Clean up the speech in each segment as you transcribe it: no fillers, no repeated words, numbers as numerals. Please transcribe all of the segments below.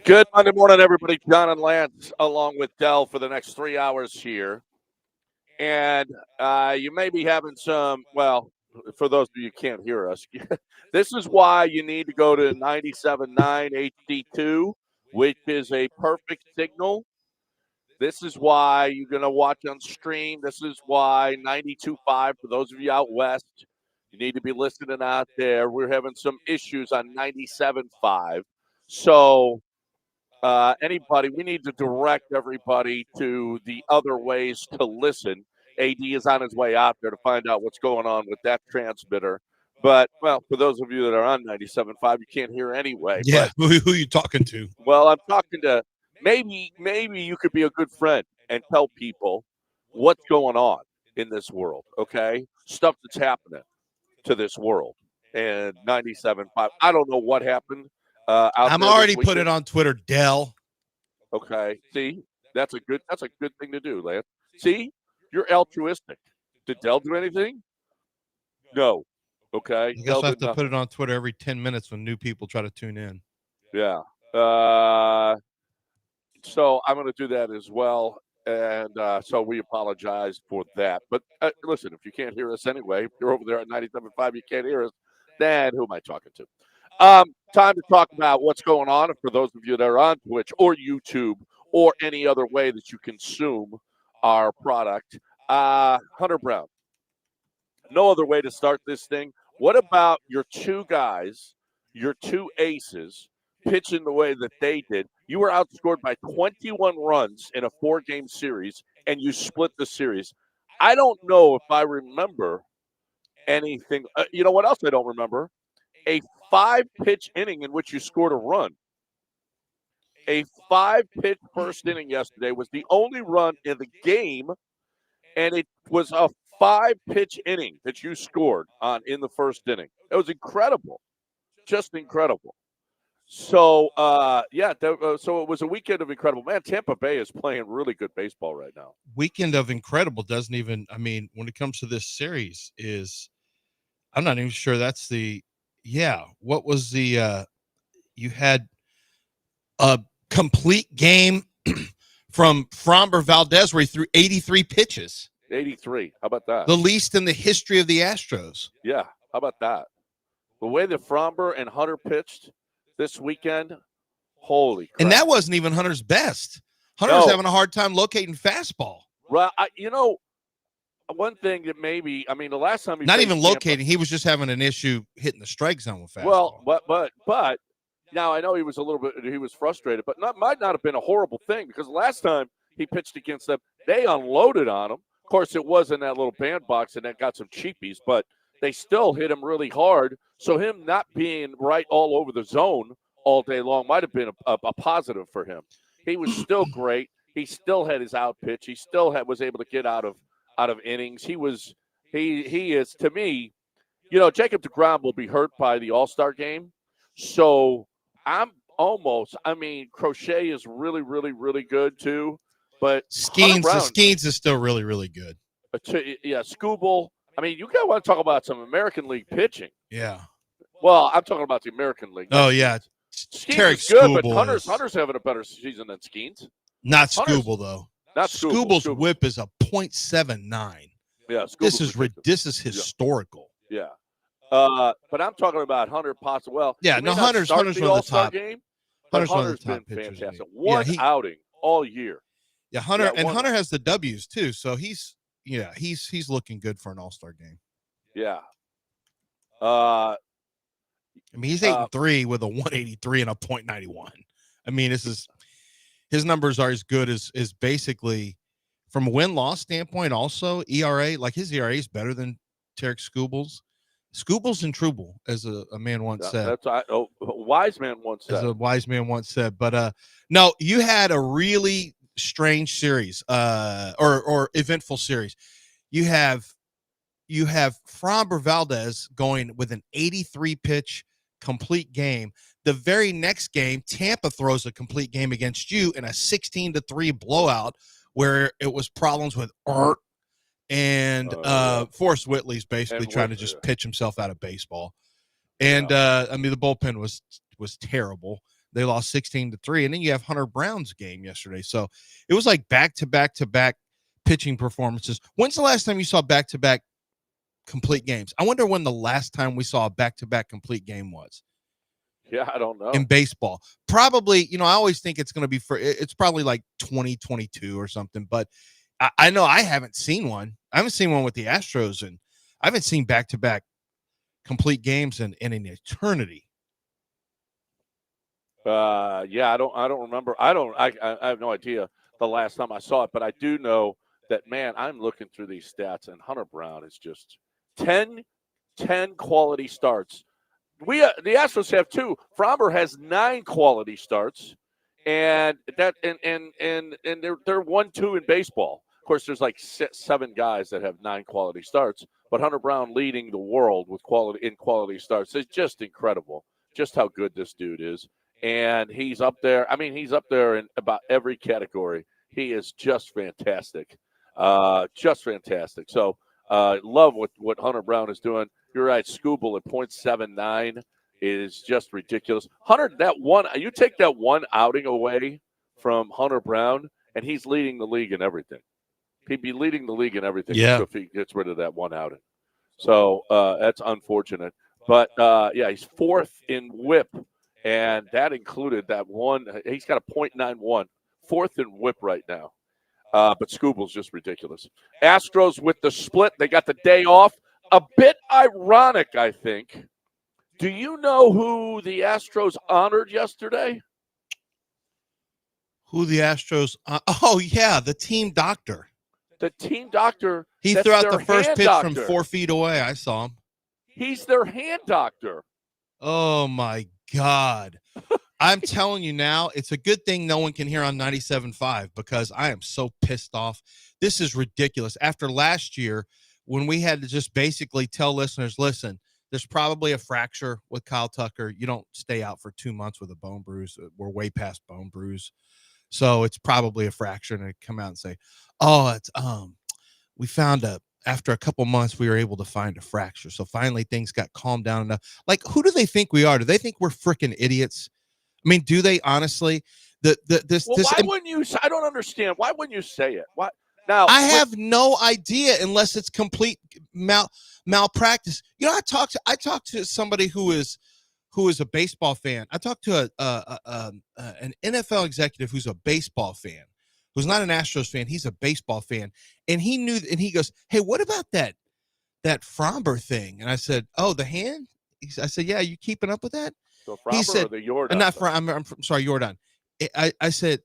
Good Monday morning, everybody. John and Lance, along with Dell, for the next 3 hours here. And you may be having some, well, for those of you who can't hear us, this is why you need to go to 97.9 HD2, which is a perfect signal. This is why you're going to watch on stream. This is why 92.5, for those of you out west, you need to be listening out there. We're having some issues on 97.5. So anybody, we need to direct everybody to the other ways to listen. AD is on his way out there to find out what's going on with that transmitter. But, well, for those of you that are on 97.5, you can't hear anyway. Yeah, but, who are you talking to? Well, I'm talking to maybe you could be a good friend and tell people what's going on in this world, okay? Stuff that's happening to this world. And 97.5, I don't know what happened. I'm already put it on Twitter, Dell. Okay. See, that's a good thing to do, Lance. See, you're altruistic. Did Dell do anything? No. Okay. I guess I have to put it on Twitter every 10 minutes when new people try to tune in. Yeah. So I'm going to do that as well. And so we apologize for that. But listen, if you can't hear us anyway, if you're over there at 97.5, you can't hear us, then who am I talking to? Time to talk about what's going on. And for those of you that are on Twitch or YouTube or any other way that you consume our product, Hunter Brown. No other way to start this thing. What about your two guys, your two aces, pitching the way that they did? You were outscored by 21 runs in a 4-game series, and you split the series. I don't know if I remember anything. You know what else I don't remember? A 5-pitch inning in which you scored a run. A 5-pitch first inning yesterday was the only run in the game, and it was a 5-pitch inning that you scored on in the first inning. It was incredible, just incredible. So, so it was a weekend of incredible. Man, Tampa Bay is playing really good baseball right now. Weekend of incredible doesn't even, I mean, when it comes to this series I'm not even sure that's what was the, you had a complete game from Framber Valdez where he threw 83 pitches. 83. How about that? The least in the history of the Astros. Yeah. How about that? The way that Framber and Hunter pitched this weekend, holy crap. And that wasn't even Hunter's best. Hunter's having a hard time locating fastball. Well, one thing that maybe, the last time not even locating, he was just having an issue hitting the strike zone with fastball. Well, but now I know he was frustrated, but might not have been a horrible thing because last time he pitched against them, they unloaded on him. Of course, it was in that little bandbox and that got some cheapies, but they still hit him really hard. So him not being right all over the zone all day long might have been a positive for him. He was still great. He still had his out pitch. He still was able to get out of innings. He is, to me, Jacob deGrom will be hurt by the All-Star game. So Crochet is really, really, really good too. But Skeens is still really, really good. Skubal. You guys want to talk about some American League pitching. Yeah. Well, I'm talking about the American League. Oh, yeah. Skeens is good, but Hunter's having a better season than Skeens. Not Skubal, though. Not Skubal's whip is a .79. Yeah, this is historical. Yeah. But I'm talking about Hunter possibly. Well, Hunter's one of the top. Game, Hunter's one of the been top pitchers. Fantastic. One outing all year. Yeah, Hunter Hunter has the W's too, so he's looking good for an All-Star game. Yeah. He's 8-3 with a 183 and a .91. His numbers are as good as basically from a win-loss standpoint. Also, ERA, like his ERA is better than Tarek Skubal's. Skubal's in trouble, as a man once said. A wise man once said. As a wise man once said. But no, you had a really strange series, or eventful series. You have Framber Valdez going with an 83 pitch complete game. The very next game, Tampa throws a complete game against you in a 16-3 blowout where it was problems with Art and Forrest Whitley's basically trying to just pitch himself out of baseball. And the bullpen was terrible. They lost 16-3. And then you have Hunter Brown's game yesterday. So it was like back-to-back pitching performances. When's the last time you saw back-to-back complete games? I wonder when the last time we saw a back-to-back complete game was. Yeah, I don't know. In baseball. Probably, I always think it's going to be it's probably like 2022 or something. But I know I haven't seen one. I haven't seen one with the Astros, and I haven't seen back-to-back complete games in an eternity. Yeah, I don't remember. I have no idea the last time I saw it, but I do know that, man, I'm looking through these stats, and Hunter Brown is just 10 quality starts. The Astros have 2. Framber has 9 quality starts, and they're 1-2 in baseball. Of course, there's like 7 guys that have 9 quality starts, but Hunter Brown leading the world with quality starts. It's just incredible, just how good this dude is. And he's up there. I mean, he's up there in about every category. He is just fantastic. Just fantastic. So love what Hunter Brown is doing. You're right. Scooble at .79 is just ridiculous. Hunter, you take that one outing away from Hunter Brown, and he's leading the league in everything. He'd be leading the league in everything if he gets rid of that one outing. So that's unfortunate. But, yeah, he's 4th in WHIP. And that included that one. He's got a .91, 4th in WHIP right now. But Scooble's just ridiculous. Astros with the split. They got the day off. A bit ironic, I think. Do you know who the Astros honored yesterday? Who the Astros? Oh, yeah, the team doctor. The team doctor. He threw out the first pitch from 4 feet away. I saw him. He's their hand doctor. Oh, my God. I'm telling you now, it's a good thing no one can hear on 97.5 because I am so pissed off. This is ridiculous. After last year, when we had to just basically tell listeners, listen, there's probably a fracture with Kyle Tucker. You don't stay out for 2 months with a bone bruise. We're way past bone bruise. So it's probably a fracture. And they come out and say, oh, it's we found after a couple months, we were able to find a fracture. So finally things got calmed down enough. Like, who do they think we are? Do they think we're freaking idiots? I mean, do they honestly? Why wouldn't you? I don't understand. Why wouldn't you say it? Why? Now I have no idea unless it's complete malpractice. I talked to somebody who is a baseball fan. I talked to an NFL executive who's a baseball fan, who's not an Astros fan. He's a baseball fan, and he knew. And he goes, "Hey, what about that Framber thing?" And I said, "Oh, the hand." I said, "Yeah, you keeping up with that?" So Framber, he said, or the Jordan? Not Framber. I'm sorry, Jordan. I said,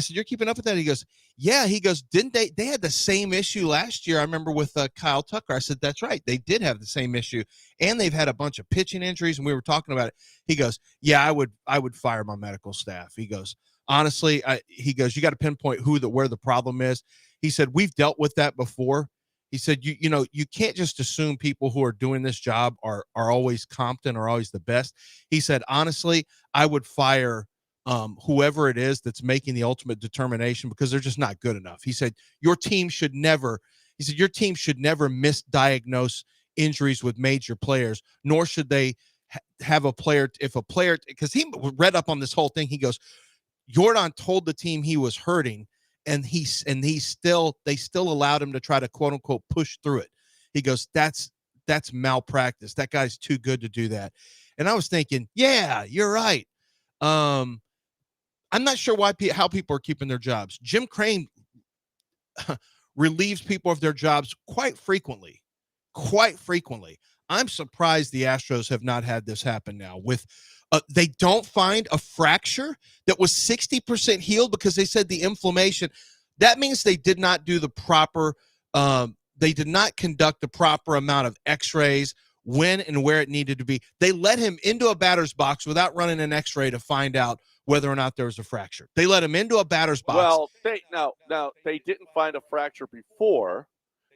you're keeping up with that? He goes, yeah. He goes, didn't they had the same issue last year? I remember with Kyle Tucker. I said, that's right. They did have the same issue, and they've had a bunch of pitching injuries, and we were talking about it. He goes, yeah, I would fire my medical staff. He goes, honestly, you got to pinpoint where the problem is. He said, we've dealt with that before. He said, you can't just assume people who are doing this job are always competent or always the best. He said, honestly, I would fire whoever it is that's making the ultimate determination because they're just not good enough. He said, your team should never misdiagnose injuries with major players, nor should they have a player. Because he read up on this whole thing, he goes, Jordan told the team he was hurting, and they still allowed him to try to quote unquote push through it. He goes, that's malpractice. That guy's too good to do that. And I was thinking, yeah, you're right. I'm not sure how people are keeping their jobs. Jim Crane relieves people of their jobs quite frequently. I'm surprised the Astros have not had this happen now. They don't find a fracture that was 60% healed because they said the inflammation. That means they did not do the proper. They did not conduct the proper amount of X-rays when and where it needed to be. They let him into a batter's box without running an X-ray to find out whether or not there was a fracture. They let him into a batter's box. Well, they didn't find a fracture before.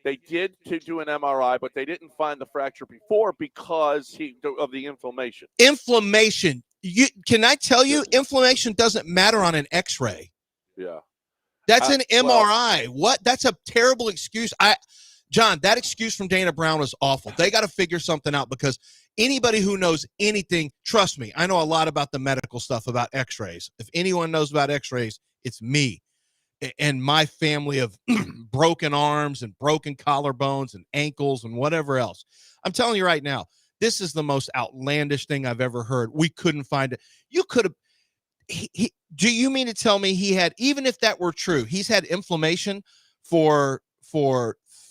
They did to do an MRI, but they didn't find the fracture before because of the inflammation. Inflammation. Can I tell you, inflammation doesn't matter on an X-ray. Yeah. That's an MRI. What? That's a terrible excuse. John, that excuse from Dana Brown was awful. They got to figure something out because Anybody who knows anything, trust me, I know a lot about the medical stuff, about x-rays. If anyone knows about x-rays, it's me and my family of broken arms and broken collarbones and ankles and whatever else. I'm telling you right now, this is the most outlandish thing I've ever heard. We couldn't find it. You could have. Do you mean to tell me he had, even if that were true, he's had inflammation for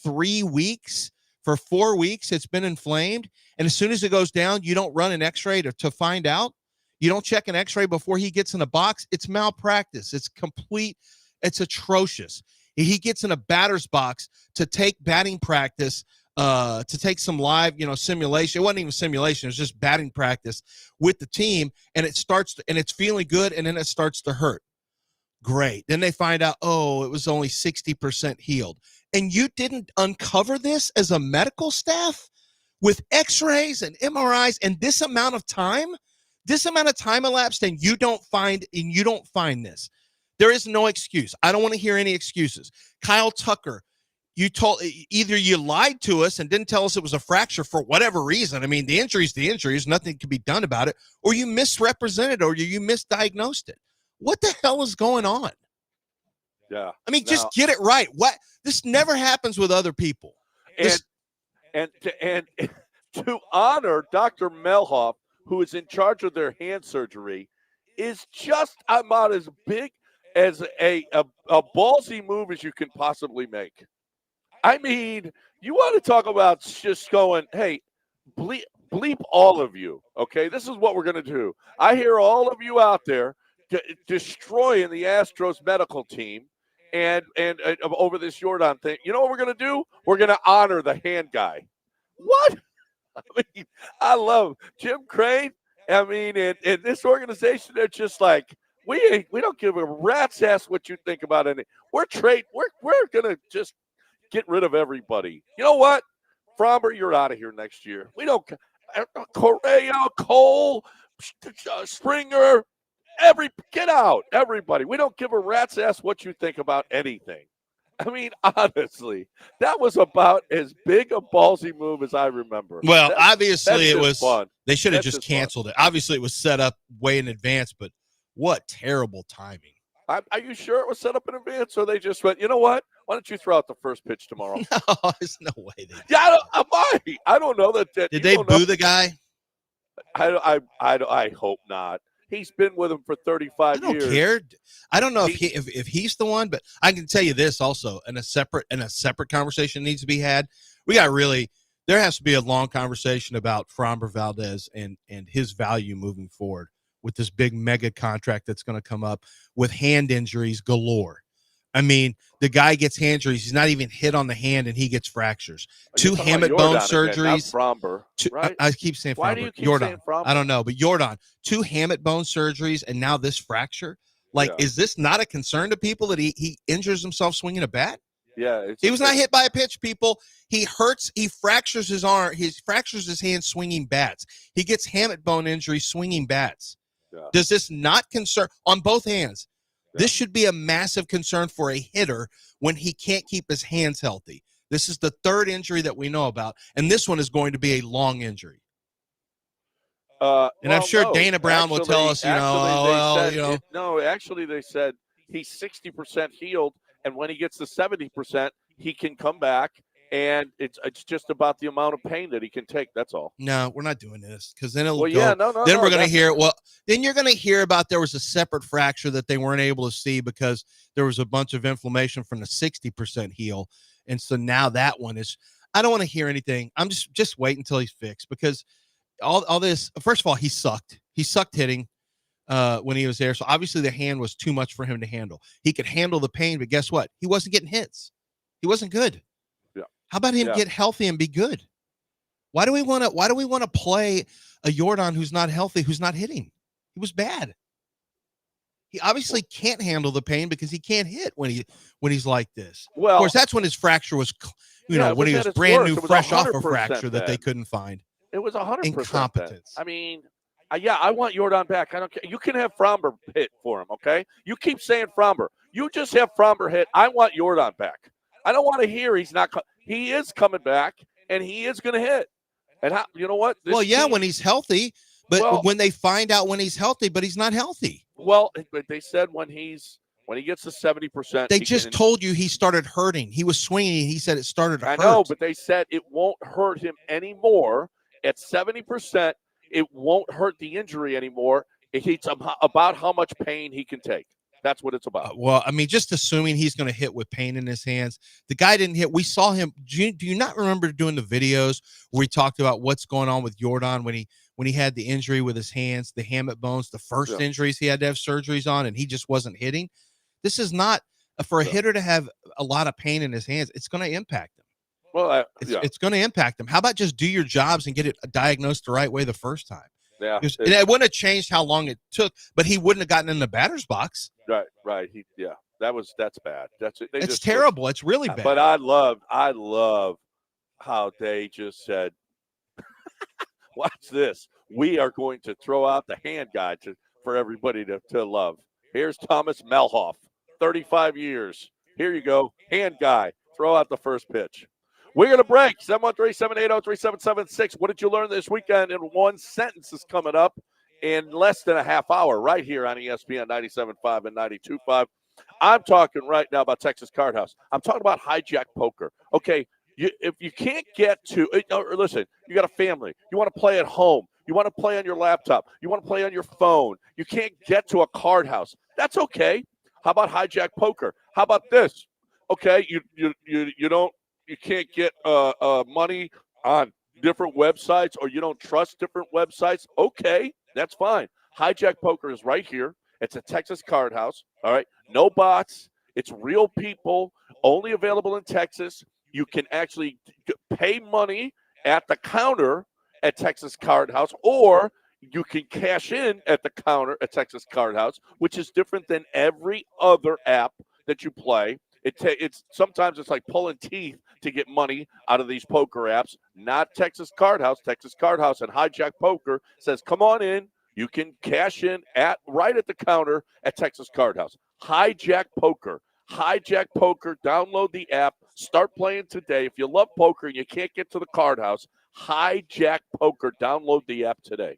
3 weeks, for 4 weeks, it's been inflamed. And as soon as it goes down, you don't run an x-ray to find out. You don't check an x-ray before he gets in a box. It's malpractice. It's complete. It's atrocious. He gets in a batter's box to take batting practice, to take some live, simulation. It wasn't even simulation. It was just batting practice with the team. And it's feeling good. And then it starts to hurt. Great. Then they find out, it was only 60% healed. And you didn't uncover this as a medical staff with x-rays and MRIs and this amount of time elapsed, and you don't find this. There is no excuse. I don't want to hear any excuses. Kyle Tucker, either you lied to us and didn't tell us it was a fracture for whatever reason. I mean, the injury's the injuries, nothing can be done about it, or you misrepresented or you misdiagnosed it. What the hell is going on? Yeah. I mean, just get it right. What? This never happens with other people. And to honor Dr. Melhoff, who is in charge of their hand surgery, is just about as big as a ballsy move as you can possibly make. I mean, you want to talk about just going, hey, bleep all of you, okay? This is what we're going to do. I hear all of you out there destroying the Astros medical team and over this Jordan thing. You know what we're going to do? We're going to honor the hand guy. What? I mean, I love Jim Crane. I mean, in this organization, they're just like, we don't give a rat's ass what you think about any. We're gonna just get rid of everybody. You know what, Fromber, you're out of here next year. We don't. Correa, Cole, Springer, get out, everybody. We don't give a rat's ass what you think about anything. I mean, honestly, that was about as big a ballsy move as I remember. Well, obviously it was fun. They should have just canceled it. Obviously it was set up way in advance, but what terrible timing. Are you sure it was set up in advance, or they just went, you know what? Why don't you throw out the first pitch tomorrow? No, there's no way they did. Yeah, I don't know that. Did they boo the guy? I hope not. He's been with him for 35 years. I don't care. I don't know if he's the one, but I can tell you this also, and a separate conversation needs to be had. There has to be a long conversation about Framber Valdez and his value moving forward with this big mega contract that's going to come up with hand injuries galore. I mean, the guy gets hand injuries. He's not even hit on the hand, and he gets fractures. 2 hamate bone surgeries. Fromber, right? I keep saying Fromber. Why do you keep saying Fromber? I don't know, but Jordan, 2 hamate bone surgeries, and now this fracture. Is this not a concern to people that he injures himself swinging a bat? Yeah. He was not hit by a pitch, people. He fractures his arm. He fractures his hand swinging bats. He gets hamate bone injury swinging bats. Yeah. Does this not concern on both hands? Yeah. This should be a massive concern for a hitter when he can't keep his hands healthy. This is the 3rd injury that we know about, and this one is going to be a long injury. I'm sure Dana Brown will tell us, actually, they said he's 60% healed, and when he gets to 70%, he can come back, and it's just about the amount of pain that he can take. That's all. No, we're not doing this because then it'll go. Yeah, no. Then we're going to hear. Well, then you're going to hear about there was a separate fracture that they weren't able to see because there was a bunch of inflammation from the 60% heal, and so now that one is. I don't want to hear anything. I'm just wait until he's fixed because all this. First of all, he sucked. He sucked hitting when he was there. So obviously the hand was too much for him to handle. He could handle the pain, but guess what? He wasn't getting hits. He wasn't good. How about him get healthy and be good? Why do we want to play a Jordan who's not healthy, who's not hitting? He was bad. He obviously can't handle the pain because he can't hit when he's like this. Well, of course, that's when his fracture was, when he was brand new, fresh off a fracture that they couldn't find. It was 100% incompetence. I mean, I want Jordan back. I don't care. You can have Fromber hit for him, okay? You keep saying Fromber. You just have Fromber hit. I want Jordan back. I don't want to hear he's not. He is coming back, and he is going to hit. And how, you know what? Well, This yeah, team, when he's healthy, but well, when they find out when he's healthy, but he's not healthy. well, but they said when he gets to 70%, They he just can. told you he started hurting. He was swinging. He said it started to I know, hurt. but they said it won't hurt him anymore at 70%. It won't hurt the injury anymore. It's about how much pain he can take. That's what it's about. Well, I mean, just assuming he's going to hit with pain in his hands. The guy didn't hit. We saw him. Do you not remember doing the videos where we talked about what's going on with Jordan when he had the injury with his hands, the hamate bones, the first Yeah. injuries he had to have surgeries on, and he just wasn't hitting? This is not for a Yeah. hitter to have a lot of pain in his hands. It's going to impact him. Well, It's yeah, it's going to impact him. How about just do your jobs and get it diagnosed the right way the first time? yeah. And it wouldn't have changed how long it took, but he wouldn't have gotten in the batter's box. Right. Yeah. That's bad. That's it. They It's just switched. terrible. It's really bad. But I love how they just said, "Watch this. We are going to throw out the hand guy for everybody to love." Here's Thomas Melhoff, 35 years. Here you go, hand guy. Throw out the first pitch. We're going to break. 713-780-3776. What did you learn this weekend in one sentence is coming up in less than a half hour right here on ESPN 97.5 and 92.5. I'm talking right now about Texas Card House. I'm talking about hijack poker. Okay, if you can't get to, or listen, you got a family, you want to play at home, you want to play on your laptop, you want to play on your phone, you can't get to a card house. That's okay. How about hijack poker? How about this? Okay, you can't get money on different websites, or you don't trust different websites. Okay, that's fine. Hijack poker is right here. It's a Texas Card House. All right, no bots. It's real people. Only available in Texas. You can actually pay money at the counter at Texas Card House, or you can cash in at the counter at Texas Card House, which is different than every other app that you play. It's sometimes it's like pulling teeth to get money out of these poker apps. Not Texas Card House. Texas Card House and Hijack Poker says, "Come on in. You can cash in right at the counter at Texas Card House." Hijack Poker. Hijack Poker. Download the app. Start playing today. If you love poker and you can't get to the card house, Hijack Poker. Download the app today.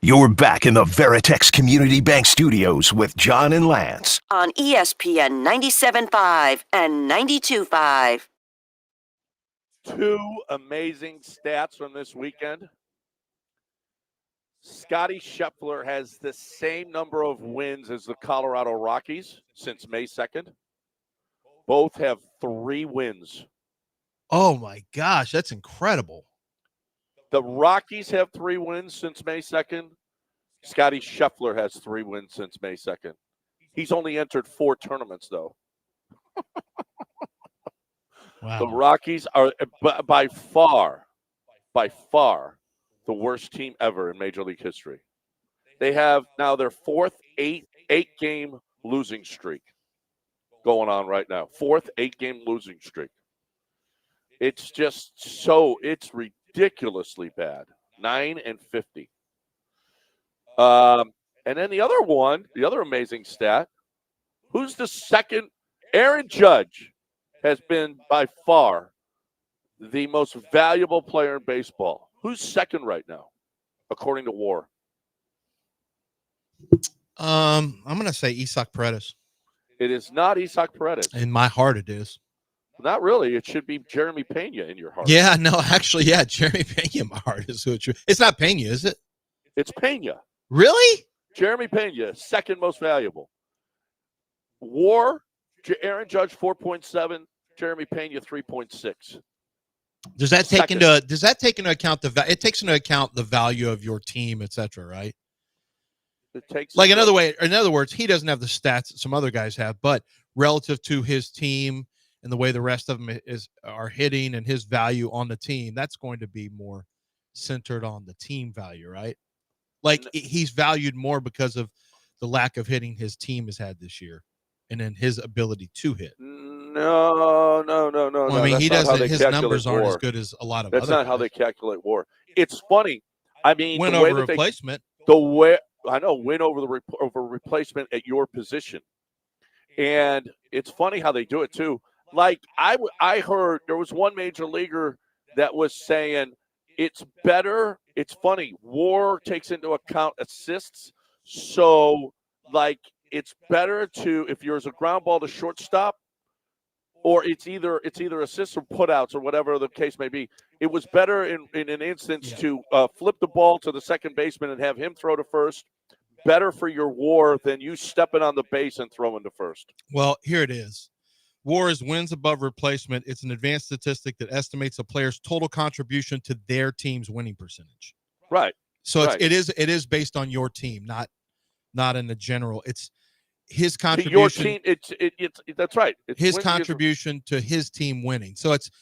You're back in the Veritex Community Bank Studios with John and Lance on ESPN 97.5 and 92.5. Two amazing stats from this weekend. Scotty Scheffler has the same number of wins as the Colorado Rockies since May 2nd. Both have 3 wins. Oh, my gosh. That's incredible. The Rockies have 3 wins since May 2nd. Scotty Scheffler has 3 wins since May 2nd. He's only entered 4 tournaments, though. Wow. The Rockies are by far, the worst team ever in Major League history. They have now their 4th 8-game losing streak going on right now. 4th 8-game losing streak. It's just it's ridiculously bad. 9-50. And then the other amazing stat, who's the second? Aaron Judge has been by far the most valuable player in baseball. Who's second right now, according to WAR? I'm going to say Isaac Paredes. It is not Isaac Paredes. In my heart, it is. Not really. It should be Jeremy Pena in your heart. Yeah, no, actually, yeah, Jeremy Pena in my heart is who it's. It's not Pena, is it? It's Pena. Really? Jeremy Pena, second most valuable. WAR, Aaron Judge 4.7, Jeremy Pena 3.6. Does that take into account it takes into account the value of your team, et cetera, right? It takes in other words, he doesn't have the stats that some other guys have, but relative to his team and the way the rest of them are hitting and his value on the team, that's going to be more centered on the team value, right? Like he's valued more because of the lack of hitting his team has had this year, and then his ability to hit. No. Well, I mean, he doesn't. His numbers aren't as good as a lot of. That's not how they calculate WAR. It's funny. I mean, win over replacement. Win over replacement at your position, and it's funny how they do it too. Like I heard there was one major leaguer that was saying it's better. It's funny. WAR takes into account assists, so like it's better to if you're a ground ball to shortstop. Or it's either assists or putouts or whatever the case may be. It was better in an instance to flip the ball to the second baseman and have him throw to first. Better for your WAR than you stepping on the base and throwing to first. Well, here it is. WAR is wins above replacement. It's an advanced statistic that estimates a player's total contribution to their team's winning percentage. Right. So it is based on your team, not in the general. It's his contribution to your team. That's right. It's his contribution to his team winning. So it's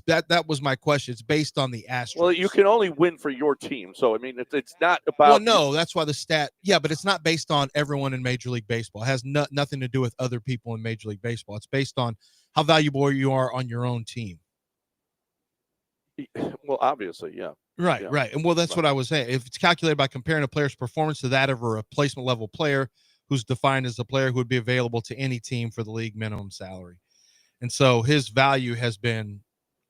that was my question. It's based on the Astros. Well, you can only win for your team. So I mean, it's not about. Well, no, that's why the stat. Yeah, but it's not based on everyone in Major League Baseball. It has nothing to do with other people in Major League Baseball. It's based on how valuable you are on your own team. Well, obviously, yeah. Right. And well, that's what I was saying. If it's calculated by comparing a player's performance to that of a replacement level player, who's defined as a player who would be available to any team for the league minimum salary. And so his value has been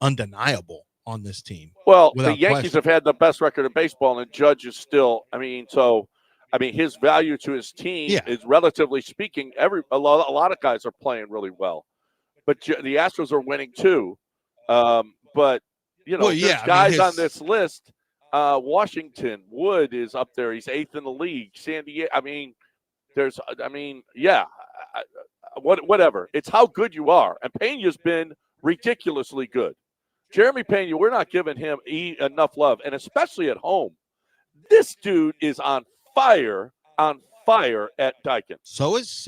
undeniable on this team. Well, the Yankees have had the best record in baseball, and Judge is still, his value to his team is relatively speaking, a lot of guys are playing really well. But the Astros are winning too. There's guys on this list. Washington, Wood is up there. He's 8th in the league. San Diego, whatever. It's how good you are. And Pena's been ridiculously good. Jeremy Pena, we're not giving him enough love, and especially at home. This dude is on fire at Daikin. So is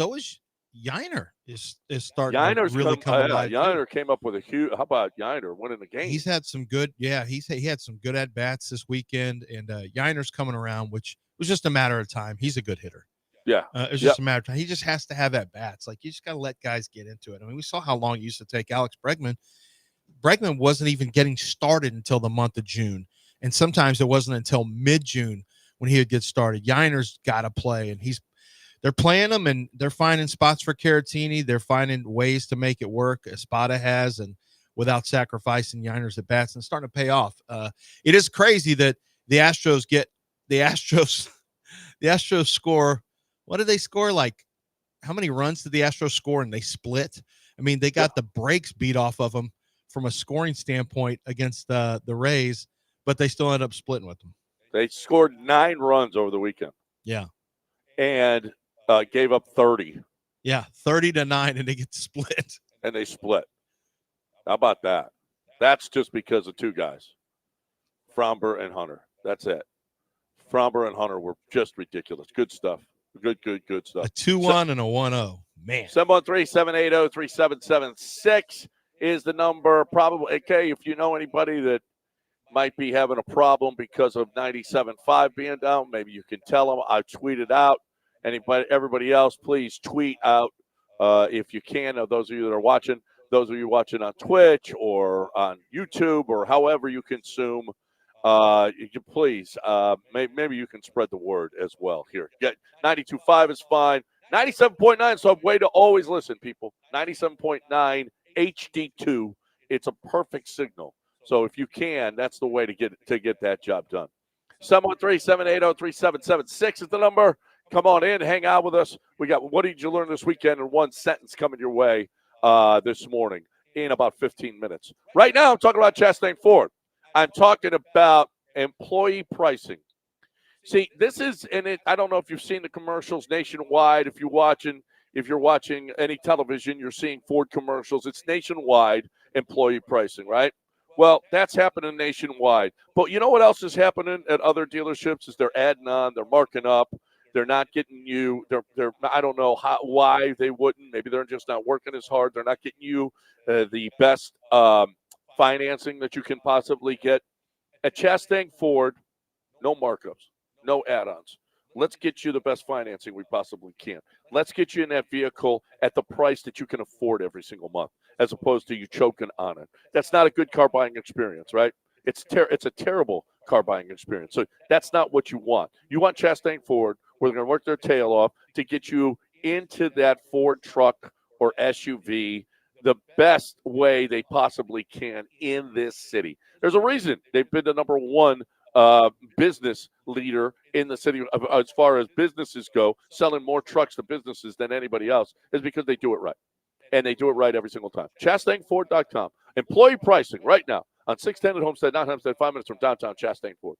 Yiner is starting Yiner's to really come alive. Yiner came up with a huge. How about Yiner winning the game? He's had some good. Yeah, he had some good at bats this weekend, and Yiner's coming around, which was just a matter of time. He's a good hitter. Yeah, it's just a matter of time. He just has to have at bats. Like you just got to let guys get into it. I mean, we saw how long it used to take Alex Bregman. Bregman wasn't even getting started until the month of June, and sometimes it wasn't until mid-June when he would get started. Yiner's got to play, and they're playing him, and they're finding spots for Caratini. They're finding ways to make it work. Espada has, and without sacrificing Yiner's at bats, and starting to pay off. It is crazy that the Astros the Astros score. What did they score? Like, how many runs did the Astros score? And they split. I mean, they got the brakes beat off of them from a scoring standpoint against the Rays, but they still ended up splitting with them. They scored 9 runs over the weekend. Yeah. And gave up 30. Yeah, 30-9, and they get split. And they split. How about that? That's just because of 2 guys, Fromber and Hunter. That's it. Fromber and Hunter were just ridiculous. Good stuff. Good stuff. A 2-1 and a 1-0. Man. 713-780-3776 is the number. Probably, okay, if you know anybody that might be having a problem because of 97.5 being down, maybe you can tell them. I tweeted out. Everybody else, please tweet out if you can. Those of you that are watching, those of you watching on Twitch or on YouTube or however you consume, please, maybe you can spread the word as well here. 92.5 is fine. 97.9, so a way to always listen, people. 97.9 HD2. It's a perfect signal. So if you can, that's the way to get that job done. 713-780-3776 is the number. Come on in, hang out with us. We got what did you learn this weekend in one sentence coming your way this morning in about 15 minutes. Right now, I'm talking about Chastain Ford. I'm talking about employee pricing. See, this is, I don't know if you've seen the commercials nationwide. If you're watching any television, you're seeing Ford commercials. It's nationwide employee pricing, right? Well, that's happening nationwide. But you know what else is happening at other dealerships is they're adding on, they're marking up. They're not getting you. They're. I don't know why they wouldn't. Maybe they're just not working as hard. They're not getting you the best financing that you can possibly get. At Chastain Ford, no markups, no add-ons. Let's get you the best financing we possibly can. Let's get you in that vehicle at the price that you can afford every single month, as opposed to you choking on it. That's not a good car buying experience, right? It's a terrible car buying experience. So that's not what you want. You want Chastain Ford, where they're going to work their tail off to get you into that Ford truck or SUV the best way they possibly can in this city. There's a reason they've been the number one business leader in the city as far as businesses go, selling more trucks to businesses than anybody else, is because they do it right. And they do it right every single time. ChastainFord.com. Employee pricing right now on 610 at Homestead, not Homestead, 5 minutes from downtown Chastain Ford.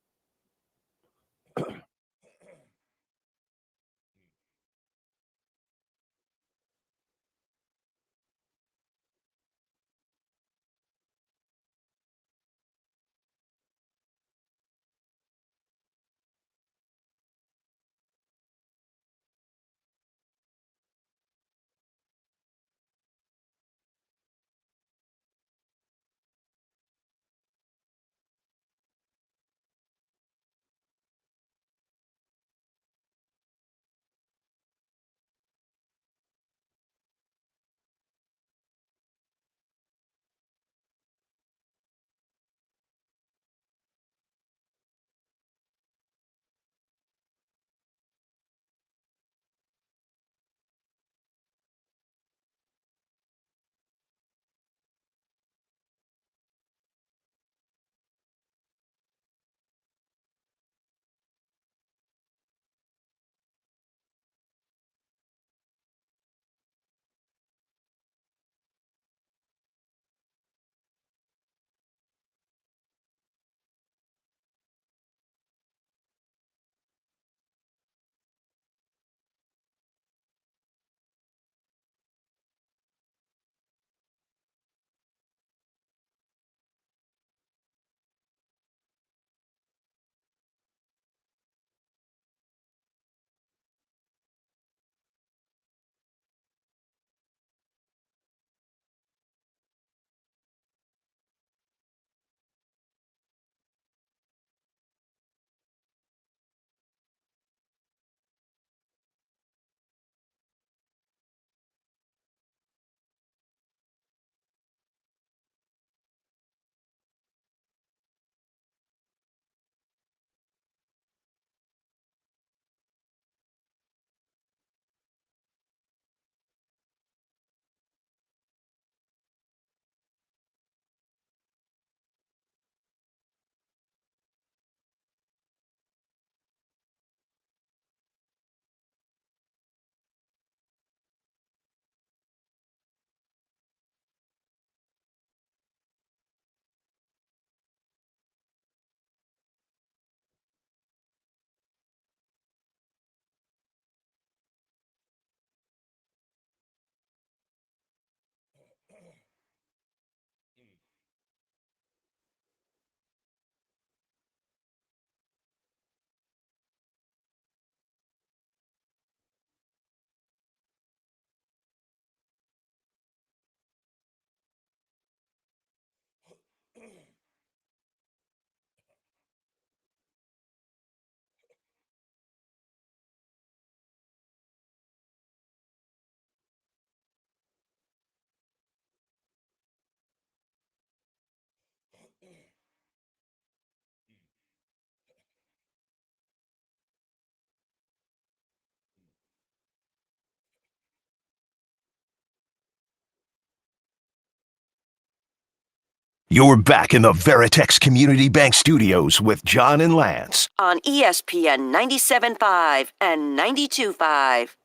You're back in the Veritex Community Bank Studios with John and Lance. On ESPN 97.5 and 92.5.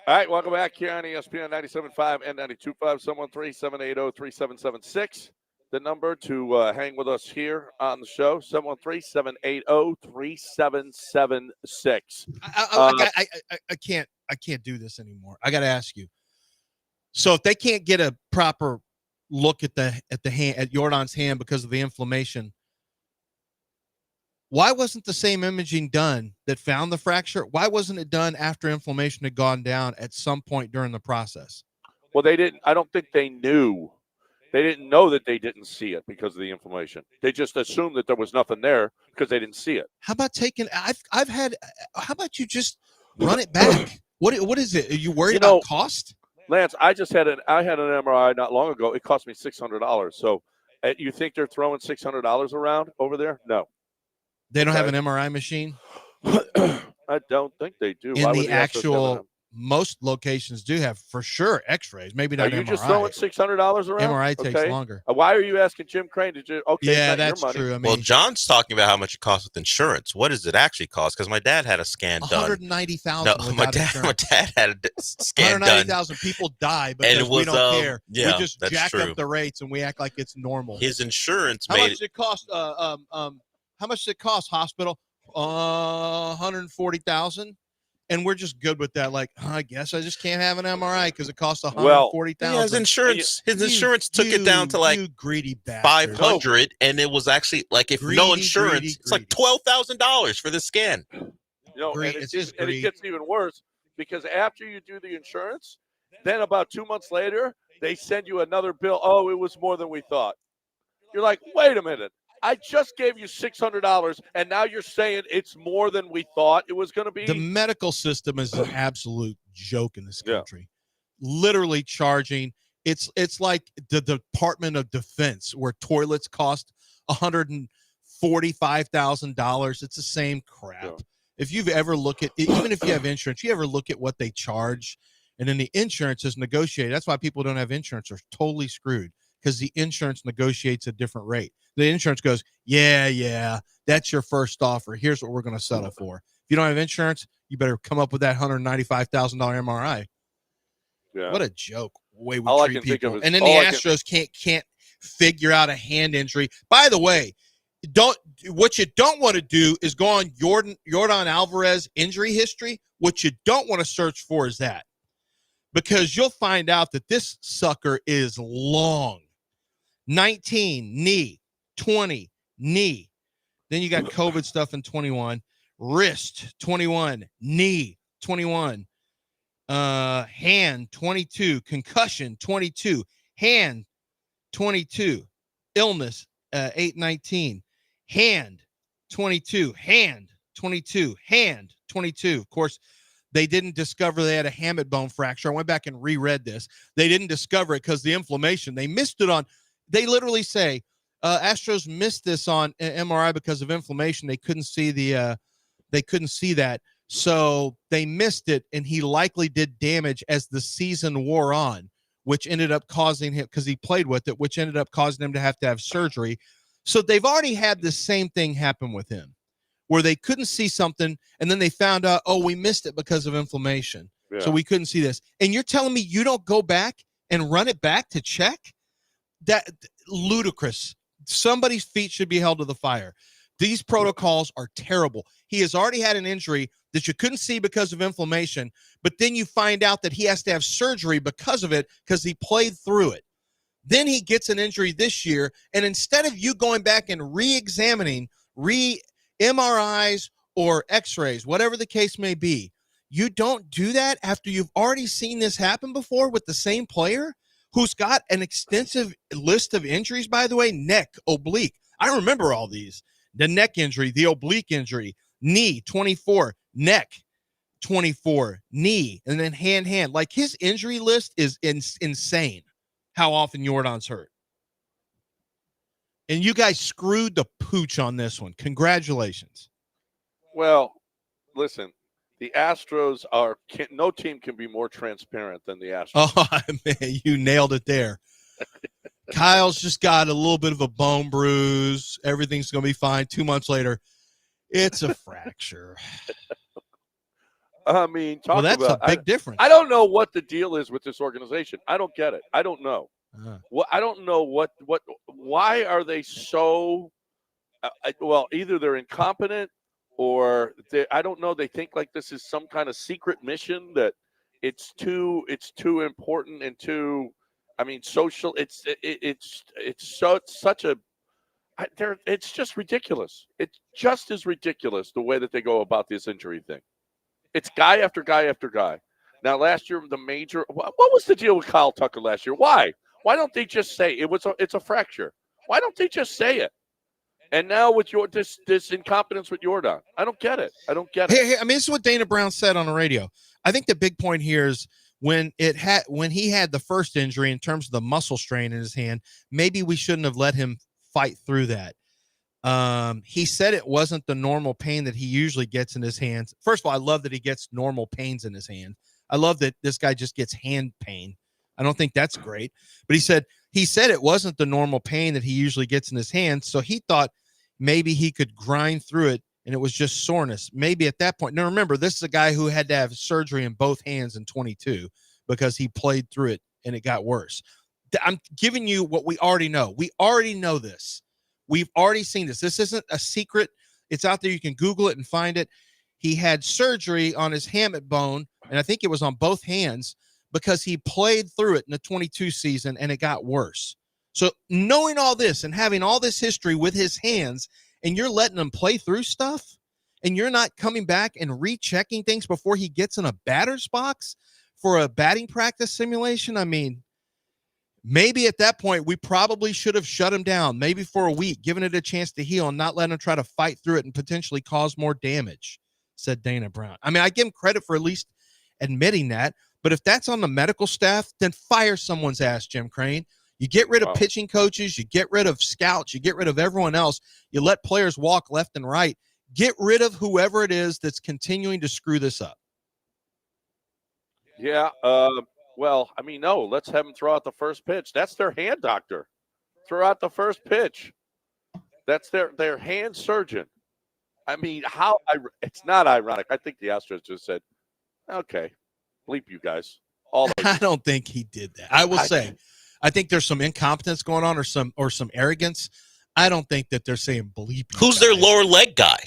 All right, welcome back here on ESPN 97.5 and 92.5. 713-780-3776. The number to hang with us here on the show, 713-780-3776. I can't do this anymore. I got to ask you. So if they can't get a proper look at the hand, at Jordan's hand because of the inflammation, why wasn't the same imaging done that found the fracture? Why wasn't it done after inflammation had gone down at some point during the process? Well, they didn't. I don't think they knew. They didn't know that they didn't see it because of the inflammation. They just assumed that there was nothing there because they didn't see it. How about I've had. How about you just run it back? What is it? Are you worried about cost? Lance, I had an MRI not long ago. It cost me $600. So, you think they're throwing $600 around over there? No. They don't have an MRI machine? I don't think they do. In the actual, most locations do have, for sure, x-rays. Maybe not MRI. Are you just throwing $600 around? MRI takes longer. Why are you asking Jim Crane? Yeah, that's true. I mean, well, John's talking about how much it costs with insurance. What does it actually cost? Because my dad had a scan done. $190,000. No, my dad had a scan done. 190,000 people die because we don't care. Yeah, we just jack up the rates and we act like it's normal. His insurance How much does it cost? How much does it cost? Hospital, $140,000. And we're just good with that. Like, I guess I just can't have an MRI because it costs $140,000. Yeah, his insurance took it down to like greedy bastard. $500, and it was actually like no insurance, it's like $12,000 for the scan. And it gets even worse because after you do the insurance, then about 2 months later, they send you another bill. Oh, it was more than we thought. You're like, wait a minute. I just gave you $600, and now you're saying it's more than we thought it was going to be? The medical system is an absolute joke in this country. Yeah. Literally charging. It's like the Department of Defense, where toilets cost $145,000. It's the same crap. Yeah. If you've ever looked at, even if you have insurance, you ever look at what they charge, and then the insurance is negotiated. That's why people don't have insurance. They're totally screwed because the insurance negotiates a different rate. The insurance goes, yeah, that's your first offer. Here's what we're going to settle for. If you don't have insurance, you better come up with that $195,000 MRI. Yeah. What a joke. Way we treat people. And then the Astros can't figure out a hand injury. By the way, what you don't want to do is go on Jordan Alvarez injury history. What you don't want to search for is that, because you'll find out that this sucker is long. 19, knee. 20, knee. Then you got COVID stuff in 21. Wrist, 21. Knee, 21. Hand, 22. Concussion, 22. Hand, 22. Illness, 819. Hand, 22. Hand, 22. Hand, 22. Of course, they didn't discover they had a hamate bone fracture. I went back and reread this. They didn't discover it because the inflammation. They missed it on. They literally say, Astros missed this on MRI because of inflammation. They couldn't see that. So they missed it, and he likely did damage as the season wore on, which ended up causing him, because he played with it, which ended up causing him to have surgery. So they've already had the same thing happen with him, where they couldn't see something, and then they found out, oh, we missed it because of inflammation. Yeah. So we couldn't see this. And you're telling me you don't go back and run it back to check? That ludicrous. Somebody's feet should be held to the fire. These protocols are terrible. He has already had an injury that you couldn't see because of inflammation, but then you find out that he has to have surgery because of it, because he played through it. Then he gets an injury this year, and instead of you going back and re-examining, MRIs or x-rays, whatever the case may be, you don't do that after you've already seen this happen before with the same player? who's got an extensive list of injuries, by the way, neck, oblique. I remember all these. The neck injury, the oblique injury, knee, 24, neck, 24, knee, and then hand. Like, his injury list is insane how often Jordan's hurt. And you guys screwed the pooch on this one. Congratulations. Well, listen, the Astros no team can be more transparent than the Astros. Oh, man, you nailed it there. Kyle's just got a little bit of a bone bruise. Everything's going to be fine. 2 months later, it's a fracture. I mean, that's a big difference. I don't know what the deal is with this organization. I don't get it. I don't know. Well, I don't know why are they so either they're incompetent or I don't know. They think like this is some kind of secret mission that it's too important and too, I mean, social. It's just ridiculous. It just is ridiculous the way that they go about this injury thing. It's guy after guy after guy. Now, last year, what was the deal with Kyle Tucker last year? Why don't they just say it's a fracture? Why don't they just say it? And now with this incompetence with Jordan, I don't get it. Here, I mean, this is what Dana Brown said on the radio. I think the big point here is when he had the first injury in terms of the muscle strain in his hand, maybe we shouldn't have let him fight through that. He said it wasn't the normal pain that he usually gets in his hands. First of all, I love that he gets normal pains in his hand. I love that this guy just gets hand pain. I don't think that's great. But he said it wasn't the normal pain that he usually gets in his hands, so he thought maybe he could grind through it, and it was just soreness. Maybe at that point. Now, remember, this is a guy who had to have surgery in both hands in 22 because he played through it, and it got worse. I'm giving you what we already know. We already know this. We've already seen this. This isn't a secret. It's out there. You can Google it and find it. He had surgery on his hamate bone, and I think it was on both hands because he played through it in the 22 season, and it got worse. So knowing all this and having all this history with his hands, and you're letting him play through stuff, and you're not coming back and rechecking things before he gets in a batter's box for a batting practice simulation, I mean, maybe at that point, we probably should have shut him down, maybe for a week, given it a chance to heal and not letting him try to fight through it and potentially cause more damage, said Dana Brown. I mean, I give him credit for at least admitting that, but if that's on the medical staff, then fire someone's ass, Jim Crane. You get rid of pitching coaches, you get rid of scouts, you get rid of everyone else, you let players walk left and right. Get rid of whoever it is that's continuing to screw this up. Yeah, well, I mean, no, let's have them throw out the first pitch. That's their hand doctor. Throw out the first pitch. That's their hand surgeon. I mean, it's not ironic. I think the Astros just said, okay, bleep you guys. I don't think he did that. I will say, I think there's some incompetence going on or some arrogance. I don't think that they're saying bleep you Who's guys. their lower leg guy?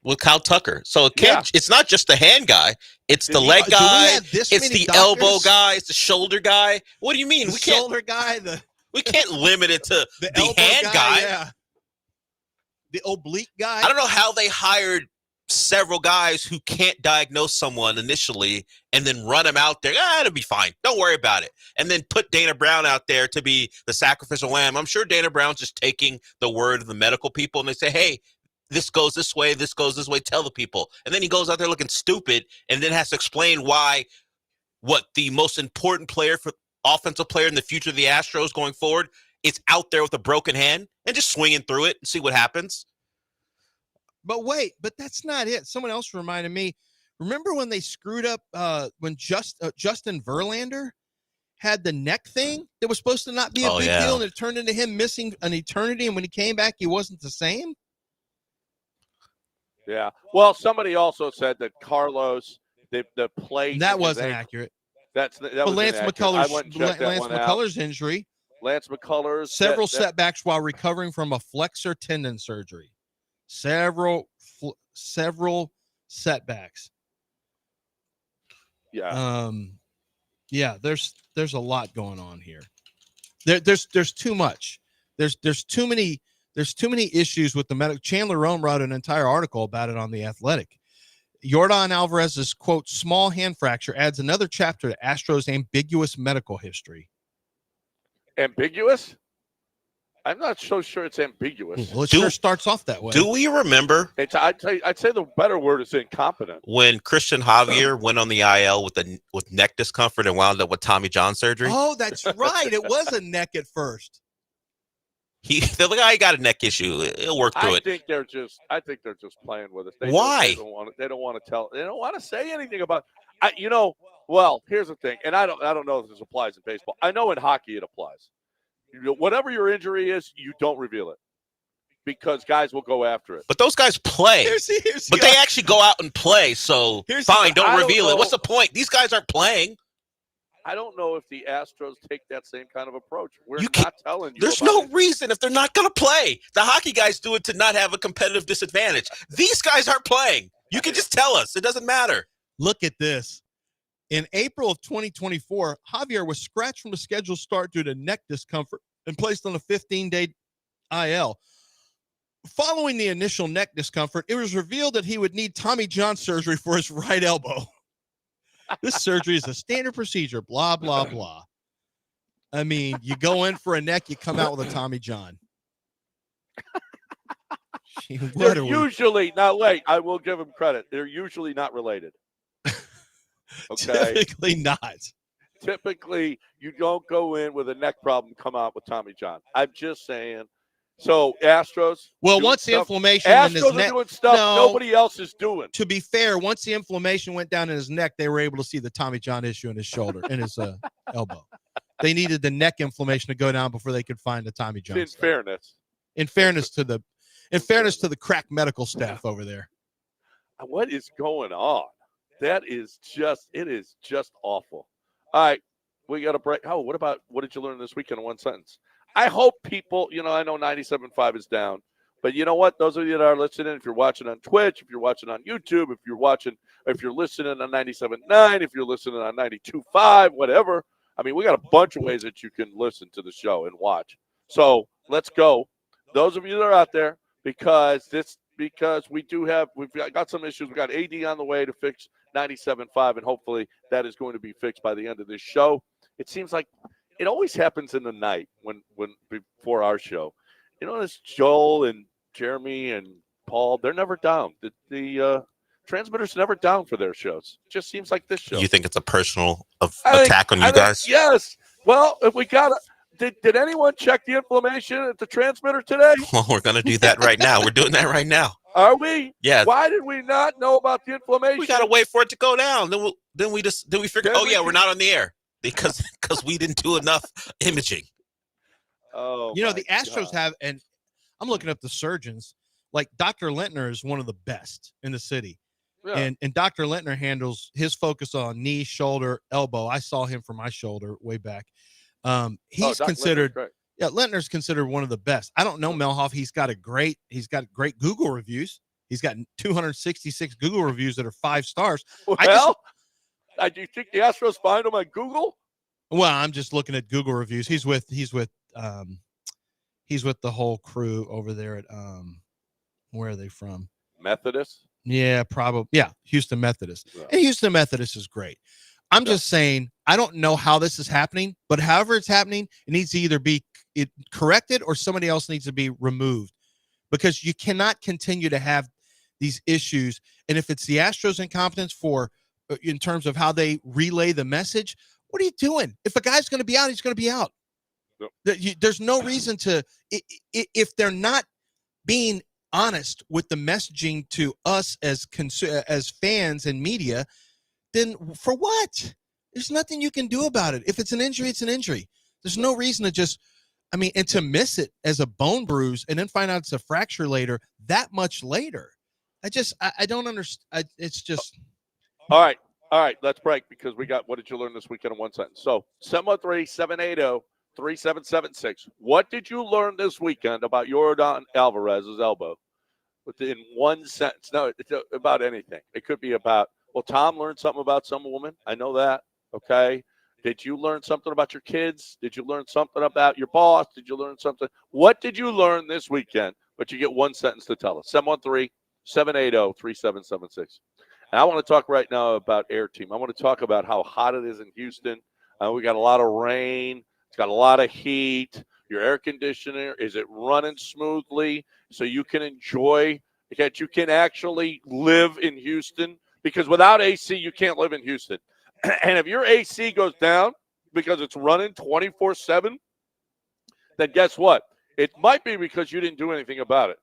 With Kyle Tucker. So it's not just the hand guy. It's the leg guy. It's the elbow guy. It's the shoulder guy. What do you mean? We can't limit it to the hand guy. Yeah. The oblique guy. I don't know how they hired several guys who can't diagnose someone initially and then run them out there. It'll be fine. Don't worry about it. And then put Dana Brown out there to be the sacrificial lamb. I'm sure Dana Brown's just taking the word of the medical people, and they say, hey, this goes this way, tell the people. And then he goes out there looking stupid and then has to explain why the most important offensive player in the future of the Astros going forward is out there with a broken hand and just swinging through it and see what happens. But wait, that's not it. Someone else reminded me. Remember when they screwed up when Justin Verlander had the neck thing that was supposed to not be a big deal, and it turned into him missing an eternity, and when he came back, he wasn't the same? Yeah. Well, somebody also said that Carlos, the play. That wasn't accurate. That was Lance McCullers' injury. Lance McCullers. Several setbacks while recovering from a flexor tendon surgery. Several setbacks. Yeah. Yeah, there's a lot going on here. There's too much. There's too many issues with the medical. Chandler Rome wrote an entire article about it on The Athletic. Jordan Alvarez's, quote, small hand fracture adds another chapter to Astros' ambiguous medical history. Ambiguous? I'm not so sure it's ambiguous. Well, it sure starts off that way. Do we remember I'd say the better word is incompetent. when Christian Javier went on the IL with neck discomfort and wound up with Tommy John surgery? Oh, that's right. It was a neck at first. The guy got a neck issue. He'll work through I it. think they're just playing with us. Why? They don't want to tell. They don't want to say anything about. Well, here's the thing, and I don't know if this applies in baseball. I know in hockey it applies. Whatever your injury is, you don't reveal it because guys will go after it. But those guys play. But they actually go out and play. So fine, don't reveal it. What's the point? These guys aren't playing. I don't know if the Astros take that same kind of approach. We're You not telling you. There's about no it. reason if they're not going to play. The hockey guys do it to not have a competitive disadvantage. These guys aren't playing. You can just tell us. It doesn't matter. Look at this. In April of 2024, Javier was scratched from the scheduled start due to neck discomfort and placed on a 15-day IL. Following the initial neck discomfort, it was revealed that he would need Tommy John surgery for his right elbow. This surgery is a standard procedure, blah, blah, blah. I mean, you go in for a neck, you come out with a Tommy John. They're usually not late. I will give them credit. They're usually not related. Okay. Typically not. Typically, you don't go in with a neck problem, come out with Tommy John. I'm just saying. So Astros. Well, once the inflammation in his Astros neck, are doing stuff nobody else is doing. To be fair, once the inflammation went down in his neck, they were able to see the Tommy John issue in his shoulder, in his elbow. They needed the neck inflammation to go down before they could find the Tommy John. In fairness to the crack medical staff over there. What is going on? It is just awful. All right, we got a break. Oh, what did you learn this weekend in one sentence? I hope people, I know 97.5 is down, but you know what? Those of you that are listening, if you're watching on Twitch, if you're watching on YouTube, if you're listening on 97.9, if you're listening on 92.5, whatever. I mean, we got a bunch of ways that you can listen to the show and watch. So let's go. Those of you that are out there, because we've got some issues. We got AD on the way to fix 97.5, and hopefully that is going to be fixed by the end of this show. It seems like it always happens in the night when before our show. It's Joel and Jeremy and Paul. They're never down. The transmitter's never down for their shows. It just seems like this show. You think it's a personal attack on you guys? Yes. Well, if we got it. Did anyone check the inflammation at the transmitter today? Well, we're going to do that right now. We're doing that right now. Are we? Yeah. Why did we not know about the inflammation? We got to wait for it to go down. Then we figure, we're not on the air because we didn't do enough imaging. Oh, the Astros have, and I'm looking up the surgeons. Like Dr. Lentner is one of the best in the city. Yeah. And Dr. Lentner handles his focus on knee, shoulder, elbow. I saw him for my shoulder way back. He's considered, Lentner's considered one of the best. I don't know Melhoff. He's got great Google reviews. He's got 266 Google reviews that are 5 stars. Well, do you think the Astros find him on Google? Well, I'm just looking at Google reviews. He's with the whole crew over there at where are they from? Methodist? Yeah, probably. Yeah, Houston Methodist. Yeah. And Houston Methodist is great. I'm just saying, I don't know how this is happening, but however it's happening, it needs to either be corrected or somebody else needs to be removed, because you cannot continue to have these issues. And if it's the Astros' incompetence in terms of how they relay the message, what are you doing? If a guy's going to be out, he's going to be out. Yep. There's no reason to, if they're not being honest with the messaging to us as fans and media, then for what? There's nothing you can do about it. If it's an injury, it's an injury. There's no reason to and to miss it as a bone bruise and then find out it's a fracture later, that much later. I don't understand. It's just. All right. Let's break, because we got, what did you learn this weekend in one sentence? So 713-780-3776. What did you learn this weekend about Yordan Alvarez's elbow? Within one sentence. No, it's about anything. It could be about, well, Tom learned something about some woman. I know that. Okay. Did you learn something about your kids? Did you learn something about your boss? Did you learn something? What did you learn this weekend? But you get one sentence to tell us. 713-780-3776. And I want to talk right now about Air Team. I want to talk about how hot it is in Houston. We got a lot of rain. It's got a lot of heat. Your air conditioner, is it running smoothly so you can enjoy, that you can actually live in Houston? Because without AC, you can't live in Houston. And if your AC goes down because it's running 24/7, then guess what? It might be because you didn't do anything about it.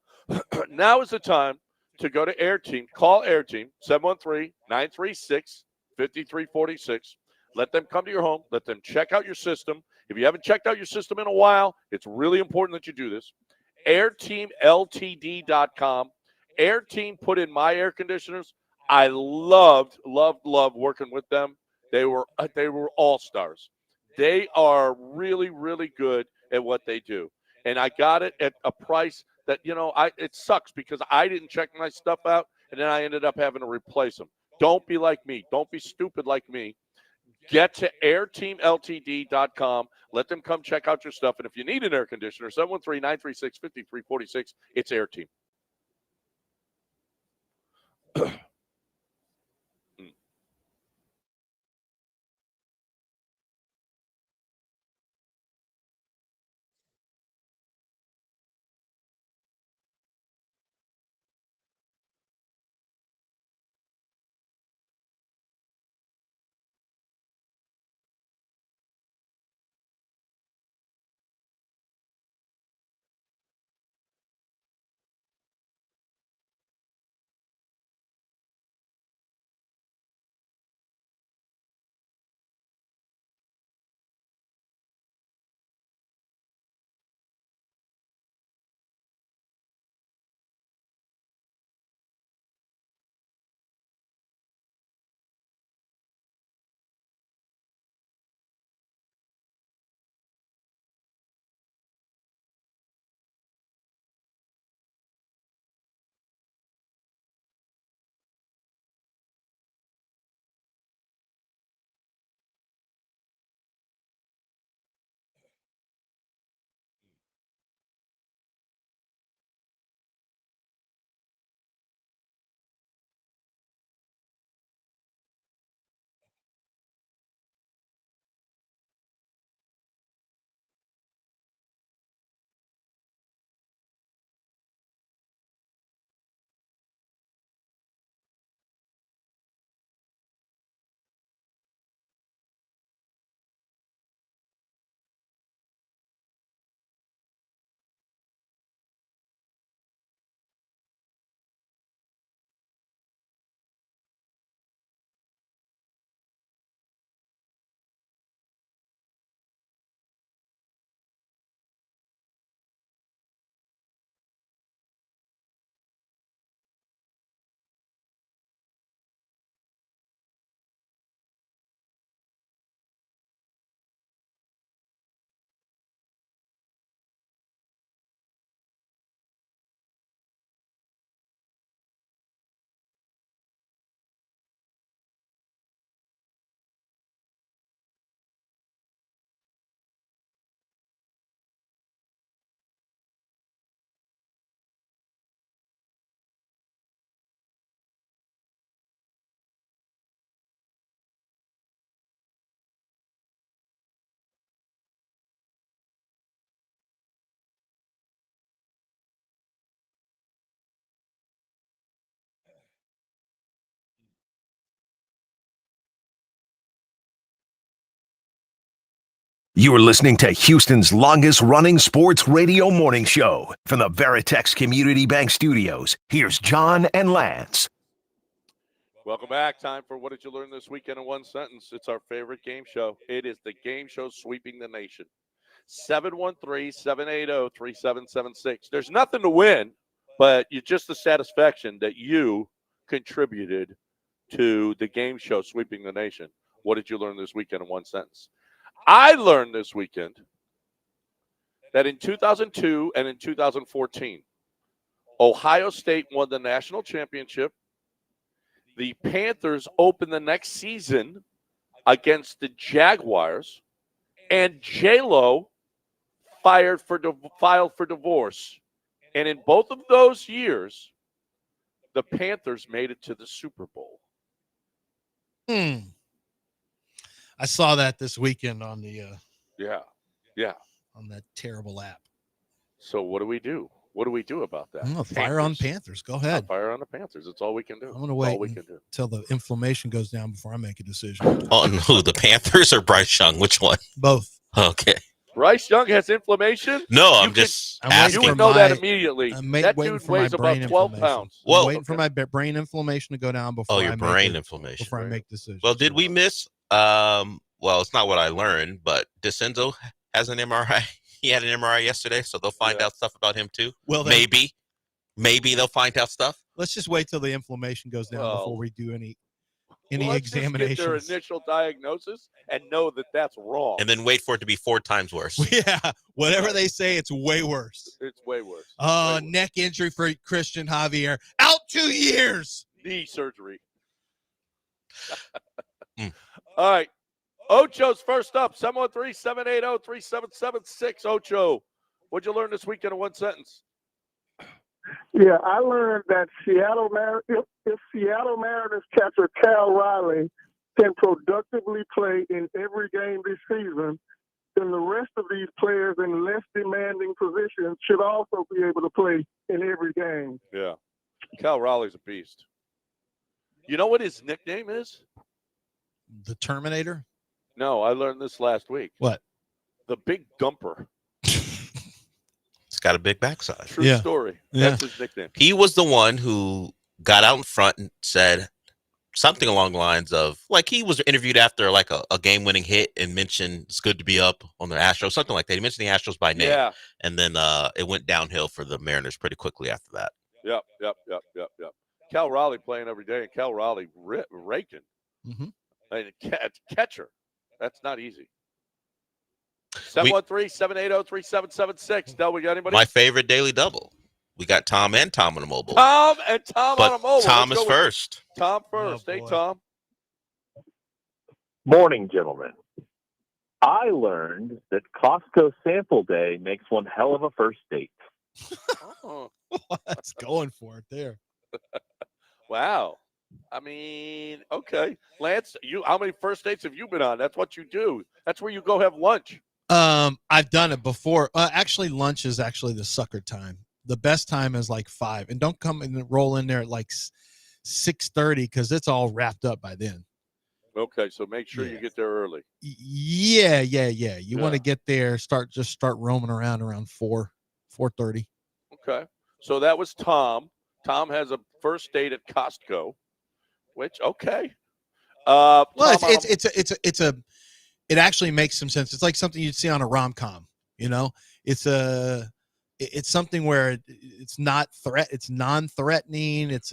Now is the time to go to Air Team. Call Air Team, 713-936-5346. Let them come to your home. Let them check out your system. If you haven't checked out your system in a while, it's really important that you do this. AirTeamLTD.com. Air Team put in my air conditioners. I loved working with them. They were all-stars. They are really, really good at what they do. And I got it at a price that, it sucks because I didn't check my stuff out, and then I ended up having to replace them. Don't be like me. Don't be stupid like me. Get to airteamltd.com. Let them come check out your stuff. And if you need an air conditioner, 713-936-5346, it's Air Team. You are listening to Houston's longest-running sports radio morning show from the Veritex Community Bank Studios. Here's John and Lance. Welcome back. Time for What Did You Learn This Weekend in One Sentence? It's our favorite game show. It is the game show sweeping the nation. 713-780-3776. There's nothing to win, but it's just the satisfaction that you contributed to the game show sweeping the nation. What did you learn this weekend in one sentence? I learned this weekend that in 2002 and in 2014, Ohio State won the national championship. The Panthers opened the next season against the Jaguars, and J-Lo filed for divorce. And in both of those years, the Panthers made it to the Super Bowl. I saw that this weekend on the Yeah. Yeah. On that terrible app. So what do we do? What do we do about that? Fire on Panthers. Go ahead. Fire on the Panthers. It's all we can do. I'm going to wait until the inflammation goes down before I make a decision. On who? The Panthers or Bryce Young? Which one? Both. Okay. Bryce Young has inflammation? No, I'm asking. You would know that immediately. That dude weighs about 12 pounds. Well, I'm waiting for my brain inflammation to go down before your brain inflammation. Before I make decisions. Well, did we miss? Well, it's not what I learned, but DeCenzo has an MRI. He had an MRI yesterday, so they'll find out stuff about him too. Well, maybe they'll find out stuff. Let's just wait till the inflammation goes down before we do any examinations. Just get their initial diagnosis and know that that's wrong. And then wait for it to be 4 times worse. Yeah, whatever they say, it's way worse. It's way worse. Neck injury for Christian Javier. Out 2 years. Knee surgery. All right. Ocho's first up, 713-780-3776. Ocho, what'd you learn this weekend in one sentence? Yeah, I learned that if Seattle Mariners catcher Cal Riley can productively play in every game this season, then the rest of these players in less demanding positions should also be able to play in every game. Yeah. Cal Riley's a beast. You know what his nickname is? The Terminator? No, I learned this last week. What? The Big Dumper. It's got a big backside. True story. That's his nickname. He was the one who got out in front and said something along the lines of, like, he was interviewed after like a game-winning hit and mentioned it's good to be up on the Astros, something like that. He mentioned the Astros by name. Yeah. And then it went downhill for the Mariners pretty quickly after that. Yep. Cal Riley playing every day, and Cal Riley raking. Mm-hmm. And catcher. That's not easy. 713-780-3776. Del, we got anybody? My favorite daily double. We got Tom and Tom on a mobile. Tom and Tom on a mobile. Tom is first. Tom first. Hey, Tom. Morning, gentlemen. I learned that Costco sample day makes one hell of a first date. Oh. That's going for it there. Wow. I mean, okay. Lance, how many first dates have you been on? That's what you do. That's where you go have lunch. I've done it before. Actually, lunch is actually the sucker time. The best time is like 5. And don't come and roll in there at like 6:30 because it's all wrapped up by then. Okay, so make sure you get there early. Yeah. You want to get there, start roaming around 4:30. Okay. So that was Tom. Tom has a first date at Costco, which it actually makes some sense. It's like something you'd see on a rom-com, you know? It's something where it's non-threatening. It's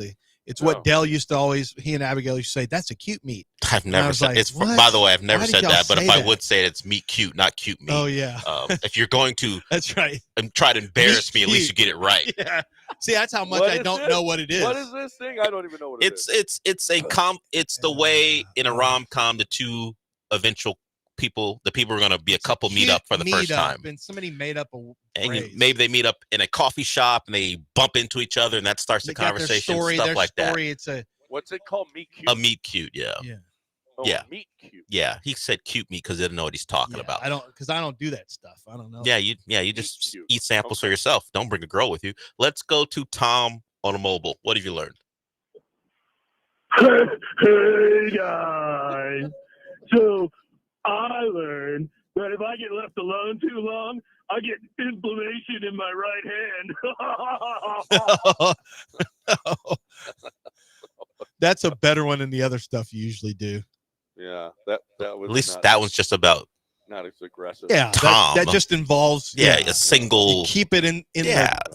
what Dell used to always, he and Abigail used to say, that's a cute meat. I've never said it's. By the way, I've never said that. But if I would say it, it's meat cute, not cute meat. Oh yeah. If you're going to, that's right, and try to embarrass me, at least you get it right. Yeah. See, that's how much I don't know what it is. What is this thing? I don't even know what it is. It's the way in a rom-com the two eventual people, the people are going to be a couple meet up for the first time. And somebody made up maybe they meet up in a coffee shop and they bump into each other and that starts the conversation. Stuff like that. It's what's it called? Meet cute. A meet cute. Yeah. Oh, yeah. Meet cute. Yeah. He said cute meat because he didn't know what he's talking about. I don't do that stuff. I don't know. Yeah. You just eat samples for yourself. Don't bring a girl with you. Let's go to Tom on a mobile. What have you learned? Hey guys. So I learned that if I get left alone too long, I get inflammation in my right hand. That's a better one than the other stuff you usually do. Yeah, that was at least that one's just about not as aggressive. Yeah, Tom. That just involves a single. You keep it in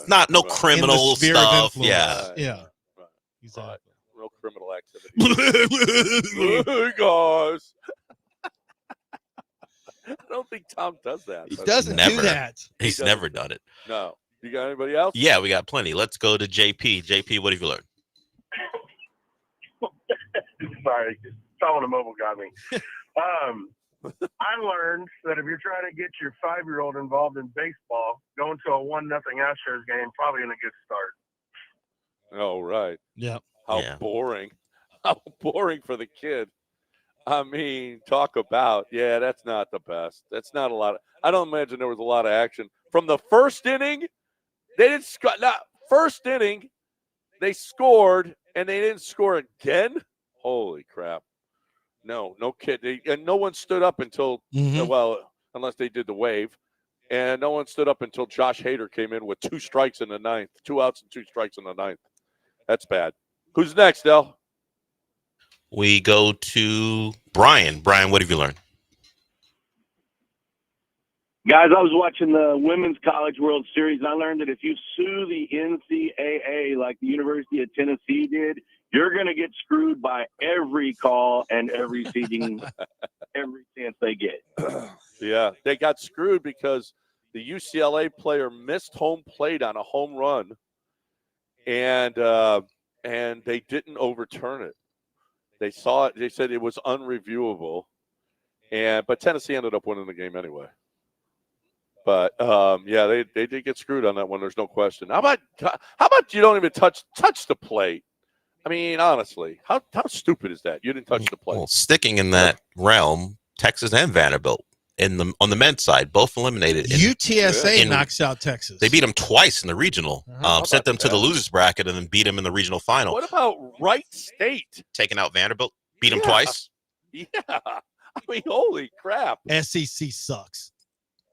not no criminal stuff. Yeah, right. Exactly. No criminal activity. Hey guys. I don't think Tom does that. He doesn't do that. He's never done it. No. You got anybody else? Yeah, we got plenty. Let's go to JP. JP, what have you learned? Sorry, calling a mobile got me. I learned that if you're trying to get your 5-year-old involved in baseball, going to a 1-0 Astros game probably in a good start. Oh, right. Yeah. How boring. How boring for the kid. I mean, talk about, that's not the best. That's not a lot. I don't imagine there was a lot of action. From the first inning, they didn't score. First inning, they scored, and they didn't score again? Holy crap. No kid. And no one stood up until, unless they did the wave. And no one stood up until Josh Hader came in with 2 strikes in the ninth. 2 outs and 2 strikes in the ninth. That's bad. Who's next, El? We go to Brian. Brian, what have you learned? Guys, I was watching the Women's College World Series, and I learned that if you sue the NCAA like the University of Tennessee did, you're going to get screwed by every call and every seeding, every chance they get. Yeah, they got screwed because the UCLA player missed home plate on a home run, and they didn't overturn it. They saw it. They said it was unreviewable, but Tennessee ended up winning the game anyway. But they did get screwed on that one. There's no question. How about you don't even touch the plate? I mean, honestly, how stupid is that? You didn't touch the plate. Well, sticking in that realm, Texas and Vanderbilt on the men's side, both eliminated. UTSA knocks out Texas. They beat them twice in the regional. Sent them to the losers bracket and then beat them in the regional final. What about Wright State? Taking out Vanderbilt, beat them twice. Yeah, I mean, holy crap. SEC sucks.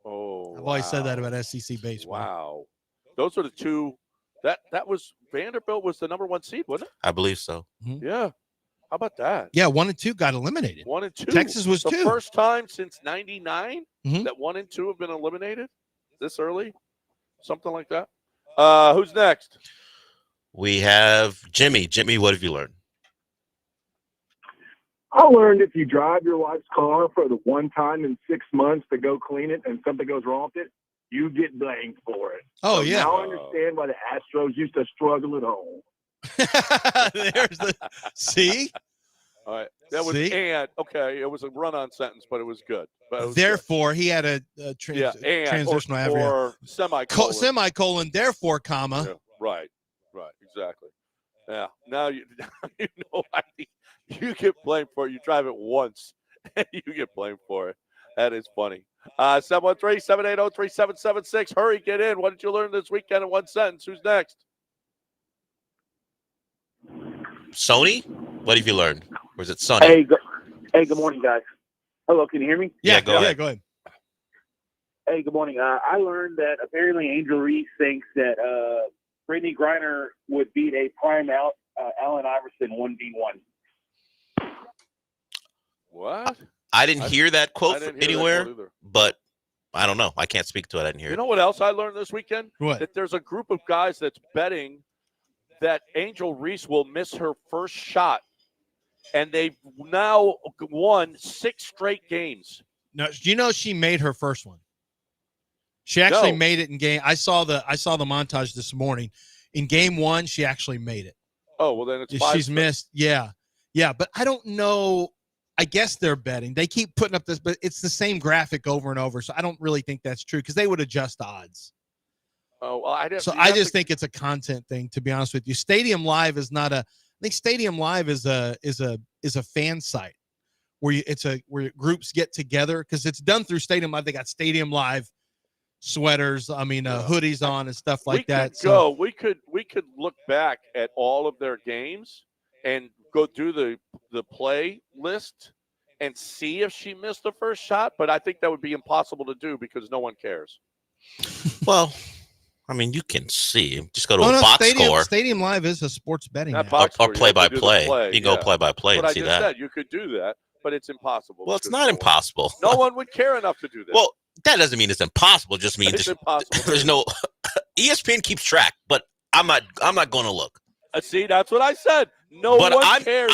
Oh, I've always said that about SEC baseball. Wow, those are the two. That was Vanderbilt was the number 1 seed, wasn't it? I believe so. Mm-hmm. Yeah. How about that? Yeah, 1 and 2 got eliminated. 1 and 2. Texas was the 2. First time since '99 Mm-hmm. that 1 and 2 have been eliminated this early, something like that. Who's next? We have Jimmy. Jimmy, what have you learned? I learned if you drive your wife's car for the one time in 6 months to go clean it and something goes wrong with it, you get blamed for it. Oh, so yeah. Now I understand why the Astros used to struggle at home. There's the see. All right, that was okay. It was a run-on sentence, but it was good. Therefore, he had a transitional adverb or semicolon. Semicolon. Therefore, comma. Yeah, right, exactly. Yeah. Now you know you get blamed for it. You drive it once, and you get blamed for it. That is funny. 713-780-3776. Hurry, get in. What did you learn this weekend in one sentence? Who's next? Sony, what have you learned? Or is it Sonny? Hey, good morning, guys. Hello, can you hear me? Yeah, go ahead. Go ahead. Hey, good morning. I learned that apparently Angel Reese thinks that Brittany Griner would beat a prime Allen Iverson 1v1. What? I didn't hear that quote anywhere, either. But I don't know. I can't speak to it. I didn't hear it. You know what else I learned this weekend? What? That there's a group of guys that's betting that Angel Reese will miss her first shot, and they've now won 6 straight games. No, you know she made her first one. She actually made it in game. I saw the montage this morning. In game 1, she actually made it. Oh, well, then it's 5. She's missed. Yeah, but I don't know. I guess they're betting. They keep putting up this, but it's the same graphic over and over. So I don't really think that's true because they would adjust odds. Oh, well, I just think it's a content thing. To be honest with you, Stadium Live is not a. I think Stadium Live is a fan site where where groups get together because it's done through Stadium Live. They got Stadium Live sweaters. I mean, hoodies on and stuff like that. We could look back at all of their games and go through the play list and see if she missed the first shot, but I think that would be impossible to do because no one cares. Well, I mean, you can see. Just go to a box score. Stadium Live is a sports betting app. Or play-by-play. You can go play-by-play and see that. But I just said you could do that, but it's impossible. Well, it's not impossible. No one would care enough to do that. Well, that doesn't mean it's impossible. It just means it's impossible. There's no ESPN keeps track, but I'm not going to look. See, that's what I said. No one cares.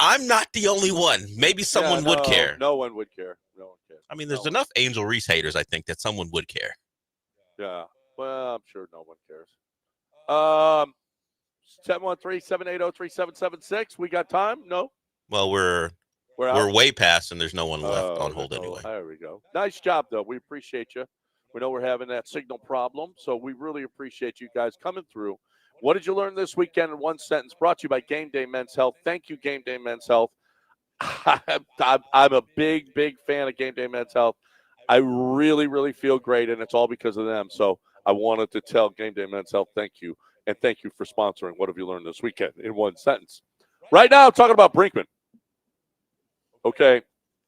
I'm not the only one. Maybe someone would care. No one would care. No one cares. I mean, there's enough Angel Reese haters, I think, that someone would care. Yeah. Well, I'm sure no one cares. 713-780-3776. We got time? No? Well, we're way past, and there's no one left on hold anyway. There we go. Nice job, though. We appreciate you. We know we're having that signal problem, so we really appreciate you guys coming through. What did you learn this weekend in one sentence? Brought to you by Game Day Men's Health. Thank you, Game Day Men's Health. I'm a big, big fan of Game Day Men's Health. I really, really feel great, and it's all because of them. So I wanted to tell Game Day Men's Health thank you, and thank you for sponsoring What Have You Learned This Weekend in one sentence. Right now, I'm talking about Brinkman. Okay,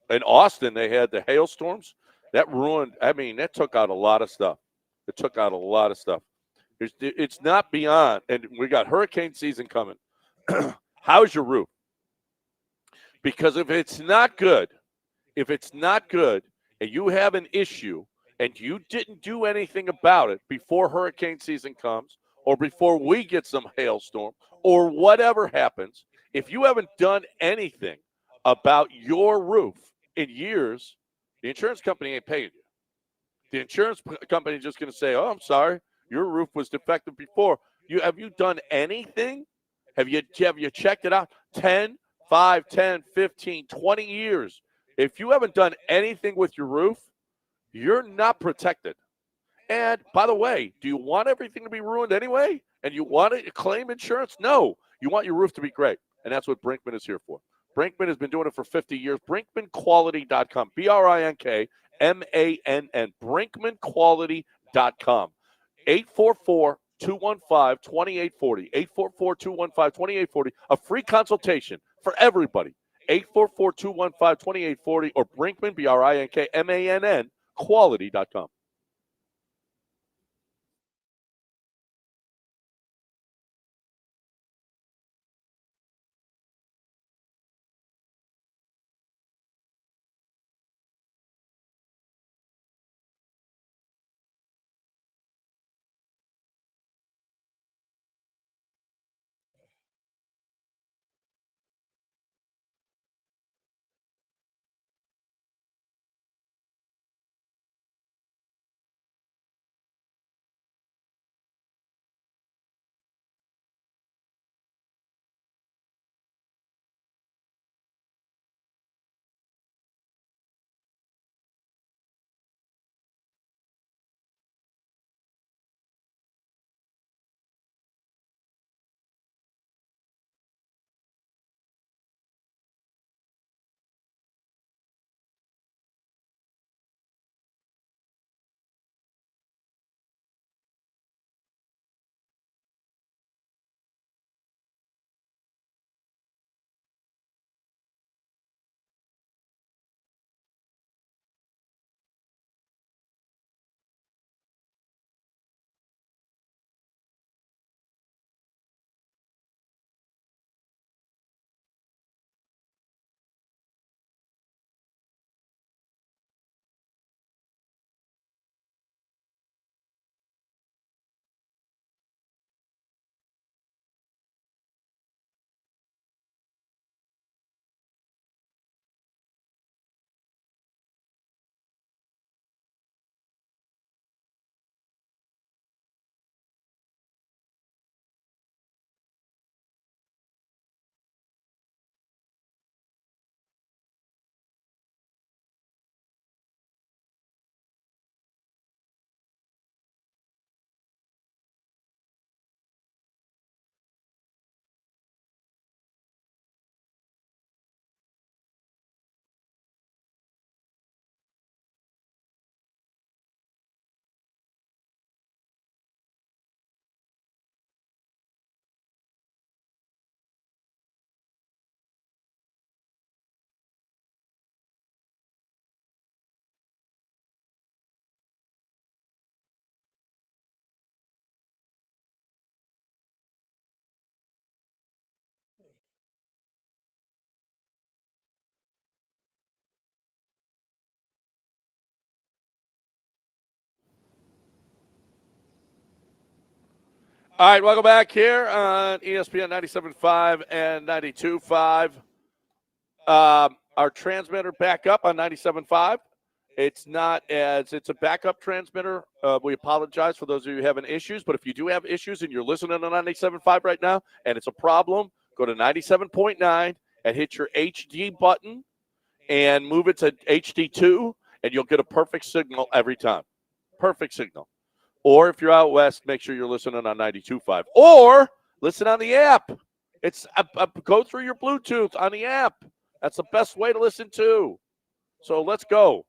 in Austin, they had the hailstorms. That ruined, that took out a lot of stuff. It took out a lot of stuff. It's not beyond, and we got hurricane season coming. How's your roof? Because if it's not good, and you have an issue and you didn't do anything about it before hurricane season comes or before we get some hailstorm or whatever happens, if you haven't done anything about your roof in years, the insurance company ain't paying you. The insurance company is just going to say, oh, I'm sorry, your roof was defective before. Have you done anything? Have you checked it out? 10, 5, 10, 15, 20 years. If you haven't done anything with your roof, you're not protected. And by the way, do you want everything to be ruined anyway? And you want to claim insurance? No. You want your roof to be great. And that's what Brinkman is here for. Brinkman has been doing it for 50 years. BrinkmanQuality.com. BrinkMann. BrinkmanQuality.com. 844-215-2840. 844-215-2840. A free consultation for everybody. 844-215-2840 or Brinkman, BrinkMann, quality.com. All right, welcome back here on ESPN 97.5 and 92.5. Our transmitter back up on 97.5. It's a backup transmitter. We apologize for those of you having issues, but if you do have issues and you're listening on 97.5 right now and it's a problem, go to 97.9 and hit your HD button and move it to HD2, and you'll get a perfect signal every time. Perfect signal. Or if you're out west, make sure you're listening on 92.5. Or listen on the app. It's go through your Bluetooth on the app. That's the best way to listen to. So let's go.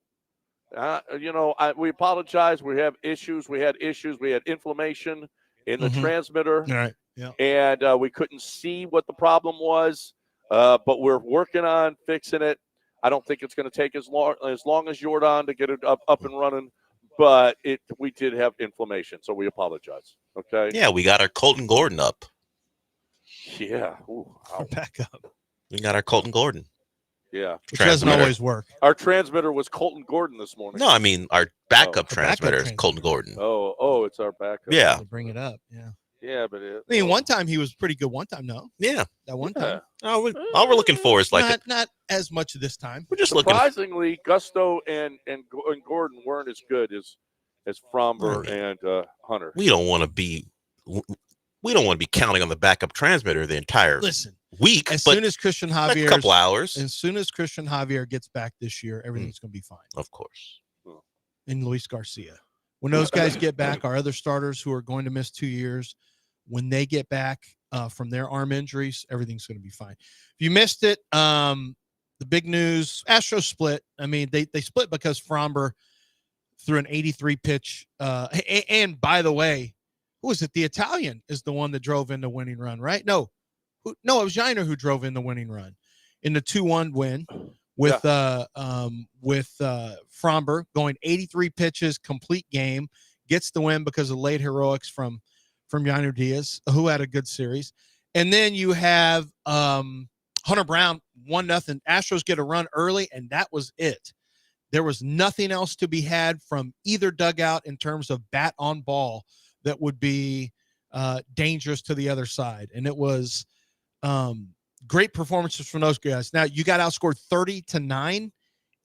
We apologize. We have issues. We had issues. We had inflammation in the transmitter. All right. Yeah. And we couldn't see what the problem was, but we're working on fixing it. I don't think it's going to take as long as Jordan to get it up and running, but we did have inflammation, so we apologize. Okay. Yeah, we got our Colton Gordon up. Yeah. Ooh, Back up. We got our Colton Gordon. Yeah. Which doesn't always work. Our transmitter was Colton Gordon this morning. No, I mean our backup transmitter is Colton Gordon. Oh, it's our backup. Yeah. Bring it up. Yeah. Yeah, but one time he was pretty good. One time, no. Yeah. That one time. All we're looking for is not as much this time. We're just surprisingly, Gusto and Gordon weren't as good as Fromber and Hunter. We don't want to be counting on the backup transmitter the entire week. As soon as Christian Javier, a couple hours. As soon as Christian Javier gets back this year, everything's going to be fine. Of course. And Luis Garcia. When those guys get back, our other starters who are going to miss 2 years, when they get back from their arm injuries, everything's going to be fine. If you missed it, the big news, Astros split. I mean, they split because Fromber threw an 83 pitch. And by the way, who was it? The Italian is the one that drove in the winning run, right? No, it was Jainer who drove in the winning run in the 2-1 win with Fromber going 83 pitches, complete game, gets the win because of late heroics from Yainer Diaz, who had a good series. And then you have Hunter Brown, 1-0. Astros get a run early, and that was it. There was nothing else to be had from either dugout in terms of bat on ball that would be dangerous to the other side. And it was great performances from those guys. Now, you got outscored 30-9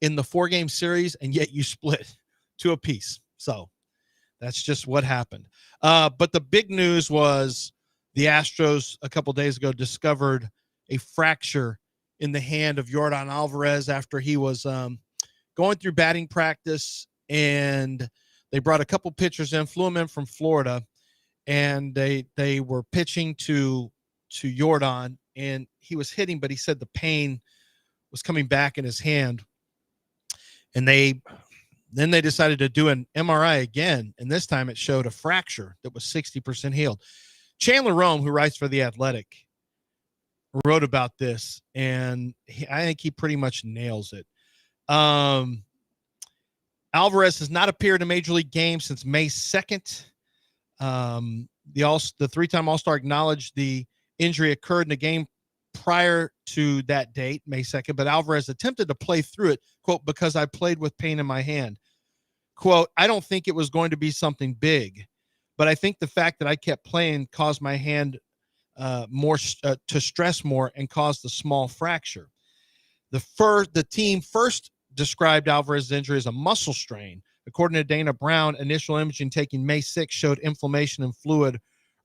in the 4-game series, and yet you split 2 apiece. So that's just what happened. But the big news was the Astros a couple days ago discovered a fracture in the hand of Yordan Alvarez after he was going through batting practice, and they brought a couple pitchers in, flew him in from Florida, and they were pitching to Yordan, and he was hitting, but he said the pain was coming back in his hand. And then they decided to do an MRI again, and this time it showed a fracture that was 60% healed. Chandler Rome, who writes for The Athletic, wrote about this, and I think he pretty much nails it. Alvarez has not appeared in a Major League game since May 2nd. The three-time All-Star acknowledged the injury occurred in a game prior to that date, May 2nd, but Alvarez attempted to play through it, quote, because I played with pain in my hand. Quote, I don't think it was going to be something big, but I think the fact that I kept playing caused my hand to stress more and caused the small fracture. The team first described Alvarez's injury as a muscle strain. According to Dana Brown, initial imaging taken May 6th showed inflammation and fluid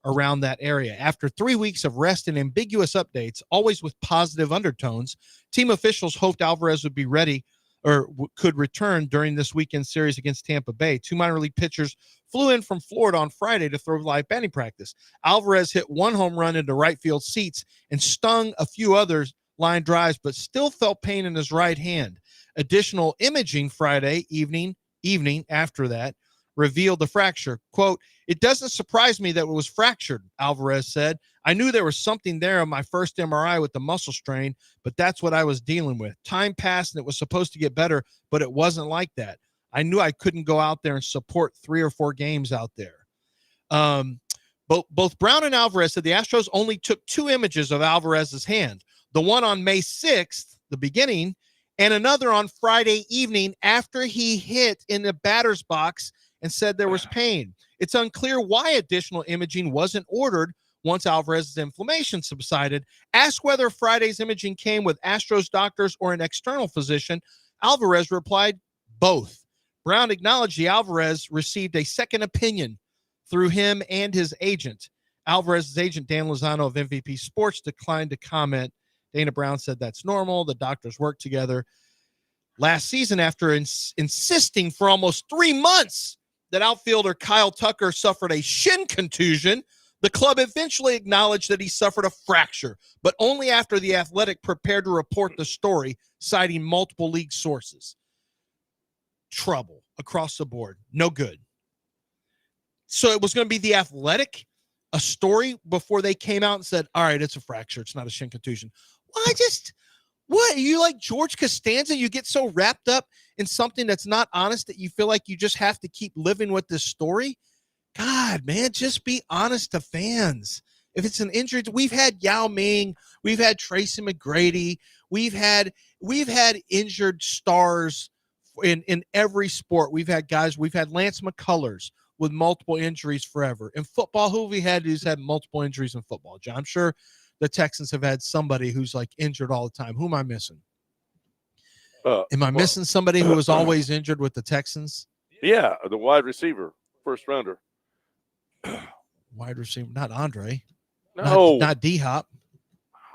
around that area. After 3 weeks of rest and ambiguous updates, always with positive undertones, team officials hoped Alvarez would be ready or could return during this weekend series against Tampa Bay. 2 minor league pitchers flew in from Florida on Friday to throw live batting practice. Alvarez hit 1 home run into right field seats and stung a few others line drives, but still felt pain in his right hand. Additional imaging Friday evening after that revealed the fracture. Quote, it doesn't surprise me that it was fractured, Alvarez said. I knew there was something there on my first MRI with the muscle strain, but that's what I was dealing with. Time passed and it was supposed to get better, but it wasn't like that. I knew I couldn't go out there and support 3 or 4 games out there. Both Brown and Alvarez said the Astros only took 2 images of Alvarez's hand. The one on May 6th, the beginning, and another on Friday evening after he hit in the batter's box and said there was pain. It's unclear why additional imaging wasn't ordered once Alvarez's inflammation subsided. Asked whether Friday's imaging came with Astros doctors or an external physician, Alvarez replied, both. Brown acknowledged the Alvarez received a second opinion through him and his agent. Alvarez's agent, Dan Lozano of MVP Sports, declined to comment. Dana Brown said that's normal. The doctors worked together last season after insisting for almost 3 months that outfielder Kyle Tucker suffered a shin contusion. The club eventually acknowledged that he suffered a fracture, but only after The Athletic prepared to report the story, citing multiple league sources. Trouble across the board. No good. So it was going to be The Athletic, a story before they came out and said, all right, it's a fracture. It's not a shin contusion. Well, what? Are you like George Costanza? You get so wrapped up in something that's not honest that you feel like you just have to keep living with this story? God, man, just be honest to fans. If it's an injury, we've had Yao Ming, we've had Tracy McGrady, we've had injured stars in every sport. We've had Lance McCullers with multiple injuries forever. In football, who have we had who's had multiple injuries in football, John? I'm sure the Texans have had somebody who's like injured all the time. Who am I missing? Am I missing somebody who was always injured with the Texans? Yeah, the wide receiver, first rounder. Wide receiver, not Andre. No. Not D-Hop.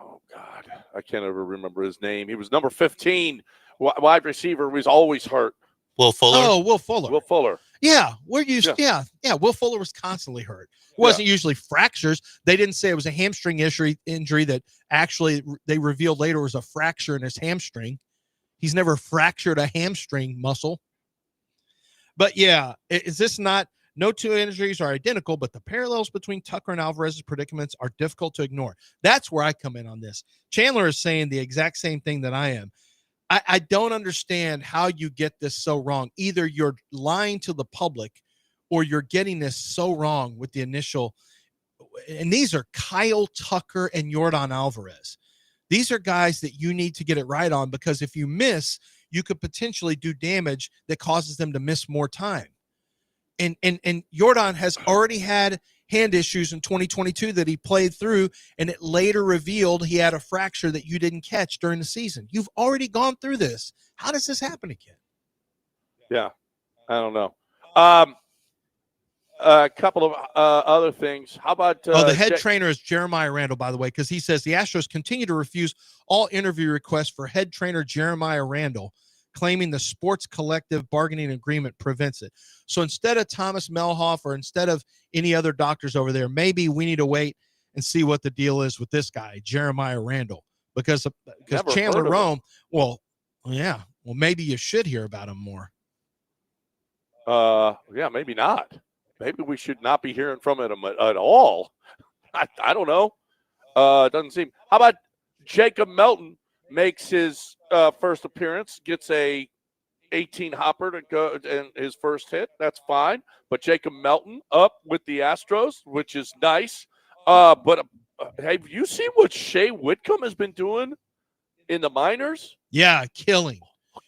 Oh, God. I can't ever remember his name. He was number 15. Wide receiver was always hurt. Will Fuller. Oh, Will Fuller. Will Fuller. Yeah, Will Fuller was constantly hurt. It wasn't usually fractures. They didn't say it was a hamstring injury that actually they revealed later was a fracture in his hamstring. He's never fractured a hamstring muscle. But yeah, is this not? No two injuries are identical, but the parallels between Tucker and Alvarez's predicaments are difficult to ignore. That's where I come in on this. Chandler is saying the exact same thing that I am. I don't understand how you get this so wrong. Either you're lying to the public or you're getting this so wrong with the initial. And these are Kyle Tucker and Yordan Alvarez. These are guys that you need to get it right on, because if you miss, you could potentially do damage that causes them to miss more time. And Yordan has already had hand issues in 2022 that he played through, and it later revealed he had a fracture that you didn't catch during the season. You've already gone through this. How does this happen again? Yeah, I don't know. A couple of other things. How about the head trainer is Jeremiah Randall, by the way, because he says the Astros continue to refuse all interview requests for head trainer Jeremiah Randall, claiming the sports collective bargaining agreement prevents it. So instead of Thomas Melhoff or instead of any other doctors over there, maybe we need to wait and see what the deal is with this guy, Jeremiah Randall, because Chandler Rome, maybe you should hear about him more. Maybe not. Maybe we should not be hearing from him at all. I don't know. It doesn't seem. How about Jacob Melton makes his first appearance, gets a 18 hopper to go and his first hit. That's fine. But Jacob Melton up with the Astros, which is nice. But have you seen what Shea Whitcomb has been doing in the minors? Yeah, killing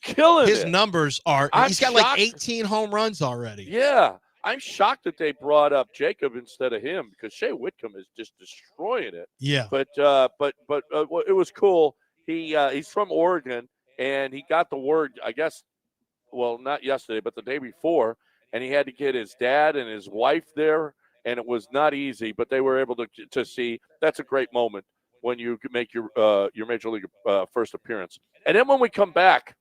his it. Numbers are. He's got like 18 home runs already. Yeah, I'm shocked that they brought up Jacob instead of him, because Shea Whitcomb is just destroying it. Yeah, but it was cool. He's from Oregon, and he got the word, I guess, well, not yesterday, but the day before, and he had to get his dad and his wife there, and it was not easy, but they were able to see. That's a great moment when you make your Major League first appearance. And then when we come back,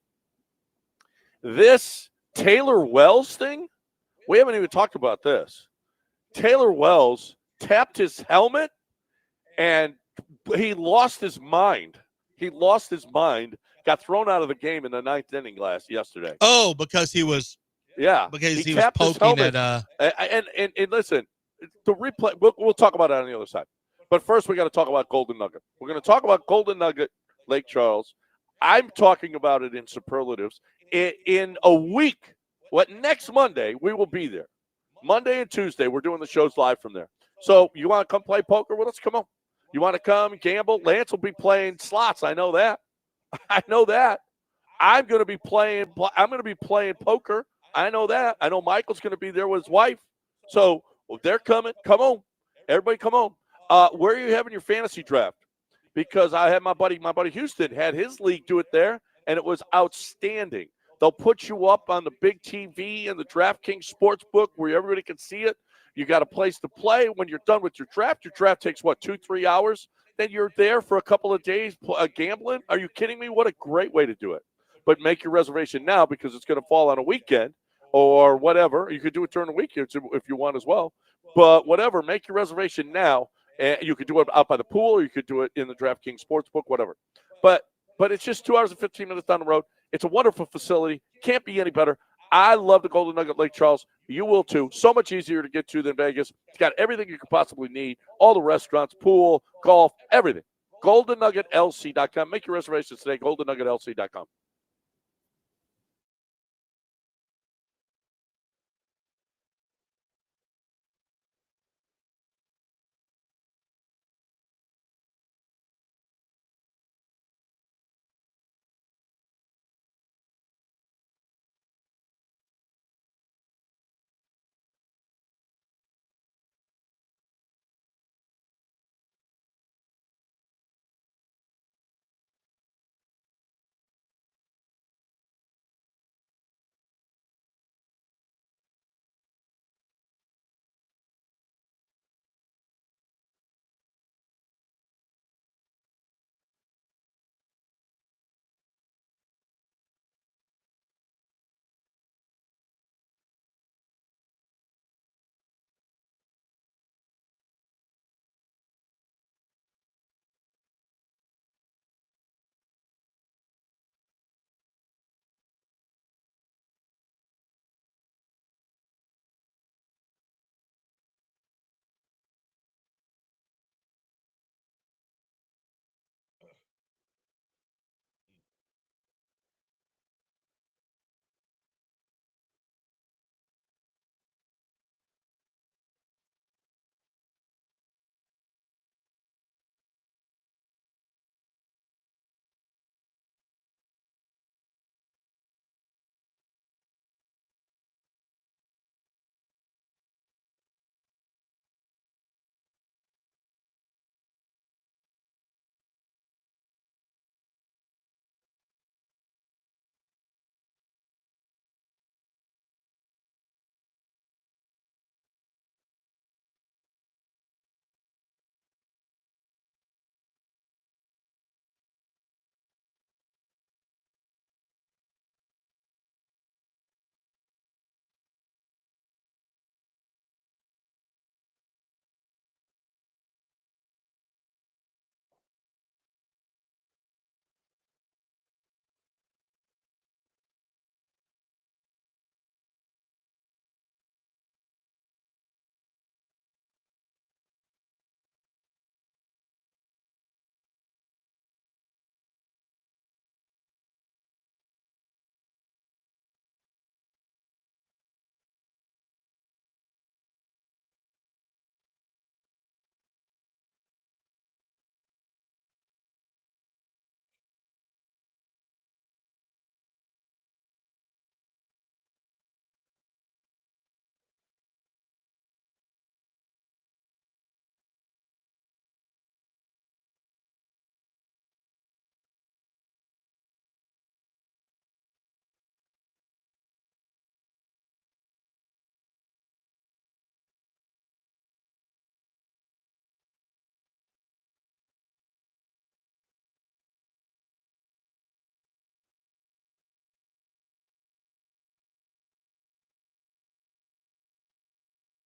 this Taylor Wells thing, we haven't even talked about this. Taylor Wells tapped his helmet, and he lost his mind. Got thrown out of the game in the ninth inning yesterday. Oh, because he was because he was poking at and listen, the replay, we'll talk about it on the other side. But first we got to talk about Golden Nugget. We're going to talk about Golden Nugget Lake Charles. I'm talking about it in superlatives. In a week, next Monday, we will be there. Monday and Tuesday, we're doing the shows live from there. So you want to come play poker with us? Come on. You want to come gamble? Lance will be playing slots. I know that. I'm going to be playing poker. I know that. I know Michael's going to be there with his wife. So they're coming. Come on. Everybody come on. Where are you having your fantasy draft? Because I had my buddy Houston had his league do it there, and it was outstanding. They'll put you up on the big TV and the DraftKings Sportsbook where everybody can see it. You got a place to play. When you're done with your draft takes, 2-3 hours? Then you're there for a couple of days gambling? Are you kidding me? What a great way to do it. But make your reservation now, because it's going to fall on a weekend or whatever. You could do it during the week if you want as well. But whatever, make your reservation now. And you could do it out by the pool, or you could do it in the DraftKings Sportsbook, whatever. But it's just 2 hours and 15 minutes down the road. It's a wonderful facility. Can't be any better. I love the Golden Nugget Lake Charles. You will too. So much easier to get to than Vegas. It's got everything you could possibly need. All the restaurants, pool, golf, everything. GoldenNuggetLC.com. Make your reservations today. GoldenNuggetLC.com.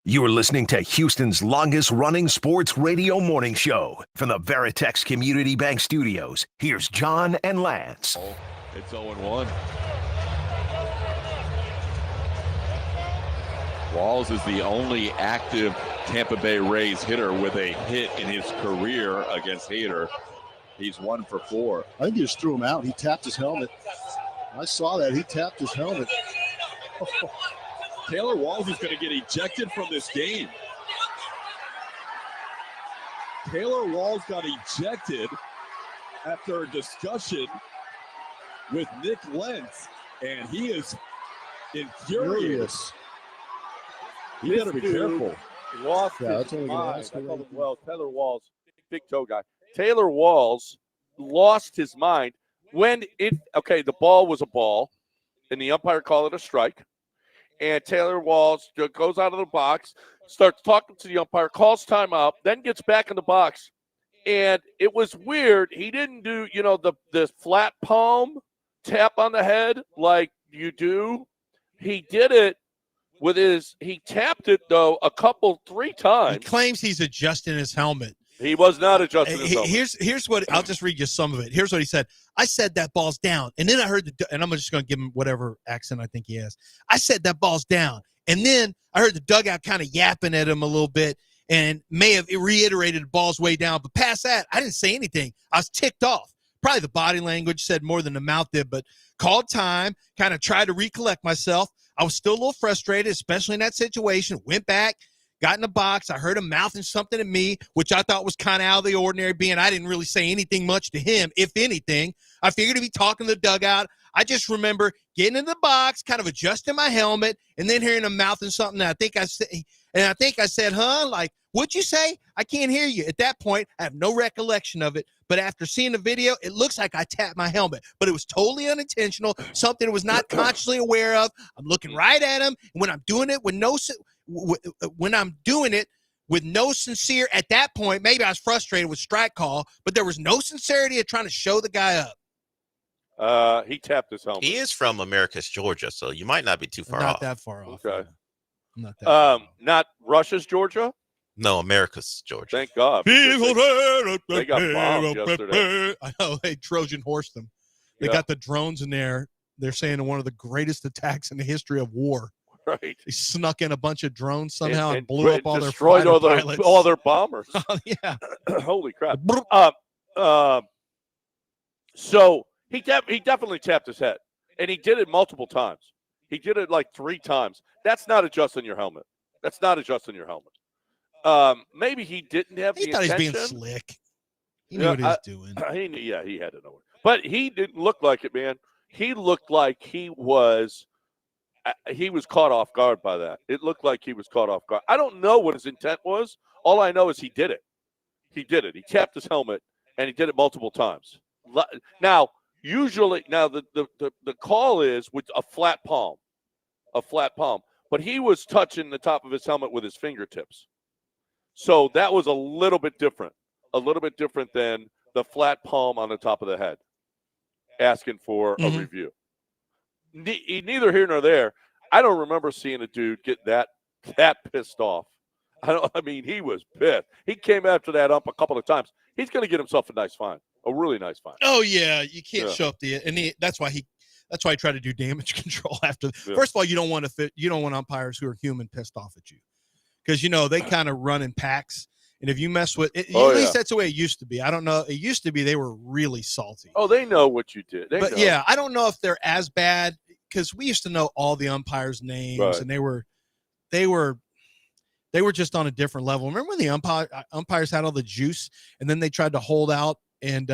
You're listening to Houston's longest-running sports radio morning show from the Veritex Community Bank Studios. Here's John and Lance. It's 0-1. Walls is the only active Tampa Bay Rays hitter with a hit in his career against Hader. He's 1 for 4. I think he just threw him out. He tapped his helmet. I saw that. He tapped his helmet. Taylor Walls is going to get ejected from this game. Taylor Walls got ejected after a discussion with Nick Lentz, and he is infuriated. You got to be careful. Lost that's his only mind. I call him Taylor Walls, big toe guy. Taylor Walls lost his mind when the ball was a ball, and the umpire called it a strike. And Taylor Walls goes out of the box, starts talking to the umpire, calls timeout, then gets back in the box. And it was weird. He didn't do, the flat palm tap on the head like you do. He did it he tapped it though three times. He claims he's adjusting his helmet. He was not adjusting his helmet. Here's what I'll just read you some of it. Here's what he said. I said that ball's down, and then I heard and I'm just going to give him whatever accent I think he has. I said that ball's down, and then I heard the dugout kind of yapping at him a little bit, and may have reiterated the ball's way down. But past that, I didn't say anything. I was ticked off. Probably the body language said more than the mouth did, but called time, kind of tried to recollect myself. I was still a little frustrated, especially in that situation. Went back, got in the box. I heard him mouthing something at me, which I thought was kind of out of the ordinary, being I didn't really say anything much to him, if anything. I figured he'd be talking to the dugout. I just remember getting in the box, kind of adjusting my helmet, and then hearing him mouthing something. I think I said, huh? Like, what'd you say? I can't hear you. At that point, I have no recollection of it. But after seeing the video, it looks like I tapped my helmet. But it was totally unintentional, something I was not consciously aware of. I'm looking right at him. And when I'm doing it with no sincere, at that point, maybe I was frustrated with strike call, but there was no sincerity of trying to show the guy up. He tapped his helmet. He is from Americus, Georgia, so you might not be too far off. Not that far off. Okay. Not that far off. Not Russia's Georgia? No, Americus, Georgia. Thank God. They got bombed yesterday. I know. They Trojan horsed them. They got the drones in there. They're saying one of the greatest attacks in the history of war. Right. They snuck in a bunch of drones somehow and blew up all destroyed their pilots. all their bombers. Yeah. Holy crap. So he definitely tapped his head, and he did it multiple times. He did it like 3 times. That's not adjusting your helmet. Maybe he didn't have the intention. He thought he was being slick. He knew what he was doing. He had to know it. But he didn't look like it, man. He looked like he was caught off guard by that. It looked like he was caught off guard. I don't know what his intent was. All I know is he did it. He tapped his helmet, and he did it multiple times. Now, usually, the call is with a flat palm. But he was touching the top of his helmet with his fingertips. So that was a little bit different than the flat palm on the top of the head, asking for a review. Neither here nor there. I don't remember seeing a dude get that pissed off. He was pissed. He came after that ump a couple of times. He's going to get himself a nice fine, a really nice fine. Oh yeah, you can't show up that's why he tried to do damage control after. Yeah. First of all, you don't want umpires who are human pissed off at you. Because, they kind of run in packs. And if you mess with it, at least that's the way it used to be. I don't know. It used to be they were really salty. Oh, they know what you did. Yeah, I don't know if they're as bad because we used to know all the umpires' names, right. And they were just on a different level. Remember when the umpires had all the juice and then they tried to hold out and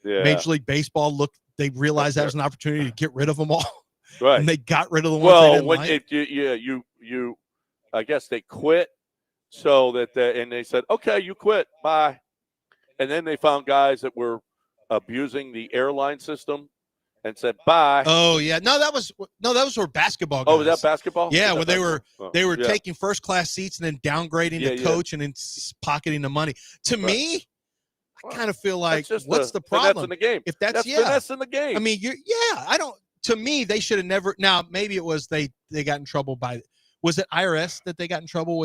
Major League Baseball they realized that was an opportunity to get rid of them all. Right. And they got rid of the ones they didn't like. I guess they quit. So that and they said, okay, you quit, bye. And then they found guys that were abusing the airline system and said bye. Oh yeah, no, that was for basketball guys. Oh, was that basketball? Yeah, where they were taking first class seats and then downgrading the coach and then pocketing the money. To me, I kind of feel like what's the problem? Finesse in the game. If that's finesse in the game. I mean, I don't. To me, they should have never. Now maybe it was they got in trouble by. Was it IRS that they got in trouble?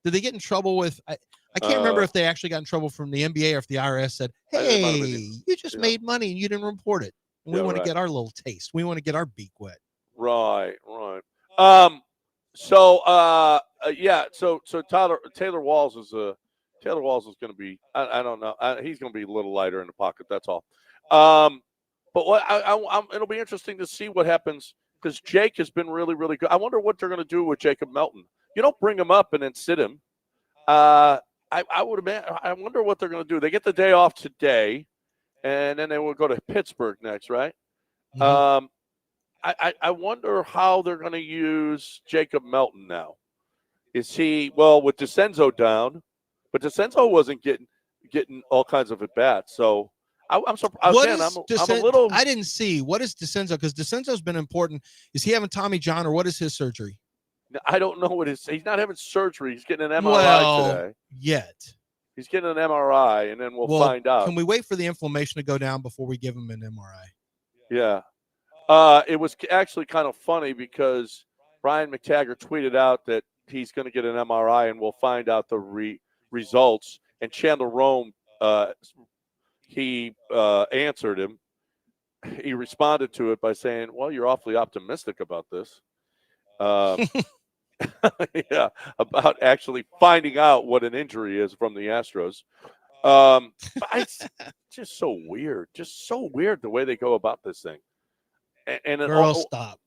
Did they get in trouble with? I can't remember if they actually got in trouble from the NBA or if the IRS said, "Hey, you just made money and you didn't report it, and we want to get our little taste. We want to get our beak wet." Right. So Taylor Walls is going to be. I don't know. He's going to be a little lighter in the pocket. That's all. But it'll be interesting to see what happens. Because Jake has been really, really good. I wonder what they're going to do with Jacob Melton. You don't bring him up and then sit him. I wonder what they're going to do. They get the day off today, and then they will go to Pittsburgh next, right? Mm-hmm. I wonder how they're going to use Jacob Melton now. Is he with DeCenzo down? But DeCenzo wasn't getting all kinds of at bats, so. I'm surprised. I'm a little. I didn't see. What is DeCenzo? Because DeCenzo's been important. Is he having Tommy John or what is his surgery? I don't know what he's not having surgery. He's getting an MRI today. Yet. He's getting an MRI, and then we'll find out. Can we wait for the inflammation to go down before we give him an MRI? Yeah. It was actually kind of funny because Brian McTaggart tweeted out that he's going to get an MRI and we'll find out the results. And Chandler Rome, he answered him. He responded to it by saying, well, you're awfully optimistic about this. Yeah, about actually finding out what an injury is from the Astros. It's just so weird. Just so weird the way they go about this thing. And Stop.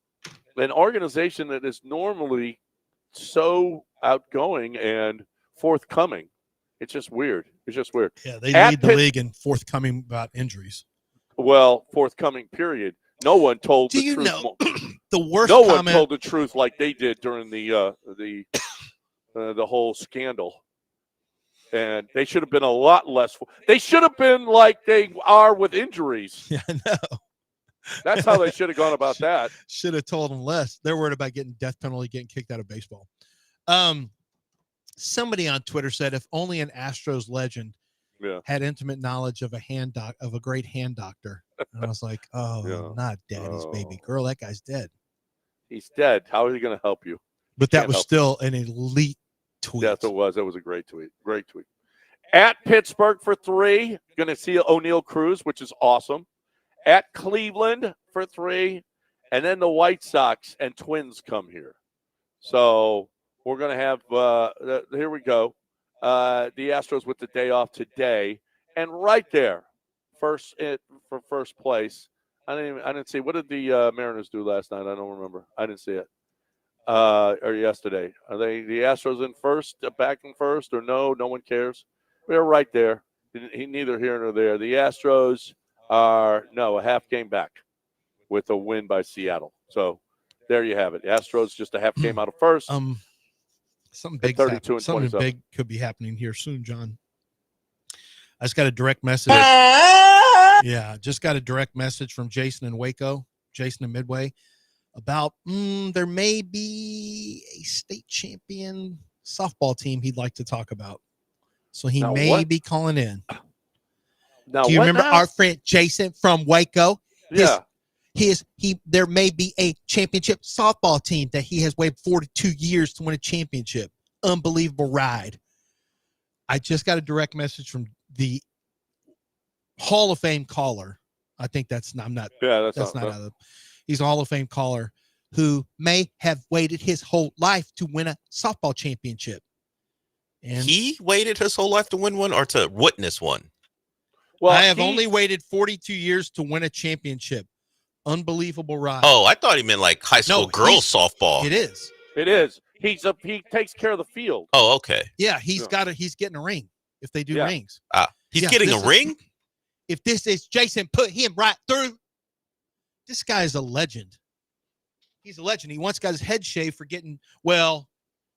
An organization that is normally so outgoing and forthcoming. It's just weird. It's just weird. Yeah, they lead the league in forthcoming about injuries. Well, forthcoming, period. No one told the truth. The worst no comment. one told the truth like they did during the whole scandal. And they should have been a lot less. They should have been like they are with injuries. Yeah, I know. That's how they should have gone about that. Should have told them less. They're worried about getting death penalty, getting kicked out of baseball. Somebody on Twitter said if only an Astros legend had intimate knowledge of a great hand doctor. And I was like, not Daddy's baby girl. That guy's dead. He's dead. How is he going to help you? But that was still an elite tweet. Yes, it was. It was a great tweet. Great tweet. At Pittsburgh for 3, going to see O'Neal Cruz, which is awesome. At Cleveland for 3, and then the White Sox and Twins come here. So we're going to have here we go. The Astros with the day off today, and right there, for first place. I didn't see. What did the Mariners do last night? I don't remember. I didn't see it. Or yesterday. Are they the Astros in first, back in first, or no? No one cares. They're right there. Neither here nor there. The Astros are a half game back with a win by Seattle. So there you have it. The Astros just a half game out of first. Something big, 32 and something 27. big could be happening here soon, John. I just got a direct message. Just got a direct message from Jason in Waco, Jason in Midway, about there may be a state champion softball team he'd like to talk about. So he may be calling in. Now, do you remember our friend Jason from Waco? Yeah. There may be a championship softball team that he has waited 42 years to win a championship. Unbelievable ride. I just got a direct message from the Hall of Fame caller. I think that's not. He's a Hall of Fame caller who may have waited his whole life to win a softball championship. And he waited his whole life to win one or to witness one? Well, I have only waited 42 years to win a championship. Unbelievable ride. Oh, I thought he meant like high school girls softball. It is. It is. He takes care of the field. Oh, okay. Yeah, he's getting a ring if they do rings. He's getting a ring? If this is Jason, put him right through. This guy is a legend. He's a legend. He once got his head shaved for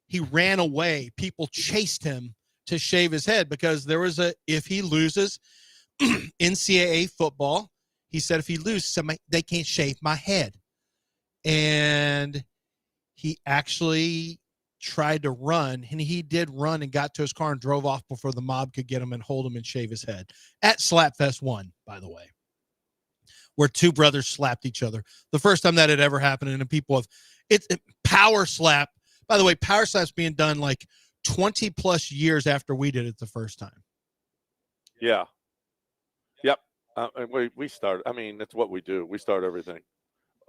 he ran away. People chased him to shave his head because there was if he loses NCAA football, he said, if he loses, they can't shave my head. And he actually tried to run, and he did run and got to his car and drove off before the mob could get him and hold him and shave his head. At Slapfest 1, by the way, where two brothers slapped each other. The first time that had ever happened, and people have power slap. By the way, power slap's being done like 20 plus years after we did it the first time. Yeah. Yep. We start. I mean, that's what we do. We start everything.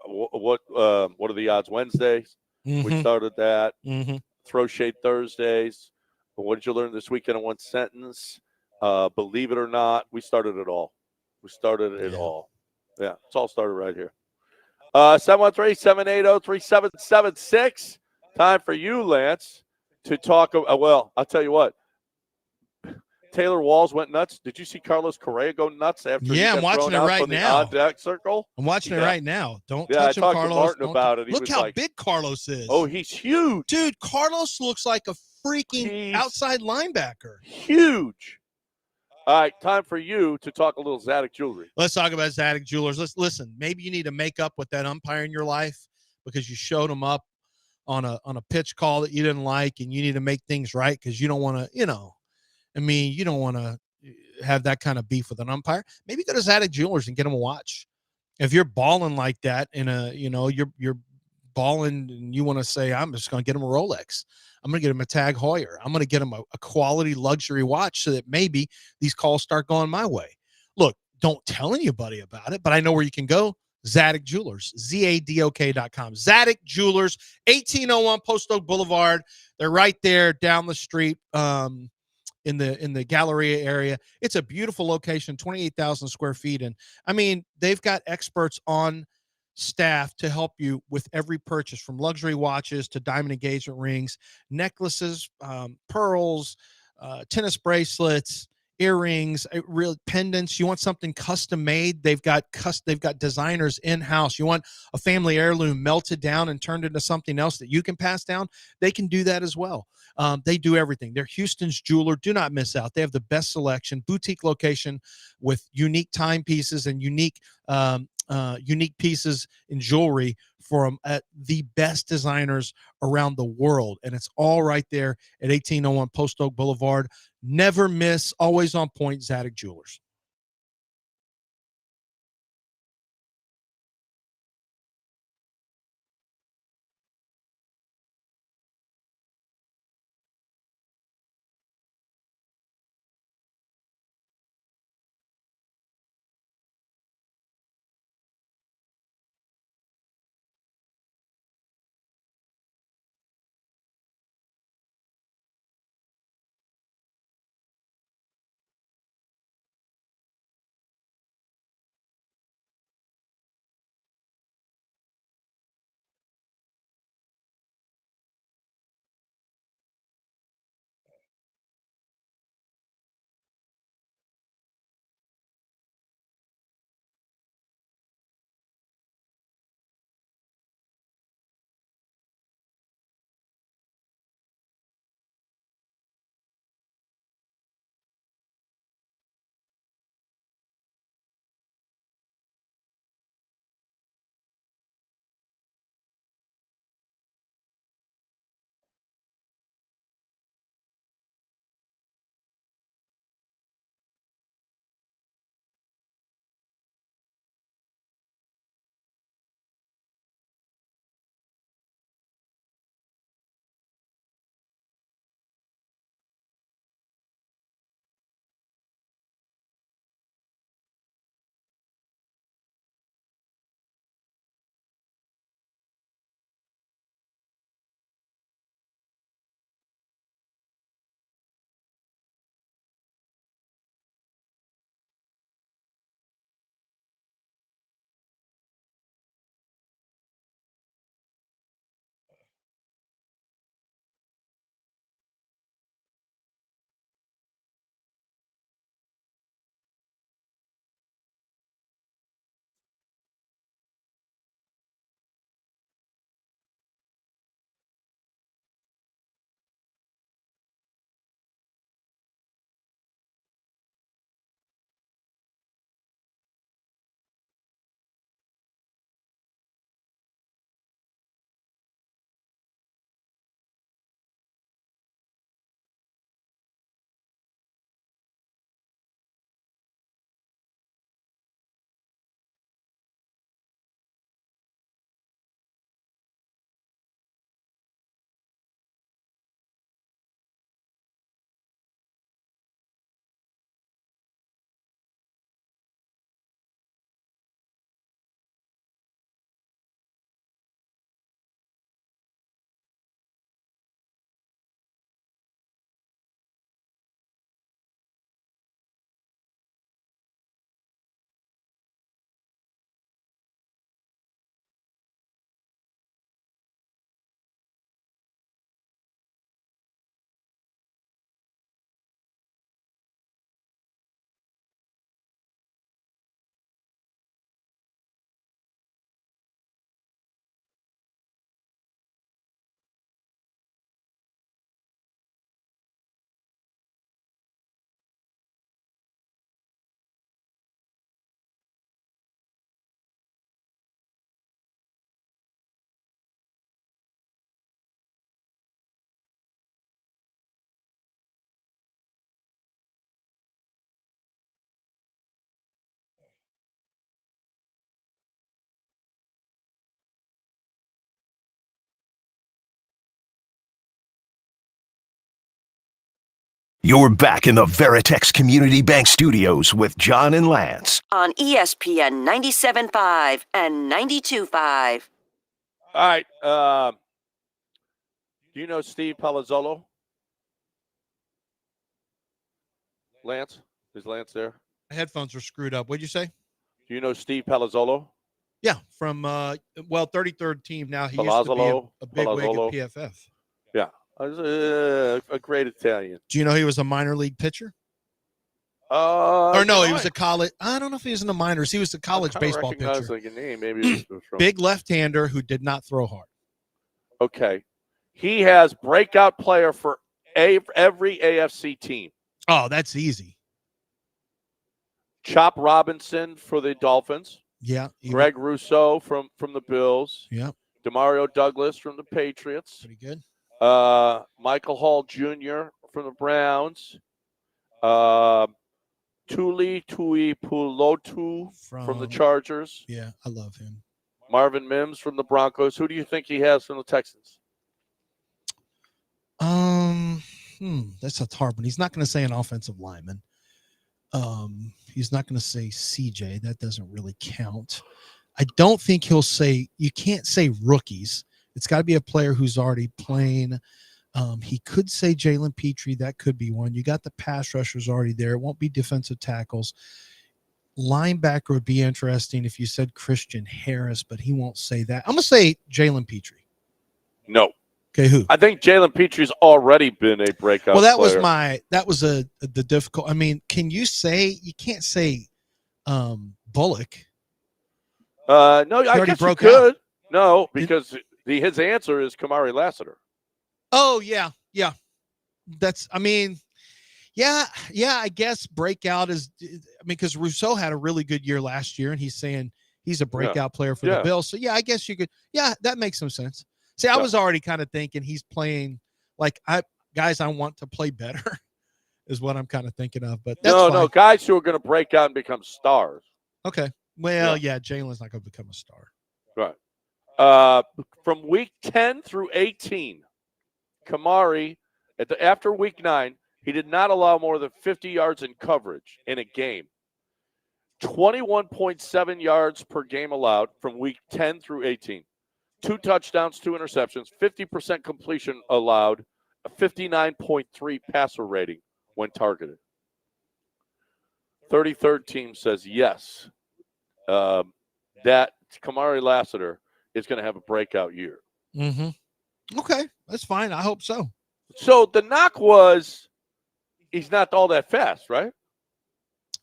What are the odds Wednesdays? Mm-hmm. We started that. Mm-hmm. Throw Shade Thursdays. What did you learn this weekend in one sentence? Believe it or not, we started it all. We started it all. Yeah, it's all started right here. 713-780-3776. Time for you, Lance, to talk. Well, I'll tell you what. Taylor Walls went nuts. Did you see Carlos Correa go nuts after? Yeah, I'm watching it right now. On deck circle. I'm watching it right now. Don't touch him, I talked Carlos. to Martin about it. Look how big Carlos is. Oh, he's huge, dude. Carlos looks like a freaking outside linebacker. Huge. All right, time for you to talk a little Zadig Jewelry. Let's talk about Zadig Jewelers. Let's listen. Maybe you need to make up with that umpire in your life because you showed him up on a pitch call that you didn't like, and you need to make things right because you don't want to, you don't want to have that kind of beef with an umpire. Maybe go to Zadig Jewelers and get him a watch. If you're balling like that in you're balling and you want to say, I'm just going to get him a Rolex. I'm going to get him a Tag Heuer. I'm going to get him a quality luxury watch so that maybe these calls start going my way. Look, don't tell anybody about it, but I know where you can go. Zadok Jewelers, ZADOK.com. Zadok Jewelers, 1801 Post Oak Boulevard. They're right there down the street in the Galleria area. It's a beautiful location, 28,000 square feet. And I mean, they've got experts on staff to help you with every purchase, from luxury watches to diamond engagement rings, necklaces, pearls, tennis bracelets, earrings, real pendants. You want something custom made? They've got designers in house. You want a family heirloom melted down and turned into something else that you can pass down? They can do that as well. They do everything. They're Houston's jeweler. Do not miss out. They have the best selection, boutique location with unique timepieces and unique pieces in jewelry from the best designers around the world. And it's all right there at 1801 Post Oak Boulevard. Never miss, always on point, Zadok Jewelers. You're back in the Veritex Community Bank Studios with John and Lance. On ESPN 97.5 and 92.5. All right. Do you know Steve Palazzolo? Lance? Is Lance there? My headphones are screwed up. What'd you say? Do you know Steve Palazzolo? Yeah, from 33rd team now. He used to be a big wig at PFF. Yeah, a great Italian. Do you know he was a minor league pitcher? Or no, he was a college. I don't know if he was in the minors. He was a college baseball pitcher. Like a name. Maybe it was from big left-hander who did not throw hard. Okay, he has breakout player for every AFC team. Oh, that's easy. Chop Robinson for the Dolphins. Yeah. Greg Rousseau from the Bills. Yeah. Demario Douglas from the Patriots. Pretty good. Michael Hall Jr. from the Browns. Tuli Tuipulotu from the Chargers. Yeah, I love him. Marvin Mims from the Broncos. Who do you think he has from the Texans? That's a hard one. He's not going to say an offensive lineman. He's not going to say CJ. That doesn't really count. I don't think he'll say, you can't say rookies. It's got to be a player who's already playing. He could say Jalen Petrie. That could be one. You got the pass rushers already there. It won't be defensive tackles. Linebacker would be interesting if you said Christian Harris, but he won't say that. I'm going to say Jalen Petrie. No. Okay, who? I think Jalen Petrie's already been a breakout Well, that player. was the difficult. I mean, can you say, you can't say Bullock. No, I guess you could. Out. No, because his answer is Kamari Lassiter. Oh, yeah. Yeah. That's, I mean, yeah, I guess breakout is, because Rousseau had a really good year last year, and he's saying he's a breakout player for the Bills. So, yeah, I guess you could. Yeah, that makes some sense. See, I was already kind of thinking he's playing like, I want to play better is what I'm kind of thinking of. But that's fine. No, guys who are going to break out and become stars. Okay. Well, yeah Jalen's not going to become a star. Right. From week 10 through 18, Kamari, after week 9, he did not allow more than 50 yards in coverage in a game. 21.7 yards per game allowed from week 10 through 18. 2 touchdowns, 2 interceptions, 50% completion allowed, a 59.3 passer rating when targeted. 33rd team says yes, that Kamari Lassiter is going to have a breakout year. Mm-hmm. Okay, that's fine. I hope so. So the knock was he's not all that fast, right?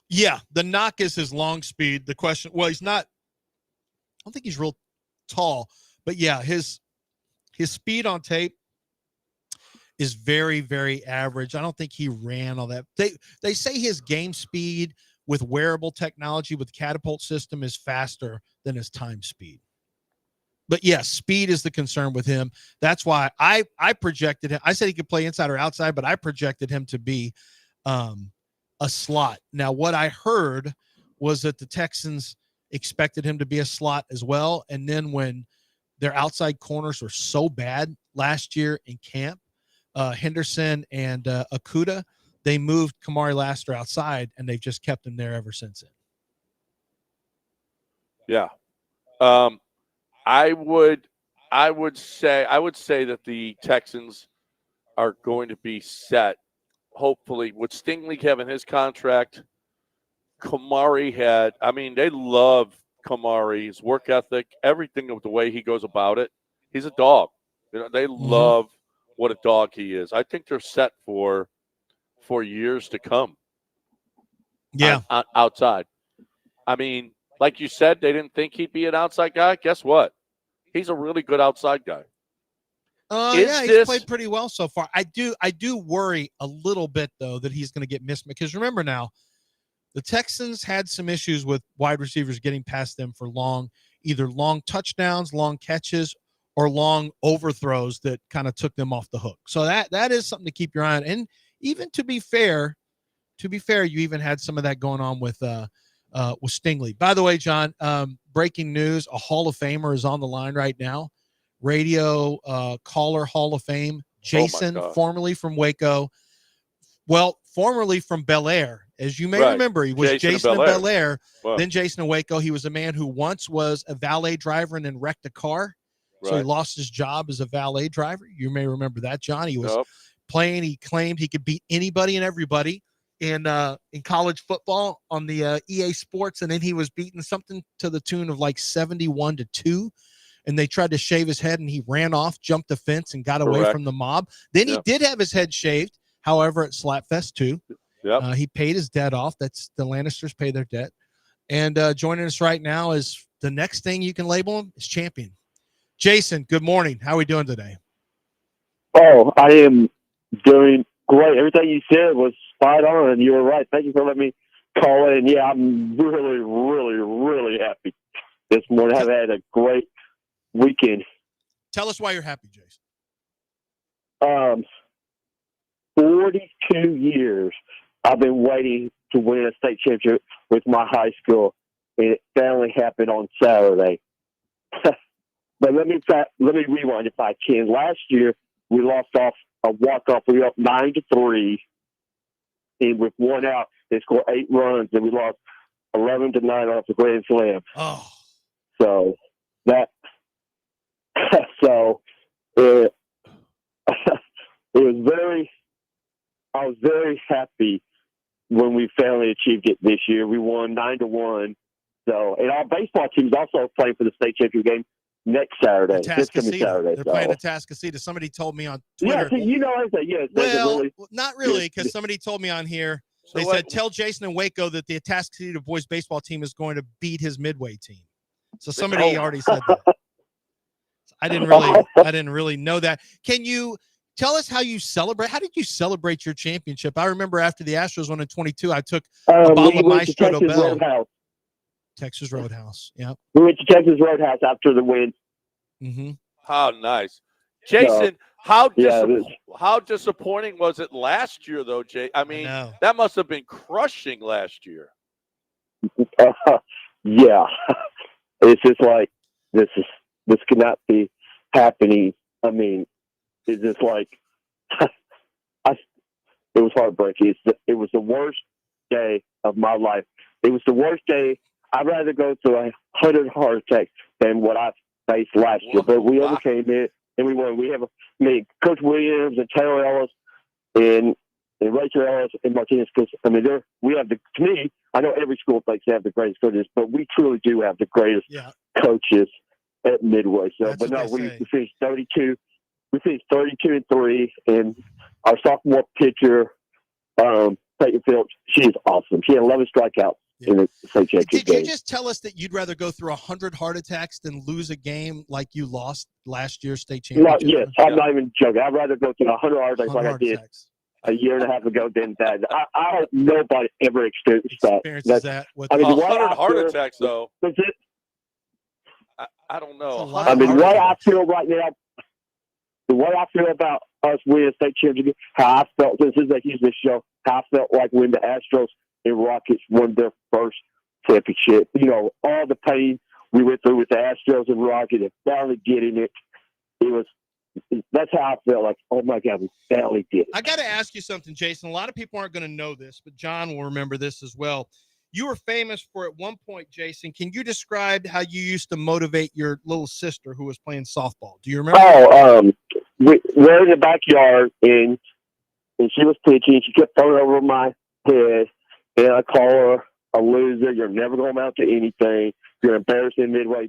Yeah, the knock is his long speed. The question, well, he's not, I don't think he's real tall, but yeah, his speed on tape is very, very average. I don't think he ran all that. They say his game speed with wearable technology with catapult system is faster than his time speed. But yes, speed is the concern with him. That's why I projected him. I said he could play inside or outside, but I projected him to be a slot. Now, what I heard was that the Texans expected him to be a slot as well. And then when their outside corners were so bad last year in camp, Henderson and Okudah, they moved Kamari Lassiter outside, and they've just kept him there ever since then. Yeah. I would say that the Texans are going to be set, hopefully, with Stingley having his contract. Kamari they love Kamari, his work ethic, everything of the way he goes about it. He's a dog. They love what a dog he is. I think they're set for years to come. Yeah. Outside. I mean, like you said, they didn't think he'd be an outside guy. Guess what? He's a really good outside guy. He's played pretty well so far. I do worry a little bit, though, that he's going to get missed. Because remember now, the Texans had some issues with wide receivers getting past them for either long touchdowns, long catches, or long overthrows that kind of took them off the hook. So that is something to keep your eye on. And even to be fair, you even had some of that going on with Stingley. By the way, John, breaking news, a Hall of Famer is on the line right now. Radio caller Hall of Fame, Jason, formerly from Waco, Well, formerly from Bel Air, as you may Right. remember, he was Jason in Bel Bel Air. Wow. Then Jason in Waco. He was a man who once was a valet driver and then wrecked a car. So he Right. lost his job as a valet driver. You may remember that, John. He was Yep. playing. He claimed he could beat anybody and everybody in college football on the EA Sports, and then he was beating something to the tune of like 71-2. And they tried to shave his head, and he ran off, jumped the fence, and got away Correct. from the mob. Then he Yep. did have his head shaved, however, at Slapfest 2. Yep. He paid his debt off. That's the Lannisters pay their debt. And joining us right now is the next thing you can label him is champion. Jason, good morning. How are we doing today? Oh, I am doing great. Everything you said was spot on, and you were right. Thank you for letting me call in. Yeah, I'm really, really, really happy this morning. I've had a great weekend. Tell us why you're happy, Jason. 42 years I've been waiting to win a state championship with my high school, and it finally happened on Saturday. But let me rewind if I can. Last year, we lost off a walk-off. We were up 9-3, and with one out, they scored 8 runs, and we lost 11-9 off the grand slam. Oh, so that, so it was very. I was very happy when we finally achieved it this year. We won 9-1. So, and our baseball team's also playing for the state championship game next Saturday. This coming Saturday. They're playing at Atascocita. Somebody told me on Twitter. Yeah, you know what I'm saying. Yes, well, really, not really, because somebody told me on here. So they what- said, tell Jason in Waco that the Atascocita boys baseball team is going to beat his midway team. So somebody already said that. I didn't really know that. Can you tell us how you celebrate? How did you celebrate your championship? I remember after the Astros won in 22, I took a bottle of Maestro Texas Bell. Roadhouse. Texas Roadhouse. Yeah. We went to Texas Roadhouse after the win. Mm-hmm. How nice. Jason, So, how disappointing was it last year, though, Jay? I mean, that must have been crushing last year. Yeah. It's just like, this cannot be happening. I mean, it's just like, it was heartbreaking. It was the worst day of my life. It was the worst day. I'd rather go through 100 heart attacks than what I faced last year. But we overcame it, and we won. We have, Coach Williams and Taylor Ellis and Rachel Ellis and Martinez. Because we have to me, I know every school thinks they have the greatest coaches, but we truly do have the greatest coaches at Midway. So, but no, we finished 32. We finished 32-3, and our sophomore pitcher, Peyton Phillips, she is awesome. She had 11 strikeouts in the state championship game. Did you just tell us that you'd rather go through 100 heart attacks than lose a game like you lost last year's state championship? Yes, I'm not even joking. I'd rather go through 100 heart attacks like I did a year and a half ago than that. I hope nobody ever experiences that. 100 heart attacks, though. That's it. I don't know. The way I feel right now, the way I feel about us winning state championship, how I felt, this is a Houston show, how I felt like when the Astros and Rockets won their first championship. All the pain we went through with the Astros and Rockets and finally getting it. That's how I felt like, oh my God, we finally did it. I got to ask you something, Jason. A lot of people aren't going to know this, but John will remember this as well. You were famous for, at one point, Jason, can you describe how you used to motivate your little sister who was playing softball? Do you remember? We're in the backyard, and she was pitching. She kept throwing over my head, and I call her a loser. You're never going to amount to anything. You're embarrassing Midway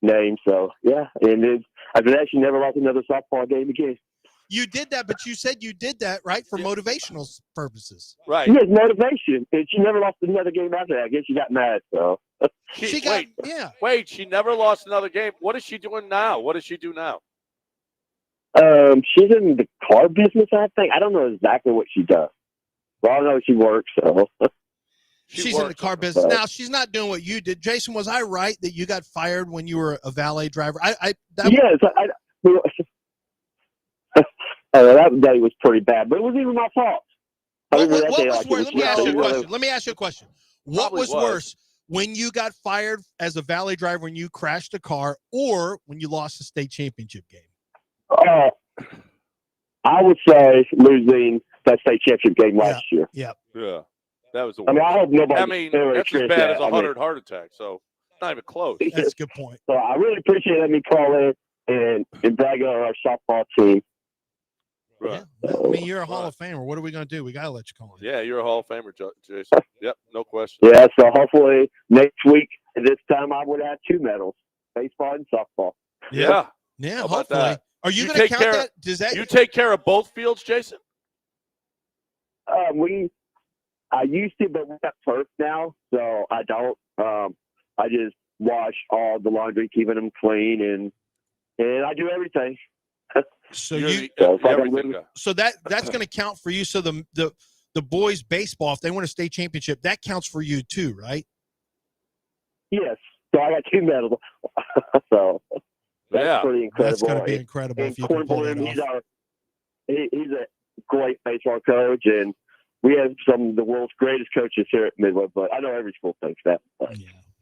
name. So, yeah. And then after that, she never lost another softball game again. You did that, but you said you did that, right, for motivational purposes. Right. Yes, motivation. And she never lost another game after that. I guess she got mad, so. Wait, she never lost another game. What is she doing now? What does she do now? She's in the car business, I think. I don't know exactly what she does. But I know she works, so. She's in the car business. Now, she's not doing what you did. Jason, was I right that you got fired when you were a valet driver? That day was pretty bad, but it wasn't even my fault. Let me ask you a question. What was worse, when you got fired as a valet driver when you crashed a car, or when you lost the state championship game? I would say losing that state championship game last year. Yeah. Yeah. That was the I worst. mean, I hope nobody. I mean, that's as bad as 100 heart attacks. So not even close. That's a good point. So I really appreciate letting me call in and brag on our softball team. Right. Yeah. I mean, you're a Hall of Famer. What are we going to do? We got to let you call in. Yeah, you're a Hall of Famer, Jason. Yep, no question. Yeah, so hopefully next week at this time I would have 2 medals, baseball and softball. Yeah. Yeah, How about hopefully. that? Are you You going to take count care- that? Does that You take care of both fields, Jason? I used to, but we got turf now, so I don't. I just wash all the laundry, keeping them clean, and I do everything. So You're you the everything guy. so that's going to count for you. So the boys baseball, if they win a state championship, that counts for you too, right? Yes, so I got 2 medals. So that's pretty incredible. That's going to be incredible And if you can pull that Cornbloom, off. he's a great baseball coach, and we have some of the world's greatest coaches here at Midway. But I know every school thinks that. But.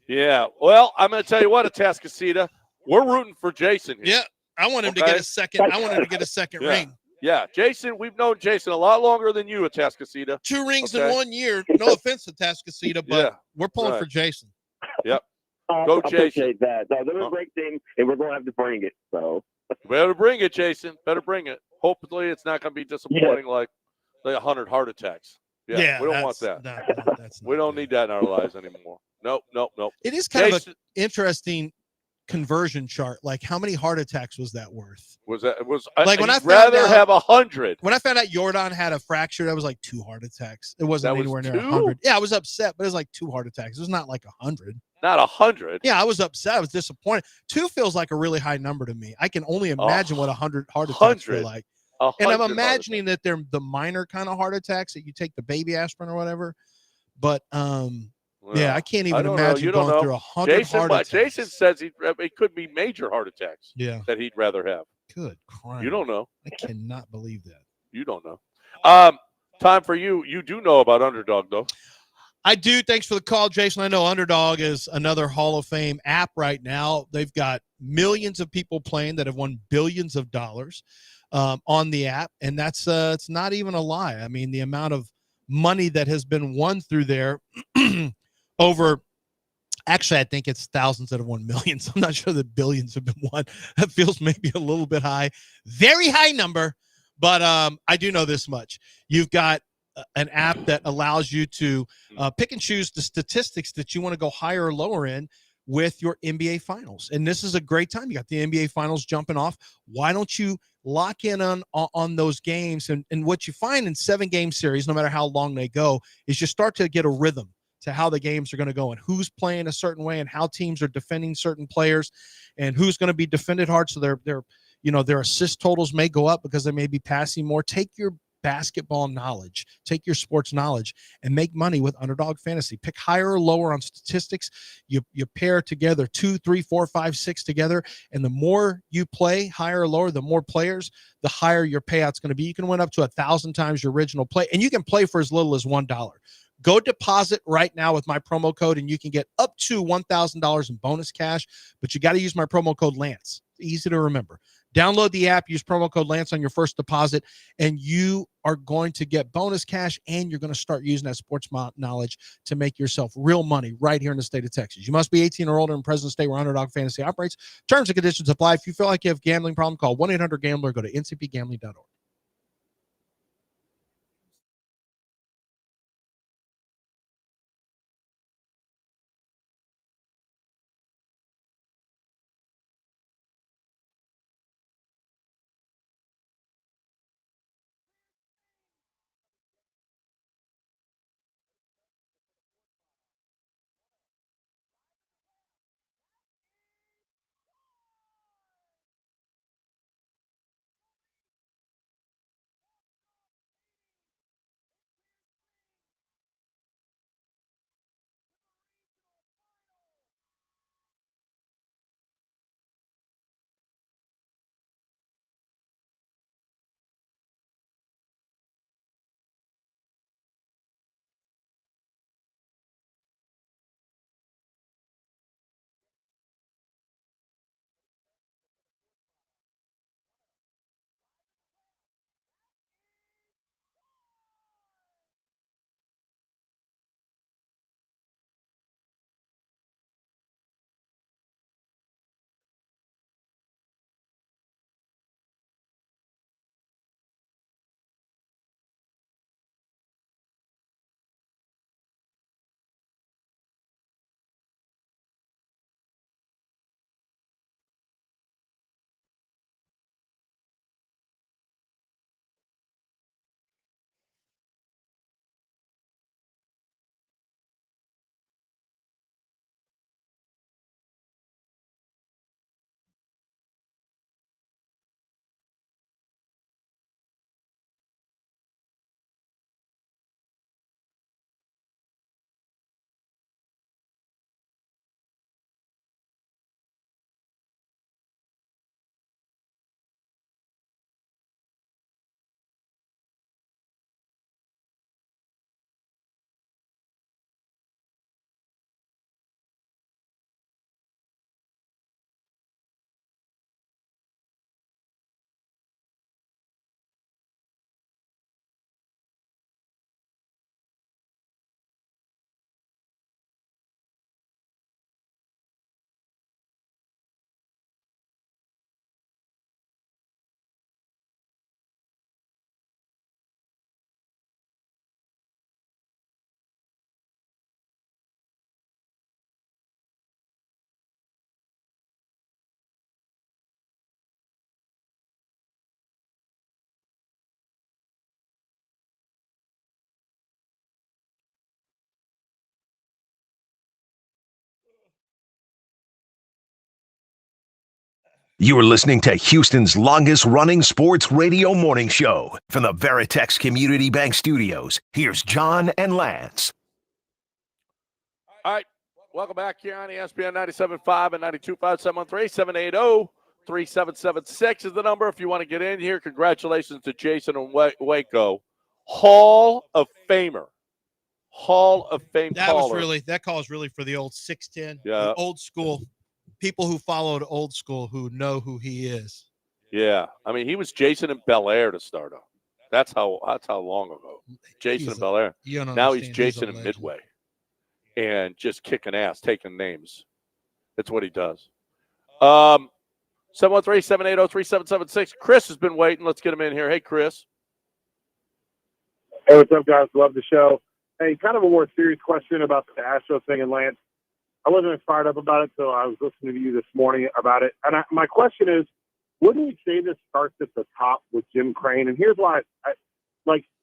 Yeah. Well, I'm going to tell you what, Atascocita, we're rooting for Jason here. Yeah, I want him to get a second. I want him to get a second ring. Yeah, Jason, we've known Jason a lot longer than you, Atascocita. 2 rings in 1 year. No offense to Atascocita, but we're pulling for Jason. Yep. Go, Jason. Appreciate that. No, they're a great team, and we're going to have to bring it. So better bring it, Jason. Better bring it. Hopefully, it's not going to be disappointing like 100 heart attacks. Yeah, we don't want that. We don't need that in our lives anymore. Nope. It is kind of an interesting conversion chart. Like, how many heart attacks was that worth? Was like when I rather have 100? When I found out Jordan had a fracture, that was like 2 heart attacks. It wasn't anywhere near 2? 100. Yeah, I was upset, but it was like 2 heart attacks. It was not like 100. Not 100. Yeah, I was upset. I was disappointed. 2 feels like a really high number to me. I can only imagine what 100 heart attacks feel like. And I'm imagining that they're the minor kind of heart attacks that you take the baby aspirin or whatever. But yeah, I can't even imagine going through 100 heart attacks. Jason says it could be major heart attacks. Yeah, that he'd rather have. Good crime. You don't know. I cannot believe that. You don't know. Time for you. You do know about Underdog, though. I do. Thanks for the call, Jason. I know Underdog is another Hall of Fame app right now. They've got millions of people playing that have won billions of dollars on the app, and that's it's not even a lie. I mean, the amount of money that has been won through there over – actually, I think it's thousands that have won millions. I'm not sure that billions have been won. That feels maybe a little bit high. Very high number, but I do know this much. You've got an app that allows you to pick and choose the statistics that you want to go higher or lower in with your NBA Finals. And this is a great time. You got the NBA Finals jumping off. Why don't you lock in on those games? And what you find in 7-game series, no matter how long they go, is you start to get a rhythm to how the games are going to go and who's playing a certain way and how teams are defending certain players and who's going to be defended hard. So their assist totals may go up because they may be passing more. Take your basketball knowledge, take your sports knowledge, and make money with Underdog Fantasy. Pick higher or lower on statistics. You pair together 2, 3, 4, 5, 6 together, and the more you play, higher or lower, the more players, the higher your payout's going to be. You can win up to 1,000 times your original play, and you can play for as little as $1. Go deposit right now with my promo code, and you can get up to $1,000 in bonus cash, but you got to use my promo code Lance. Easy to remember. Download the app, use promo code Lance on your first deposit, and you are going to get bonus cash, and you're going to start using that sports knowledge to make yourself real money right here in the state of Texas. You must be 18 or older in present state where Underdog Fantasy operates. Terms and conditions apply. If you feel like you have a gambling problem, call 1-800-GAMBLER. Go to ncpgambling.org. You are listening to Houston's longest running sports radio morning show from the Veritex Community Bank Studios. Here's John and Lance. All right. Welcome back here on ESPN 97.5 and 92.5, 713-780-3776 is the number if you want to get in here. Congratulations to Jason and Waco. Hall of Famer. Hall of Fame that caller. That call is really for the old 6'10", Yeah. the old school people who followed old school who know who he is. Yeah. I mean, he was Jason in Bel Air to start off. That's how long ago. Jason in Bel Air. Now he's Jason in Midway. And just kicking ass, taking names. That's what he does. 713-780-3776. Chris has been waiting. Let's get him in here. Hey, Chris. Hey, what's up, guys? Love the show. Hey, kind of a more serious question about the Astros thing. And Lance, I wasn't as fired up about it, so I was listening to you this morning about it. And my question is, wouldn't you say this starts at the top with Jim Crane? And here's why.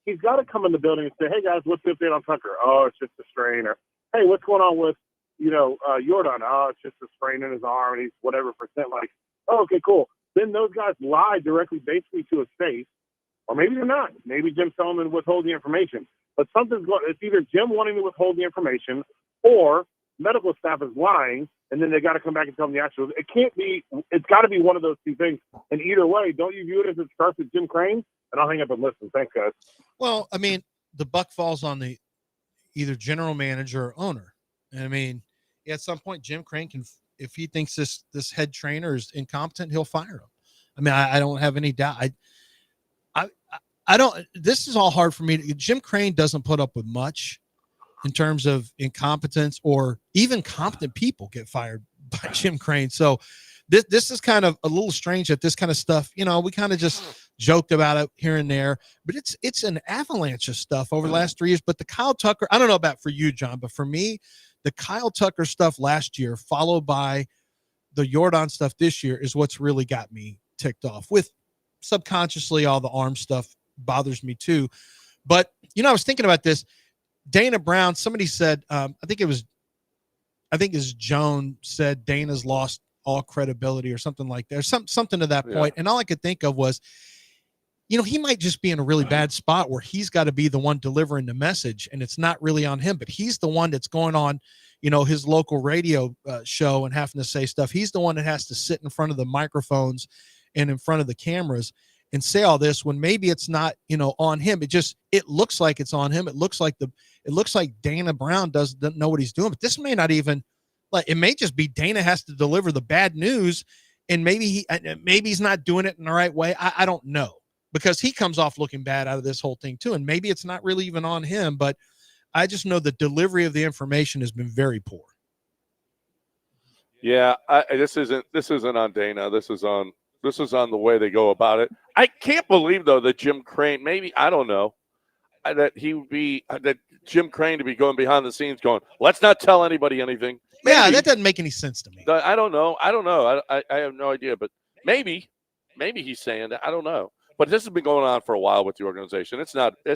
He's got to come in the building and say, hey, guys, what's the update on Tucker? Oh, it's just a strain. Or, hey, what's going on with, Jordan? Oh, it's just a sprain in his arm, and he's whatever percent. Oh, okay, cool. Then those guys lie directly, basically to his face, or maybe they're not. Maybe Jim's telling them to withhold the information. But something's going. It's either Jim wanting to withhold the information, or medical staff is lying, and then they got to come back and tell them the actual. It can't be. It's got to be one of those two things. And either way, don't you view it as it starts with Jim Crane? And I'll hang up and listen. Thanks, guys. Well, I mean, the buck falls on the either general manager or owner. And I mean, at some point, Jim Crane can, if he thinks this head trainer is incompetent, he'll fire him. I mean, I don't have any doubt. I don't. This is all hard for me. Jim Crane doesn't put up with much in terms of incompetence, or even competent people get fired by Jim Crane. So this is kind of a little strange that this kind of stuff, we kind of just joked about it here and there, but it's an avalanche of stuff over the last 3 years. But the Kyle Tucker, I don't know about for you, John, but for me, the Kyle Tucker stuff last year, followed by the Jordan stuff this year, is what's really got me ticked off. With subconsciously, all the arm stuff bothers me too. But, I was thinking about this. Dana Brown, somebody said, I think it's Joan said Dana's lost all credibility or something like that, or something to that point. And all I could think of was, he might just be in a really bad spot where he's got to be the one delivering the message, and it's not really on him, but he's the one that's going on, his local radio show and having to say stuff. He's the one that has to sit in front of the microphones and in front of the cameras and say all this, when maybe it's not, on him. It looks like it's on him. It looks like Dana Brown doesn't know what he's doing, but this may not even, it may just be Dana has to deliver the bad news, and maybe he's not doing it in the right way. I don't know, because he comes off looking bad out of this whole thing too. And maybe it's not really even on him, but I just know the delivery of the information has been very poor. Yeah. This isn't on Dana. This is on the way they go about it. I can't believe though that Jim Crane, maybe, I don't know, that Jim Crane to be going behind the scenes going, let's not tell anybody anything. Maybe. Yeah, that doesn't make any sense to me. I don't know. I have no idea, but maybe he's saying that. I don't know. But this has been going on for a while with the organization. This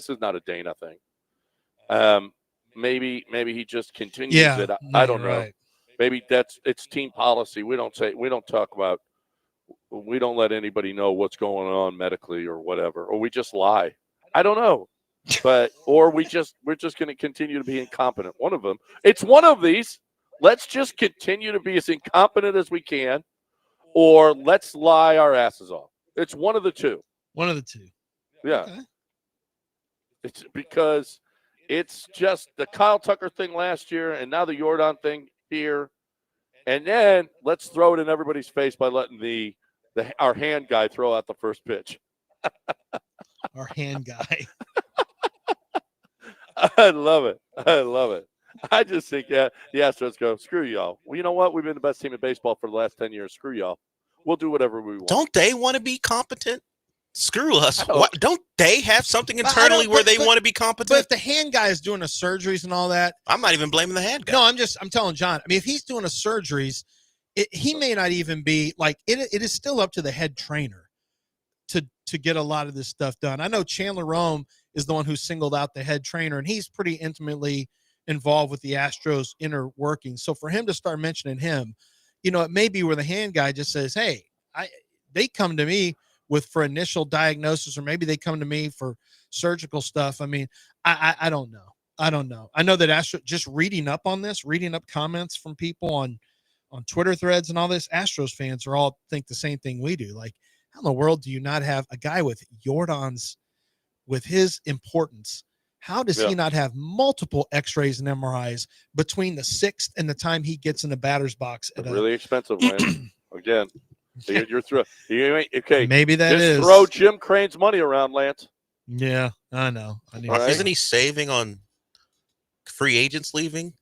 is not a Dana thing. Maybe he just continues it. I don't know. Right. Maybe it's team policy. We don't let anybody know what's going on medically or whatever, or we just lie. I don't know. But or we're just going to continue to be incompetent. One of them. It's one of these. Let's just continue to be as incompetent as we can, or let's lie our asses off. It's one of the two. One of the two. Yeah. Okay. It's because it's just the Kyle Tucker thing last year, and now the Jordan thing here. And then let's throw it in everybody's face by letting our hand guy throw out the first pitch. Our hand guy. I love it. I just think, the Astros go, screw y'all. Well, you know what? We've been the best team in baseball for the last 10 years. Screw y'all. We'll do whatever we want. Don't they want to be competent? Screw us. Don't they have something internally where they want to be competent? But if the hand guy is doing the surgeries and all that. I'm not even blaming the hand guy. No, I'm telling John. I mean, if he's doing the surgeries, he may not even be it is still up to the head trainer to get a lot of this stuff done. I know Chandler Rome is the one who singled out the head trainer, and he's pretty intimately involved with the Astros inner workings. So for him to start mentioning him, it may be where the hand guy just says, hey, they come to me for initial diagnosis, or maybe they come to me for surgical stuff. I mean, I don't know. I don't know. I know that just reading up on this, reading up comments from people on Twitter threads and all this, Astros fans are all think the same thing we do. Like, how in the world do you not have a guy with Jordan's, with his importance? How does he not have multiple x-rays and MRIs between the 6th and the time he gets in the batter's box? Really expensive, man. Again, you're through. Okay, maybe that just is. Throw Jim Crane's money around, Lance. Yeah, I know. Isn't he saving on free agents leaving?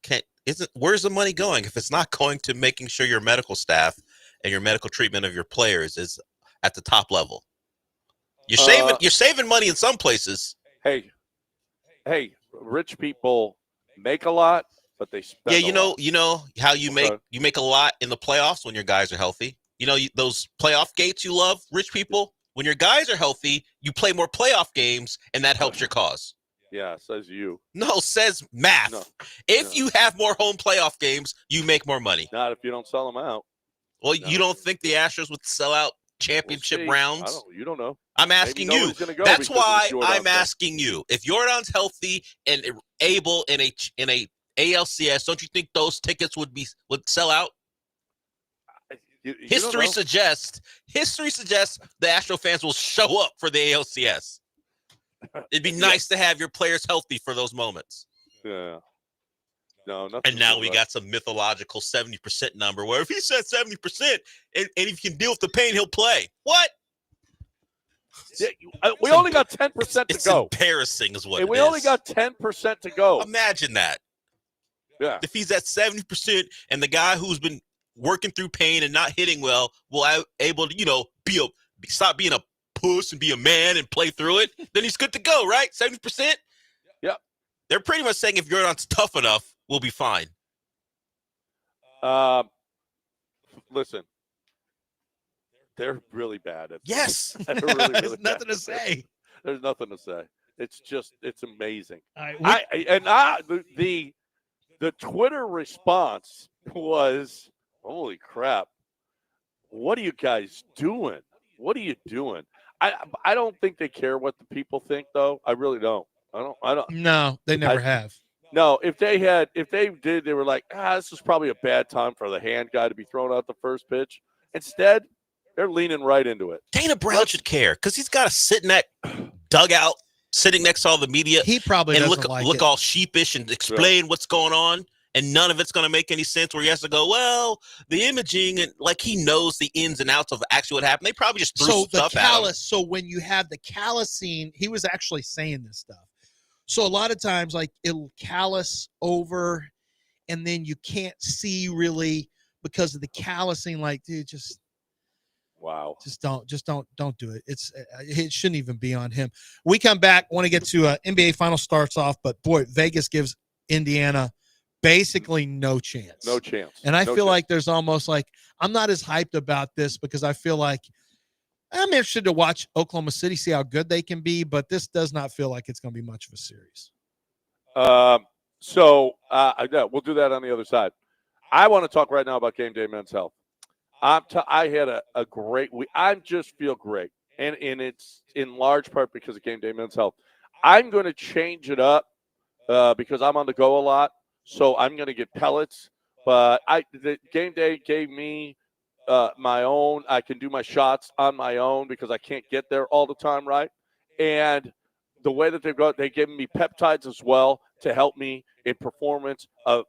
Where's the money going if it's not going to making sure your medical staff and your medical treatment of your players is at the top level? You're saving money in some places. Hey, rich people make a lot, but they spend. Yeah, you know how you make a lot in the playoffs when your guys are healthy. Those playoff gates you love, rich people. When your guys are healthy, you play more playoff games, and that helps your cause. Yeah, says you. No, says math. No. If you have more home playoff games, you make more money. Not if you don't sell them out. Well, you don't think the Astros would sell out championship rounds? You don't know. I'm asking you. That's why I'm asking you. If Jordan's healthy and able in a ALCS, don't you think those tickets would sell out? History suggests the Astro fans will show up for the ALCS. It'd be nice to have your players healthy for those moments. Yeah. No, nothing. And now we got some mythological 70% number where if he said 70% and if he can deal with the pain, he'll play. What? Yeah, we only got 10% to go. It's embarrassing is what it is. We only got 10% to go. Imagine that. Yeah. If he's at 70% and the guy who's been working through pain and not hitting well will able to, stop being a puss and be a man and play through it, then he's good to go, right? 70%? Yep. They're pretty much saying if Jordan's tough enough, we'll be fine. Listen, they're really bad at yes. They're really There's nothing to say. There's nothing to say. It's amazing. The Twitter response was, holy crap, what are you guys doing? What are you doing? I don't think they care what the people think, though. I really don't. I don't. No, they never have. No, if they did, they were like, this is probably a bad time for the hand guy to be throwing out the first pitch. Instead, they're leaning right into it. Dana Brown should care because he's got to sit in that dugout, sitting next to all the media. He probably and doesn't look all sheepish and explain what's going on. And none of it's going to make any sense where he has to go, well, the imaging, and like he knows the ins and outs of actually what happened. They probably just threw stuff at him. So when you have the callousing, he was actually saying this stuff. So a lot of times, like, it'll callus over, and then you can't see really because of the callousing. Like, dude, just don't do it. It shouldn't even be on him. We come back, want to get to NBA final starts off, but boy, Vegas gives Indiana basically no chance. No chance. And I feel like there's almost like I'm not as hyped about this because I feel like I'm interested to watch Oklahoma City, see how good they can be, but this does not feel like it's going to be much of a series. We'll do that on the other side. I want to talk right now about Game Day Men's Health. I had a great week. I just feel great, and it's in large part because of Game Day Men's Health. I'm going to change it up because I'm on the go a lot. So I'm going to get pellets, but the Game Day gave me my own. I can do my shots on my own because I can't get there all the time, right? And the way that they gave me peptides as well to help me in performance of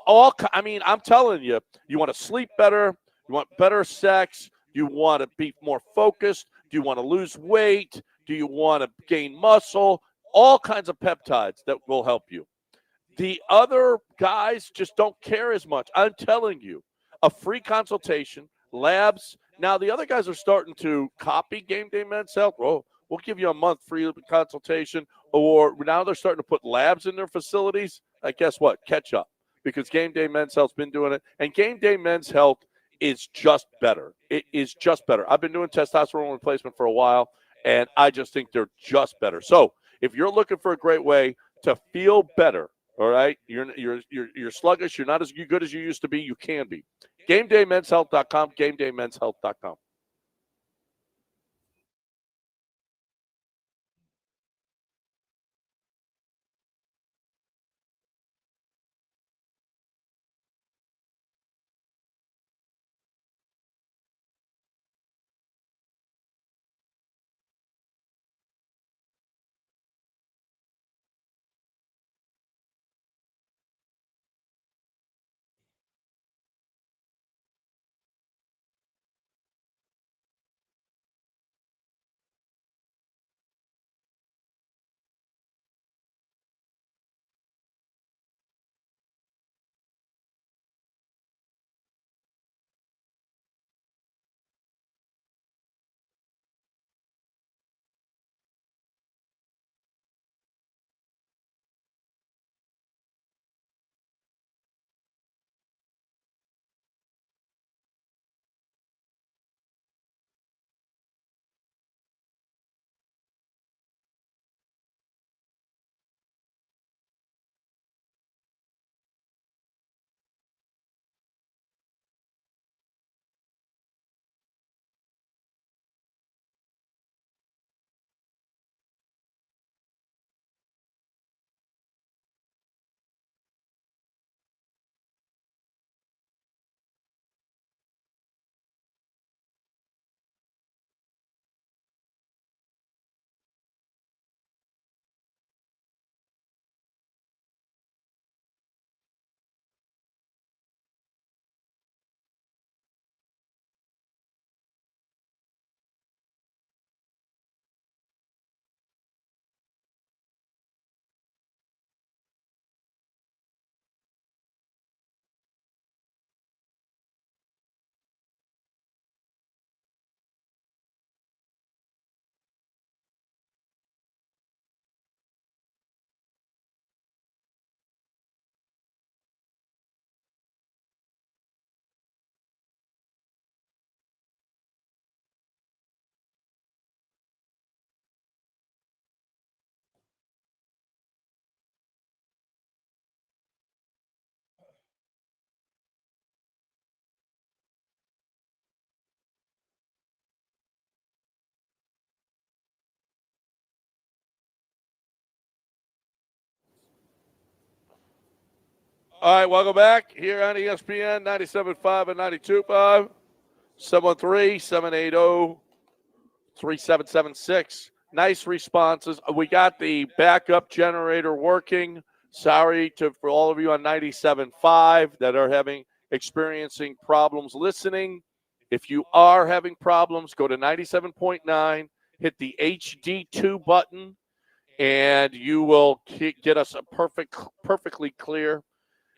all. I mean, I'm telling you, you want to sleep better, you want better sex, you want to be more focused, do you want to lose weight, do you want to gain muscle? All kinds of peptides that will help you. The other guys just don't care as much. I'm telling you, a free consultation, labs. Now, the other guys are starting to copy Game Day Men's Health. Oh, we'll give you a month free consultation. Or now they're starting to put labs in their facilities. Guess what? Catch up. Because Game Day Men's Health's been doing it. And Game Day Men's Health is just better. It is just better. I've been doing testosterone replacement for a while, and I just think they're just better. So if you're looking for a great way to feel better, all right, you're sluggish, you're not as good as you used to be, you can be. GameDayMen'sHealth.com, GameDayMen'sHealth.com. All right, welcome back here on ESPN 97.5 and 92.5, 713-780-3776. Nice responses. We got the backup generator working. Sorry for all of you on 97.5 that are experiencing problems listening. If you are having problems, go to 97.9, hit the HD2 button, and you will get us a perfectly clear.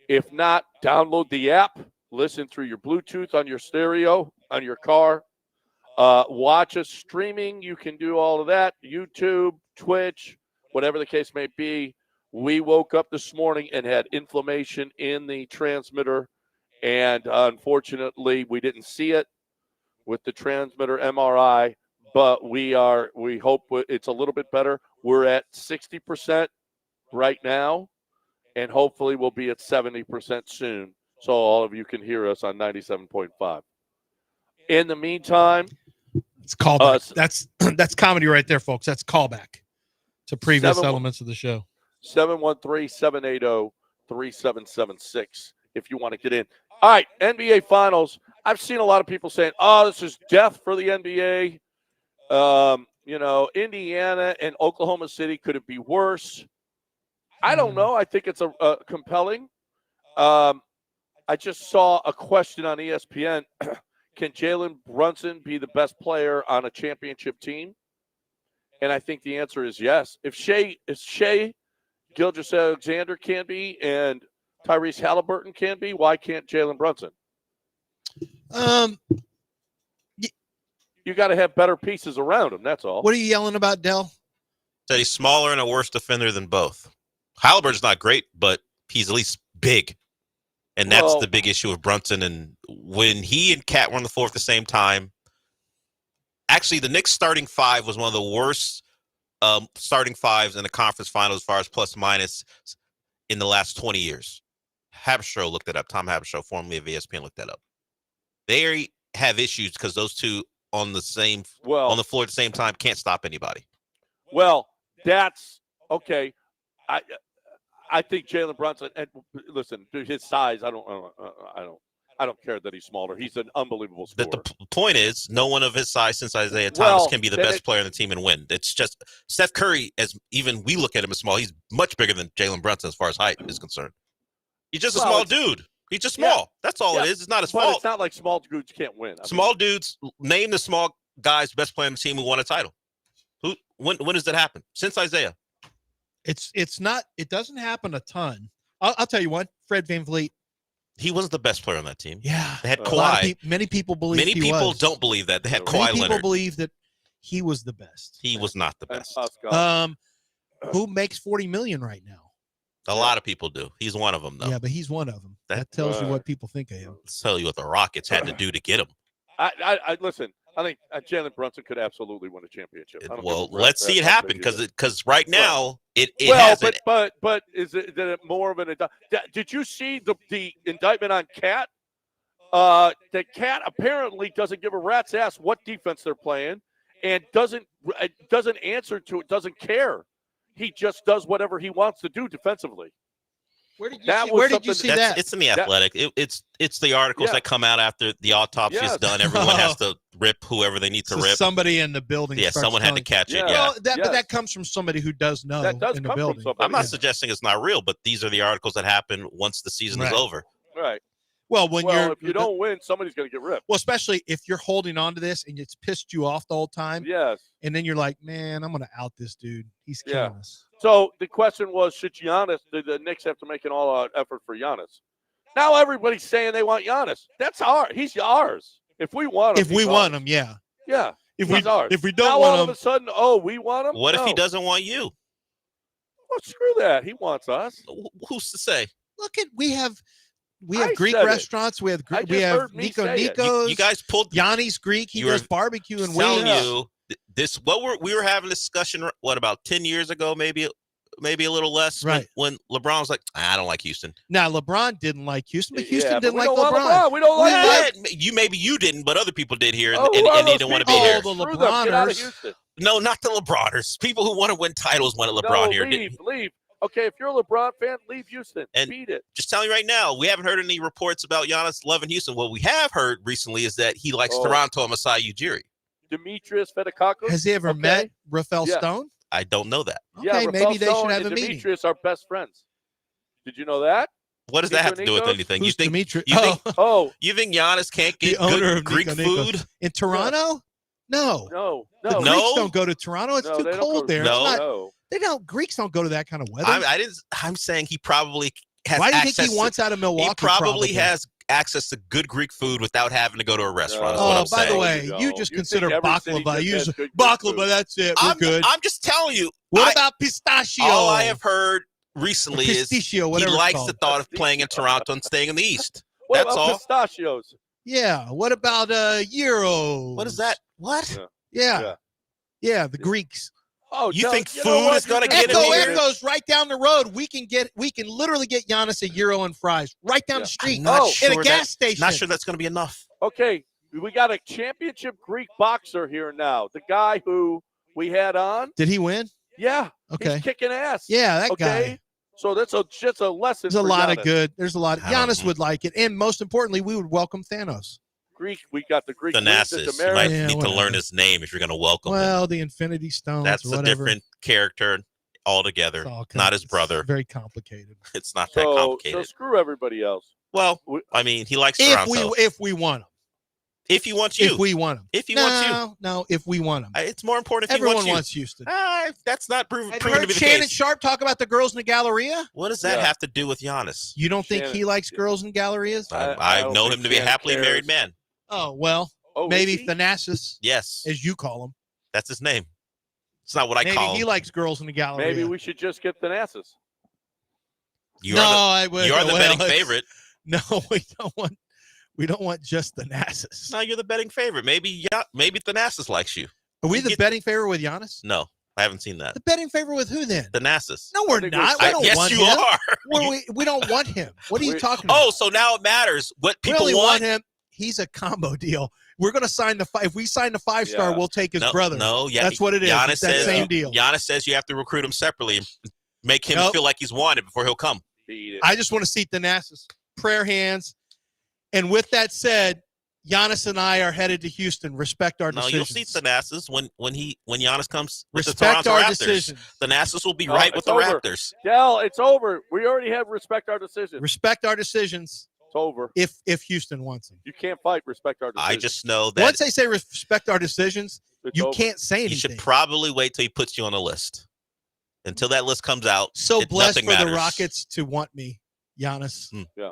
If not, download the app, listen through your Bluetooth on your stereo, on your car. Watch us streaming. You can do all of that. YouTube, Twitch, whatever the case may be. We woke up this morning and had inflammation in the transmitter, and unfortunately, we didn't see it with the transmitter MRI, but we hope it's a little bit better. We're at 60% right now, and hopefully we'll be at 70% soon, so all of you can hear us on 97.5. In the meantime, it's callback. That's comedy right there, folks. That's callback to previous elements of the show. 713-780-3776 if you want to get in. All right, NBA Finals. I've seen a lot of people saying, oh, this is death for the NBA. Indiana and Oklahoma City, could it be worse? I don't know. I think it's a compelling. I just saw a question on ESPN. Can Jalen Brunson be the best player on a championship team? And I think the answer is yes. If Shea Gilgeous-Alexander can be and Tyrese Halliburton can be, why can't Jalen Brunson? You got to have better pieces around him. That's all. What are you yelling about, Dell? That he's smaller and a worse defender than both. Halliburton's not great, but he's at least big. And that's the big issue with Brunson. And when he and Cat were on the floor at the same time, actually the Knicks starting five was one of the worst starting fives in the conference finals as far as plus minus in the last 20 years. Habstrow looked that up. Tom Habstrow, formerly of ESPN, looked that up. They have issues because those two on the floor at the same time can't stop anybody. Well, that's okay. I think Jalen Brunson. And listen, his size. I don't care that he's smaller. He's an unbelievable scorer. The point is, no one of his size since Isaiah Thomas can be the best player on the team and win. It's just Steph Curry, as even we look at him as small, he's much bigger than Jalen Brunson as far as height is concerned. He's just a small dude. He's just small. Yeah. That's all it is. It's not his fault. It's not like small dudes can't win. Small dudes, name the small guys best player on the team who won a title. When does that happen? Since Isaiah. It's not. It doesn't happen a ton. I'll tell you what. Fred VanVleet. He was the best player on that team. Yeah, they had Kawhi. Many people believe. Many people don't believe that. They had Kawhi Leonard. Many people believe that he was the best. He was not the best. Who makes $40 million right now? A lot of people do. He's one of them, though. Yeah, but he's one of them. That tells you what people think of him. Tell you what the Rockets had to do to get him. I listen. I think Jalen Brunson could absolutely win a championship. Well, let's see it happen because right now it hasn't. But is it more of an indictment? Did you see the indictment on Cat? The Cat apparently doesn't give a rat's ass what defense they're playing, and doesn't answer to it. Doesn't care. He just does whatever he wants to do defensively. Where did you see that? It's in the Athletic. It's the articles that come out after the autopsy is done. Everyone has to rip whoever they need to rip. Somebody in the building. Yeah, someone had to catch it. Well, but that comes from somebody who does know in the building. I'm not suggesting it's not real, but these are the articles that happen once the season is over. Right. Well, if you don't win, somebody's going to get ripped. Well, especially if you're holding on to this and it's pissed you off the whole time. Yes. And then you're like, man, I'm going to out this dude. He's killing us. So the question was, should Giannis, did the Knicks have to make an all-out effort for Giannis? Now everybody's saying they want Giannis. He's ours. If we want him. If we want him, yeah. Yeah. If we don't now, want him. all of a sudden, we want him? What if he doesn't want you? Well, screw that. He wants us. Who's to say? Look at we have Greek restaurants. We have Nico Nikos. You guys pulled Yanni's Greek. He does barbecue and wings. We were having a discussion about 10 years ago, maybe a little less. Right. When LeBron was like, I don't like Houston. Now LeBron didn't like Houston, but Houston but didn't we like don't want LeBron. We don't like you. Maybe you didn't, but other people did here, and they didn't want to be here. The LeBroners. No, not the LeBroners. People who want to win titles wanted LeBron here. Leave. Okay, if you're a LeBron fan, leave Houston. And beat it. Just telling you right now, we haven't heard any reports about Giannis loving Houston. What we have heard recently is that he likes Toronto and Masai Ujiri. Demetrius Fedakakis. Has he ever met Rafael Stone? I don't know that. Okay, maybe they should have a meeting. Demetrius are best friends. Did you know that? What does that have to do with anything? Who's You think Demetrius? you think Giannis can't get owner good of Greek food in Toronto? No. The Greeks don't go to Toronto. It's too cold there. No. They don't. Greeks don't go to that kind of weather. I'm saying he probably has. Why do you think he wants out of Milwaukee? He probably has access to good Greek food without having to go to a restaurant. By the way, you just consider baklava. Baklava. That's it. We're good. I'm just telling you. What about pistachio? All I have heard recently is he likes the thought of playing in Toronto and staying in the East. That's all. Pistachios. Yeah. What about Euro? What is that? What? Yeah. The Greeks. Oh, you think food is going to get him here? Echo's right down the road. We can literally get Giannis a Euro and fries right down the street. In a gas station. Not sure that's going to be enough. Okay, we got a championship Greek boxer here now. The guy who we had on. Did he win? Yeah. Okay. He's kicking ass. Yeah, that guy. So that's just a lesson. There's a lot Giannis. of good. There's a lot. Giannis would like it, and most importantly, we would welcome Thanos. We got the Greek. Thanasis. You might need to learn his name if you're going to welcome him. Well, the Infinity Stones. That's a different character altogether. Not his brother. Very complicated. It's not that complicated. So screw everybody else. Well, I mean, he likes Toronto. If we want him. If he wants you. If we want him. If he wants you. No, if we want him. It's more important if Everyone he wants wants you. Houston. That's not proven to be the Shannon case. Sharp talk about the girls in the Galleria? What does that have to do with Giannis? You don't think he likes girls in Gallerias? I've known him to be a happily married man. Oh, well, maybe Thanasis. Yes. As you call him. That's his name. It's not what I call him. Maybe he likes girls in the Galleria. Maybe we should just get Thanasis. You're the betting favorite. No, we don't want just Thanasis. No, you're the betting favorite. Maybe Thanasis likes you. Are we the betting favorite with Giannis? No, I haven't seen that. The betting favorite with who then? Thanasis. No, we're not. We don't yes, want you him. are. We don't want him. What are you talking about? Oh, so now it matters what people really want him. he's a combo deal. We're going to sign the five. If we sign the 5-star, we'll take his brother. No, yeah, that's what it is. Giannis it's that says, same deal. Giannis says you have to recruit him separately and make him feel like he's wanted before he'll come. I just want to see Thanasis. Prayer hands. And with that said, Giannis and I are headed to Houston. Respect our decisions. No, you'll see Thanasis when Giannis comes with the Respect Toronto our Raptors. decisions. Thanasis will be right with the over. Raptors. Dell, it's over. We already have respect our decisions. Respect our decisions. It's over. If Houston wants him. You can't fight respect our decisions. I just know that once they say respect our decisions, you can't say anything. You should probably wait till he puts you on a list. Until that list comes out. So blessed for matters. the Rockets to want me, Giannis. Yeah.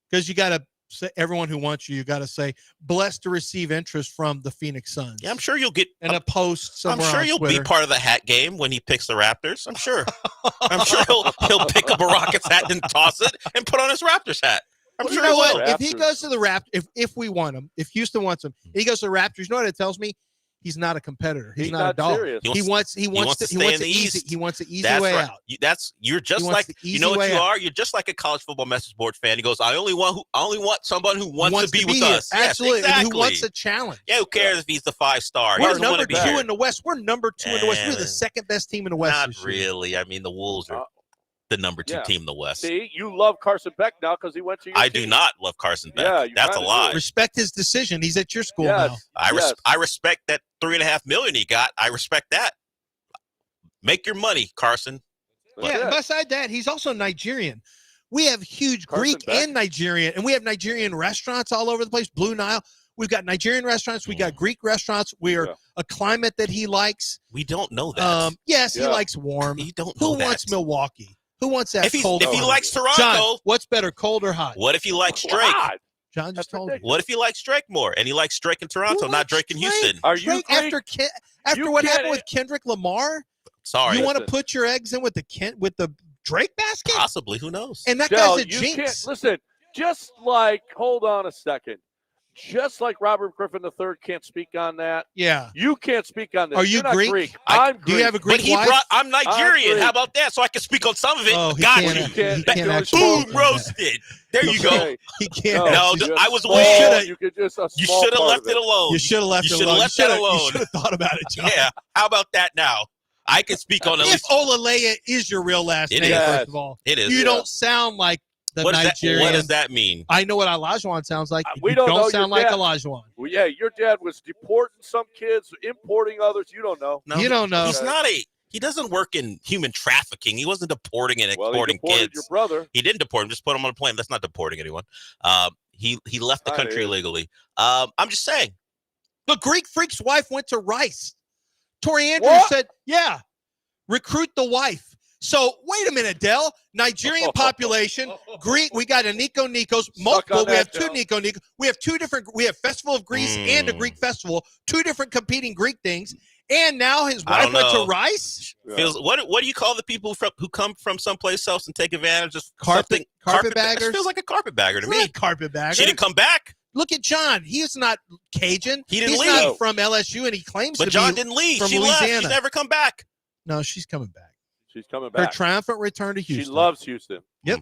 Because you got to say, everyone who wants you got to say, blessed to receive interest from the Phoenix Suns. Yeah, I'm sure you'll get and a post somewhere. I'm sure on you'll Twitter. be part of the hat game when he picks the Raptors. I'm sure. I'm sure he'll pick up a Rockets hat and toss it and put on his Raptors hat. I'm sure you know he will. what? If he goes to the Raptors, if we want him, if Houston wants him, and he goes to the Raptors, you know what it tells me? He's not a competitor. He's not a dog. Serious. He wants to stay in the East. He wants the easy That's way right. out. You're just He wants like the you easy know what way you out. are. You're just like a college football message board fan. He goes, I only want someone who wants to be with here. us. Absolutely. Yes, exactly. And who wants a challenge. Yeah, who cares if he's the 5-star? He We're doesn't want number to be 2 here. in the West. We're number 2 in the West. We're the second best team in the West. Not this year. really. I mean, the Wolves are the number 2 team in the West. See, you love Carson Beck now because he went to your I team. do not love Carson Beck. Yeah, you that's a kinda lie. do. Respect his decision. He's at your school Yes. now. I respect that $3.5 million he got. I respect that. Make your money, Carson. Yeah, beside that, he's also Nigerian. We have huge Carson Greek Beck. and Nigerian, and we have Nigerian restaurants all over the place. Blue Nile. We've got Nigerian restaurants. We got Greek restaurants. We are a climate that he likes. We don't know that. Yes, he likes warm. You don't know Who wants Milwaukee? Who wants that If cold? he likes Toronto, John, what's better, cold or hot? what if he likes Drake? God. John just told me. What if he likes Drake more and he likes Drake in Toronto, not Drake in Houston? Are you Drake, Greek? after You what can't- happened with Kendrick Lamar? Sorry. You want to put your eggs in with the Drake basket? Possibly. Who knows? And that Dell, guy's a you jinx. can't listen. Just like, hold on a second. Just like Robert Griffin III can't speak on that. Yeah. You can't speak on this. Are you You're not Greek? Greek. Do I'm Greek. you have a Greek But he wife? brought. I'm Nigerian. Greek. How about that? So I can speak on some of it. Oh, he Got can't you. actually- he That- can't boom, actually Boom, speak on that. roasted. There you go. Okay. He can't. No, actually- I was Small, waiting. You could just a You small should have part left of it alone. You should have left You it should have alone. left that You alone. should have thought about it, John. Yeah. How about that now? I can speak on at If least. Olaleye is your real last It name, is. first of all, It is. you don't sound like the What Nigerian. does that mean? I know what Olajuwon sounds like. We You don't know your sound like dad. Olajuwon. Well, yeah, your dad was deporting some kids, importing others. You don't know. No, You don't know. He's not a. He doesn't work in human trafficking. He wasn't deporting and Well, he exporting deported kids. your brother. He didn't deport him. Just put him on a plane. That's not deporting anyone. He left the That country is. illegally. I'm just saying. The Greek freak's wife went to Rice. Tori Andrews What? said, yeah, recruit the wife. So wait a minute, Dell. Nigerian population, Greek. We got a Nico Nikos, multiple. on We have that, two Dell. Nico Nikos. We have two different. We have Festival of Greece and a Greek festival. Two different competing Greek things. And now his I wife don't went to know. Rice. Yeah. Feels what do you call the people who come from someplace else and take advantage of Carpet- something? carpetbaggers? Feels like a carpetbagger to He's not me. a carpetbagger. She didn't come back, Look at John. He is not Cajun. He didn't He's leave. not from LSU, and he claims but to John be didn't leave. from She Louisiana. left. She's never come back. No, she's coming back. She's coming Her back. triumphant return to Houston. She loves Houston. Yep.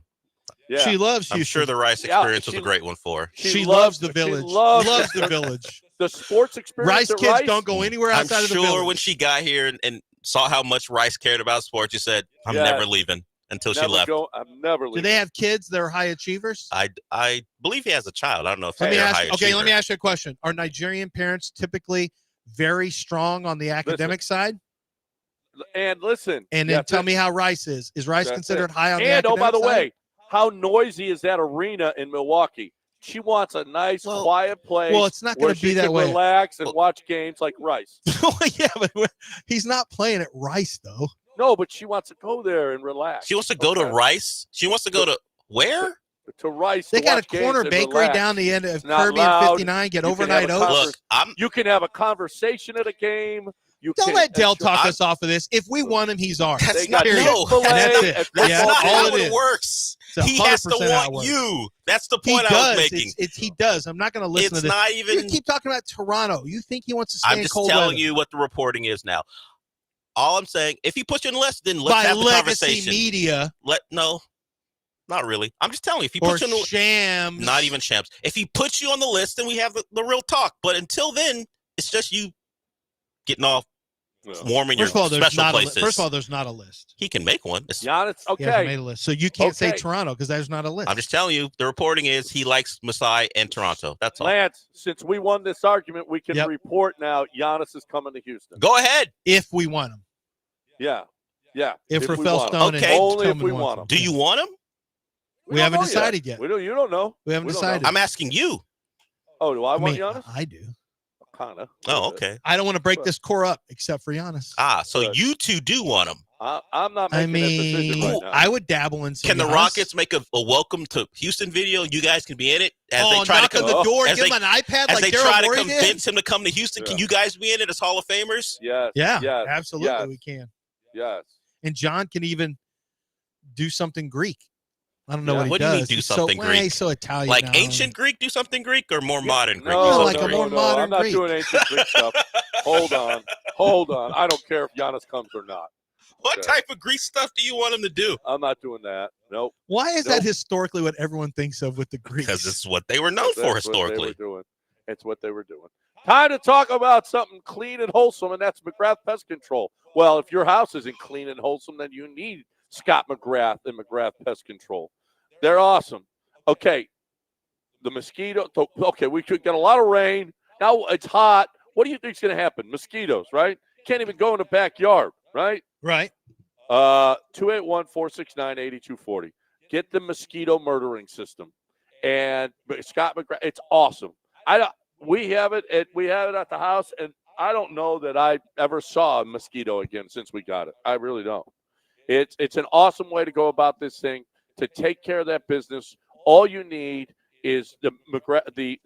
Yeah. She loves Houston. I'm sure the Rice Yeah, experience was she- a great one for her. She loves the she village. loves the village. the sports experience. Rice at kids Rice. don't go anywhere I'm outside of the sure village. when she got here and saw how much Rice cared about sports, she said, "I'm Yeah. never leaving." Until she Never left. go- I'm never Do leaving. they have kids that are high achievers? I believe he has a child. I don't know if Let me they're ask. high Okay, achiever. let me ask you a question. Are Nigerian parents typically very strong on the academic side? And listen. And then that's tell it. me how Rice is. Is Rice That's considered it. high on the And academic by the side? way, how noisy is that arena in Milwaukee? She wants a nice, quiet place. well, it's not where gonna be she that can way. Relax and watch games like Rice. yeah, but he's not playing at Rice though. No, but she wants to go there and relax. She wants to go to Rice. She wants to go to where? To Rice. They to got a watch games corner and bakery relax. down the end of It's not Kirby and loud. 59. Get You can overnight have a oats. Look, You can have a conversation at a game. You Don't can, let Dell that's your- talk us off of this. If we want him, he's ours. That's They got Period. Chick-fil-A That's it. at That's Yeah, not all how it it is. works. It's He has to 100% how it want works. you. That's the He point I does. was making. He does. I'm not going to listen It's to this. not You even. keep talking about Toronto. You think he wants to stay I'm in just cold telling weather. you what the reporting is now. All I'm saying, if he puts you in the list, then let's By have the legacy conversation. media. No, Not really. I'm just telling you. If he Or puts you on the Shams. not even Shams. If he puts you on the list, then we have the real talk. But until then, it's just you getting off, warming your special places. First of all, there's not a list. He can make one. Giannis, He hasn't made a list. So you can't say Toronto because there's not a list. I'm just telling you, the reporting is he likes Masai and Toronto. That's all. Lance, since we won this argument, we can report now Giannis is coming to Houston. Go ahead. If we want him. Yeah. Yeah. If Rafael Stone okay. Only if we want him. Do you want him? We haven't decided yet. You don't know. We haven't decided. I'm asking you. Oh, do I want Giannis? I do. Kind of. Oh, okay. I don't want to break this core up except for Giannis. So you two do want him. I'm not making that decision right now. I would dabble in some Can the Giannis. Rockets make a welcome to Houston video? You guys can be in it as they try knock to come on the door, as give they, him an iPad as like they Daryl try to Morey convince him to come to Houston. Can you guys be in it as Hall of Famers? Yes. Yeah, yes, absolutely, yes, we can. Yes. And John can even do something Greek. I don't know what he What does. do you mean do something Greek? He's so Italian Like now. ancient Greek? Do something Greek or more modern Greek? No, like a more modern I'm not Greek. doing ancient Greek stuff. Hold on. I don't care if Giannis comes or not. What type of Greek stuff do you want him to do? I'm not doing that. Nope. Why is that historically what everyone thinks of with the Greeks? Because it's what they were known for historically. It's what they were doing. Time to talk about something clean and wholesome, and that's McGrath Pest Control. Well, if your house isn't clean and wholesome, then you need Scott McGrath and McGrath Pest Control. They're awesome. Okay, the mosquito. Okay, we could get a lot of rain. Now it's hot. What do you think is going to happen? Mosquitoes, right? Can't even go in the backyard, right? Right. 281-469-8240. Get the mosquito murdering system. And Scott McGrath, it's awesome. We have it at the house, and I don't know that I ever saw a mosquito again since we got it. I really don't. It's an awesome way to go about this thing to take care of that business. All you need is the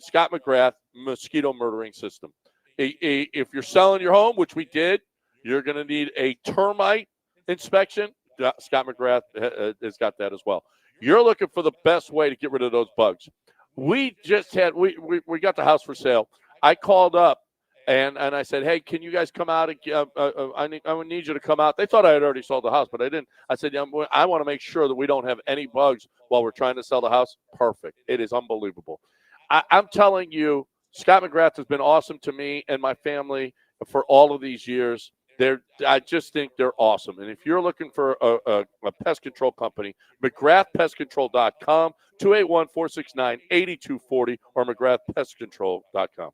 Scott McGrath mosquito murdering system. If you're selling your home, which we did, you're going to need a termite inspection. Scott McGrath has got that as well. You're looking for the best way to get rid of those bugs. We just had we got the house for sale. I called up and I said, hey, can you guys come out? I would need you to come out. They thought I had already sold the house, but I didn't. I said, yeah, I want to make sure that we don't have any bugs while we're trying to sell the house. Perfect. It is unbelievable. I'm telling you, Scott McGrath has been awesome to me and my family for all of these years. I just think they're awesome. And if you're looking for a pest control company, McGrathPestControl.com, 281-469-8240, or McGrathPestControl.com.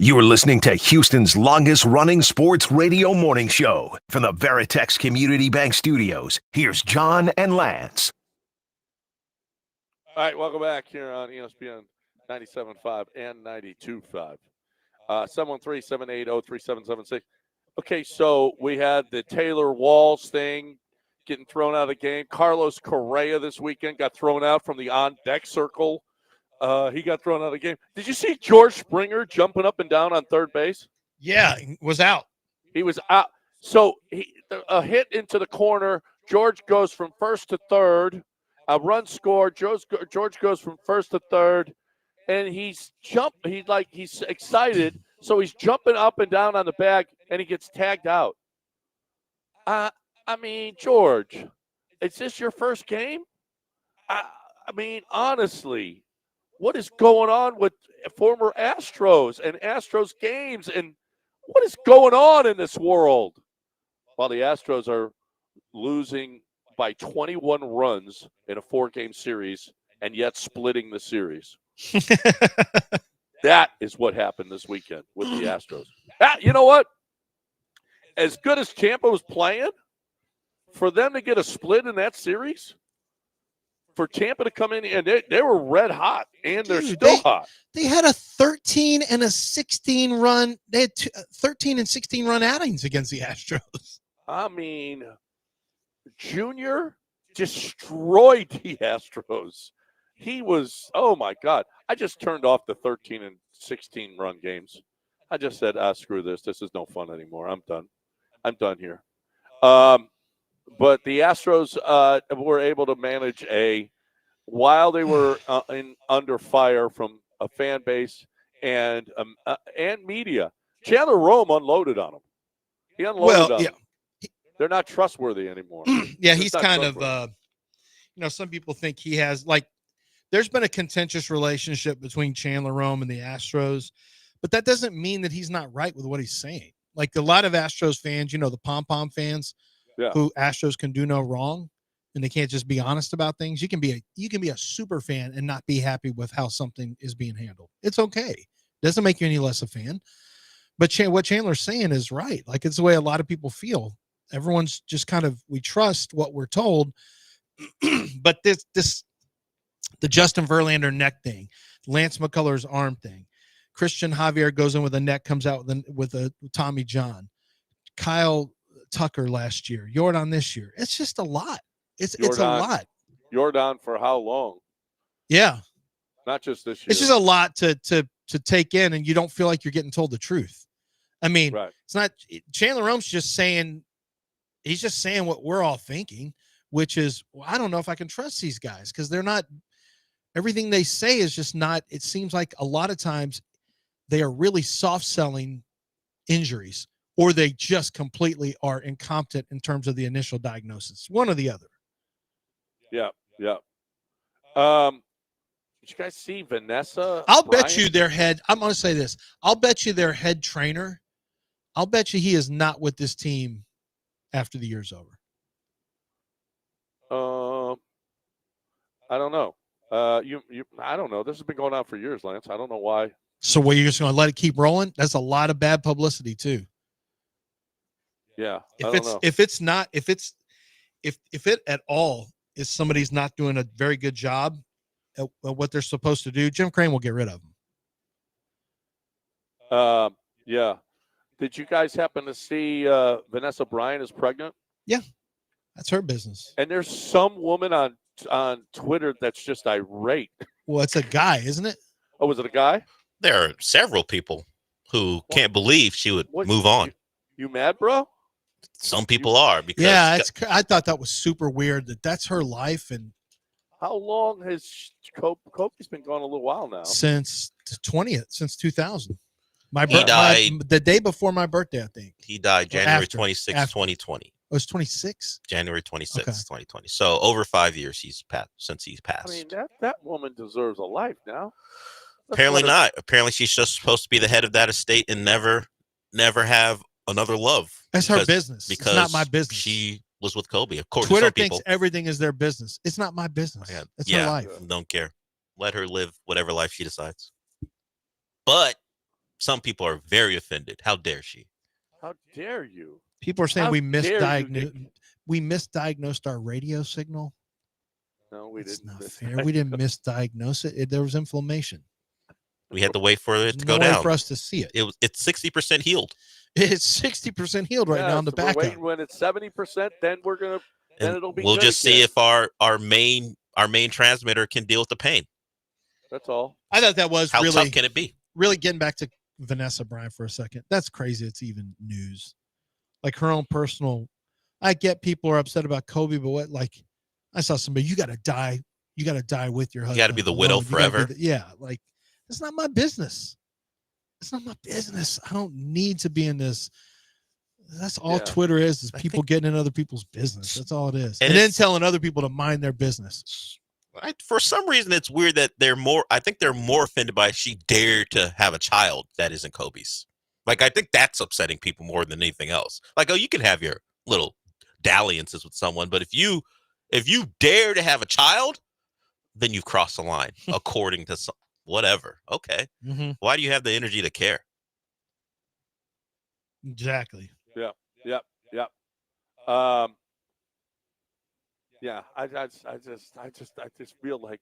You're listening to Houston's longest running sports radio morning show from the Veritex Community Bank Studios. Here's John and Lance. All right, welcome back here on ESPN 97.5 and 92.5. 713-780-3776. Okay, so we had the Taylor Walls thing getting thrown out of the game. Carlos Correa this weekend got thrown out from the on-deck circle. He got thrown out of the game. Did you see George Springer jumping up and down on third base? Yeah, he was out. He was out. So a hit into the corner. George goes from first to third. A run scored. George goes from first to third, and he's excited. So he's jumping up and down on the bag, and he gets tagged out. I mean, George, is this your first game? I mean, honestly. What is going on with former Astros and Astros games? And what is going on in this world? While the Astros are losing by 21 runs in a 4-game series and yet splitting the series. That is what happened this weekend with the Astros. You know what? As good as Tampa was playing, for them to get a split in that series, for Tampa to come in, and they were red hot, and they're still hot. They had a 13 and a 16 run. They had 13 and 16 run outings against the Astros. I mean, Junior destroyed the Astros. He was, oh my God. I just turned off the 13 and 16 run games. I just said, screw this. This is no fun anymore. I'm done. I'm done here. But the Astros were able to manage while they were under fire from a fan base and media. Chandler Rome unloaded on them. He unloaded on them. They're not trustworthy anymore. Yeah, he's kind of, some people think he has, there's been a contentious relationship between Chandler Rome and the Astros, but that doesn't mean that he's not right with what he's saying. Like a lot of Astros fans, the pom-pom fans, who Astros can do no wrong, and they can't just be honest about things. You can be a super fan and not be happy with how something is being handled. It's okay. Doesn't make you any less a fan. But what Chandler's saying is right. Like it's the way a lot of people feel. Everyone's just we trust what we're told. But the Justin Verlander neck thing, Lance McCullers arm thing, Christian Javier goes in with a neck, comes out with a Tommy John, Kyle Tucker last year, Jordan this year. It's just a lot. It's a lot. Jordan for how long? Yeah. Not just this year. It's just a lot to take in, and you don't feel like you're getting told the truth. I mean, It's not Chandler Rome's just saying, he's just saying what we're all thinking, which is, I don't know if I can trust these guys because they're not, everything they say is just not, it seems like a lot of times they are really soft selling injuries, or they just completely are incompetent in terms of the initial diagnosis. One or the other. Yeah. Did you guys see Vanessa? I'll bet you their head. I'm going to say this. I'll bet you their head trainer. I'll bet you he is not with this team after the year's over. I don't know. I don't know. This has been going on for years, Lance. I don't know why. So you're just going to let it keep rolling? That's a lot of bad publicity too. Yeah. If it at all is somebody's not doing a very good job at what they're supposed to do, Jim Crane will get rid of them. Yeah. Did you guys happen to see Vanessa Bryant is pregnant? Yeah. That's her business. And there's some woman on Twitter that's just irate. Well, it's a guy, isn't it? Oh, was it a guy? There are several people who can't believe she would move on. You mad, bro? Some people are. Because I thought that was super weird that that's her life. And how long has Kobe's been gone? A little while now. Since 2000. The day before my birthday, I think. He died January 26, 2020. It was 26? January 26, 2020. So over 5 years since he's passed. I mean, that woman deserves a life now. Apparently not. Apparently she's just supposed to be the head of that estate and never have another love. That's her business. It's not my business. She was with Kobe. Of course, Twitter thinks everything is their business. It's not my business. It's her life. Don't care. Let her live whatever life she decides. But some people are very offended. How dare she? How dare you? People are saying How we dare you, misdiagnosed our radio signal. No, we It's didn't. not fair. We didn't misdiagnose it. There was inflammation. We had to wait for it There's to no go way down. for us to see it. It's 60% healed. It's 60% healed right now in the We're backup. waiting when it's 70%. Then we're gonna. Then it'll be. We'll good just again. see if our main transmitter can deal with the pain. That's all. I thought that was How really tough can it be? Really getting back to Vanessa Bryant for a second. That's crazy. It's even news. Like her own personal. I get people are upset about Kobe, but what? Like, I saw somebody. You got to die. You got to die with your husband. You got to be the widow alone. You gotta forever. be yeah, like it's not my business. It's not my business. I don't need to be in this. That's all Twitter is people getting in other people's business. That's all it is. And then telling other people to mind their business. For some reason, it's weird that I think they're more offended by she dared to have a child that isn't Kobe's. Like, I think that's upsetting people more than anything else. Like, oh, you can have your little dalliances with someone, but if you dare to have a child, then you've crossed the line, according to some whatever. Okay. Mm-hmm. Why do you have the energy to care? Exactly. Yeah. Yeah. I just feel like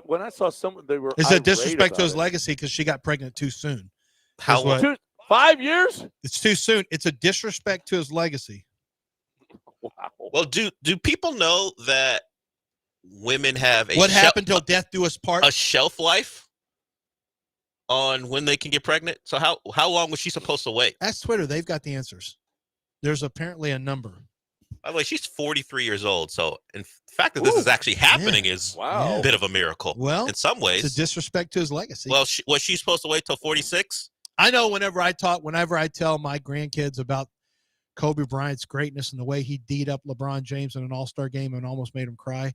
when I saw someone, they were. It's a disrespect to his legacy because she got pregnant too soon. How long? 5 years? It's too soon. It's a disrespect to his legacy. Wow. Well, do people know that women have what happened till death do us part? A shelf life on when they can get pregnant. So how long was she supposed to wait? Ask Twitter. They've got the answers. There's apparently a number. By the way, she's 43 years old. So in fact that this is actually happening is a bit of a miracle. Well, in some ways, it's a disrespect to his legacy. Well, was she supposed to wait till 46? I know whenever I tell my grandkids about Kobe Bryant's greatness and the way he D'd up LeBron James in an all-star game and almost made him cry,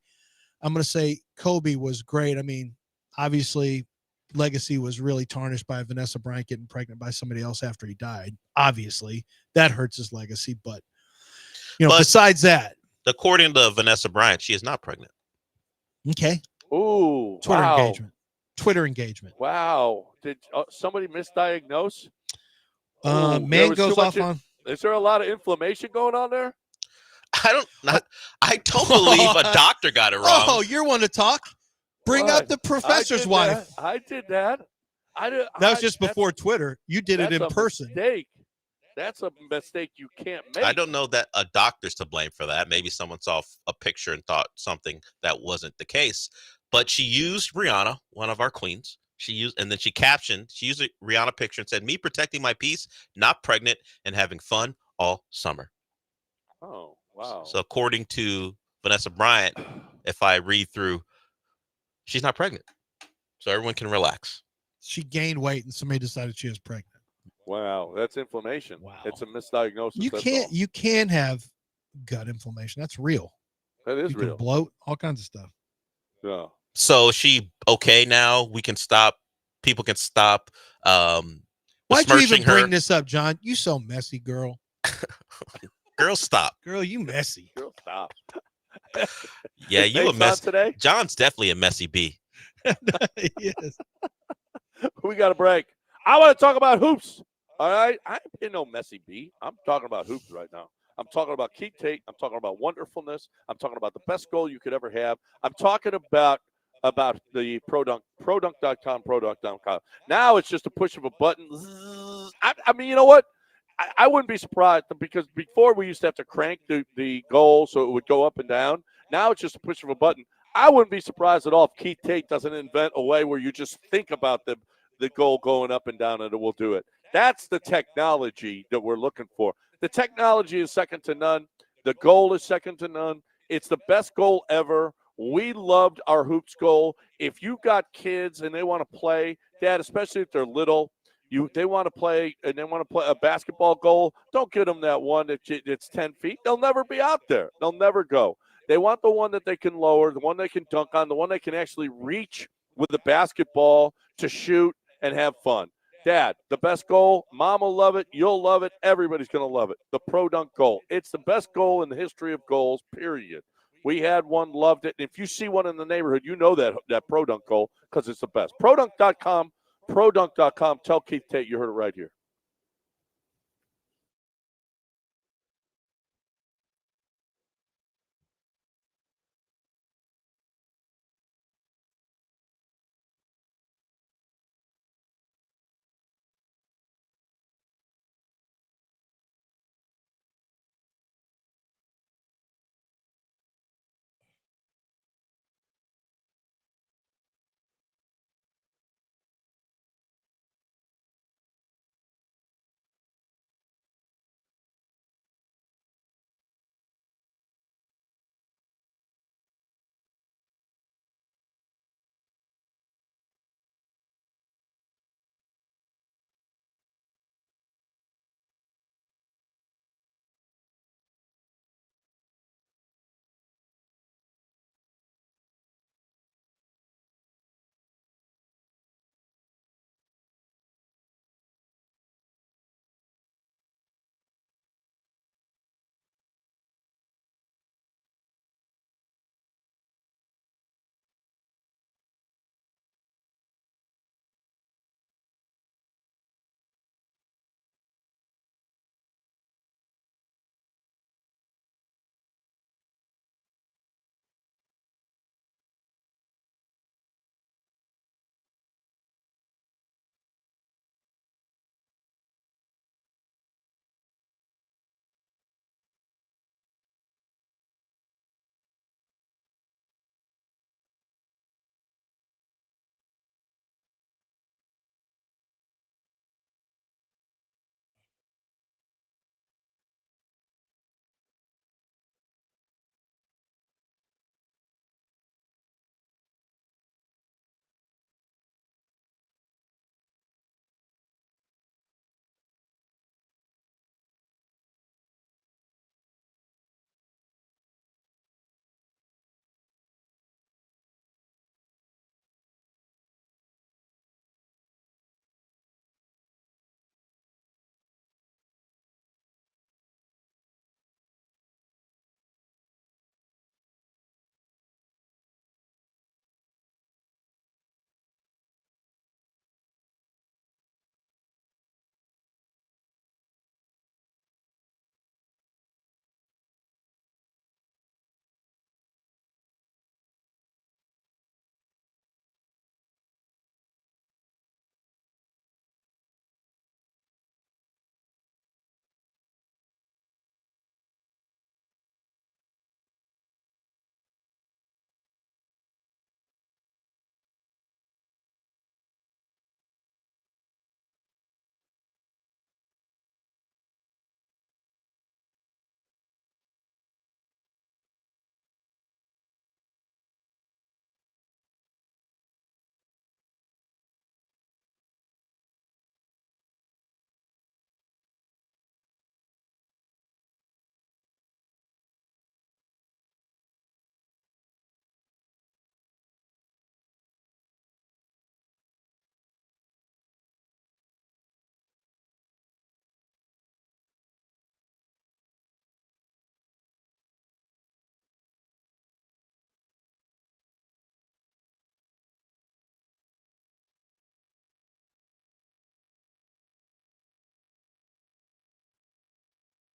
I'm going to say Kobe was great. I mean, obviously, legacy was really tarnished by Vanessa Bryant getting pregnant by somebody else after he died. Obviously, that hurts his legacy. But, besides that. According to Vanessa Bryant, she is not pregnant. Okay. Ooh, Twitter engagement. Wow. Did somebody misdiagnose? Man goes off on. Is there a lot of inflammation going on there? I don't believe a doctor got it wrong. Oh, you're one to talk. Bring up the professor's wife. I did that. That was just before Twitter. You did it in person. Mistake. That's a mistake you can't make. I don't know that a doctor's to blame for that. Maybe someone saw a picture and thought something that wasn't the case. But she used Rihanna, one of our queens. She used a Rihanna picture and said, "Me protecting my peace, not pregnant, and having fun all summer." Oh, wow. So according to Vanessa Bryant, if I read through, she's not pregnant. So everyone can relax. She gained weight and somebody decided she was pregnant. Wow, that's inflammation. Wow. It's a misdiagnosis. You can have gut inflammation. That's real. That is you real. Can bloat, all kinds of stuff. Yeah. So she okay now? We can stop. People can stop. Why'd you even bring this up, John? You so messy, girl. Girl, stop. Girl, you messy. Girl, stop. Yeah, you a mess today. John's definitely a messy bee. Yes. We got a break. I want to talk about hoops. All right, I ain't no messy bee. I'm talking about hoops right now. I'm talking about Keith Tate. I'm talking about wonderfulness. I'm talking about the best goal you could ever have. I'm talking about the ProDunk, ProDunk.com. Now it's just a push of a button. I mean, you know what? I wouldn't be surprised because before we used to have to crank the goal so it would go up and down. Now it's just a push of a button. I wouldn't be surprised at all if Keith Tate doesn't invent a way where you just think about the goal going up and down and it will do it. That's the technology that we're looking for. The technology is second to none. The goal is second to none. It's the best goal ever. We loved our hoops goal. If you got kids and they want to play, Dad, especially if they're little, they want to play and they want to play a basketball goal, don't get them that one that's 10 feet. They'll never be out there. They'll never go. They want the one that they can lower, the one they can dunk on, the one they can actually reach with the basketball to shoot and have fun. Dad, the best goal, Mom will love it, you'll love it, everybody's going to love it. The Pro Dunk goal. It's the best goal in the history of goals, period. We had one, loved it. And if you see one in the neighborhood, you know that Pro Dunk goal because it's the best. ProDunk.com, produnk.com. Tell Keith Tate you heard it right here.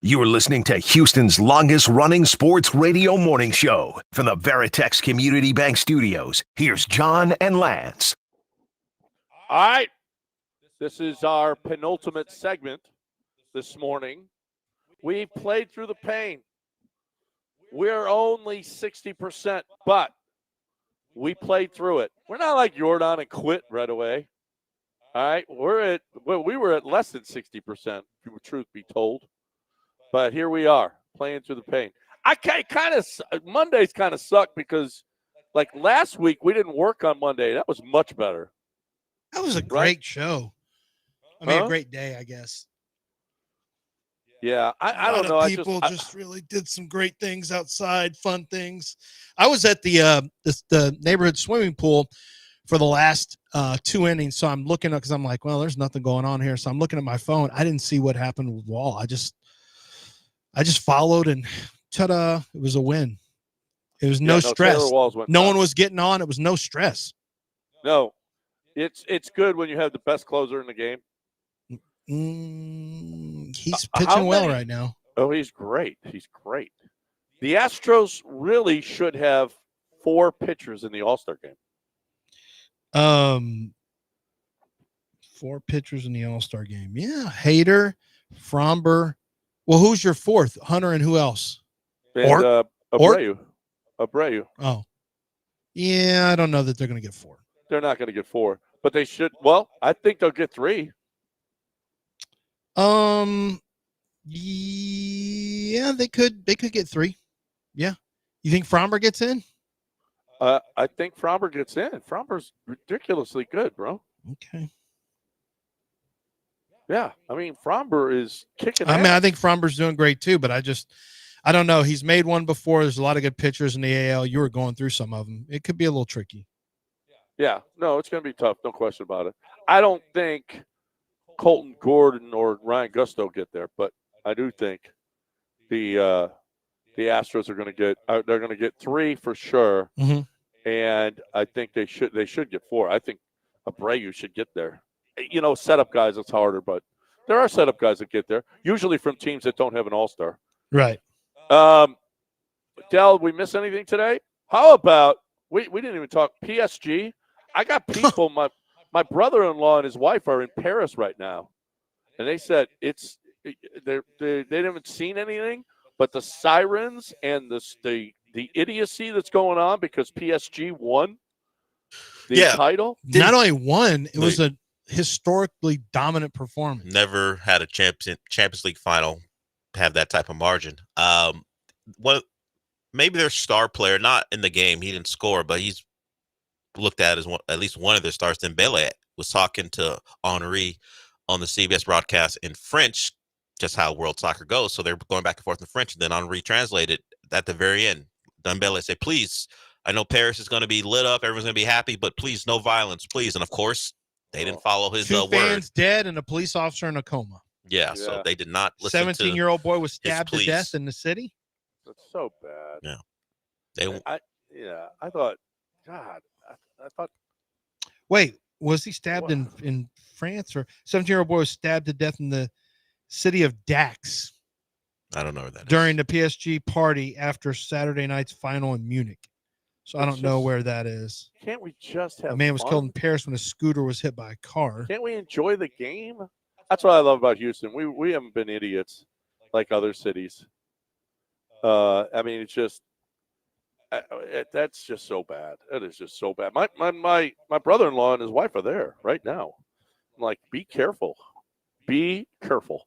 You are listening to Houston's longest-running sports radio morning show. From the Veritex Community Bank Studios, here's John and Lance. All right. This is our penultimate segment this morning. We played through the pain. We're only 60%, but we played through it. We're not like Jordan and quit right away. All right. We were at less than 60%, truth be told. But here we are, playing through the pain. Mondays kind of suck because, like last week, we didn't work on Monday. That was much better. That was a great show. I mean, a great day, I guess. Yeah, I don't know. People just really did some great things outside, fun things. I was at the neighborhood swimming pool for the last 2 innings, so I'm looking up because I'm like, well, there's nothing going on here. So I'm looking at my phone. I didn't see what happened with Wall. I just followed and ta-da! It was a win. It was no stress. No one was getting on. It was no stress. No. It's good when you have the best closer in the game. He's pitching well right now. Oh, he's great. He's great. The Astros really should have 4 pitchers in the All-Star game. 4 pitchers in the All-Star game. Yeah, Hader, Fromber. Well, who's your 4th? Hunter and who else? And Abreu. Oh. Yeah, I don't know that they're going to get 4. They're not going to get 4, but they should. Well, I think they'll get 3. Yeah, they could get 3. Yeah. You think Fromber gets in? I think Fromber gets in. Fromber's ridiculously good, bro. Okay. Yeah, I mean, Fromber is kicking ass. I mean, I think Fromber's doing great too, but I don't know. He's made one before. There's a lot of good pitchers in the AL. You were going through some of them. It could be a little tricky. Yeah, no, it's going to be tough. No question about it. I don't think Colton Gordon or Ryan Gusto get there, but I do think the Astros are going to get they're going to get 3 for sure, and I think they should get 4. I think Abreu should get there. You know, setup guys, it's harder, but there are setup guys that get there, usually from teams that don't have an all-star. Right. Del, we miss anything today? How about we didn't even talk PSG? I got people, my brother-in-law and his wife are in Paris right now, and they said they haven't seen anything, but the sirens and the idiocy that's going on because PSG won the title. Not only won, it was a historically dominant performance. Never had a Champions League final have that type of margin. Maybe their star player, not in the game, he didn't score, but he's looked at as at least one of their stars. Dembele was talking to Henry on the CBS broadcast in French, just how world soccer goes. So they're going back and forth in French, and then Henry translated at the very end. Dembele said, "Please, I know Paris is going to be lit up, everyone's going to be happy, but please, no violence, please." And of course, they didn't follow his 2 word. fans dead and a police officer in a coma. Yeah, so they did not listen. 17-year-old boy was stabbed to death in the city. That's so bad. Yeah. I thought, God, I thought. Wait, was he stabbed in France, or 17-year-old boy was stabbed to death in the city of Dax? I don't know where that during the PSG party after Saturday night's final in Munich. So I don't know where that is. Can't we just have a man was fun? killed in Paris when a scooter was hit by a car. Can't we enjoy the game? That's what I love about Houston. We haven't been idiots like other cities. I mean, it's just that's just so bad. That is just so bad. My brother-in-law and his wife are there right now. I'm like, be careful. Be careful.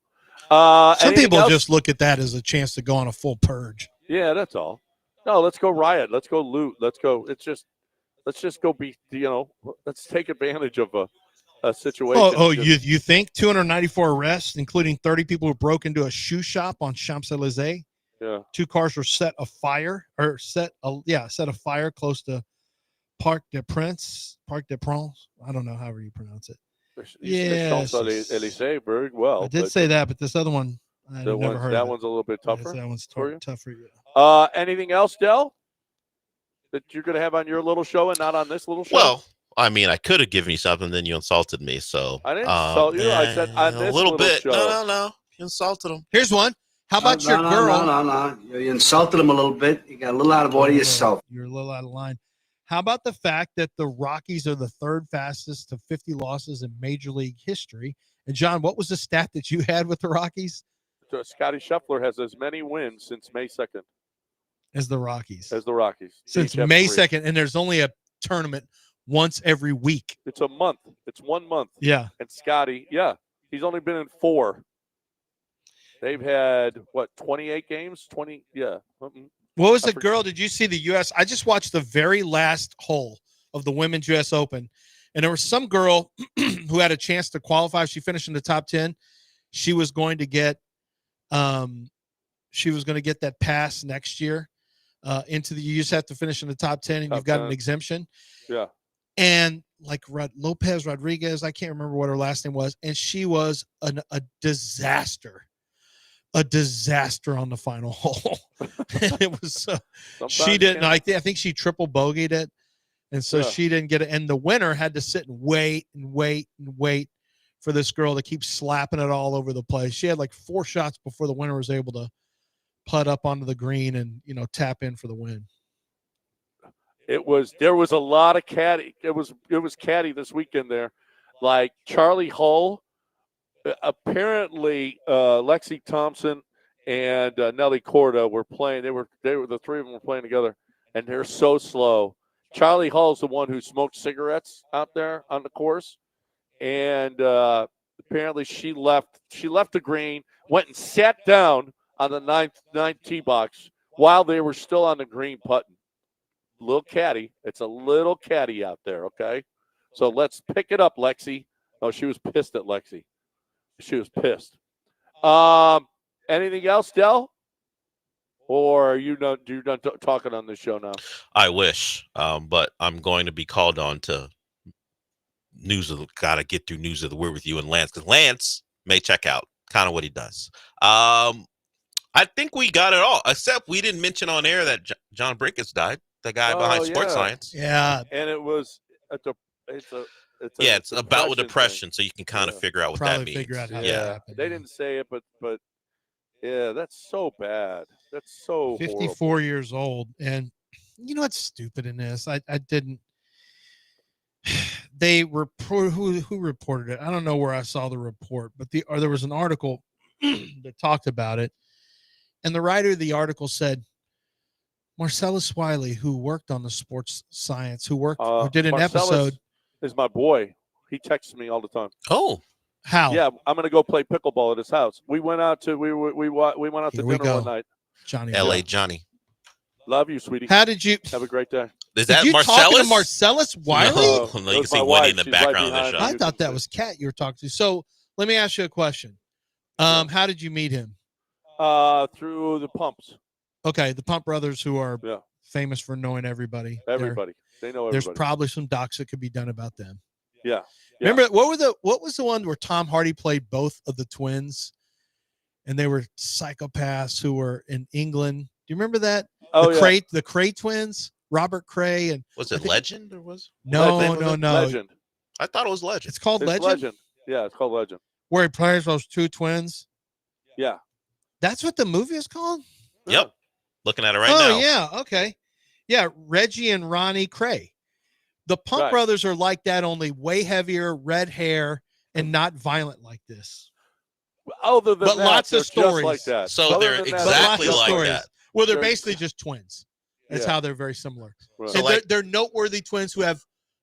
Some people just look at that as a chance to go on a full purge. Yeah, that's all. No, let's go riot. Let's go loot. Let's just go be, let's take advantage of a situation. You think 294 arrests, including 30 people who broke into a shoe shop on Champs-Élysées? Yeah. 2 cars were set afire close to Parc des Princes. I don't know however you pronounce it. Yeah. Champs-Élysées very well. I did say that, but this other one, I've never heard of. That one's a little bit tougher. Yes, that one's tougher. Anything else, Del, that you're going to have on your little show and not on this little show? Well, I mean, I could have given you something, then you insulted me. So I didn't insult you. I said on this little bit. Show. No. You insulted him. Here's one. How about your girl? No. You insulted him a little bit. You got a little out of order yourself. You're a little out of line. How about the fact that the Rockies are the 3rd fastest to 50 losses in Major League history? And, John, what was the stat that you had with the Rockies? Scotty Scheffler has as many wins since May 2nd. As the Rockies. Since May 2nd, and there's only a tournament once every week. It's a month. It's 1 month. Yeah. And Scotty, he's only been in 4. They've had, 28 games? 20, yeah. What was the girl? Did you see the U.S.? I just watched the very last hole of the Women's U.S. Open, and there was some girl who had a chance to qualify. If she finished in the top 10, she was going to get that pass next year into you just have to finish in the top 10, and you've got an exemption. Yeah. And like Lopez Rodriguez, I can't remember what her last name was, and she was a disaster. A disaster on the final hole. It was she didn't. I think she triple bogeyed it, And so she didn't get it. And the winner had to sit and wait for this girl to keep slapping it all over the place. She had like 4 shots before the winner was able to putt up onto the green and, tap in for the win. There was a lot of caddy. It was caddy this weekend there. Like Charlie Hull, apparently Lexi Thompson and Nelly Corda were playing. They were the 3 of them were playing together, and they're so slow. Charlie Hull's the one who smoked cigarettes out there on the course, and apparently she left the green, went and sat down on the ninth tee box while they were still on the green putting. Little caddy. It's a little caddy out there, okay? So let's pick it up, Lexi. Oh, she was pissed at Lexi. She was pissed. Anything else, Del? Or are you done talking on this show now? I wish, but I'm going to be called on to gotta get through news of the weird with you and Lance, because Lance may check out kind of what he does. I think we got it all, except we didn't mention on air that John Brinkus died, the guy behind Sports Science. Yeah. And it was it's about with depression, so you can kind of figure out what that means. Figure out how yeah. They didn't say it, but yeah, that's so bad. That's so 54 horrible. years old. And you know what's stupid in this? I didn't. They who reported it? I don't know where I saw the report, but there was an article that talked about it, and the writer of the article said Marcellus Wiley, who worked on the Sports Science, who did an episode. Is my boy. He texts me all the time. Oh, how? Yeah, I'm gonna go play pickleball at his house. We went out to we went out to dinner one night. Johnny, L.A. Johnny. Love you, sweetie. How did you have a great day? Is that you Marcellus? Talking to Marcellus Wiley? No, you can see Winnie in the background of the show. I thought that was Kat you were talking to. So let me ask you a question. How did you meet him? Through the Pumps. Okay, the Pump Brothers, who are famous for knowing everybody. They know everybody. There's probably some docs that could be done about them. Yeah. Remember what was the one where Tom Hardy played both of the twins, and they were psychopaths who were in England? Do you remember that? The Cray twins, Robert Cray, and was it Legend or was no. Legend. I thought it was Legend. It's called Legend. Yeah, it's called Legend. Where he plays those 2 twins. Yeah, that's what the movie is called. Yep, looking at it right now. Oh yeah, okay, yeah, Reggie and Ronnie Cray. The Pump Brothers are like that, only way heavier, red hair, and not violent like this. Other than but that, lots of stories like that. So they're exactly like that. Well, they're basically just twins. That's how they're very similar. Right. So they're noteworthy twins who have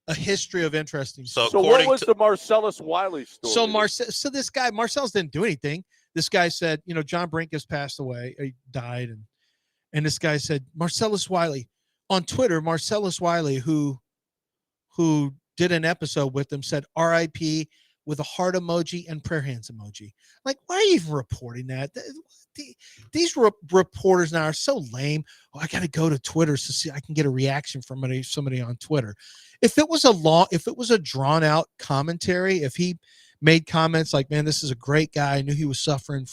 a history of interesting stuff. So what was the Marcellus Wiley story? So this guy, Marcellus didn't do anything. This guy said, John Brinkus passed away. He died. And this guy said, Marcellus Wiley. On Twitter, Marcellus Wiley, who did an episode with him, said RIP with a heart emoji and prayer hands emoji. Like, why are you even reporting that? These reporters now are so lame. Oh, I got to go to Twitter to see I can get a reaction from somebody on Twitter. If it was a drawn out commentary, if he made comments like, man, this is a great guy. I knew he was suffering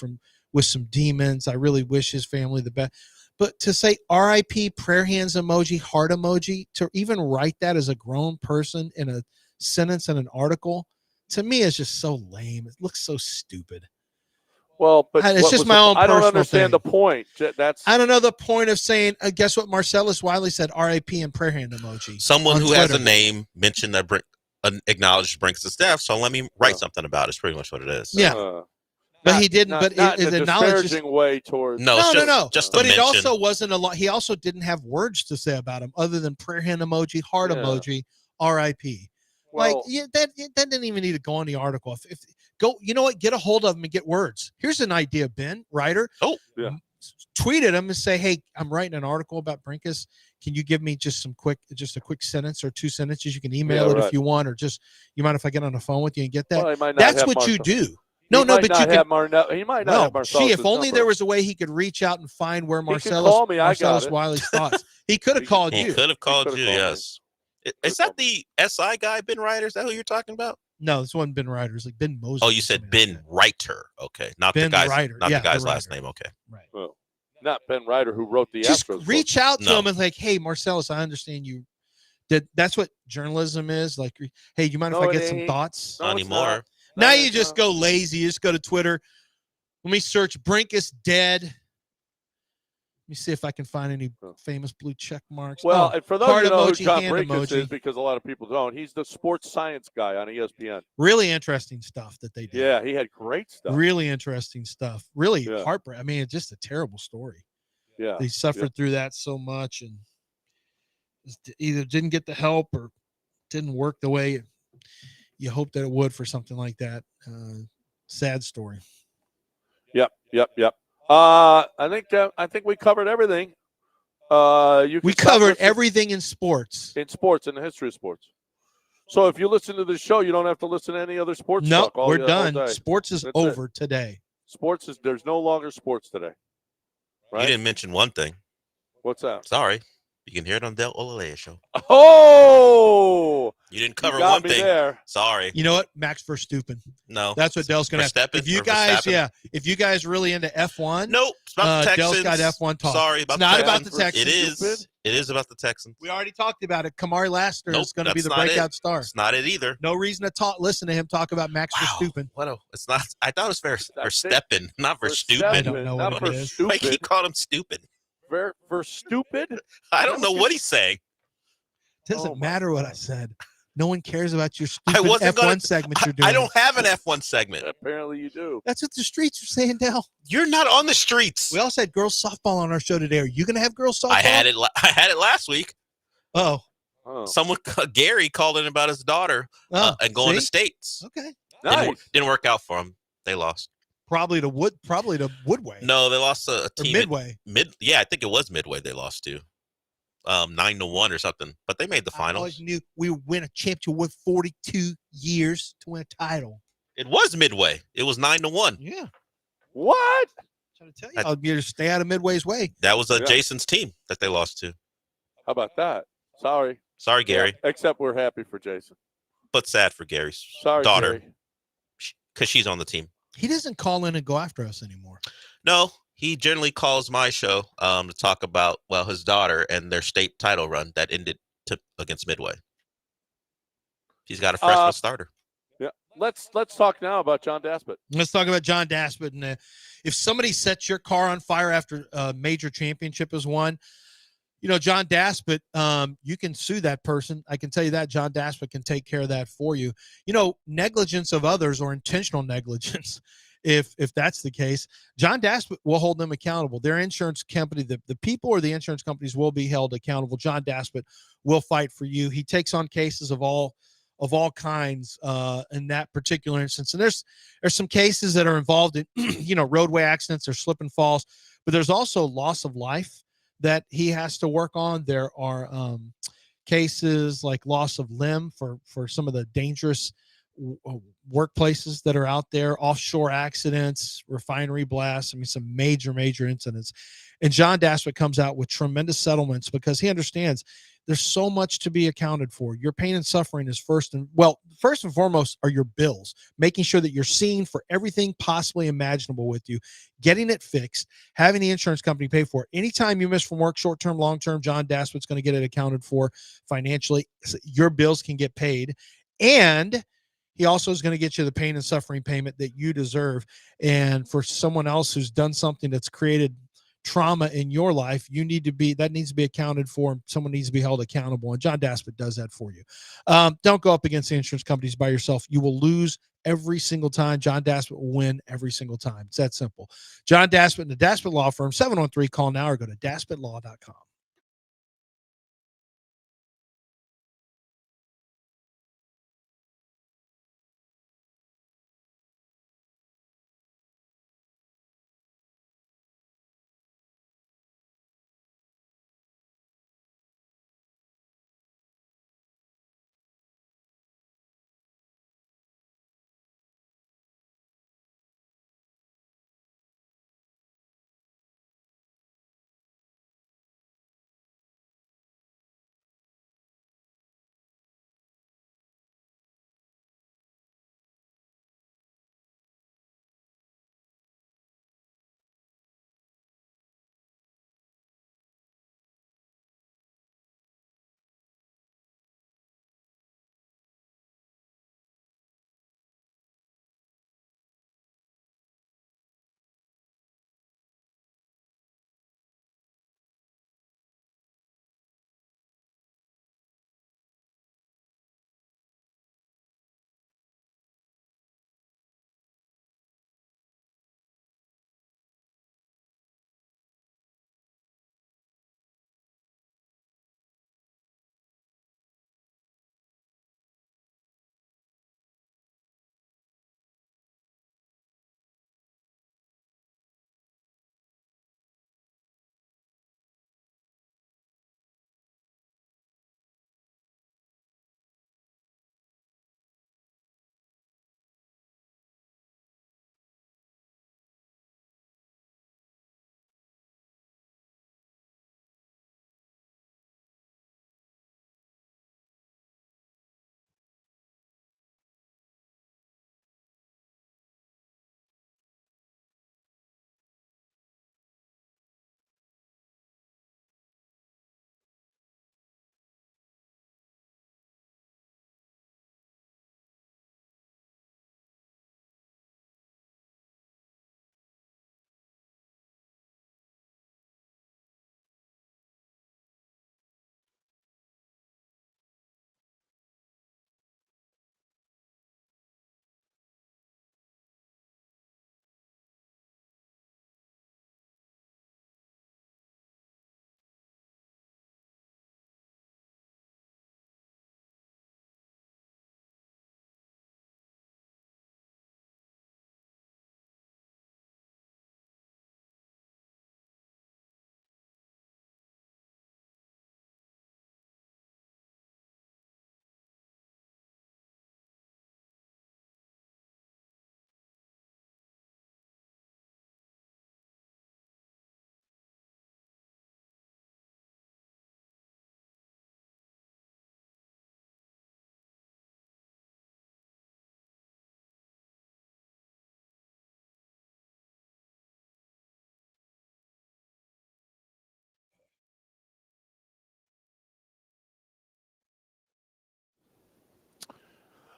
with some demons. I really wish his family the best. But to say RIP, prayer hands emoji, heart emoji, to even write that as a grown person in a sentence in an article, to me is just so lame. It looks so stupid. Well, but it's just my own. I don't personal understand thing. the point. I don't know the point of saying. Guess what? Marcellus Wiley said RIP and prayer hand emoji. Someone who has a name mentioned that acknowledged Brinks' death. So let me write something about it. It's pretty much what it is. Yeah. But he didn't. But not it in a disparaging way towards. No. Just but it also wasn't a lot. He also didn't have words to say about him other than prayer hand emoji, heart emoji, RIP. Well, that didn't even need to go on the article. If go, you know what? Get a hold of him and get words. Here's an idea, Ben, writer. Oh, yeah. Tweet at him and say, hey, I'm writing an article about Brinkus. Can you give me just a quick sentence or 2 sentences? You can email it if you want, or just you mind if I get on the phone with you and get that? Well, that's what you do. No, but you can. He might not have Marcellus. If only there was a way he could reach out and find where Marcellus Wiley's thoughts. He could have called you. He could have called you. Yes. Is that the SI guy, Ben Ryder? Is that who you're talking about? No, this wasn't Ben Ryder. It's like Ben Moses. Oh, you said Ben Reiter. Okay, not Ben the guy's Ryder. Not the guy's last name. Okay, right. Well, not Ben Ryder who wrote the Just Astros reach out to him and like, hey, Marcellus, I understand you That's what journalism is. Like, hey, you mind if No, I it get some ain't. thoughts? Not No, it's anymore. not. Now No, you it's just not. go lazy. You just go to Twitter. Let me search Brink is dead. Let me see if I can find any famous blue check marks. Well, and for those heart you know who emoji, John hand Brinkus emoji. is, because a lot of people don't, he's the sports science guy on ESPN. Really interesting stuff that they did. Yeah, he had great stuff. Really interesting stuff. Really Yeah. heartbreaking. I mean, it's just a terrible story. Yeah, They suffered through that so much and either didn't get the help or didn't work the way you hoped that it would for something like that. Sad story. Yep. I think we covered everything. We covered everything in sports. In the history of sports. So if you listen to this show, you don't have to listen to any other sports Nope, talk. we're all done. day. Sports is That's over it. today. There's no longer sports today. Right? You didn't mention one thing. What's that? Sorry. You can hear it on the Olaleye Show. Oh! You didn't cover got one me thing. there. Sorry. You know what? Max Verstappen. No. That's what Dell's going to have. If you guys, if you guys really into F1, nope. It's about the Texans. Dell's got F1 talk. Sorry about it's not the about the Texans. It is. It is about the Texans. We already talked about it. Kamari Lassiter is going to be the not breakout it. star. It's not it either. No reason to listen to him talk about Max Verstappen. It's not. I thought it was Verstappen, not Verstappen. I don't know what it is. I keep calling him stupid. For stupid? I don't know what he's saying. Doesn't matter what I said. No one cares about your stupid F1 segment you're doing. I don't have an F1 segment. Apparently you do. That's what the streets are saying, Dell. You're not on the streets. We also had girls softball on our show today. Are you going to have girls softball? I had it last week. Oh. Someone, Gary, called in about his daughter and going to states. Okay. Nice. Didn't work out for him. They lost. Probably to Woodway. No, they lost a team. Midway. Yeah, I think it was Midway they lost to. 9-1 or something. But they made the finals. I always knew we would win a championship with 42 years to win a title. It was Midway. It was 9-1. Yeah. What? I'm trying to tell you, I'll be to stay out of Midway's way. That was Jason's team that they lost to. How about that? Sorry, Gary. Yeah, except we're happy for Jason. But sad for Gary's daughter. Gary. Because she's on the team. He doesn't call in and go after us anymore. No, he generally calls my show to talk about, his daughter and their state title run that ended against Midway. He's got a freshman starter. Yeah, let's talk now about John Daspit. Let's talk about John Daspit. And if somebody sets your car on fire after a major championship is won, John Daspit, you can sue that person. I can tell you that John Daspit can take care of that for you. Negligence of others or intentional negligence, if that's the case, John Daspit will hold them accountable. Their insurance company, the people or the insurance companies will be held accountable. John Daspit will fight for you. He takes on cases of all kinds in that particular instance. And there's some cases that are involved in, roadway accidents or slip and falls, but there's also loss of life that he has to work on. There are cases like loss of limb for some of the dangerous workplaces that are out there, offshore accidents, refinery blasts. I mean, some major incidents. And John Daspit comes out with tremendous settlements because he understands there's so much to be accounted for. Your pain and suffering is first and foremost are your bills, making sure that you're seen for everything possibly imaginable with you, getting it fixed, having the insurance company pay for it. Anytime you miss from work, short-term, long-term, John Daspit's going to get it accounted for financially. So your bills can get paid. And he also is going to get you the pain and suffering payment that you deserve. And for someone else who's done something that's created trauma in your life, that needs to be accounted for. Someone needs to be held accountable, and John Daspit does that for you. Don't go up against the insurance companies by yourself. You will lose every single time. John Daspit will win every single time. It's that simple. John Daspit and the Daspit Law Firm, 713, call now or go to daspitlaw.com.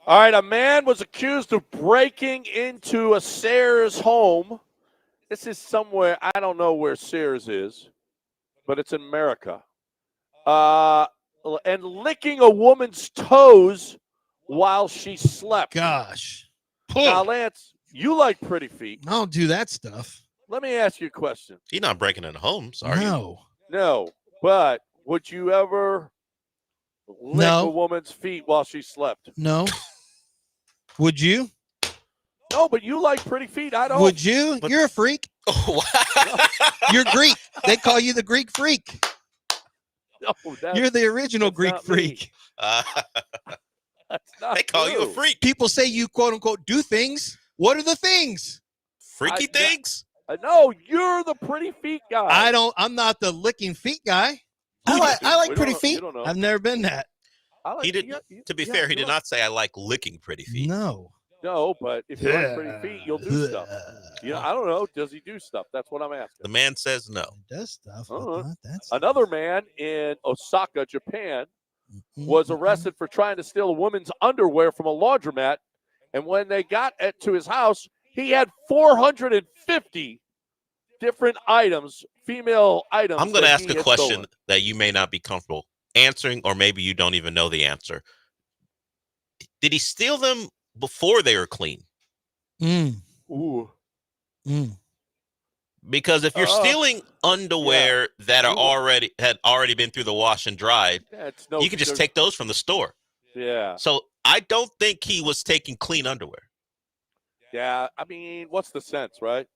All right, a man was accused of breaking into a Sears home. This is somewhere, I don't know where Sears is, but it's in America. And licking a woman's toes while she slept. Gosh. Now, Lance, you like pretty feet. I don't do that stuff. Let me ask you a question. You're not breaking into homes, are you? No. No, but would you ever lick a woman's feet while she slept? No. Would you? No, but you like pretty feet. I don't. Would you? You're a freak. Oh, You're Greek. They call you the Greek freak. No, You're the original Greek not freak. That's not They call you a true. freak. People say you quote unquote do things. What are the things? Freaky things? No, you're the pretty feet guy. I'm not the licking feet guy. I like We pretty don't- feet. you don't know. I've never been that. I like, He did. To be fair, he did not say I like licking pretty feet. No. No, but if you like pretty feet, you'll do stuff. I don't know. Does he do stuff? That's what I'm asking. The man says no. Does stuff. That's another man in Osaka, Japan, was arrested for trying to steal a woman's underwear from a laundromat. And when they got to his house, he had 450 different items, female items. I'm going to that ask he a had question stolen. that you may not be comfortable answering, or maybe you don't even know the answer. Did he steal them before they were clean? Ooh. Because if you're stealing underwear that are had already been through the wash and dried, you can just take those from the store. Yeah. So I don't think he was taking clean underwear. Yeah. I mean, what's the sense, right?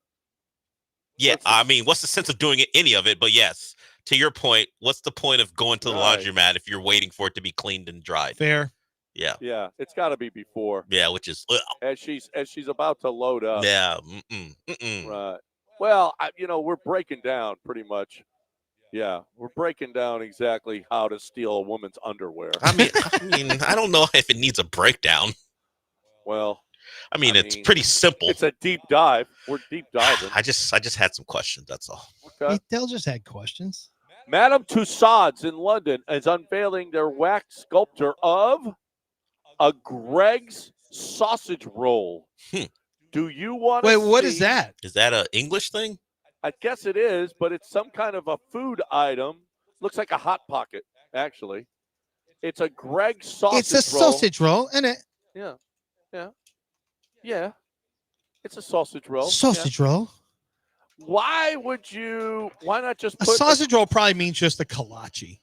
Yeah, I mean, what's the sense of doing any of it? But yes, to your point, what's the point of going to the laundromat if you're waiting for it to be cleaned and dried? Fair. Yeah. Yeah. It's got to be before. Yeah, which is as she's about to load up. Yeah. Right. Well, we're breaking down pretty much. Yeah, we're breaking down exactly how to steal a woman's underwear. I mean, I don't know if it needs a breakdown. Well, I mean, it's pretty simple. It's a deep dive. We're deep diving. I just had some questions. That's all. Okay. They'll just had questions. Madame Tussauds in London is unveiling their wax sculpture of a Greg's sausage roll. Do you want to Wait, what is that? Is that an English thing? I guess it is, but it's some kind of a food item. Looks like a Hot Pocket, actually. It's a Greg's sausage roll. It's a sausage roll, isn't it? Yeah. Yeah. Yeah. It's a sausage roll. Sausage roll. Why not just A put sausage roll probably means just a kolache.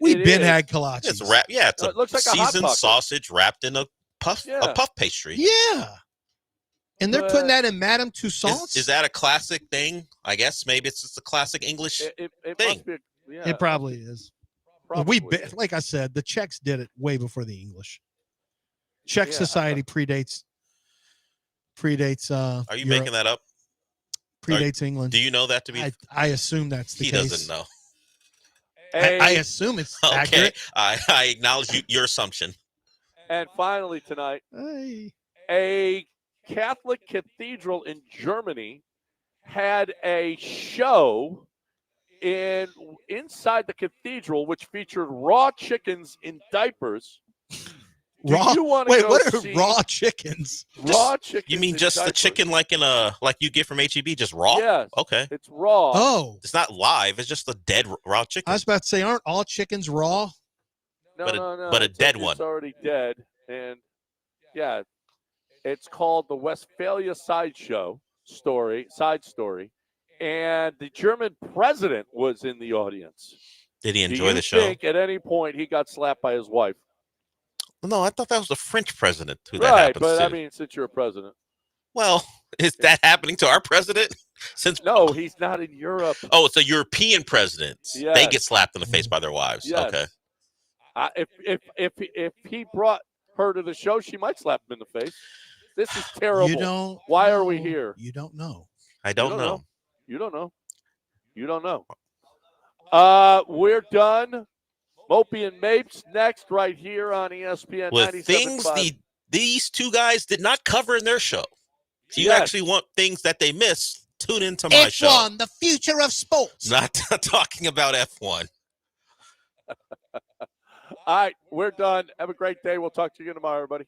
We've had kolaches. It's wrap. Yeah, it's it looks like a Hot seasoned Pocket. sausage wrapped in a puff pastry. Yeah. And they're putting that in Madame Tussauds? Is that a classic thing? I guess maybe it's just a classic English it thing. must be, yeah. It probably is. Probably. Like I said, the Czechs did it way before the English. Czech society predates. Are you Europe, making that up? Predates England. Do you know that to be? I assume that's the he case. doesn't know. I assume it's accurate. I acknowledge your assumption. And finally tonight, a Catholic cathedral in Germany had a show inside the cathedral which featured raw chickens in diapers. Raw? You want to Wait, go what are see raw chickens? Raw chickens. You mean in just the diapers. chicken like like you get from HEB, just raw? Yes. Okay. It's raw. Oh. It's not live. It's just the dead raw chicken. I was about to say, aren't all chickens raw? No, but a it's dead one. It's already dead. And yeah, it's called the Westphalia Side Story. And the German president was in the audience. Did he Do enjoy you the show? think at any point he got slapped by his wife? No, I thought that was the French president who that Right, happens but to. I mean, since you're a president. Well, is that happening to our president? Since No, he's not in Europe. Oh, it's a European president. Yes. They get slapped in the face by their wives. Yes. Okay. If he brought her to the show, she might slap him in the face. This is terrible. You don't Why are we here? You don't know. I don't know. You don't know. You don't know. We're done. Mopey and Mapes next right here on ESPN With 97.5. things these two guys did not cover in their show. If you actually want things that they missed, tune into my show. F1, the future of sports. Not talking about F1. All right, we're done. Have a great day. We'll talk to you again tomorrow, everybody.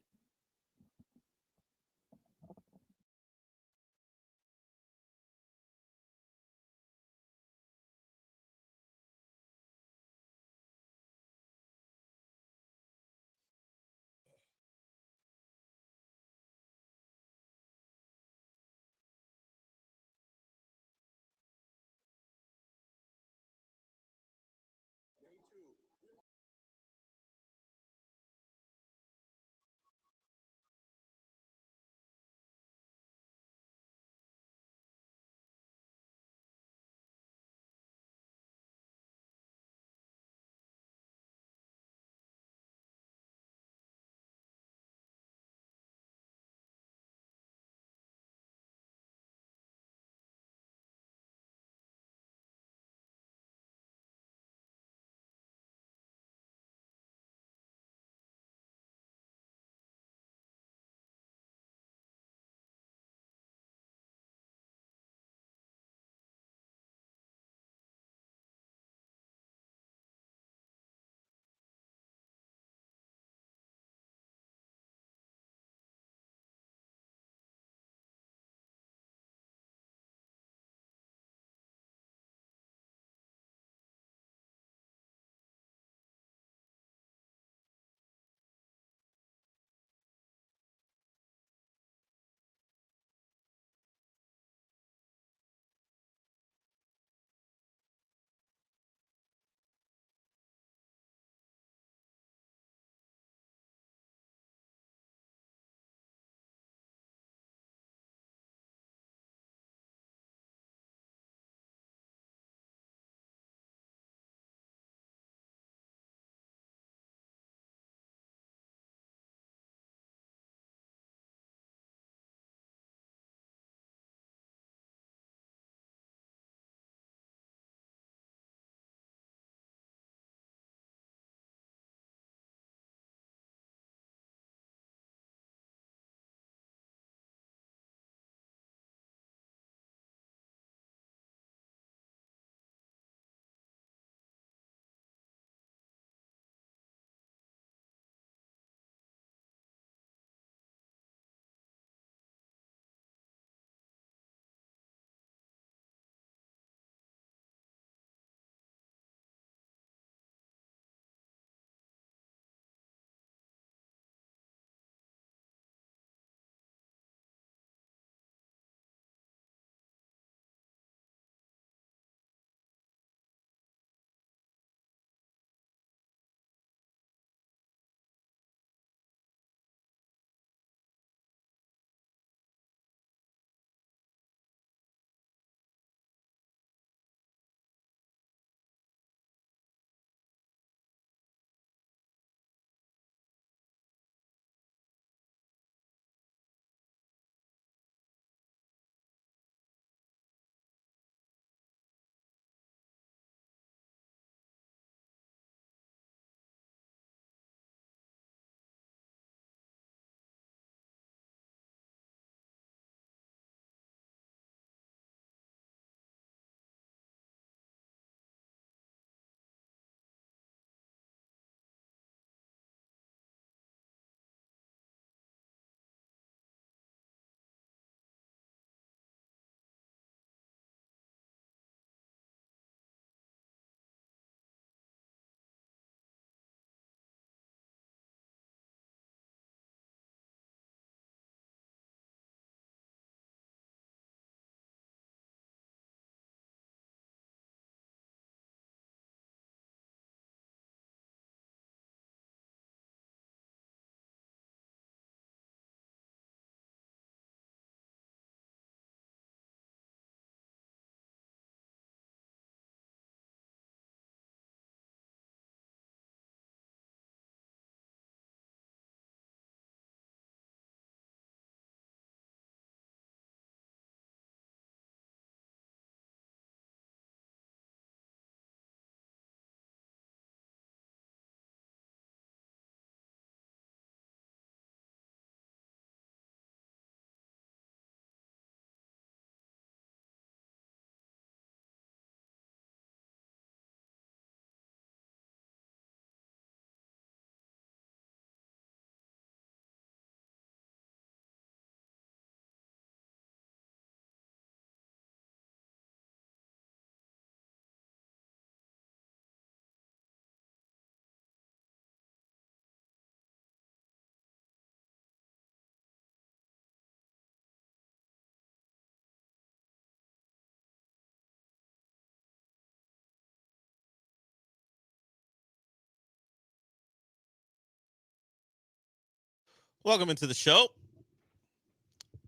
Welcome into the show.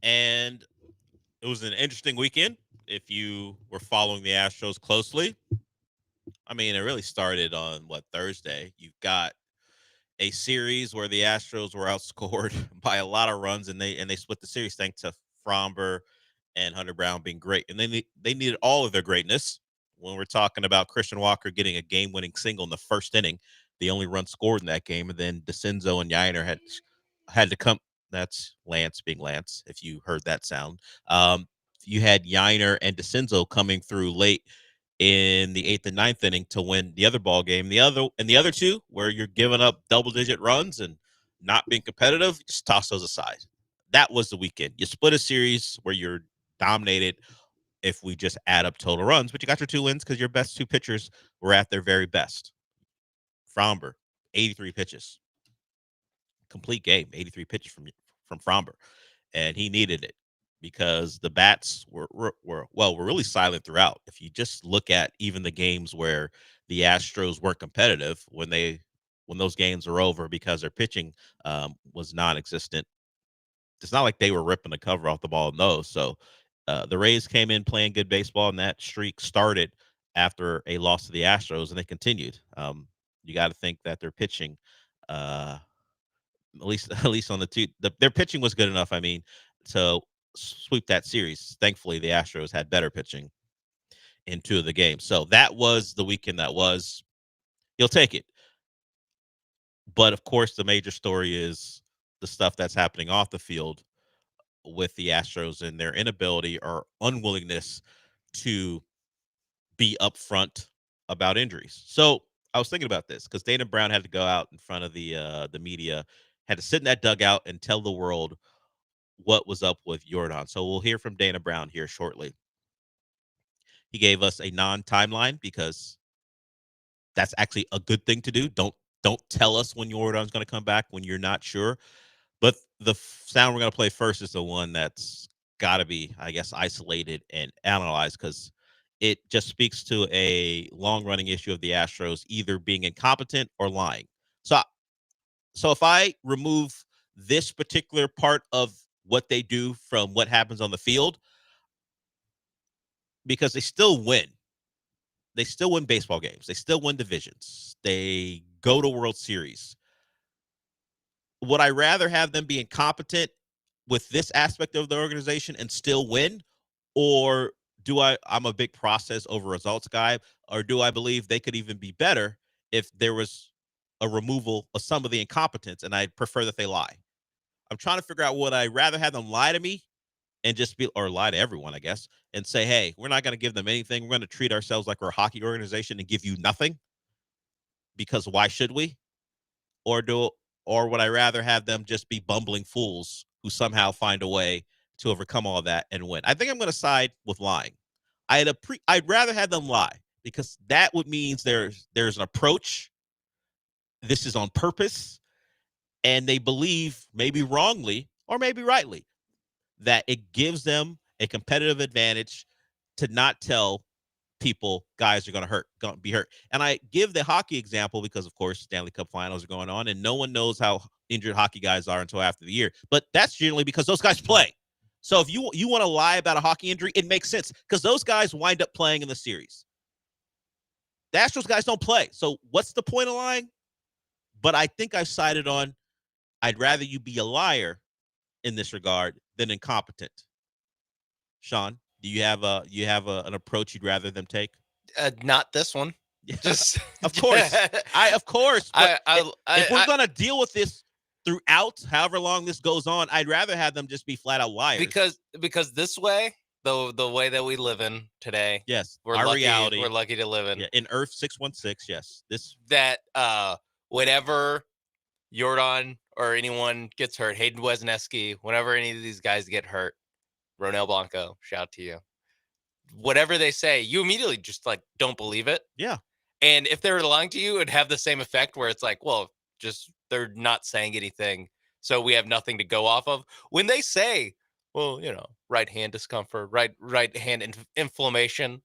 And it was an interesting weekend. If you were following the Astros closely, I mean, it really started on Thursday. You've got a series where the Astros were outscored by a lot of runs, and they split the series thanks to Fromber and Hunter Brown being great. And they needed all of their greatness. When we're talking about Christian Walker getting a game-winning single in the first inning, the only run scored in that game, and then DeCinzo and Yainer had to come. That's Lance being Lance, if you heard that sound. You had Yainer and DeCinzo coming through late in the 8th and 9th inning to win the other ball game. The other two, where you're giving up double-digit runs and not being competitive, just toss those aside. That was the weekend. You split a series where you're dominated if we just add up total runs, but you got your 2 wins because your best 2 pitchers were at their very best. Fromber, 83 pitches. Complete game, 83 pitches from Fromber. And he needed it because the bats were really silent throughout. If you just look at even the games where the Astros weren't competitive, when those games were over because their pitching was non-existent, it's not like they were ripping the cover off the ball in those. So the Rays came in playing good baseball, and that streak started after a loss to the Astros, and they continued. You got to think that their pitching, at least on the two, their pitching was good enough. I mean, to sweep that series. Thankfully, the Astros had better pitching in 2 of the games. So that was the weekend. You'll take it. But of course, the major story is the stuff that's happening off the field with the Astros and their inability or unwillingness to be upfront about injuries. So I was thinking about this because Dana Brown had to go out in front of the media, had to sit in that dugout and tell the world what was up with Jordan. So we'll hear from Dana Brown here shortly. He gave us a non-timeline because that's actually a good thing to do. Don't tell us when Jordan's going to come back when you're not sure. But the sound we're going to play first is the one that's got to be, I guess, isolated and analyzed because it just speaks to a long-running issue of the Astros either being incompetent or lying. So if I remove this particular part of what they do from what happens on the field, because they still win. They still win baseball games. They still win divisions. They go to World Series. Would I rather have them be incompetent with this aspect of the organization and still win? Or I'm a big process over results guy, or do I believe they could even be better if there was a removal of some of the incompetence, and I'd prefer that they lie? I'm trying to figure out, would I rather have them lie to me and or lie to everyone, I guess, and say, hey, we're not going to give them anything. We're going to treat ourselves like we're a hockey organization and give you nothing because why should we? Or would I rather have them just be bumbling fools who somehow find a way to overcome all that and win? I think I'm going to side with lying. I'd rather have them lie because that would means there's an approach. This is on purpose, and they believe, maybe wrongly or maybe rightly, that it gives them a competitive advantage to not tell people guys are going to be hurt. And I give the hockey example because, of course, Stanley Cup finals are going on, and no one knows how injured hockey guys are until after the year. But that's generally because those guys play. So if you want to lie about a hockey injury, it makes sense because those guys wind up playing in the series. The Astros guys don't play. So what's the point of lying? But I think I've sided on I'd rather you be a liar in this regard than incompetent. Sean, do you have an approach you'd rather them take? Not this one. Just of course. Of course. But if we're gonna deal with this throughout, however long this goes on, I'd rather have them just be flat out liars. Because this way, the way that we live in today, yes, our reality, we're lucky to live in. Yeah, in Earth 616, yes. Whenever Jordan or anyone gets hurt, Hayden Wesneski, whenever any of these guys get hurt, Ronel Blanco, shout to you. Whatever they say, you immediately just don't believe it. Yeah. And if they were lying to you, it'd have the same effect where it's like, well, just they're not saying anything, so we have nothing to go off of. When they say, well, right hand discomfort, right hand inflammation,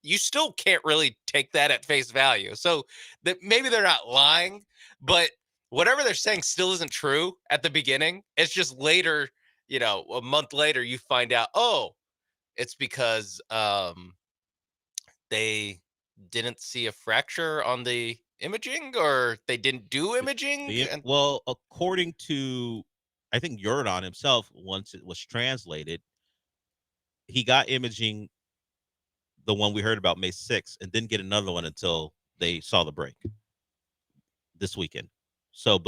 you still can't really take that at face value. So that maybe they're not lying, but whatever they're saying still isn't true at the beginning. It's just later, a month later, you find out, it's because they didn't see a fracture on the imaging, or they didn't do imaging. Well, according to, I think Jordan himself, once it was translated, he got imaging, the one we heard about May 6th, and didn't get another one until they saw the break this weekend. So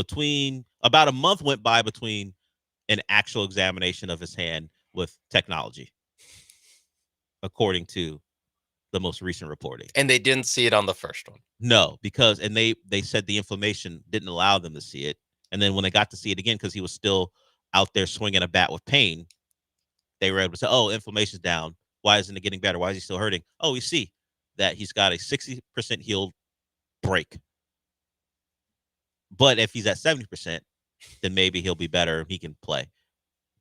about a month went by between an actual examination of his hand with technology, according to the most recent reporting. And they didn't see it on the first one. No, because they said the inflammation didn't allow them to see it. And then when they got to see it again, because he was still out there swinging a bat with pain, they were able to say, "Oh, inflammation's down. Why isn't it getting better? Why is he still hurting?" Oh, we see that he's got a 60% healed break. But if he's at 70%, then maybe he'll be better. He can play.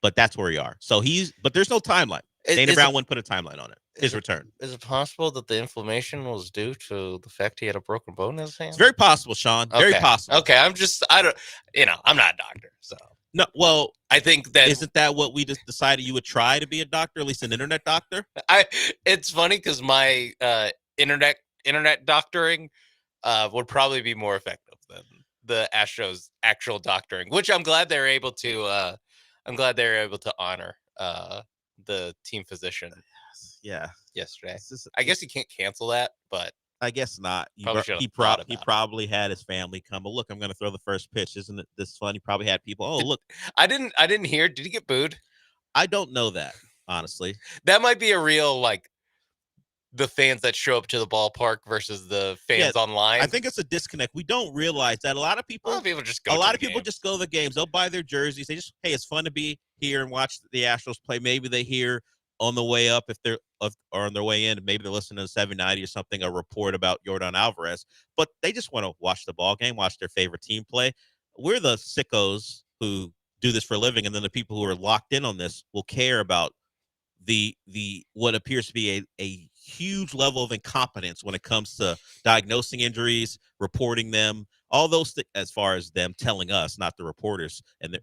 But that's where we are. So but there's no timeline. Dana Brown wouldn't put a timeline on it. His return. Is it possible that the inflammation was due to the fact he had a broken bone in his hand? It's very possible, Sean. Very possible. Okay, I'm not a doctor, so. No, well, I think that isn't that what we just decided you would try to be a doctor, at least an internet doctor? It's funny because my internet doctoring would probably be more effective than the Astros' actual doctoring, which I'm glad they're able to. I'm glad they're able to honor the team physician. Yeah, yesterday. I guess you can't cancel that, but I guess not. He probably had his family come. Oh, look, I'm going to throw the first pitch. Isn't it this fun? He probably had people. Oh, look, I didn't hear. Did he get booed? I don't know that, honestly. That might be a real the fans that show up to the ballpark versus the fans online. I think it's a disconnect. We don't realize that a lot of people just go. Just go to the games. They'll buy their jerseys. They just, hey, it's fun to be here and watch the Astros play. Maybe they hear on the way up, if they're or on their way in, maybe they're listening to 790 or something, a report about Jordan Alvarez. But they just want to watch the ball game, watch their favorite team play. We're the sickos who do this for a living, and then the people who are locked in on this will care about the what appears to be a huge level of incompetence when it comes to diagnosing injuries, reporting them, all those things, as far as them telling us, not the reporters. And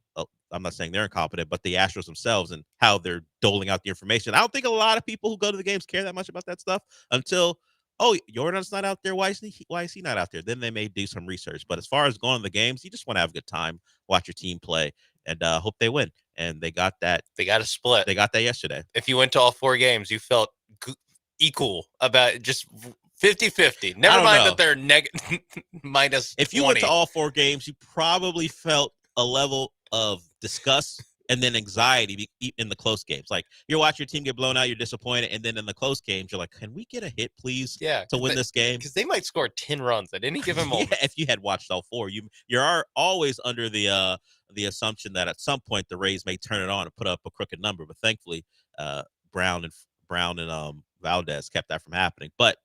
I'm not saying they're incompetent, but the Astros themselves and how they're doling out the information. I don't think a lot of people who go to the games care that much about that stuff until, oh, Jordan's not out there. Why is he not out there? Then they may do some research. But as far as going to the games, you just want to have a good time, watch your team play, and hope they win. And they got that. They got a split. They got that yesterday. If you went to all 4 games, you felt equal about just 50-50. Never mind that they're minus. If you 20. went to all 4 games, you probably felt a level of disgust and then anxiety in the close games. Like, you're watching your team get blown out, you're disappointed, and then in the close games, you're like, can we get a hit, please, to win this game? Because they might score 10 runs at any given moment. If you had watched all 4, you're always under the assumption that at some point the Rays may turn it on and put up a crooked number. But thankfully, Brown and Valdez kept that from happening. But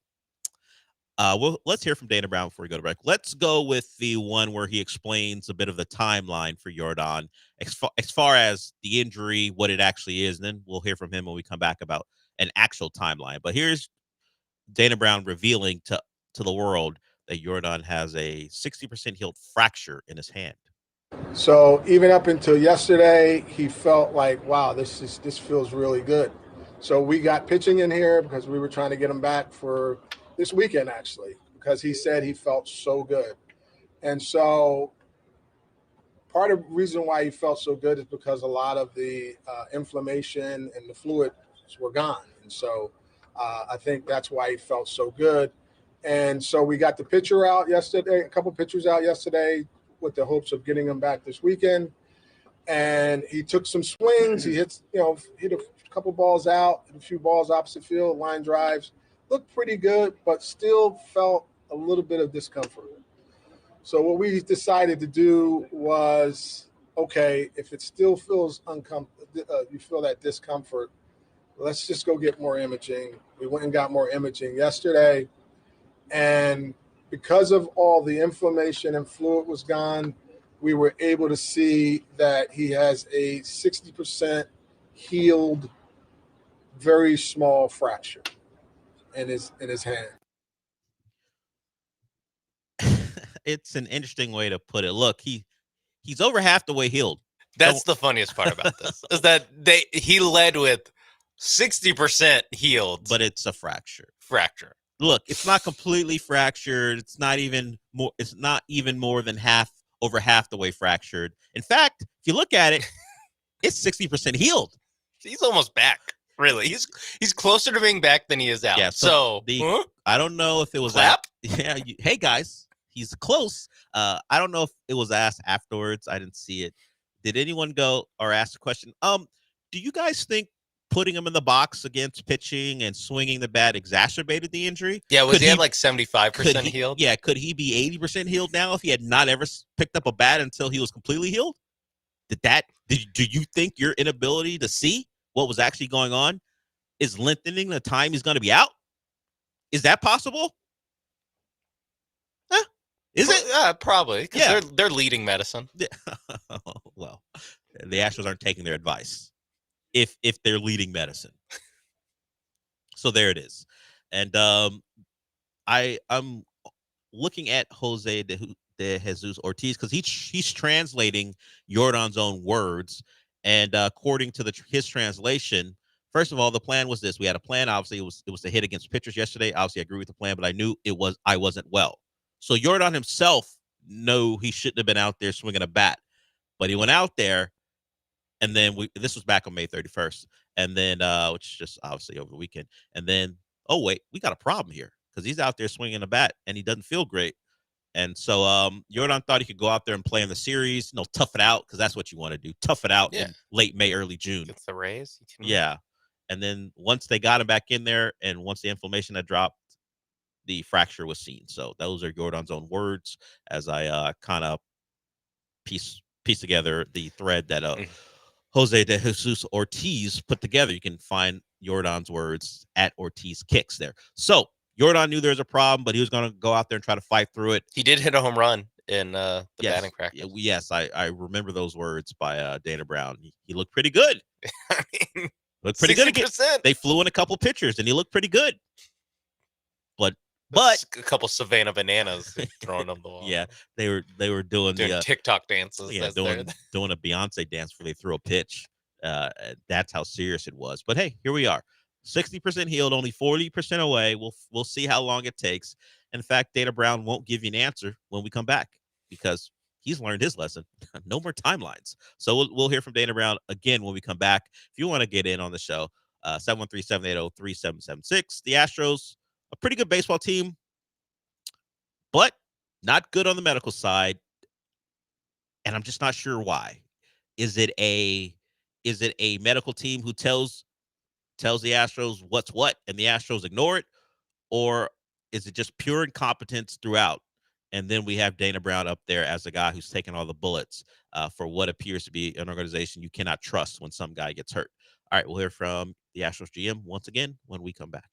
let's hear from Dana Brown before we go to break. Let's go with the one where he explains a bit of the timeline for Jordan as far as the injury, what it actually is, and then we'll hear from him when we come back about an actual timeline. But here's Dana Brown revealing to the world that Jordan has a 60% healed fracture in his hand. So even up until yesterday, he felt like, wow, this feels really good. So we got pitching in here because we were trying to get him back for this weekend, actually, because he said he felt so good. And so part of the reason why he felt so good is because a lot of the inflammation and the fluids were gone. And so I think that's why he felt so good. And so we got the pitcher out yesterday, a couple pitchers out yesterday with the hopes of getting him back this weekend. And he took some swings. He hit a couple balls out, a few balls opposite field, line drives. Looked pretty good, but still felt a little bit of discomfort. So what we decided to do was, okay, if it still feels you feel that discomfort, let's just go get more imaging. We went and got more imaging yesterday. And because of all the inflammation and fluid was gone, we were able to see that he has a 60% healed, very small fracture in his hand. it's an interesting way to put it. Look, he's over half the way healed. That's the funniest part about this is that he led with 60% healed, but it's a fracture. Look, it's not completely fractured. It's not even more. It's not even more than over half the way fractured. In fact, if you look at it, it's 60% healed. He's almost back. Really, he's closer to being back than he is out. Yeah. So I don't know if it was clap. Hey guys, he's close. I don't know if it was asked afterwards. I didn't see it. Did anyone go or ask a question? Do you guys think putting him in the box against pitching and swinging the bat exacerbated the injury? Yeah, was he at like 75% healed? Yeah, could he be 80% healed now if he had not ever picked up a bat until he was completely healed? Do you think your inability to see what was actually going on is lengthening the time he's going to be out? Is that possible? Is it? Yeah, probably. Because they're leading medicine. Well, the Astros aren't taking their advice if they're leading medicine. So there it is. And I'm looking at Jose de Jesus Ortiz because he's translating Yordan's own words. And according to his translation, first of all, the plan was this. We had a plan. Obviously, it was to hit against pitchers yesterday. Obviously, I agree with the plan, but I knew I wasn't well. So Yordan himself knew he shouldn't have been out there swinging a bat, but he went out there, and then this was back on May 31st, and then which is just obviously over the weekend, and then wait, we got a problem here because he's out there swinging a bat and he doesn't feel great, and so Yordan thought he could go out there and play in the series, tough it out because that's what you want to do, tough it out in late May, early June. It's the Rays. Yeah, and then once they got him back in there, and once the inflammation had dropped, the fracture was seen. So those are Yordan's own words as I kind of piece together the thread that Jose de Jesus Ortiz put together. You can find Yordan's words at Ortiz Kicks there. So Yordan knew there was a problem, but he was going to go out there and try to fight through it. He did hit a home run in the batting practice. Yes, I remember those words by Dana Brown. He looked pretty good. I mean, looked pretty 60%. good. They flew in a couple pitchers, and he looked pretty good. But a couple Savannah bananas throwing them the wall. Yeah, they were doing the TikTok dances. Yeah, doing a Beyonce dance where they threw a pitch. That's how serious it was. But hey, here we are, 60% healed, only 40% away. We'll see how long it takes. In fact, Dana Brown won't give you an answer when we come back because he's learned his lesson. No more timelines. So we'll hear from Dana Brown again when we come back. If you want to get in on the show, 713-780-3776. The Astros, a pretty good baseball team, but not good on the medical side. And I'm just not sure why. Is it a medical team who tells the Astros what's what and the Astros ignore it? Or is it just pure incompetence throughout? And then we have Dana Brown up there as the guy who's taking all the bullets for what appears to be an organization you cannot trust when some guy gets hurt. All right, we'll hear from the Astros GM once again when we come back.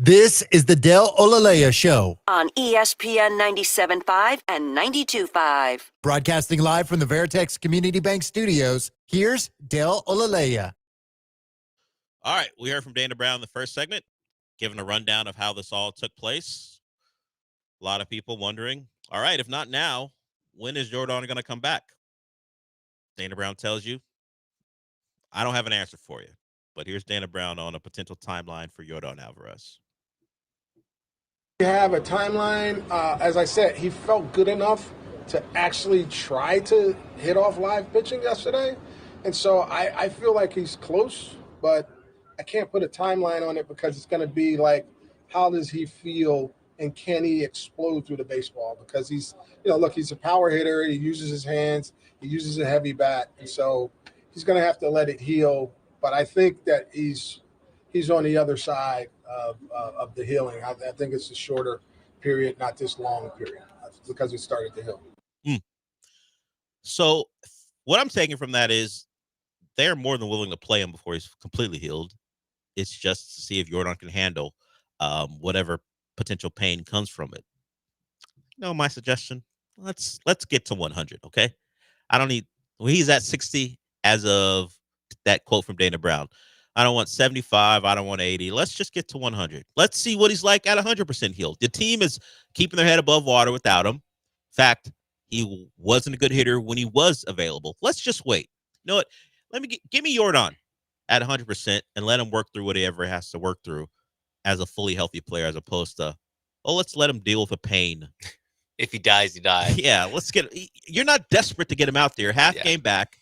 This is the Del Olaleye Show. On ESPN 97.5 and 92.5. Broadcasting live from the Veritex Community Bank Studios, here's Del Olaleye. All right, we heard from Dana Brown in the first segment, giving a rundown of how this all took place. A lot of people wondering, all right, if not now, when is Jordan going to come back? Dana Brown tells you, I don't have an answer for you. But here's Dana Brown on a potential timeline for Jordan Alvarez. We have a timeline. As I said, he felt good enough to actually try to hit off live pitching yesterday. And so I feel like he's close, but I can't put a timeline on it because it's going to be like, how does he feel and can he explode through the baseball? Because he's, look, he's a power hitter. He uses his hands. He uses a heavy bat. And so he's going to have to let it heal. But I think that he's on the other side of the healing. I think it's a shorter period, not this long period, because it started to heal. So what I'm taking from that is they're more than willing to play him before he's completely healed. It's just to see if Jordan can handle whatever potential pain comes from it. My suggestion, let's get to 100, okay? He's at 60 as of that quote from Dana Brown. I don't want 75. I don't want 80. Let's just get to 100. Let's see what he's like at 100% healed. The team is keeping their head above water without him. In fact, he wasn't a good hitter when he was available. Let's just wait. You know what? Give me Jordan at 100% and let him work through whatever he has to work through as a fully healthy player, as opposed to, let's let him deal with the pain. If he dies, he dies. Yeah, you're not desperate to get him out there. Half game back.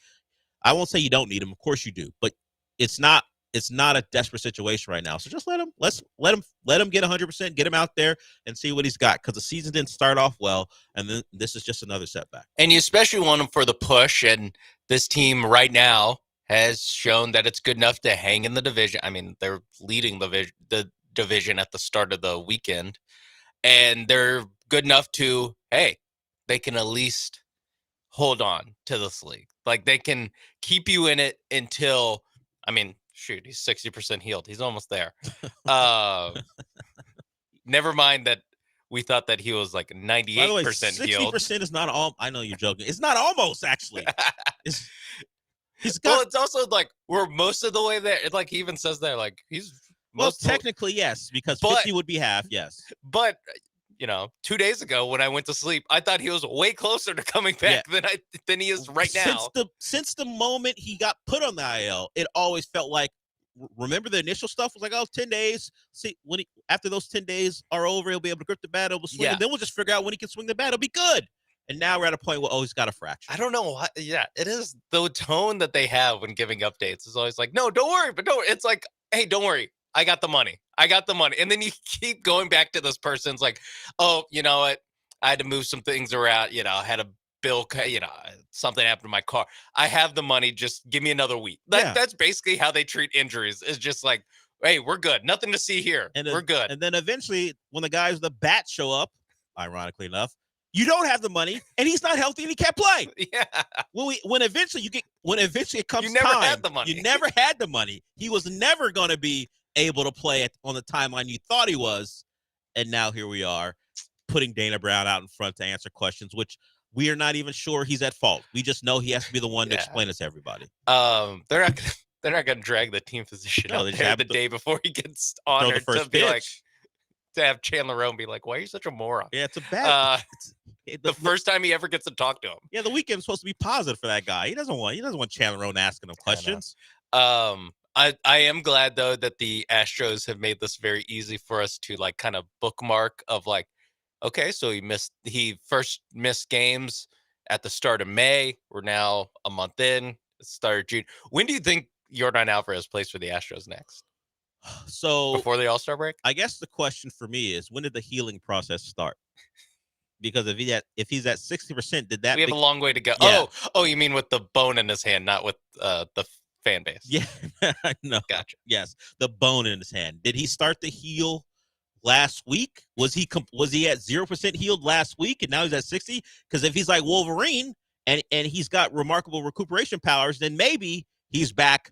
I won't say you don't need him. Of course you do, but it's not a desperate situation right now. So just let him get 100%, get him out there and see what he's got, because the season didn't start off well, and then this is just another setback. And you especially want him for the push, and this team right now has shown that it's good enough to hang in the division. I mean, they're leading the division at the start of the weekend, and they're good enough to, hey, they can at least hold on to this league. Like, they can keep you in it until, shoot, he's 60% healed. He's almost there. Never mind that we thought that he was like 98% healed. By the way, 60% is not all. I know you're joking. It's not almost, actually. It's also like we're most of the way there. Like, he even says there, like, he's technically yes, because 50 would be half. Yes, but 2 days ago when I went to sleep, I thought he was way closer to coming back than he is right now. Since the moment he got put on the IL, it always felt like, remember the initial stuff was like, 10 days. See, after those 10 days are over, he'll be able to grip the bat, he'll swing, and then we'll just figure out when he can swing the bat. It'll be good. And now we're at a point where, he's got a fracture. I don't know why. Yeah, it is the tone that they have when giving updates is always like, no, don't worry. But it's like, hey, don't worry. I got the money. And then you keep going back to this person's like, oh, you know what? I had to move some things around. I had a bill, something happened to my car. I have the money. Just give me another week. That's basically how they treat injuries. It's just like, hey, we're good. Nothing to see here. We're good. And then eventually when the guys with the bat show up, ironically enough, you don't have the money and he's not healthy and he can't play. Yeah. When eventually it comes you never time, had the money. You never had the money. He was never going to be able to play on the timeline you thought he was. And now here we are putting Dana Brown out in front to answer questions, which we are not even sure he's at fault. We just know he has to be the one to explain it to everybody. They're not going to drag the team physician out there the day before he gets honored to be like, to have Chandler Rowe be like, why are you such a moron? Yeah, it's a bad. The first time he ever gets to talk to him. Yeah, the weekend's supposed to be positive for that guy. He doesn't want Chandler Rowe asking him questions. I am glad though that the Astros have made this very easy for us to like kind of bookmark of like, okay, so he first missed games at the start of May. We're now a month in. It started June. When do you think Jordan Alvarez plays for the Astros next? So before the All-Star break? I guess the question for me is, when did the healing process start? Because if he's at 60%, did that? We have a long way to go. Yeah. Oh, you mean with the bone in his hand, not with the fan base? Yeah, no, gotcha. Yes, the bone in his hand. Did he start to heal last week? Was he at 0% healed last week, and now he's at 60? Because if he's like Wolverine and he's got remarkable recuperation powers, then maybe he's back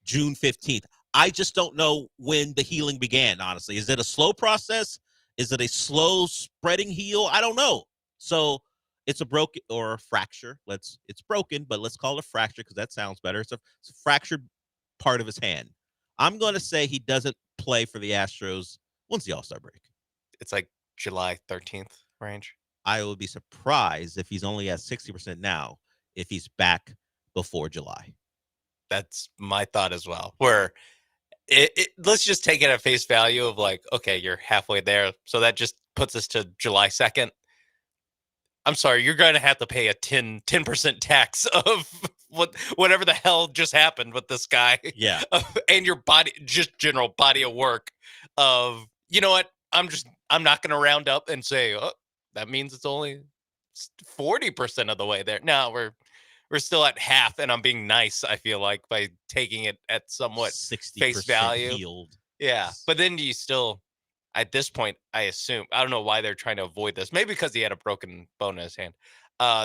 June 15th. I just don't know when the healing began, honestly. Is it a slow process? Is it a slow spreading heal? I don't know. So it's a broken or a fracture. It's broken, but let's call it a fracture because that sounds better. It's a fractured part of his hand. I'm going to say he doesn't play for the Astros. When's the All-Star break? It's like July 13th range. I would be surprised if he's only at 60% now, if he's back before July. That's my thought as well. Where let's just take it at face value of like, okay, you're halfway there. So that just puts us to July 2nd. I'm sorry, you're going to have to pay a 10% tax of whatever the hell just happened with this guy. Yeah. And your body, just general body of work of, you know what? I'm not going to round up and say, oh, that means it's only 40% of the way there. No, we're still at half, and I'm being nice, I feel like, by taking it at somewhat 60% face value. healed. Yeah. But then you still, at this point, I assume, I don't know why they're trying to avoid this. Maybe because he had a broken bone in his hand.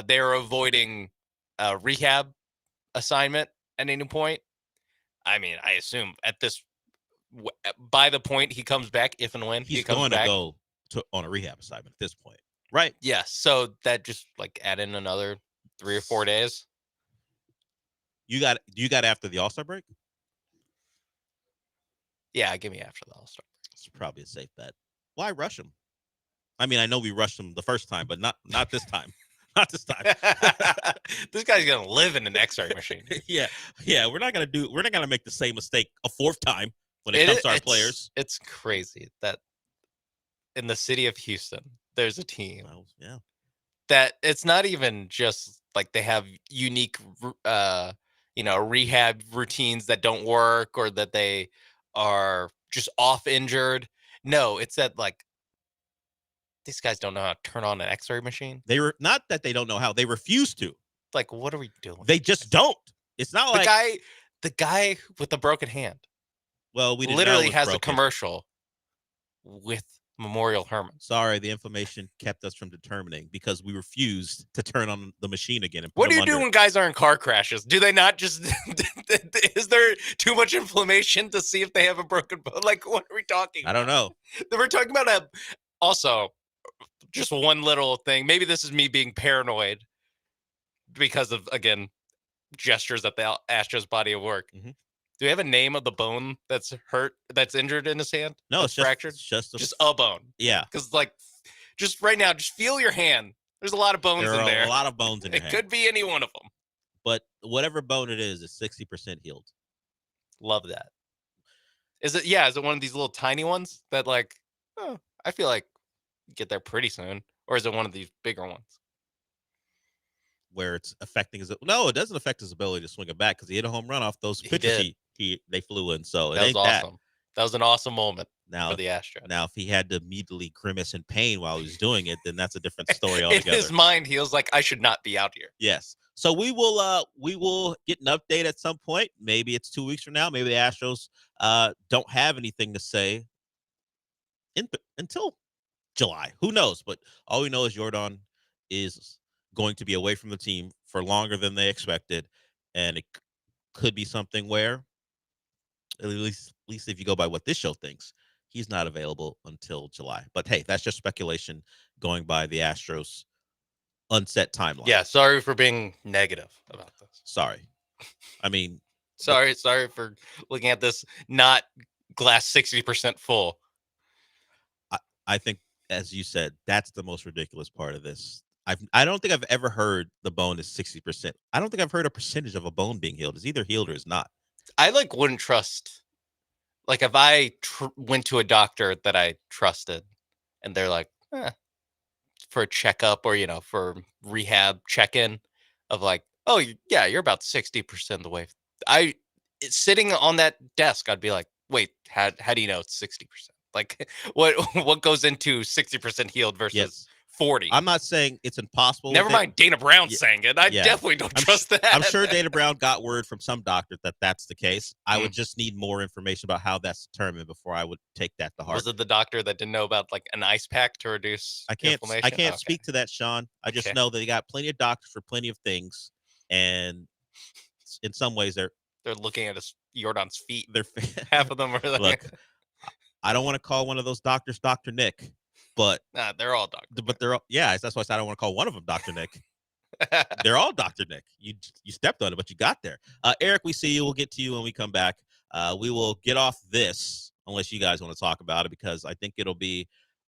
They're avoiding a rehab assignment at any point. I mean, I assume at this, by the point he comes back, if and when he's he comes going back, to go on a rehab assignment at this point. Right. Yeah. So that just like add in another 3 or 4 days. You got after the All-Star break? Yeah, give me after the All-Star break. It's probably a safe bet. Why rush him? I mean, I know we rushed him the first time, but not this time. Not this time. This guy's gonna live in an X-ray machine. Yeah. We're not gonna make the same mistake a fourth time when it comes to our players. It's crazy that in the city of Houston, there's a team. Well, yeah. That it's not even just like they have unique, rehab routines that don't work or that they are just off injured. No, it's that like these guys don't know how to turn on an X-ray machine. They were not that they don't know how. They refuse to. Like, what are we doing? They just don't. It's not like the guy with the broken hand. Well, we literally has a commercial with Memorial Herman. Sorry, the information kept us from determining because we refused to turn on the machine again. And what do you do when guys are in car crashes? Do they not just? Is there too much inflammation to see if they have a broken bone? Like, what are we talking? I don't know. We're talking about also just one little thing. Maybe this is me being paranoid because of again gestures at the Astros body of work. Mm-hmm. Do we have a name of the bone that's hurt, that's injured in his hand? No, it's fractured. Just a bone. Yeah. Because like, just right now, just feel your hand. There's a lot of bones in there. There are a lot of bones in your hand. It could be any one of them. But whatever bone it is 60% healed. Love that. Is it? Yeah. Is it one of these little tiny ones that like? Oh, I feel like get there pretty soon, or is it one of these bigger ones? Where it's affecting his? No, it doesn't affect his ability to swing it back because he hit a home run off those pitches. They flew in, so that was awesome. That was an awesome moment for the Astros. Now, if he had to immediately grimace in pain while he was doing it, then that's a different story altogether. In his mind, he was like, "I should not be out here." Yes. So we will get an update at some point. Maybe it's 2 weeks from now. Maybe the Astros don't have anything to say until July. Who knows? But all we know is Jordan is going to be away from the team for longer than they expected, and it could be something where, at least if you go by what this show thinks, he's not available until July. But hey, that's just speculation going by the Astros unset timeline. Yeah, sorry for being negative about this. Sorry. I mean, sorry for looking at this not glass 60% full. I think, as you said, that's the most ridiculous part of this. I don't think I've ever heard the bone is 60%. I don't think I've heard a percentage of a bone being healed. It's either healed or it's not. I wouldn't trust. Like if I went to a doctor that I trusted, and they're like, for a checkup or for rehab check-in, of like, oh yeah, you're about 60% of the way. Sitting on that desk, I'd be like, wait, how do you know it's 60%? Like what goes into 60% healed versus 40? I'm not saying it's impossible. Never mind Dana Brown saying it. I definitely don't trust that. I'm sure Dana Brown got word from some doctor that that's the case. I would just need more information about how that's determined before I would take that to heart. Was it the doctor that didn't know about like an ice pack to reduce inflammation? I can't speak to that, Sean. I just know that they got plenty of doctors for plenty of things, and in some ways They're looking at Jordan's feet. They're Half of them are like, look. I don't want to call one of those doctors Dr. Nick, but nah, they're all doctors. But they're all, yeah. That's why I said I don't want to call one of them Dr. Nick. They're all Dr. Nick. You stepped on it, but you got there. Eric, we see you. We'll get to you when we come back. We will get off this unless you guys want to talk about it, because I think it'll be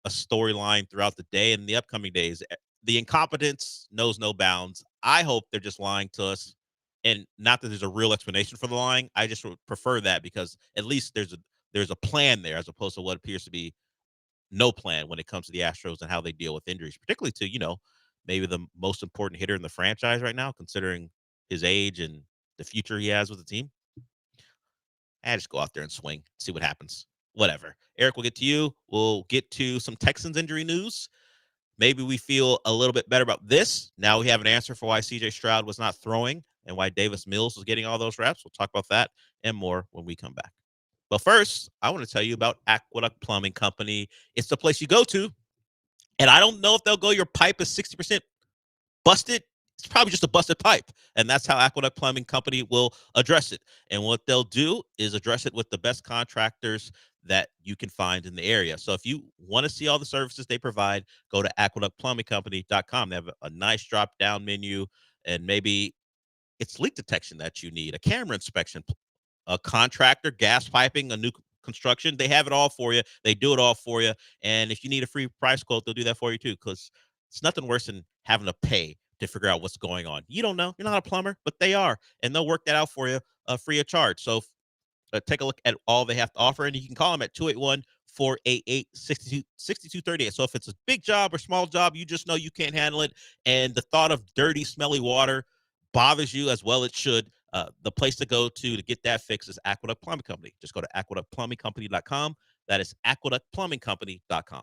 a storyline throughout the day and the upcoming days. The incompetence knows no bounds. I hope they're just lying to us, and not that there's a real explanation for the lying. I just would prefer that, because at least there's a plan there, as opposed to what appears to be no plan when it comes to the Astros and how they deal with injuries, particularly to, maybe the most important hitter in the franchise right now, considering his age and the future he has with the team. I just go out there and swing, see what happens. Whatever. Eric, we'll get to you. We'll get to some Texans injury news. Maybe we feel a little bit better about this. Now we have an answer for why C.J. Stroud was not throwing and why Davis Mills was getting all those reps. We'll talk about that and more when we come back. But first, I want to tell you about Aqueduct Plumbing Company. It's the place you go to. And I don't know if they'll go, your pipe is 60% busted. It's probably just a busted pipe. And that's how Aqueduct Plumbing Company will address it. And what they'll do is address it with the best contractors that you can find in the area. So if you want to see all the services they provide, go to aqueductplumbingcompany.com. They have a nice drop-down menu, and maybe it's leak detection that you need, a camera inspection, a contractor, gas piping, a new construction. They have it all for you. They do it all for you. And if you need a free price quote, they'll do that for you too, because it's nothing worse than having to pay to figure out what's going on. You don't know. You're not a plumber, but they are. And they'll work that out for you free of charge. So take a look at all they have to offer, and you can call them at 281-488-6238. So if it's a big job or small job, you just know you can't handle it, and the thought of dirty, smelly water bothers you, as well it should, the place to go to get that fixed is Aqueduct Plumbing Company. Just go to aqueductplumbingcompany.com. That is aqueductplumbingcompany.com.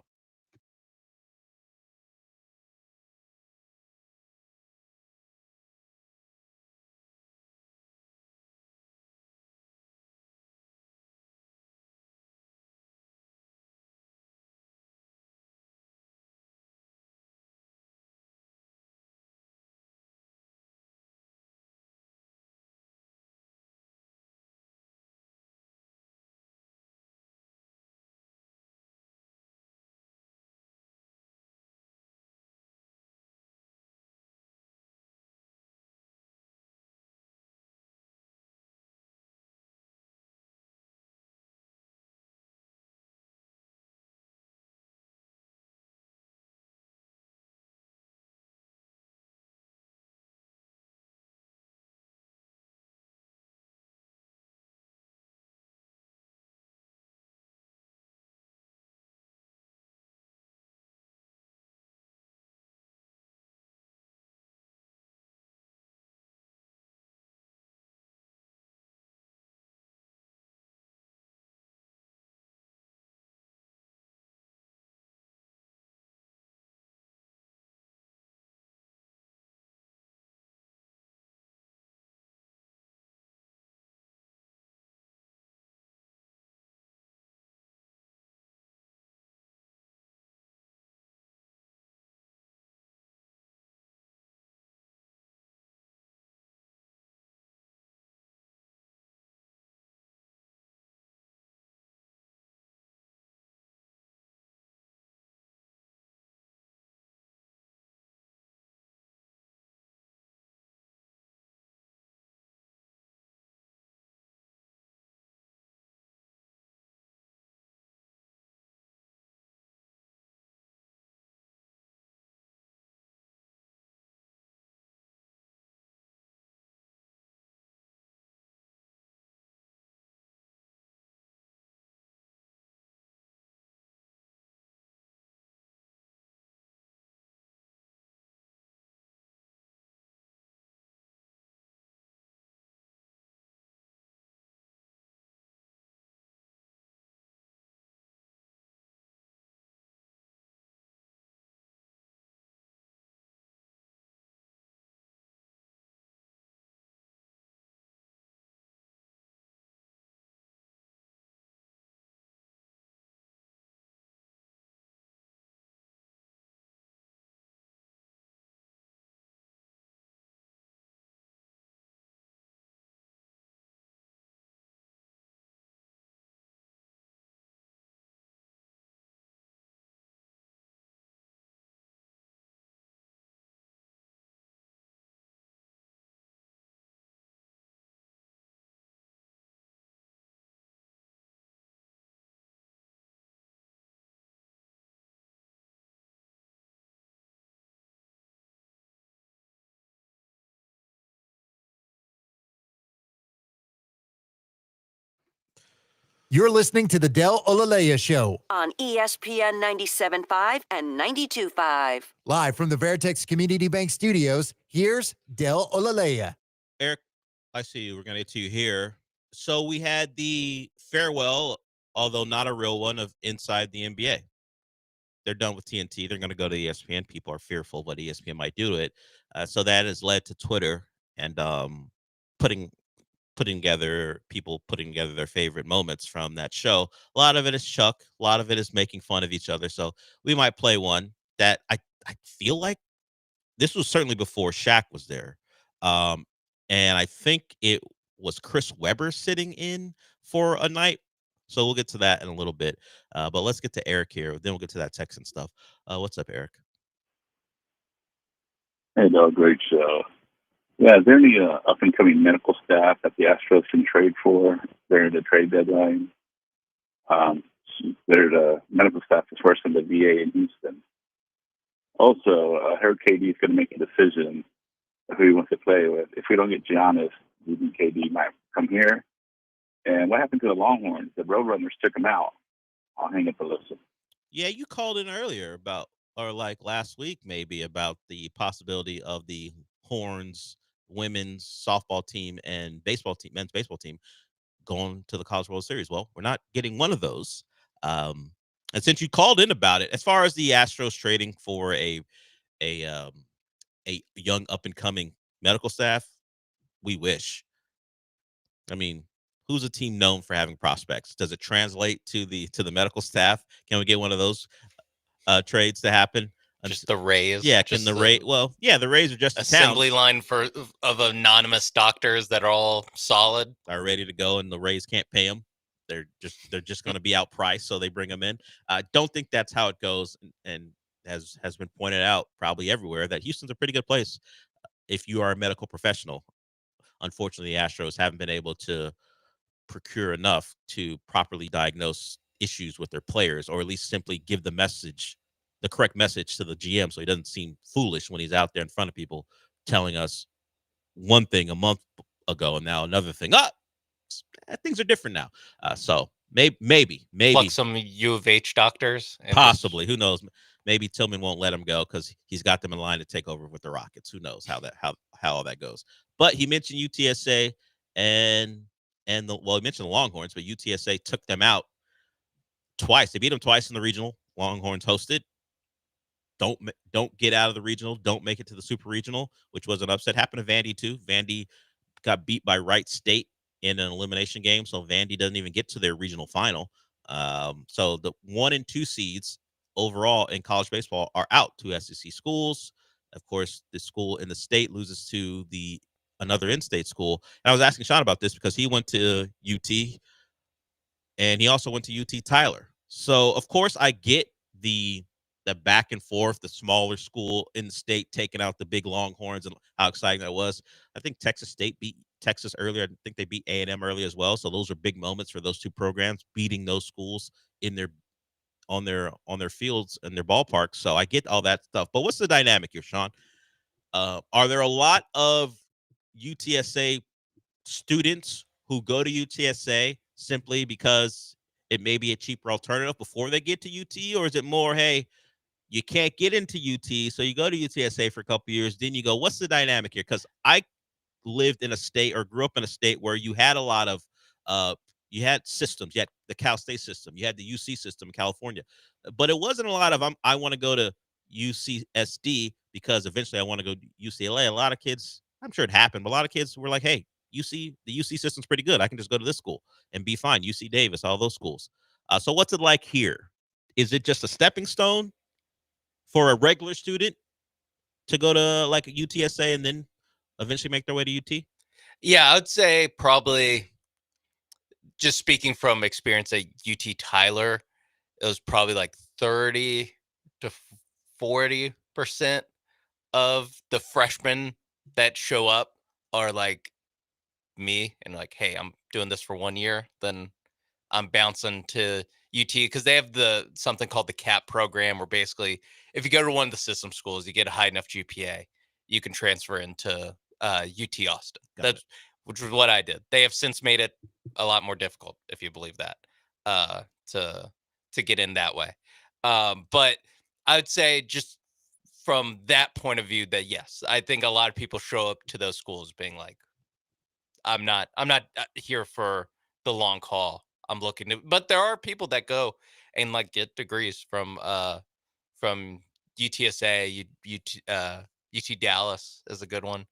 You're listening to the Del Olaleye Show. On ESPN 97.5 and 92.5. Live from the Veritex Community Bank Studios, here's Del Olaleye. Eric, I see you. We're going to get to you here. So we had the farewell, although not a real one, of Inside the NBA. They're done with TNT. They're going to go to ESPN. People are fearful what ESPN might do to it. So that has led to Twitter and putting together their favorite moments from that show. A lot of it is Chuck. A lot of it is making fun of each other. So we might play one that I feel like this was certainly before Shaq was there. And I think it was Chris Webber sitting in for a night. So we'll get to that in a little bit. But let's get to Eric here. Then we'll get to that Texan stuff. What's up, Eric? Hey, Doug, great show. Yeah, is there any up-and-coming medical staff that the Astros can trade for during the trade deadline? Their medical staff is worse than the VA in Houston. Also, I heard KD is going to make a decision of who he wants to play with. If we don't get Giannis, do you think KD might come here? And what happened to the Longhorns? The Roadrunners took him out. I'll hang up and listen. Yeah, you called in earlier like last week maybe, about the possibility of the Horns women's softball team and men's baseball team going to the College World Series. Well, we're not getting one of those. And since you called in about it, as far as the Astros trading for a young up and coming medical staff, we wish. I mean, who's a team known for having prospects? Does it translate to the medical staff? Can we get one of those trades to happen? Just the Rays. Yeah, can the Rays? Well, yeah, the Rays are just assembly line of anonymous doctors that are all solid, are ready to go, and the Rays can't pay them. They're just going to be outpriced, so they bring them in. I don't think that's how it goes, and has been pointed out probably everywhere that Houston's a pretty good place if you are a medical professional. Unfortunately, the Astros haven't been able to procure enough to properly diagnose issues with their players, or at least simply give the correct message to the GM so he doesn't seem foolish when he's out there in front of people telling us one thing a month ago and now another thing. Things are different now. So maybe like some U of H doctors, possibly. Who knows? Maybe Tillman won't let him go because he's got them in line to take over with the Rockets. Who knows how all that goes? But he mentioned UTSA and he mentioned the Longhorns, but UTSA took them twice. They beat them twice in the regional. Longhorns hosted. Don't get out of the regional. Don't make it to the super regional, which was an upset. Happened to Vandy too. Vandy got beat by Wright State in an elimination game, so Vandy doesn't even get to their regional final. So the 1 and 2 seeds overall in college baseball are out to SEC schools. Of course, the school in the state loses to another in-state school. And I was asking Sean about this because he went to UT, and he also went to UT Tyler. So of course I get the back and forth, the smaller school in the state taking out the big Longhorns and how exciting that was. I think Texas State beat Texas earlier. I think they beat A&M early as well. So those are big moments for those two programs, beating those schools on their fields and their ballparks. So I get all that stuff. But what's the dynamic here, Sean? Are there a lot of UTSA students who go to UTSA simply because it may be a cheaper alternative before they get to UT? Or is it more, hey, you can't get into UT, so you go to UTSA for a couple years, then you go, what's the dynamic here? Because I lived in a state or grew up in a state where you had a lot of you had systems. You had the Cal State system. You had the UC system in California. But it wasn't a lot of, I want to go to UCSD because eventually I want to go to UCLA. A lot of kids, I'm sure it happened, but a lot of kids were like, hey, the UC system's pretty good. I can just go to this school and be fine. UC Davis, all those schools. So what's it like here? Is it just a stepping stone for a regular student to go to like a UTSA and then eventually make their way to UT? Yeah, I would say probably, just speaking from experience at UT Tyler, it was probably like 30 to 40% of the freshmen that show up are like me and like, hey, I'm doing this for 1 year, then I'm bouncing to UT because they have something called the CAP program, where basically if you go to one of the system schools, you get a high enough GPA, you can transfer into UT Austin. Which was what I did. They have since made it a lot more difficult, if you believe that. to get in that way. But I would say just from that point of view that yes, I think a lot of people show up to those schools being like, I'm not here for the long haul. I'm looking to, but there are people that go and like get degrees from UTSA, UT Dallas is a good one,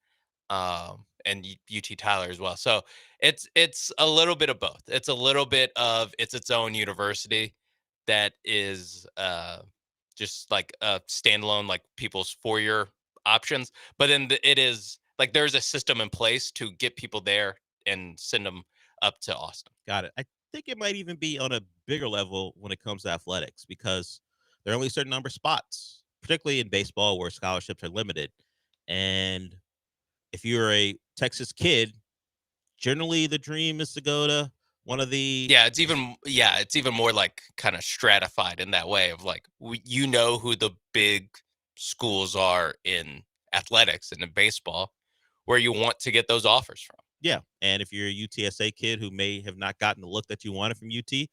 and UT Tyler as well. So it's a little bit of both. It's a little bit of it's its own university that is just like a standalone, like people's 4-year options. But then it is like there's a system in place to get people there and send them up to Austin. Got it. I think it might even be on a bigger level when it comes to athletics because there are only a certain number of spots, particularly in baseball where scholarships are limited. And if you're a Texas kid, generally the dream is to go to one of the it's even more like kind of stratified in that way of like who the big schools are in athletics and in baseball where you want to get those offers from. Yeah, and if you're a UTSA kid who may have not gotten the look that you wanted from UT,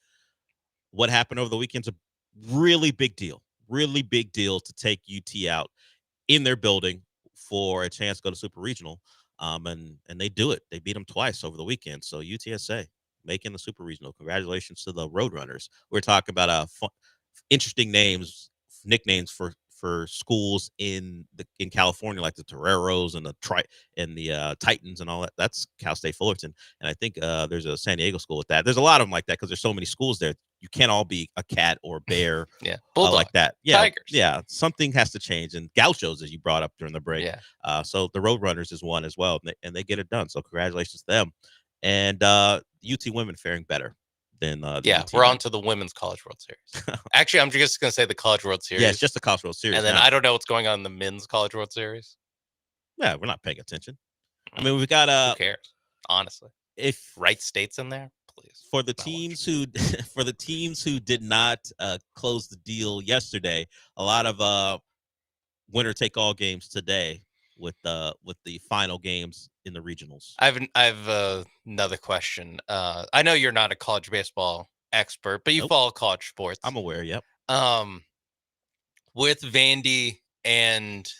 what happened over the weekend's a really big deal. Really big deal to take UT out in their building for a chance to go to Super Regional. And they do it. They beat them twice over the weekend. So UTSA making the Super Regional. Congratulations to the Roadrunners. We're talking about interesting nicknames for schools in California, like the Toreros and the Titans and all that. That's Cal State Fullerton, and I think there's a San Diego school with that. There's a lot of them like that because there's so many schools there. You can't all be a cat or bear, Bulldog, like that. Yeah, Tigers. Yeah, something has to change. And Gauchos, as you brought up during the break. Yeah. So the Roadrunners is one as well, and they get it done. So congratulations to them. And UT women faring better than we're on to the Women's College World Series. Actually, I'm just going to say the College World Series. Yeah, it's just the College World Series. And then now. I don't know what's going on in the Men's College World Series. Yeah, we're not paying attention. I mean, we've got who cares? Honestly, if Wright State's in there, please. For the teams who did not close the deal yesterday, a lot of winner take all games today with the final games in the regionals. I've another question. I know you're not a college baseball expert, but you follow college sports. I'm aware. Yep. With Vandy and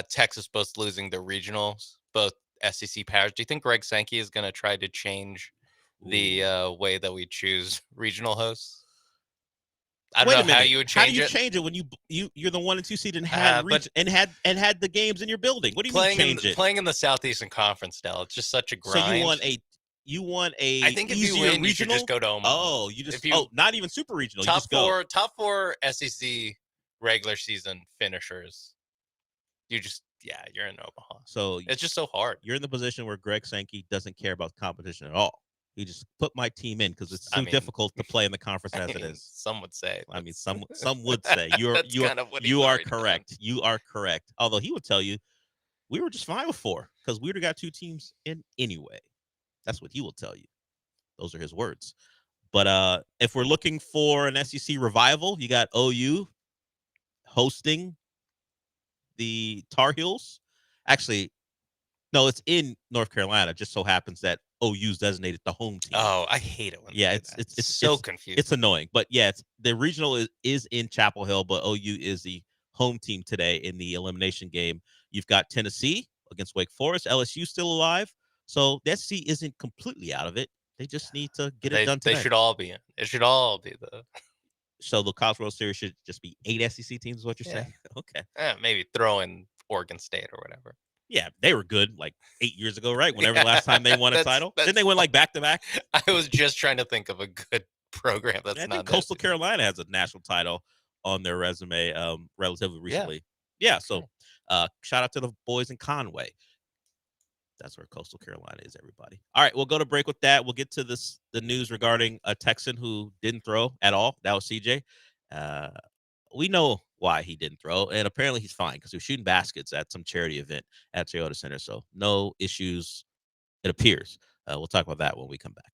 Texas both losing their regionals, both SEC powers, do you think Greg Sankey is going to try to change the way that we choose regional hosts? I don't know how you would change it. How do you change it when you're the 1 and 2 seed and had had the games in your building? What do you mean change it? Playing in the Southeastern Conference now, it's just such a grind. So you want a I think if you win, you should just go to Omaha. Oh, not even super regional. Top you just go. Top 4 SEC regular season finishers. You're in Omaha. So it's just so hard. You're in the position where Greg Sankey doesn't care about competition at all. He just put my team in because it's too difficult to play in the conference as it is. Some would say. I mean, some would say you are correct. You are correct. Although he would tell you we were just fine with 4 because we would have got 2 teams in anyway. That's what he will tell you. Those are his words. But if we're looking for an SEC revival, you got OU hosting the Tar Heels. Actually, no, it's in North Carolina. It just so happens that OU's designated the home team. Oh, I hate it when it's so confusing. It's annoying. But yeah, the regional is in Chapel Hill, but OU is the home team today in the elimination game. You've got Tennessee against Wake Forest. LSU still alive. So the SEC isn't completely out of it. They just need to get it done today. They should all be in. It should all be the. So the College World Series should just be 8 SEC teams is what you're saying? Okay. Maybe throw in Oregon State or whatever. Yeah, they were good like 8 years ago, right? Whenever the last time they won a title. Didn't they win like back-to-back? I was just trying to think of a good program that's not. I think Coastal Carolina has a national title on their resume relatively recently. Yeah, so shout out to the boys in Conway. That's where Coastal Carolina is, everybody. All right, we'll go to break with that. We'll get to the news regarding a Texan who didn't throw at all. That was CJ. We know why he didn't throw, and apparently he's fine because he was shooting baskets at some charity event at Toyota Center. So no issues, it appears. We'll talk about that when we come back.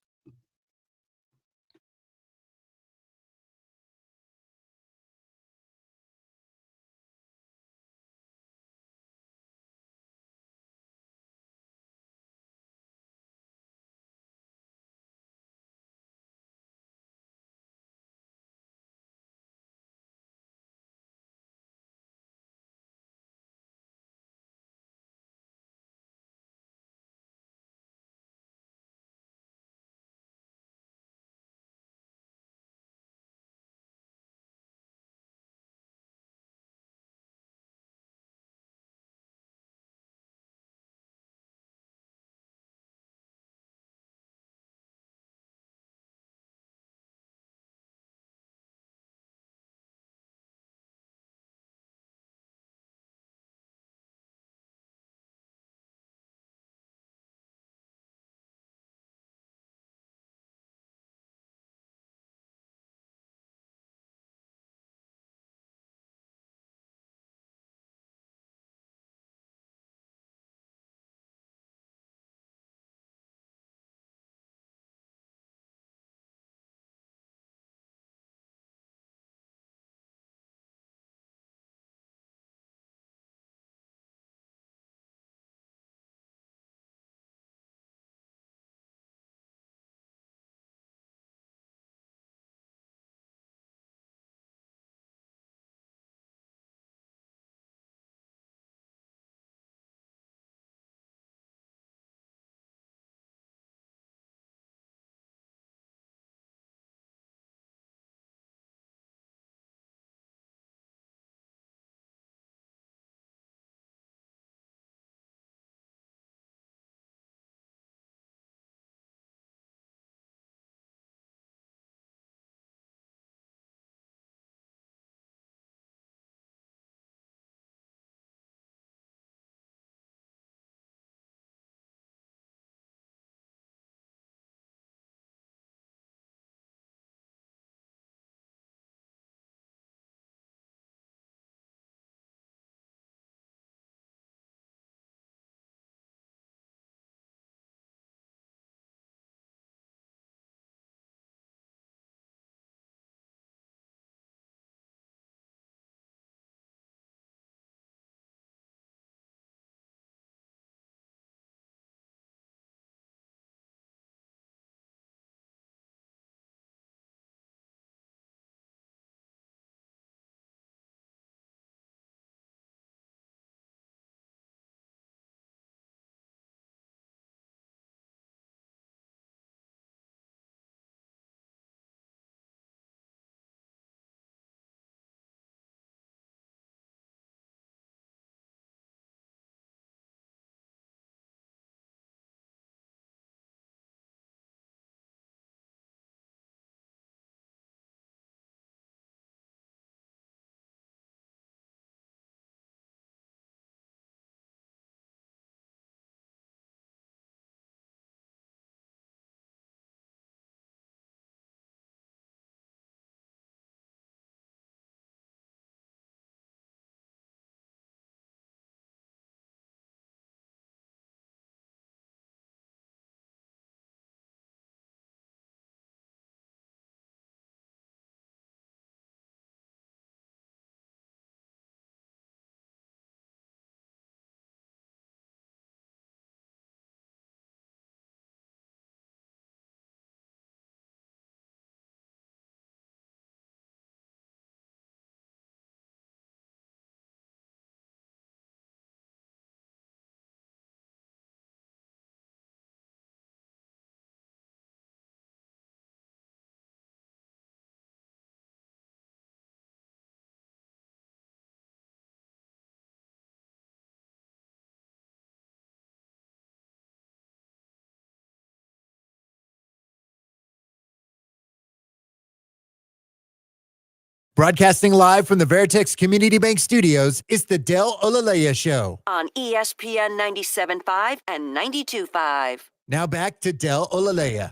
Broadcasting live from the Veritex Community Bank Studios, it's the Del Olaleye Show. On ESPN 97.5 and 92.5. Now back to Del Olaleye.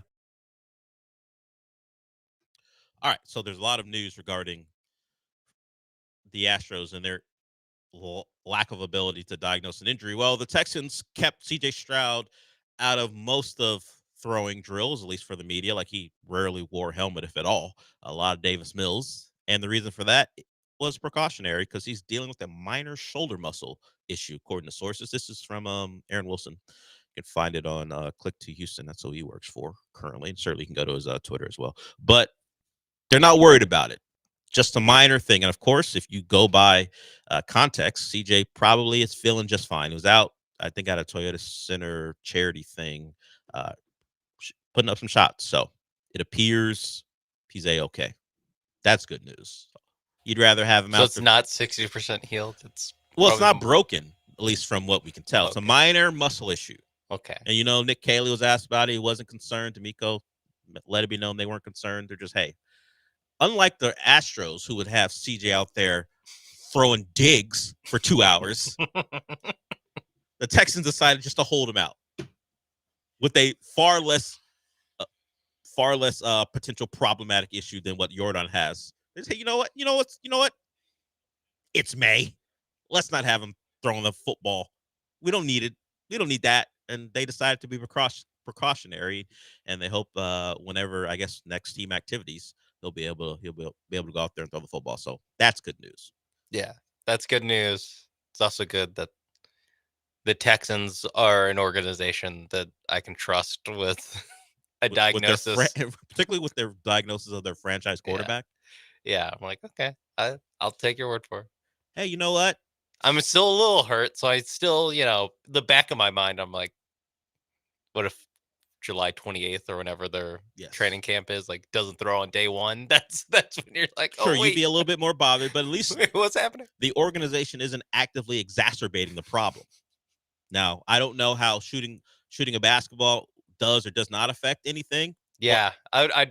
All right, so there's a lot of news regarding the Astros and their lack of ability to diagnose an injury. Well, the Texans kept C.J. Stroud out of most of throwing drills, at least for the media. Like, he rarely wore a helmet, if at all. A lot of Davis Mills. And the reason for that was precautionary because he's dealing with a minor shoulder muscle issue, according to sources. This is from Aaron Wilson. You can find it on Click to Houston. That's who he works for currently. And certainly you can go to his Twitter as well. But they're not worried about it. Just a minor thing. And, of course, if you go by context, CJ probably is feeling just fine. He was out, I think, at a Toyota Center charity thing, putting up some shots. So it appears he's A-okay. That's good news. You'd rather have him out. So it's not 60% healed? It's not broken, at least from what we can tell. Okay. It's a minor muscle issue. Okay. And, Nick Caley was asked about it. He wasn't concerned. D'Amico let it be known they weren't concerned. They're just, hey, unlike the Astros, who would have CJ out there throwing digs for 2 hours, the Texans decided just to hold him out with a far less potential problematic issue than what Jordan has. They say, you know what? It's May. Let's not have him throwing the football. We don't need it. We don't need that. And they decided to be precautionary, and they hope whenever, I guess, next team activities, he'll be able to go out there and throw the football. So that's good news. Yeah, that's good news. It's also good that the Texans are an organization that I can trust with a diagnosis, particularly with their diagnosis of their franchise quarterback. Yeah, I'm like, okay, I'll take your word for it. Hey, you know what? I'm still a little hurt, so I still, the back of my mind, I'm like, what if July 28th or whenever their training camp is, like, doesn't throw on day one? That's when you're like, oh, sure, wait. You'd be a little bit more bothered, but at least what's happening? The organization isn't actively exacerbating the problem. Now, I don't know how shooting a basketball does or does not affect anything. Yeah, I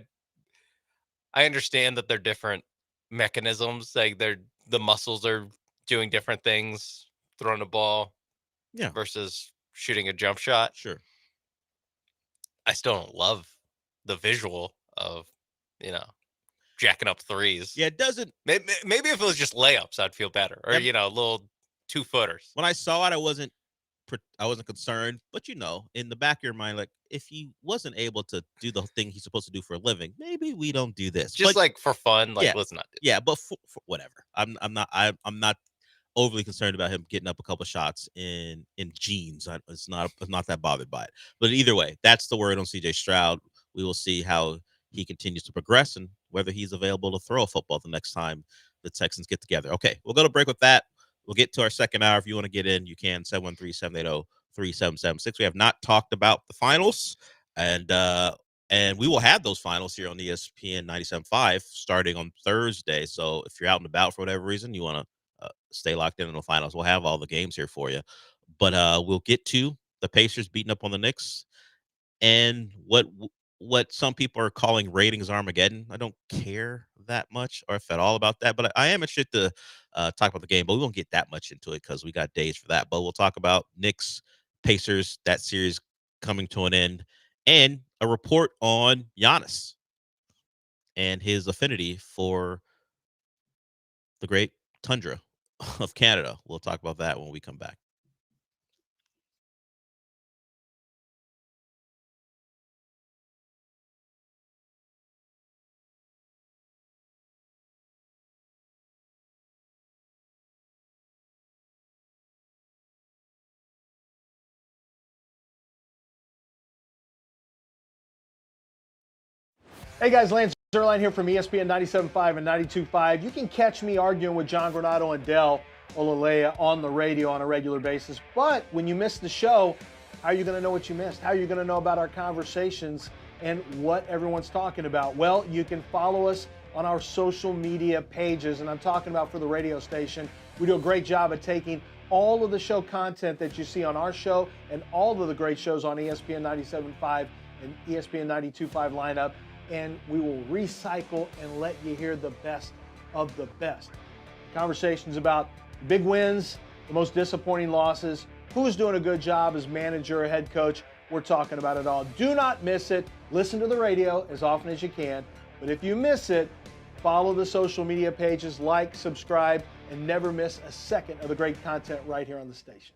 understand that they're different mechanisms. Like, the muscles are doing different things, throwing a ball versus shooting a jump shot. Sure. I still don't love the visual of, jacking up threes. Yeah, it doesn't. Maybe if it was just layups, I'd feel better. Or, little 2-footers. When I saw it, I wasn't concerned. But, in the back of your mind, like, if he wasn't able to do the thing he's supposed to do for a living, maybe we don't do this. Just like for fun, like, let's not do that. Yeah, but for whatever. I'm not overly concerned about him getting up a couple shots in jeans. I'm not that bothered by it. But either way, that's the word on C.J. Stroud. We will see how he continues to progress and whether he's available to throw a football the next time the Texans get together. Okay, we'll go to break with that. We'll get to our second hour. If you want to get in, you can. 713-780-3776. We have not talked about the finals, and we will have those finals here on ESPN 97.5 starting on Thursday. So if you're out and about for whatever reason, you want to stay locked in the finals, we'll have all the games here for you. But we'll get to the Pacers beating up on the Knicks and what some people are calling ratings Armageddon. I don't care that much or if at all about that, but I am interested to talk about the game, but we won't get that much into it because we got days for that. But we'll talk about Knicks, Pacers, that series coming to an end, and a report on Giannis and his affinity for the great tundra of Canada. We'll talk about that when we come back. Hey guys, Lance Zerline here from ESPN 97.5 and 92.5. You can catch me arguing with John Granado and Del Olaleye on the radio on a regular basis. But when you miss the show, how are you going to know what you missed? How are you going to know about our conversations and what everyone's talking about? Well, you can follow us on our social media pages, and I'm talking about for the radio station. We do a great job at taking all of the show content that you see on our show and all of the great shows on ESPN 97.5 and ESPN 92.5 lineup, and we will recycle and let you hear the best of the best. Conversations about the big wins, the most disappointing losses, who's doing a good job as manager or head coach. We're talking about it all. Do not miss it. Listen to the radio as often as you can. But if you miss it, follow the social media pages, like, subscribe, and never miss a second of the great content right here on the station.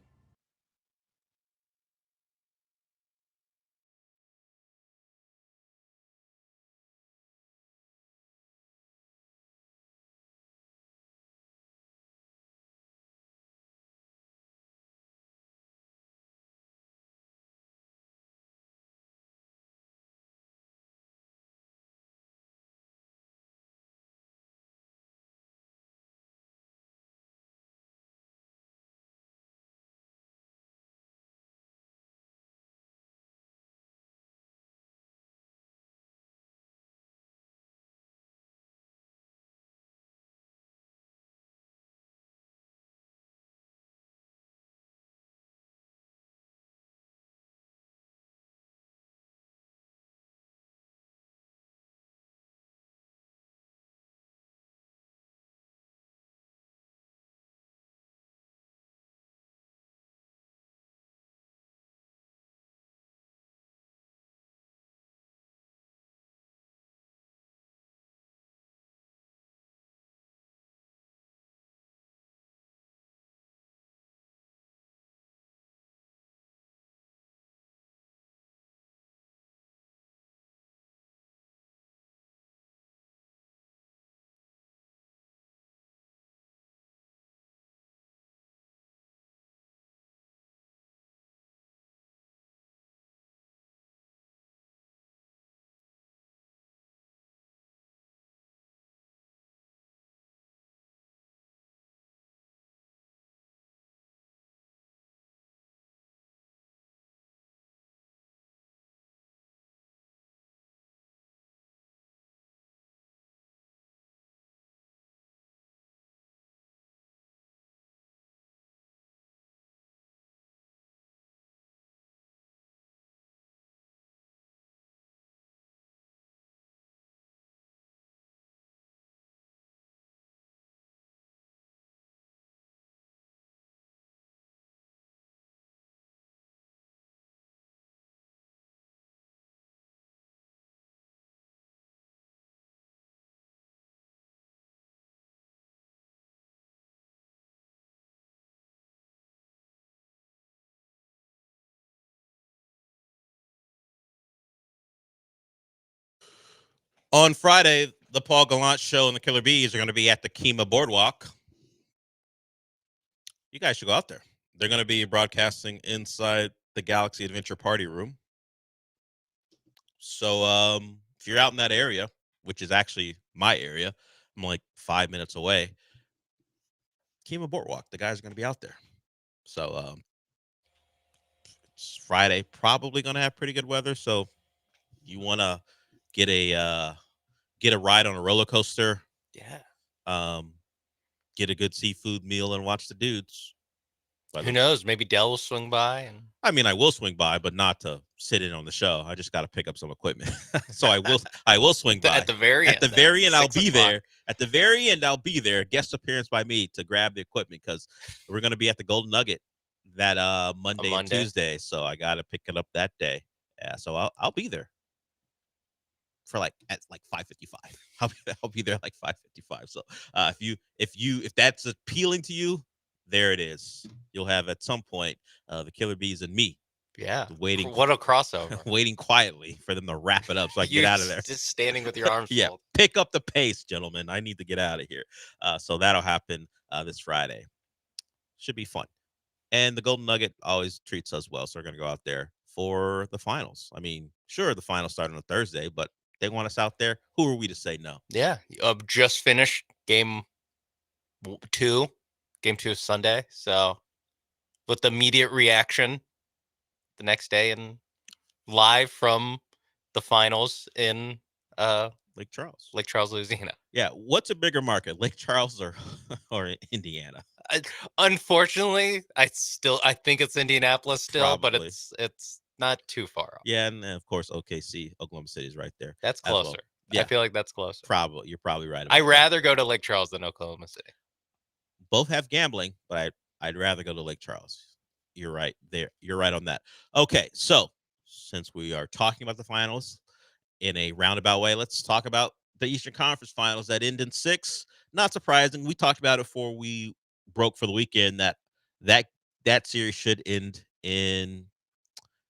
On Friday, the Paul Gallant Show and the Killer Bees are going to be at the Kima Boardwalk. You guys should go out there. They're going to be broadcasting inside the Galaxy Adventure Party Room. So if you're out in that area, which is actually my area, I'm like 5 minutes away, Kima Boardwalk, the guys are going to be out there. So it's Friday, probably going to have pretty good weather. So you want to get a ride on a roller coaster. Yeah. Get a good seafood meal and watch the dudes. Who knows? Maybe Dell will swing by. And I mean, I will swing by, but not to sit in on the show. I just got to pick up some equipment. So I will swing by. At the very end. At the very end, I'll be there. At the very end, I'll be there. Guest appearance by me to grab the equipment because we're going to be at the Golden Nugget that Monday and Tuesday. So I got to pick it up that day. Yeah, so I'll be there for at 5:55. I'll be there at 5:55. So if that's appealing to you, there it is. You'll have at some point the Killer Bees and me. Yeah. Waiting. What a crossover. Waiting quietly for them to wrap it up so I can get out of there. Just standing with your arms Yeah. folded. Pick up the pace, gentlemen. I need to get out of here. So that'll happen this Friday. Should be fun. And the Golden Nugget always treats us well. So we're going to go out there for the finals. I mean, sure, the finals start on a Thursday, but they want us out there. Who are we to say no? Yeah. Just finished game 2. Game 2 is Sunday. So with the immediate reaction the next day and live from the finals in Lake Charles, Louisiana. Yeah. What's a bigger market, Lake Charles or Indiana? Unfortunately, I think it's Indianapolis still, Probably. but it's not too far off. Yeah, and of course OKC, Oklahoma City is right there. That's closer. I feel like that's closer. You're probably right. I'd rather go to Lake Charles than Oklahoma City. Both have gambling, but I'd rather go to Lake Charles. You're right there. You're right on that. Okay, so since we are talking about the finals in a roundabout way, let's talk about the Eastern Conference Finals that end in 6. Not surprising. We talked about it before we broke for the weekend that series should end in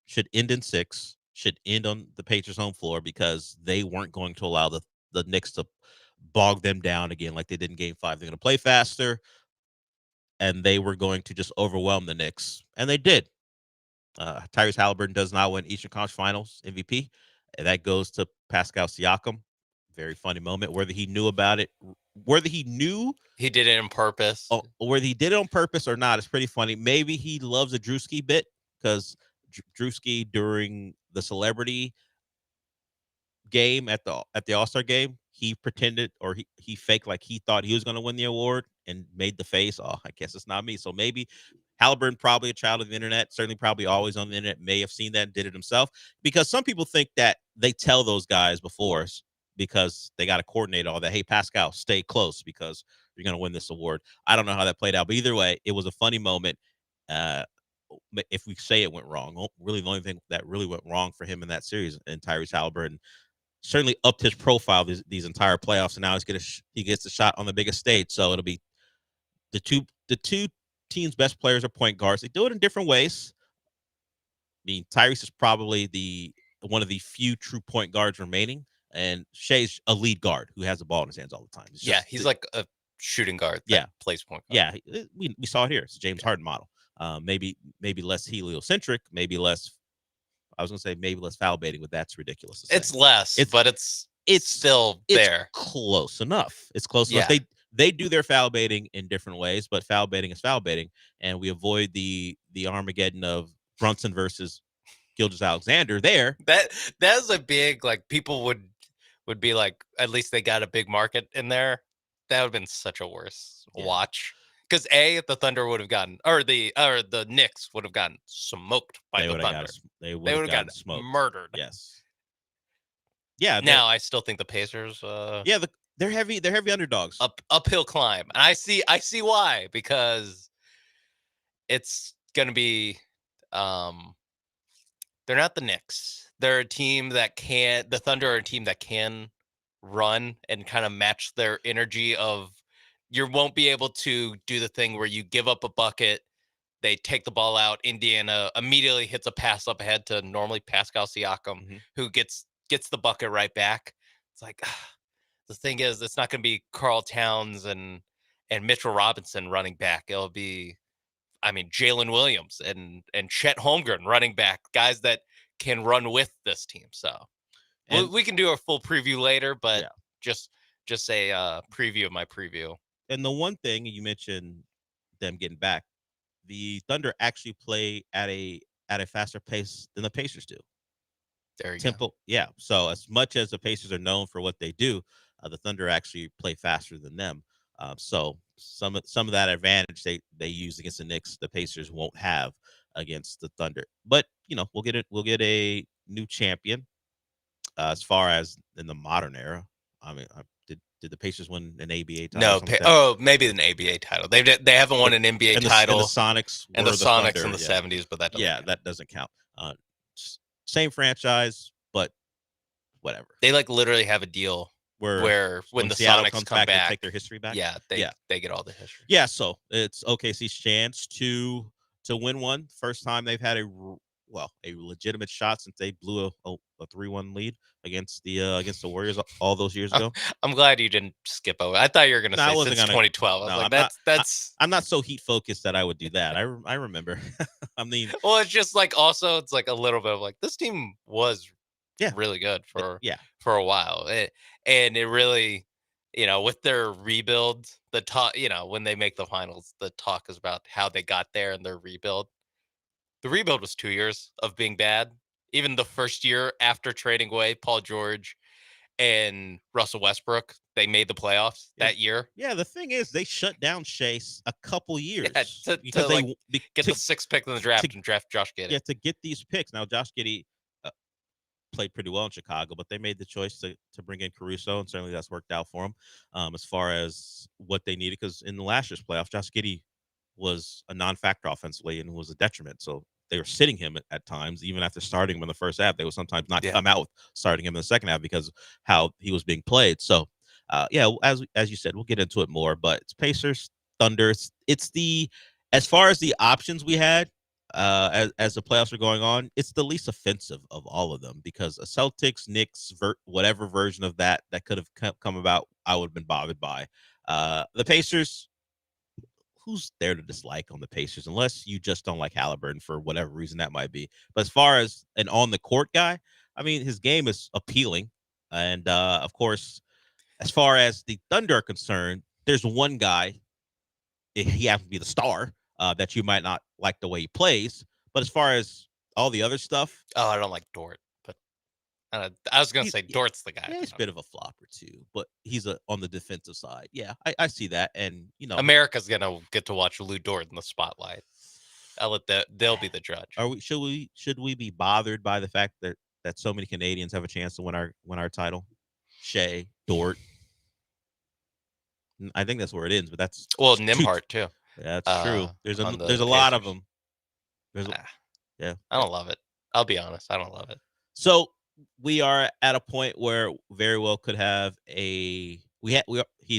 6. Should end on the Pacers' home floor because they weren't going to allow the Knicks to bog them down again like they did in Game 5. They're going to play faster, and they were going to just overwhelm the Knicks, and they did. Tyrese Halliburton does not win Eastern Conference Finals MVP. And that goes to Pascal Siakam. Very funny moment. Whether he knew about it, whether he knew he did it on purpose, whether he did it on purpose or not, it's pretty funny. Maybe he loves a Drewski bit because Drewski during the celebrity game at the All-Star game, he pretended or he faked like he thought he was going to win the award and made the face, oh, I guess it's not me. So maybe Halliburton, probably a child of the internet, certainly probably always on the internet, may have seen that and did it himself, because some people think that they tell those guys before because they got to coordinate all that. Hey, Pascal, stay close because you're going to win this award. I don't know how that played out, but either way, it was a funny moment. If we say it went wrong, really the only thing that really went wrong for him in that series, and Tyrese Halliburton certainly upped his profile these entire playoffs, and now he gets a shot on the biggest stage. So it'll be the two teams' best players are point guards. They do it in different ways. I mean, Tyrese is probably one of the few true point guards remaining, and Shea's a lead guard who has the ball in his hands all the time. He's like a shooting guard that plays point guard. Yeah, we saw it here. It's a James Harden model. Maybe less heliocentric, maybe less. I was going to say maybe less foul baiting, but that's ridiculous to say. It's less, but it's still there. Close enough. It's close enough. They do their foul baiting in different ways, but foul baiting is foul baiting, and we avoid the Armageddon of Brunson versus Gilgeous-Alexander there. That's a big, like, people would be like, at least they got a big market in there. That would have been such a worse watch. Because the Thunder would have gotten, or the Knicks would have gotten smoked by the Thunder. They would have gotten smoked, murdered. Yes. Yeah. Now I still think the Pacers. They're heavy. They're heavy underdogs. Uphill climb, and I see why, because it's gonna be. They're not the Knicks. They're a team that can. The Thunder are a team that can run and kind of match their energy of. You won't be able to do the thing where you give up a bucket, they take the ball out. Indiana immediately hits a pass up ahead to normally Pascal Siakam, who gets the bucket right back. It's like the thing is, it's not going to be Karl Towns and Mitchell Robinson running back. It'll be, Jalen Williams and Chet Holmgren running back, guys that can run with this team. So we can do a full preview later, but just a preview of my preview. And the one thing you mentioned, them getting back, the Thunder actually play at a faster pace than the Pacers do. There you go. Yeah. So as much as the Pacers are known for what they do, the Thunder actually play faster than them. So some of that advantage they use against the Knicks, the Pacers won't have against the Thunder. But we'll get a new champion. As far as in the modern era, did the Pacers win an ABA title? No, maybe an ABA title. They haven't won an NBA title. And the Sonics and the Sonics in the 70s, but that doesn't count. That doesn't count. Same franchise, but whatever. They literally have a deal where when the Sonics comes come back and take their history back. They get all the history. Yeah, so it's OKC's chance to win one. First time they've had a legitimate shot since they blew a 3-1 lead against the Warriors all those years ago. I'm glad you didn't skip over. I thought you were going to say since 2012. I was that's. I'm not so heat focused that I would do that. I remember. Well, it's just also it's like a little bit of this team was really good for a while, and it really, with their rebuild, the talk, when they make the finals, the talk is about how they got there and their rebuild. The rebuild was 2 years of being bad. Even the first year after trading away Paul George and Russell Westbrook, they made the playoffs that year. Yeah, the thing is, they shut down Shea a couple years because they get the 6th pick in the draft and draft Josh Giddey. Yeah, to get these picks. Now, Josh Giddey played pretty well in Chicago, but they made the choice to bring in Caruso, and certainly that's worked out for them as far as what they needed. Because in the last year's playoffs, Josh Giddey was a non-factor offensively and was a detriment. So they were sitting him at times, even after starting him in the first half. They would sometimes not come out with starting him in the second half because of how he was being played. So, as you said, we'll get into it more. But it's Pacers, Thunder. It's the as far as the options we had as the playoffs are going on, it's the least offensive of all of them because a Celtics, Knicks, whatever version of that could have come about, I would have been bothered by. The Pacers. Who's there to dislike on the Pacers unless you just don't like Halliburton for whatever reason that might be. But as far as an on the court guy, I mean, his game is appealing. And of course, as far as the Thunder are concerned, there's one guy, he happens to be the star, that you might not like the way he plays. But as far as all the other stuff. Oh, I don't like Dort, but I was going to say Dort's the guy. Yeah, he's a bit of a flop or two, but he's on the defensive side. Yeah, I see that. And, America's going to get to watch Lou Dort in the spotlight. They'll be the judge. Should we be bothered by the fact that so many Canadians have a chance to win our title? Shea, Dort. I think that's where it ends, but that's Nembhard too. Yeah, that's true. There's a lot of them. Yeah. I don't love it. I'll be honest. I don't love it. So we are at a point where very well could have he's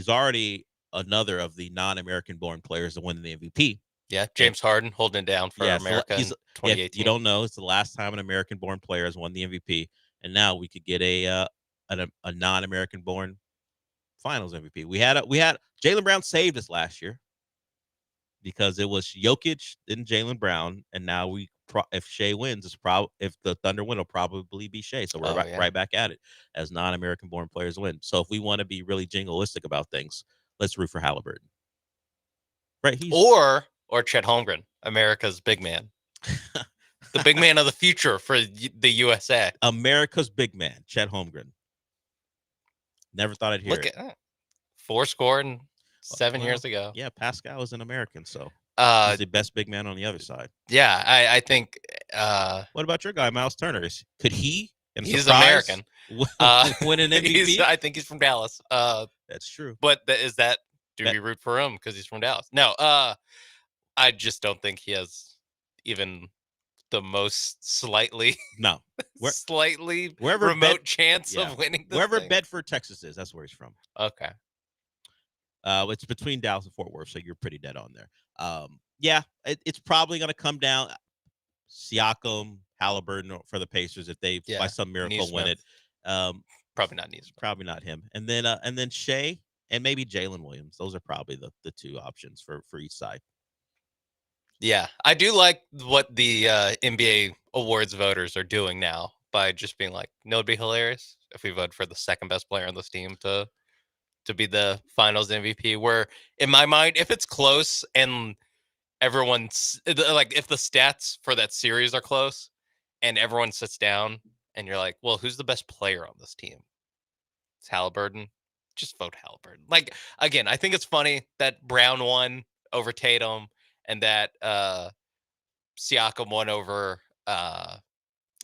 already another of the non-American born players to win the MVP. Yeah, James Harden holding it down for America in 2018. If you don't know, it's the last time an American born player has won the MVP, and now we could get a non-American born Finals MVP. We had Jaylen Brown saved us last year because it was Jokic and Jaylen Brown, and now if Shea wins, if the Thunder win, it'll probably be Shea. So we're right back at it as non-American born players win. So if we want to be really jingoistic about things, let's root for Halliburton. Right? Or Chet Holmgren, America's big man. The big man of the future for the USA. America's big man, Chet Holmgren. Never thought I'd hear it. Look at that. 4 scored 7 years ago. Yeah, Pascal is an American, so he's the best big man on the other side. Yeah, I think. What about your guy, Miles Turner? Could he? He's American. Win an MVP? I think he's from Dallas. That's true. But do we root for him because he's from Dallas? No. I just don't think he has even the most slightly remote chance of winning this wherever thing. Bedford, Texas is. That's where he's from. Okay. It's between Dallas and Fort Worth, so you're pretty dead on there. It's probably going to come down Siakam, Halliburton for the Pacers if they by some miracle win it. Probably not Neesmith. Probably not him. And then Shea and maybe Jalen Williams. Those are probably the two options for each side. Yeah, I do like what the NBA awards voters are doing now by just being like, no, it'd be hilarious if we vote for the second best player on this team to be the Finals MVP. Where in my mind, if it's close and everyone's like, if the stats for that series are close and everyone sits down and you're like, well, who's the best player on this team? It's Halliburton. Just vote Halliburton. Like, again, I think it's funny that Brown won over Tatum. And that Siakam won over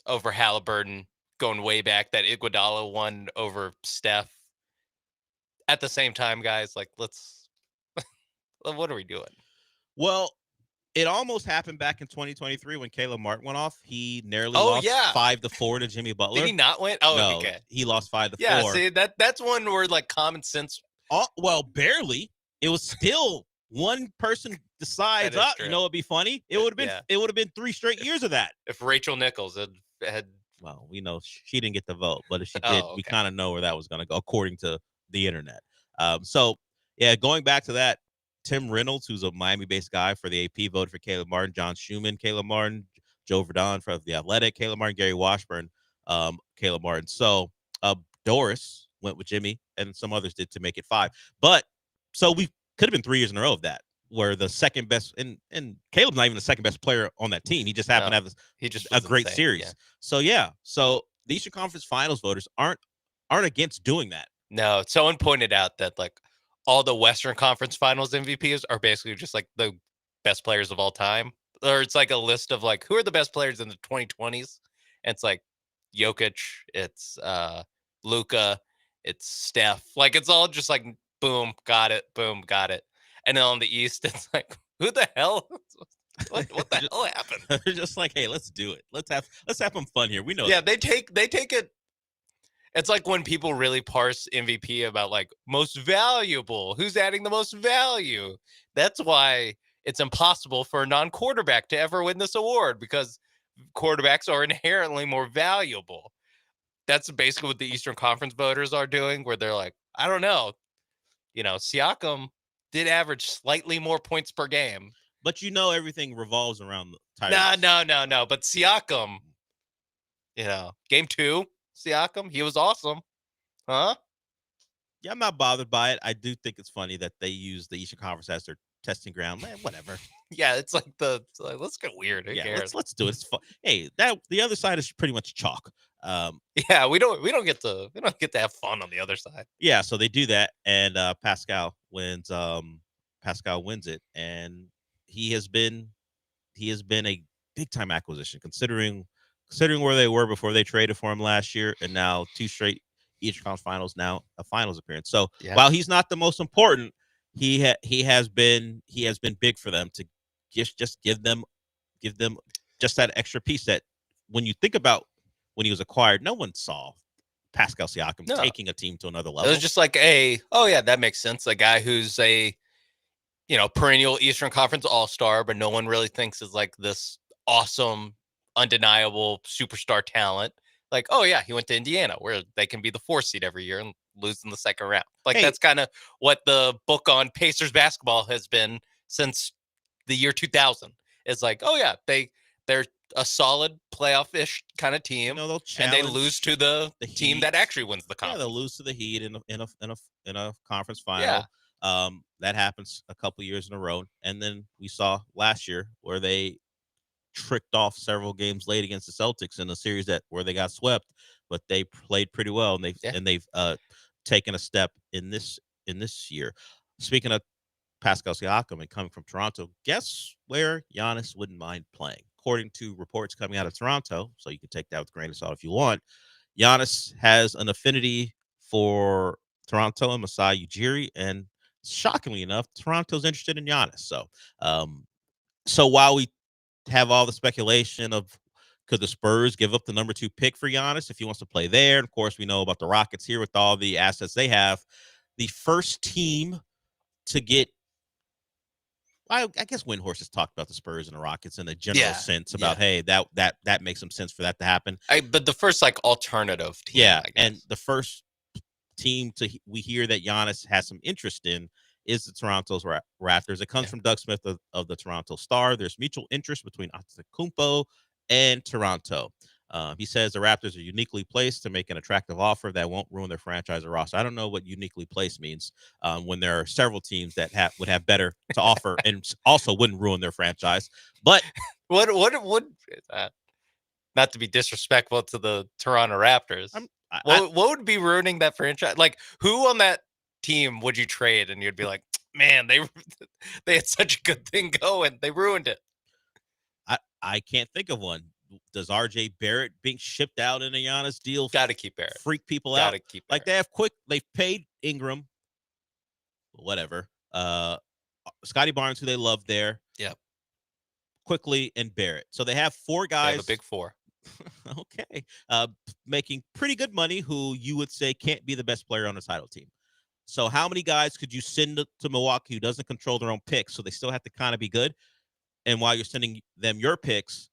Halliburton going way back. That Iguodala won over Steph. At the same time, guys, like let's. What are we doing? Well, it almost happened back in 2023 when Caleb Martin went off. He nearly lost 5-4 to Jimmy Butler. Did he not win? Oh, no, okay. He lost 5-4. Yeah, see that's one where like common sense. Well, barely. It was still. One person decides, it'd be funny. It would have been 3 straight years of that. If Rachel Nichols had well, we know she didn't get the vote, but if she did, we kind of know where that was going to go, according to the internet. Going back to that, Tim Reynolds, who's a Miami-based guy for the AP, voted for Caleb Martin. John Schumann, Caleb Martin. Joe Verdon for the Athletic, Caleb Martin. Gary Washburn, Caleb Martin. So Doris went with Jimmy, and some others did to make it 5. But so we could have been 3 years in a row of that, where the second best and Caleb's not even the second best player on that team. He just happened to have a great series. Yeah. So the Eastern Conference Finals voters aren't against doing that. No, someone pointed out that like all the Western Conference Finals MVPs are basically just like the best players of all time, or it's like a list of like who are the best players in the 2020s, and it's like Jokic, it's Luka, it's Steph. Like it's all just like boom, got it, boom, got it. And then on the East, it's like, who the hell? What the hell happened? They're just like, hey, let's do it. Let's have some fun here. We know. Yeah, that. they take it. It's like when people really parse MVP about like most valuable, who's adding the most value. That's why it's impossible for a non-quarterback to ever win this award, because quarterbacks are inherently more valuable. That's basically what the Eastern Conference voters are doing, where they're like, I don't know, Siakam did average slightly more points per game. But everything revolves around Tyrese. No. But Siakam, game 2, Siakam, he was awesome. Huh? Yeah, I'm not bothered by it. I do think it's funny that they use the Eastern Conference as their testing ground. Man, whatever. Yeah, it's like let's get weird. Who cares? Let's do it. It's fun. Hey, the other side is pretty much chalk. Yeah, we don't get to have fun on the other side. Yeah, so they do that, and Pascal wins. Pascal wins it, and he has been a big time acquisition considering where they were before they traded for him last year, and now 2 straight Eastern Conference Finals, now a Finals appearance. So while he's not the most important, he has been big for them to just give them just that extra piece that when you think about when he was acquired, no one saw Pascal Siakam taking a team to another level. It was just like that makes sense. A guy who's a perennial Eastern Conference All-Star, but no one really thinks is like this awesome, undeniable superstar talent. Like, oh yeah, he went to Indiana, where they can be the 4th seed every year and lose in the second round. Like that's kind of what the book on Pacers basketball has been since the year 2000. It's like, oh yeah, they're a solid playoff-ish kind of team, and they lose to the team that actually wins the conference. Yeah, they'll lose to the Heat in a conference final. Yeah. That happens a couple years in a row, and then we saw last year where they tricked off several games late against the Celtics in a series where they got swept, but they played pretty well, and they've taken a step in this year. Speaking of Pascal Siakam and coming from Toronto, guess where Giannis wouldn't mind playing? According to reports coming out of Toronto, so you can take that with a grain of salt if you want, Giannis has an affinity for Toronto and Masai Ujiri, and shockingly enough, Toronto's interested in Giannis. So while we have all the speculation of could the Spurs give up the number 2 pick for Giannis if he wants to play there, and of course we know about the Rockets here with all the assets they have, the first team to get, I guess Windhorse has talked about the Spurs and the Rockets in a general sense about, hey, that makes some sense for that to happen. But the first alternative team. Yeah, and the first team we hear that Giannis has some interest in is the Toronto's Raptors. It comes from Doug Smith of the Toronto Star. There's mutual interest between Antetokounmpo and Toronto. He says the Raptors are uniquely placed to make an attractive offer that won't ruin their franchise or roster. I don't know what uniquely placed means when there are several teams that would have better to offer and also wouldn't ruin their franchise. But what would not to be disrespectful to the Toronto Raptors, what would be ruining that franchise? Like, who on that team would you trade and you'd be like, man, they had such a good thing going, they ruined it? I can't think of one. Does RJ Barrett being shipped out in a Giannis deal got to keep Barrett, freak people out? Like they've paid Ingram, whatever. Scotty Barnes, who they love there. Yep. Quickly and Barrett. So they have 4 guys. They have a big 4. Okay. Making pretty good money, who you would say can't be the best player on the title team. So how many guys could you send to Milwaukee who doesn't control their own picks, so they still have to kind of be good? And while you're sending them your picks,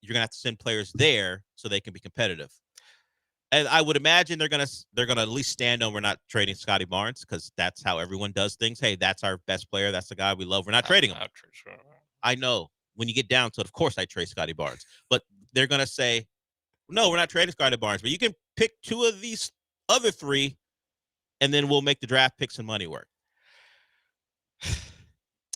you're gonna have to send players there so they can be competitive. And I would imagine they're gonna at least stand on we're not trading Scotty Barnes, because that's how everyone does things. Hey, that's our best player. That's the guy we love. We're not trading him. I know. When you get down to it, of course I trade Scotty Barnes. But they're gonna say, no, we're not trading Scotty Barnes. But you can pick 2 of these other 3, and then we'll make the draft picks and money work.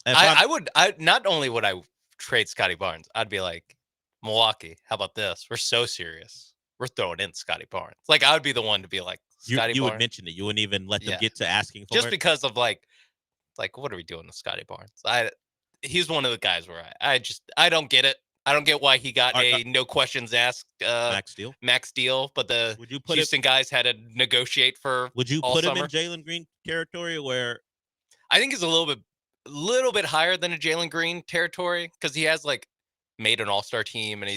I not only would I trade Scotty Barnes, I'd be like, Milwaukee, how about this? We're so serious. We're throwing in Scotty Barnes. Like, I would be the one to be like, Scotty you Barnes. Would mention it. You wouldn't even let them get to asking for just it? because of like, what are we doing with Scotty Barnes? He's one of the guys where I don't get it. I don't get why he got a no questions asked max deal, but the Houston guys had to negotiate for Would you all put summer. him in Jalen Green territory where I think he's a little bit higher than a Jalen Green territory because he has like made an all-star team and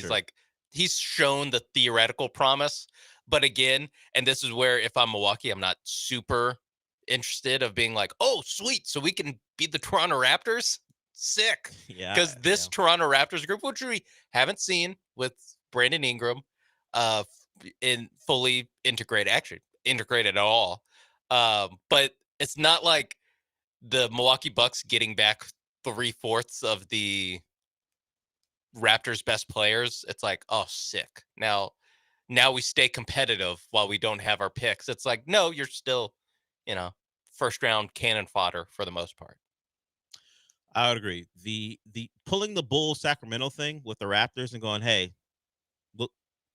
he's shown the theoretical promise. But again, and this is where if I'm Milwaukee, I'm not super interested of being like, oh, sweet, so we can beat the Toronto Raptors. Sick. Yeah. Because this Toronto Raptors group, which we haven't seen with Brandon Ingram, in fully integrated at all. But it's not like the Milwaukee Bucks getting back 3/4 of the Raptors' best players. It's like, oh, sick. Now we stay competitive while we don't have our picks. It's like, no, you're still, first round cannon fodder for the most part. I would agree. The pulling the bull Sacramento thing with the Raptors and going, hey,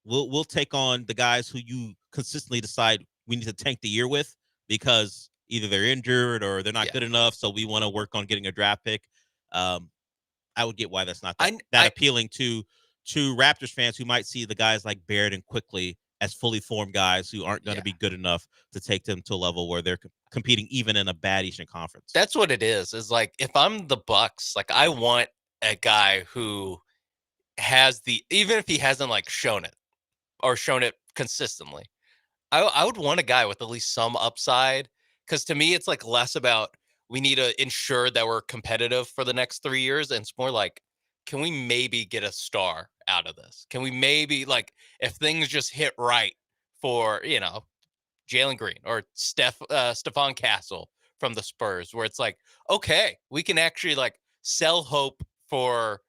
we'll take on the guys who you consistently decide we need to tank the year with because either they're injured or they're not good enough, so we want to work on getting a draft pick. I would get why that's not that appealing to Raptors fans who might see the guys like Baird and Quickly as fully formed guys who aren't going to be good enough to take them to a level where they're competing even in a bad Eastern Conference. That's what it is like if I'm the Bucks, like I want a guy who has even if he hasn't like shown it consistently, I would want a guy with at least some upside because to me it's like less about we need to ensure that we're competitive for the next 3 years. And it's more like, can we maybe get a star out of this? Can we maybe like if things just hit right for, Jalen Green or Stephon Castle from the Spurs, where it's like, okay, we can actually like sell hope for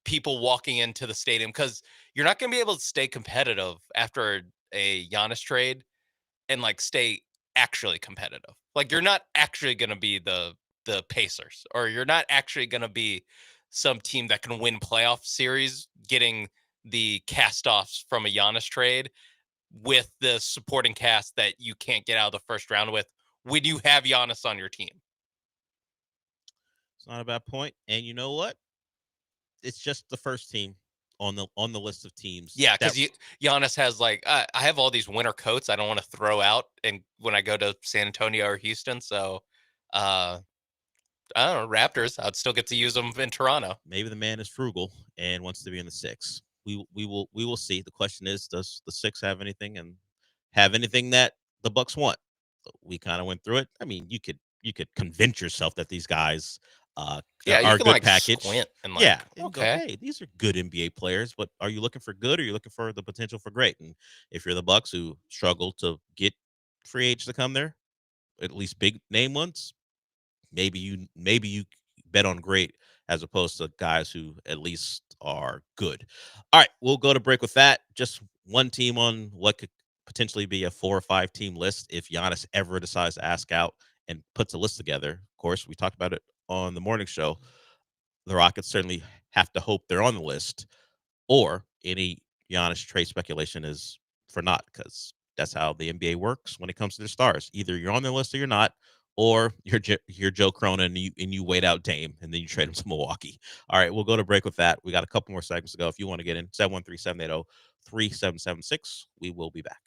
people walking into the stadium because you're not going to be able to stay competitive after a Giannis trade and like stay actually competitive. Like you're not actually going to be the Pacers, or you're not actually going to be some team that can win playoff series getting the cast-offs from a Giannis trade with the supporting cast that you can't get out of the first round with when you have Giannis on your team. It's not a bad point. And you know what? It's just the first team on the list of teams. Yeah, because Giannis has like I have all these winter coats I don't want to throw out, and when I go to San Antonio or Houston, so I don't know, Raptors, I'd still get to use them in Toronto. Maybe the man is frugal and wants to be in the six. We will see. The question is, does the six have anything that the Bucks want? We kind of went through it. I mean, you could convince yourself that these guys are a good package. Squint and And go, hey, these are good NBA players, but are you looking for good or are you looking for the potential for great? And if you're the Bucks who struggle to get free agents to come there, at least big name ones, maybe you bet on great as opposed to guys who at least are good. All right, we'll go to break with that. Just one team on what could potentially be a 4 or 5 team list if Giannis ever decides to ask out and puts a list together. Of course, we talked about it on the morning show. The Rockets certainly have to hope they're on the list, or any Giannis trade speculation is for naught, because that's how the NBA works when it comes to the stars. Either you're on the list or you're not, or you're Joe Cronin and you wait out Dame and then you trade him to Milwaukee. All right, we'll go to break with that. We got a couple more segments to go. If you want to get in, 713-780-3776. We will be back.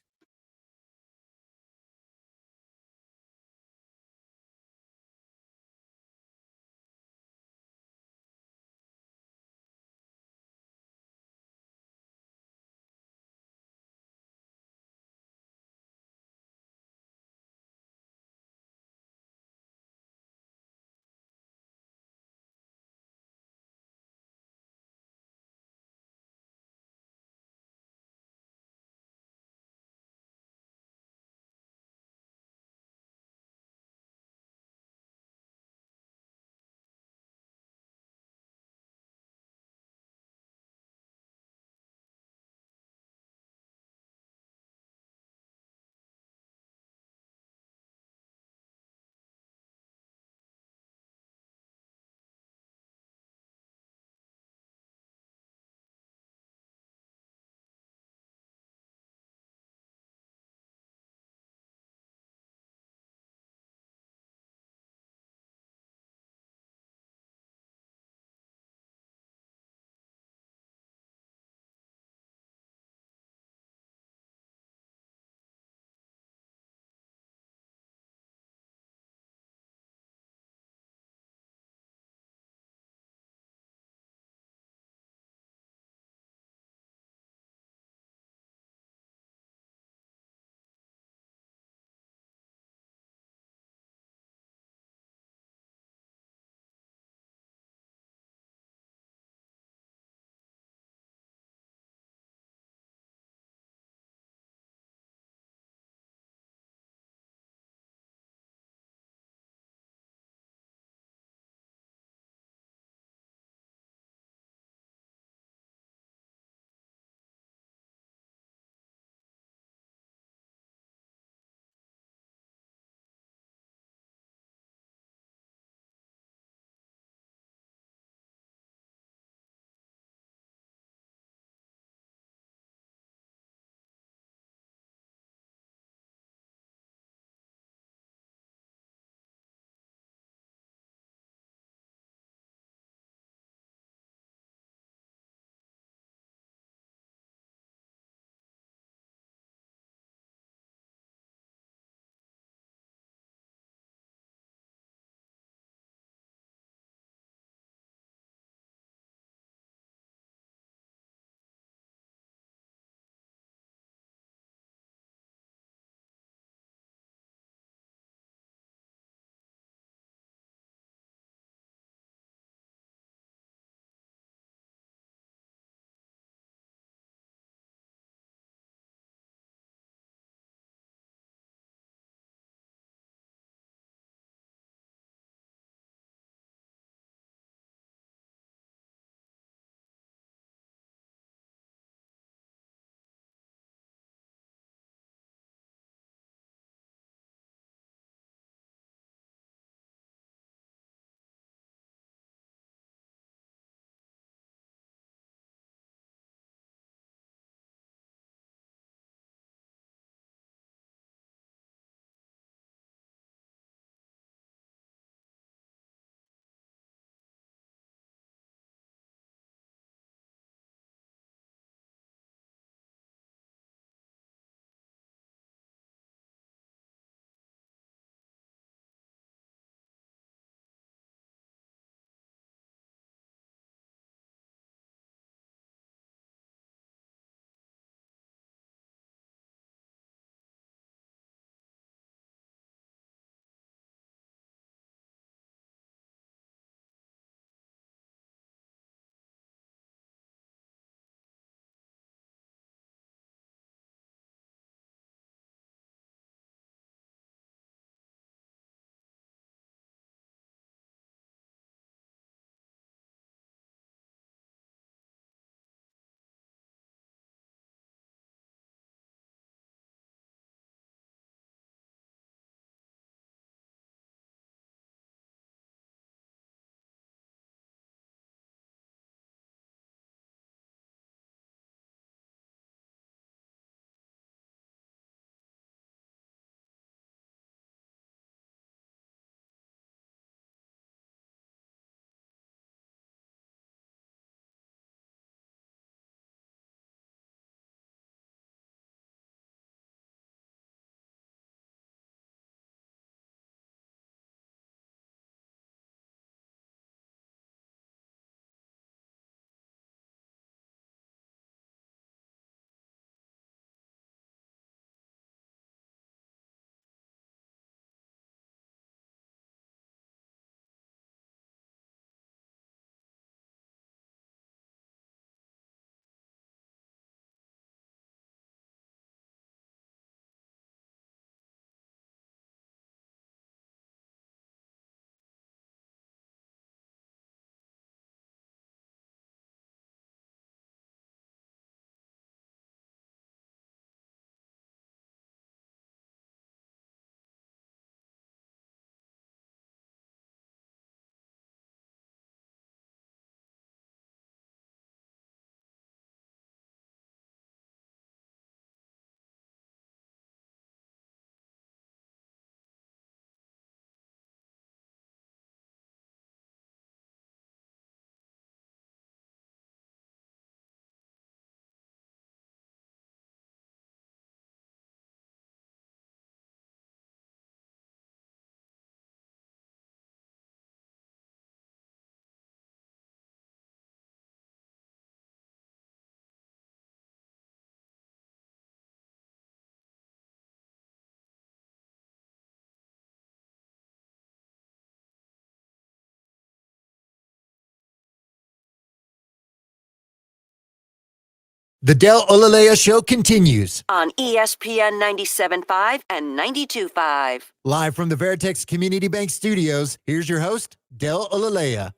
The Del Olaleye Show continues. On ESPN 97.5 and 92.5. Live from the Veritex Community Bank Studios, here's your host, Del Olaleye.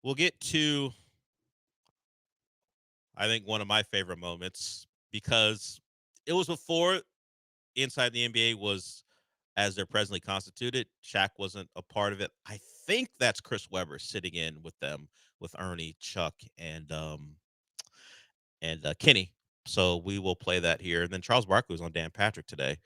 We'll get to, I think, one of my favorite moments, because it was before Inside the NBA was as they're presently constituted. Shaq wasn't a part of it. I think that's Chris Webber sitting in with them, with Ernie, Chuck, and Kenny. So we will play that here. And then Charles Barkley was on Dan Patrick today,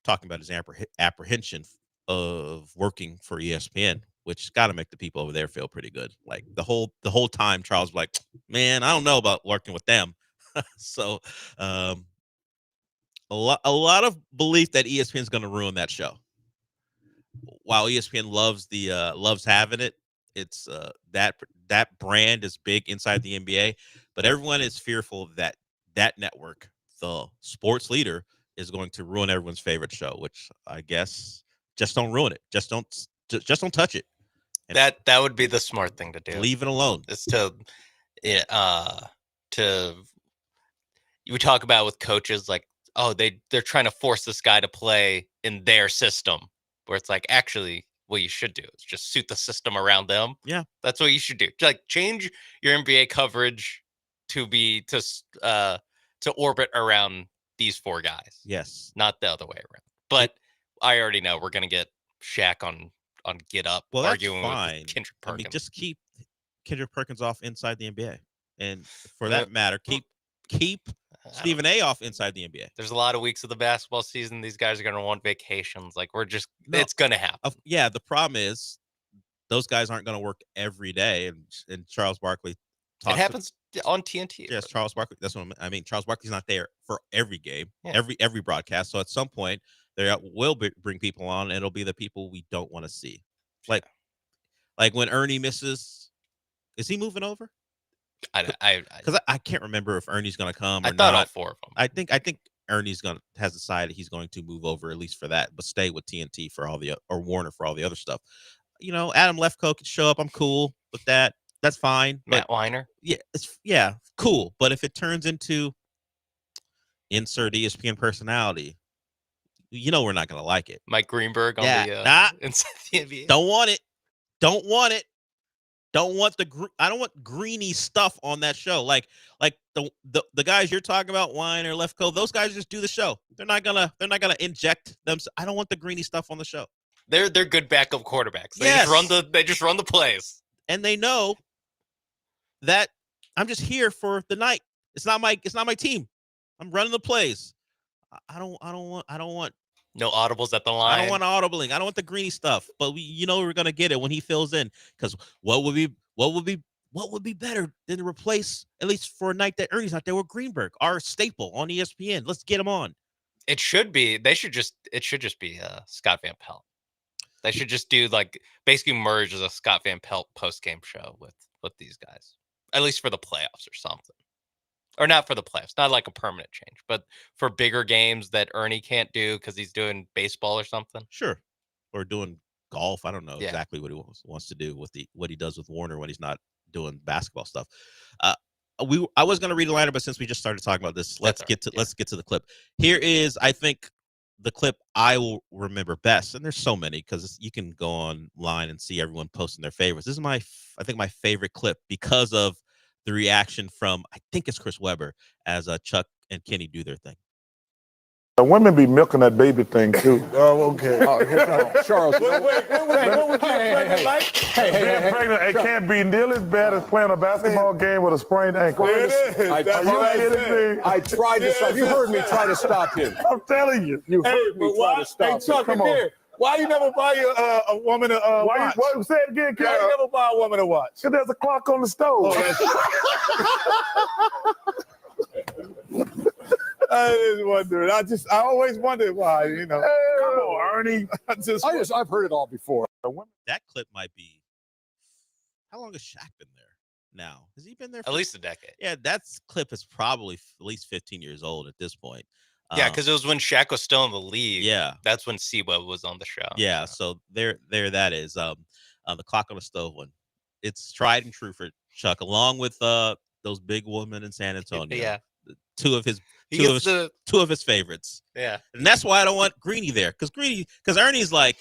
talking about his apprehension of working for ESPN, which got to make the people over there feel pretty good. Like the whole time, Charles was like, "Man, I don't know about working with them." So a lot of belief that ESPN is going to ruin that show. While ESPN loves having it, it's that brand is big inside the NBA, but everyone is fearful that network, the sports leader, is going to ruin everyone's favorite show. Which I guess just don't ruin it. Just don't touch it. And that would be the smart thing to do. Leave it alone. It's you talk about with coaches, like, oh, they're trying to force this guy to play in their system, where it's like, actually what you should do is just suit the system around them. Yeah, that's what you should do. Like, change your NBA coverage to orbit around these four guys. Yes, not the other way around. But I already know we're gonna get Shaq on Get Up arguing with Kendrick Perkins. I mean, just keep Kendrick Perkins off Inside the NBA, and for that matter, keep Stephen A. off Inside the NBA. There's a lot of weeks of the basketball season. These guys are going to want vacations. Like, it's going to happen. Yeah, the problem is those guys aren't going to work every day. And Charles Barkley it happens on TNT. Yes, Charles Barkley. That's what I mean. Charles Barkley's not there for every game, every broadcast. So at some point, they will bring people on, and it'll be the people we don't want to see. Like when Ernie misses, is he moving over? Because I can't remember if Ernie's going to come or not. I thought all four of them. I think Ernie's has decided he's going to move over, at least for that, but stay with TNT for all or Warner for all the other stuff. Adam Lefkoe could show up. I'm cool with that. That's fine. Matt Weiner. Yeah, cool. But if it turns into insert ESPN personality, we're not going to like it. Mike Greenberg on Inside the NBA. Don't want it. Don't want it. Don't want I don't want greeny stuff on that show. Like the guys you're talking about, Weiner, Lefkoe, those guys just do the show. They're not gonna inject them. I don't want the greeny stuff on the show. They're good backup quarterbacks. They just run the plays. And they know that I'm just here for the night. It's not my team. I'm running the plays. I don't want no audibles at the line. I don't want audibling. I don't want the greeny stuff. But we're gonna get it when he fills in. Because what would be better than to replace, at least for a night that Ernie's not there, with Greenberg, our staple on ESPN. Let's get him on. It should be. It should just be Scott Van Pelt. They should just do basically merge as a Scott Van Pelt post game show with these guys, at least for the playoffs or something. Or not for the playoffs, not like a permanent change, but for bigger games that Ernie can't do because he's doing baseball or something. Sure. Or doing golf. I don't know exactly what he wants to do with what he does with Warner when he's not doing basketball stuff. I was going to read a liner, but since we just started talking about this, let's get to the clip. Here is, I think, the clip I will remember best. And there's so many because you can go online and see everyone posting their favorites. This is my favorite clip because of the reaction from, I think it's Chris Webber, as Chuck and Kenny do their thing. Women be milking that baby thing too. Oh, okay. Charles. Wait, what was pregnant like? Being pregnant, it can't be nearly as bad as playing a basketball game with a sprained ankle. It is. I tried to stop. You heard me try to stop him. I'm telling you. You heard me try to stop him. Hey, Chuck, Come on. Why you never buy a woman a watch? Say it again, Why you never buy a woman a watch? Because there's a clock on the stove. I just wondering. I always wondered why. Come on, Ernie. I've heard it all before. That clip might be. How long has Shaq been there now? Has he been there for at least a decade? Yeah, that clip is probably at least 15 years old at this point. Yeah, because it was when Shaq was still in the league. Yeah, that's when C-Web was on the show. Yeah, so there that is. The clock on the stove one. It's tried and true for Chuck, along with those big women in San Antonio. Yeah. Two of his favorites. Yeah. And that's why I don't want Greeny there. Because Ernie's like,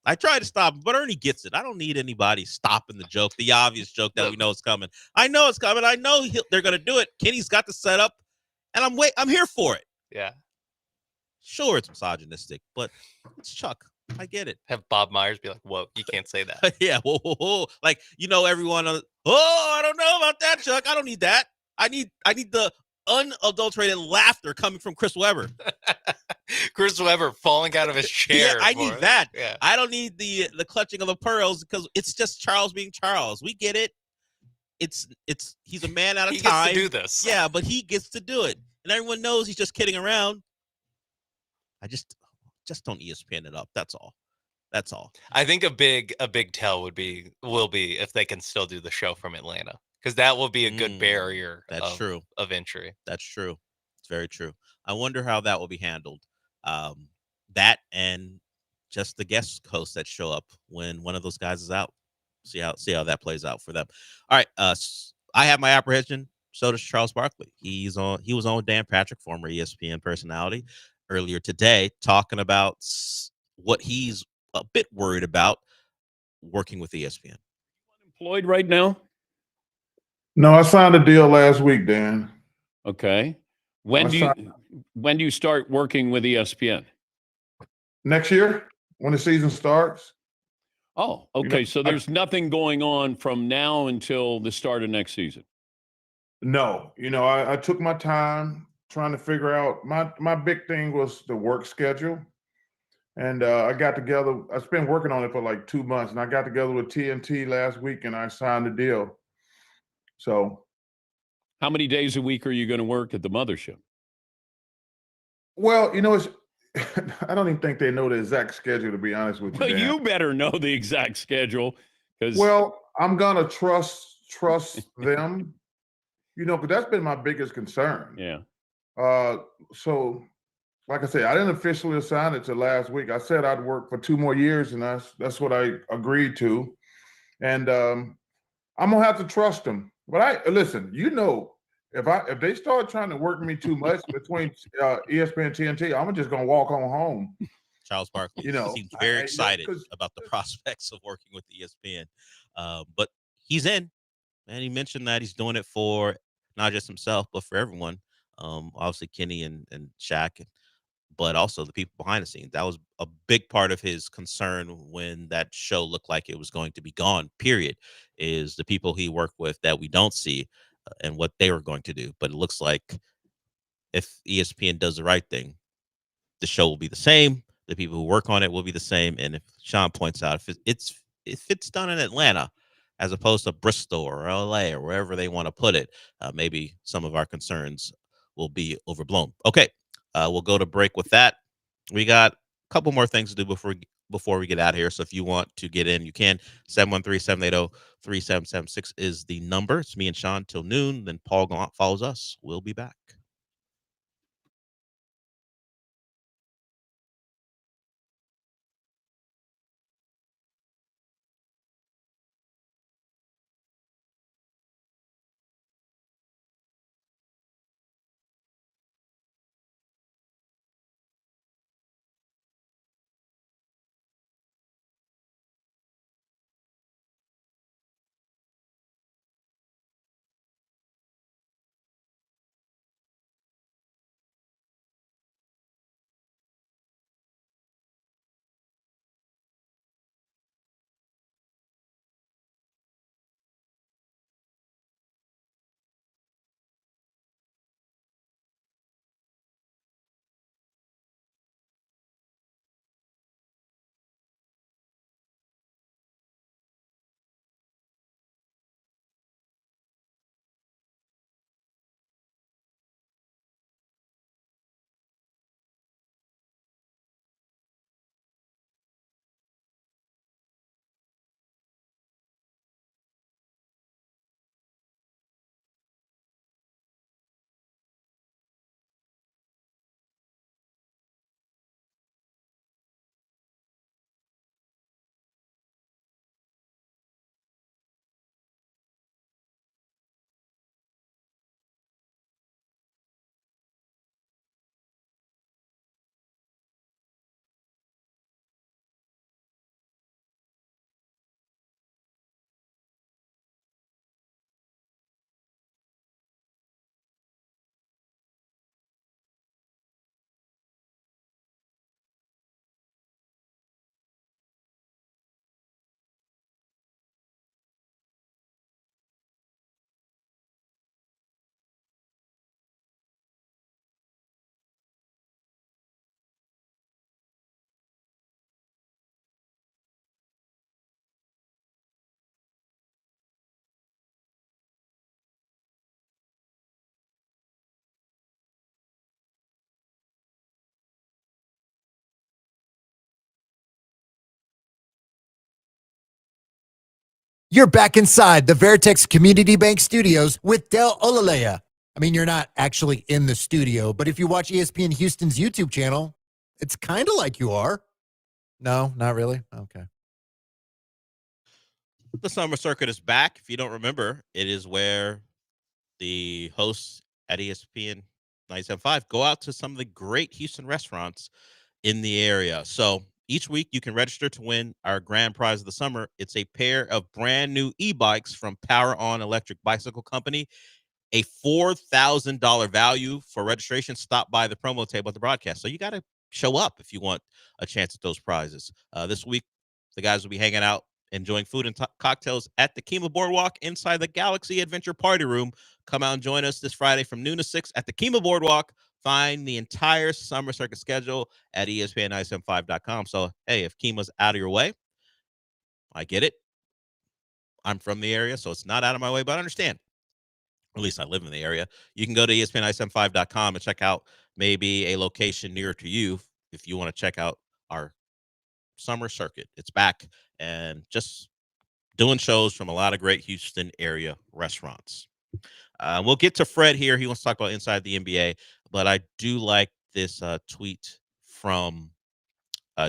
I try to stop him, but Ernie gets it. I don't need anybody stopping the joke, the obvious joke that we know is coming. I know it's coming. I know they're going to do it. Kenny's got the setup, and I'm here for it. Yeah. Sure, it's misogynistic, but it's Chuck. I get it. Have Bob Myers be like, whoa, you can't say that. Yeah. Whoa. Like, everyone. I don't know about that, Chuck. I don't need that. I need the unadulterated laughter coming from Chris Webber. Chris Webber falling out of his chair. Yeah, I need that. Yeah. I don't need the clutching of the pearls because it's just Charles being Charles. We get it. He's a man out of he time. Gets to do this. Yeah, but he gets to do it, and everyone knows he's just kidding around. I just don't ESPN it up. That's all. I think a big tell will be if they can still do the show from Atlanta, because that will be a good barrier. That's true. Of entry. That's true. It's very true. I wonder how that will be handled. That and just the guest hosts that show up when one of those guys is out. See how that plays out for them. All right. I have my apprehension. So does Charles Barkley. He was on with Dan Patrick, former ESPN personality, earlier today, talking about what he's a bit worried about working with ESPN. Employed right now? No, I signed a deal last week, Dan. Okay. When do you start working with ESPN? Next year, when the season starts. Oh, okay. So there's nothing going on from now until the start of next season. No, I took my time trying to figure out. My big thing was the work schedule, and I got together. I've been working on it for like 2 months, and I got together with TNT last week, and I signed the deal. So, how many days a week are you going to work at the mothership? Well, it's. I don't even think they know the exact schedule, to be honest with you. Well, Dan. you better know the exact schedule, because. Well, I'm gonna trust them. Because that's been my biggest concern. Yeah. So, like I said, I didn't officially assign it to last week. I said I'd work for 2 more years, and that's what I agreed to. And I'm gonna have to trust them. But listen. If they start trying to work me too much between ESPN and TNT, I'm just gonna walk on home. Charles Barkley seems very excited about the prospects of working with ESPN, but he's in, and he mentioned that he's doing it for not just himself, but for everyone. Obviously Kenny and Shaq, but also the people behind the scenes. That was a big part of his concern when that show looked like it was going to be gone. Period. Is the people he worked with that we don't see. And what they were going to do. But it looks like if ESPN does the right thing, the show will be the same. The people who work on it will be the same. And if Sean points out, if it's done in Atlanta, as opposed to Bristol or LA or wherever they want to put it, maybe some of our concerns will be overblown. Okay, we'll go to break with that. We got a couple more things to do before we get out of here. So if you want to get in, you can. 713-780-3776 is the number. It's me and Sean till noon. Then Paul Gallant follows us. We'll be back. You're back inside the Veritex Community Bank Studios with Del Olaleye. I mean, you're not actually in the studio, but if you watch ESPN Houston's YouTube channel, it's kind of like you are. No, not really? Okay. The summer circuit is back. If you don't remember, it is where the hosts at ESPN 97.5 go out to some of the great Houston restaurants in the area. So each week you can register to win our grand prize of the summer. It's a pair of brand new e-bikes from Power On Electric Bicycle Company, a $4,000 value for registration. Stop by the promo table at the broadcast. So you got to show up if you want a chance at those prizes. This week, the guys will be hanging out, enjoying food and cocktails at the Kima Boardwalk inside the Galaxy Adventure Party Room. Come out and join us this Friday from noon to 6 at the Kima Boardwalk. Find the entire summer circuit schedule at ESPN975.com. So, hey, if Kima's out of your way, I get it. I'm from the area, so it's not out of my way, but I understand. At least I live in the area. You can go to ESPN975.com and check out maybe a location near to you if you want to check out our summer circuit. It's back and just doing shows from a lot of great Houston area restaurants. We'll get to Fred here. He wants to talk about inside the NBA, but I do like this tweet from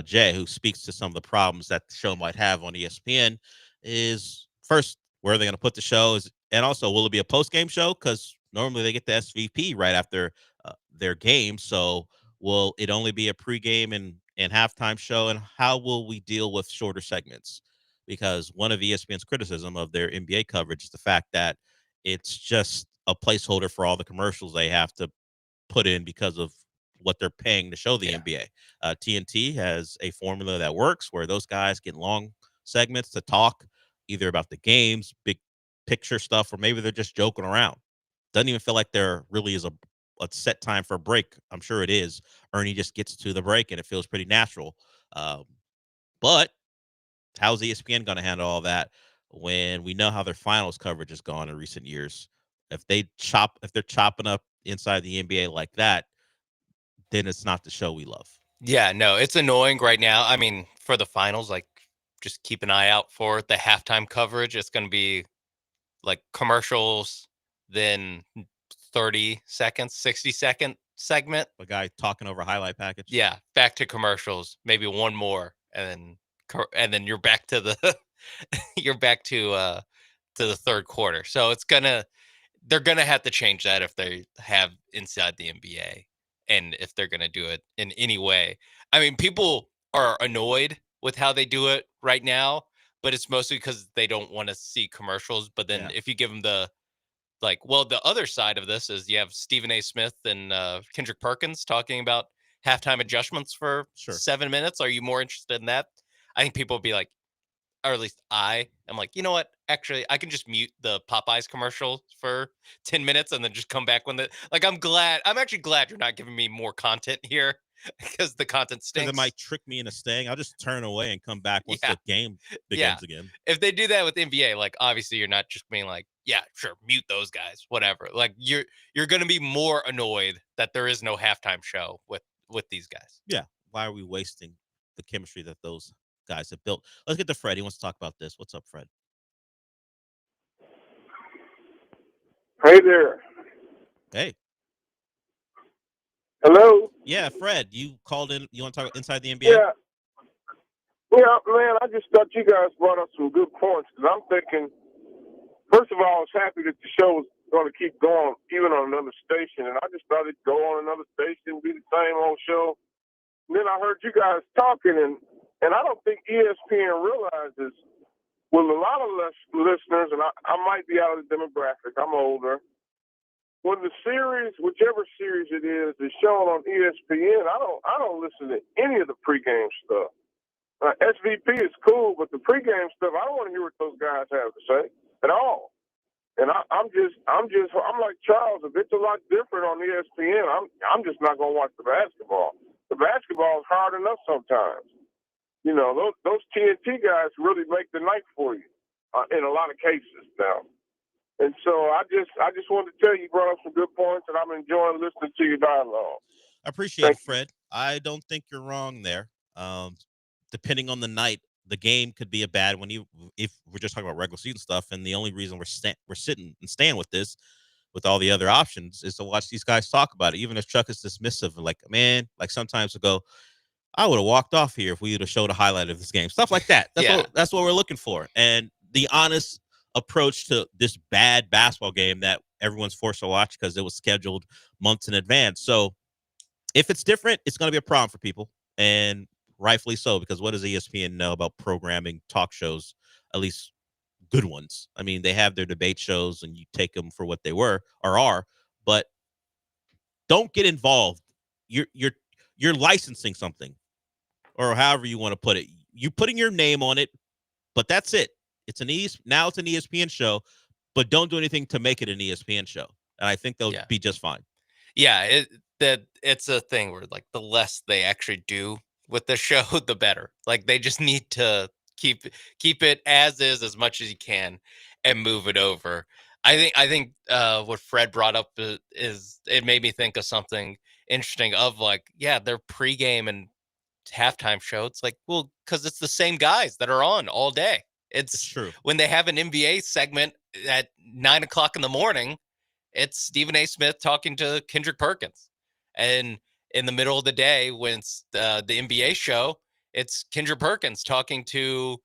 Jay, who speaks to some of the problems that the show might have on ESPN. Is first, where are they going to put the show? And also, will it be a post-game show? Because normally they get the SVP right after their game. So will it only be a pregame and halftime show? And how will we deal with shorter segments? Because one of ESPN's criticism of their NBA coverage is the fact that it's just a placeholder for all the commercials they have to put in because of what they're paying to show the NBA. TNT has a formula that works where those guys get long segments to talk either about the games, big picture stuff, or maybe they're just joking around. Doesn't even feel like there really is a set time for a break. I'm sure it is. Ernie just gets to the break and it feels pretty natural. But how's ESPN going to handle all that when we know how their finals coverage has gone in recent years? If they're chopping up inside the NBA like that, then it's not the show we love. Yeah, no, it's annoying right now. I mean, for the finals, like, just keep an eye out for the halftime coverage. It's going to be like commercials, then 30 seconds, 60-second segment. A guy talking over a highlight package. Yeah, back to commercials, maybe one more, and then you're back to the to the third quarter. So they're gonna have to change that if they have inside the NBA, and if they're gonna do it in any way. I mean, people are annoyed with how they do it right now, but it's mostly because they don't want to see commercials. But then if you give them the other side of this is you have Stephen A. Smith and Kendrick Perkins talking about halftime adjustments for 7 minutes. Are you more interested in that? I think people would be like, or at least I am like, you know what? Actually, I can just mute the Popeyes commercial for 10 minutes and then just come back when I'm actually glad you're not giving me more content here because the content stinks. Because it might trick me into staying. I'll just turn away and come back once the game begins again. If they do that with NBA, like, obviously you're not just being like, yeah, sure, mute those guys, whatever. Like, you're going to be more annoyed that there is no halftime show with these guys. Yeah. Why are we wasting the chemistry that those guys have built? Let's get to Fred. He wants to talk about this. What's up, Fred? Hey there. Hey. Hello. Yeah, Fred, you called in. You want to talk inside the NBA? Yeah. Yeah, man, I just thought you guys brought up some good points because I'm thinking, first of all, I was happy that the show was going to keep going even on another station, and I just thought it'd go on another station, be the same old show. And then I heard you guys talking, and I don't think ESPN realizes, well, a lot of listeners, and I might be out of the demographic, I'm older, when the series, whichever series it is shown on ESPN, I don't listen to any of the pregame stuff. SVP is cool, but the pregame stuff, I don't want to hear what those guys have to say at all. And I'm like Charles. If it's a lot different on ESPN, I'm just not going to watch the basketball. The basketball is hard enough sometimes. You know, those TNT guys really make the night for you in a lot of cases now. And so I just wanted to tell you brought up some good points, and I'm enjoying listening to your dialogue. I appreciate it, Fred. I don't think you're wrong there. Depending on the night, the game could be a bad one. If we're just talking about regular season stuff, and the only reason we're sitting and staying with this, with all the other options, is to watch these guys talk about it. Even if Chuck is dismissive, like, man, like sometimes we go, I would have walked off here if we would have showed a highlight of this game. Stuff like that. That's what we're looking for. And the honest approach to this bad basketball game that everyone's forced to watch because it was scheduled months in advance. So if it's different, it's going to be a problem for people, and rightfully so, because what does ESPN know about programming talk shows, at least good ones? I mean, they have their debate shows, and you take them for what they were or are, but don't get involved. You're licensing something, or however you want to put it. You're putting your name on it, but that's it. Now it's an ESPN show, but don't do anything to make it an ESPN show, and I think they'll be just fine. Yeah, it's a thing where like the less they actually do with the show, the better. Like they just need to keep it as is as much as you can and move it over. I think what Fred brought up is it made me think of something interesting of like, yeah, their pregame and halftime show. It's like, well, because it's the same guys that are on all day. It's true. When they have an NBA segment at 9 o'clock in the morning, it's Stephen A. Smith talking to Kendrick Perkins. And in the middle of the day, when it's the NBA show, it's Kendrick Perkins talking to,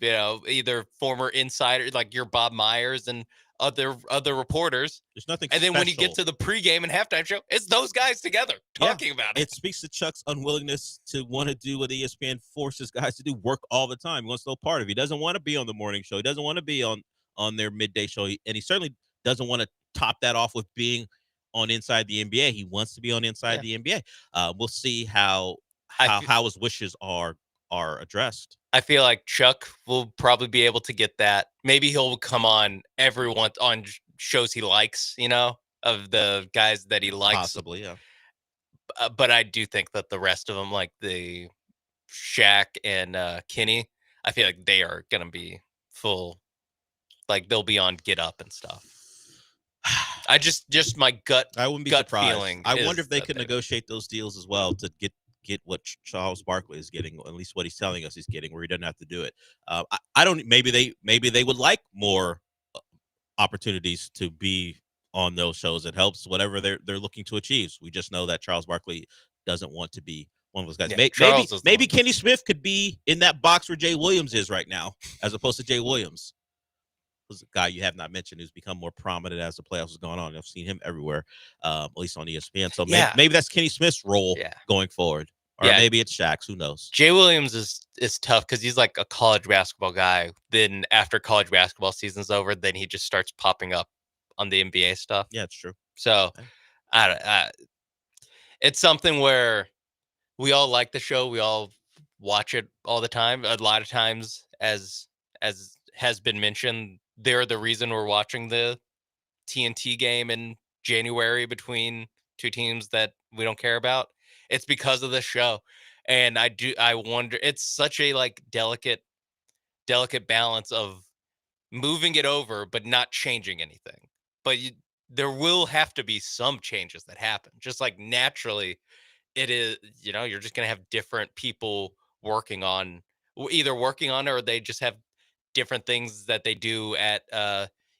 either former insider like your Bob Myers and other reporters. There's nothing. And then when you get to the pregame and halftime show, it's those guys together talking about it. It speaks to Chuck's unwillingness to want to do what ESPN forces guys to do, work all the time. He wants no part of it. He doesn't want to be on the morning show. He doesn't want to be on their midday show. And he certainly doesn't want to top that off with being on Inside the NBA. He wants to be on Inside the NBA. We'll see how his wishes are addressed. I feel like Chuck will probably be able to get that. Maybe he'll come on everyone on shows he likes, of the guys that he likes. Possibly, yeah. But I do think that the rest of them, like the Shaq and Kenny, I feel like they are going to be full. Like they'll be on Get Up and stuff. I just my gut. I wouldn't be gut surprised. feeling. I wonder if they could negotiate those deals as well to get what Charles Barkley is getting, or at least what he's telling us he's getting, where he doesn't have to do it. I don't. Maybe they would like more opportunities to be on those shows. It helps whatever they're looking to achieve. We just know that Charles Barkley doesn't want to be one of those guys. Maybe Kenny Smith could be in that box where Jay Williams is right now, as opposed to Jay Williams, who's a guy you have not mentioned who's become more prominent as the playoffs has gone on. I've seen him everywhere, at least on ESPN. So maybe that's Kenny Smith's role going forward. Or maybe it's Shaq's. Who knows? Jay Williams is tough because he's like a college basketball guy. Then after college basketball season's over, then he just starts popping up on the NBA stuff. Yeah, it's true. So it's something where we all like the show. We all watch it all the time. A lot of times, as has been mentioned, they're the reason we're watching the TNT game in January between two teams that we don't care about. It's because of the show. And I wonder, it's such a like delicate balance of moving it over, but not changing anything. But there will have to be some changes that happen. Just like naturally it is, you're just going to have different people either working on it, or they just have different things that they do at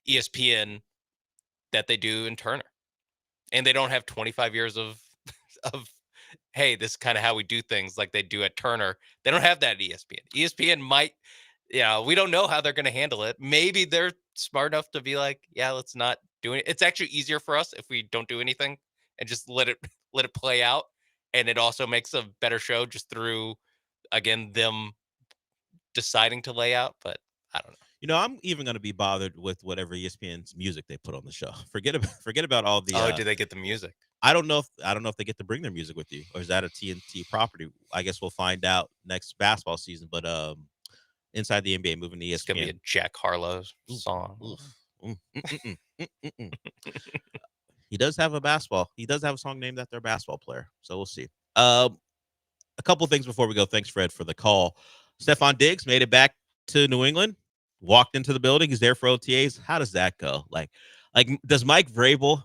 ESPN that they do in Turner. And they don't have 25 years of hey, this is kind of how we do things like they do at Turner. They don't have that at ESPN. ESPN might, we don't know how they're going to handle it. Maybe they're smart enough to be like, yeah, let's not do it. It's actually easier for us if we don't do anything and just let it play out. And it also makes a better show just through, again, them deciding to lay out. But I don't know. I'm even going to be bothered with whatever ESPN's music they put on the show. Forget about all the. Oh, do they get the music? I don't know if they get to bring their music with you, or is that a TNT property? I guess we'll find out next basketball season. But Inside the NBA, moving to ESPN, it's gonna be a Jack Harlow song. He does have a song named after a basketball player. So we'll see. A couple things before we go. Thanks, Fred, for the call. Stephon Diggs made it back to New England. Walked into the building. He's there for OTAs. How does that go? Like, does Mike Vrabel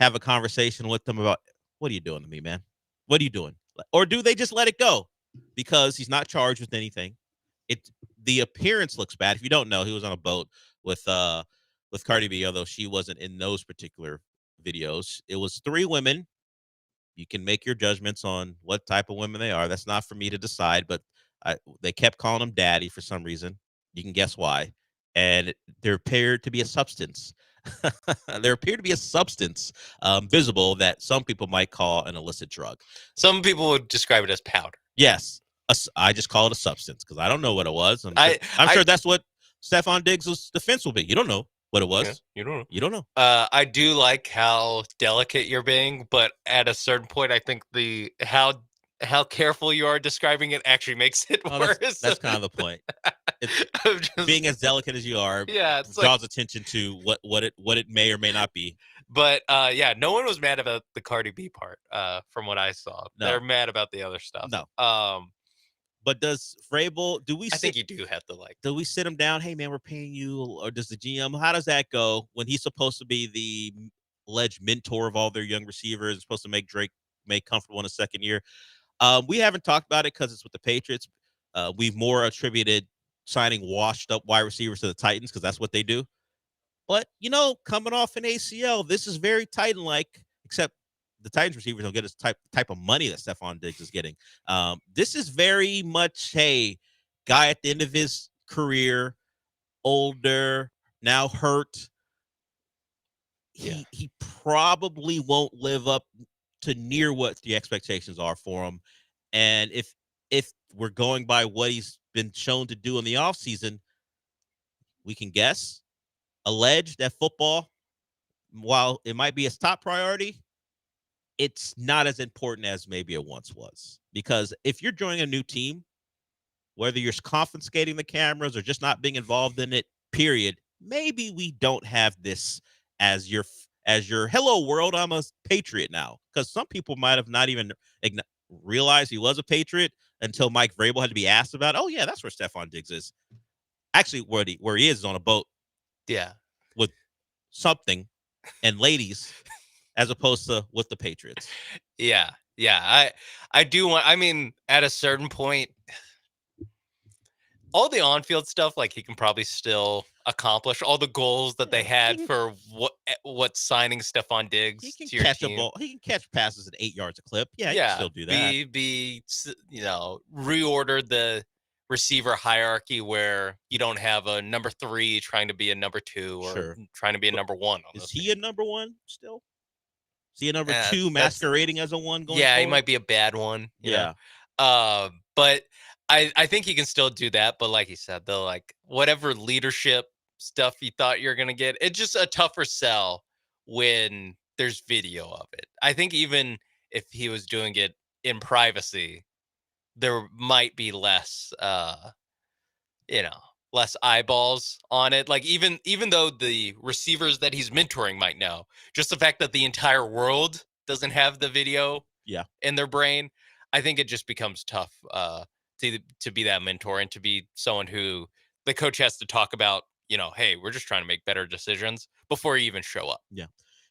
have a conversation with them about, what are you doing to me, man? What are you doing? Or do they just let it go because he's not charged with anything? the appearance looks bad. If you don't know, he was on a boat with Cardi B, although she wasn't in those particular videos. It was 3 women. You can make your judgments on what type of women they are. That's not for me to decide, but they kept calling him daddy for some reason. You can guess why. And there appeared to be a substance. There appeared to be a substance visible that some people might call an illicit drug. Some people would describe it as powder. Yes. I just call it a substance because I don't know what it was. I'm sure that's what Stephon Diggs' defense will be. You don't know what it was. Yeah, you don't know. You don't know. I do like how delicate you're being, but at a certain point, I think how careful you are describing it actually makes it worse. That's kind of the point. Being as delicate as you are, draws attention to what it may or may not be. But no one was mad about the Cardi B part. From what I saw, they're mad about the other stuff. No. But does Vrabel? I think you do have to Do we sit him down? Hey man, we're paying you, or does the GM? How does that go when he's supposed to be the alleged mentor of all their young receivers, supposed to make Drake comfortable in a second year? We haven't talked about it because it's with the Patriots. We've more attributed signing washed up wide receivers to the Titans because that's what they do. But coming off an ACL, this is very Titan-like, except the Titans receivers don't get this type of money that Stephon Diggs is getting. This is very much, hey, guy at the end of his career, older, now hurt. He probably won't live up to near what the expectations are for him. And if we're going by what he's been shown to do in the offseason, we can guess, allege that football, while it might be his top priority, it's not as important as maybe it once was. Because if you're joining a new team, whether you're confiscating the cameras or just not being involved in it, period, maybe we don't have this as your hello world, I'm a Patriot now. Because some people might have not even realized he was a Patriot until Mike Vrabel had to be asked about, oh yeah, that's where Stephon Diggs is. Actually, where he is on a boat. Yeah. With something and ladies as opposed to with the Patriots. Yeah. I do want, at a certain point, all the on-field stuff, he can probably still accomplish all the goals that they had for what signing Stephon Diggs to your team. Ball. He can catch passes at 8 yards a clip. Yeah, he can still do that. Reorder the receiver hierarchy where you don't have a number 3 trying to be a number 2 or trying to be a number 1. Is he a number 1 still? Is he a number 2 masquerading as a 1 going Yeah, forward? He might be a bad one. Yeah. But I think he can still do that. But like you said, though, whatever leadership stuff you thought you're going to get, it's just a tougher sell when there's video of it. I think even if he was doing it in privacy, there might be less eyeballs on it. Even though the receivers that he's mentoring might know, just the fact that the entire world doesn't have the video in their brain, I think it just becomes tough to be that mentor and to be someone who the coach has to talk about, hey, we're just trying to make better decisions before you even show up. Yeah.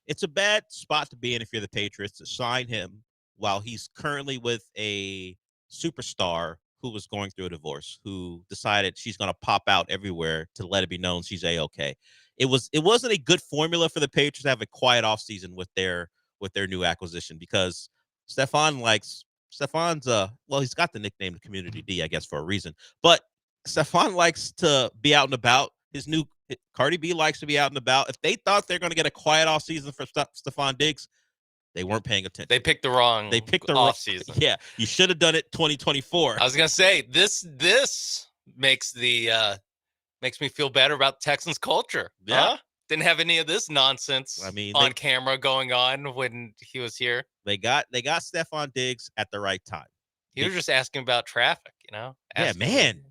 It's a bad spot to be in if you're the Patriots, to sign him while he's currently with a superstar who was going through a divorce, who decided she's going to pop out everywhere to let it be known she's A-okay. It wasn't a good formula for the Patriots to have a quiet offseason with their new acquisition, because Stephon's he's got the nickname Community D, I guess, for a reason. But Stephon likes to be out and about. Cardi B likes to be out and about. If they thought they're going to get a quiet offseason for Stephon Diggs, they weren't paying attention. They picked the wrong offseason. Yeah, you should have done it 2024. I was gonna say this makes me feel better about Texans culture. Yeah. Huh? Didn't have any of this nonsense on camera going on when he was here. They got Stephon Diggs at the right time. He was just asking about traffic, Yeah, man.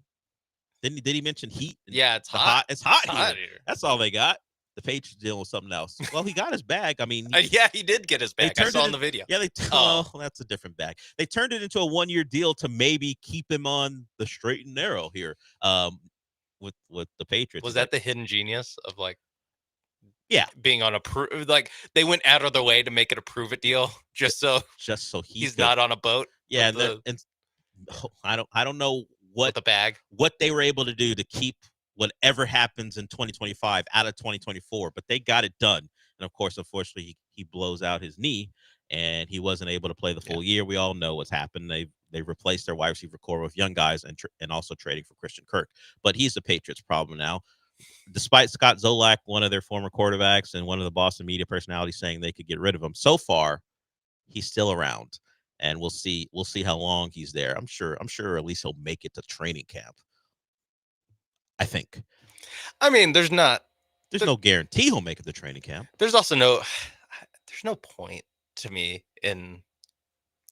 Did he mention heat? Yeah, it's hot. It's hot here. That's all they got. The Patriots dealing with something else. Well, he got his bag. He did get his bag. I saw in the video. Yeah, that's a different bag. They turned it into a 1-year deal to maybe keep him on the straight and narrow here. With the Patriots. Was that the hidden genius of Yeah, being on they went out of their way to make it a prove it deal just so he's not on a boat. Yeah, I don't know what the bag, what they were able to do to keep whatever happens in 2025 out of 2024, but they got it done. And of course, unfortunately, he blows out his knee, and he wasn't able to play the full year. We all know what's happened. They replaced their wide receiver core with young guys and also trading for Christian Kirk. But he's the Patriots' problem now. Despite Scott Zolak, one of their former quarterbacks and one of the Boston media personalities, saying they could get rid of him, so far he's still around, and we'll see how long he's there. I'm sure at least he'll make it to training camp. I think. I mean, there's no guarantee he'll make it to training camp. There's also there's no point to me in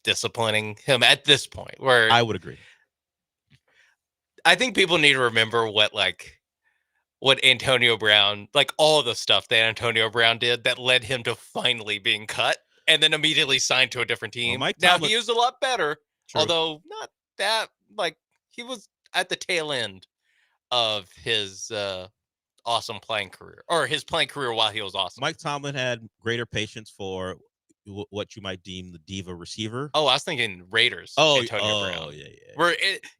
disciplining him at this point, where I would agree. I think people need to remember what Antonio Brown, like all the stuff that Antonio Brown did that led him to finally being cut and then immediately signed to a different team. Now he is a lot better, although not that, he was at the tail end of his awesome playing career, or his playing career while he was awesome. Mike Tomlin had greater patience for what you might deem the diva receiver. Oh, I was thinking Raiders. Antonio Brown. Yeah.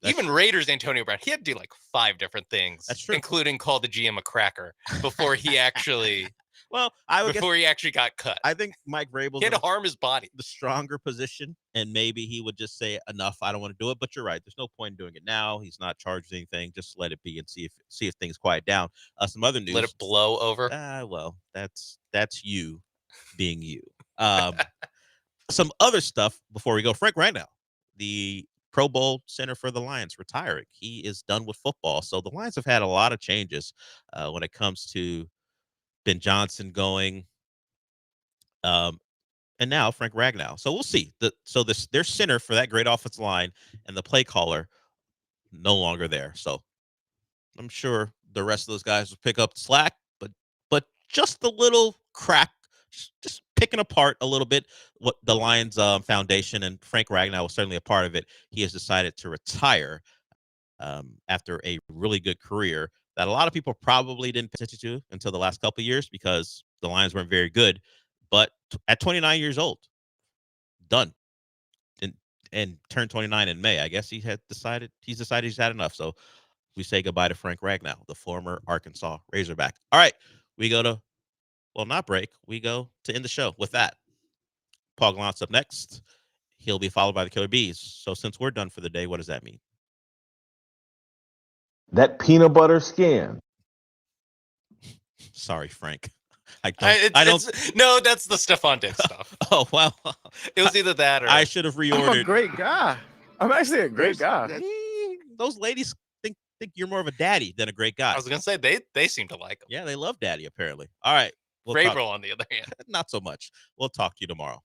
Even Raiders Antonio Brown, he had to do 5 different things. That's true. Including call the GM a cracker before he actually he actually got cut. I think Mike Vrabel's he had to harm his body. The stronger position, and maybe he would just say enough. I don't want to do it. But you're right. There's no point in doing it now. He's not charged anything. Just let it be and see if things quiet down. Some other news. Let it blow over. Well, that's you being you. Some other stuff before we go. Frank Ragnow, the Pro Bowl center for the Lions, retiring. He is done with football. So the Lions have had a lot of changes when it comes to Ben Johnson going, and now Frank Ragnow. So we'll see. Their center for that great offensive line and the play caller no longer there. So I'm sure the rest of those guys will pick up the slack, but just a little crack, just picking apart a little bit what the Lions foundation, and Frank Ragnow was certainly a part of it. He has decided to retire after a really good career that a lot of people probably didn't pay attention to until the last couple of years because the Lions weren't very good. But at 29 years old, done, and turned 29 in May. I guess he's decided he's had enough. So we say goodbye to Frank Ragnow, the former Arkansas Razorback. All right, we go to, not break. We go to end the show with that. Paul Gallant's up next. He'll be followed by the Killer Bees. So since we're done for the day, what does that mean? That peanut butter skin. Sorry, Frank. No, that's the Stephon Diggs stuff. Oh, well. It was either that or I should have reordered. I'm a great guy. I'm actually a great guy. Those ladies think you're more of a daddy than a great guy. I was gonna say they seem to like him. Yeah, they love daddy apparently. All right. Vrabel on the other hand, not so much. We'll talk to you tomorrow.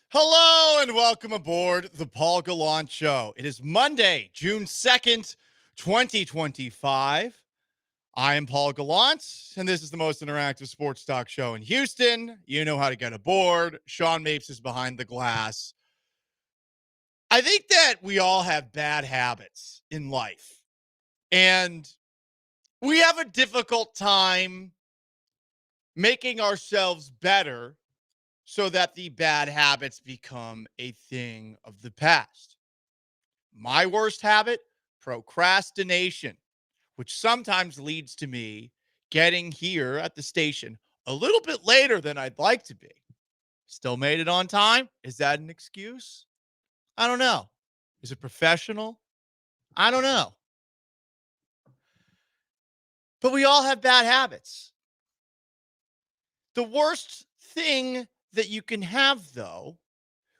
Hello and welcome aboard the Paul Gallant Show. It is Monday, June 2nd, 2025. I am Paul Gallant, and this is the most interactive sports talk show in Houston. You know how to get aboard. Sean Mapes is behind the glass. I think that we all have bad habits in life, and we have a difficult time making ourselves better so that the bad habits become a thing of the past. My worst habit, procrastination, which sometimes leads to me getting here at the station a little bit later than I'd like to be. Still made it on time? Is that an excuse? I don't know. Is it professional? I don't know. But we all have bad habits. The worst thing that you can have, though,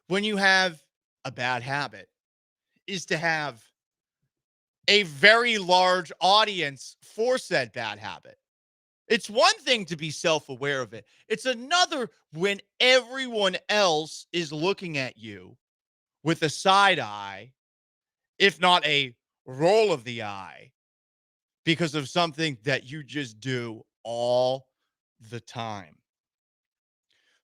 when you have a bad habit is to have a very large audience for said bad habit. It's one thing to be self-aware of it. It's another when everyone else is looking at you with a side eye, if not a roll of the eye, because of something that you just do all the time.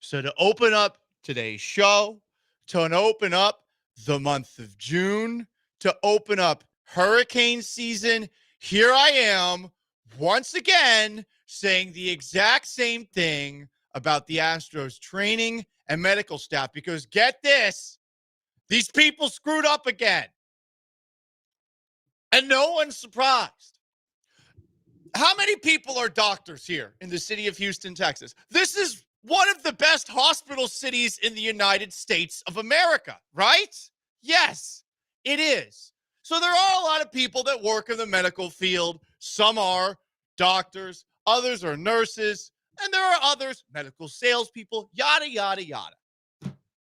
So to open up today's show, to open up the month of June, to open up hurricane season, here I am once again saying the exact same thing about the Astros training and medical staff, because get this, these people screwed up again. And no one's surprised. How many people are doctors here in the city of Houston, Texas? This is one of the best hospital cities in the United States of America, right? Yes, it is. So there are a lot of people that work in the medical field. Some are doctors, others are nurses, and there are others, medical salespeople, yada, yada, yada.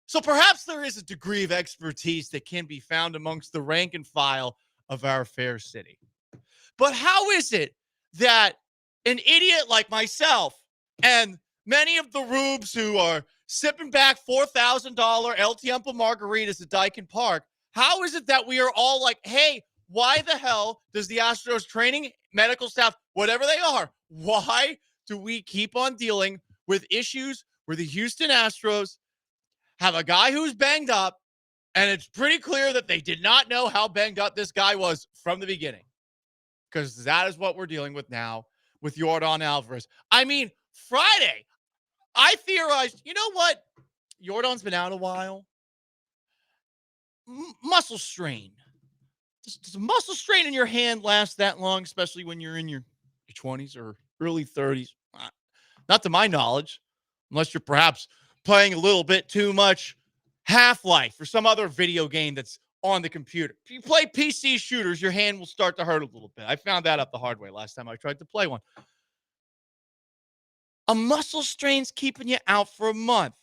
So perhaps there is a degree of expertise that can be found amongst the rank and file of our fair city. But how is it that an idiot like myself and many of the rubes who are sipping back $4,000 El Tiempo margaritas at Dyken Park, how is it that we are all like, hey, why the hell does the Astros training, medical staff, whatever they are, why do we keep on dealing with issues where the Houston Astros have a guy who's banged up, and it's pretty clear that they did not know how banged up this guy was from the beginning? Because that is what we're dealing with now with Yordan Alvarez. I mean, Friday, I theorized, you know what? Yordan's been out a while. Muscle strain. Does a muscle strain in your hand last that long, especially when you're in your 20s or early 30s? Not to my knowledge, unless you're perhaps playing a little bit too much Half-Life or some other video game that's on the computer. If you play PC shooters, your hand will start to hurt a little bit. I found that out the hard way last time I tried to play one. A muscle strain's keeping you out for a month.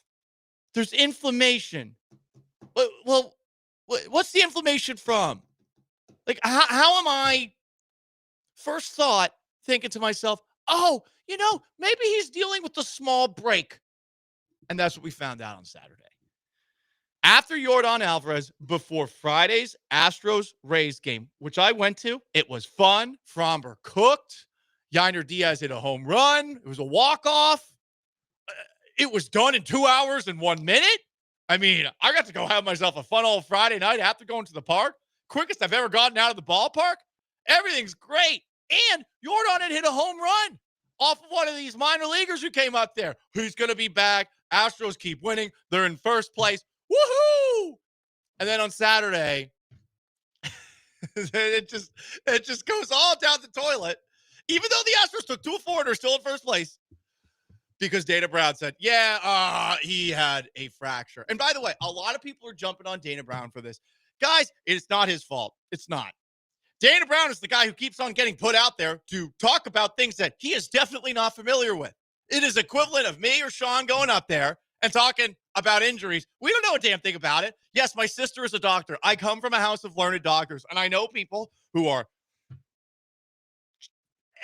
There's inflammation. Well, what's the inflammation from? Like, how am I, first thought, thinking to myself, oh, you know, maybe he's dealing with a small break. And that's what we found out on Saturday. After Yordan Alvarez, before Friday's Astros-Rays game, which I went to, it was fun. Fromber cooked. Yainer Diaz hit a home run. It was a walk-off. It was done in 2 hours and 1 minute. I mean, I got to go have myself a fun old Friday night after going to the park. Quickest I've ever gotten out of the ballpark. Everything's great. And Yordan had hit a home run off of one of these minor leaguers who came up there. Who's going to be back? Astros keep winning. They're in first place. Woohoo! And then on Saturday, it just goes all down the toilet. Even though the Astros took 2-4, they're still in first place. Because Dana Brown said, he had a fracture. And by the way, a lot of people are jumping on Dana Brown for this. Guys, it's not his fault. It's not. Dana Brown is the guy who keeps on getting put out there to talk about things that he is definitely not familiar with. It is equivalent of me or Sean going up there and talking about injuries. We don't know a damn thing about it. Yes, my sister is a doctor. I come from a house of learned doctors, and I know people who are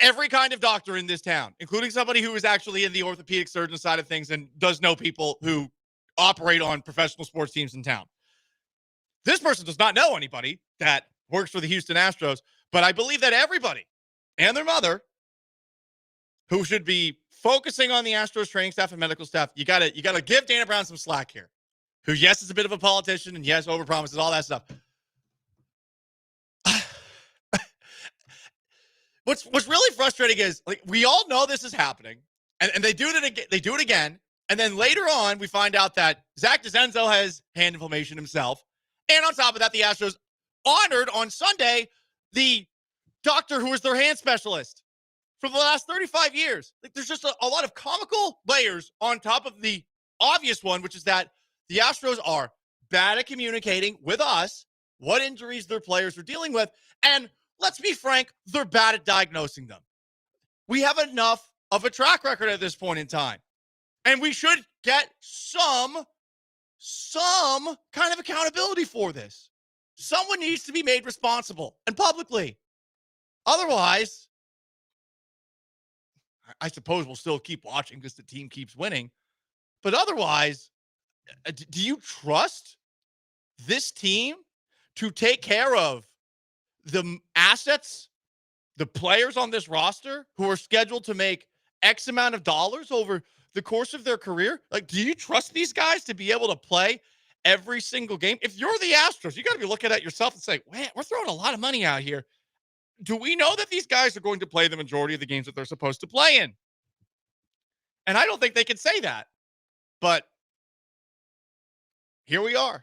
every kind of doctor in this town, including somebody who is actually in the orthopedic surgeon side of things and does know people who operate on professional sports teams in town. This person does not know anybody that works for the Houston Astros, but I believe that everybody and their mother who should be focusing on the Astros training staff and medical staff, you gotta give Dana Brown some slack here. Who, yes, is a bit of a politician and yes, overpromises, all that stuff. What's really frustrating is, like, we all know this is happening, and they do it again, and then later on we find out that Zach DeCenzo has hand inflammation himself, and on top of that, the Astros honored on Sunday the doctor who was their hand specialist for the last 35 years. Like, there's just a lot of comical layers on top of the obvious one, which is that the Astros are bad at communicating with us what injuries their players are dealing with, and let's be frank, they're bad at diagnosing them. We have enough of a track record at this point in time. And we should get some kind of accountability for this. Someone needs to be made responsible, and publicly. Otherwise, I suppose we'll still keep watching because the team keeps winning. But otherwise, do you trust this team to take care of the assets, the players on this roster who are scheduled to make X amount of dollars over the course of their career? Like, do you trust these guys to be able to play every single game? If you're the Astros, you got to be looking at yourself and say, man, we're throwing a lot of money out here. Do we know that these guys are going to play the majority of the games that they're supposed to play in? And I don't think they can say that. But here we are.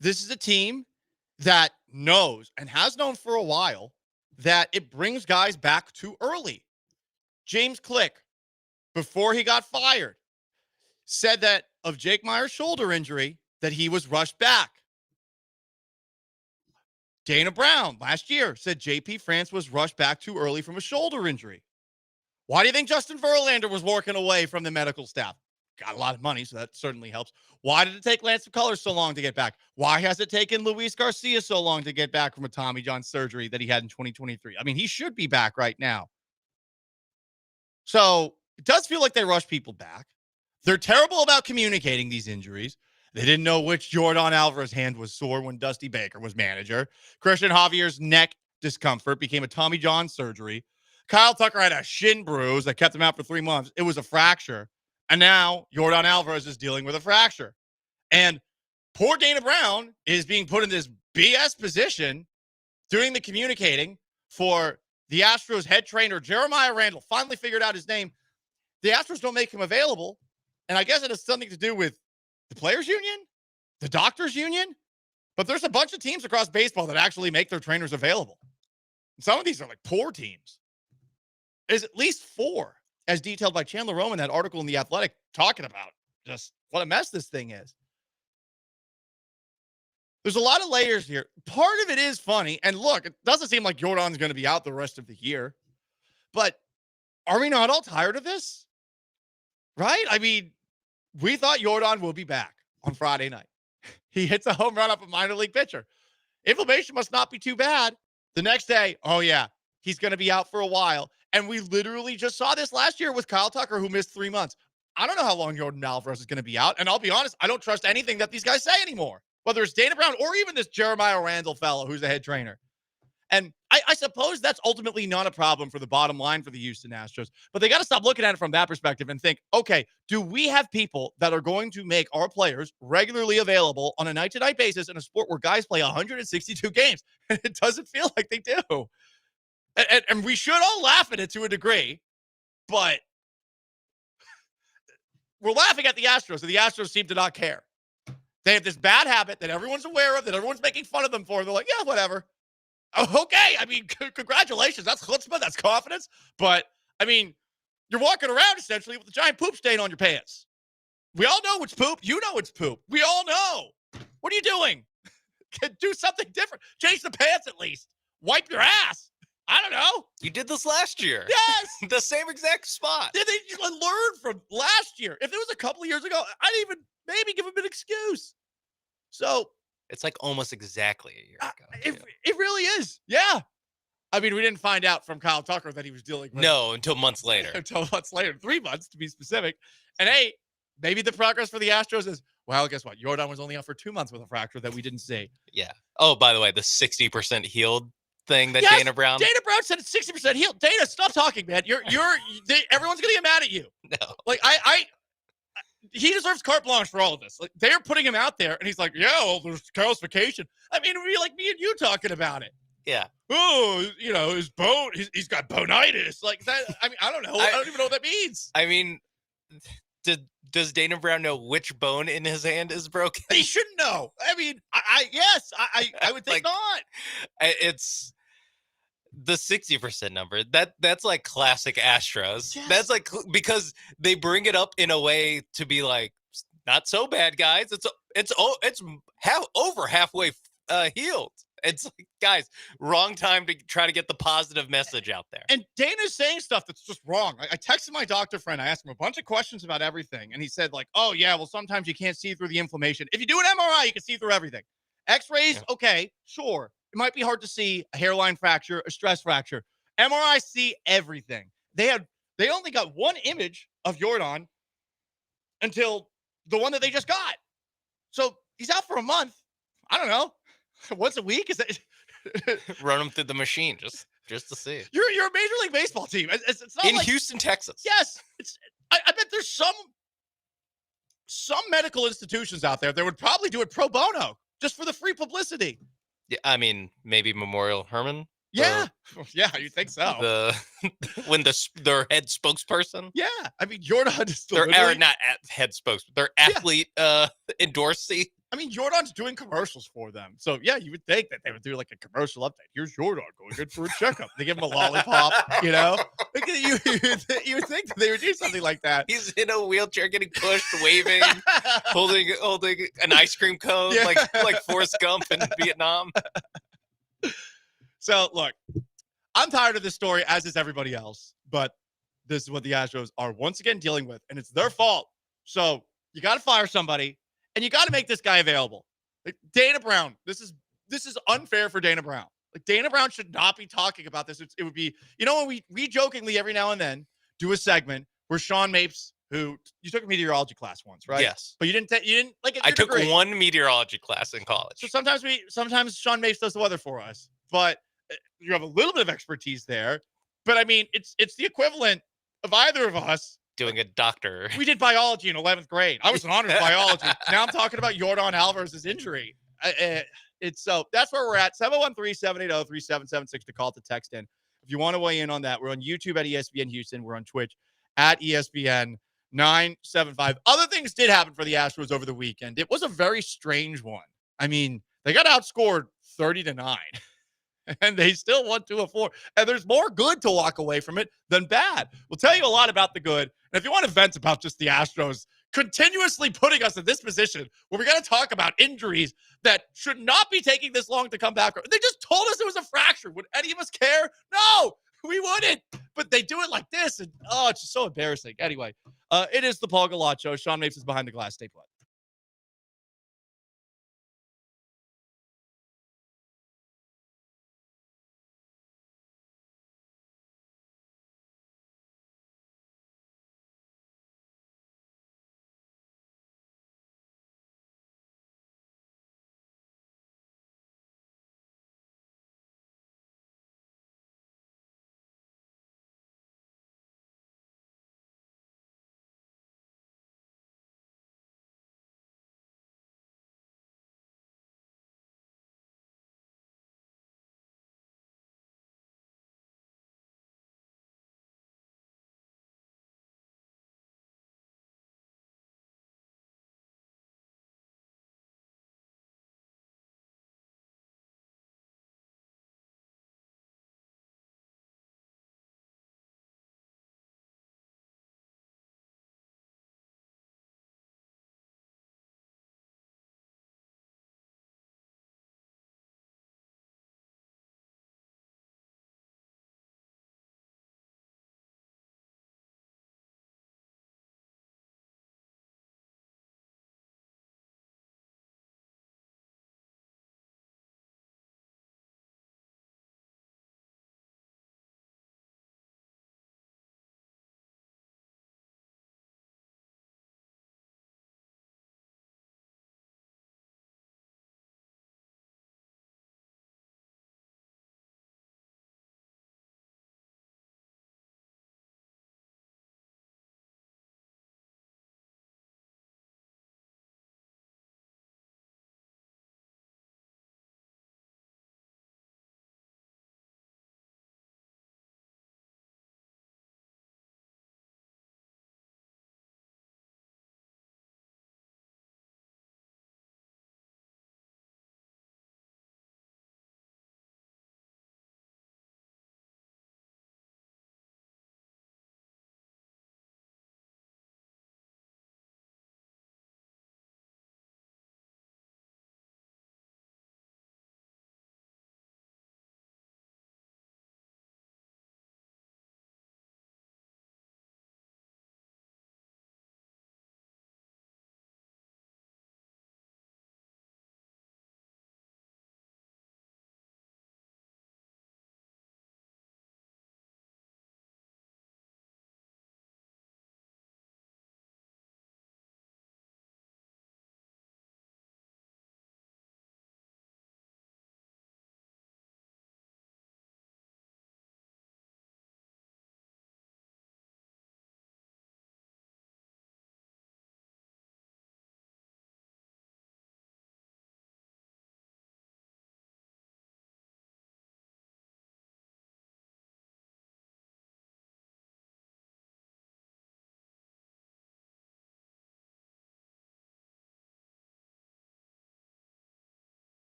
This is a team that knows and has known for a while that it brings guys back too early. James Click, before he got fired, said that of Jake Meyer's shoulder injury, that he was rushed back. Dana Brown last year said JP France was rushed back too early from a shoulder injury. Why do you think Justin Verlander was working away from the medical staff? Got a lot of money, so that certainly helps. Why did it take Lance McCullers so long to get back? Why has it taken Luis Garcia so long to get back from a Tommy John surgery that he had in 2023? I mean, he should be back right now. So it does feel like they rush people back. They're terrible about communicating these injuries. They didn't know which Jordan Alvarez hand was sore when Dusty Baker was manager. Christian Javier's neck discomfort became a Tommy John surgery. Kyle Tucker had a shin bruise that kept him out for 3 months. It was a fracture. And now Jordan Alvarez is dealing with a fracture. And poor Dana Brown is being put in this BS position doing the communicating for the Astros head trainer, Jeremiah Randall. Finally figured out his name. The Astros don't make him available. And I guess it has something to do with the players union, the doctors union. But there's a bunch of teams across baseball that actually make their trainers available. And some of these are like poor teams. There's at least 4, as detailed by Chandler Roman, that article in The Athletic, talking about just what a mess this thing is. There's a lot of layers here. Part of it is funny. And look, it doesn't seem like Jordan's going to be out the rest of the year. But are we not all tired of this? Right? I mean, we thought Jordan will be back on Friday night. He hits a home run off a minor league pitcher. Inflammation must not be too bad. The next day, oh yeah, he's going to be out for a while. And we literally just saw this last year with Kyle Tucker, who missed 3 months. I don't know how long Jordan Alvarez is going to be out. And I'll be honest, I don't trust anything that these guys say anymore, whether it's Dana Brown or even this Jeremiah Randall fellow who's the head trainer. And I suppose that's ultimately not a problem for the bottom line for the Houston Astros, but they got to stop looking at it from that perspective and think, okay, do we have people that are going to make our players regularly available on a night-to-night basis in a sport where guys play 162 games? And it doesn't feel like they do. And we should all laugh at it to a degree, but we're laughing at the Astros, and the Astros seem to not care. They have this bad habit that everyone's aware of, that everyone's making fun of them for. They're like, yeah, whatever. Okay, I mean, congratulations. That's chutzpah, that's confidence. But, I mean, you're walking around essentially with a giant poop stain on your pants. We all know it's poop. You know it's poop. We all know. What are you doing? Do something different. Change the pants at least. Wipe your ass. I don't know. You did this last year. Yes. The same exact spot. They learned from last year. If it was a couple of years ago, I'd even maybe give them an excuse. So it's like almost exactly a year ago. It really is. Yeah. I mean, we didn't find out from Kyle Tucker that he was dealing with. No, until months later. Until months later. 3 months to be specific. And hey, maybe the progress for the Astros is, well, guess what? Jordan was only out for 2 months with a fracture that we didn't see. Yeah. Oh, by the way, the 60% healed thing that Dana Brown said it's 60% healed. Dana, stop talking, man. Everyone's gonna get mad at you. No. Like he deserves carte blanche for all of this. Like they're putting him out there, and he's like, yeah, well, there's calcification. I mean, it'd be like me and you talking about it. Yeah. Oh, his bone, he's got bonitis. Like that. I mean, I don't know. I don't even know what that means. I mean, does Dana Brown know which bone in his hand is broken? He shouldn't know. I mean, I would think not. It's the 60% number. That's like classic Astros. Yes. That's like, because they bring it up in a way to be like, not so bad, guys. It's over halfway healed. It's like, guys, wrong time to try to get the positive message out there. And Dana's saying stuff that's just wrong. I texted my doctor friend. I asked him a bunch of questions about everything. And he said, like, oh, yeah, well, sometimes you can't see through the inflammation. If you do an MRI, you can see through everything. X-rays, okay, sure. It might be hard to see a hairline fracture, a stress fracture. MRI see everything. They only got one image of Jordan until the one that they just got. So he's out for a month. I don't know. Once a week? Is that run him through the machine just to see? You're a Major League Baseball team. It's not in like, Houston, Texas. Yes. I bet there's some medical institutions out there that would probably do it pro bono just for the free publicity. Yeah, I mean, maybe Memorial Herman. Yeah, yeah, you think so? When their head spokesperson. Yeah, I mean Jordan is they're not head spokesperson. They're athlete endorsee. I mean, Jordan's doing commercials for them. So, yeah, you would think that they would do like a commercial update. Here's Jordan going in for a checkup. They give him a lollipop, you know? You would think that they would do something like that. He's in a wheelchair getting pushed, waving, holding an ice cream cone, like Forrest Gump in Vietnam. So, look, I'm tired of this story, as is everybody else. But this is what the Astros are once again dealing with, and it's their fault. So, you got to fire somebody. And you got to make this guy available. Like Dana Brown, this is unfair for Dana Brown. Like Dana Brown should not be talking about this. It would be, when we jokingly every now and then do a segment where Sean Mapes, who you took a meteorology class once, right? Yes. But you didn't like it. I took one meteorology class in college. So sometimes Sean Mapes does the weather for us, but you have a little bit of expertise there. But I mean, it's the equivalent of either of us doing a doctor. We did biology in 11th grade. I was an honors biology. Now I'm talking about Jordan Alvarez's injury. So that's where we're at. 713-780-3776 to call to text in. If you want to weigh in on that, we're on YouTube at ESPN Houston. We're on Twitch at ESPN 975. Other things did happen for the Astros over the weekend. It was a very strange one. I mean, they got outscored 30-9. And they still won 2 of 4. And there's more good to walk away from it than bad. We'll tell you a lot about the good. And if you want to vent about just the Astros continuously putting us in this position where we're going to talk about injuries that should not be taking this long to come back. They just told us it was a fracture. Would any of us care? No, we wouldn't. But they do it like this. And, it's just so embarrassing. Anyway, it is the Paul Gallant Show. Sean Mapes is behind the glass. Stay put.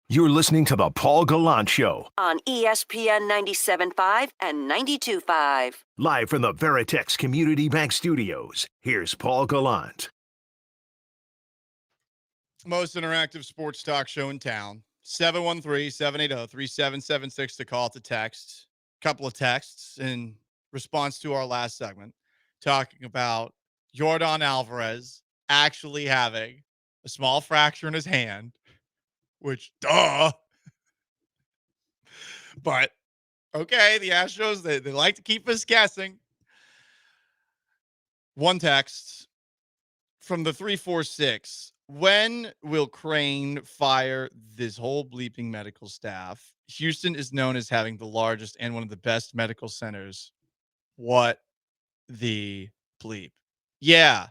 You're listening to the Paul Gallant Show, on ESPN 97.5 and 92.5. live from the Veritex Community Bank Studios. Here's Paul Gallant. Most interactive sports talk show in town. 713-780-3776 to call, to text. Couple of texts in response to our last segment talking about Yordan Alvarez actually having a small fracture in his hand, which, duh. But, okay, the Astros, they like to keep us guessing. One text from the 346. When will Crane fire this whole bleeping medical staff? Houston is known as having the largest and one of the best medical centers. What the bleep? Yeah.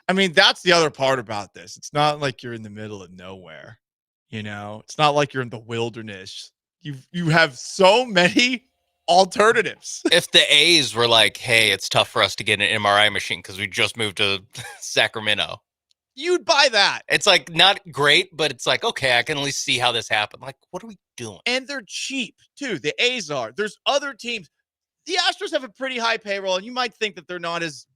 I mean, that's the other part about this. It's not like you're in the middle of nowhere. You know, it's not like you're in the wilderness. You have so many alternatives. If the A's were like, hey, it's tough for us to get an MRI machine because we just moved to Sacramento, you'd buy that. It's like not great, but it's like, okay, I can at least see how this happened. Like, what are we doing? And they're cheap too. The A's are. There's other teams. The Astros have a pretty high payroll, and you might think that they're not as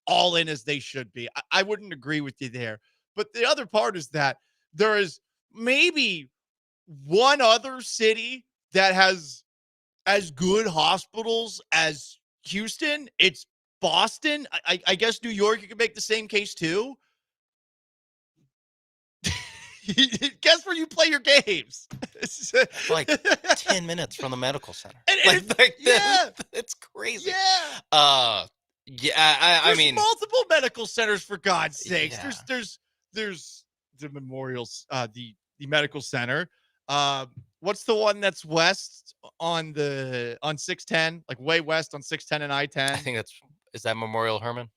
all in as they should be. I wouldn't agree with you there. But the other part is that there is maybe one other city that has as good hospitals as Houston. It's Boston. I guess New York, you can make the same case too. Guess where you play your games. Like 10 minutes from the medical center. Yeah. It's crazy. Yeah. I mean, multiple medical centers, for God's sakes. Yeah. There's the memorials, the medical center. What's the one that's west on 610, like way west on 610 and I-10? I think is that Memorial Hermann?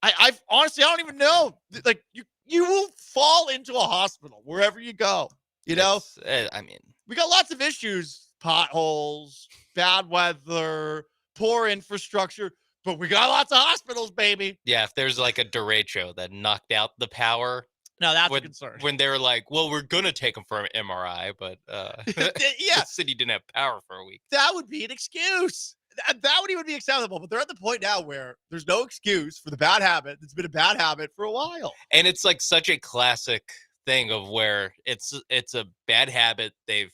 I honestly, I don't even know. Like you will fall into a hospital wherever you go. You know, I mean, we got lots of issues: potholes, bad weather, poor infrastructure. But we got lots of hospitals, baby. Yeah, if there's like a derecho that knocked out the power. No, that's a concern. When they were like, well, we're going to take them for an MRI, but yeah, the city didn't have power for a week. That would be an excuse. That would even be acceptable. But they're at the point now where there's no excuse for the bad habit. It's been a bad habit for a while. And it's like such a classic thing of where it's a bad habit. They've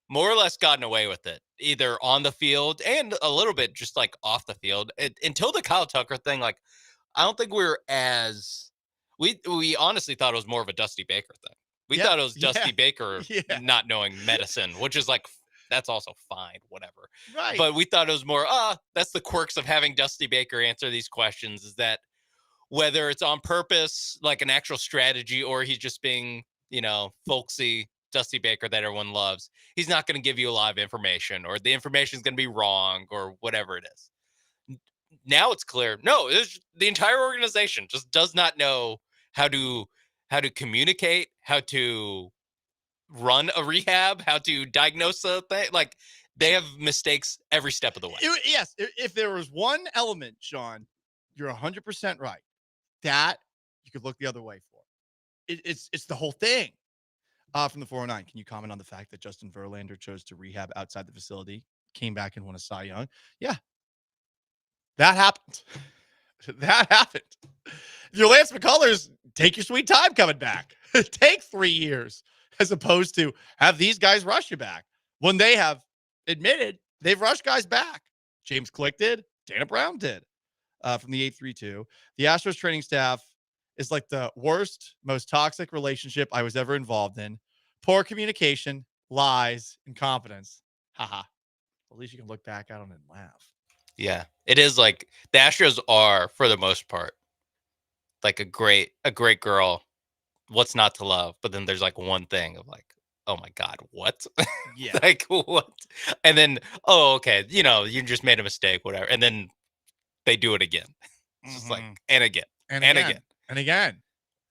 more or less gotten away with it, either on the field and a little bit just like off the field. Until the Kyle Tucker thing, like, I don't think we're as... We honestly thought it was more of a Dusty Baker thing. We thought it was Dusty Baker not knowing medicine, which is like, that's also fine, whatever. Right. But we thought it was more, that's the quirks of having Dusty Baker answer these questions, is that whether it's on purpose, like an actual strategy, or he's just being, folksy Dusty Baker that everyone loves, he's not going to give you a lot of information, or the information is going to be wrong, or whatever it is. Now it's clear. No, the entire organization just does not know how to communicate, how to run a rehab, how to diagnose a thing. Like, they have mistakes every step of the way. Yes. If there was one element, Sean, you're 100% right, that you could look the other way for. It's the whole thing. From the 409, can you comment on the fact that Justin Verlander chose to rehab outside the facility, came back and won a Cy Young? Yeah. That happened. That happened. Your Lance McCullers, take your sweet time coming back. Take 3 years, as opposed to have these guys rush you back when they have admitted they've rushed guys back. James Click did. Dana Brown did. From the 832. The Astros training staff is like the worst, most toxic relationship I was ever involved in. Poor communication, lies, incompetence. Haha. At least you can look back at them and laugh. Yeah, it is like the Astros are, for the most part, like a great girl. What's not to love? But then there's like one thing of like, oh my God, what? Yeah. Like, what? And then, oh, okay, you just made a mistake, whatever. And then they do it again. It's just like, and again, and again. And again.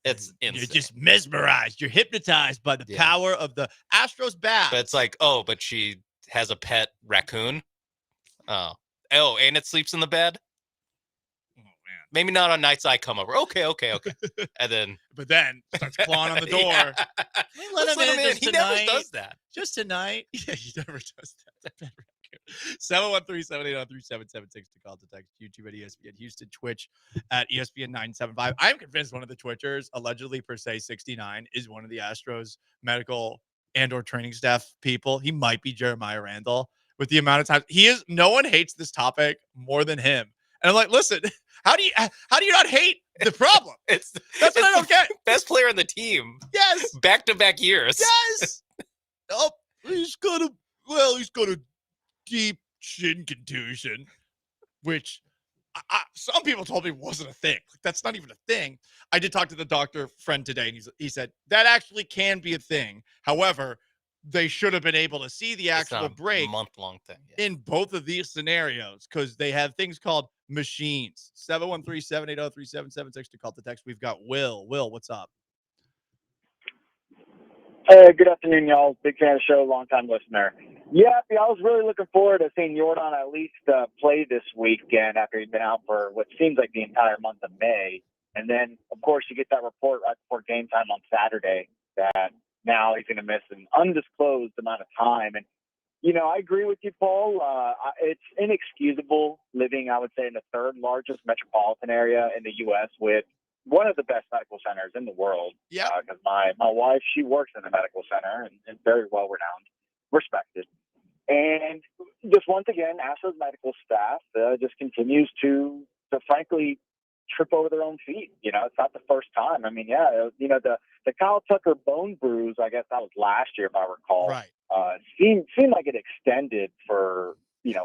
It's insane. You're just mesmerized. You're hypnotized by the power of the Astros bat. But it's like, oh, but she has a pet raccoon. Oh, and it sleeps in the bed. Oh man, Maybe not on nights I come over. Okay. And then, but then starts clawing on the door. Yeah. Let him in. He never does that. Just tonight. Yeah, he never does that. 713-780-3776 to call to text YouTube at ESPN Houston, Twitch at ESPN 975. I'm convinced one of the Twitchers, allegedly per se 69, is one of the Astros medical and or training staff people. He might be Jeremiah Randall with the amount of time he is. No one hates this topic more than him. And I'm like, listen, how do you not hate the problem? That's what I don't get. Best player on the team. Yes. Back-to-back years. Yes. Oh, he's got a deep shin contusion, which some people told me wasn't a thing. Like, that's not even a thing. I did talk to the doctor friend today, and he said that actually can be a thing. However, they should have been able to see the actual break month-long thing in both of these scenarios because they have things called machines. 713-780-3776 to call the text. We've got Will. Will, what's up? Hey, good afternoon, y'all. Big fan of the show, long-time listener. Yeah, I was really looking forward to seeing Jordan at least play this weekend after he'd been out for what seems like the entire month of May. And then, of course, you get that report right before game time on Saturday that now he's going to miss an undisclosed amount of time. And, I agree with you, Paul. It's inexcusable living, I would say, in the third largest metropolitan area in the U.S. with one of the best medical centers in the world. Yeah. Because my wife, she works in a medical center and very well renowned, respected. And just once again, Astros medical staff just continues to frankly trip over their own feet. It's not the first time. I mean, the Kyle Tucker bone bruise, I guess that was last year, if I recall. Right. Seemed like it extended for, it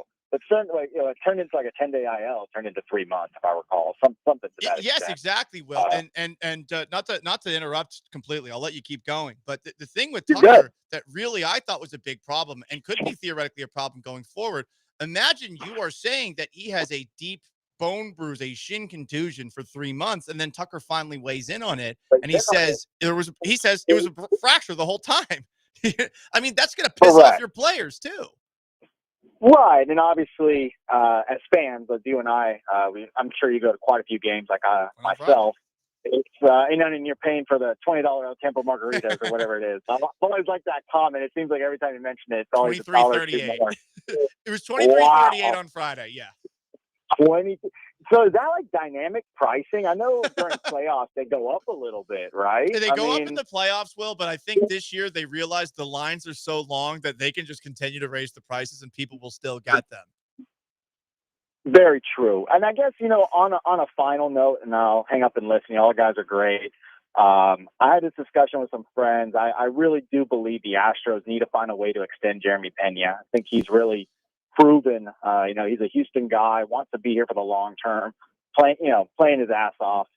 turned into like a 10-day IL, turned into 3 months, if I recall, something to that Yes, extent. exactly, Will. And not to interrupt completely, I'll let you keep going. But the thing with You're Tucker good. that really I thought was a big problem and could be theoretically a problem going forward. Imagine you are saying that he has a deep bone bruise, a shin contusion for 3 months, and then Tucker finally weighs in on it, and he says it was a fracture the whole time. I mean, that's going to piss off your players too. Right, and obviously, as fans, as you and I, I'm sure you go to quite a few games, like myself. It's and you're paying for the $20 El Tempo margaritas or whatever it is. I always like that comment. It seems like every time you mention it, it's always $23.38 more. It was $23.38 on Friday. Yeah. 20. So is that like dynamic pricing? I know during playoffs they go up a little bit, right? They go up in the playoffs, Will, but I think this year they realized the lines are so long that they can just continue to raise the prices and people will still get them. Very true. And I guess, on a final note, and I'll hang up and listen, y'all guys are great. I had this discussion with some friends. I really do believe the Astros need to find a way to extend Jeremy Pena. I think he's really proven, he's a Houston guy, wants to be here for the long term, playing his ass off.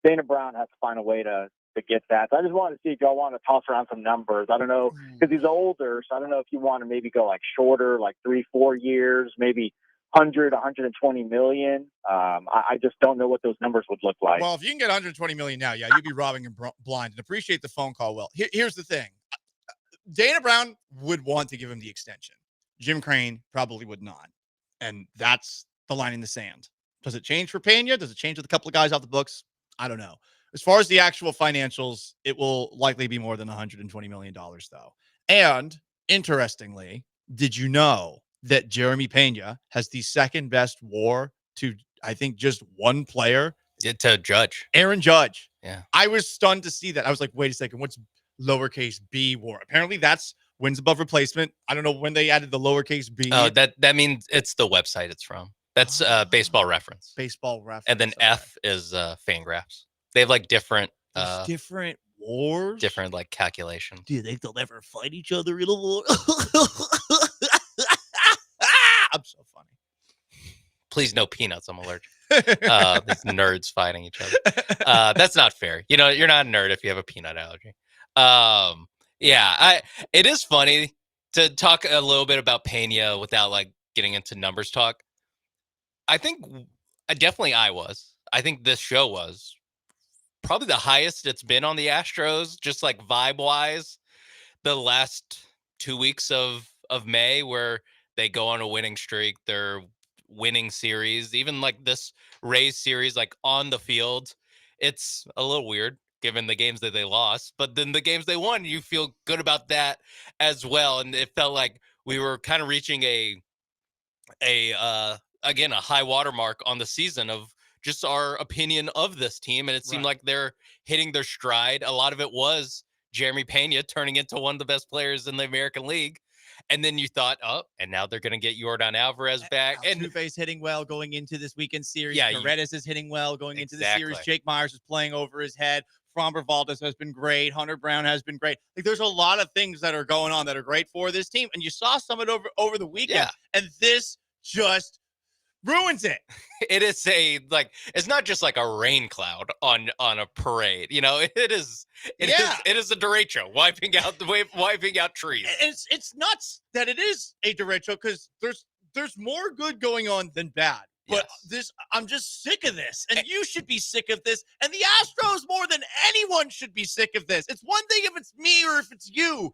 Dana Brown has to find a way to get that. So I just wanted to see if y'all want to toss around some numbers. I don't know, because he's older, so I don't know if you want to maybe go like shorter, like 3-4 years, maybe 120 million. I just don't know what those numbers would look like. Well, if you can get 120 million now, yeah, you'd be robbing him blind. And appreciate the phone call, Will. Here's the thing. Dana Brown would want to give him the extension. Jim Crane probably would not. And that's the line in the sand. Does it change for Pena? Does it change with a couple of guys off the books? I don't know. As far as the actual financials, it will likely be more than $120 million, though. And interestingly, did you know that Jeremy Pena has the second best WAR to, I think, just one player? To Judge. Aaron Judge. Yeah. I was stunned to see that. I was like, wait a second, what's lowercase b WAR? Apparently that's wins above replacement. I don't know when they added the lowercase b. Oh, that means it's the website it's from. That's Baseball Reference. Baseball Reference. And then F is Fangraphs. They have like different different wars, different like calculations. Do you think they'll ever fight each other in a war? I'm so funny. Please no peanuts. I'm allergic. These nerds fighting each other. That's not fair. You're not a nerd if you have a peanut allergy. It is funny to talk a little bit about Pena without like getting into numbers talk. I think I think this show was probably the highest it's been on the Astros, just like vibe wise, the last 2 weeks of May, where they go on a winning streak. They're winning series, even like this Rays series, like on the field, it's a little weird given the games that they lost. But then the games they won, you feel good about that as well. And it felt like we were kind of reaching again, a high watermark on the season of just our opinion of this team. And it seemed like they're hitting their stride. A lot of it was Jeremy Pena turning into one of the best players in the American League. And then you thought, oh, and now they're going to get Yordan Alvarez back. And Altuve's hitting well going into this weekend series. Yeah, Paredes is hitting well going into the series. Jake Myers is playing over his head. Framber Valdez has been great. Hunter Brown has been great. Like, there's a lot of things that are going on that are great for this team. And you saw some of it over the weekend. And this just ruins it. It is it's not just like a rain cloud on a parade. You know, it is a derecho wiping out trees. It's nuts that it is a derecho because there's more good going on than bad. But I'm just sick of this, and you should be sick of this, and the Astros more than anyone should be sick of this. It's one thing if it's me or if it's you.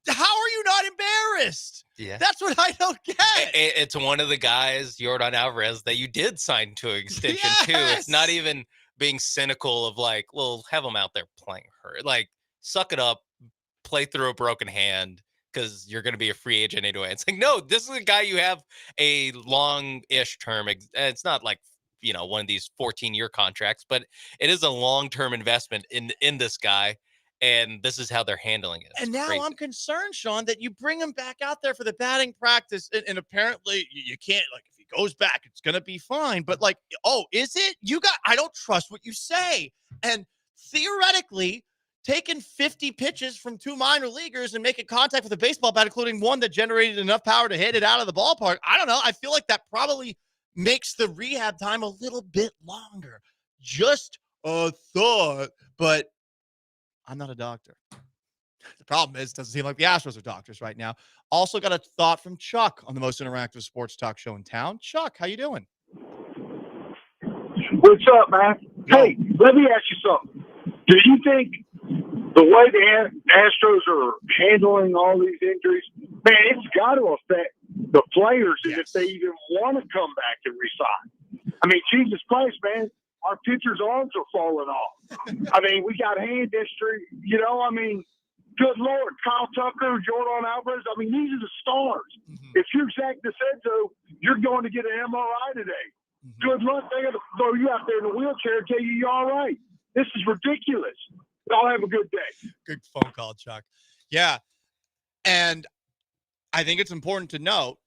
How are you not embarrassed? Yeah. That's what I don't get. It's one of the guys, Yordan Alvarez, that you did sign to an extension too. It's not even being cynical of like, well, have him out there playing hurt. Like, suck it up, play through a broken hand because you're going to be a free agent anyway. It's like, no, this is a guy you have a long-ish term. It's not like, you know, one of these 14-year contracts, but it is a long-term investment in this guy. And this is how they're handling it. And now I'm concerned, Sean, that you bring him back out there for the batting practice. And apparently you can't, like, if he goes back, it's going to be fine. But like, oh, is it? I don't trust what you say. And theoretically, taking 50 pitches from 2 minor leaguers and making contact with a baseball bat, including one that generated enough power to hit it out of the ballpark. I don't know. I feel like that probably makes the rehab time a little bit longer. Just a thought, but I'm not a doctor. The problem is, it doesn't seem like the Astros are doctors right now. Also got a thought from Chuck on the most interactive sports talk show in town. Chuck, how you doing? What's up, man? Hey, let me ask you something. Do you think the way the Astros are handling all these injuries, man, it's got to affect the players if they even want to come back and resign? I mean, Jesus Christ, man. Our pitchers' arms are falling off. I mean, we got hand history. You know, I mean, good Lord, Kyle Tucker, Yordan Alvarez. I mean, these are the stars. If you're Zach DeCenzo, you're going to get an MRI today. Good luck. They're going to throw you out there in a wheelchair and tell you you're all right. This is ridiculous. Y'all have a good day. Good phone call, Chuck. Yeah. And I think it's important to note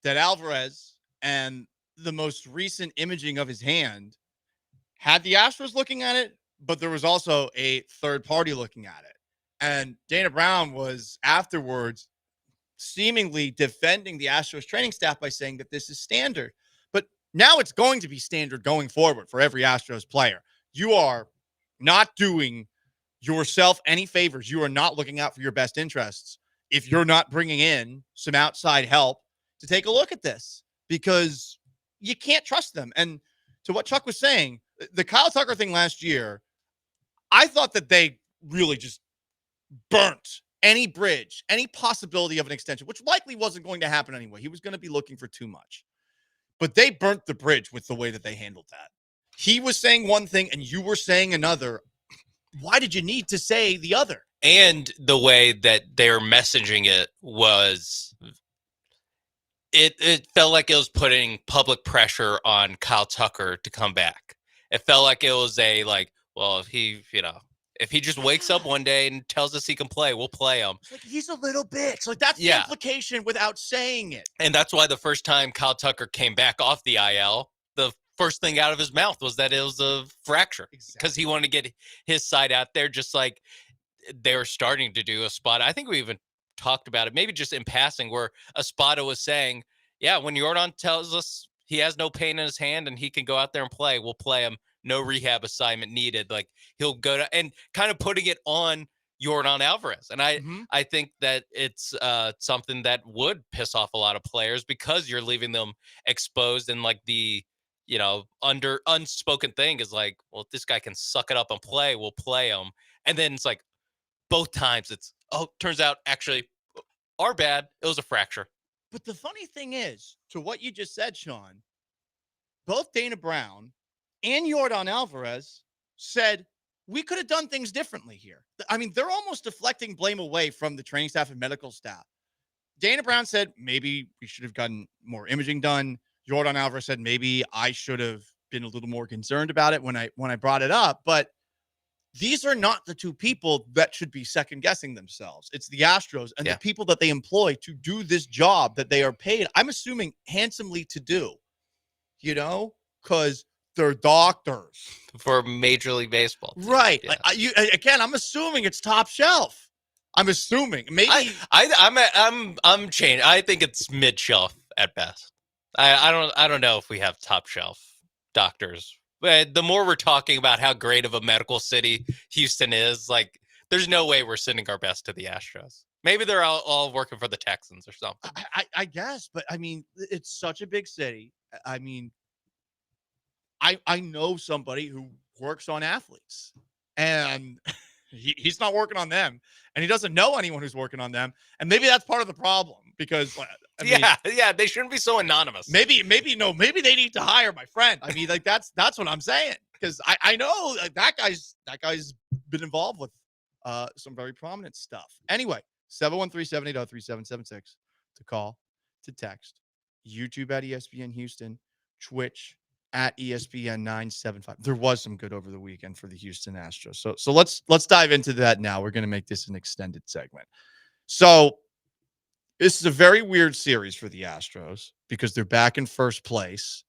that Alvarez and the most recent imaging of his hand had the Astros looking at it, but there was also a third party looking at it. And Dana Brown was afterwards seemingly defending the Astros training staff by saying that this is standard. But now it's going to be standard going forward for every Astros player. You are not doing yourself any favors. You are not looking out for your best interests if you're not bringing in some outside help to take a look at this, because you can't trust them. And to what Chuck was saying, the Kyle Tucker thing last year, I thought that they really just burnt any bridge, any possibility of an extension, which likely wasn't going to happen anyway. He was going to be looking for too much. But they burnt the bridge with the way that they handled that. He was saying one thing and you were saying another. Why did you need to say the other? And the way that they're messaging it was, it felt like it was putting public pressure on Kyle Tucker to come back. It felt like it was well, if he just wakes up one day and tells us he can play, we'll play him. Like, he's a little bitch. Like, that's the implication without saying it. And that's why the first time Kyle Tucker came back off the IL, the first thing out of his mouth was that it was a fracture, because he wanted to get his side out there, just like they were starting to do a spot. I think we even talked about it, maybe just in passing, where Espada was saying, yeah, when Yordan tells us he has no pain in his hand and he can go out there and play, we'll play him. No rehab assignment needed. Like, he'll go to, and kind of putting it on Yordan Alvarez. And I think that it's something that would piss off a lot of players, because you're leaving them exposed, and like the, under unspoken thing is like, well, if this guy can suck it up and play, we'll play him. And then it's like, both times it's, turns out actually our bad. It was a fracture. But the funny thing is, to what you just said, Sean, both Dana Brown and Yordan Alvarez said, we could have done things differently here. I mean, they're almost deflecting blame away from the training staff and medical staff. Dana Brown said, maybe we should have gotten more imaging done. Yordan Alvarez said, maybe I should have been a little more concerned about it when I brought it up. But these are not the two people that should be second guessing themselves. It's the Astros and the people that they employ to do this job that they are paid, I'm assuming, handsomely to do, because they're doctors for Major League Baseball. Right. Yeah. Again, I'm assuming it's top shelf. I'm assuming maybe I'm changed. I think it's mid shelf at best. I don't know if we have top shelf doctors. But the more we're talking about how great of a medical city Houston is, like, there's no way we're sending our best to the Astros. Maybe they're all working for the Texans or something. I guess, but I mean, it's such a big city. I mean, I know somebody who works on athletes, and he's not working on them, and he doesn't know anyone who's working on them, and maybe that's part of the problem because I mean, they shouldn't be so anonymous. Maybe they need to hire my friend. I mean, like that's what I'm saying, because I know that guy's been involved with some very prominent stuff. Anyway, 713-780-3776 to call, to text, YouTube at ESPN Houston, Twitch at ESPN 975. There was some good over the weekend for the Houston Astros. So let's dive into that now. We're going to make this an extended segment. So this is a very weird series for the Astros because they're back in first place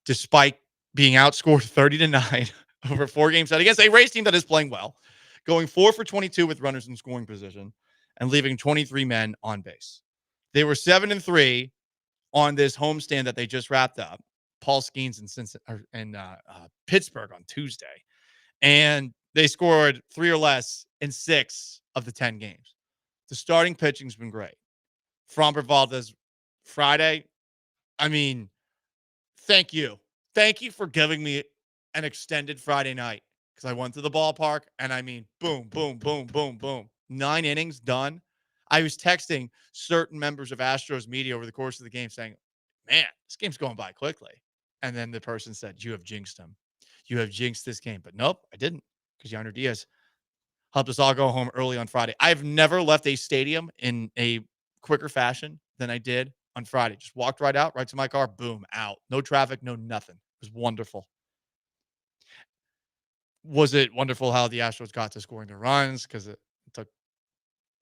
despite being outscored 30-9 over 4 games out against a Rays team that is playing well, going 4 for 22 with runners in scoring position and leaving 23 men on base. They were 7-3 on this homestand that they just wrapped up. Paul Skeens in Pittsburgh on Tuesday. And they scored 3 or less in 6 of the 10 games. The starting pitching's been great. Framber Valdez Friday. I mean, thank you. Thank you for giving me an extended Friday night because I went to the ballpark and I mean, boom, boom, boom, boom, boom. 9 innings done. I was texting certain members of Astros media over the course of the game saying, man, this game's going by quickly. And then the person said, you have jinxed him. You have jinxed this game. But nope, I didn't, because Yainer Diaz helped us all go home early on Friday. I've never left a stadium in a quicker fashion than I did on Friday. Just walked right out, right to my car, boom, out. No traffic, no nothing. It was wonderful. Was it wonderful how the Astros got to scoring the runs? Because it took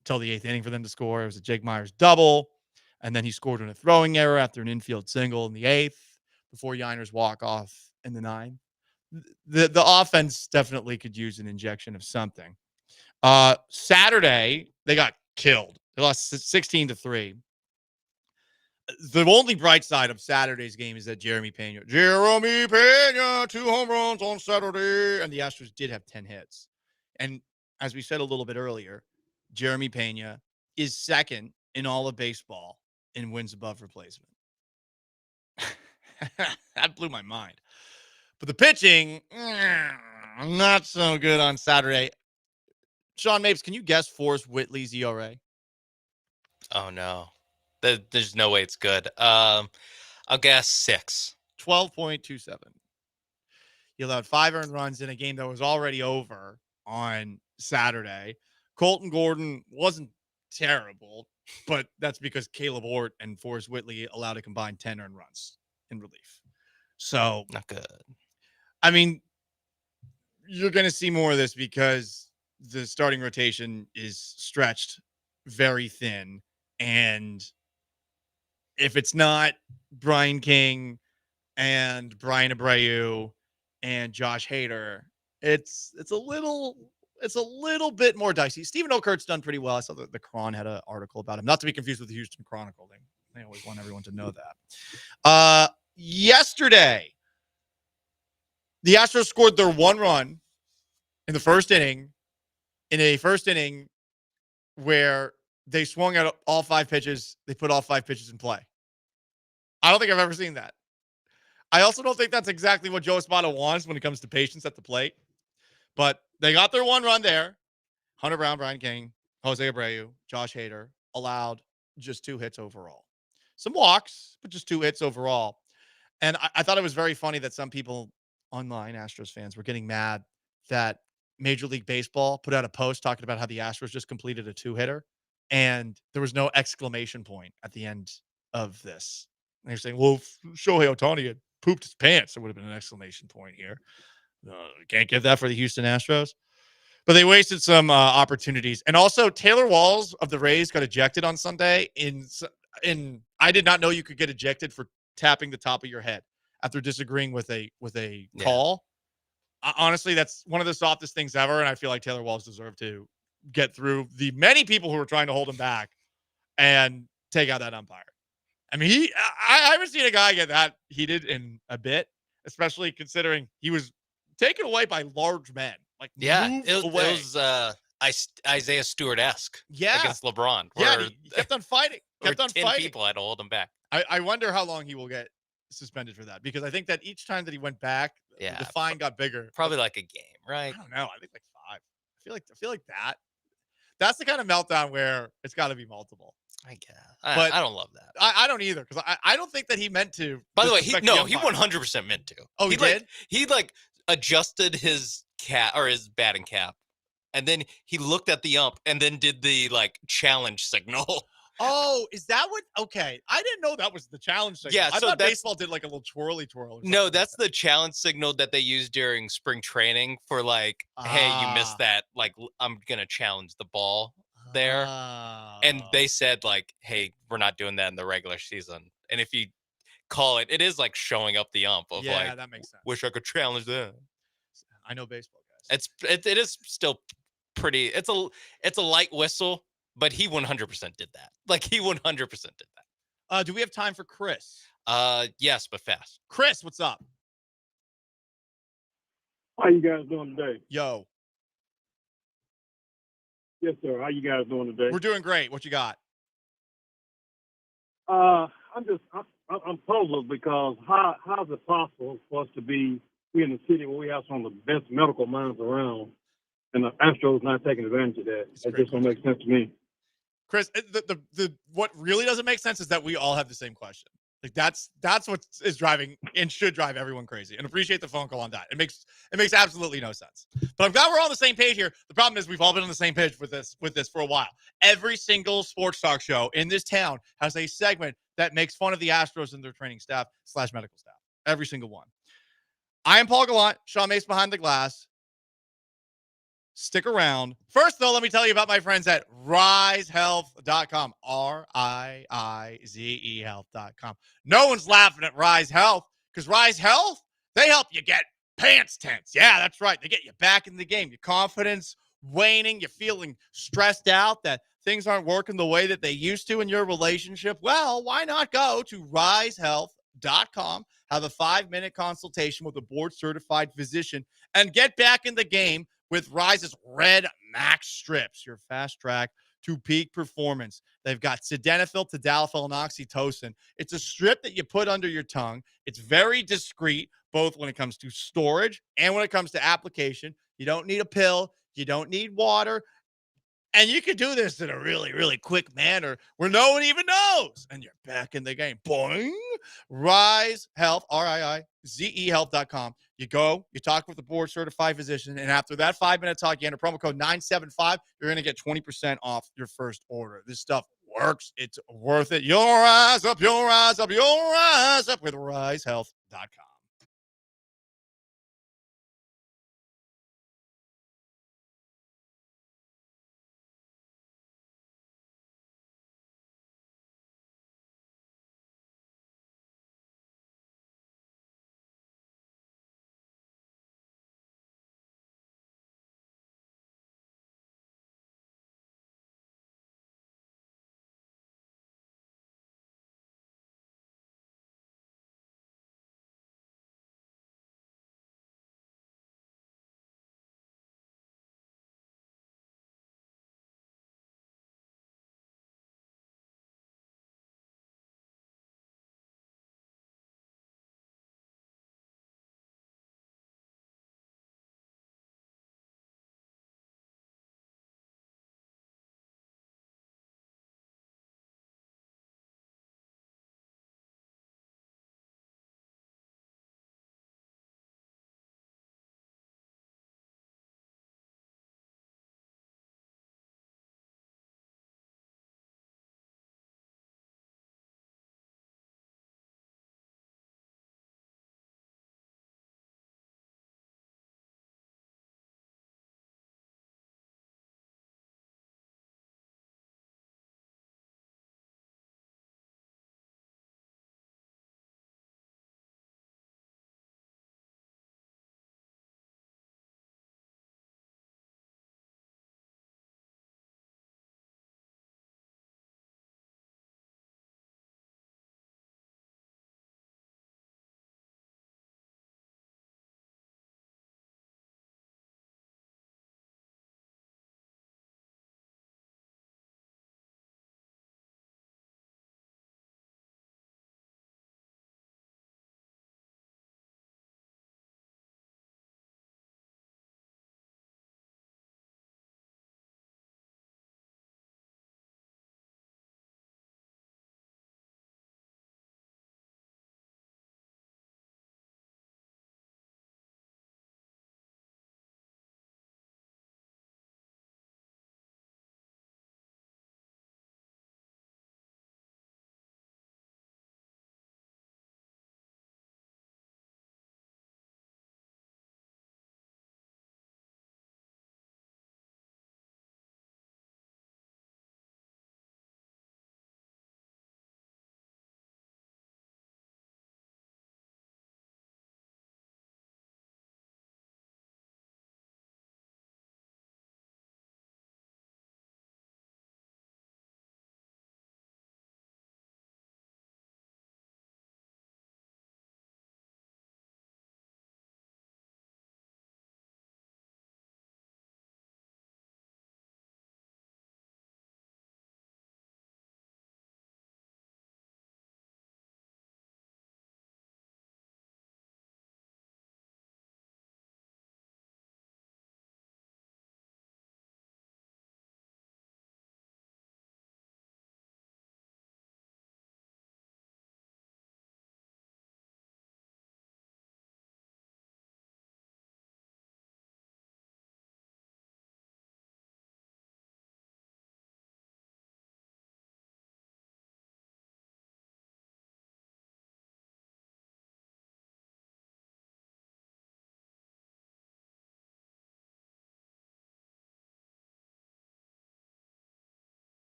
until the 8th inning for them to score. It was a Jake Myers double, and then he scored on a throwing error after an infield single in the 8th before Yiner's walk-off in the 9th. The offense definitely could use an injection of something. Saturday, they got killed. They lost 16-3. The only bright side of Saturday's game is that Jeremy Pena, 2 home runs on Saturday, and the Astros did have 10 hits. And as we said a little bit earlier, Jeremy Pena is second in all of baseball in wins above replacement. That blew my mind. But the pitching, not so good on Saturday. Sean Mapes, can you guess Forrest Whitley's ERA? Oh, no. There's no way it's good. I'll guess 6. 12.27. He allowed 5 earned runs in a game that was already over on Saturday. Colton Gordon wasn't terrible, but that's because Caleb Ort and Forrest Whitley allowed a combined 10 earned runs in relief. So, not good. I mean, you're going to see more of this because the starting rotation is stretched very thin. And if it's not Brian King and Brian Abreu and Josh Hader, it's a little bit more dicey. Stephen Okert's done pretty well. I saw the Cron had an article about him, not to be confused with the Houston Chronicle. They always want everyone to know that. Yesterday, the Astros scored their 1 run in the first inning, where they swung at all 5 pitches. They put all 5 pitches in play. I don't think I've ever seen that. I also don't think that's exactly what Joe Espada wants when it comes to patience at the plate. But they got their 1 run there. Hunter Brown, Brian King, Jose Abreu, Josh Hader allowed just 2 hits overall. some walks, but just 2 hits overall. And I thought it was very funny that some people online, Astros fans, were getting mad that Major League Baseball put out a post talking about how the Astros just completed a 2-hitter, and there was no exclamation point at the end of this. And they're saying, well, if Shohei Ohtani had pooped his pants, there would have been an exclamation point here. Can't give that for the Houston Astros. But they wasted some opportunities. And also, Taylor Walls of the Rays got ejected on Sunday. I did not know you could get ejected for tapping the top of your head after disagreeing with a call. Honestly, that's one of the softest things ever, and I feel like Taylor Walls deserved to get through the many people who were trying to hold him back and take out that umpire. I mean, I haven't seen a guy get that heated in a bit, especially considering he was taken away by large men. Like, it was Isaiah Stewart-esque against LeBron. Yeah, he kept on fighting. Kept on 10 fighting. people had to hold him back. I wonder how long he will get suspended for that, because I think that each time that he went back, the fine got bigger. Probably like a game, right? I don't know. I think like 5. I feel like that's the kind of meltdown where it's got to be multiple. I guess. I don't love that. I don't either, because I don't think that he meant to. By the way, he 100% meant to. Oh, he did? He adjusted his cap or his batting cap, and then he looked at the ump and then did the challenge signal. Oh, is that what? Okay, I didn't know that was the challenge signal. Yeah, I so thought baseball did like a little twirly twirl. No, that's the challenge signal that they use during spring training for hey, you missed that. I'm gonna challenge the ball there, and they said hey, we're not doing that in the regular season. And if you call it, it is like showing up the ump of that makes sense. Wish I could challenge that. I know baseball guys. It is still pretty. It's a light whistle. But he 100% did that. He 100% did that. Do we have time for Chris? Yes, but fast. Chris, what's up? How you guys doing today? Yo. Yes, sir. How you guys doing today? We're doing great. What you got? I'm puzzled because how is it possible for us to be in a city where we have some of the best medical minds around, and the Astros not taking advantage of that? That just don't make sense to me. Chris, the what really doesn't make sense is that we all have the same question. That's what is driving and should drive everyone crazy. And appreciate the phone call on that. It makes absolutely no sense. But I'm glad we're all on the same page here. The problem is we've all been on the same page with this for a while. Every single sports talk show in this town has a segment that makes fun of the Astros and their training staff / medical staff. Every single one. I am Paul Gallant, Sean Mace behind the glass. Stick around. First, though, let me tell you about my friends at risehealth.com. RIIZE health.com. No one's laughing at Rise Health because Rise Health, they help you get pants tense. Yeah, that's right. They get you back in the game. Your confidence waning. You're feeling stressed out that things aren't working the way that they used to in your relationship. Well, why not go to risehealth.com, have a 5-minute consultation with a board-certified physician, and get back in the game with Rise's Red Max strips, your fast track to peak performance. They've got sildenafil, tadalafil, and oxytocin. It's a strip that you put under your tongue. It's very discreet, both when it comes to storage and when it comes to application. You don't need a pill. You don't need water. And you can do this in a really, really quick manner where no one even knows. And you're back in the game. Boing. Rise Health, RIIZE health.com. You go, you talk with the board certified physician, and after that 5-minute talk, you enter promo code 975. You're going to get 20% off your first order. This stuff works. It's worth it. You'll rise up, you'll rise up, you'll rise up with risehealth.com.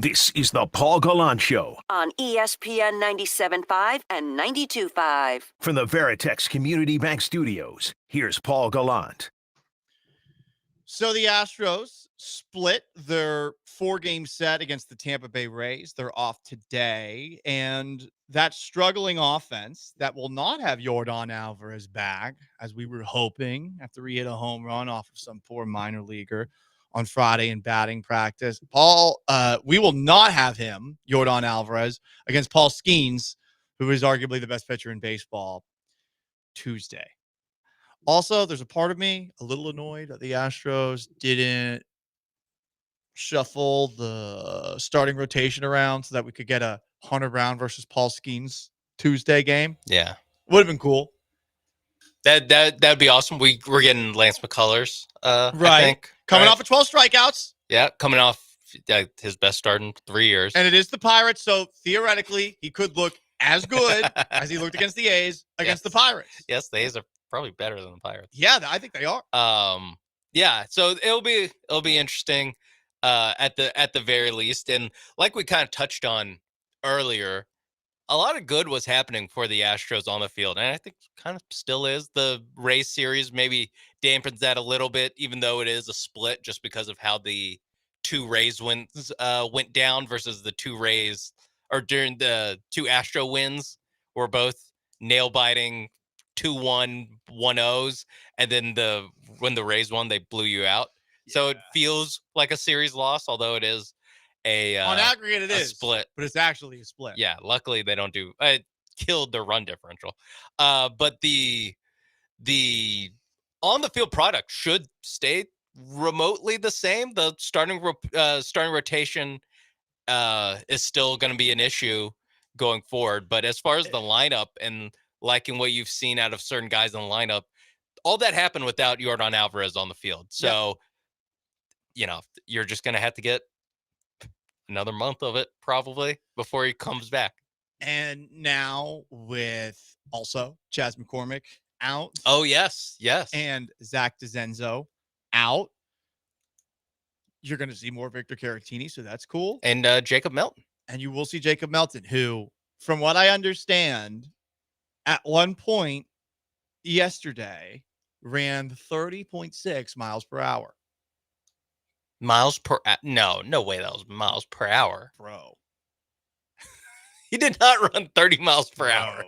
This is the Paul Gallant Show on ESPN 97.5 and 92.5. from the Veritex Community Bank Studios. Here's Paul Gallant. So the Astros split their 4-game set against the Tampa Bay Rays. They're off today, and that struggling offense that will not have Yordan Alvarez back, as we were hoping after he hit a home run off of some poor minor leaguer on Friday in batting practice. Paul, we will not have him, Yordan Alvarez, against Paul Skeens, who is arguably the best pitcher in baseball, Tuesday. Also, there's a part of me a little annoyed that the Astros didn't shuffle the starting rotation around so that we could get a Hunter Brown versus Paul Skeens Tuesday game. Yeah. Would have been cool. That'd be awesome. We're getting Lance McCullers, Right. I think. Coming right? off of 12 strikeouts. Yeah, coming off his best start in 3 years. And it is the Pirates, so theoretically, he could look as good as he looked against the A's against the Pirates. Yes, the A's are probably better than the Pirates. Yeah, I think they are. Yeah, so it'll be interesting at the very least. And like we kind of touched on earlier, a lot of good was happening for the Astros on the field, and I think kind of still is. The Rays series maybe dampens that a little bit, even though it is a split, just because of how the two Rays wins went down versus the two Rays, or during the two Astro wins were both nail biting 2-1 1-0s, and then when the Rays won, they blew you out. Yeah. So it feels like a series loss, although it is on aggregate it is split, but it's actually a split. Yeah, luckily they don't do it. Killed their run differential, but the on the field product should stay remotely the same. The starting rotation is still going to be an issue going forward, but as far as the lineup and liking what you've seen out of certain guys in the lineup, all that happened without Yordan Alvarez on the field. So, you're just going to have to get another month of it probably before he comes back. And now with also Chas McCormick out. Oh, yes. And Zach DeZenzo out. You're going to see more Victor Caratini, so that's cool. And Jacob Melton. And you will see Jacob Melton, who, from what I understand, at one point yesterday ran 30.6 miles per hour. Miles per no way that was miles per hour. Bro. He did not run 30 miles per hour.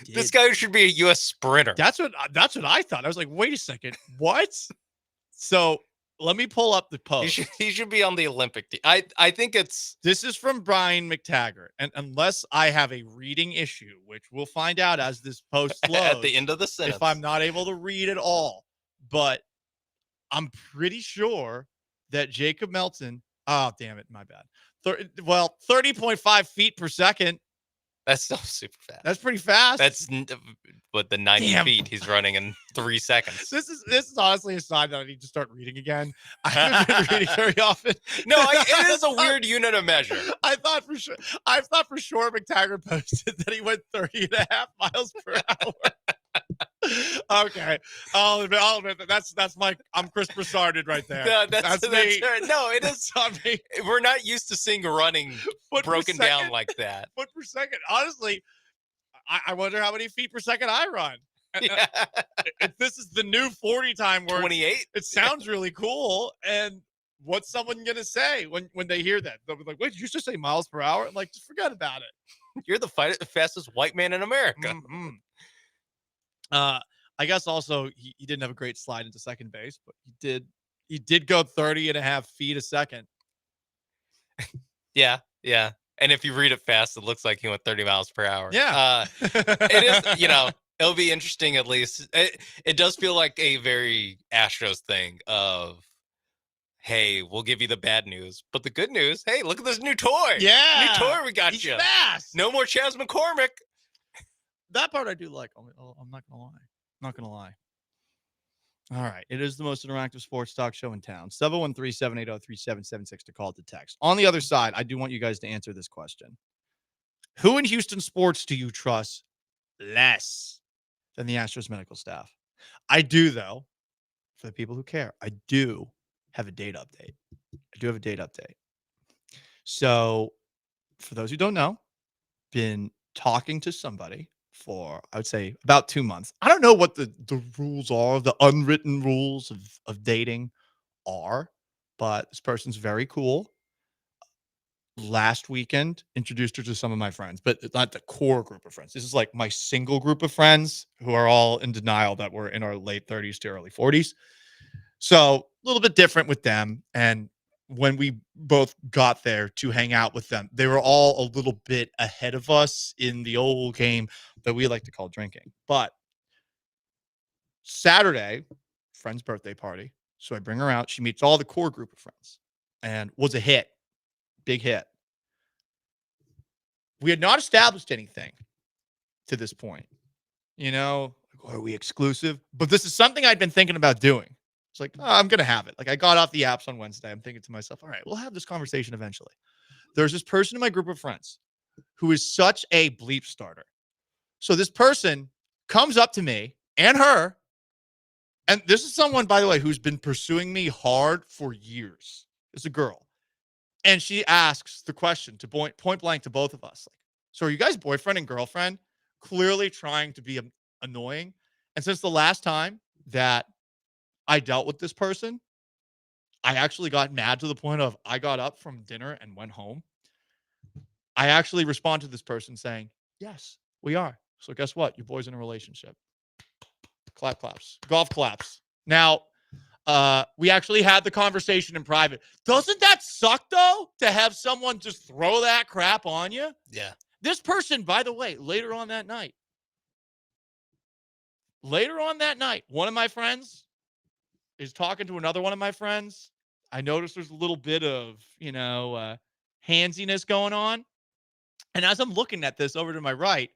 This guy should be a U.S. sprinter. That's what I thought. I was like, wait a second. What? So let me pull up the post. He should be on the Olympic team. I think this is from Brian McTaggart. And unless I have a reading issue, which we'll find out as this post loads at the end of the sentence, if I'm not able to read it all. But I'm pretty sure that Jacob Melton, oh, damn it, my bad. 30.5 feet per second. That's still super fast. That's pretty fast. That's but the 90 feet he's running in 3 seconds. This is honestly a sign that I need to start reading again. I haven't been reading very often. No, it is a weird unit of measure. I thought for sure McTaggart posted that he went 30.5 miles per hour. Okay, I'll admit that's I'm Chris Broussarded right there. No, that's me. No, it is on me. We're not used to seeing running broken down like that. Foot per second. Honestly, I wonder how many feet per second I run. Yeah. If this is the new 40 time word, 28. It sounds really cool. And what's someone gonna say when they hear that? They'll be like, "Wait, did you just say miles per hour?" I'm like, just forget about it. You're the fastest white man in America. Mm-hmm. I guess also he didn't have a great slide into second base, but he did go 30.5 feet a second. Yeah. And if you read it fast, it looks like he went 30 miles per hour. Yeah. It is, it'll be interesting at least. It does feel like a very Astros thing of, hey, we'll give you the bad news, but the good news, hey, look at this new toy. Yeah. New toy we got you. Fast. No more Chas McCormick. That part I do like. I'm not going to lie. All right. It is the most interactive sports talk show in town. 713-780-3776 to call it to text. On the other side, I do want you guys to answer this question. Who in Houston sports do you trust less than the Astros medical staff? I do, though, for the people who care. I do have a date update. So, for those who don't know, been talking to somebody for, I would say, about 2 months. I don't know what the rules are, the unwritten rules of dating are, but this person's very cool. Last weekend, introduced her to some of my friends, but it's not the core group of friends. This is like my single group of friends who are all in denial that we're in our late 30s to early 40s. So a little bit different with them. And when we both got there to hang out with them, they were all a little bit ahead of us in the old game that we like to call drinking. But Saturday, friend's birthday party. So I bring her out. She meets all the core group of friends and was a hit. Big hit. We had not established anything to this point. You know, are we exclusive? But this is something I'd been thinking about doing. It's like, oh, I'm going to have it. Like, I got off the apps on Wednesday. I'm thinking to myself, all right, we'll have this conversation eventually. There's this person in my group of friends who is such a bleep starter. So this person comes up to me and her, and this is someone, by the way, who's been pursuing me hard for years. It's a girl. And she asks the question to point blank to both of us. Like, so are you guys boyfriend and girlfriend? Clearly trying to be annoying. And since the last time that I dealt with this person, I actually got mad to the point of I got up from dinner and went home. I actually respond to this person saying, yes, we are. So guess what? Your boy's in a relationship. Clap claps. Golf claps. Now, we actually had the conversation in private. Doesn't that suck, though, to have someone just throw that crap on you? Yeah. This person, by the way, later on that night, one of my friends is talking to another one of my friends. I noticed there's a little bit of, handsiness going on. And as I'm looking at this over to my right,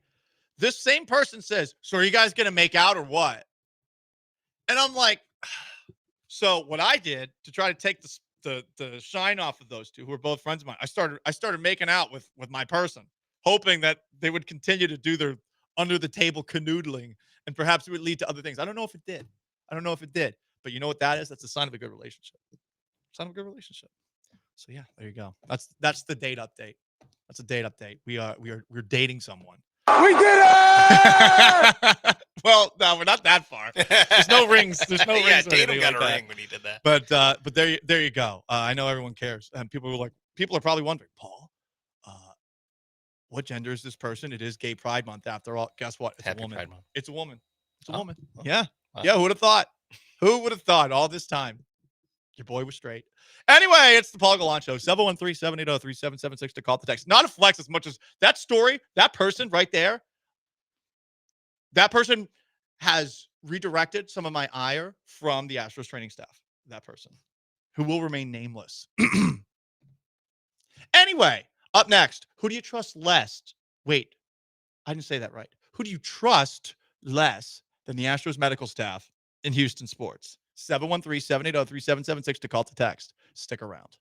this same person says, so are you guys going to make out or what? And I'm like, so what I did to try to take the shine off of those two who are both friends of mine, I started making out with my person, hoping that they would continue to do their under the table canoodling and perhaps it would lead to other things. I don't know if it did. But you know what that is? That's a sign of a good relationship. Sign of a good relationship. So yeah, there you go. That's the date update. That's a date update. We're dating someone. We did it! Well, no, we're not that far. There's no rings. There's no Yeah, rings. or Tatum anything got like a that. ring when he did that. But there you go. I know everyone cares, and people are probably wondering, Paul, what gender is this person? It is Gay Pride Month after all. Guess what? It's Happy a woman. Pride Month. It's a woman. It's a Oh. woman. Oh. Yeah. Wow. Yeah. Who would have thought? Who would have thought all this time? Your boy was straight. Anyway, it's the Paul Gallant Show. 713-780-3776 to call the text. Not a flex as much as that story, that person right there. That person has redirected some of my ire from the Astros training staff. That person who will remain nameless. Anyway, up next, who do you trust less? Wait, I didn't say that right. Who do you trust less than the Astros medical staff in Houston sports? 713-780-3776 to call to text. Stick around.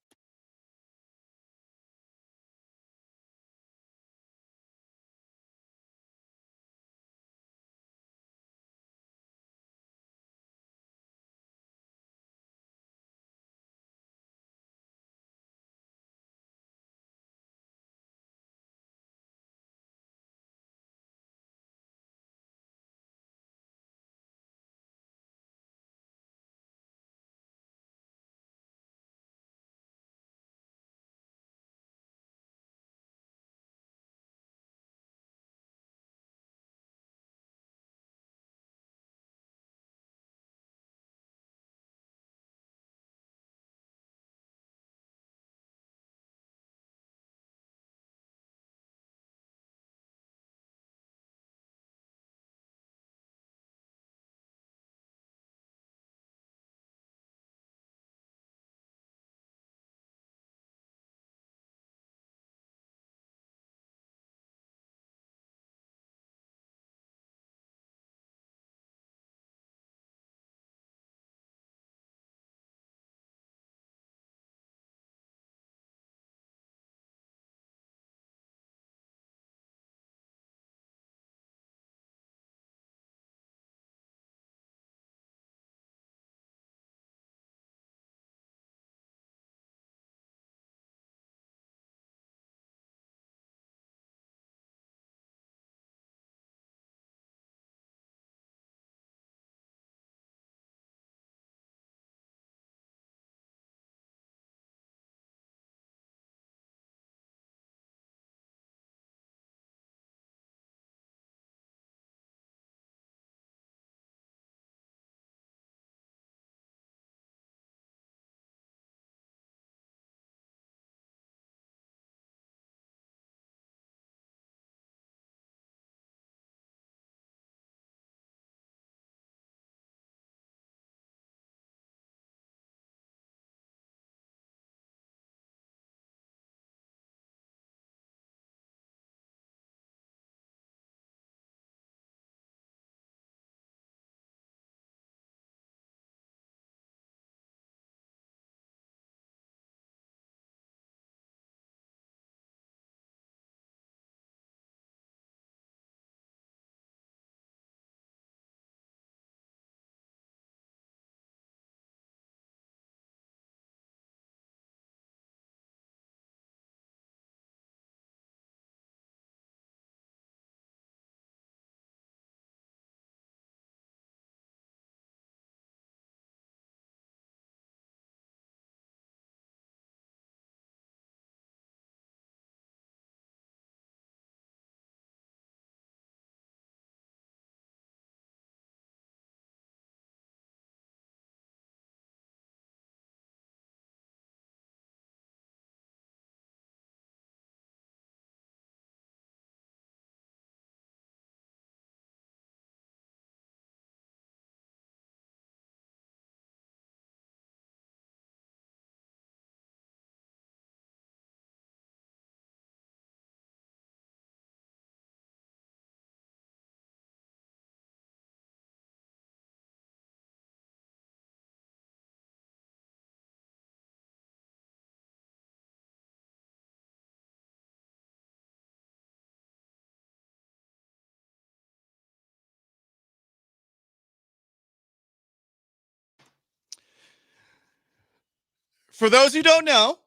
For those who don't know,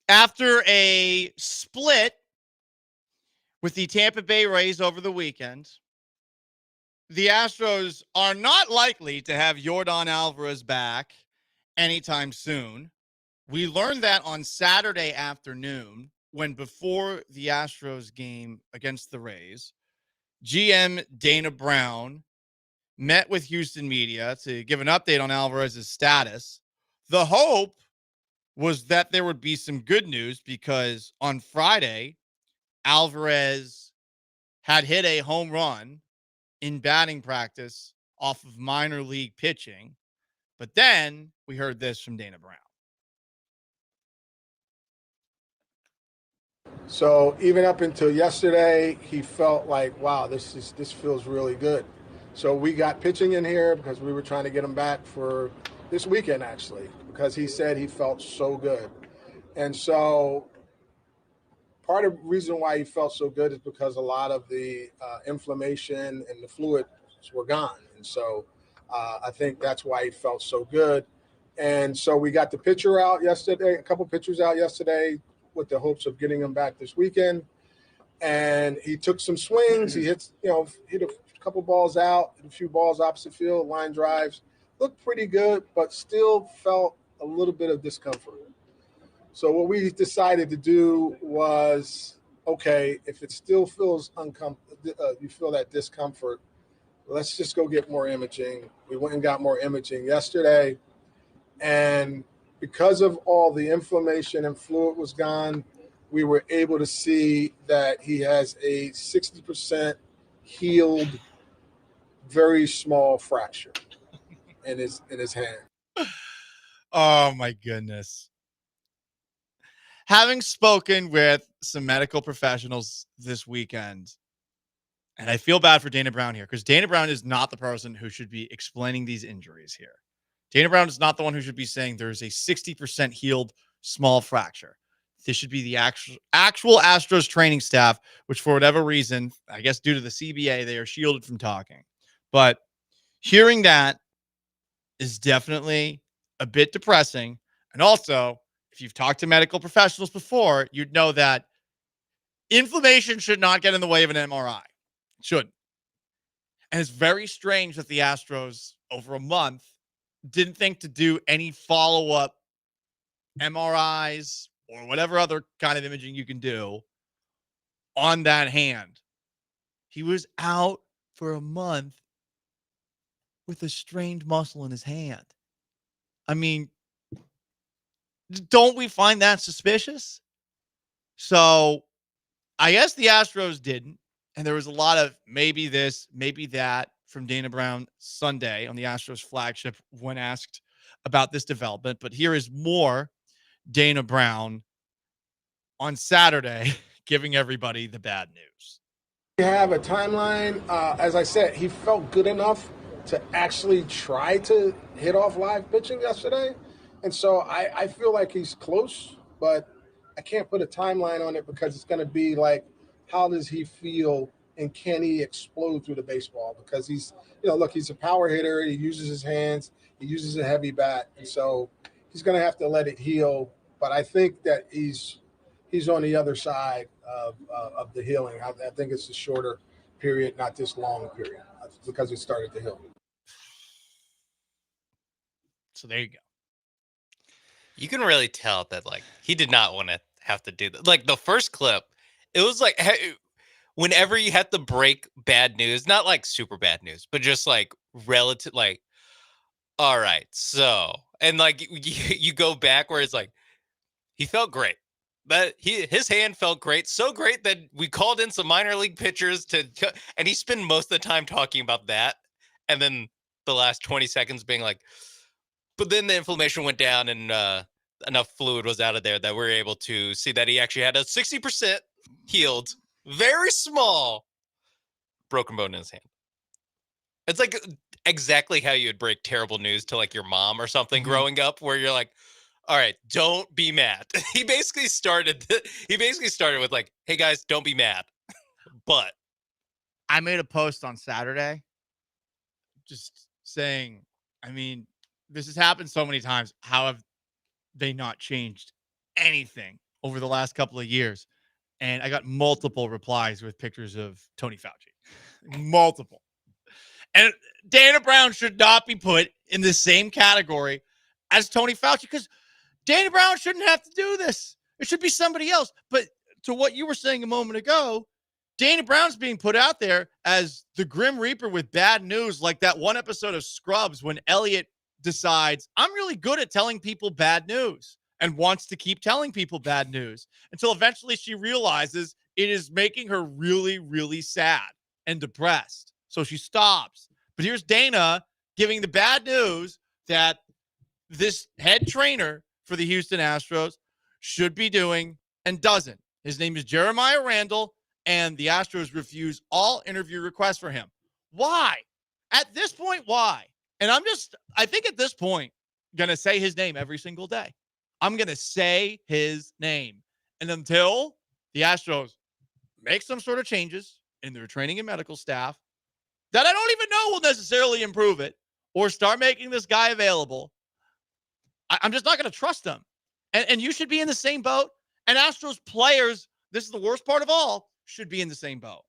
after a split with the Tampa Bay Rays over the weekend, the Astros are not likely to have Yordan Alvarez back anytime soon. We learned that on Saturday afternoon when, before the Astros game against the Rays, GM Dana Brown met with Houston media to give an update on Alvarez's status. The hope was that there would be some good news because on Friday, Alvarez had hit a home run in batting practice off of minor league pitching. But then we heard this from Dana Brown. So even up until yesterday, he felt like, wow, this feels really good. So we got pitching in here because we were trying to get him back for this weekend, actually, because he said he felt so good. And so part of the reason why he felt so good is because a lot of the inflammation and the fluids were gone. And so I think that's why he felt so good. And so we got the pitcher out yesterday, a couple pitchers out yesterday with the hopes of getting him back this weekend. And he took some swings. He hit a couple balls out, hit a few balls opposite field, line drives. Looked pretty good, but still felt a little bit of discomfort. So what we decided to do was, okay, if it still feels you feel that discomfort, let's just go get more imaging. We went and got more imaging yesterday. And because of all the inflammation and fluid was gone, we were able to see that he has a 60% healed, very small fracture in his hand. Oh, my goodness. Having spoken with some medical professionals this weekend, and I feel bad for Dana Brown here because Dana Brown is not the person who should be explaining these injuries here. Dana Brown is not the one who should be saying there's a 60% healed small fracture. This should be the actual Astros training staff, which for whatever reason, I guess due to the CBA, they are shielded from talking. But hearing that is definitely a bit depressing. And also, if you've talked to medical professionals before, you'd know that inflammation should not get in the way of an MRI. It shouldn't. And it's very strange that the Astros, over a month, didn't think to do any follow-up MRIs or whatever other kind of imaging you can do on that hand. He was out for a month with a strained muscle in his hand. I mean, don't we find that suspicious? So I guess the Astros didn't. And there was a lot of maybe this, maybe that from Dana Brown Sunday on the Astros flagship when asked about this development. But here is more Dana Brown on Saturday giving everybody the bad news. We have a timeline. As I said, he felt good enough to actually try to hit off live pitching yesterday. And so I feel like he's close, but I can't put a timeline on it because it's going to be like, how does he feel and can he explode through the baseball? Because he's a power hitter. He uses his hands. He uses a heavy bat. And so he's going to have to let it heal. But I think that he's on the other side of the healing. I think it's a shorter period, not this long period, because it started to heal. So there you go. You can really tell that, like, he did not want to have to do that. Like, the first clip, it was like, whenever you had to break bad news, not like super bad news, but just like relative, like, all right, so, and like you go back where it's like, he felt great. But his hand felt great, so great that we called in some minor league pitchers and he spent most of the time talking about that, and then the last 20 seconds being like, but then the inflammation went down and enough fluid was out of there that we were able to see that he actually had a 60% healed, very small broken bone in his hand. It's like exactly how you would break terrible news to like your mom or something growing up, where you're like, all right, don't be mad. He basically started with like, hey guys, don't be mad. But I made a post on Saturday just saying, I mean, this has happened so many times. How have they not changed anything over the last couple of years? And I got multiple replies with pictures of Tony Fauci. Multiple. And Dana Brown should not be put in the same category as Tony Fauci because Dana Brown shouldn't have to do this. It should be somebody else. But to what you were saying a moment ago, Dana Brown's being put out there as the Grim Reaper with bad news, like that one episode of Scrubs when Elliot decides, I'm really good at telling people bad news and wants to keep telling people bad news until eventually she realizes it is making her really, really sad and depressed. So she stops. But here's Dana giving the bad news that this head trainer for the Houston Astros should be doing and doesn't. His name is Jeremiah Randall, and the Astros refuse all interview requests for him. Why? At this point, why? And I think at this point, going to say his name every single day. I'm going to say his name. And until the Astros make some sort of changes in their training and medical staff that I don't even know will necessarily improve it or start making this guy available, I'm just not going to trust them. And you should be in the same boat. And Astros players, this is the worst part of all, should be in the same boat.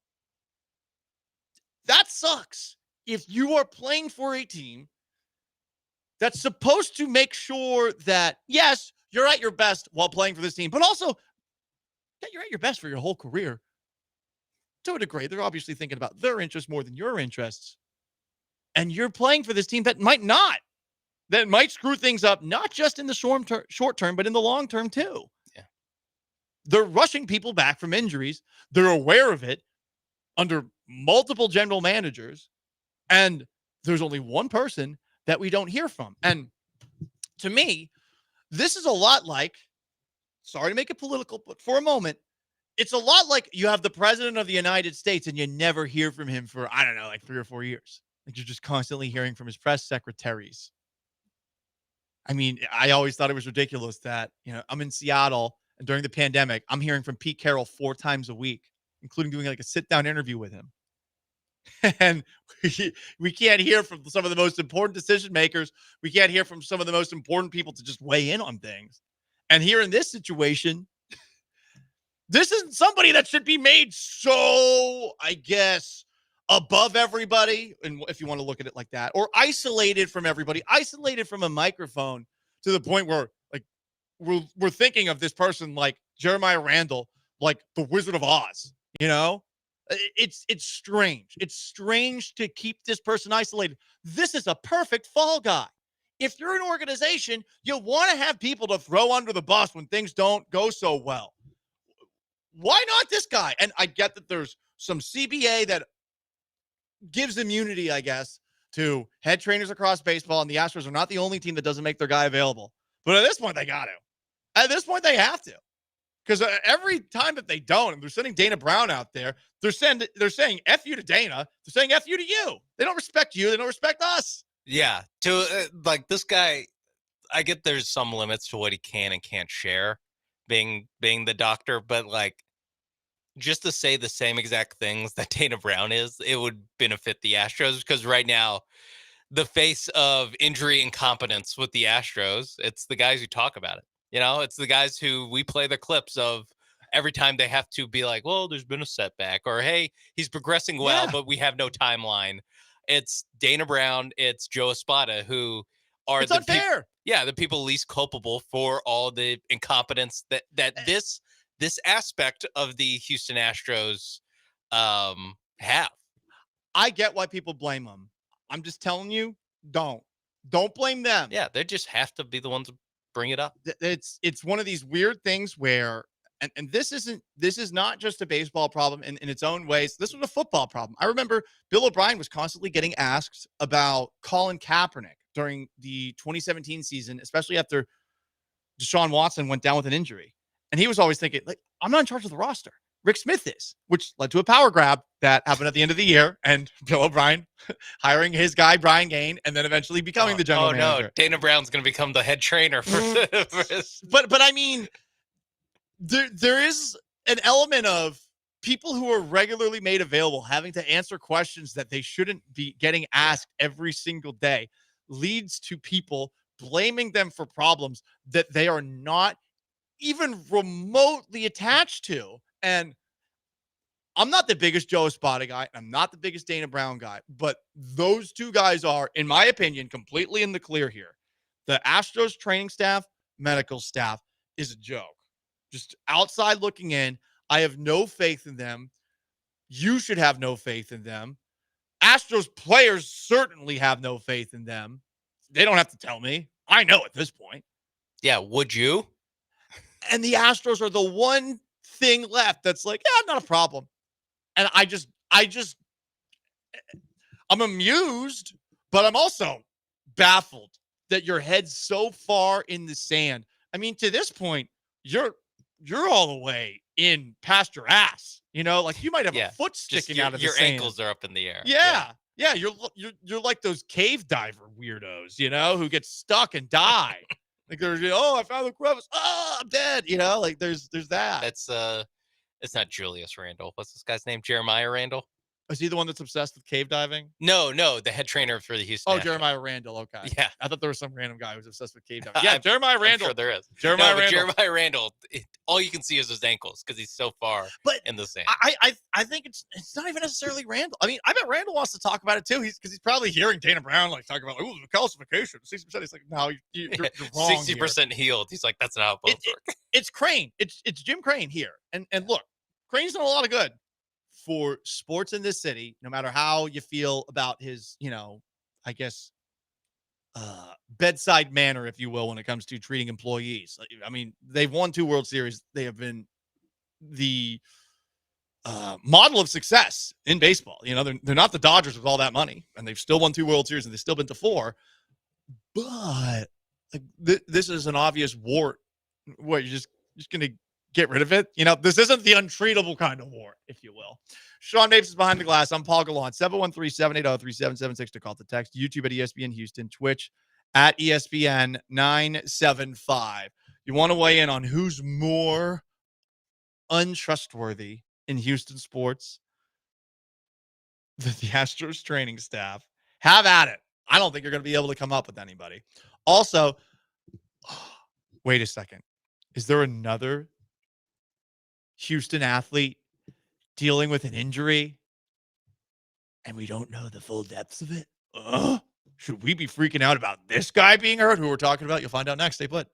That sucks. If you are playing for a team that's supposed to make sure that, yes, you're at your best while playing for this team, but also that you're at your best for your whole career. To a degree, they're obviously thinking about their interests more than your interests. And you're playing for this team that might not. That might screw things up, not just in the short term, but in the long term too. Yeah. They're rushing people back from injuries. They're aware of it under multiple general managers. And there's only one person that we don't hear from. And to me, this is a lot like, sorry to make it political, but for a moment, it's a lot like you have the president of the United States and you never hear from him for, I don't know, like 3 or 4 years. Like you're just constantly hearing from his press secretaries. I mean, I always thought it was ridiculous that, I'm in Seattle and during the pandemic, I'm hearing from Pete Carroll 4 times a week, including doing like a sit-down interview with him. And we can't hear from some of the most important decision makers. We can't hear from some of the most important people to just weigh in on things. And here in this situation, this isn't somebody that should be made so, I guess, above everybody, and if you want to look at it like that, or isolated from everybody, isolated from a microphone to the point where, like, we're thinking of this person like Jeremiah Randall, like the Wizard of Oz. It's strange. It's strange to keep this person isolated. This is a perfect fall guy. If you're an organization, you want to have people to throw under the bus when things don't go so well. Why not this guy? And I get that there's some CBA that gives immunity, I guess, to head trainers across baseball, and the Astros are not the only team that doesn't make their guy available. But at this point, they got to. At this point, they have to. Because every time that they don't, and they're sending Dana Brown out there, they're saying F you to Dana. They're saying F you to you. They don't respect you. They don't respect us. Yeah. Like this guy, I get there's some limits to what he can and can't share being the doctor, but like just to say the same exact things that Dana Brown is, it would benefit the Astros because right now the face of injury incompetence with the Astros, it's the guys who talk about it. It's the guys who we play the clips of every time they have to be like, well, there's been a setback, or, hey, he's progressing well, but we have no timeline. It's Dana Brown. It's Joe Espada, who are it's unfair. The people least culpable for all the incompetence that this aspect of the Houston Astros have. I get why people blame them. I'm just telling you, don't blame them. Yeah, they just have to be the ones to bring it up. It's one of these weird things where, and this is not just a baseball problem in its own ways. This was a football problem. I remember Bill O'Brien was constantly getting asked about Colin Kaepernick during the 2017 season, especially after Deshaun Watson went down with an injury. And he was always thinking, like, I'm not in charge of the roster. Rick Smith is, which led to a power grab that happened at the end of the year, and Bill O'Brien hiring his guy, Brian Gaine, and then eventually becoming the general manager. No, Dana Brown's going to become the head trainer for this. But I mean, there is an element of people who are regularly made available having to answer questions that they shouldn't be getting asked every single day leads to people blaming them for problems that they are not even remotely attached to. And I'm not the biggest Joe Espada guy. I'm not the biggest Dana Brown guy, but those two guys are, in my opinion, completely in the clear here. The Astros training staff, medical staff is a joke. Just outside looking in, I have no faith in them. You should have no faith in them. Astros players certainly have no faith in them. They don't have to tell me. I know at this point. Yeah, would you? And the Astros are the one thing left that's like, yeah, not a problem. And I'm amused, but I'm also baffled that your head's so far in the sand. I mean, to this point, you're all the way in past your ass. Like you might have a foot sticking out of the your sand. ankles are up in the air. Yeah. You're like those cave diver weirdos, who get stuck and die. Like there's, I found the crevice. Oh, I'm dead. Like there's that. That's it's not Julius Randle. What's this guy's name? Jeremiah Randle. Is he the one that's obsessed with cave diving? No, the head trainer for the Houston. Oh, Astros. Jeremiah Randle. Okay. Yeah. I thought there was some random guy who's obsessed with cave diving. Yeah, Jeremiah Randle. I'm sure there is. Jeremiah Randle. All you can see is his ankles because he's so far in the sand. I think it's not even necessarily Randle. I mean, I bet Randle wants to talk about it too. He's probably hearing Dana Brown talk about the calcification. 60%. He's like, no, you're wrong. 60% healed. He's like, that's not how both work. It's Crane. It's Jim Crane here. And look, Crane's done a lot of good for sports in this city, no matter how you feel about his, I guess, bedside manner, if you will, when it comes to treating employees. I mean, they've won 2 World Series. They have been the model of success in baseball. They're not the Dodgers with all that money, and they've still won 2 World Series, and they've still been to 4. But this is an obvious wart. What, you're just going to get rid of it? This isn't the untreatable kind of wart, if you will. Sean Mapes is behind the glass. I'm Paul Gallant. 713-780-3776 to call the text. YouTube at ESPN Houston. Twitch at ESPN 975. You want to weigh in on who's more untrustworthy in Houston sports? The Astros training staff. Have at it. I don't think you're going to be able to come up with anybody. Also, wait a second. Is there another Houston athlete dealing with an injury and we don't know the full depths of it? Should we be freaking out about this guy being hurt? Who we're talking about? You'll find out next. Stay put.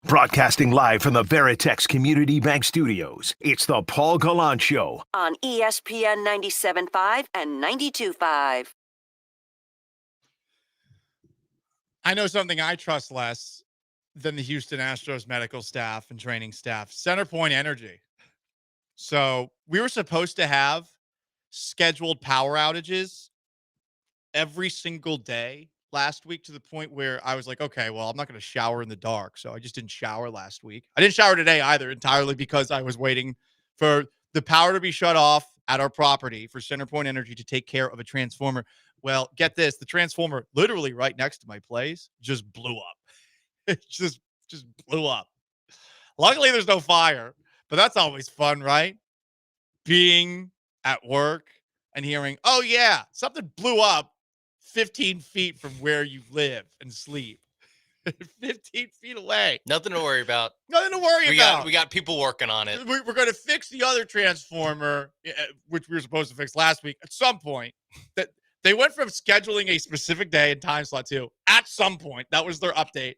Broadcasting live from the Veritex Community Bank Studios, it's the Paul Gallant Show. On ESPN 97.5 and 92.5. I know something I trust less than the Houston Astros medical staff and training staff. Centerpoint Energy. So we were supposed to have scheduled power outages every single day last week, to the point where I was like, okay, well, I'm not going to shower in the dark. So I just didn't shower last week. I didn't shower today either, entirely because I was waiting for the power to be shut off at our property for Centerpoint Energy to take care of a transformer. Well, get this, the transformer literally right next to my place just blew up. It just blew up. Luckily, there's no fire, but that's always fun, right? Being at work and hearing, oh yeah, something blew up 15 feet from where you live and sleep. 15 feet away. Nothing to worry about. Nothing to worry about. We got people working on it. We're going to fix the other transformer, which we were supposed to fix last week at some point. That they went from scheduling a specific day and time slot to at some point. That was their update.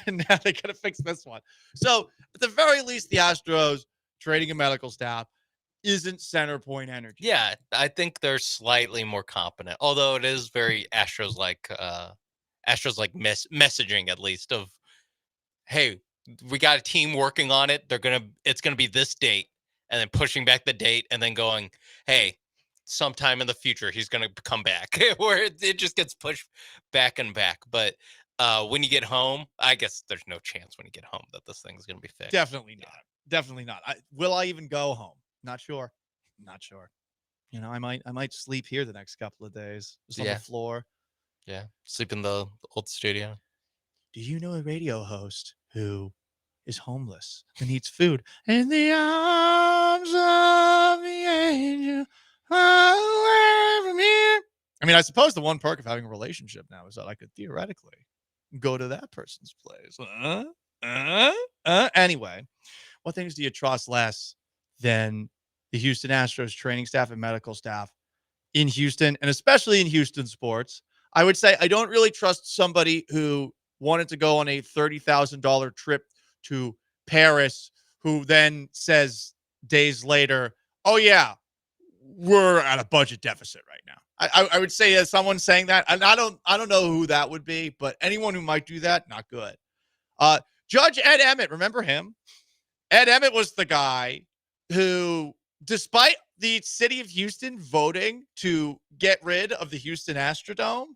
And now they got to fix this one. So at the very least, the Astros trading a medical staff isn't Centerpoint Energy. Yeah, I think they're slightly more competent, although it is very Astros-like messaging, at least, of, hey, we got a team working on it. It's gonna be this date, and then pushing back the date, and then going, hey, sometime in the future he's gonna come back, where it just gets pushed back and back. But when you get home, I guess there's no chance when you get home that this thing's gonna be fixed. Definitely not. Definitely not. Will I even go home? Not sure. You know, I might sleep here the next couple of days, just on the floor. Yeah, sleep in the old studio. Do you know a radio host who is homeless and needs food? In the arms of the angel, away from here. I mean, I suppose the one perk of having a relationship now is that I could theoretically go to that person's place. Anyway, what things do you trust less than the Houston Astros training staff and medical staff in Houston, and especially in Houston sports? I would say I don't really trust somebody who wanted to go on a $30,000 trip to Paris, who then says days later, oh yeah, we're at a budget deficit right now. I would say as someone saying that, and I don't know who that would be, but anyone who might do that, not good. Judge Ed Emmett, remember him? Ed Emmett was the guy who, despite the city of Houston voting to get rid of the Houston Astrodome,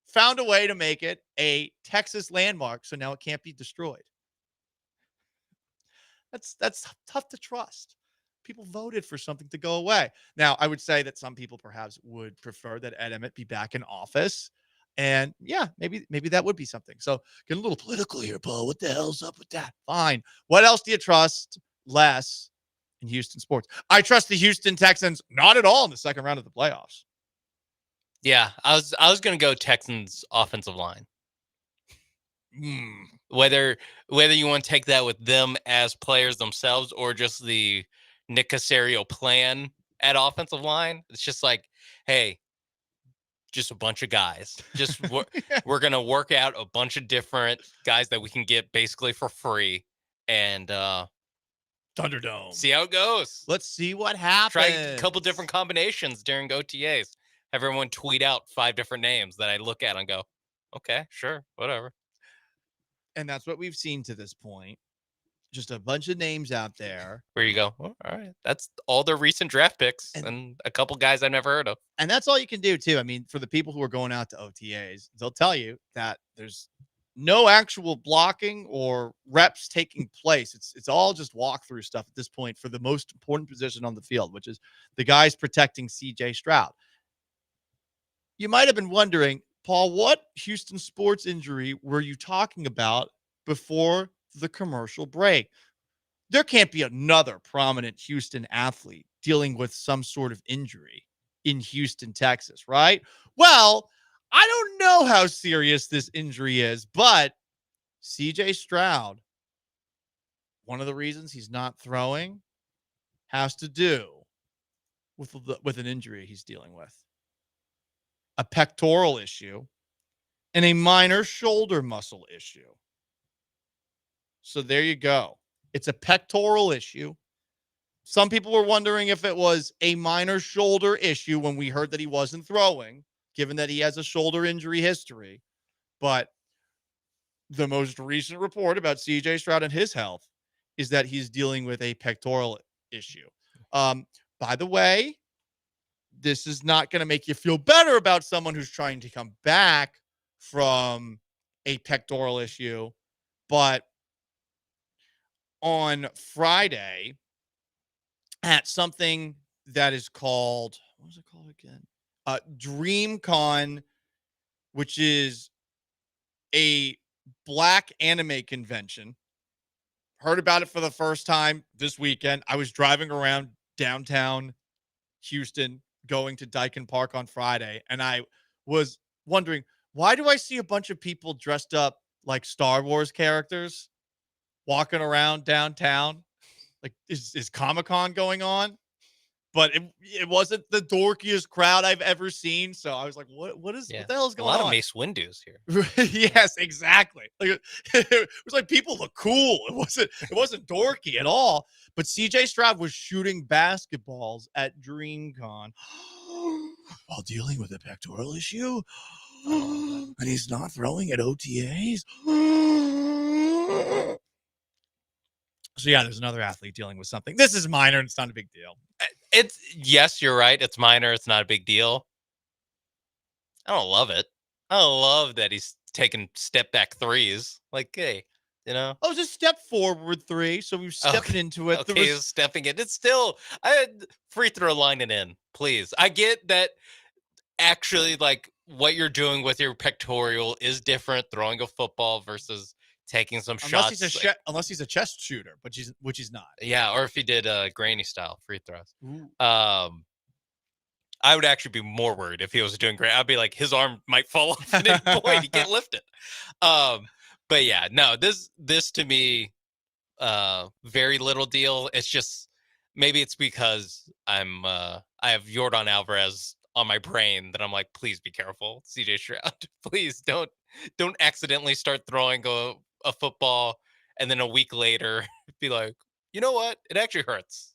found a way to make it a Texas landmark, so now it can't be destroyed. That's tough to trust. People voted for something to go away. Now, I would say that some people perhaps would prefer that Ed Emmett be back in office. And yeah, maybe that would be something. So get a little political here, Paul. What the hell's up with that? Fine. What else do you trust less in Houston sports? I trust the Houston Texans not at all in the second round of the playoffs. Yeah, I was gonna go Texans offensive line. Whether you want to take that with them as players themselves or just the Nick Caserio plan at offensive line, it's just like, hey, just a bunch of guys. Just we're gonna work out a bunch of different guys that we can get basically for free, and Thunderdome. See how it goes. Let's see what happens. Try a couple different combinations during OTAs. Have everyone tweet out 5 different names that I look at and go, okay, sure, whatever. And that's what we've seen to this point. Just a bunch of names out there. Where you go, oh, all right. That's all their recent draft picks and a couple guys I've never heard of. And that's all you can do, too. I mean, for the people who are going out to OTAs, they'll tell you that there's no actual blocking or reps taking place. It's all just walkthrough stuff at this point for the most important position on the field, which is the guys protecting CJ Stroud. You might have been wondering, Paul, what Houston sports injury were you talking about before the commercial break? There can't be another prominent Houston athlete dealing with some sort of injury in Houston, Texas, right? Well, I don't know how serious this injury is, but CJ Stroud, one of the reasons he's not throwing has to do with an injury he's dealing with. A pectoral issue and a minor shoulder muscle issue. So there you go. It's a pectoral issue. Some people were wondering if it was a minor shoulder issue when we heard that he wasn't throwing, given that he has a shoulder injury history. But the most recent report about CJ Stroud and his health is that he's dealing with a pectoral issue. By the way, this is not going to make you feel better about someone who's trying to come back from a pectoral issue, but on Friday at something that is called, what was it called again? DreamCon, which is a black anime convention. Heard about it for the first time this weekend. I was driving around downtown Houston going to Dyken Park on Friday, and I was wondering, why do I see a bunch of people dressed up like Star Wars characters walking around downtown? Like, is Comic-Con going on? But it wasn't the dorkiest crowd I've ever seen. So I was like, what the hell is going on? A lot of Mace Windu's here. Yes, exactly. Like, it was like people look cool. It wasn't dorky at all. But CJ Stroud was shooting basketballs at DreamCon while dealing with a pectoral issue. And he's not throwing at OTAs. So yeah, there's another athlete dealing with something. This is minor and it's not a big deal. Yes, you're right. It's minor. It's not a big deal. I don't love it. I don't love that he's taking step back threes. Like, hey, you know. Oh, it's a step forward three. So we've stepped into it. Okay, stepping it. It's still free throw line it in, please. I get that actually, like, what you're doing with your pectoral is different, throwing a football versus taking some shots. Unless he's a chest shooter, which he's not. Yeah, or if he did granny style free throws. I would actually be more worried if he was doing great. I'd be like, his arm might fall off at any point. He can't lift it. But yeah, no, this to me, very little deal. It's just, maybe it's because I have Yordan Alvarez on my brain that I'm like, please be careful, CJ Stroud. Please don't accidentally start throwing a football and then a week later be like, you know what? It actually hurts.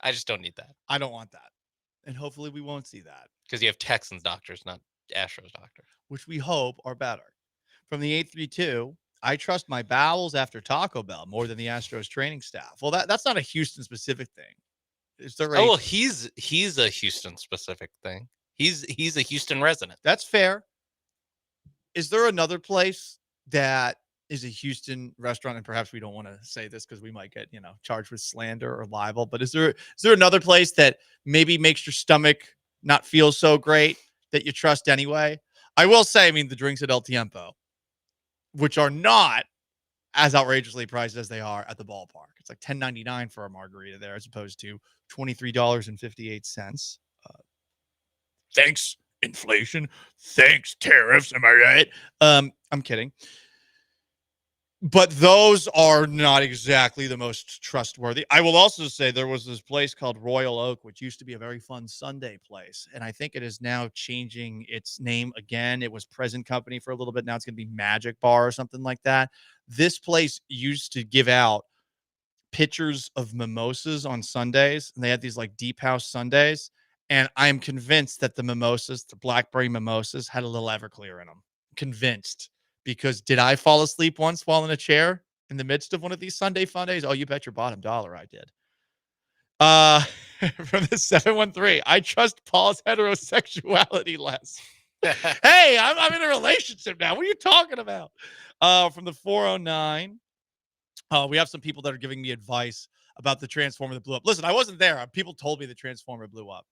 I just don't need that. I don't want that. And hopefully we won't see that. Because you have Texans doctors, not Astros doctors. Which we hope are better. From the 832, I trust my bowels after Taco Bell more than the Astros training staff. Well, that's not a Houston specific thing. Is there well, he's a Houston specific thing. He's a Houston resident. That's fair. Is there another place that is a Houston restaurant, and perhaps we don't want to say this because we might get, charged with slander or libel, but is there another place that maybe makes your stomach not feel so great that you trust anyway? I will say, the drinks at El Tiempo, which are not as outrageously priced as they are at the ballpark. It's like $10.99 for a margarita there as opposed to $23.58. Thanks, inflation. Thanks, tariffs. Am I right? I'm kidding. But those are not exactly the most trustworthy. I will also say there was this place called Royal Oak, which used to be a very fun Sunday place. And I think it is now changing its name again. It was Present Company for a little bit. Now it's going to be Magic Bar or something like that. This place used to give out pitchers of mimosas on Sundays. And they had these like deep house Sundays. And I'm convinced that the mimosas, the blackberry mimosas, had a little Everclear in them. Convinced. Because did I fall asleep once while in a chair in the midst of one of these Sunday fun days? Oh, you bet your bottom dollar I did. From the 713, I trust Paul's heterosexuality less. Hey, I'm in a relationship now. What are you talking about? From the 409, we have some people that are giving me advice about the Transformer that blew up. Listen, I wasn't there. People told me the Transformer blew up.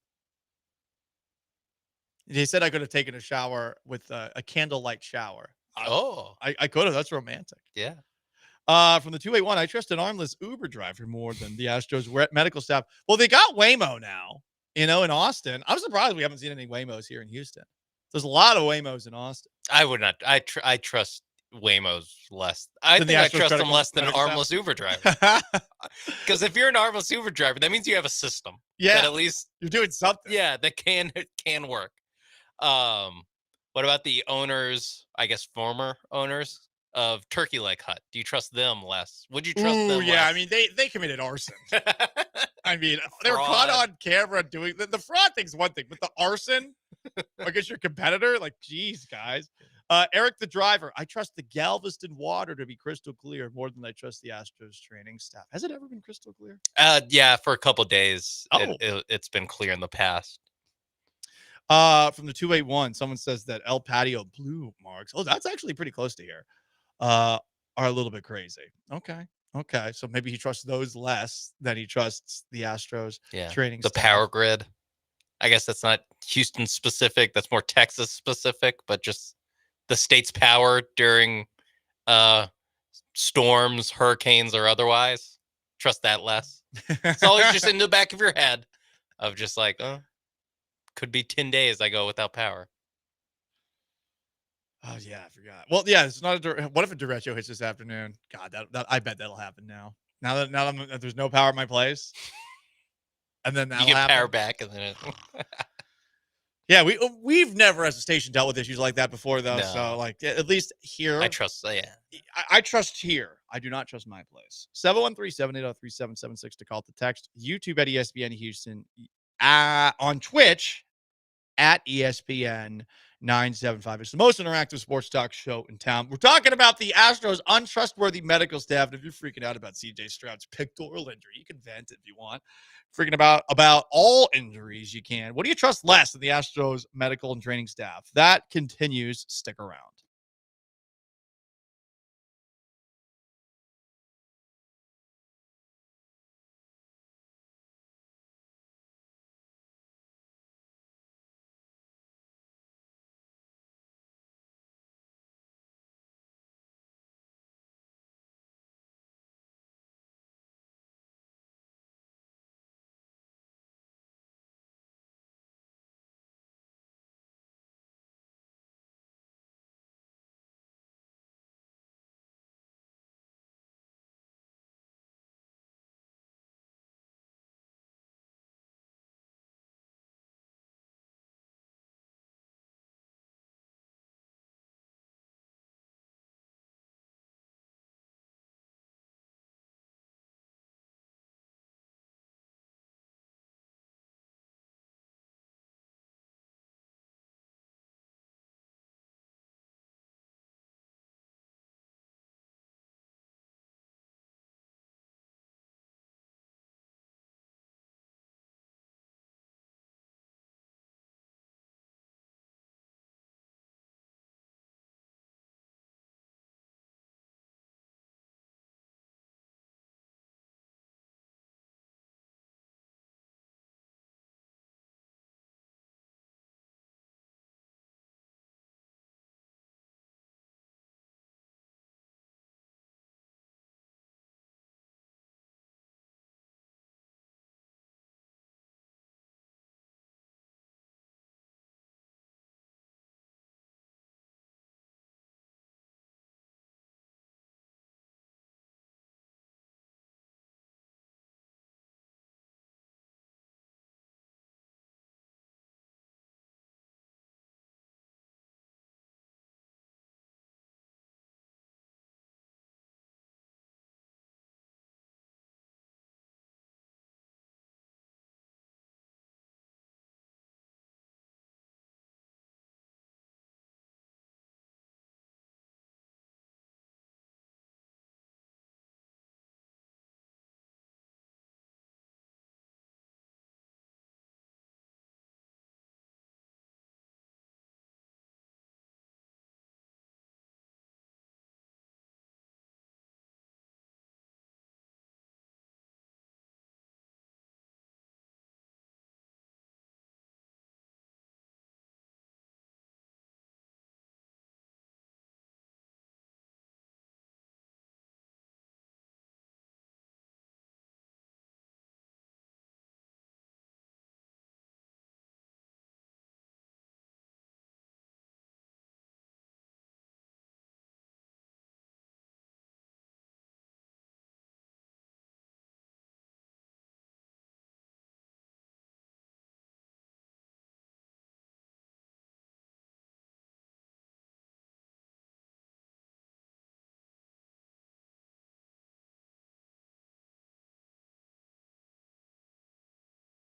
They said I could have taken a shower with a candlelight shower. I could have. That's romantic. Yeah. From the 281, I trust an armless Uber driver more than the Astros medical staff. Well, they got Waymo now, in Austin. I'm surprised we haven't seen any Waymos here in Houston. There's a lot of Waymos in Austin. I would not. I trust Waymos less. I think I trust them less than an armless Uber driver. Because if you're an armless Uber driver, that means you have a system. Yeah. That at least you're doing something. Yeah, that can work. What about the owners, I guess former owners, of Turkey Leg Hut? Do you trust them less? Would you trust them yeah, less? I mean, they committed arson. I mean, they were caught on camera doing the fraud thing's one thing, but the arson against your competitor, like, geez, guys. Eric the driver, I trust the Galveston water to be crystal clear more than I trust the Astros training staff. Has it ever been crystal clear? Yeah, for a couple days. Oh. It's been clear in the past. From the 281, someone says that El Patio blue marks. Oh, that's actually pretty close to here. Are a little bit crazy. Okay. So maybe he trusts those less than he trusts the Astros training The staff. power grid. I guess that's not Houston specific. That's more Texas specific, but just the state's power during storms, hurricanes, or otherwise. Trust that less. It's always just in the back of your head of just like, could be 10 days I go without power. Oh yeah, I forgot. Well, yeah, it's not what if a derecho hits this afternoon? God, that I bet that'll happen now. Now that there's no power at my place, and then you get power back, and then yeah, we've never as a station dealt with issues like that before though. No. So like at least here, I trust. I trust here. I do not trust my place. 713-780-3776 to call to text. YouTube at ESPN Houston. On Twitch at ESPN 975. It's the most interactive sports talk show in town. We're talking about the Astros' untrustworthy medical staff. And if you're freaking out about CJ Stroud's pectoral injury, you can vent if you want. Freaking about all injuries, you can. What do you trust less than the Astros' medical and training staff? That continues. Stick around.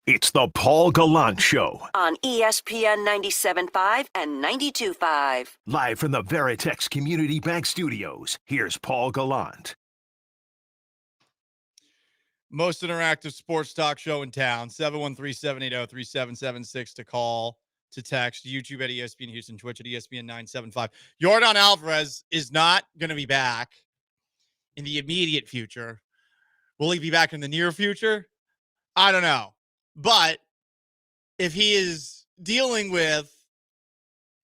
It's the Paul Gallant Show. On ESPN 97.5 and 92.5. Live from the Veritex Community Bank Studios, here's Paul Gallant. Most interactive sports talk show in town. 713-780-3776 to call, to text. YouTube at ESPN Houston, Twitch at ESPN 975. Yordan Alvarez is not going to be back in the immediate future. Will he be back in the near future? I don't know. But if he is dealing with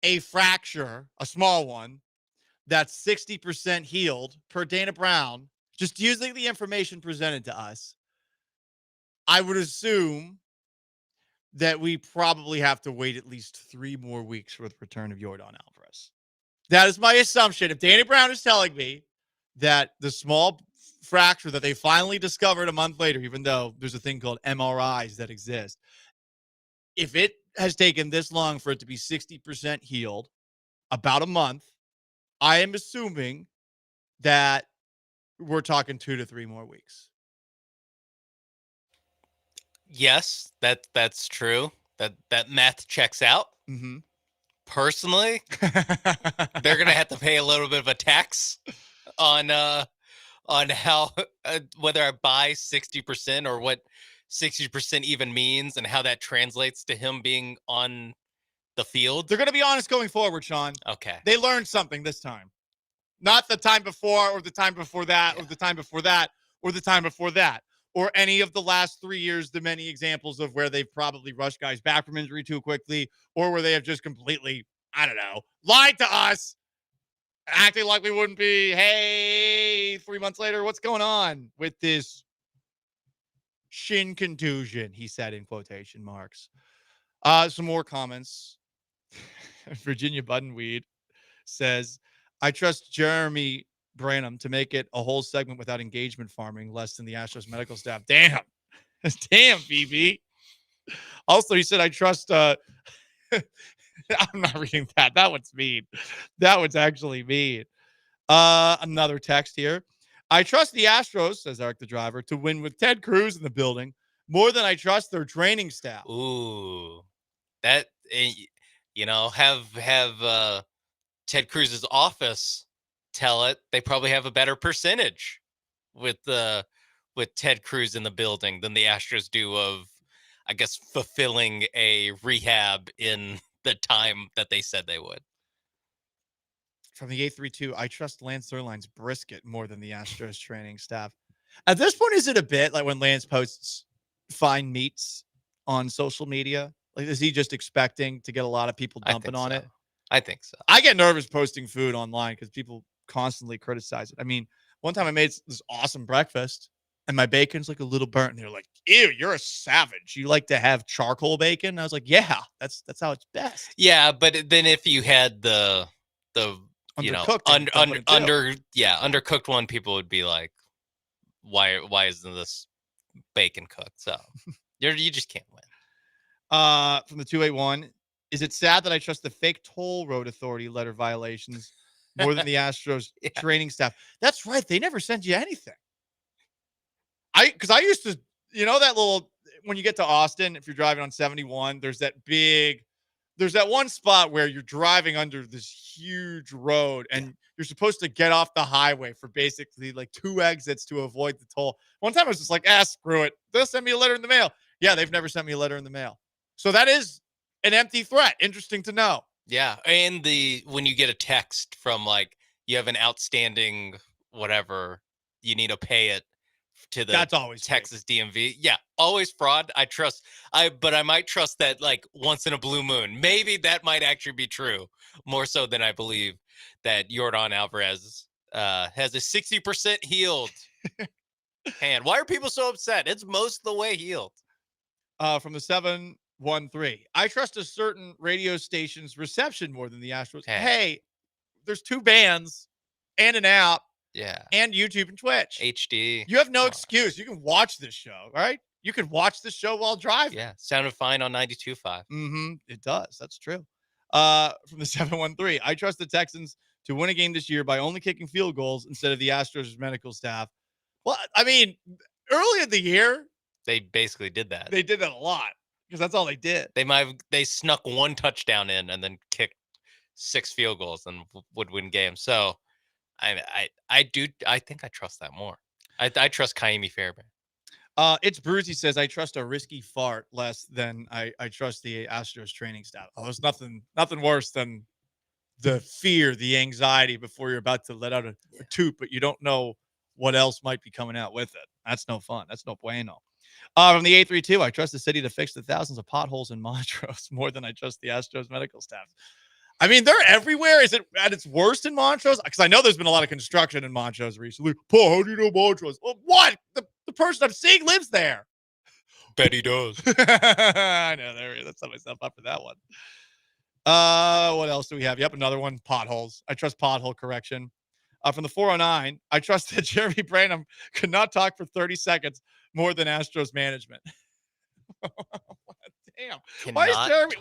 a fracture, a small one, that's 60% healed per Dana Brown, just using the information presented to us, I would assume that we probably have to wait at least 3 more weeks for the return of Yordan Alvarez. That is my assumption. If Dana Brown is telling me that the small fracture that they finally discovered a month later, even though there's a thing called MRIs that exist, if it has taken this long for it to be 60% healed, about a month, I am assuming that we're talking 2 to 3 more weeks. Yes, that's true. That math checks out. Mm-hmm. Personally, they're gonna have to pay a little bit of a tax on how whether I buy 60% or what 60% even means and how that translates to him being on the field. They're going to be honest going forward, Sean. Okay. They learned something this time. Not the time before or the time before that or the time before that or the time before that or any of the last 3 years, the many examples of where they've probably rushed guys back from injury too quickly or where they have just completely, I don't know, lied to us, acting like we wouldn't be, hey, 3 months later, what's going on with this shin contusion, he said in quotation marks. Some more comments. Virginia Buttonweed says, I trust Jeremy Branham to make it a whole segment without engagement farming less than the Astros medical staff. Damn. Damn, BB. Also, he said, I trust I'm not reading that. That one's mean. That one's actually mean. Another text here. I trust the Astros, says Eric the driver, to win with Ted Cruz in the building more than I trust their training staff. Ooh, that have Ted Cruz's office tell it. They probably have a better percentage with Ted Cruz in the building than the Astros do of, I guess, fulfilling a rehab in the time that they said they would. From the 832, I trust Lance Zierlein's brisket more than the Astros training staff. At this point, is it a bit like when Lance posts fine meats on social media? Like, is he just expecting to get a lot of people dumping on it? I think so. I get nervous posting food online because people constantly criticize it. I mean, one time I made this awesome breakfast and my bacon's like a little burnt. And they're like, ew, you're a savage. You like to have charcoal bacon? And I was like, yeah, that's how it's best. Yeah, but then if you had the undercooked one, people would be like, why isn't this bacon cooked? So you just can't win. From the 281, is it sad that I trust the fake toll road authority letter violations more than the Astros training staff? That's right. They never send you anything. Because I used to, that little, when you get to Austin, if you're driving on 71, there's that one spot where you're driving under this huge road and you're supposed to get off the highway for basically like 2 exits to avoid the toll. One time I was just like, screw it. They'll send me a letter in the mail. Yeah, they've never sent me a letter in the mail. So that is an empty threat. Interesting to know. Yeah. And when you get a text from like, you have an outstanding whatever, you need to pay it to the That's always Texas DMV. Yeah, always fraud. But I might trust that like once in a blue moon. Maybe that might actually be true, more so than I believe that Yordan Alvarez has a 60% healed hand. Why are people so upset? It's most of the way healed. From the 713, I trust a certain radio station's reception more than the Astros. Hey, there's 2 bands and an app. Yeah. And YouTube and Twitch. HD. You have no excuse. You can watch this show, right? You can watch this show while driving. Yeah. Sounded fine on 92.5. Mm-hmm. It does. That's true. From the 713, I trust the Texans to win a game this year by only kicking field goals instead of the Astros medical staff. Well, I mean, early in the year, They basically did that. They did that a lot because that's all they did. They snuck one touchdown in and then kicked 6 field goals and would win games. So I think I trust that more. I trust Kaimi Fairbairn. It's Brucey says, I trust a risky fart less than I trust the Astros training staff. Oh, there's nothing worse than the fear, the anxiety before you're about to let out a toot, but you don't know what else might be coming out with it. That's no fun. That's no bueno. From the 832, I trust the city to fix the thousands of potholes in Montrose more than I trust the Astros medical staff. I mean, they're everywhere. Is it at its worst in Montrose? Because I know there's been a lot of construction in Montrose recently. Paul, how do you know Montrose? Well, what? The person I'm seeing lives there. Bet he does. I know. Let's set myself up for that one. What else do we have? Yep, another one. Potholes. I trust pothole correction. From the 409, I trust that Jeremy Branham could not talk for 30 seconds more than Astros management. Damn. Why is Jeremy?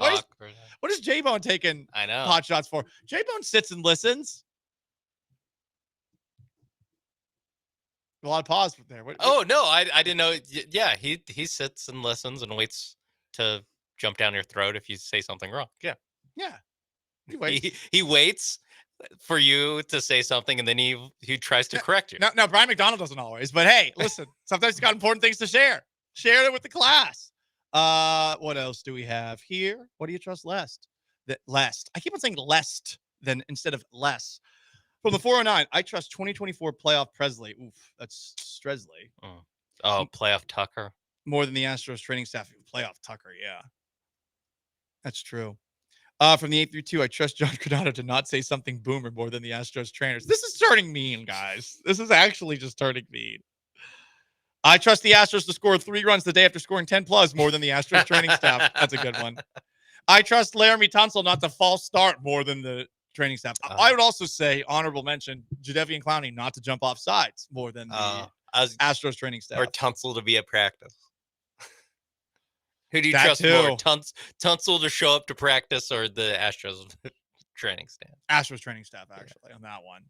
What is J-Bone taking pot shots for? J-Bone sits and listens. A lot of pause there. Oh no, I didn't know. Yeah, he sits and listens and waits to jump down your throat if you say something wrong. Yeah. He waits. He waits for you to say something and then he tries to correct you. Now Brian McDonald doesn't always, but hey, listen, sometimes he's got important things to share. Share it with the class. What else do we have here? What do you trust less? I keep on saying less than instead of less. From the 409, I trust 2024 playoff Presley. Oof, that's Stresley. Oh, playoff Tucker. More than the Astros training staff. Playoff Tucker, yeah. That's true. From the 832, I trust John Granado to not say something boomer more than the Astros trainers. This is turning mean, guys. This is actually just turning mean. I trust the Astros to score 3 runs the day after scoring 10 plus more than the Astros training staff. That's a good one. I trust Laramie Tunsil not to false start more than the training staff. I would also say, honorable mention, Jadeveon Clowney not to jump off sides more than the Astros training staff. Or Tunsil to be at practice. Who do you That trust too. more? Tunsil to show up to practice or the Astros training staff? Astros training staff, actually, on that one.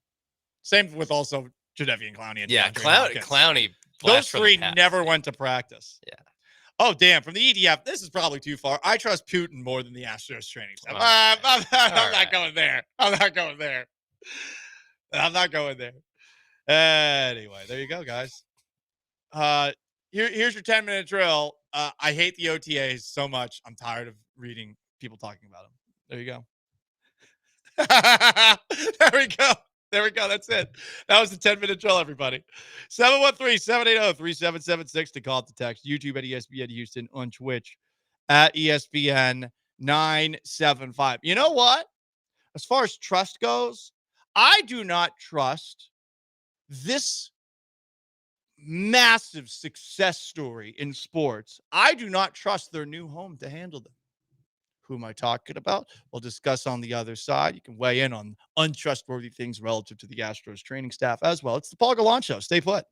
Same with also Jadeveon Clowney. And Yeah, DeAndre Clowney. Those 3 never went to practice. Yeah. Oh, damn. From the EDF, this is probably too far. I trust Putin more than the Astros training staff. I'm not going there. I'm not going there. Anyway, there you go, guys. Here's your 10-minute drill. I hate the OTAs so much. I'm tired of reading people talking about them. There you go. There we go. That's it. That was the 10-minute drill, everybody. 713-780-3776 to call it the text. YouTube at ESPN Houston, on Twitch at ESPN 975. You know what? As far as trust goes, I do not trust this massive success story in sports. I do not trust their new home to handle them. Who am I talking about? We'll discuss on the other side. You can weigh in on untrustworthy things relative to the Astros training staff as well. It's the Paul Gallant Show. Stay put.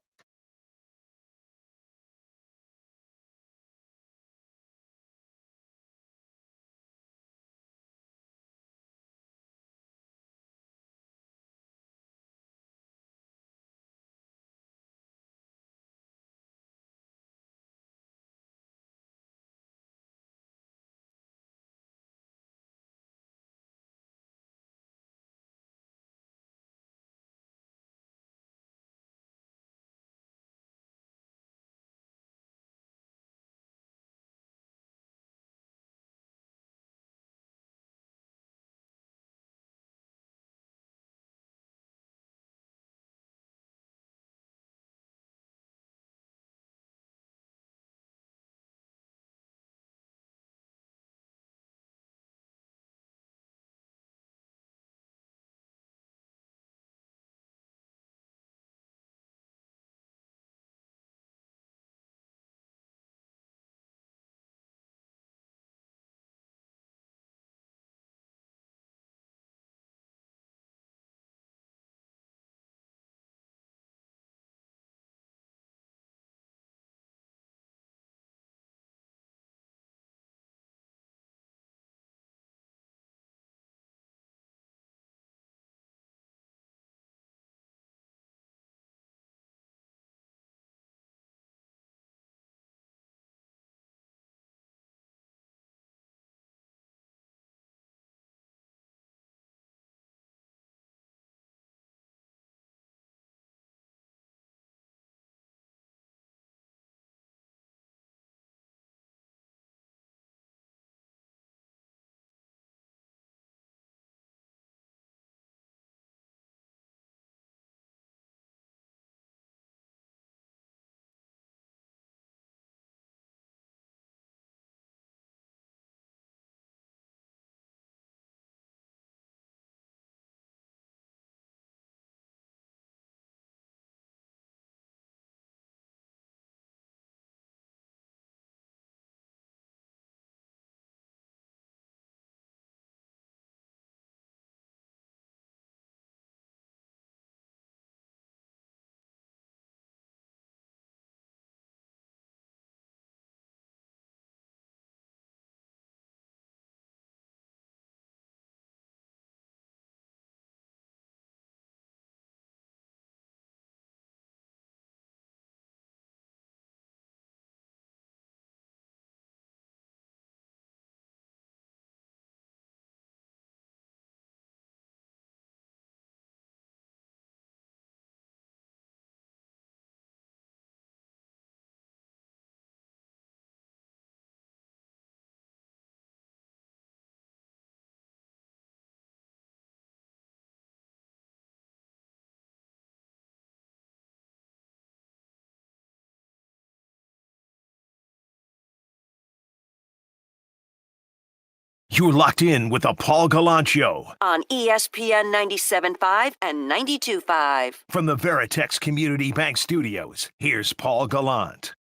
You're locked in with the Paul Gallant Show on ESPN 97.5 and 92.5. from the Veritex Community Bank Studios. Here's Paul Gallant.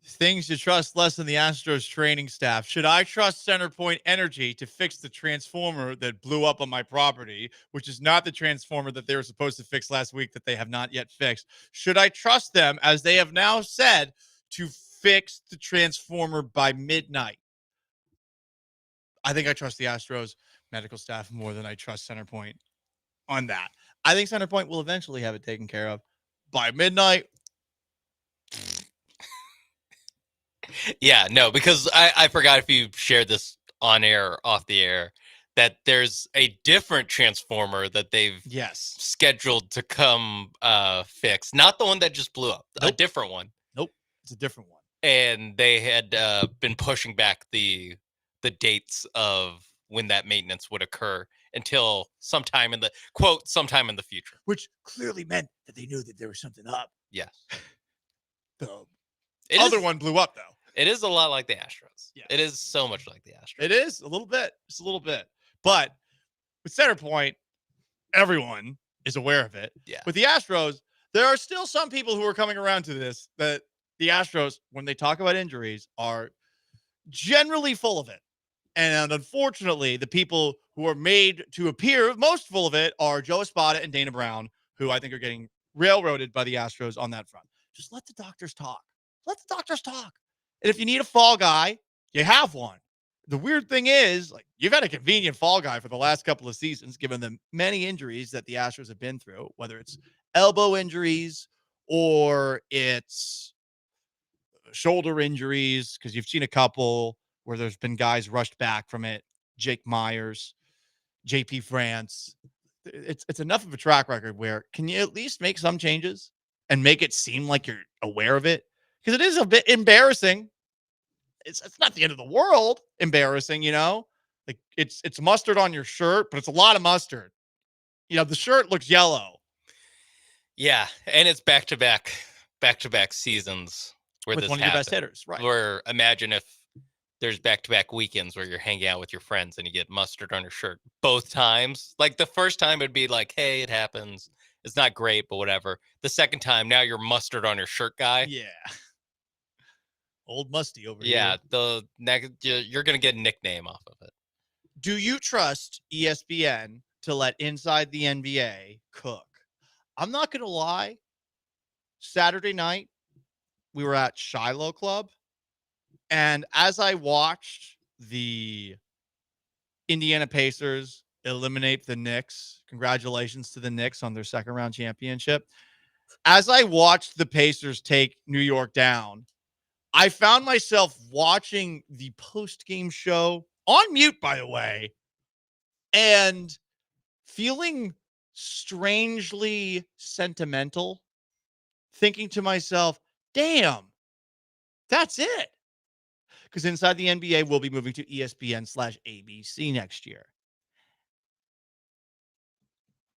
Things to trust less than the Astros training staff. Should I trust CenterPoint Energy to fix the transformer that blew up on my property, which is not the transformer that they were supposed to fix last week that they have not yet fixed? Should I trust them, as they have now said, to fix the transformer by midnight? I think I trust the Astros medical staff more than I trust CenterPoint on that. I think CenterPoint will eventually have it taken care of by midnight. Yeah, no, because I forgot if you shared this on air or off the air, that there's a different transformer that they've scheduled to come fix. Not the one that just blew up, a different one. Nope, it's a different one. And they had been pushing back the dates of when that maintenance would occur until sometime in the future. Which clearly meant that they knew that there was something up. Yes. The other one blew up, though. It is a lot like the Astros. Yeah. It is so much like the Astros. It is a little bit. Just a little bit. But with CenterPoint, everyone is aware of it. Yeah. With the Astros, there are still some people who are coming around to this, that the Astros, when they talk about injuries, are generally full of it. And unfortunately, the people who are made to appear most full of it are Joe Espada and Dana Brown, who I think are getting railroaded by the Astros on that front. Just let the doctors talk. Let the doctors talk. And if you need a fall guy, you have one. The weird thing is, like, you've had a convenient fall guy for the last couple of seasons, given the many injuries that the Astros have been through, whether it's elbow injuries or it's shoulder injuries, because you've seen a couple where there's been guys rushed back from it. Jake Myers, JP France. It's enough of a track record where can you at least make some changes and make it seem like you're aware of it? Because it is a bit embarrassing. It's not the end of the world embarrassing, you know? Like it's mustard on your shirt, but it's a lot of mustard. You know, the shirt looks yellow. Yeah, and it's back-to-back seasons where with this one of your best happened. hitters, right? Where imagine if there's back-to-back weekends where you're hanging out with your friends and you get mustard on your shirt both times. Like the first time it'd be like, hey, it happens. It's not great, but whatever. The second time, now you're mustard on your shirt guy. Yeah. Old Musty over Yeah, here. you're going to get a nickname off of it. Do you trust ESPN to let Inside the NBA cook? I'm not going to lie. Saturday night, we were at Shiloh Club. And as I watched the Indiana Pacers eliminate the Knicks, congratulations to the Knicks on their second round championship. As I watched the Pacers take New York down, I found myself watching the post-game show on mute, by the way, and feeling strangely sentimental, thinking to myself, damn, that's it. Because Inside the NBA will be moving to ESPN/ABC next year.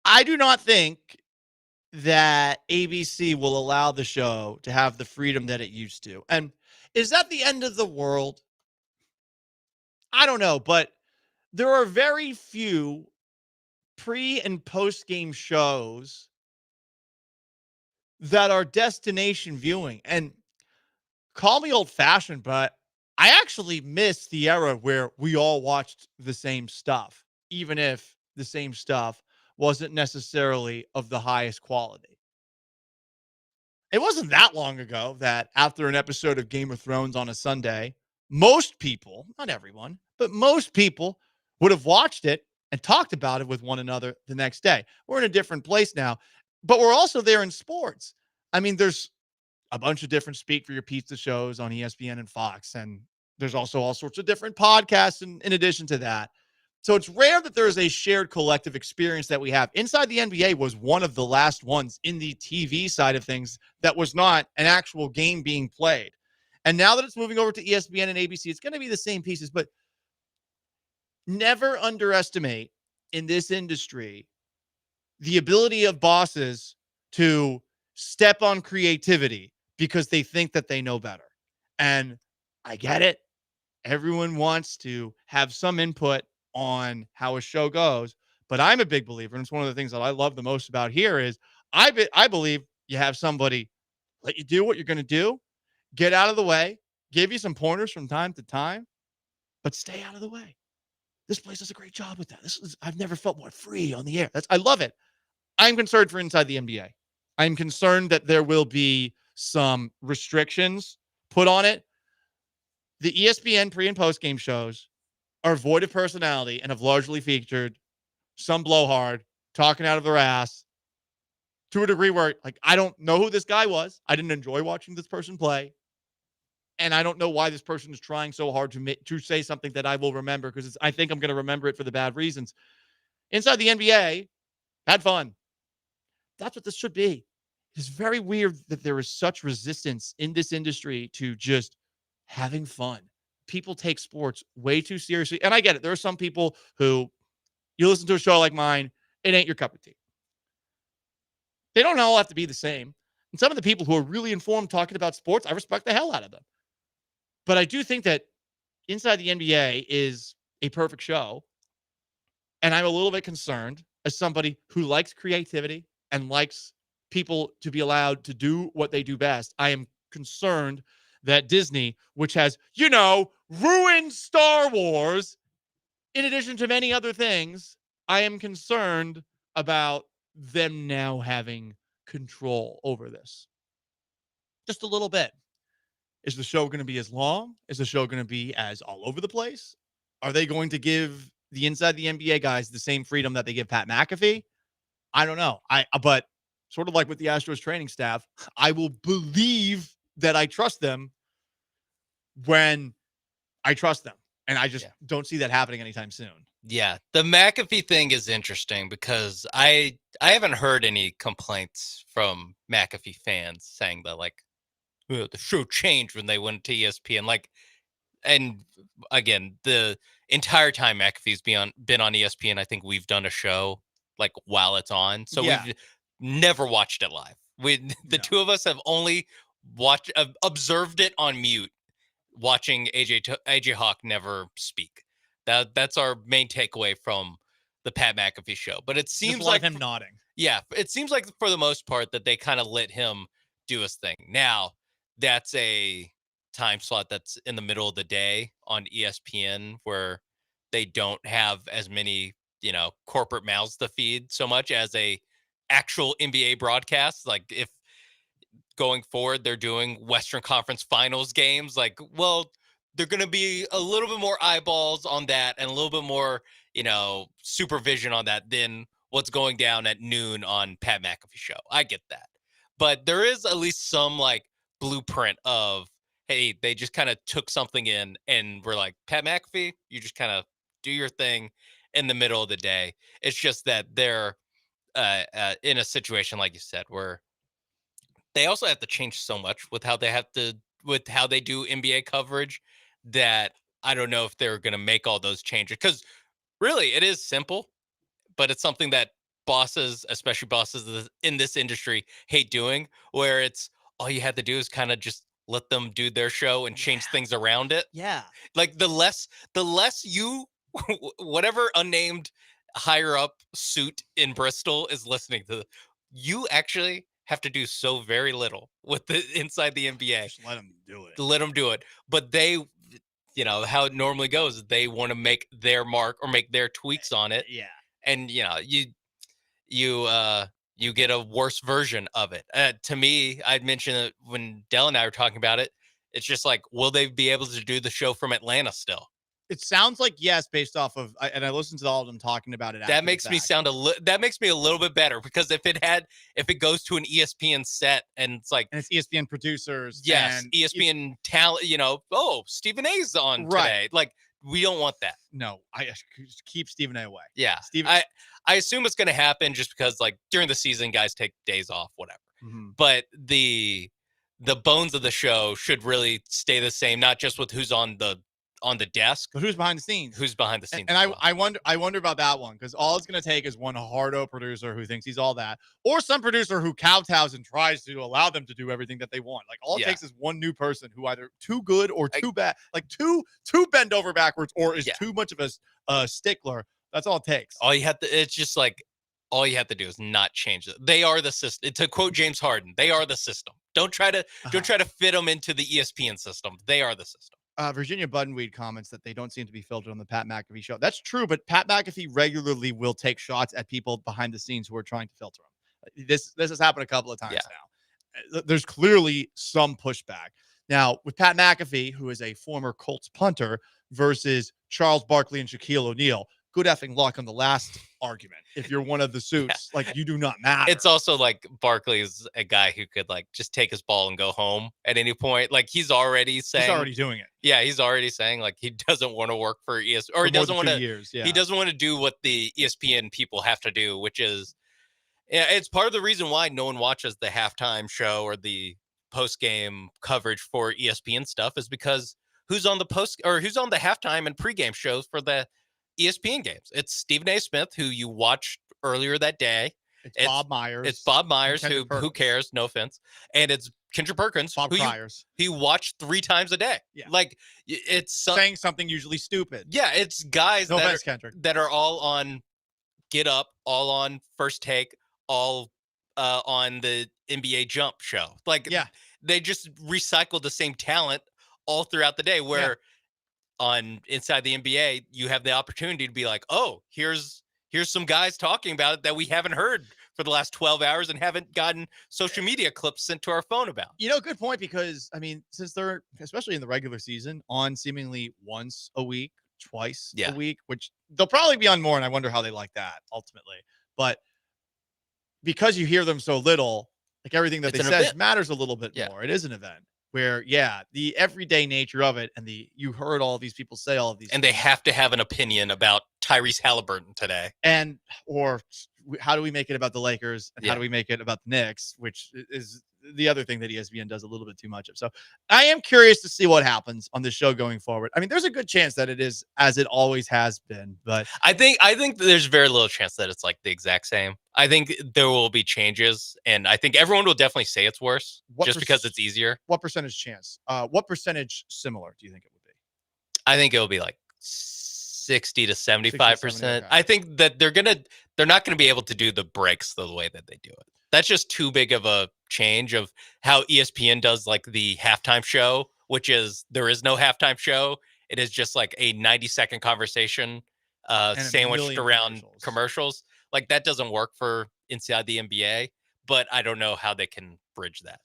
I do not think that ABC will allow the show to have the freedom that it used to. And is that the end of the world? I don't know, but there are very few pre- and post-game shows that are destination viewing. And call me old-fashioned, but I actually miss the era where we all watched the same stuff, even if the same stuff wasn't necessarily of the highest quality. It wasn't that long ago that after an episode of Game of Thrones on a Sunday, most people, not everyone, but most people would have watched it and talked about it with one another the next day. We're in a different place now, but we're also there in sports. I mean, there's a bunch of different Speak for Your Pizza shows on ESPN and Fox, and there's also all sorts of different podcasts in addition to that. So it's rare that there is a shared collective experience that we have. Inside the NBA was one of the last ones in the TV side of things that was not an actual game being played. And now that it's moving over to ESPN and ABC, it's going to be the same pieces, but never underestimate in this industry the ability of bosses to step on creativity because they think that they know better. And I get it. everyone wants to have some input on how a show goes. But I'm a big believer, and it's one of the things that I love the most about here is I believe you have somebody let you do what you're going to do, get out of the way, give you some pointers from time to time, but stay out of the way. This place does a great job with that. I've never felt more free on the air. I love it. I'm concerned for inside the NBA. I'm concerned that there will be some restrictions put on it. The ESPN pre and post game shows are void of personality and have largely featured some blowhard talking out of their ass to a degree where, like, I don't know who this guy was. I didn't enjoy watching this person play. And I don't know why this person is trying so hard to say something that I will remember, because I think I'm going to remember it for the bad reasons. Inside the NBA, had fun. That's what this should be. It's very weird that there is such resistance in this industry to just having fun. People take sports way too seriously. And I get it. There are some people who, you listen to a show like mine, it ain't your cup of tea. They don't all have to be the same. And some of the people who are really informed talking about sports, I respect the hell out of them. But I do think that Inside the NBA is a perfect show. And I'm a little bit concerned, as somebody who likes creativity and likes people to be allowed to do what they do best. I am concerned that Disney, which has, ruined Star Wars, in addition to many other things, I am concerned about them now having control over this. Just a little bit. Is the show going to be as long? Is the show going to be as all over the place? Are they going to give the Inside the NBA guys the same freedom that they give Pat McAfee? I don't know. But sort of like with the Astros training staff, I will believe that I trust them when I trust them. And I just don't see that happening anytime soon. Yeah, the McAfee thing is interesting because I haven't heard any complaints from McAfee fans saying that, like, the show changed when they went to ESPN. Like, and again, the entire time McAfee's been on ESPN, I think we've done a show like while it's on, so we've never watched it live. The two of us have only observed it on mute, watching AJ Hawk never speak. That's our main takeaway from the Pat McAfee show. But it seems like him nodding. Yeah, it seems like for the most part that they kind of let him do his thing. Now, that's a time slot that's in the middle of the day on ESPN, where they don't have as many, corporate mouths to feed so much as a actual NBA broadcast. Like, if going forward they're doing Western Conference Finals games, like, well, they're going to be a little bit more eyeballs on that and a little bit more, supervision on that than what's going down at noon on Pat McAfee show. I get that. But there is at least some, like, blueprint of, hey, they just kind of took something in and we're like, Pat McAfee, you just kind of do your thing in the middle of the day. It's just that they're in a situation, like you said, where they also have to change so much with how they do NBA coverage, that I don't know if they're going to make all those changes. Because really, it is simple, but it's something that bosses, especially bosses in this industry, hate doing, where it's all you had to do is kind of just let them do their show and change things around it. Yeah. Like, the less you, whatever unnamed higher up suit in Bristol is listening to, you actually have to do so very little with the Inside the NBA. Just let them do it. Let them do it. But they, how it normally goes, they want to make their mark or make their tweaks on it. Yeah. And, you get a worse version of it. To me, I'd mentioned it when Dell and I were talking about it. It's just like, will they be able to do the show from Atlanta still? It sounds like yes, based off of, and I listened to all of them talking about it. That makes me that makes me a little bit better, because if it goes to an ESPN set and it's like, and it's ESPN producers, yes, and ESPN talent, Stephen A's on today. Like, we don't want that. No, I keep Stephen A away. Yeah, I assume it's going to happen just because, like, during the season, guys take days off, whatever. Mm-hmm. But the bones of the show should really stay the same, not just with who's on the on the desk. But who's behind the scenes? Who's behind the scenes? And I wonder about that one, because all it's going to take is one hardo producer who thinks he's all that, or some producer who kowtows and tries to allow them to do everything that they want. Like all it takes is one new person who either too good or too bad, like too bend over backwards, or is too much of a stickler. That's all it takes. All you have to, it's just like, all you have to do is not change it. They are the system. To quote James Harden, they are the system. Don't try to fit them into the ESPN system. They are the system. Virginia Buttonweed comments that they don't seem to be filtered on the Pat McAfee show. That's true, but Pat McAfee regularly will take shots at people behind the scenes who are trying to filter him. This has happened a couple of times now. There's clearly some pushback. Now, with Pat McAfee, who is a former Colts punter, versus Charles Barkley and Shaquille O'Neal, good effing luck on the last argument. If you're one of the suits, like you do not matter. It's also like Barkley is a guy who could like just take his ball and go home at any point. Like he's already saying, he's already doing it. Yeah, he's already saying like he doesn't want to work for ESPN, or he doesn't want to. He doesn't want to do what the ESPN people have to do, which is, it's part of the reason why no one watches the halftime show or the post game coverage for ESPN stuff, is because who's on the halftime and pregame shows for the ESPN games? It's Stephen A. Smith, who you watched earlier that day. It's Bob Myers. It's Bob Myers, who cares? No offense. And it's Kendra Perkins, Bob Myers. He watched 3 times a day. Yeah. Like it's saying something usually stupid. Yeah, it's guys that are all on Get Up, all on First Take, all on the NBA Jump show. Like they just recycle the same talent all throughout the day, where on Inside the NBA, you have the opportunity to be like, oh, here's some guys talking about it that we haven't heard for the last 12 hours and haven't gotten social media clips sent to our phone about. Good point, because I mean, since they're, especially in the regular season, on seemingly once a week, twice a week, which they'll probably be on more, and I wonder how they like that ultimately. But because you hear them so little, like everything that they say matters a little bit more. It is an event. Where the everyday nature of it, and you heard all of these people say all of these and things. They have to have an opinion about Tyrese Halliburton today, or how do we make it about the Lakers, and how do we make it about the Knicks, which is the other thing that ESPN does a little bit too much of. So I am curious to see what happens on this show going forward. I mean, there's a good chance that it is as it always has been, but I think there's very little chance that it's like the exact same. I think there will be changes, and I think everyone will definitely say it's worse because it's easier. What percentage chance? What percentage similar do you think it would be? I think it will be like 60 to 75%. I think that they're not gonna be able to do the breaks the way that they do it. That's just too big of a change of how ESPN does like the halftime show, which is there is no halftime show. It is just like a 90-second conversation sandwiched around commercials. Like that doesn't work for Inside the NBA, but I don't know how they can bridge that.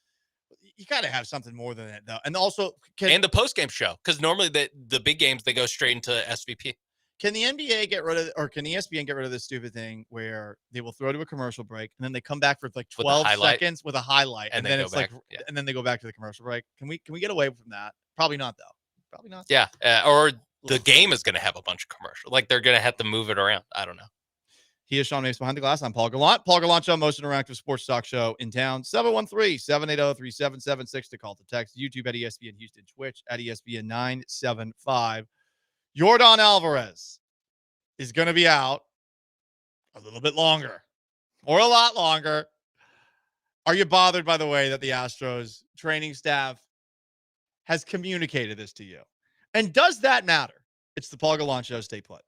You got to have something more than that, though. And also, and the post-game show, because normally the big games, they go straight into SVP. Can the NBA get rid of, or can ESPN get rid of this stupid thing where they will throw to a commercial break and then they come back for like 12 seconds with a highlight, and then it's like, and then they go back to the commercial break? Can we get away from that? Probably not, though. Probably not. Yeah, or the game is going to have a bunch of commercials. Like they're going to have to move it around. I don't know. He is Sean Mapes behind the glass. I'm Paul Gallant. Paul Gallant Show, most interactive sports talk show in town. 713-780-3776 to call to text. YouTube at ESPN Houston. Twitch at ESPN 975. Yordan Alvarez is going to be out a little bit longer, or a lot longer. Are you bothered by the way that the Astros training staff has communicated this to you? And does that matter? It's the Paul Gallant Show. Stay put.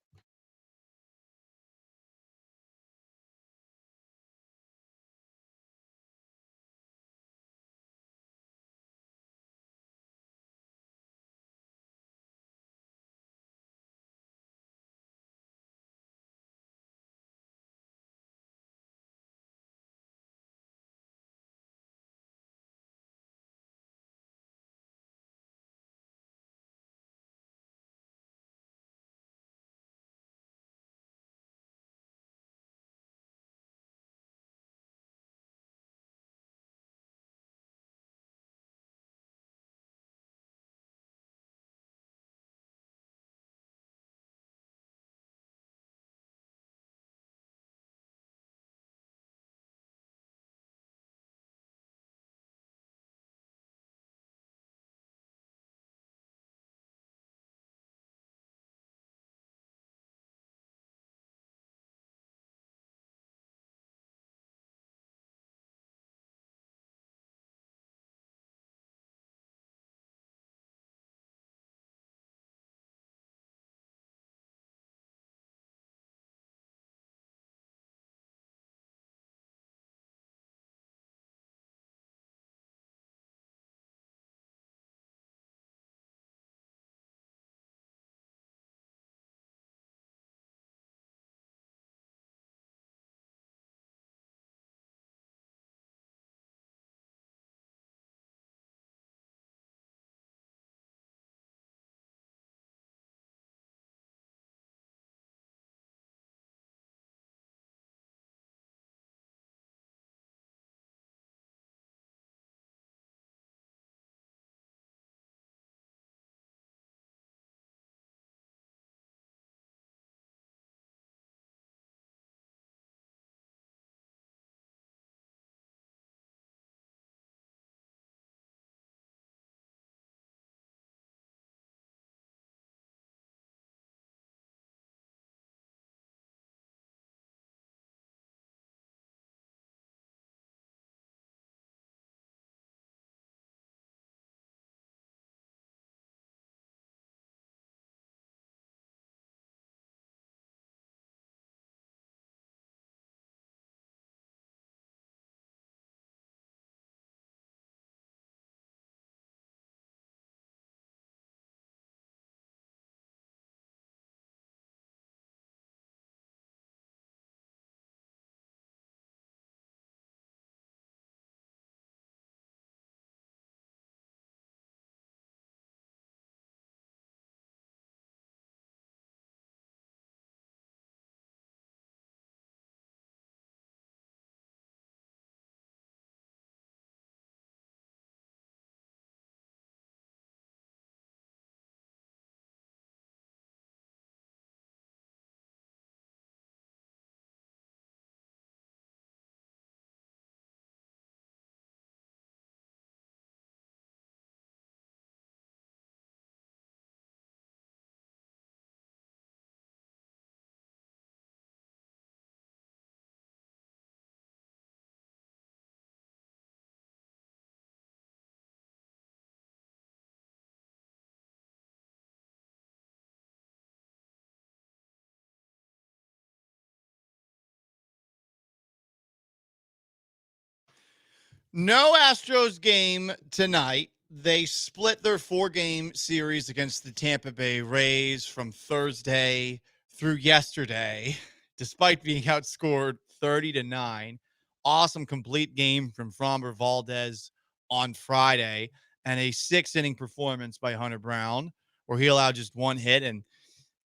No Astros game tonight. They split their 4-game series against the Tampa Bay Rays from Thursday through yesterday, despite being outscored 30-9. Awesome complete game from Framber Valdez on Friday, and a 6-inning performance by Hunter Brown, where he allowed just one hit, and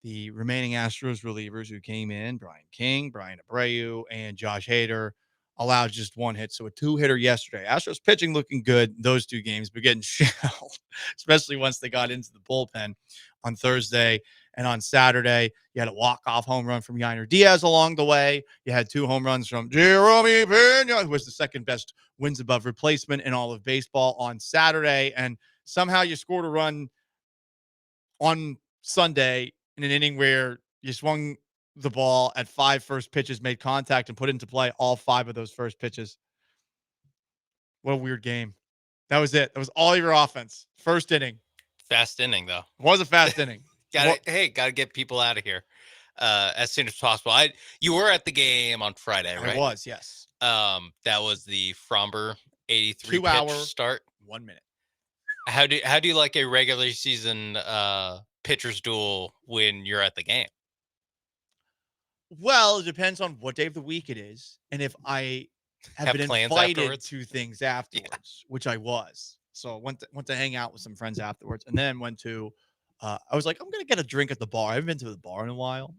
the remaining Astros relievers who came in, Brian King, Brian Abreu, and Josh Hader, allowed just one hit. So a 2-hitter yesterday. Astros pitching looking good those 2 games, but getting shelled, especially once they got into the bullpen on Thursday and on Saturday. You had a walk-off home run from Yainer Diaz along the way. You had 2 home runs from Jerome Pena, who was the second best wins above replacement in all of baseball on Saturday. And somehow you scored a run on Sunday in an inning where you swung the ball at 5 first pitches, made contact, and put into play all 5 of those first pitches. What a weird game. That was it. That was all your offense. First inning. Fast inning, though. It was a fast inning. Gotta get people out of here as soon as possible. You were at the game on Friday, right? I was, yes. That was the Framber 83 2 pitch hour start. 1 minute. How do you like a regular season pitcher's duel when you're at the game? Well, it depends on what day of the week it is, and if I have been invited afterwards? to things afterwards, which I was. So I went to hang out with some friends afterwards, and then went to. I was like, I'm gonna get a drink at the bar. I haven't been to the bar in a while.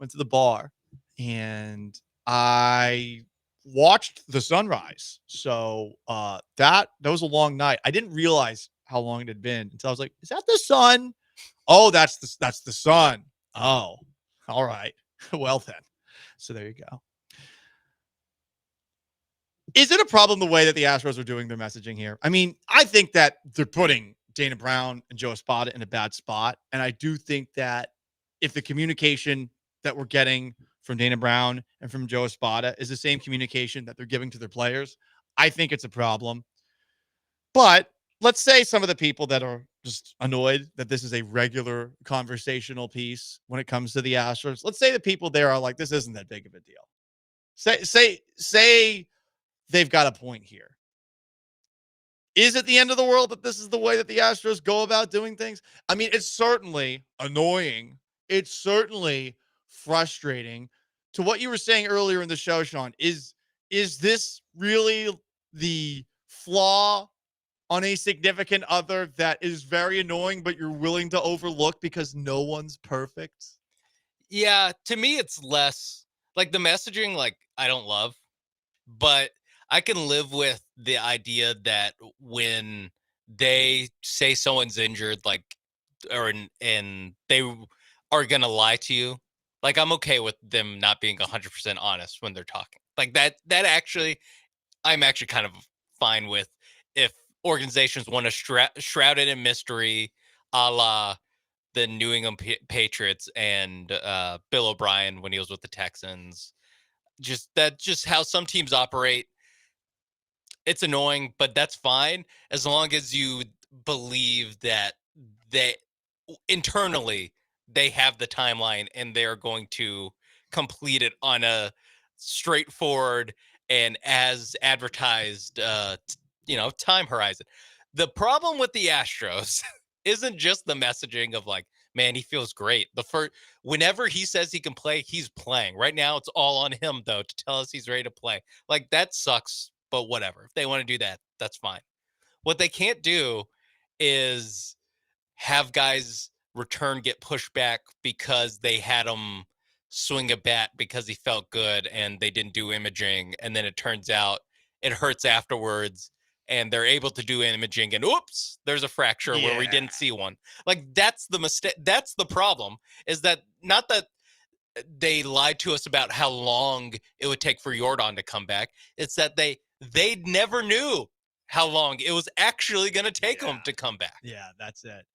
Went to the bar, and I watched the sunrise. So that was a long night. I didn't realize how long it had been until I was like, "Is that the sun?" Oh, that's the sun. Oh, all right. Well then. So there you go. Is it a problem the way that the Astros are doing their messaging here? I mean, I think that they're putting Dana Brown and Joe Espada in a bad spot. And I do think that if the communication that we're getting from Dana Brown and from Joe Espada is the same communication that they're giving to their players, I think it's a problem. But let's say some of the people that are just annoyed that this is a regular conversational piece when it comes to the Astros, let's say the people there are like, this isn't that big of a deal. Say they've got a point here. Is it the end of the world that this is the way that the Astros go about doing things? I mean, it's certainly annoying. It's certainly frustrating. To what you were saying earlier in the show, Sean, is this really the flaw on a significant other that is very annoying, but you're willing to overlook because no one's perfect? Yeah, to me, it's less like the messaging, like I don't love, but I can live with the idea that when they say someone's injured, like, and they are going to lie to you, like, I'm okay with them not being 100% honest when they're talking like that. That actually, I'm actually kind of fine with if organizations want to shroud it in mystery, a la the New England Patriots and Bill O'Brien when he was with the Texans. Just how some teams operate. It's annoying, but that's fine as long as you believe that they internally they have the timeline and they're going to complete it on a straightforward and as advertised time horizon. The problem with the Astros isn't just the messaging of like, man, he feels great. Whenever he says he can play, he's playing. Right now, it's all on him, though, to tell us he's ready to play. Like, that sucks, but whatever. If they want to do that, that's fine. What they can't do is have guys return get pushed back because they had him swing a bat because he felt good and they didn't do imaging. And then it turns out it hurts afterwards. And they're able to do imaging and oops, there's a fracture where we didn't see one. Like, that's the mistake. That's the problem, is that not that they lied to us about how long it would take for Jordan to come back. It's that they never knew how long it was actually going to take him to come back. Yeah, that's it.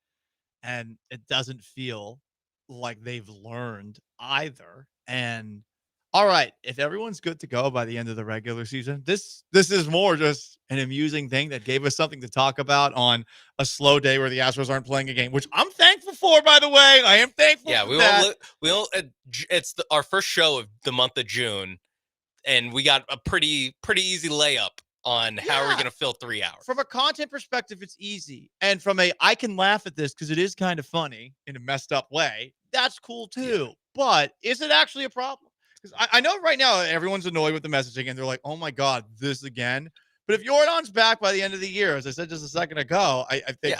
And it doesn't feel like they've learned either. And all right, if everyone's good to go by the end of the regular season, this is more just an amusing thing that gave us something to talk about on a slow day where the Astros aren't playing a game, which I'm thankful for, by the way. I am thankful for that. It's our first show of the month of June, and we got a pretty easy layup on how are we going to fill 3 hours. From a content perspective, it's easy. And from I can laugh at this because it is kind of funny in a messed up way. That's cool too. Yeah. But is it actually a problem? Because I know right now everyone's annoyed with the messaging and they're like, oh my God, this again. But if Jordan's back by the end of the year, as I said just a second ago, I think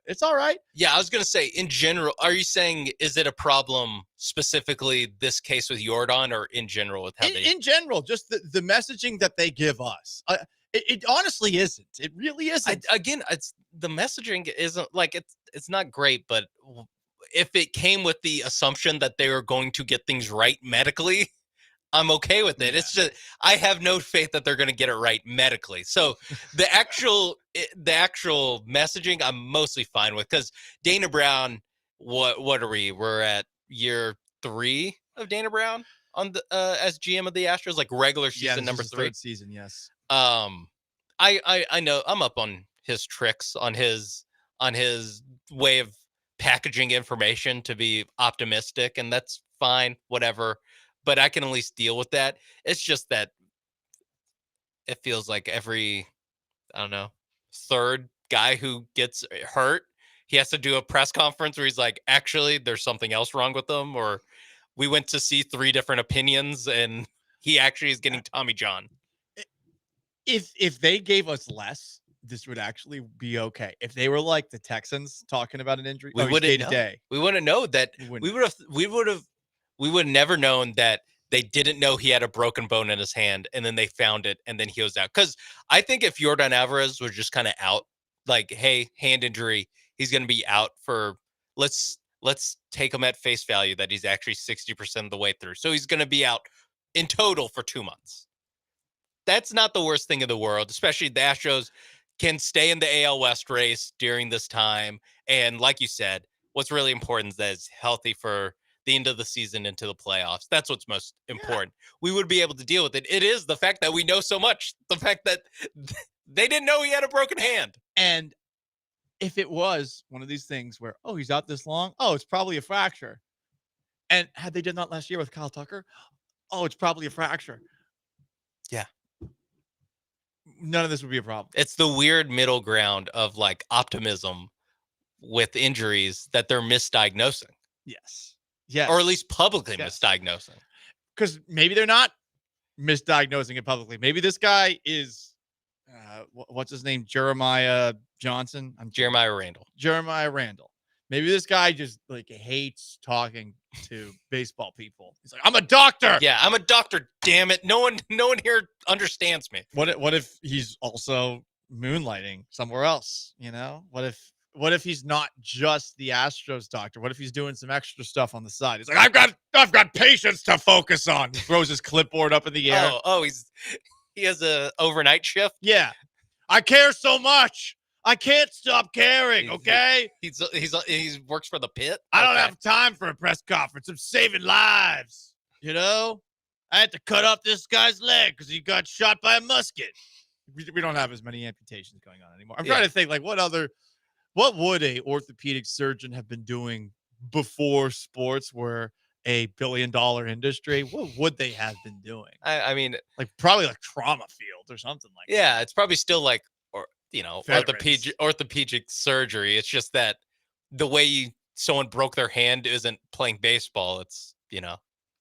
it's all right. Yeah, I was going to say, in general, are you saying, is it a problem specifically this case with Jordan or in general with how in general, just the messaging that they give us? It honestly isn't. It really isn't. It's the messaging isn't like it's not great, but if it came with the assumption that they were going to get things right medically, I'm okay with it. Yeah. It's just I have no faith that they're going to get it right medically. So the actual messaging I'm mostly fine with, because Dana Brown, what are we? We're at year 3 of Dana Brown on the as GM of the Astros, like regular season number 3. Third season, yes. I know I'm up on his tricks, on his way of packaging information to be optimistic, and that's fine, whatever. But I can at least deal with that. It's just that it feels like every, I don't know, third guy who gets hurt, he has to do a press conference where he's like, actually, there's something else wrong with them, or we went to see 3 different opinions, and he actually is getting Tommy John. If they gave us less, this would actually be okay. If they were like the Texans talking about an injury, we wouldn't know. We wouldn't know that. We would have never known that they didn't know he had a broken bone in his hand, and then they found it, and then he was out. Because I think if Jordan Alvarez was just kind of out, like, hey, hand injury, he's going to be out for, let's take him at face value that he's actually 60% of the way through. So he's going to be out in total for 2 months. That's not the worst thing in the world, especially the Astros can stay in the AL West race during this time. And like you said, what's really important is that it's healthy for the end of the season into the playoffs. That's what's most important. We would be able to deal with it. It is the fact that we know so much, the fact that they didn't know he had a broken hand. And if it was one of these things where, oh, he's out this long, oh, it's probably a fracture. And had they done that last year with Kyle Tucker, oh, it's probably a fracture. Yeah. None of this would be a problem. It's the weird middle ground of like optimism with injuries that they're misdiagnosing. Yes. Yes. Or at least publicly misdiagnosing. Because maybe they're not misdiagnosing it publicly. Maybe this guy is, what's his name? Jeremiah Johnson? Jeremiah Randall. Jeremiah Randall. Maybe this guy just like hates talking to baseball people. He's like, I'm a doctor. Yeah, I'm a doctor. Damn it. No one here understands me. What if he's also moonlighting somewhere else? You know, what if he's not just the Astros doctor? What if he's doing some extra stuff on the side? He's like, I've got patients to focus on. He throws his clipboard up in the air. He has a overnight shift. Yeah, I care so much. I can't stop caring. Okay, he works for the pit. I don't have time for a press conference. I'm saving lives. You know, I had to cut off this guy's leg because he got shot by a musket. We don't have as many amputations going on anymore. I'm trying to think like what would a orthopedic surgeon have been doing before sports were a billion-dollar industry? What would they have been doing? I mean, like probably like trauma field or something like that. Yeah, it's probably still like, orthopedic surgery. It's just that the way someone broke their hand isn't playing baseball. It's,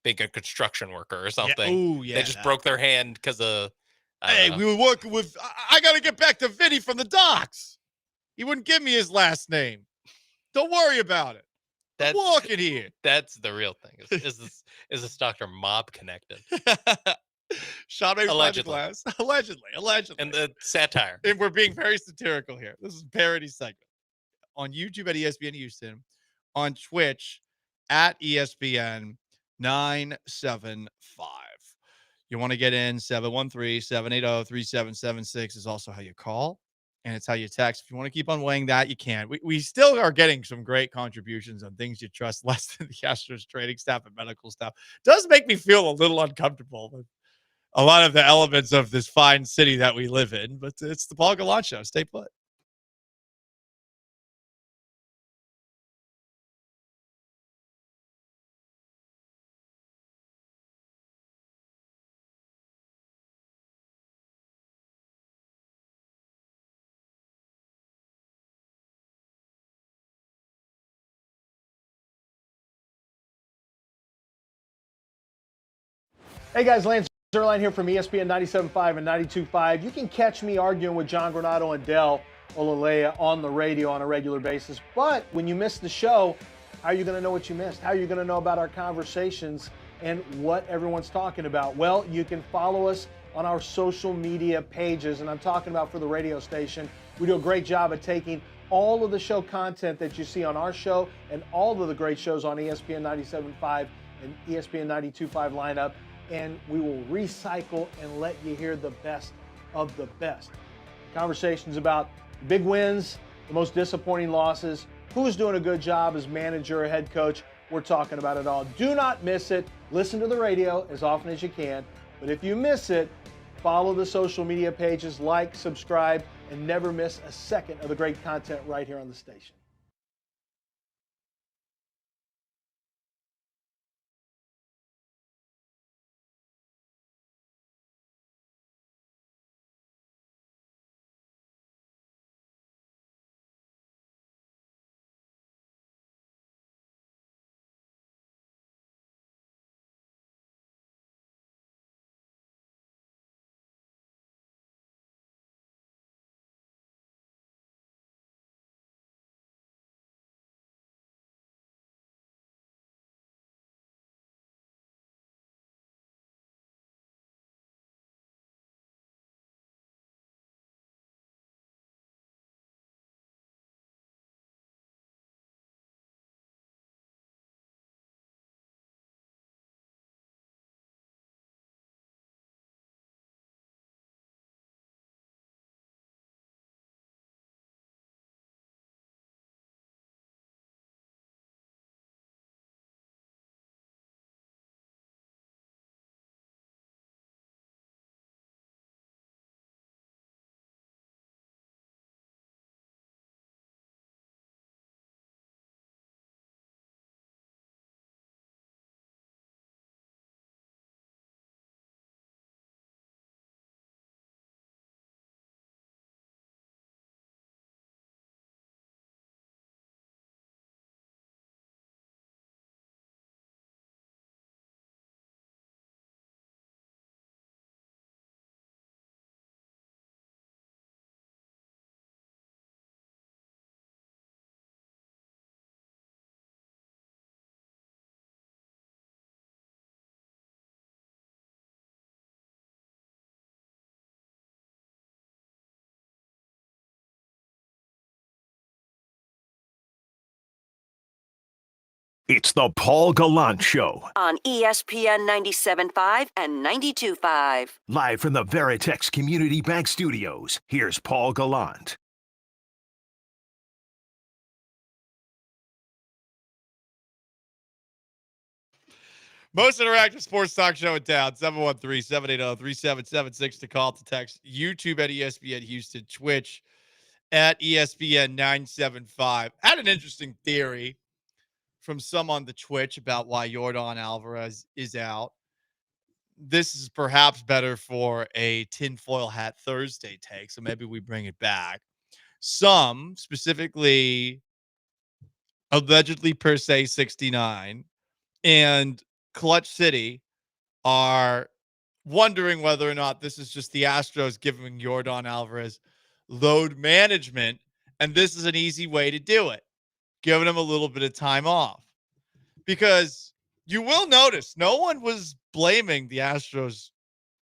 being a construction worker or something. Yeah. They just broke their hand because of. Hey, we were working with. I got to get back to Vinny from the docks. He wouldn't give me his last name. Don't worry about it. I'm walking here. That's the real thing. Is this Dr. Mob connected? Shot me by the glass. Allegedly. And the satire. And we're being very satirical here. This is a parody segment. On YouTube at ESPN Houston. On Twitch at ESPN 975. You want to get in, 713-780-3776 is also how you call. And it's how you text. If you want to keep on weighing that, you can. We still are getting some great contributions on things you trust less than the Astros training staff and medical staff. It does make me feel a little uncomfortable with a lot of the elements of this fine city that we live in. But it's the Paul Gallant Show. Stay put. Hey guys, Lance Zerline here from ESPN 97.5 and 92.5. You can catch me arguing with John Granado and Del Olaleye on the radio on a regular basis. But when you miss the show, how are you going to know what you missed? How are you going to know about our conversations and what everyone's talking about? Well, you can follow us on our social media pages, and I'm talking about for the radio station. We do a great job of taking all of the show content that you see on our show and all of the great shows on ESPN 97.5 and ESPN 92.5 lineup, and we will recycle and let you hear the best of the best. Conversations about big wins, the most disappointing losses, who's doing a good job as manager or head coach. We're talking about it all. Do not miss it. Listen to the radio as often as you can. But if you miss it, follow the social media pages, like, subscribe, and never miss a second of the great content right here on the station. It's the Paul Gallant Show, On ESPN 97.5 and 92.5. live from the Veritex Community Bank Studios. Here's Paul Gallant. Most interactive sports talk show in town. 713-780-3776 to call, to text. YouTube at ESPN Houston. Twitch at ESPN 975. I had an interesting theory from some on the Twitch about why Yordan Alvarez is out. This is perhaps better for a tinfoil hat Thursday take, so maybe we bring it back. Some, specifically allegedly per se 69 and Clutch City, are wondering whether or not this is just the Astros giving Yordan Alvarez load management, and this is an easy way to do it, giving him a little bit of time off. Because you will notice no one was blaming the Astros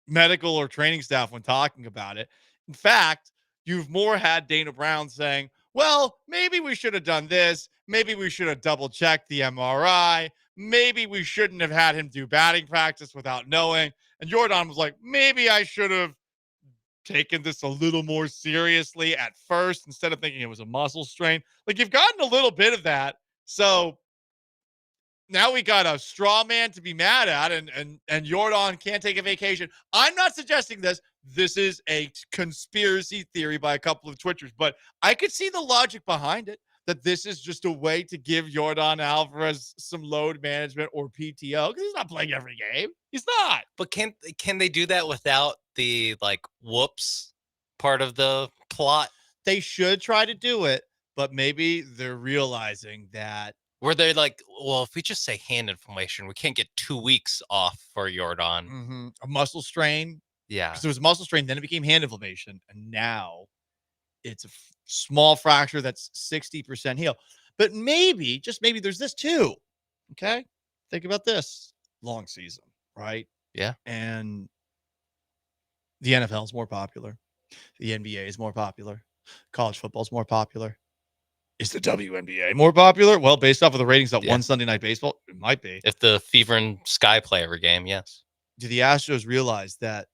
medical or training staff when talking about it. In fact, you've more had Dana Brown saying, well, maybe we should have done this. Maybe we should have double checked the MRI. Maybe we shouldn't have had him do batting practice without knowing. And Yordan was like, maybe I should have taken this a little more seriously at first instead of thinking it was a muscle strain. Like, you've gotten a little bit of that. So now we got a straw man to be mad at, and Yordan can't take a vacation. I'm not suggesting this. This is a conspiracy theory by a couple of Twitchers, but I could see the logic behind it, that this is just a way to give Yordan Alvarez some load management or PTO, because he's not playing every game. He's not. But can they do that without the, like, whoops part of the plot? They should try to do it, but maybe they're realizing that Where they're like, well, if we just say hand inflammation, we can't get 2 weeks off for Jordan. Mm-hmm. A muscle strain. Yeah. Because it was muscle strain, then it became hand inflammation, and now it's a small fracture that's 60% healed. But maybe, just maybe, there's this too. Okay? Think about this. Long season, right? Yeah. And the NFL is more popular. The NBA is more popular. College football is more popular. Is the WNBA more popular? Well, based off of the ratings that one Sunday Night Baseball, it might be. If the Fever and Sky play every game, yes. Do the Astros realize that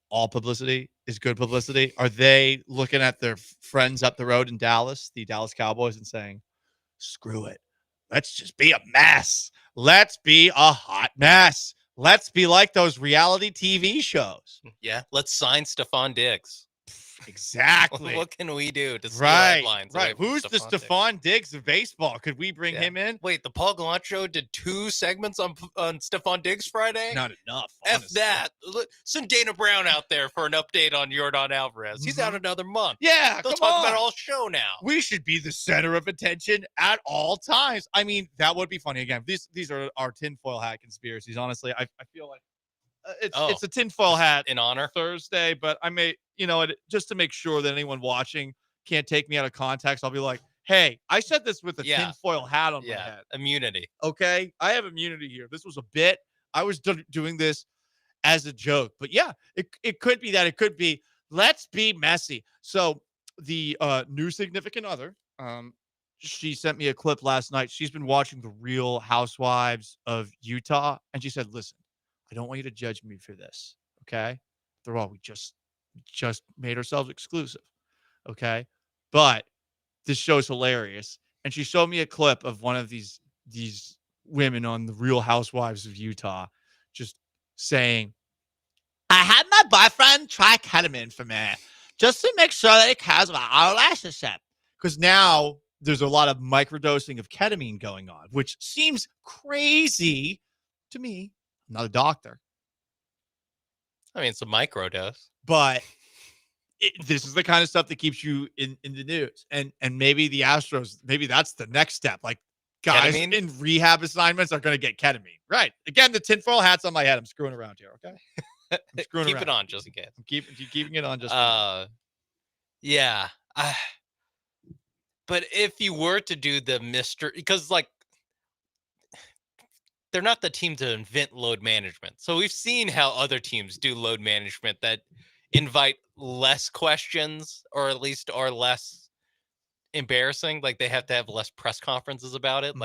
all publicity is good publicity? Are they looking at their friends up the road in Dallas, the Dallas Cowboys, and saying, screw it. Let's just be a mess. Let's be a hot mess. Let's be like those reality TV shows. Yeah. Let's sign Stephon Diggs. Exactly. What can we do to steal Right. headlines? Right. Who's the Stephon Diggs of baseball? Could we bring him in? Wait, the Paul Gallant Show did 2 segments on Stephon Diggs Friday? Not enough. F honestly. that. Look, send Dana Brown out there for an update on Jordan Alvarez. He's out another month. Yeah, They'll come talk on. about it all show now. We should be the center of attention at all times. I mean, that would be funny. Again, these are our tinfoil hat conspiracies. Honestly, I feel like it's a tinfoil hat in honor Thursday, but I may, just to make sure that anyone watching can't take me out of context, I'll be like, hey, I said this with a tinfoil hat on my head. Immunity. Okay, I have immunity here. This was a bit. I was doing this as a joke, but yeah, it could be that. It could be, let's be messy. So the new significant other, she sent me a clip last night. She's been watching The Real Housewives of Utah, and she said, listen, I don't want you to judge me for this, okay? After all, we just made ourselves exclusive, okay? But this show's hilarious. And she showed me a clip of one of these women on The Real Housewives of Utah just saying, I had my boyfriend try ketamine for me just to make sure that it cares about our relationship. Because now there's a lot of microdosing of ketamine going on, which seems crazy to me. I'm not a doctor. I mean, it's a microdose. But this is the kind of stuff that keeps you in the news. And maybe the Astros, maybe that's the next step. Like, guys Ketamine? in rehab assignments are going to get ketamine. Right. Again, the tinfoil hat's on my head. I'm screwing around here, okay? I'm screwing Keep around. it on just in case. I'm keeping it on just yeah. But if you were to do the mystery, because like they're not the team to invent load management. So we've seen how other teams do load management that invite less questions, or at least are less embarrassing. Like they have to have less press conferences about it.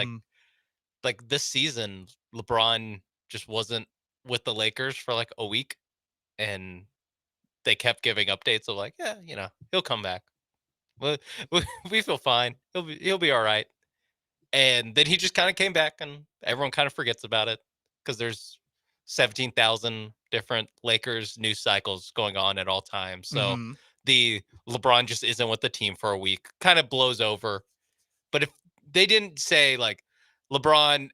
Like this season, LeBron just wasn't with the Lakers for like a week, and they kept giving updates of like, yeah, he'll come back. We feel fine. He'll be all right. And then he just kind of came back, and everyone kind of forgets about it because there's 17,000 different Lakers news cycles going on at all times. So the LeBron just isn't with the team for a week, kind of blows over. But if they didn't say like LeBron,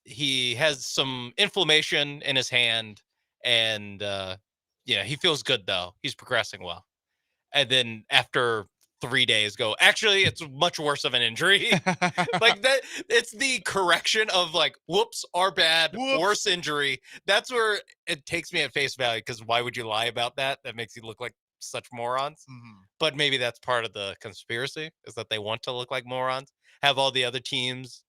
he has some inflammation in his hand, and he feels good though. He's progressing well. And then after 3 days go, actually, it's much worse of an injury. Like that, it's the correction of like, whoops, our bad, worse injury. That's where it takes me at face value, because why would you lie about that? That makes you look like such morons. But maybe that's part of the conspiracy, is that they want to look like morons, have all the other teams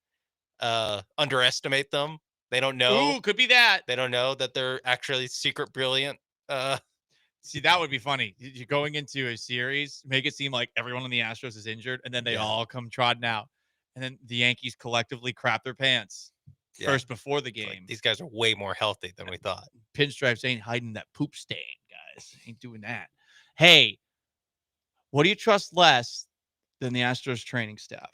underestimate them. They don't know. Ooh, could be that. They don't know that they're actually secret brilliant. See, that would be funny. You're going into a series, make it seem like everyone on the Astros is injured, and then they all come trotting out. And then the Yankees collectively crap their pants first before the game. Like, these guys are way more healthy than we thought. Pinstripes ain't hiding that poop stain, guys. Ain't doing that. Hey, what do you trust less than the Astros training staff?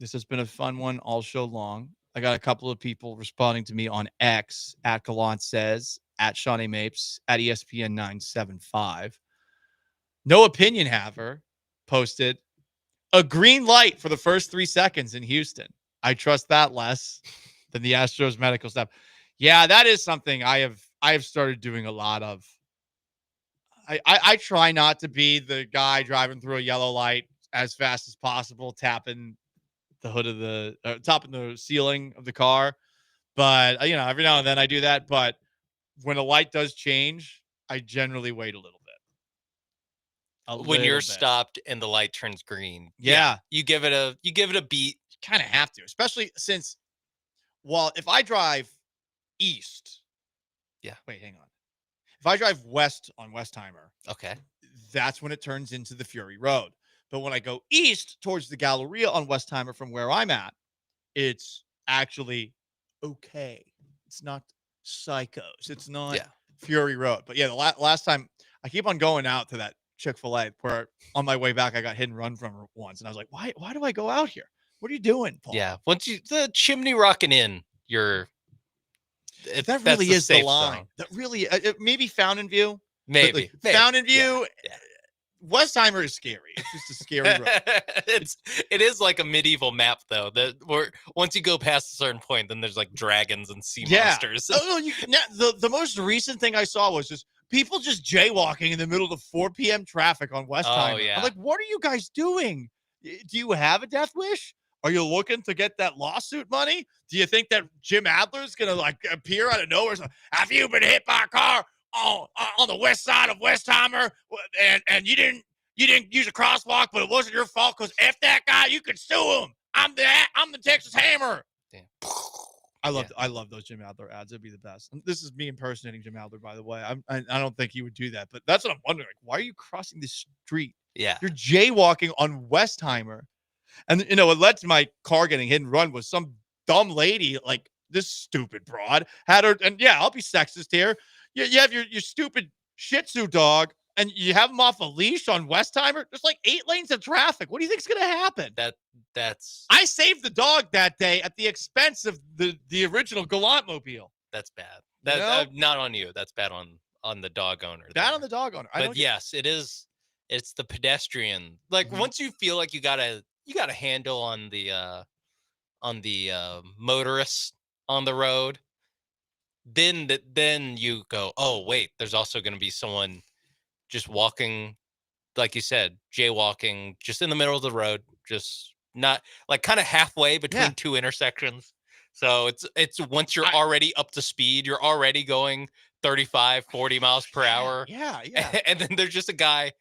This has been a fun one all show long. I got a couple of people responding to me on X, at Gallant Says, at Shawnee Mapes, at ESPN 975. No Opinion Haver posted a green light for the first 3 seconds in Houston. I trust that less than the Astros medical staff. Yeah, that is something I have started doing a lot of. I try not to be the guy driving through a yellow light as fast as possible, tapping the hood of the top of the ceiling of the car. But every now and then I do that. But when a light does change, I generally wait a little bit. When you're stopped and the light turns green, yeah, you give it a beat. You kind of have to, especially since, if I drive east, wait, hang on. If I drive west on Westheimer, okay, that's when it turns into the Fury Road. But when I go east towards the Galleria on Westheimer from where I'm at, it's actually okay. It's not psychos. It's not Fury Road. But the last time I keep on going out to that Chick-fil-A where on my way back I got hit and run from her once, and I was like, why do I go out here? What are you doing, Paul? Yeah, once the chimney rocking in, that really is the line. Zone. That really maybe Fountain View. Maybe Fountain View. Yeah. Westheimer is scary. It's just a scary road. It is like a medieval map though. Where once you go past a certain point, then there's like dragons and sea monsters. The most recent thing I saw was just people just jaywalking in the middle of 4 p.m. traffic on Westheimer. Oh, yeah. I'm like, what are you guys doing? Do you have a death wish? Are you looking to get that lawsuit money? Do you think that Jim Adler's gonna appear out of nowhere? Have you been hit by a car on the west side of Westheimer, and you didn't use a crosswalk, but it wasn't your fault because F that guy, you could sue him. I'm the Texas Hammer. Damn. I love those Jim Adler ads. It'd be the best. And this is me impersonating Jim Adler, by the way. I don't think he would do that, but that's what I'm wondering. Why are you crossing the street? Yeah, you're jaywalking on Westheimer, and what led to my car getting hit and run was some dumb lady, like this stupid broad had her. And I'll be sexist here. You have your stupid Shih Tzu dog, and you have him off a leash on Westheimer. There's like 8 lanes of traffic. What do you think's gonna happen? That's. I saved the dog that day at the expense of the original Gallant mobile. That's bad. That's not on you. That's bad on the dog owner. Bad on the dog owner. But yes, it is. It's the pedestrian. Like once you feel like you got a handle on the motorists on the road, then you go, oh wait, there's also going to be someone just walking, like you said, jaywalking just in the middle of the road, just not like kind of halfway between two intersections. So it's once you're already up to speed, you're already going 35, 40 miles per hour. Yeah. And then there's just a guy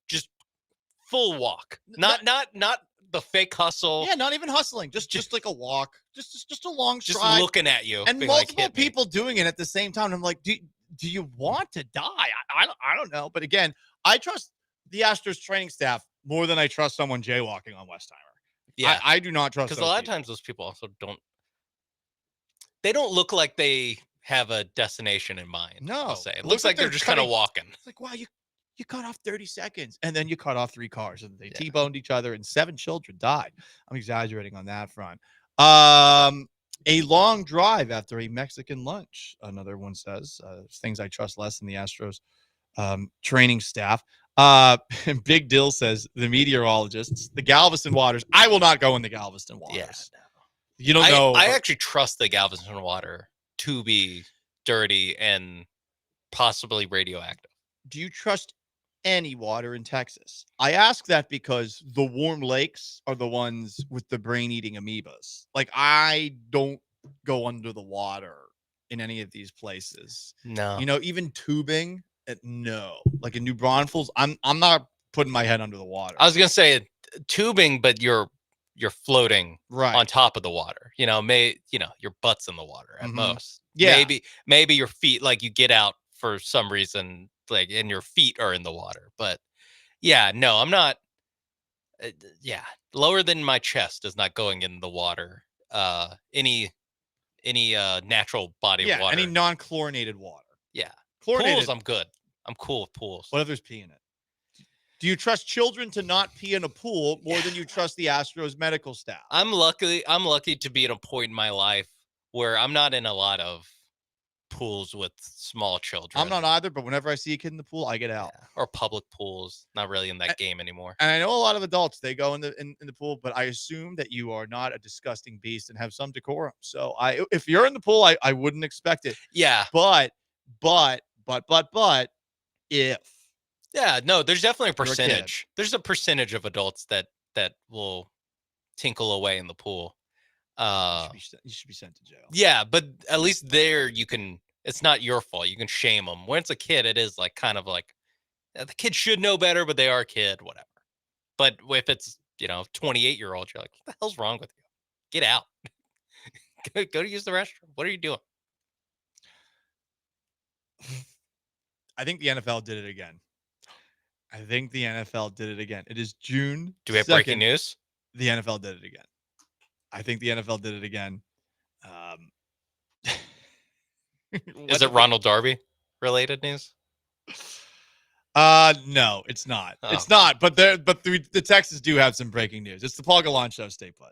just full walk. Not the fake hustle. Yeah, not even hustling. Just like a walk. Just a long stride. Just looking at you. And multiple people doing it at the same time. I'm like, do you want to die? I don't know. But again, I trust the Astros training staff more than I trust someone jaywalking on Westheimer. Yeah. I do not trust because a lot of times those people also don't look like they have a destination in mind. No. I'll say. It looks like they're just kind of walking. It's like, wow, you cut off 30 seconds and then you cut off 3 cars and they T-boned each other and 7 children died. I'm exaggerating on that front. A long drive after a Mexican lunch. Another one says things I trust less than the Astros training staff. Big Dill says the meteorologists, the Galveston waters. I will not go in the Galveston waters. Yeah, you don't know. I actually trust the Galveston water to be dirty and possibly radioactive. Do you trust any water in Texas? I ask that because the warm lakes are the ones with the brain-eating amoebas. Like, I don't go under the water in any of these places. No. Even tubing, no. Like in New Braunfels, I'm not putting my head under the water. I was going to say tubing, but you're floating on top of the water. Your butt's in the water at most. Yeah. Maybe your feet, like you get out for some reason, like, and your feet are in the water. But yeah, no, I'm not. Lower than my chest is not going in the water. Any natural body of water. Any non-chlorinated water. Yeah. Chlorinated. Pools, I'm good. I'm cool with pools. What if there's pee in it? Do you trust children to not pee in a pool more than you trust the Astros medical staff? I'm lucky to be at a point in my life where I'm not in a lot of pools with small children. I'm not either, but whenever I see a kid in the pool, I get out. Or public pools. Not really in that game anymore. And I know a lot of adults, they go in the pool, but I assume that you are not a disgusting beast and have some decorum. So if you're in the pool, I wouldn't expect it. Yeah. But if yeah, no, there's definitely a percentage. There's a percentage of adults that will tinkle away in the pool. You should be sent to jail. Yeah, but at least there you can. It's not your fault. You can shame them. When it's a kid, it is like kind of like the kid should know better, but they are a kid, whatever. But if it's 28-year-old, you're like, what the hell's wrong with you? Get out. Go to use the restroom. What are you doing? I think the NFL did it again. It is June. Do we have 2nd. breaking news? The NFL did it again. I think the NFL did it again. Is it Ronald Darby related news? No, it's not. Oh. It's not. But the Texans do have some breaking news. It's the Paul Gallant Show. Stay put.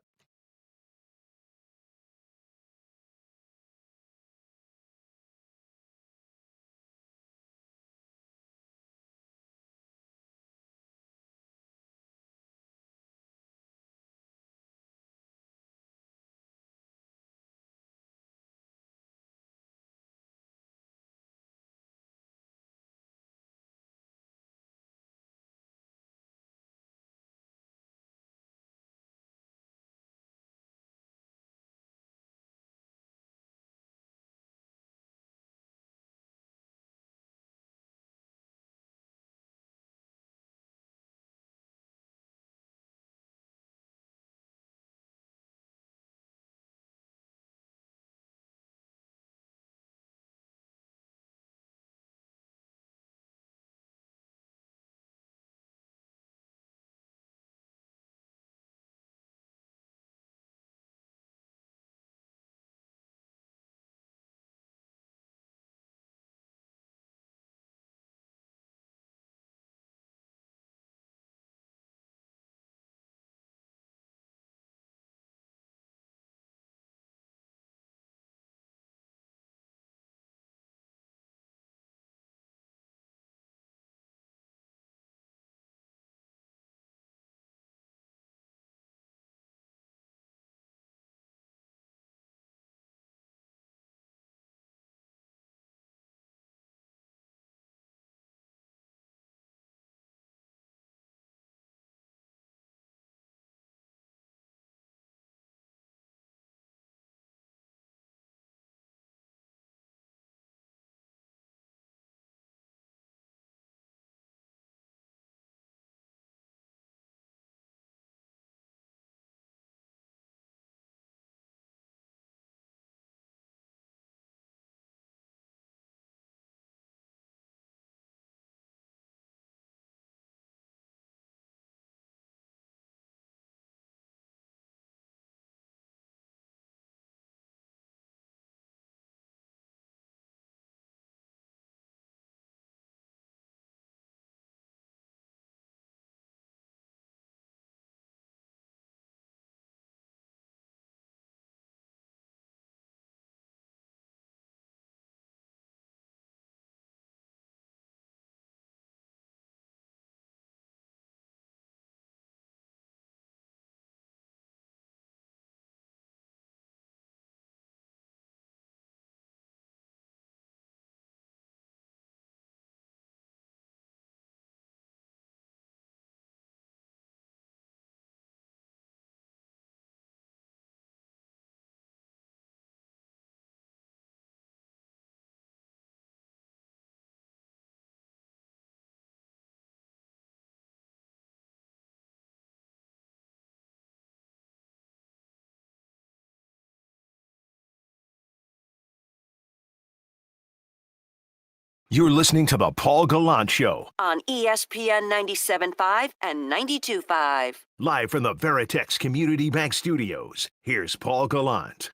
You're listening to the Paul Gallant Show, On ESPN 97.5 and 92.5. live from the Veritex Community Bank Studios. Here's Paul Gallant.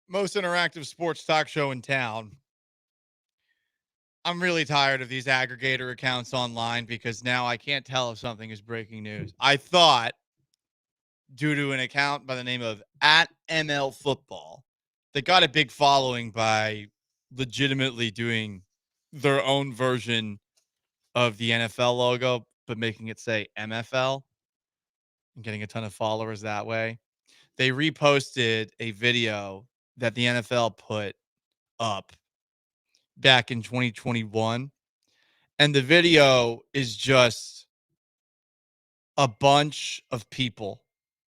Most interactive sports talk show in town. I'm really tired of these aggregator accounts online because now I can't tell if something is breaking news. I thought, due to an account by the name of @MLFootball, that got a big following by legitimately doing their own version of the NFL logo, but making it say MFL and getting a ton of followers that way. They reposted a video that the NFL put up back in 2021. And the video is just a bunch of people.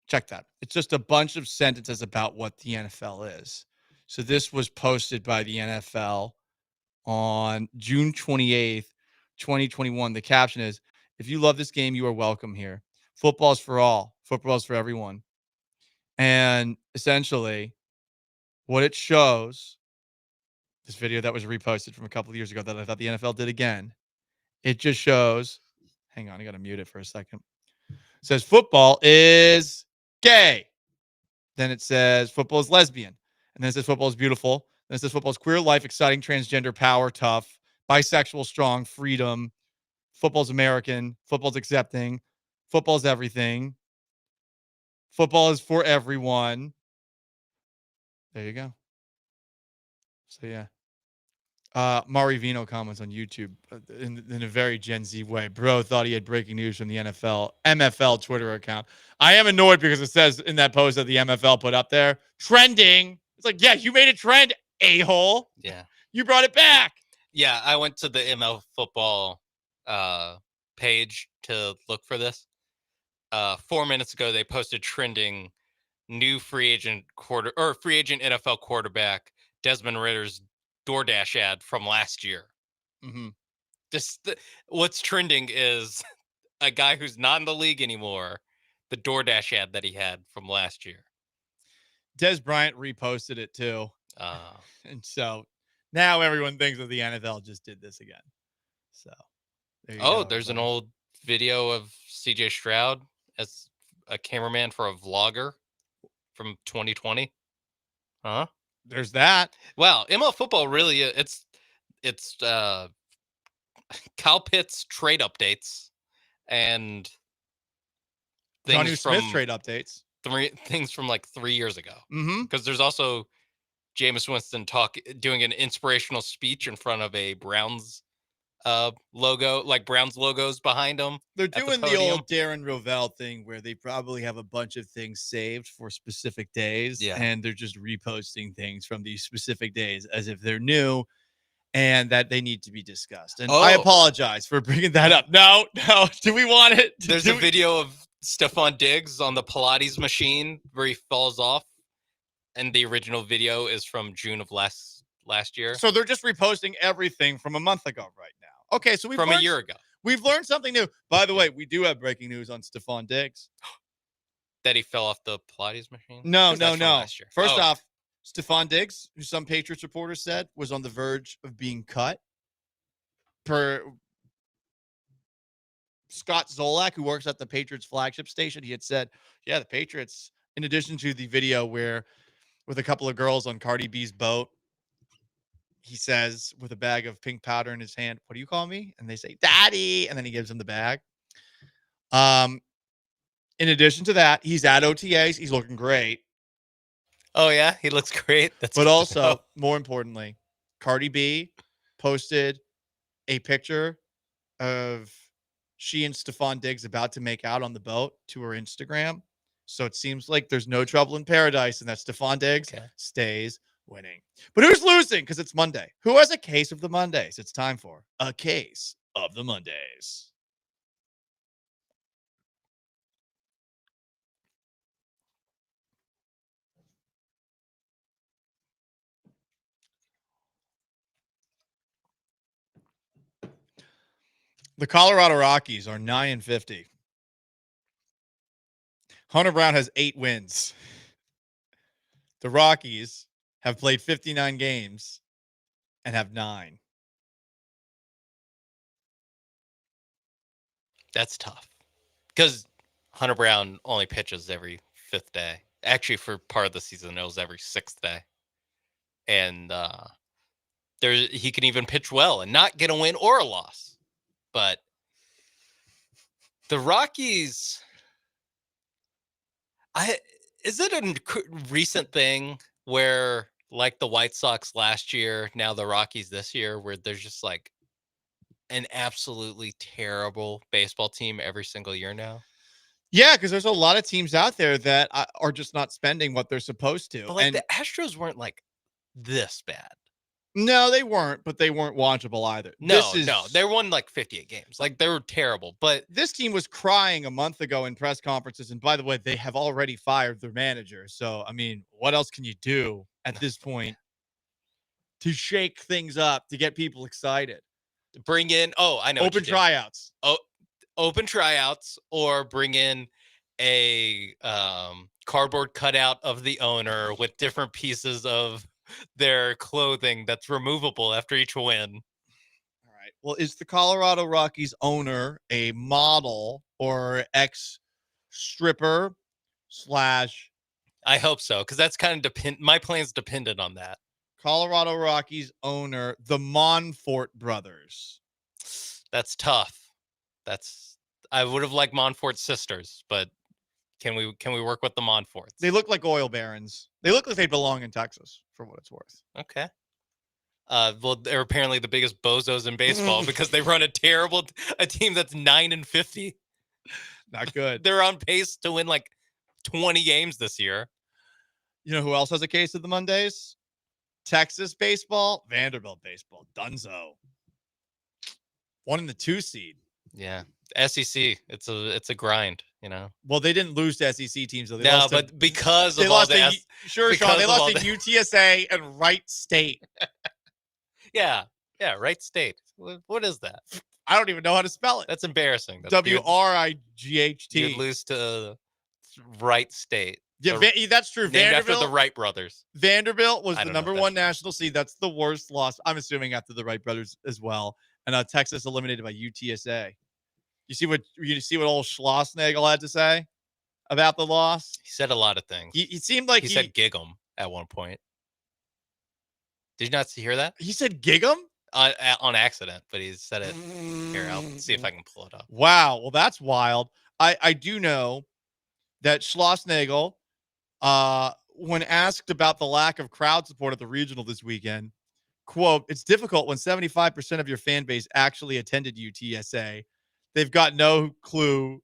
Check that. It's just a bunch of sentences about what the NFL is. So this was posted by the NFL on June 28th, 2021. The caption is, if you love this game, you are welcome here. Football's for all. Football's for everyone. And essentially, what it shows, this video that was reposted from a couple of years ago that I thought the NFL did again, it just shows, hang on, I got to mute it for a second. It says football is gay. Then it says football is lesbian. And then it says football is beautiful. Then it says football is queer life, exciting, transgender, power, tough, bisexual, strong, freedom. Football's American. Football's accepting. Football's everything. Football is for everyone. There you go. So, yeah. Mari Vino comments on YouTube in a very Gen Z way. Bro thought he had breaking news from the MFL Twitter account. I am annoyed because it says in that post that the MFL put up there, trending. It's like, yeah, you made it trend, a-hole. Yeah. You brought it back. Yeah, I went to the ML football page to look for this. 4 minutes ago, they posted trending new free agent NFL quarterback Desmond Ritter's DoorDash ad from last year. Mm-hmm. What's trending is a guy who's not in the league anymore, the DoorDash ad that he had from last year. Des Bryant reposted it too. And so now everyone thinks that the NFL just did this again. So there you go, there's an old video of CJ Stroud as a cameraman for a vlogger from 2020. Huh? There's that. Wow, ML football really it's Kyle Pitts trade updates and Johnny things Smith from trade updates. Things from like 3 years ago. Mm-hmm. Because there's also Jameis Winston doing an inspirational speech in front of a Browns logo, like Browns logos behind him. They're doing the old Darren Rovell thing where they probably have a bunch of things saved for specific days, and they're just reposting things from these specific days as if they're new and that they need to be discussed. And I apologize for bringing that up. No. Do we want it? There's a video of Stephon Diggs on the Pilates machine where he falls off, and the original video is from June of last year. So they're just reposting everything from a month ago right now. Okay, so a year ago. We've learned something new. By the way, we do have breaking news on Stephon Diggs. That he fell off the Pilates machine? No. Last year. First off, Stephon Diggs, who some Patriots reporters said was on the verge of being cut. Per Scott Zolak, who works at the Patriots flagship station, he had said, yeah, the Patriots, in addition to the video where with a couple of girls on Cardi B's boat, he says, with a bag of pink powder in his hand, what do you call me? And they say, Daddy. And then he gives them the bag. In addition to that, he's at OTAs. He's looking great. Oh, yeah? He looks great. But also, more importantly, Cardi B posted a picture of she and Stephon Diggs about to make out on the boat to her Instagram. So it seems like there's no trouble in paradise and that Stephon Diggs stays winning. But who's losing? Because it's Monday. Who has a case of the Mondays? It's time for a case of the Mondays. The Colorado Rockies are 9-50. Hunter Brown has 8 wins. The Rockies have played 59 games and have 9. That's tough. Because Hunter Brown only pitches every 5th day. Actually, for part of the season, it was every 6th day. And he can even pitch well and not get a win or a loss. But the Rockies, is it a recent thing where, like the White Sox last year, now the Rockies this year, where there's just like an absolutely terrible baseball team every single year now? Yeah, because there's a lot of teams out there that are just not spending what they're supposed to. But like the Astros weren't like this bad. No, they weren't, but they weren't watchable either. No, they won like 58 games. Like they were terrible. But this team was crying a month ago in press conferences. And by the way, they have already fired their manager. So, I mean, what else can you do at this point to shake things up, to get people excited? Bring in, I know. Open tryouts. Open tryouts, or bring in a cardboard cutout of the owner with different pieces of their clothing that's removable after each win. All right. Well, is the Colorado Rockies owner a model or ex-stripper / I hope so, because that's kind of my plan's dependent on that. Colorado Rockies owner, the Monfort brothers. That's tough. I would have liked Monfort's sisters, but can we work with the Monforts? They look like oil barons. They look like they belong in Texas, for what it's worth. Okay. Well, they're apparently the biggest bozos in baseball because they run a team that's 9-50. Not good. They're on pace to win like 20 games this year. You know who else has a case of the Mondays? Texas baseball, Vanderbilt baseball, Dunzo. 1 and the 2 seed. Yeah. SEC, it's a grind, you know. Well, they didn't lose to SEC teams, though. But because of all that, Sean, they lost to UTSA and Wright State. Yeah, Wright State. What is that? I don't even know how to spell it. That's embarrassing. WRIGHT. You'd lose to Wright State. Yeah, that's true. Named after the Wright brothers. Vanderbilt was the number 1 national seed. That's the worst loss, I'm assuming, after the Wright brothers as well. And Texas eliminated by UTSA. You see what old Schlossnagel had to say about the loss? He said a lot of things. He seemed like he said gig 'em at one point. Did you not hear that? He said gig 'em? On accident, but he said it. Here, I'll see if I can pull it up. Wow. Well, that's wild. I do know that Schlossnagel, when asked about the lack of crowd support at the regional this weekend, quote, "It's difficult when 75% of your fan base actually attended UTSA. They've got no clue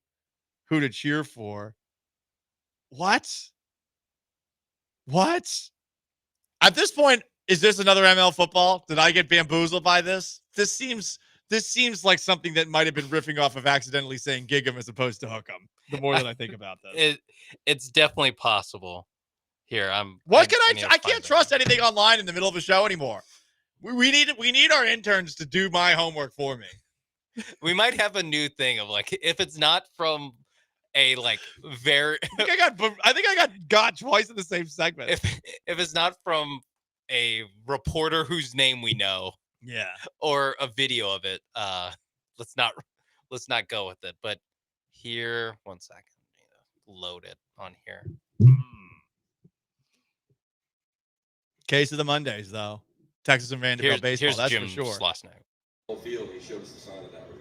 who to cheer for." What? At this point, is this another ML football? Did I get bamboozled by this? This seems like something that might have been riffing off of accidentally saying gig 'em as opposed to hook 'em. The more that I think about this, it's definitely possible. Here, I can't trust anything online in the middle of a show anymore. We need our interns to do my homework for me. We might have a new thing of like, if it's not from a like very I think I got twice in the same segment. If it's not from a reporter whose name we know, yeah, or a video of it, let's not go with it. But here, 1 second, load it on here. Case of the Mondays, though. Texas and Vanderbilt baseball, that's Jim for sure. Schlossnagel. Field, he showed us the sign of that right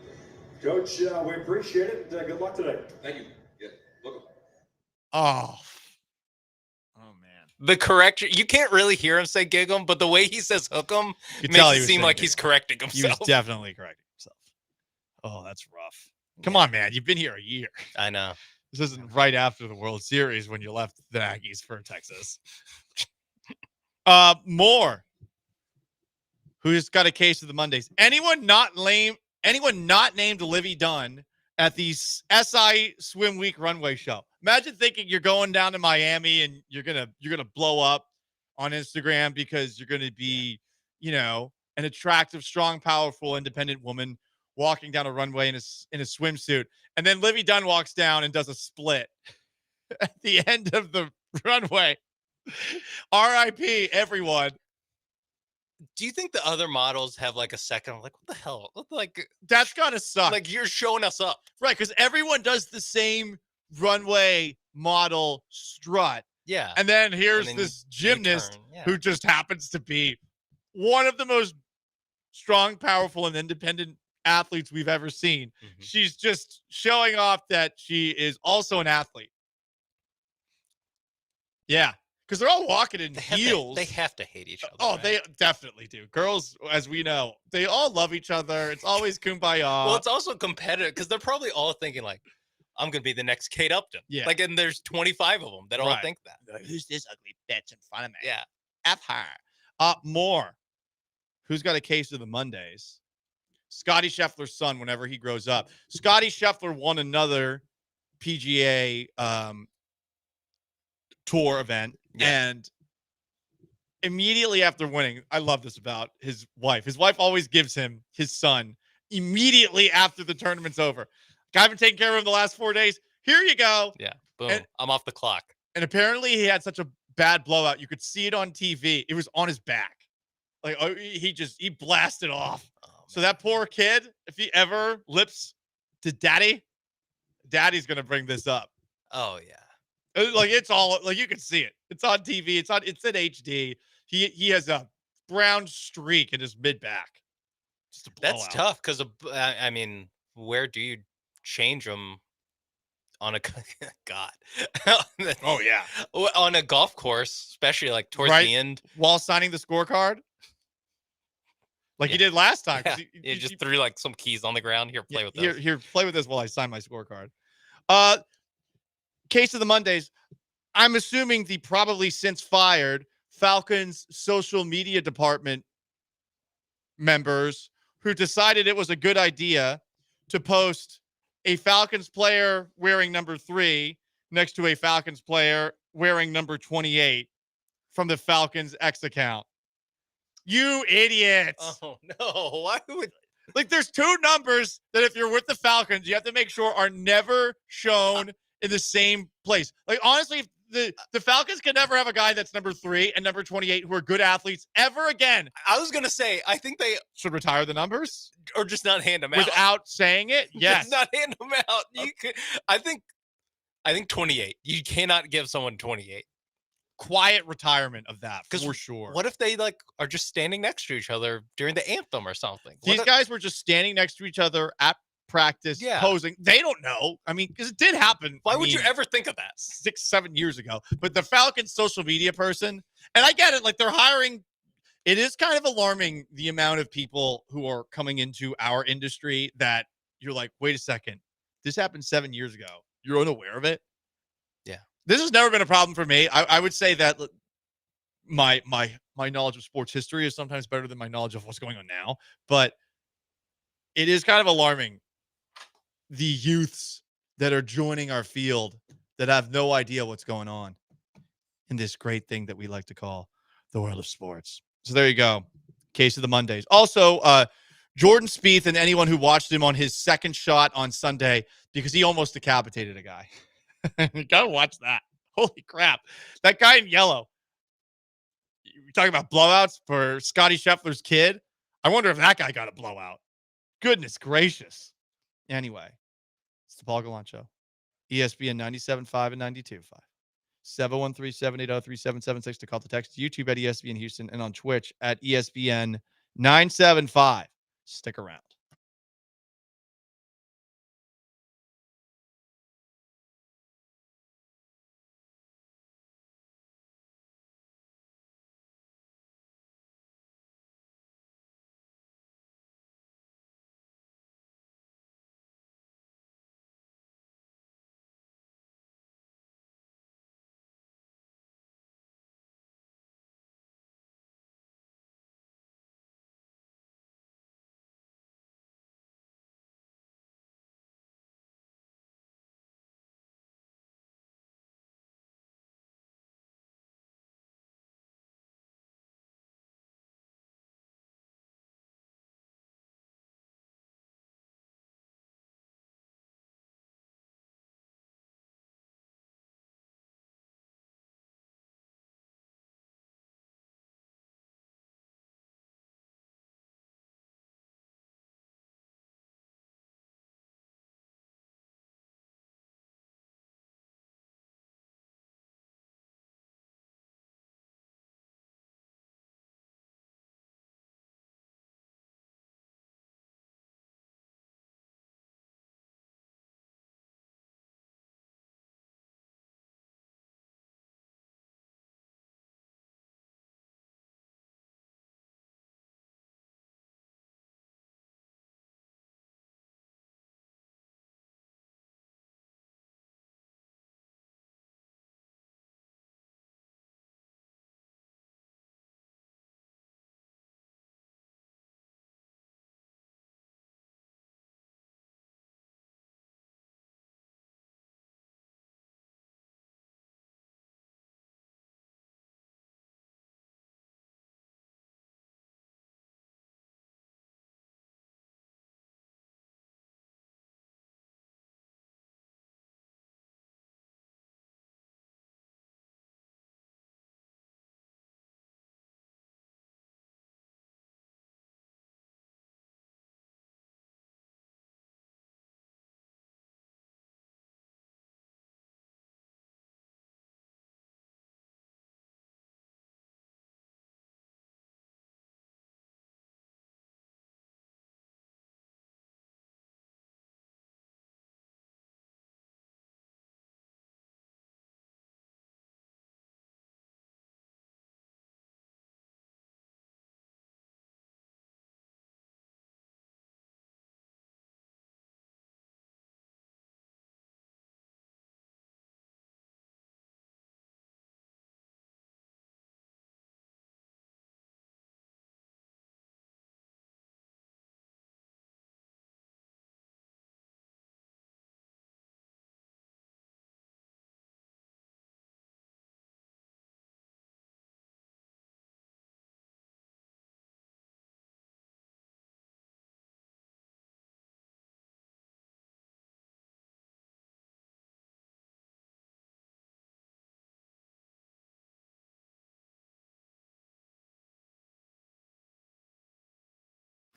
there. Coach, we appreciate it. Good luck today. Thank you. Yeah, look. Oh man. The correction, you can't really hear him say gig 'em, but the way he says hook 'em makes it seem like he's correcting himself. He was definitely correcting himself. Oh, that's rough. Come on, man. You've been here a year. I know. This isn't right after the World Series when you left the Aggies for Texas. More. Who's got a case of the Mondays? Anyone not named Livy Dunn at the SI Swim Week runway show? Imagine thinking you're going down to Miami and you're gonna blow up on Instagram because you're gonna be, an attractive, strong, powerful, independent woman walking down a runway in a swimsuit, and then Livy Dunn walks down and does a split at the end of the runway. R.I.P. everyone. Do you think the other models have like a second? Like, what the hell? Like, that's gotta suck. Like, you're showing us up, right? Because everyone does the same runway model strut. Yeah. And then here's this gymnast who just happens to be one of the most strong, powerful, and independent athletes we've ever seen. Mm-hmm. She's just showing off that she is also an athlete. Yeah. Because they're all walking in heels. They have to hate each other. Oh, right? They definitely do. Girls, as we know, they all love each other. It's always kumbaya. Well, it's also competitive because they're probably all thinking like, I'm going to be the next Kate Upton. Yeah. Like, and there's 25 of them that all think that. Who's this ugly bitch in front of me? Yeah. F her. More. who's got a case of the Mondays? Scotty Scheffler's son, whenever he grows up. Scotty Scheffler won another PGA tour event. Yeah. And immediately after winning, I love this about his wife. His wife always gives him his son immediately after the tournament's over. Guy, I've been taking care of him the last 4 days. Here you go. Yeah. Boom. I'm off the clock. And apparently he had such a bad blowout. You could see it on TV. It was on his back. Like, he blasted off. So that poor kid, if he ever lips to daddy's going to bring this up. Oh, yeah. Like, it's all, like, you can see it. It's on TV. It's in HD. He has a brown streak in his mid back. That's tough because, I mean, where do you change them on a God? Oh, yeah. On a golf course, especially like towards the end. While signing the scorecard? Like you did last time. Yeah. You just threw like some keys on the ground. Here, play with this. Here, play with this while I sign my scorecard. Case of the Mondays. I'm assuming the probably since fired Falcons social media department members who decided it was a good idea to post a Falcons player wearing number 3 next to a Falcons player wearing number 28 from the Falcons X account. You idiots. Oh, no. Why would... Like, there's 2 numbers that if you're with the Falcons, you have to make sure are never shown in the same place. Like, honestly, the Falcons can never have a guy that's number 3 and number 28 who are good athletes ever again. I was going to say, I think they should retire the numbers. Or just not hand them out. Without saying it? Yes. Just not hand them out. You could, I think 28. You cannot give someone 28. Quiet retirement of that, for sure. What if they like are just standing next to each other during the anthem or something? These guys were just standing next to each other at practice, posing. They don't know. I mean, because it did happen. Why would you ever think of that? 6-7 years ago. But the Falcons social media person, and I get it, like they're hiring. It is kind of alarming the amount of people who are coming into our industry that you're like, wait a second, this happened 7 years ago. You're unaware of it. Yeah. This has never been a problem for me. I would say that my knowledge of sports history is sometimes better than my knowledge of what's going on now. But it is kind of alarming, the youths that are joining our field that have no idea what's going on in this great thing that we like to call the world of sports. So there you go. Case of the Mondays. Also, Jordan Spieth and anyone who watched him on his second shot on Sunday, because he almost decapitated a guy. You gotta watch that. Holy crap. That guy in yellow. You're talking about blowouts for Scotty Scheffler's kid. I wonder if that guy got a blowout. Goodness gracious. Anyway, it's the Paul Gallant Show. ESPN 97.5 and 92.5. 713-780-3776 to call the text. YouTube at ESPN Houston and on Twitch at ESPN 975. Stick around.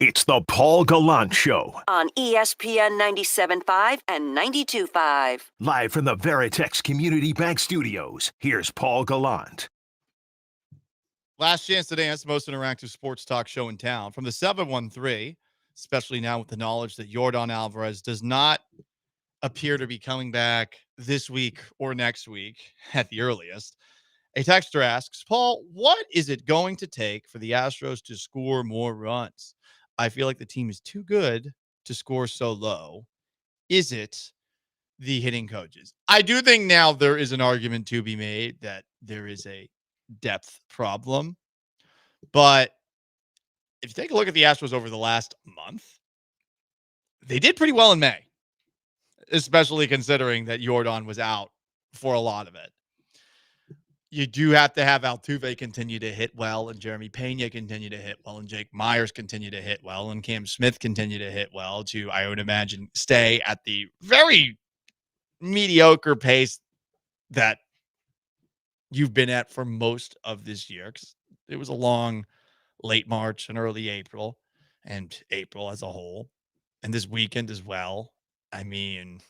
It's the Paul Gallant Show, on ESPN 97.5 and 92.5. live from the Veritex Community Bank Studios. Here's Paul Gallant. Last chance to dance, most interactive sports talk show in town. From the 713, especially now with the knowledge that Yordan Alvarez does not appear to be coming back this week or next week at the earliest. A texter asks, Paul, what is it going to take for the Astros to score more runs? I feel like the team is too good to score so low. Is it the hitting coaches? I do think now there is an argument to be made that there is a depth problem. But if you take a look at the Astros over the last month, they did pretty well in May, especially considering that Yordan was out for a lot of it. You do have to have Altuve continue to hit well, and Jeremy Pena continue to hit well, and Jake Myers continue to hit well, and Cam Smith continue to hit well to, I would imagine, stay at the very mediocre pace that you've been at for most of this year. Because it was a long late March and early April, and April as a whole, and this weekend as well. I mean,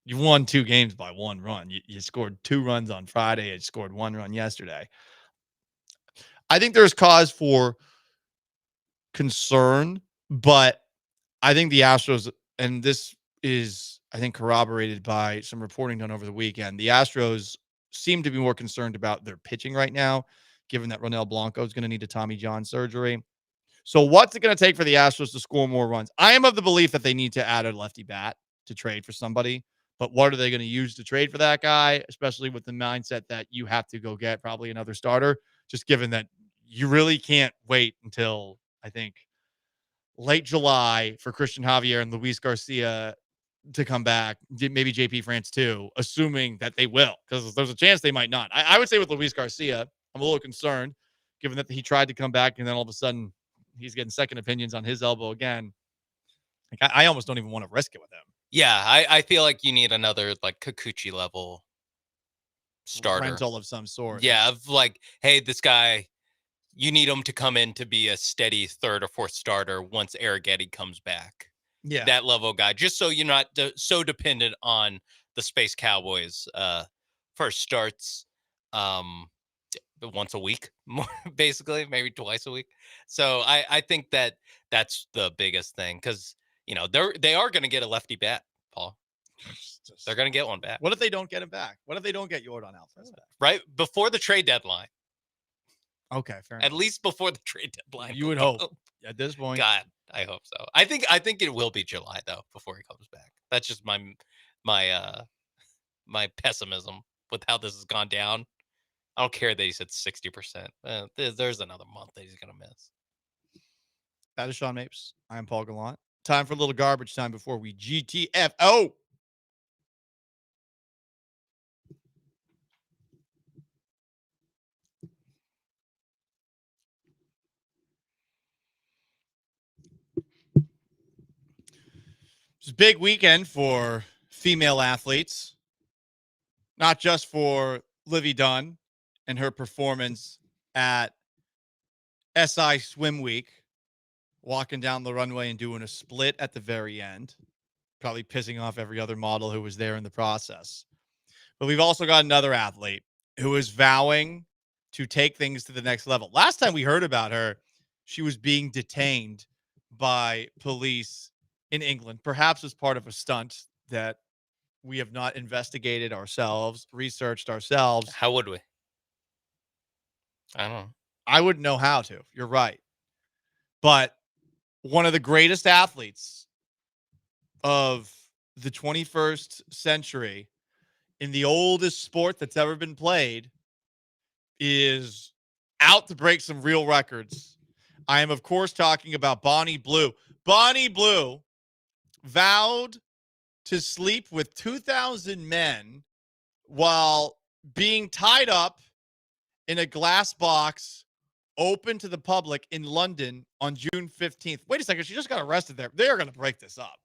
you won 2 games by 1 run. You scored 2 runs on Friday. You scored 1 run yesterday. I think there's cause for concern, but I think the Astros, and this is, I think, corroborated by some reporting done over the weekend, the Astros seem to be more concerned about their pitching right now, given that Ronel Blanco is going to need a Tommy John surgery. So what's it going to take for the Astros to score more runs? I am of the belief that they need to add a lefty bat to trade for somebody. But what are they going to use to trade for that guy, especially with the mindset that you have to go get probably another starter, just given that you really can't wait until, I think, late July for Christian Javier and Luis Garcia to come back, maybe JP France too, assuming that they will, because there's a chance they might not. I would say with Luis Garcia, I'm a little concerned, given that he tried to come back and then all of a sudden he's getting second opinions on his elbow again. Like, I almost don't even want to risk it with him. Yeah, I feel like you need another like Kikuchi level starter. Rental of some sort. Yeah, of like, hey, this guy, you need him to come in to be a steady 3rd or 4th starter once Arrighetti comes back. Yeah. That level guy, just so you're not so dependent on the Space Cowboys first starts once a week, more basically, maybe twice a week. So I think that's the biggest thing, because they are going to get a lefty bat, Paul. They're going to get one back. What if they don't get him back? What if they don't get Yordan Alvarez back? Right before the trade deadline. Okay, fair enough. At least before the trade deadline. You would hope at this point. God, I hope so. I think it will be July though before he comes back. That's just my pessimism with how this has gone down. I don't care that he said 60%. There's another month that he's going to miss. That is Sean Mapes. I am Paul Gallant. Time for a little garbage time before we GTFO. It's a big weekend for female athletes, not just for Livy Dunn and her performance at SI Swim Week, walking down the runway and doing a split at the very end, probably pissing off every other model who was there in the process. But we've also got another athlete who is vowing to take things to the next level. Last time we heard about her, she was being detained by police in England, perhaps as part of a stunt that we have not investigated ourselves, researched ourselves. How would we? I don't know. I wouldn't know how to. You're right. But one of the greatest athletes of the 21st century in the oldest sport that's ever been played is out to break some real records. I am, of course, talking about Bonnie Blue. Bonnie Blue vowed to sleep with 2,000 men while being tied up in a glass box open to the public in London on June 15th. Wait a second. She just got arrested there. They are going to break this up.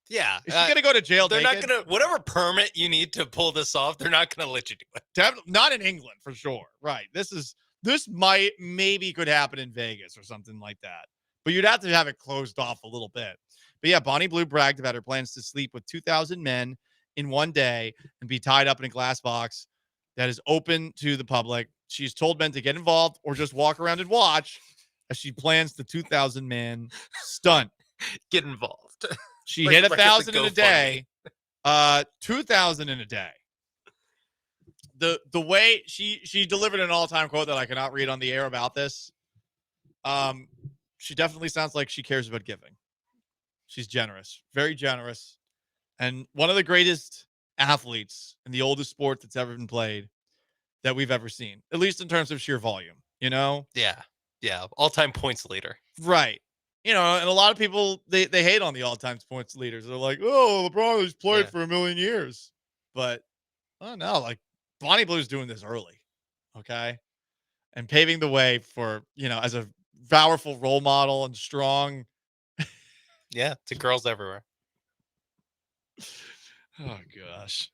Yeah. Is she going to go to jail They're naked? not going to, whatever permit you need to pull this off, they're not going to let you do it. Not in England, for sure. Right. This is This maybe could happen in Vegas or something like that. But you'd have to have it closed off a little bit. But yeah, Bonnie Blue bragged about her plans to sleep with 2,000 men in one day and be tied up in a glass box that is open to the public. She's told men to get involved or just walk around and watch as she plans the 2,000 man stunt. Get involved. She Like- hit like it's 1,000 in a GoFundMe. day, 2,000 in a day. The way she delivered an all-time quote that I cannot read on the air about this. She definitely sounds like she cares about giving. She's generous, very generous, and one of the greatest athletes in the oldest sport that's ever been played that we've ever seen, at least in terms of sheer volume, you know? Yeah. Yeah. All-time points leader. Right. You know, and a lot of people, they hate on the all-time points leaders. They're like, oh, LeBron has played for a million years. But, oh, no, like, Bonnie Blue's doing this early, okay? And paving the way for, you know, as a powerful role model and strong. Yeah. To girls everywhere. Oh, gosh.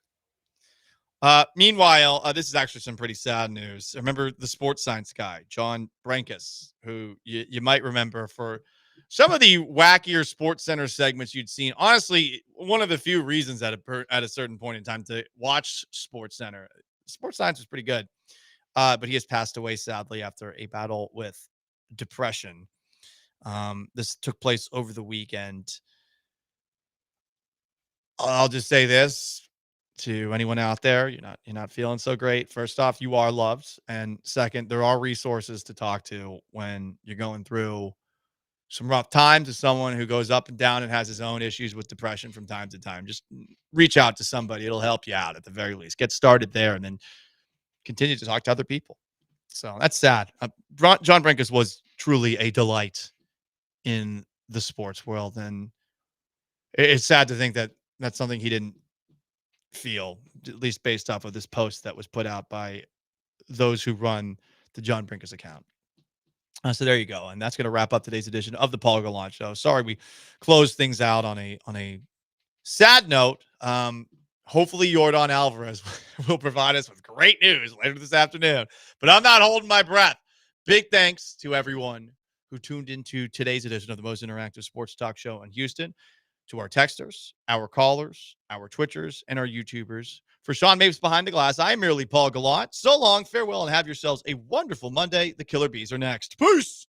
Meanwhile, this is actually some pretty sad news. Remember the sports science guy, John Brankus, who you might remember for some of the wackier Sports Center segments you'd seen. Honestly, one of the few reasons at a certain point in time to watch Sports Center. Sports Science was pretty good, but he has passed away sadly after a battle with depression. This took place over the weekend. I'll just say this to anyone out there: you're not feeling so great. First off, you are loved, and second, there are resources to talk to when you're going through some rough times. As someone who goes up and down and has his own issues with depression from time to time, just reach out to somebody. It'll help you out at the very least. Get started there, and then continue to talk to other people. So that's sad. John Brankus was truly a delight in the sports world, and it's sad to think that that's something he didn't feel, at least based off of this post that was put out by those who run the John Brankus account. So there you go, and that's going to wrap up today's edition of the Paul Gallant Show. Sorry we closed things out on a sad note. Hopefully Yordan Alvarez will provide us with great news later this afternoon, but I'm not holding my breath. Big thanks to everyone who tuned into today's edition of the most interactive sports talk show in Houston, to our texters, our callers, our Twitchers, and our YouTubers. For Sean Mapes behind the glass, I am merely Paul Gallant. So long, farewell, and have yourselves a wonderful Monday. The Killer Bees are next. Peace!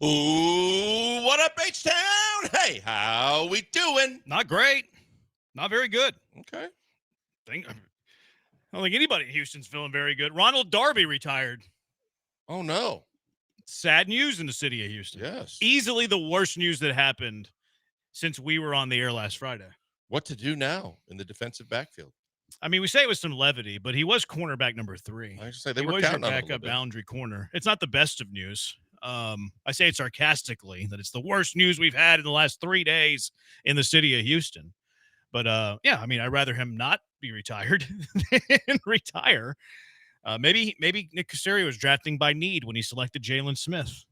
Ooh, what up, H-Town? Hey, how we doing? Not great. Not very good. Okay. I don't think anybody in Houston's feeling very good. Ronald Darby retired. Oh, no. Sad news in the city of Houston. Yes. Easily the worst news that happened since we were on the air last Friday. What to do now in the defensive backfield? I mean, we say it was some levity, but he was cornerback number 3. I just say they he were was your counting on him a backup little bit. boundary corner. It's not the best of news. I say it sarcastically that it's the worst news we've had in the last 3 days in the city of Houston. But yeah, I mean, I'd rather him not be retired than retire. Maybe Nick Caserio was drafting by need when he selected Jalen Smith.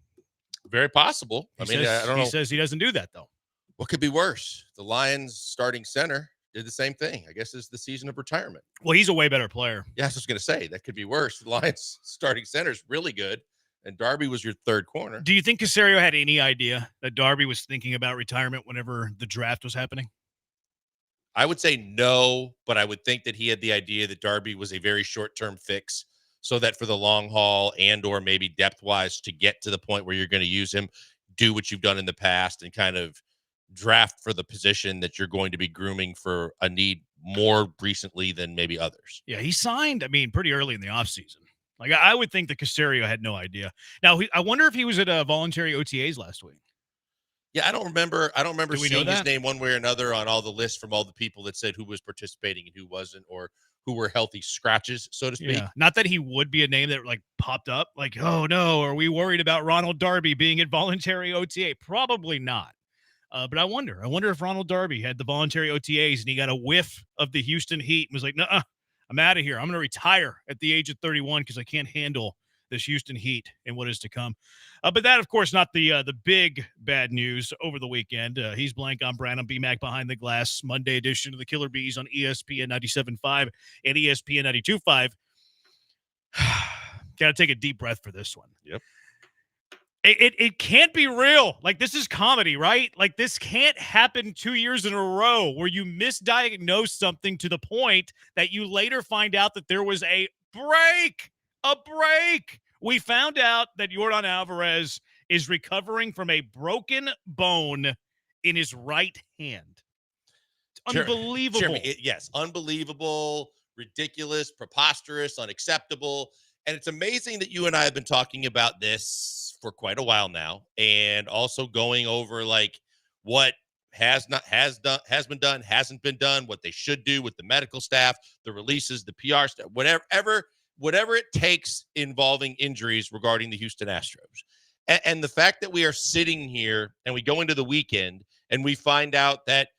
Very possible. He I mean, says, I don't know. He says he doesn't do that, though. What could be worse? The Lions starting center did the same thing. I guess it's the season of retirement. Well, he's a way better player. Yeah, I was just going to say that could be worse. The Lions starting center is really good, and Darby was your third corner. Do you think Caserio had any idea that Darby was thinking about retirement whenever the draft was happening? I would say no, but I would think that he had the idea that Darby was a very short-term fix so that for the long haul and or maybe depth-wise to get to the point where you're going to use him, do what you've done in the past and kind of draft for the position that you're going to be grooming for a need more recently than maybe others. Yeah, he signed, I mean, pretty early in the offseason. Like, I would think that Caserio had no idea. Now, I wonder if he was at voluntary OTAs last week. Yeah, I don't remember Do we know seeing his that? name one way or another on all the lists from all the people that said who was participating and who wasn't, or who were healthy scratches, so to speak. Yeah, not that he would be a name that like popped up. Like, oh no, are we worried about Ronald Darby being at voluntary OTA? Probably not. But I wonder if Ronald Darby had the voluntary OTAs and he got a whiff of the Houston Heat and was like, "Nuh-uh, I'm out of here. I'm going to retire at the age of 31 because I can't handle this Houston Heat and what is to come." But that, of course, not the big bad news over the weekend. He's blank on Brandon B-Mac behind the glass. Monday edition of the Killer Bees on ESPN 97.5 and ESPN 92.5. Got to take a deep breath for this one. Yep. It can't be real. Like, this is comedy, right? Like, this can't happen 2 years in a row where you misdiagnose something to the point that you later find out that there was a break. We found out that Yordan Alvarez is recovering from a broken bone in his right hand. It's unbelievable. Jeremy, yes, unbelievable, ridiculous, preposterous, unacceptable. And it's amazing that you and I have been talking about this for quite a while now, and also going over like what has been done, hasn't been done, what they should do with the medical staff, the releases, the PR staff, whatever it takes involving injuries regarding the Houston Astros. And the fact that we are sitting here and we go into the weekend and we find out that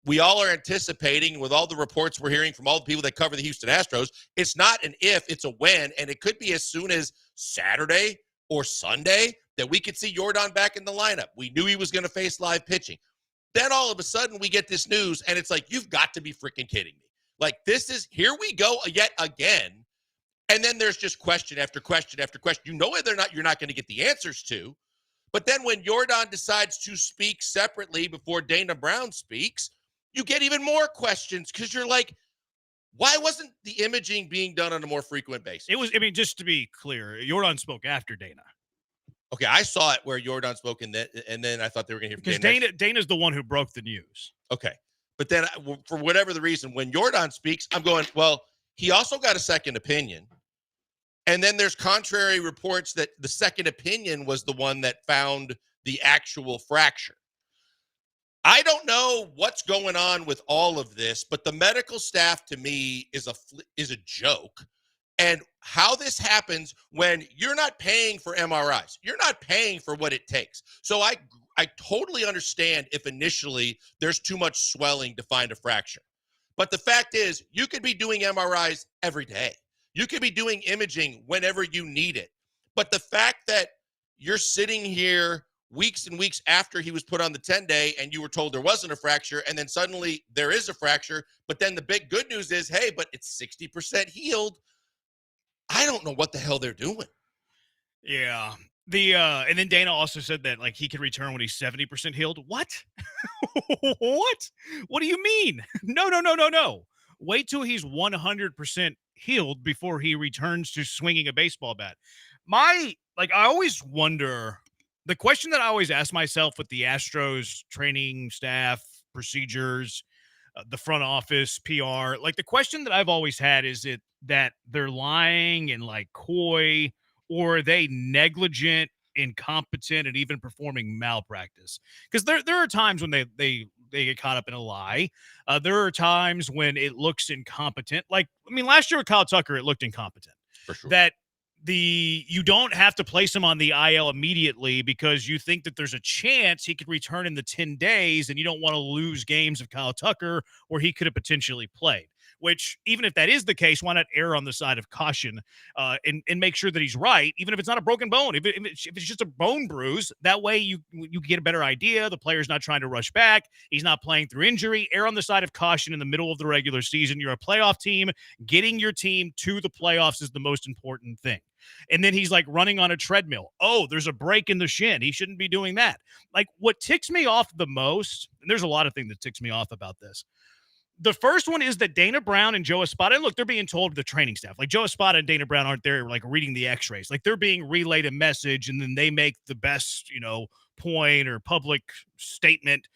we all are anticipating, with all the reports we're hearing from all the people that cover the Houston Astros, it's not an if, it's a when, and it could be as soon as Saturday or Sunday that we could see Yordan back in the lineup. We knew he was going to face live pitching. Then all of a sudden we get this news, and it's like, you've got to be freaking kidding me. Like, this is, here we go yet again. And then there's just question after question after question. You know whether or not you're not going to get the answers to. But then when Yordan decides to speak separately before Dana Brown speaks, you get even more questions because you're like, why wasn't the imaging being done on a more frequent basis? It was, I mean, just to be clear, Yordan spoke after Dana. Okay, I saw it where Yordan spoke, and then I thought they were going to hear from Because Dana's the one who broke the news. Okay. But then for whatever the reason, when Yordan speaks, I'm going, well, he also got a second opinion. And then there's contrary reports that the second opinion was the one that found the actual fracture. I don't know what's going on with all of this, but the medical staff to me is a joke. And how this happens when you're not paying for MRIs, you're not paying for what it takes. So I totally understand if initially there's too much swelling to find a fracture. But the fact is, you could be doing MRIs every day. You could be doing imaging whenever you need it. But the fact that you're sitting here weeks and weeks after he was put on the 10-day and you were told there wasn't a fracture, and then suddenly there is a fracture, but then the big good news is, hey, but it's 60% healed. I don't know what the hell they're doing. Yeah. And then Dana also said that like he could return when he's 70% healed. What? What do you mean? No. Wait till he's 100% healed before he returns to swinging a baseball bat. I always wonder the question that I always ask myself with the Astros training staff, procedures, the front office, PR, like the question that I've always had is it that they're lying and like coy, or are they negligent, incompetent, and even performing malpractice? Because there are times when they get caught up in a lie. There are times when it looks incompetent. Like, I mean, last year with Kyle Tucker, it looked incompetent. For sure. That you don't have to place him on the IL immediately because you think that there's a chance he could return in the 10 days and you don't want to lose games of Kyle Tucker where he could have potentially played. Which, even if that is the case, why not err on the side of caution and make sure that he's right, even if it's not a broken bone. If it's just a bone bruise, that way you get a better idea. The player's not trying to rush back. He's not playing through injury. Err on the side of caution in the middle of the regular season. You're a playoff team. Getting your team to the playoffs is the most important thing. And then he's like running on a treadmill. Oh, there's a break in the shin. He shouldn't be doing that. Like, what ticks me off the most, and there's a lot of things that ticks me off about this. The first one is that Dana Brown and Joe Espada, and look, they're being told the training staff, like Joe Espada and Dana Brown aren't there like reading the x-rays. Like, they're being relayed a message and then they make the best, point or public statement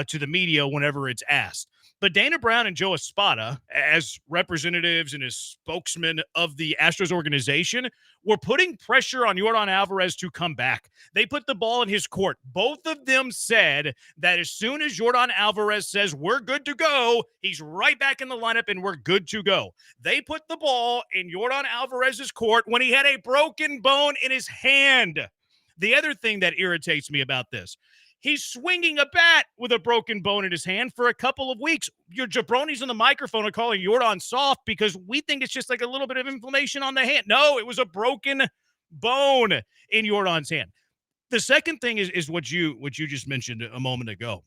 to the media whenever it's asked. But Dana Brown and Joe Espada, as representatives and as spokesmen of the Astros organization, were putting pressure on Yordan Alvarez to come back. They put the ball in his court. Both of them said that as soon as Yordan Alvarez says we're good to go, he's right back in the lineup and we're good to go. They put the ball in Yordan Alvarez's court when he had a broken bone in his hand. The other thing that irritates me about this, he's swinging a bat with a broken bone in his hand for a couple of weeks. Your jabronis on the microphone are calling Yordan soft because we think it's just like a little bit of inflammation on the hand. No, it was a broken bone in Yordan's hand. The second thing is what you just mentioned a moment ago.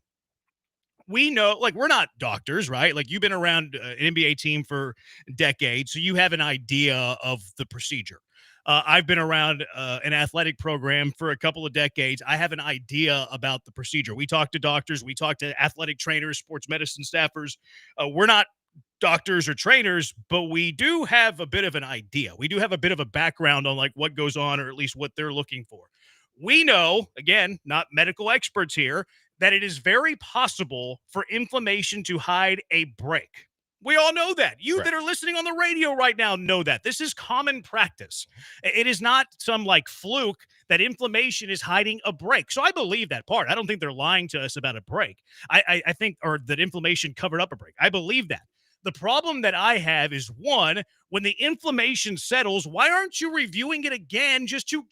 We know, like, we're not doctors, right? Like, you've been around an NBA team for decades, so you have an idea of the procedure. I've been around an athletic program for a couple of decades. I have an idea about the procedure. We talk to doctors. We talk to athletic trainers, sports medicine staffers. We're not doctors or trainers, but we do have a bit of an idea. We do have a bit of a background on like what goes on, or at least what they're looking for. We know, again, not medical experts here, that it is very possible for inflammation to hide a break. We all know that. You that are listening on the radio right now know that. This is common practice. It is not some like fluke that inflammation is hiding a break. So I believe that part. I don't think they're lying to us about a break. I think, or that inflammation covered up a break. I believe that. The problem that I have is, one, when the inflammation settles, why aren't you reviewing it again just to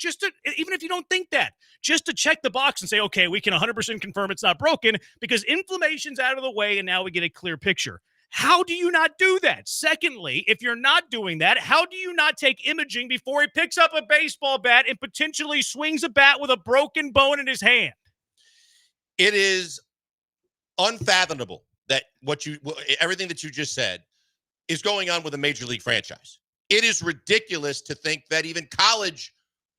even if you don't think that, just to check the box and say, okay, we can 100% confirm it's not broken because inflammation's out of the way and now we get a clear picture. How do you not do that? Secondly, if you're not doing that, how do you not take imaging before he picks up a baseball bat and potentially swings a bat with a broken bone in his hand? It is unfathomable that everything that you just said is going on with a major league franchise. It is ridiculous to think that even college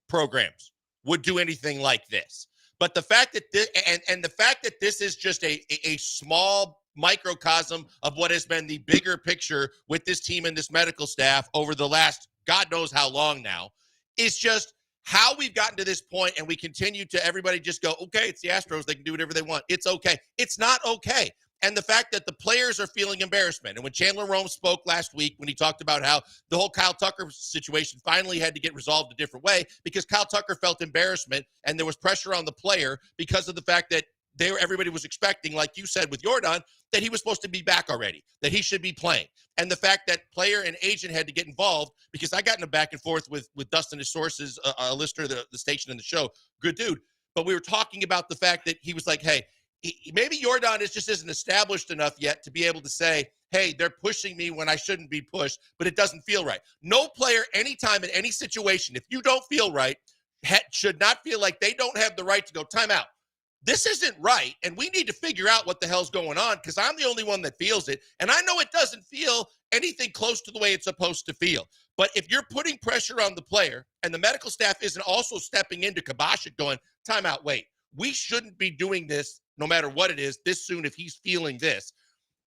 programs would do anything like this. But the fact that this is just a small microcosm of what has been the bigger picture with this team and this medical staff over the last God knows how long now is just how we've gotten to this point, and we continue to everybody just go, okay, it's the Astros. They can do whatever they want. It's okay. It's not okay. And the fact that the players are feeling embarrassment. And when Chandler Rome spoke last week, when he talked about how the whole Kyle Tucker situation finally had to get resolved a different way because Kyle Tucker felt embarrassment and there was pressure on the player because of the fact that everybody was expecting, like you said with Yordan, that he was supposed to be back already, that he should be playing. And the fact that player and agent had to get involved, because I got in a back and forth with Dustin, his sources, a listener of the station and the show, good dude. But we were talking about the fact that he was like, hey, maybe Yordan just isn't established enough yet to be able to say, hey, they're pushing me when I shouldn't be pushed, but it doesn't feel right. No player, anytime in any situation, if you don't feel right, should not feel like they don't have the right to go timeout. This isn't right, and we need to figure out what the hell's going on because I'm the only one that feels it, and I know it doesn't feel anything close to the way it's supposed to feel. But if you're putting pressure on the player and the medical staff isn't also stepping in to kibosh it going, timeout, wait, we shouldn't be doing this no matter what it is this soon if he's feeling this.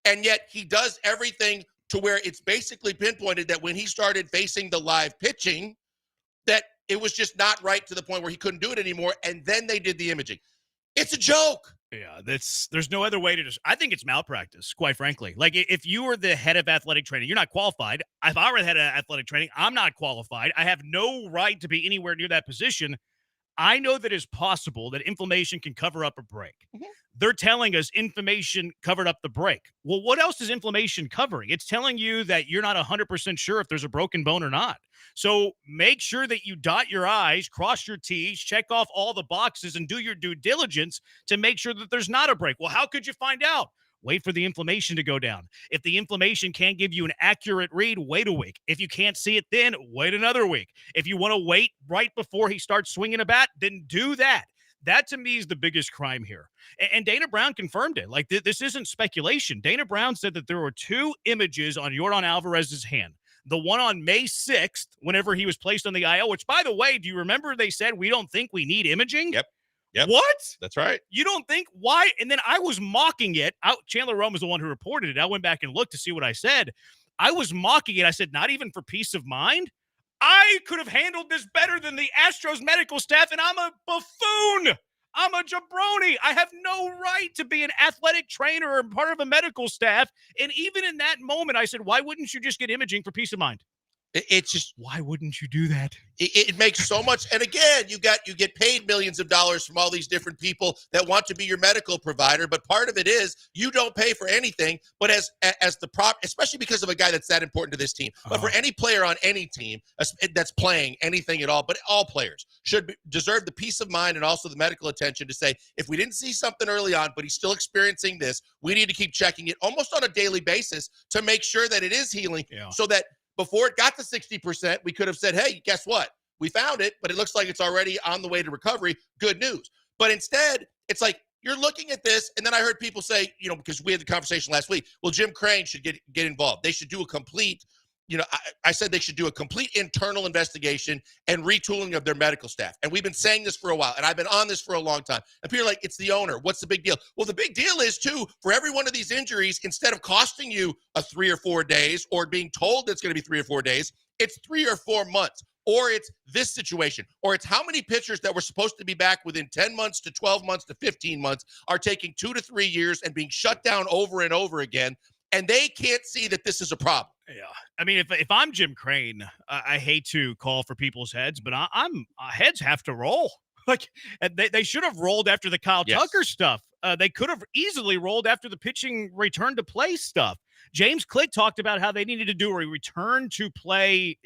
And yet he does everything to where it's basically pinpointed that when he started facing the live pitching, that it was just not right to the point where he couldn't do it anymore. And then they did the imaging. It's a joke. Yeah, there's no other way to I think it's malpractice, quite frankly. Like, if you were the head of athletic training, you're not qualified. If I were the head of athletic training, I'm not qualified. I have no right to be anywhere near that position. I know that it's possible that inflammation can cover up a break. They're telling us inflammation covered up the break. Well, what else is inflammation covering? It's telling you that you're not 100% sure if there's a broken bone or not. So make sure that you dot your I's, cross your T's, check off all the boxes, and do your due diligence to make sure that there's not a break. Well, how could you find out? Wait for the inflammation to go down. If the inflammation can't give you an accurate read, wait a week. If you can't see it then, wait another week. If you want to wait right before he starts swinging a bat, then do that. That, to me, is the biggest crime here. And Dana Brown confirmed it. Like, this isn't speculation. Dana Brown said that there were 2 images on Yordan Alvarez's hand. The one on May 6th, whenever he was placed on the IL, which, by the way, do you remember they said we don't think we need imaging? Yep. What? That's right. You don't think? Why? And then I was mocking it. Chandler Rome was the one who reported it. I went back and looked to see what I said. I was mocking it. I said, not even for peace of mind? I could have handled this better than the Astros medical staff, and I'm a buffoon. I'm a jabroni. I have no right to be an athletic trainer or part of a medical staff. And even in that moment, I said, why wouldn't you just get imaging for peace of mind? It's just, why wouldn't you do that? It makes so much. And again, you get paid millions of dollars from all these different people that want to be your medical provider. But part of it is you don't pay for anything. But as the prop, especially because of a guy that's that important to this team. But for any player on any team that's playing anything at all, but all players should deserve the peace of mind and also the medical attention to say, if we didn't see something early on, but he's still experiencing this, we need to keep checking it almost on a daily basis to make sure that it is healing, so that before it got to 60%, we could have said, hey, guess what? We found it, but it looks like it's already on the way to recovery. Good news. But instead, it's like you're looking at this, and then I heard people say, because we had the conversation last week, well, Jim Crane should get involved. They should do a complete, I said they should do a complete internal investigation and retooling of their medical staff. And we've been saying this for a while, and I've been on this for a long time. And people are like, it's the owner. What's the big deal? Well, the big deal is, too, for every one of these injuries, instead of costing you 3 or 4 days or being told it's going to be 3 or 4 days, it's 3 or 4 months. Or it's this situation, or it's how many pitchers that were supposed to be back within 10 months to 12 months to 15 months are taking 2 to 3 years and being shut down over and over again. And they can't see that this is a problem. Yeah. I mean, if I'm Jim Crane, I hate to call for people's heads, but heads have to roll. Like, they should have rolled after the Kyle Tucker stuff. They could have easily rolled after the pitching return to play stuff. James Click talked about how they needed to do a return to play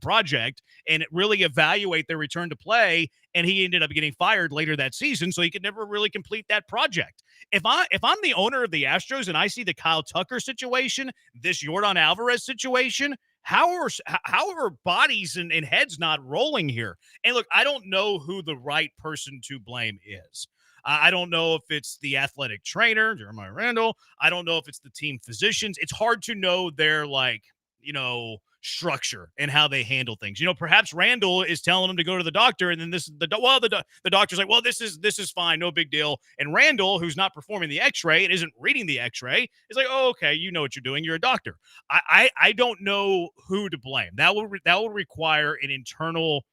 project and really evaluate their return to play. And he ended up getting fired later that season, so he could never really complete that project. If I'm the owner of the Astros and I see the Kyle Tucker situation, this Yordan Alvarez situation, how are bodies and heads not rolling here? And look, I don't know who the right person to blame is. I don't know if it's the athletic trainer, Jeremiah Randall. I don't know if it's the team physicians. It's hard to know their structure and how they handle things. Perhaps Randall is telling them to go to the doctor, and then the doctor's like, well, this is fine, no big deal. And Randall, who's not performing the X-ray and isn't reading the X-ray, is like, oh, okay, you know what you're doing. You're a doctor. I don't know who to blame. That would require an internal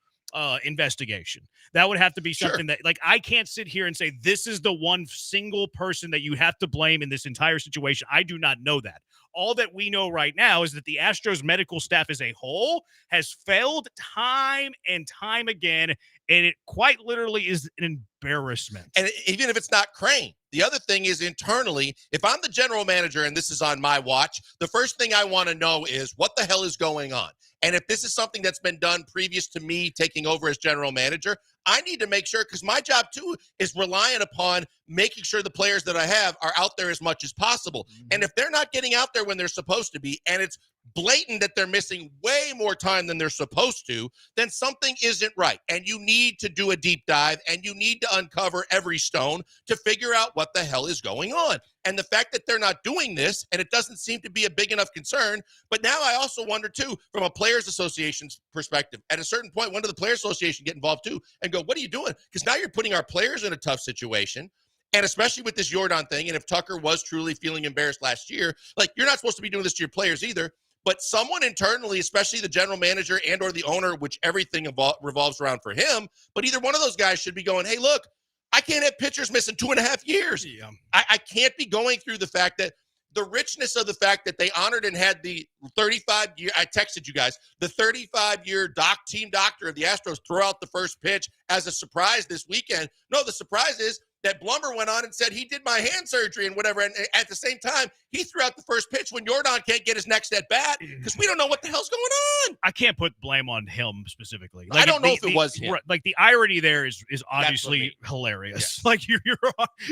investigation. That would have to be something that, I can't sit here and say this is the one single person that you have to blame in this entire situation. I do not know that. All that we know right now is that the Astros medical staff as a whole has failed time and time again, and it quite literally is an embarrassment. And even if it's not Crane, the other thing is internally, if I'm the general manager and this is on my watch, the first thing I want to know is what the hell is going on? And if this is something that's been done previous to me taking over as general manager, I need to make sure, because my job too is relying upon making sure the players that I have are out there as much as possible. And if they're not getting out there when they're supposed to be, and it's blatant that they're missing way more time than they're supposed to, then something isn't right. And you need to do a deep dive, and you need to uncover every stone to figure out what the hell is going on. And the fact that they're not doing this, and it doesn't seem to be a big enough concern. But now I also wonder, too, from a Players Association's perspective, at a certain point, when does the Players Association get involved, too, and go, what are you doing? Because now you're putting our players in a tough situation. And especially with this Yordan thing, and if Tucker was truly feeling embarrassed last year, you're not supposed to be doing this to your players either. but someone internally, especially the general manager and or the owner, which everything revolves around for him, but either one of those guys should be going, hey, look, I can't have pitchers missing 2.5 years. Yeah. I can't be going through the fact that the richness of the fact that they honored and had the 35-year, I texted you guys, the 35-year team doctor of the Astros throw out the first pitch as a surprise this weekend. No, the surprise is that Blumber went on and said he did my hand surgery and whatever. And at the same time, he threw out the first pitch when Jordan can't get his next at bat because we don't know what the hell's going on. I can't put blame on him specifically. I don't know if it was him. Like the irony there is obviously I mean. hilarious. Yeah. Like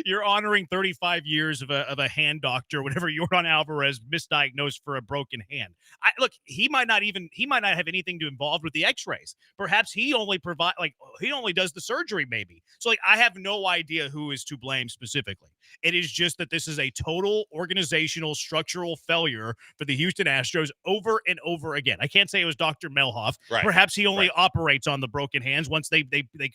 you're honoring 35 years of a hand doctor, whenever Jordan Alvarez misdiagnosed for a broken hand. Look, he might not have anything to involved with the X-rays. Perhaps he only does the surgery maybe. So like I have no idea who is to blame specifically. It is just that this is a total organizational structural failure for the Houston Astros over and over again. I can't say it was Dr. Melhoff. Right. Perhaps he only operates on the broken hands once they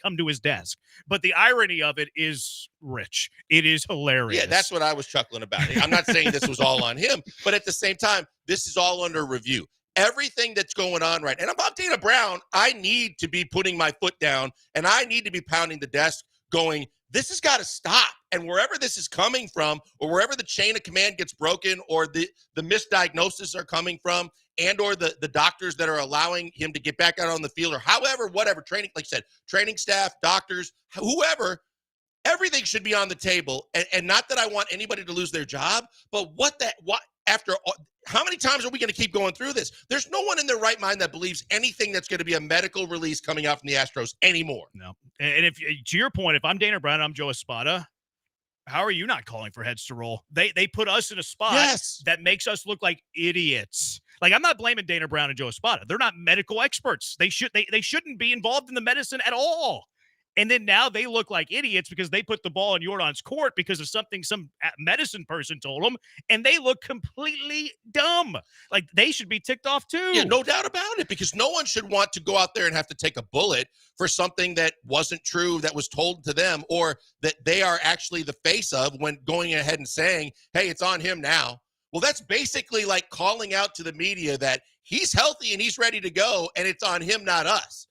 come to his desk. But the irony of it is rich. It is hilarious. Yeah, that's what I was chuckling about. I'm not saying this was all on him, but at the same time, this is all under review. Everything that's going on right. And about Dana Brown, I need to be putting my foot down and I need to be pounding the desk going, this has got to stop. And wherever this is coming from, or wherever the chain of command gets broken, or the misdiagnoses are coming from, and or the doctors that are allowing him to get back out on the field, or however, whatever, training, like I said, training staff, doctors, whoever, everything should be on the table. And not that I want anybody to lose their job, but how many times are we going to keep going through this? There's no one in their right mind that believes anything that's going to be a medical release coming out from the Astros anymore. No. And if to your point, if I'm Dana Brown and I'm Joe Espada, how are you not calling for heads to roll? They put us in a spot that makes us look like idiots. Like, I'm not blaming Dana Brown and Joe Espada. They're not medical experts. They shouldn't be involved in the medicine at all. And then now they look like idiots because they put the ball in Jordan's court because of something some medicine person told them, and they look completely dumb. Like, they should be ticked off too. Yeah, no doubt about it, because no one should want to go out there and have to take a bullet for something that wasn't true, that was told to them, or that they are actually the face of when going ahead and saying, hey, it's on him now. Well, that's basically like calling out to the media that he's healthy and he's ready to go, and it's on him, not us.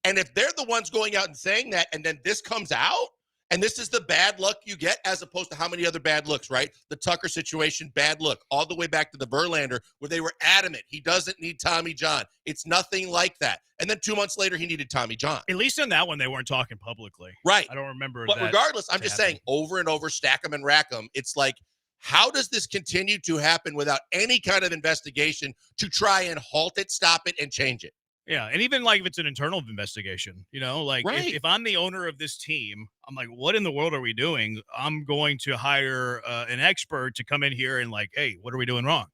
And if they're the ones going out and saying that, and then this comes out, and this is the bad luck you get, as opposed to how many other bad looks, right? The Tucker situation, bad look, all the way back to the Verlander, where they were adamant he doesn't need Tommy John. It's nothing like that. And then 2 months later, he needed Tommy John. At least in that one, they weren't talking publicly. Right. I don't remember. But regardless, I'm just saying, over and over, stack them and rack them. It's like, how does this continue to happen without any kind of investigation to try and halt it, stop it, and change it? Yeah, and even like if it's an internal investigation, like if I'm the owner of this team, I'm like, what in the world are we doing? I'm going to hire an expert to come in here and like, hey, what are we doing wrong?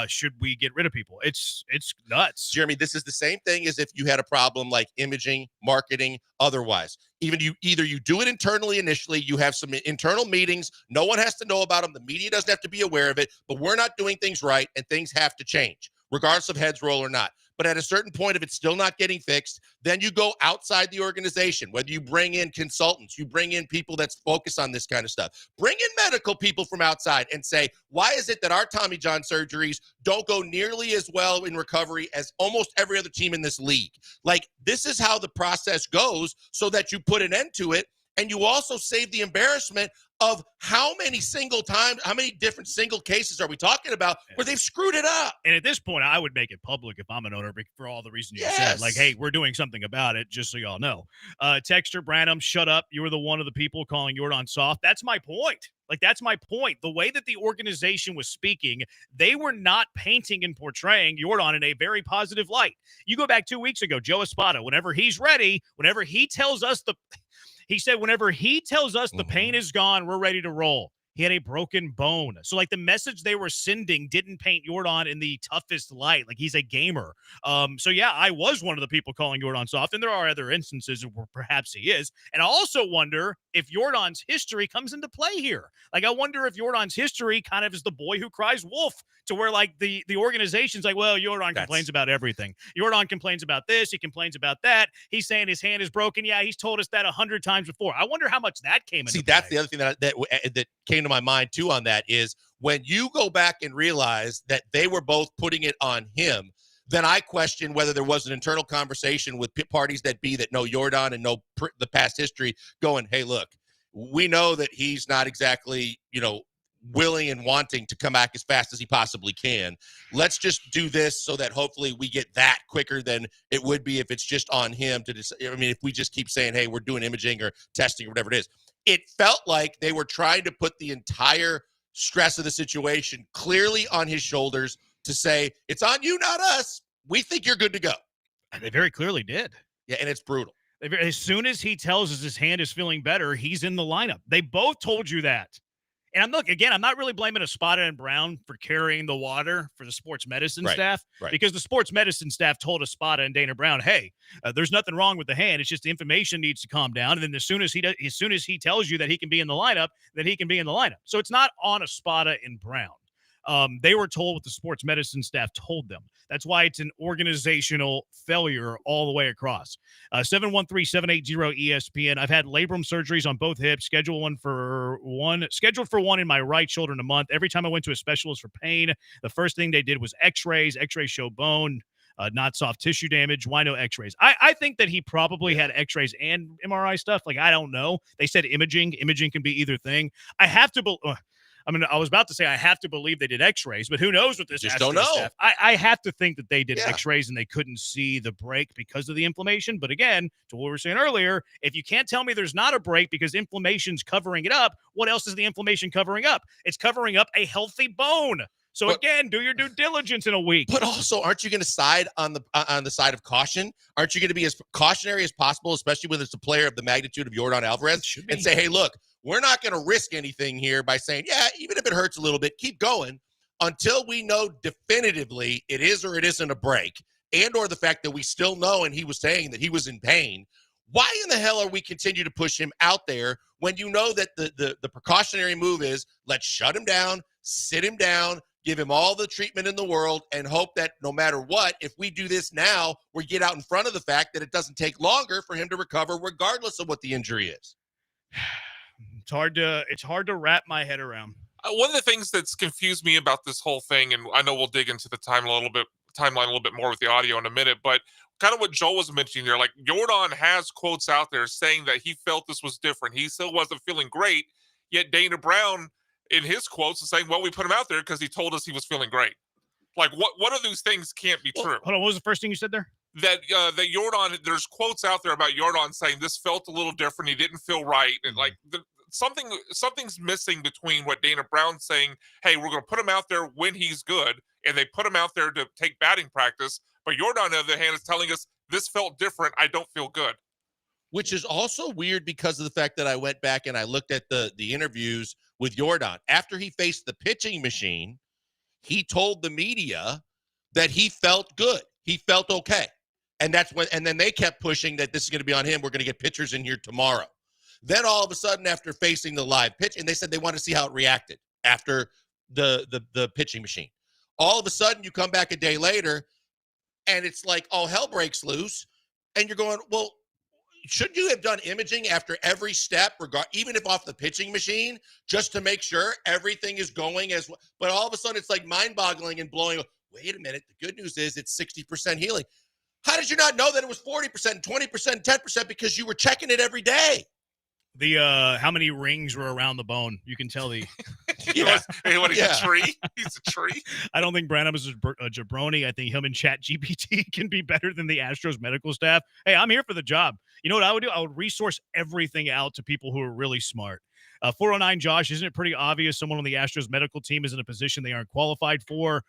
Should we get rid of people? It's nuts. Jeremy, this is the same thing as if you had a problem like imaging, marketing, otherwise. Either you do it internally initially, you have some internal meetings, no one has to know about them, the media doesn't have to be aware of it, but we're not doing things right and things have to change, regardless of heads roll or not. But at a certain point, if it's still not getting fixed, then you go outside the organization, whether you bring in consultants, you bring in people that focus on this kind of stuff. Bring in medical people from outside and say, why is it that our Tommy John surgeries don't go nearly as well in recovery as almost every other team in this league? Like, this is how the process goes so that you put an end to it. And you also save the embarrassment of how many different single cases are we talking about where they've screwed it up? And at this point, I would make it public if I'm an owner for all the reasons you said. Like, hey, we're doing something about it, just so y'all know. Texter Branham, shut up. You were the one of the people calling Jordan soft. That's my point. Like, that's my point. The way that the organization was speaking, they were not painting and portraying Jordan in a very positive light. You go back 2 weeks ago, Joe Espada, whenever he's ready, whenever he tells us he said, whenever he tells us the pain is gone, we're ready to roll. He had a broken bone. So, like, the message they were sending didn't paint Jordan in the toughest light. Like, he's a gamer. So, yeah, I was one of the people calling Jordan soft, and there are other instances where perhaps he is. And I also wonder if Jordan's history comes into play here. Like, I wonder if Jordan's history kind of is the boy who cries wolf, to where, like, the organization's like, well, Jordan complains about everything. Jordan complains about this. He complains about that. He's saying his hand is broken. Yeah, he's told us that 100 times before. I wonder how much that came into play. That's the other thing that came to my mind too on that is, When you go back and realize that they were both putting it on him, then I question whether there was an internal conversation with parties that know Jordan and know the past history going, hey, look, we know that he's not exactly, willing and wanting to come back as fast as he possibly can. Let's just do this so that hopefully we get that quicker than it would be if it's just on him to if we just keep saying, hey, we're doing imaging or testing or whatever it is. It felt like they were trying to put the entire stress of the situation clearly on his shoulders to say, it's on you, not us. We think you're good to go. And they very clearly did. Yeah, and it's brutal. As soon as he tells us his hand is feeling better, he's in the lineup. They both told you that. And I'm not really blaming Espada and Brown for carrying the water for the sports medicine staff, because the sports medicine staff told Espada and Dana Brown, hey, there's nothing wrong with the hand. It's just the inflammation needs to calm down. And then as soon as he tells you that he can be in the lineup, then he can be in the lineup. So it's not on Espada and Brown. They were told what the sports medicine staff told them. That's why it's an organizational failure all the way across. 713-780-ESPN. I've had labrum surgeries on both hips, scheduled for one in my right shoulder in a month. Every time I went to a specialist for pain, the first thing they did was x-rays. X-rays show bone, not soft tissue damage. Why no x-rays? I think that he probably had x-rays and MRI stuff. Like, I don't know. They said imaging. Imaging can be either thing. I was about to say I have to believe they did x-rays, but who knows what this just don't know. Staff. I have to think that they did x-rays and they couldn't see the break because of the inflammation. But again, to what we were saying earlier, if you can't tell me there's not a break because inflammation's covering it up, what else is the inflammation covering up? It's covering up a healthy bone. So again, do your due diligence in a week. But also, aren't you going to side on the side of caution? Aren't you going to be as cautionary as possible, especially when it's a player of the magnitude of Jordan Alvarez, and say, hey, look, we're not going to risk anything here by saying, yeah, even if it hurts a little bit, keep going until we know definitively it is or it isn't a break, and or the fact that we still know, and he was saying that he was in pain. Why in the hell are we continue to push him out there when you know that the precautionary move is let's shut him down, sit him down, give him all the treatment in the world, and hope that no matter what, if we do this now, we get out in front of the fact that it doesn't take longer for him to recover regardless of what the injury is. It's hard to wrap my head around. One of the things that's confused me about this whole thing, and I know we'll dig into the timeline a little bit more with the audio in a minute, but kind of what Joel was mentioning there, like Jordan has quotes out there saying that he felt this was different. He still wasn't feeling great, yet Dana Brown in his quotes is saying, well, we put him out there because he told us he was feeling great. Like, what of these things can't be true? Hold on, what was the first thing you said there? That Jordan, there's quotes out there about Jordan saying this felt a little different. He didn't feel right. And like something's missing between what Dana Brown's saying, hey, we're going to put him out there when he's good, and they put him out there to take batting practice. But Jordan, on the other hand, is telling us this felt different. I don't feel good. Which is also weird because of the fact that I went back and I looked at the interviews with Jordan. After he faced the pitching machine, he told the media that he felt good. He felt okay. And then they kept pushing that this is going to be on him. We're going to get pitchers in here tomorrow. Then all of a sudden, after facing the live pitch, and they said they want to see how it reacted after the pitching machine. All of a sudden, you come back a day later, and it's like all hell breaks loose. And you're going, well, shouldn't you have done imaging after every step, even if off the pitching machine, just to make sure everything is going as well? But all of a sudden, it's like mind-boggling and blowing. Wait a minute. The good news is it's 60% healing. How did you not know that it was 40%, 20%, 10% because you were checking it every day? The how many rings were around the bone? You can tell the. He's a tree. He's a tree. I don't think Branham is a jabroni. I think him and ChatGPT can be better than the Astros medical staff. Hey, I'm here for the job. You know what I would do? I would resource everything out to people who are really smart. 409 Josh, isn't it pretty obvious someone on the Astros medical team is in a position they aren't qualified for?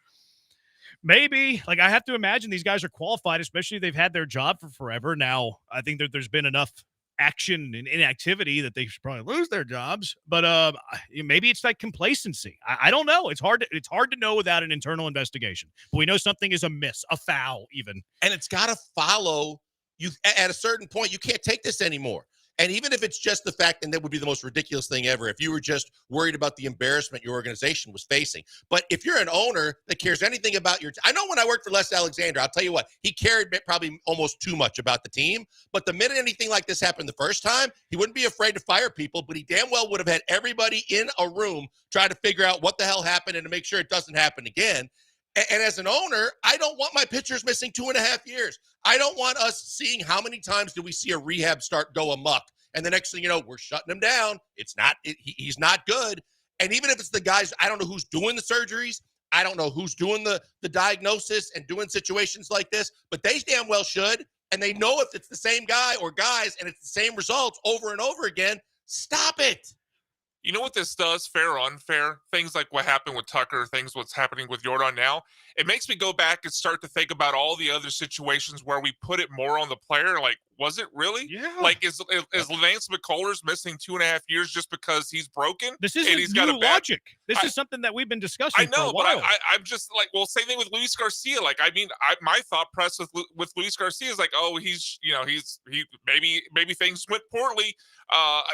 Maybe. Like, I have to imagine these guys are qualified, especially if they've had their job for forever. Now, I think that there's been enough action and inactivity that they should probably lose their jobs, but maybe it's like complacency. I don't know. It's hard to know without an internal investigation, but we know something is amiss, a foul even. And it's got to follow you at a certain point. You can't take this anymore. And even if it's just the fact, and that would be the most ridiculous thing ever, if you were just worried about the embarrassment your organization was facing. But if you're an owner that cares anything about I know when I worked for Les Alexander, I'll tell you what, he cared probably almost too much about the team. But the minute anything like this happened the first time, he wouldn't be afraid to fire people, but he damn well would have had everybody in a room try to figure out what the hell happened and to make sure it doesn't happen again. And as an owner, I don't want my pitchers missing 2.5 years. I don't want us seeing how many times do we see a rehab start go amok. And the next thing you know, we're shutting him down. He's not good. And even if it's the guys, I don't know who's doing the surgeries. I don't know who's doing the diagnosis and doing situations like this, but they damn well should. And they know if it's the same guy or guys and it's the same results over and over again, stop it. You know what this does, fair or unfair? Things like what happened with Tucker, what's happening with Jordan now. It makes me go back and start to think about all the other situations where we put it more on the player. Like, was it really? Yeah. Like, is Lance McCullers missing 2.5 years just because he's broken? This isn't new logic. This is something that we've been discussing for a while. But I'm just like, well, same thing with Luis Garcia. Like, I mean, my thought process with Luis Garcia is like, oh, he maybe things went poorly.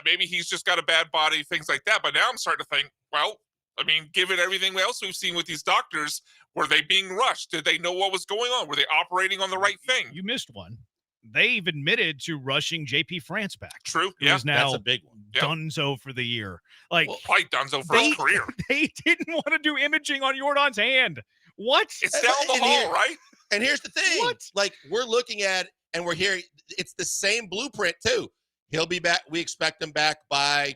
Maybe he's just got a bad body, things like that. But now I'm starting to think, well, I mean, given everything else we've seen with these doctors, were they being rushed? Did they know what was going on? Were they operating on the right thing? You missed one. They've admitted to rushing JP France back. True. Yeah. Who's now that's a big one. Dunzo for the year. Like, probably Dunzo for his career. They didn't want to do imaging on Jordan's hand. What? It's down the hall, right? And here's the thing. What? Like, we're looking at, and we're hearing, it's the same blueprint too. He'll be back. We expect him back by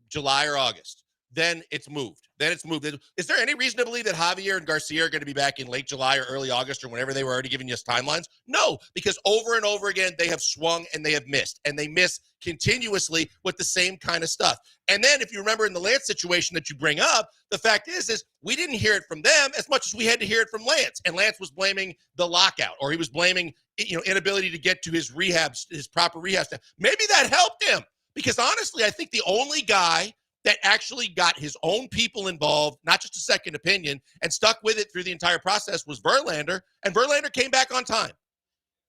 July or August. Then it's moved. Is there any reason to believe that Javier and Garcia are going to be back in late July or early August or whenever they were already giving us timelines? No, because over and over again, they have swung and they have missed. And they miss continuously with the same kind of stuff. And then if you remember in the Lance situation that you bring up, the fact is we didn't hear it from them as much as we had to hear it from Lance. And Lance was blaming the lockout, or he was blaming, inability to get to his proper rehab stuff. Maybe that helped him, because honestly, I think the only guy that actually got his own people involved, not just a second opinion, and stuck with it through the entire process was Verlander, and Verlander came back on time.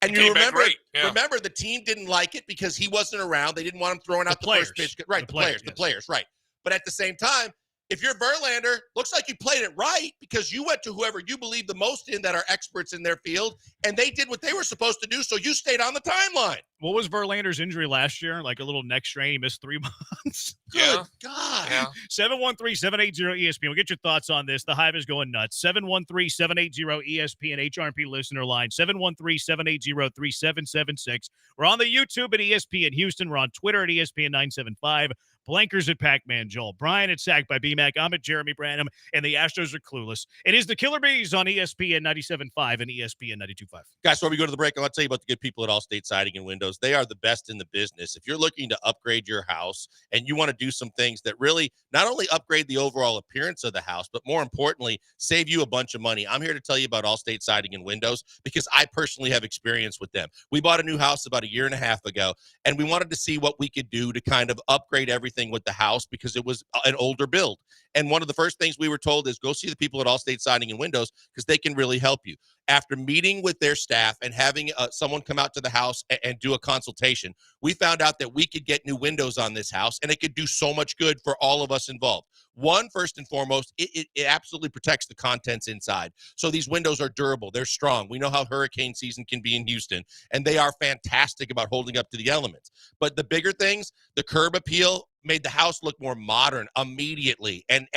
And you remember the team didn't like it because he wasn't around. They didn't want him throwing out the first pitch. Right, the players, right. But at the same time, if you're Verlander, looks like you played it right because you went to whoever you believe the most in that are experts in their field, and they did what they were supposed to do, so you stayed on the timeline. What was Verlander's injury last year? Like a little neck strain. He missed 3 months. Good God. Yeah. 713-780-ESPN. We'll get your thoughts on this. The Hive is going nuts. 713-780-ESPN, HRP listener line. 713-780-3776. We're on the YouTube at ESPN Houston. We're on Twitter at ESPN975. Blankers at Pac-Man Joel. Brian at Sacked by BMAC. I'm at Jeremy Branham, and the Astros are clueless. It is the Killer Bees on ESPN 97.5 and ESPN 92.5. Guys, before we go to the break, I'll tell you about the good people at Allstate Siding and Windows. They are the best in the business. If you're looking to upgrade your house and you want to do some things that really not only upgrade the overall appearance of the house, but more importantly, save you a bunch of money, I'm here to tell you about Allstate Siding and Windows because I personally have experience with them. We bought a new house about 1.5 years ago, and we wanted to see what we could do to kind of upgrade everything with the house because it was an older build. And one of the first things we were told is go see the people at Allstate Siding and Windows because they can really help you. After meeting with their staff and having someone come out to the house and do a consultation, we found out that we could get new windows on this house and it could do so much good for all of us involved. One, first and foremost, it absolutely protects the contents inside. So these windows are durable. They're strong. We know how hurricane season can be in Houston, and they are fantastic about holding up to the elements. But the bigger things, the curb appeal made the house look more modern immediately. And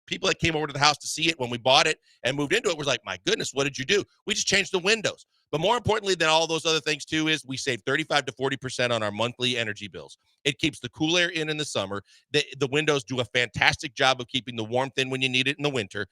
people that came over to the house to see it when we bought it and moved into it was like, my goodness, what did you do? We just changed the windows. But more importantly than all those other things too is we save 35 to 40% on our monthly energy bills. It keeps the cool air in the summer. The windows do a fantastic job of keeping the warmth in when you need it in the winter.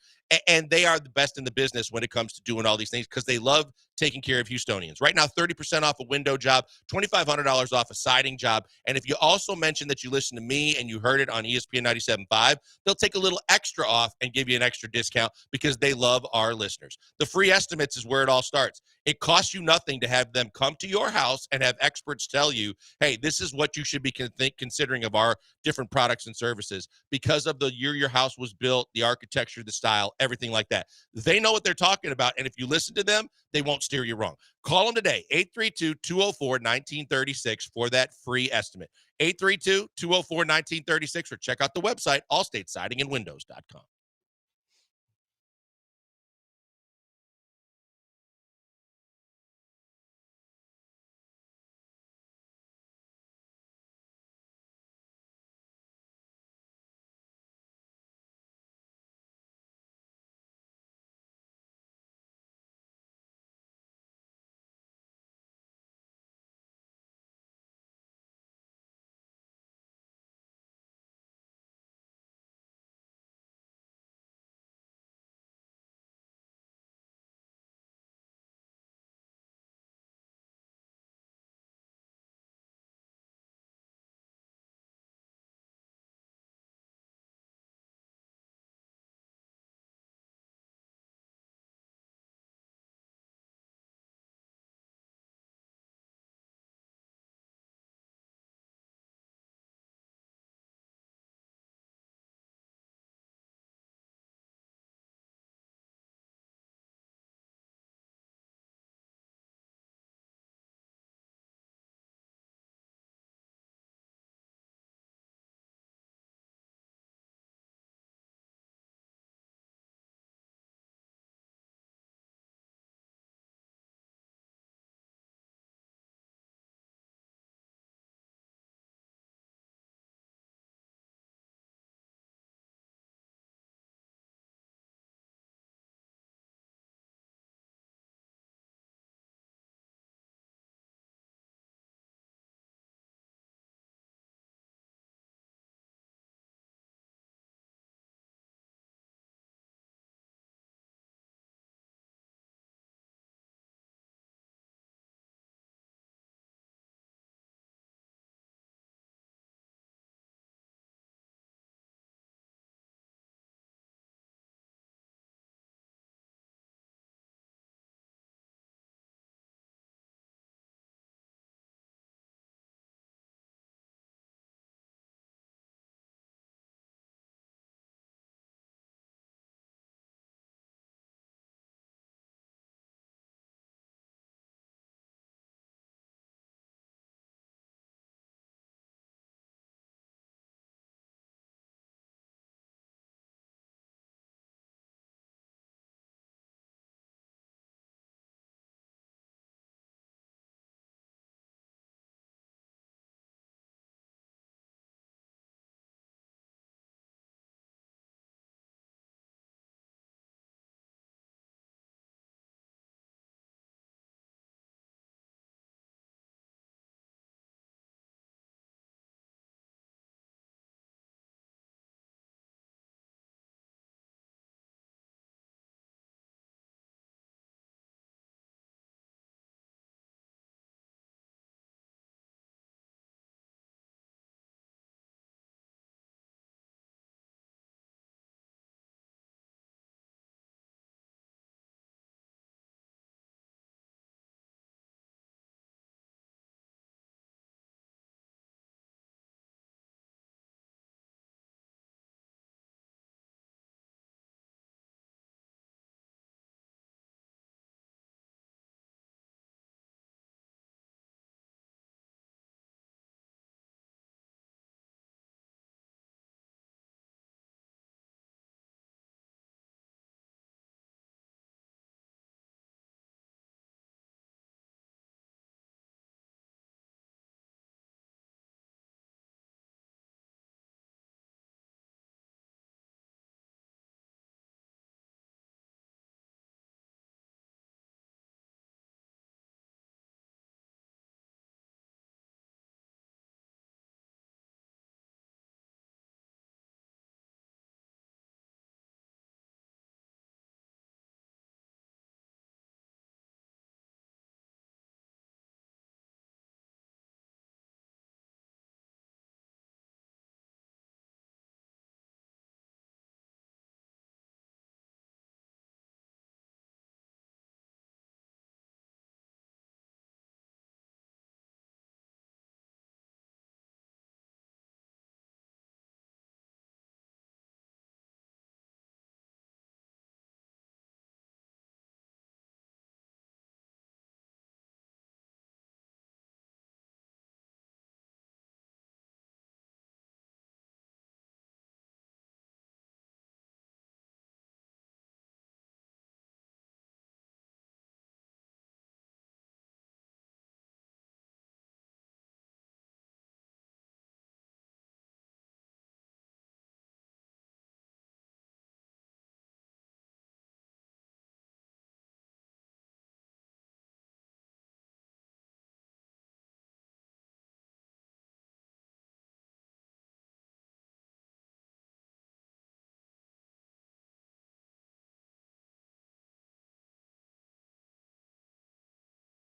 And they are the best in the business when it comes to doing all these things because they love taking care of Houstonians. Right now, 30% off a window job, $2,500 off a siding job. And if you also mention that you listen to me and you heard it on ESPN 97.5, they'll take a little extra off and give you an extra discount because they love our listeners. The free estimates is where it all starts. It costs you nothing to have them come to your house and have experts tell you, hey, this is what you should be considering of our different products and services because of the year your house was built, the architecture, the style, everything like that. They know what they're talking about, and if you listen to them, they won't steer you wrong. Call them today, 832-204-1936 for that free estimate. 832-204-1936 or check out the website, allstatesidingandwindows.com.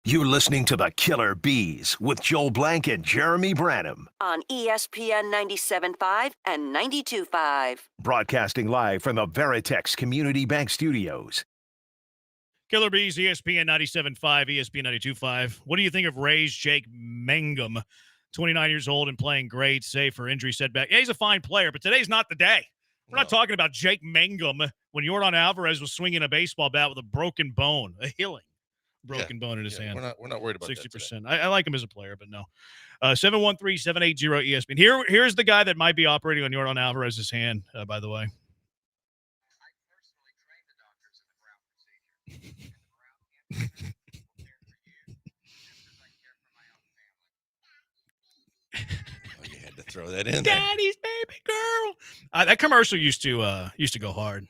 You're listening to the Killer Bees with Joel Blank and Jeremy Branham. On ESPN 97.5 and 92.5. Broadcasting live from the Veritex Community Bank Studios. Killer Bees, ESPN 97.5, ESPN 92.5. What do you think of Rays Jake Mangum? 29 years old and playing great, save for injury setback. Yeah, he's a fine player, but today's not the day. We're not talking about Jake Mangum when Yordan Alvarez was swinging a baseball bat with a broken bone, a healing broken bone in his hand. We're not worried about 60%. I like him as a player, but no. 713-780-ESPN. Here's the guy that might be operating on Yordan Alvarez's hand, by the way. You had to throw that in there. Daddy's baby girl. That commercial used to go hard.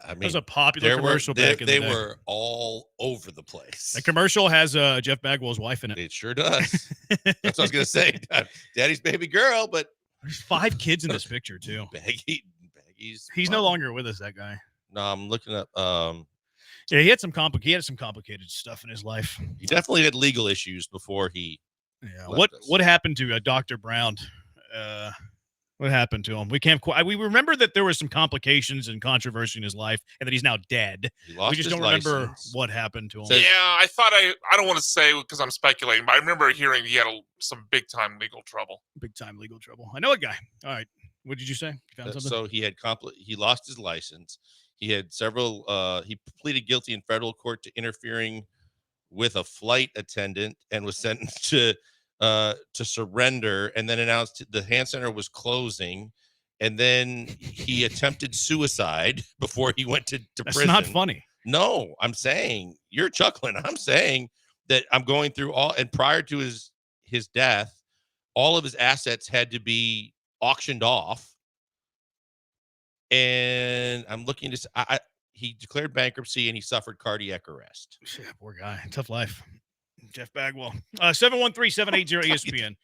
I mean, it was a popular commercial back in the day. They were all over the place. The commercial has Jeff Bagwell's wife in it. It sure does. That's what I was going to say. Daddy's baby girl, but there's 5 kids in this picture too. Baggy's. He's no longer with us. That guy. No, I'm looking up. Yeah, he had some complicated stuff in his life. He definitely had legal issues before he. Yeah. What happened to Dr. Brown? What happened to him? We remember that there was some complications and controversy in his life, and that he's now dead. We just don't remember what happened to him. Yeah, I thought I don't want to say because I'm speculating, but I remember hearing he had some big time legal trouble. Big time legal trouble. I know a guy. All right, what did you say? You found something? So he had he lost his license. He had several. He pleaded guilty in federal court to interfering with a flight attendant and was sentenced to surrender, and then announced the hand center was closing, and then he attempted suicide before he went to prison. That's not funny. No, I'm saying you're chuckling. I'm saying that I'm going through all, and prior to his death, all of his assets had to be auctioned off. And I'm looking to he declared bankruptcy and he suffered cardiac arrest. Yeah, poor guy. Tough life. Jeff Bagwell. 713-780-ESPN.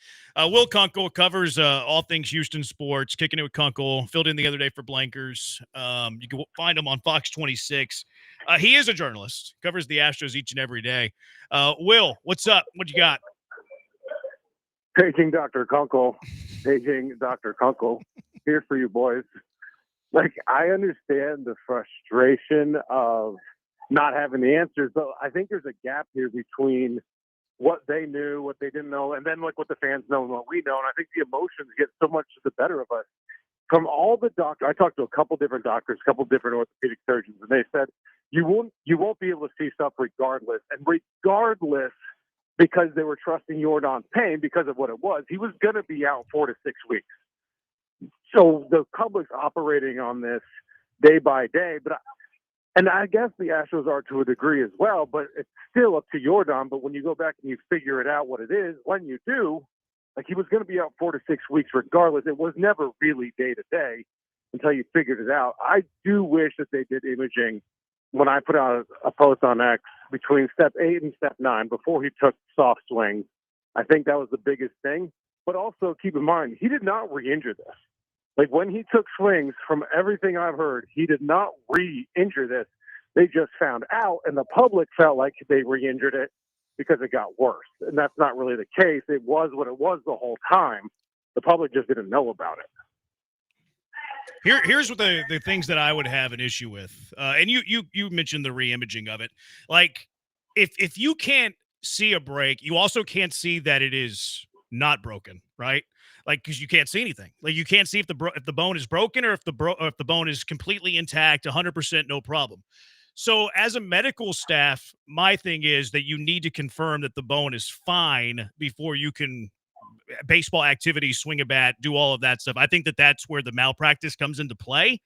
Will Kunkel covers all things Houston sports, kicking it with Kunkel. Filled in the other day for Blankers. You can find him on Fox 26. He is a journalist. Covers the Astros each and every day. Will, what's up? What you got? Paging Dr. Kunkel. Paging Dr. Kunkel. Here for you, boys. Like, I understand the frustration of not having the answers, but I think there's a gap here between what they knew, what they didn't know, and then like what the fans know and what we know. And I think the emotions get so much the better of us. From all the doctors, I talked to a couple different doctors, a couple different orthopedic surgeons, and they said you won't be able to see stuff regardless. And regardless, because they were trusting Yordan's pain because of what it was, he was going to be out 4 to 6 weeks. So the public's operating on this day by day, and I guess the Astros are to a degree as well, but it's still up to Yordan. But when you go back and you figure it out what it is, when you do, like he was going to be out 4 to 6 weeks regardless. It was never really day to day until you figured it out. I do wish that they did imaging when I put out a post on X between step 8 and step 9 before he took soft swings. I think that was the biggest thing. But also keep in mind, he did not re-injure this. Like when he took swings, from everything I've heard, he did not re-injure this. They just found out, and the public felt like they re-injured it because it got worse. And that's not really the case. It was what it was the whole time. The public just didn't know about it. Here's what the things that I would have an issue with. And you mentioned the re-imaging of it. Like, if you can't see a break, you also can't see that it is not broken, right? Like, because you can't see anything. Like, you can't see if the bone is broken or if the bone is completely intact, 100%, no problem. So, as a medical staff, my thing is that you need to confirm that the bone is fine before you can baseball activities, swing a bat, do all of that stuff. I think that that's where the malpractice comes into play.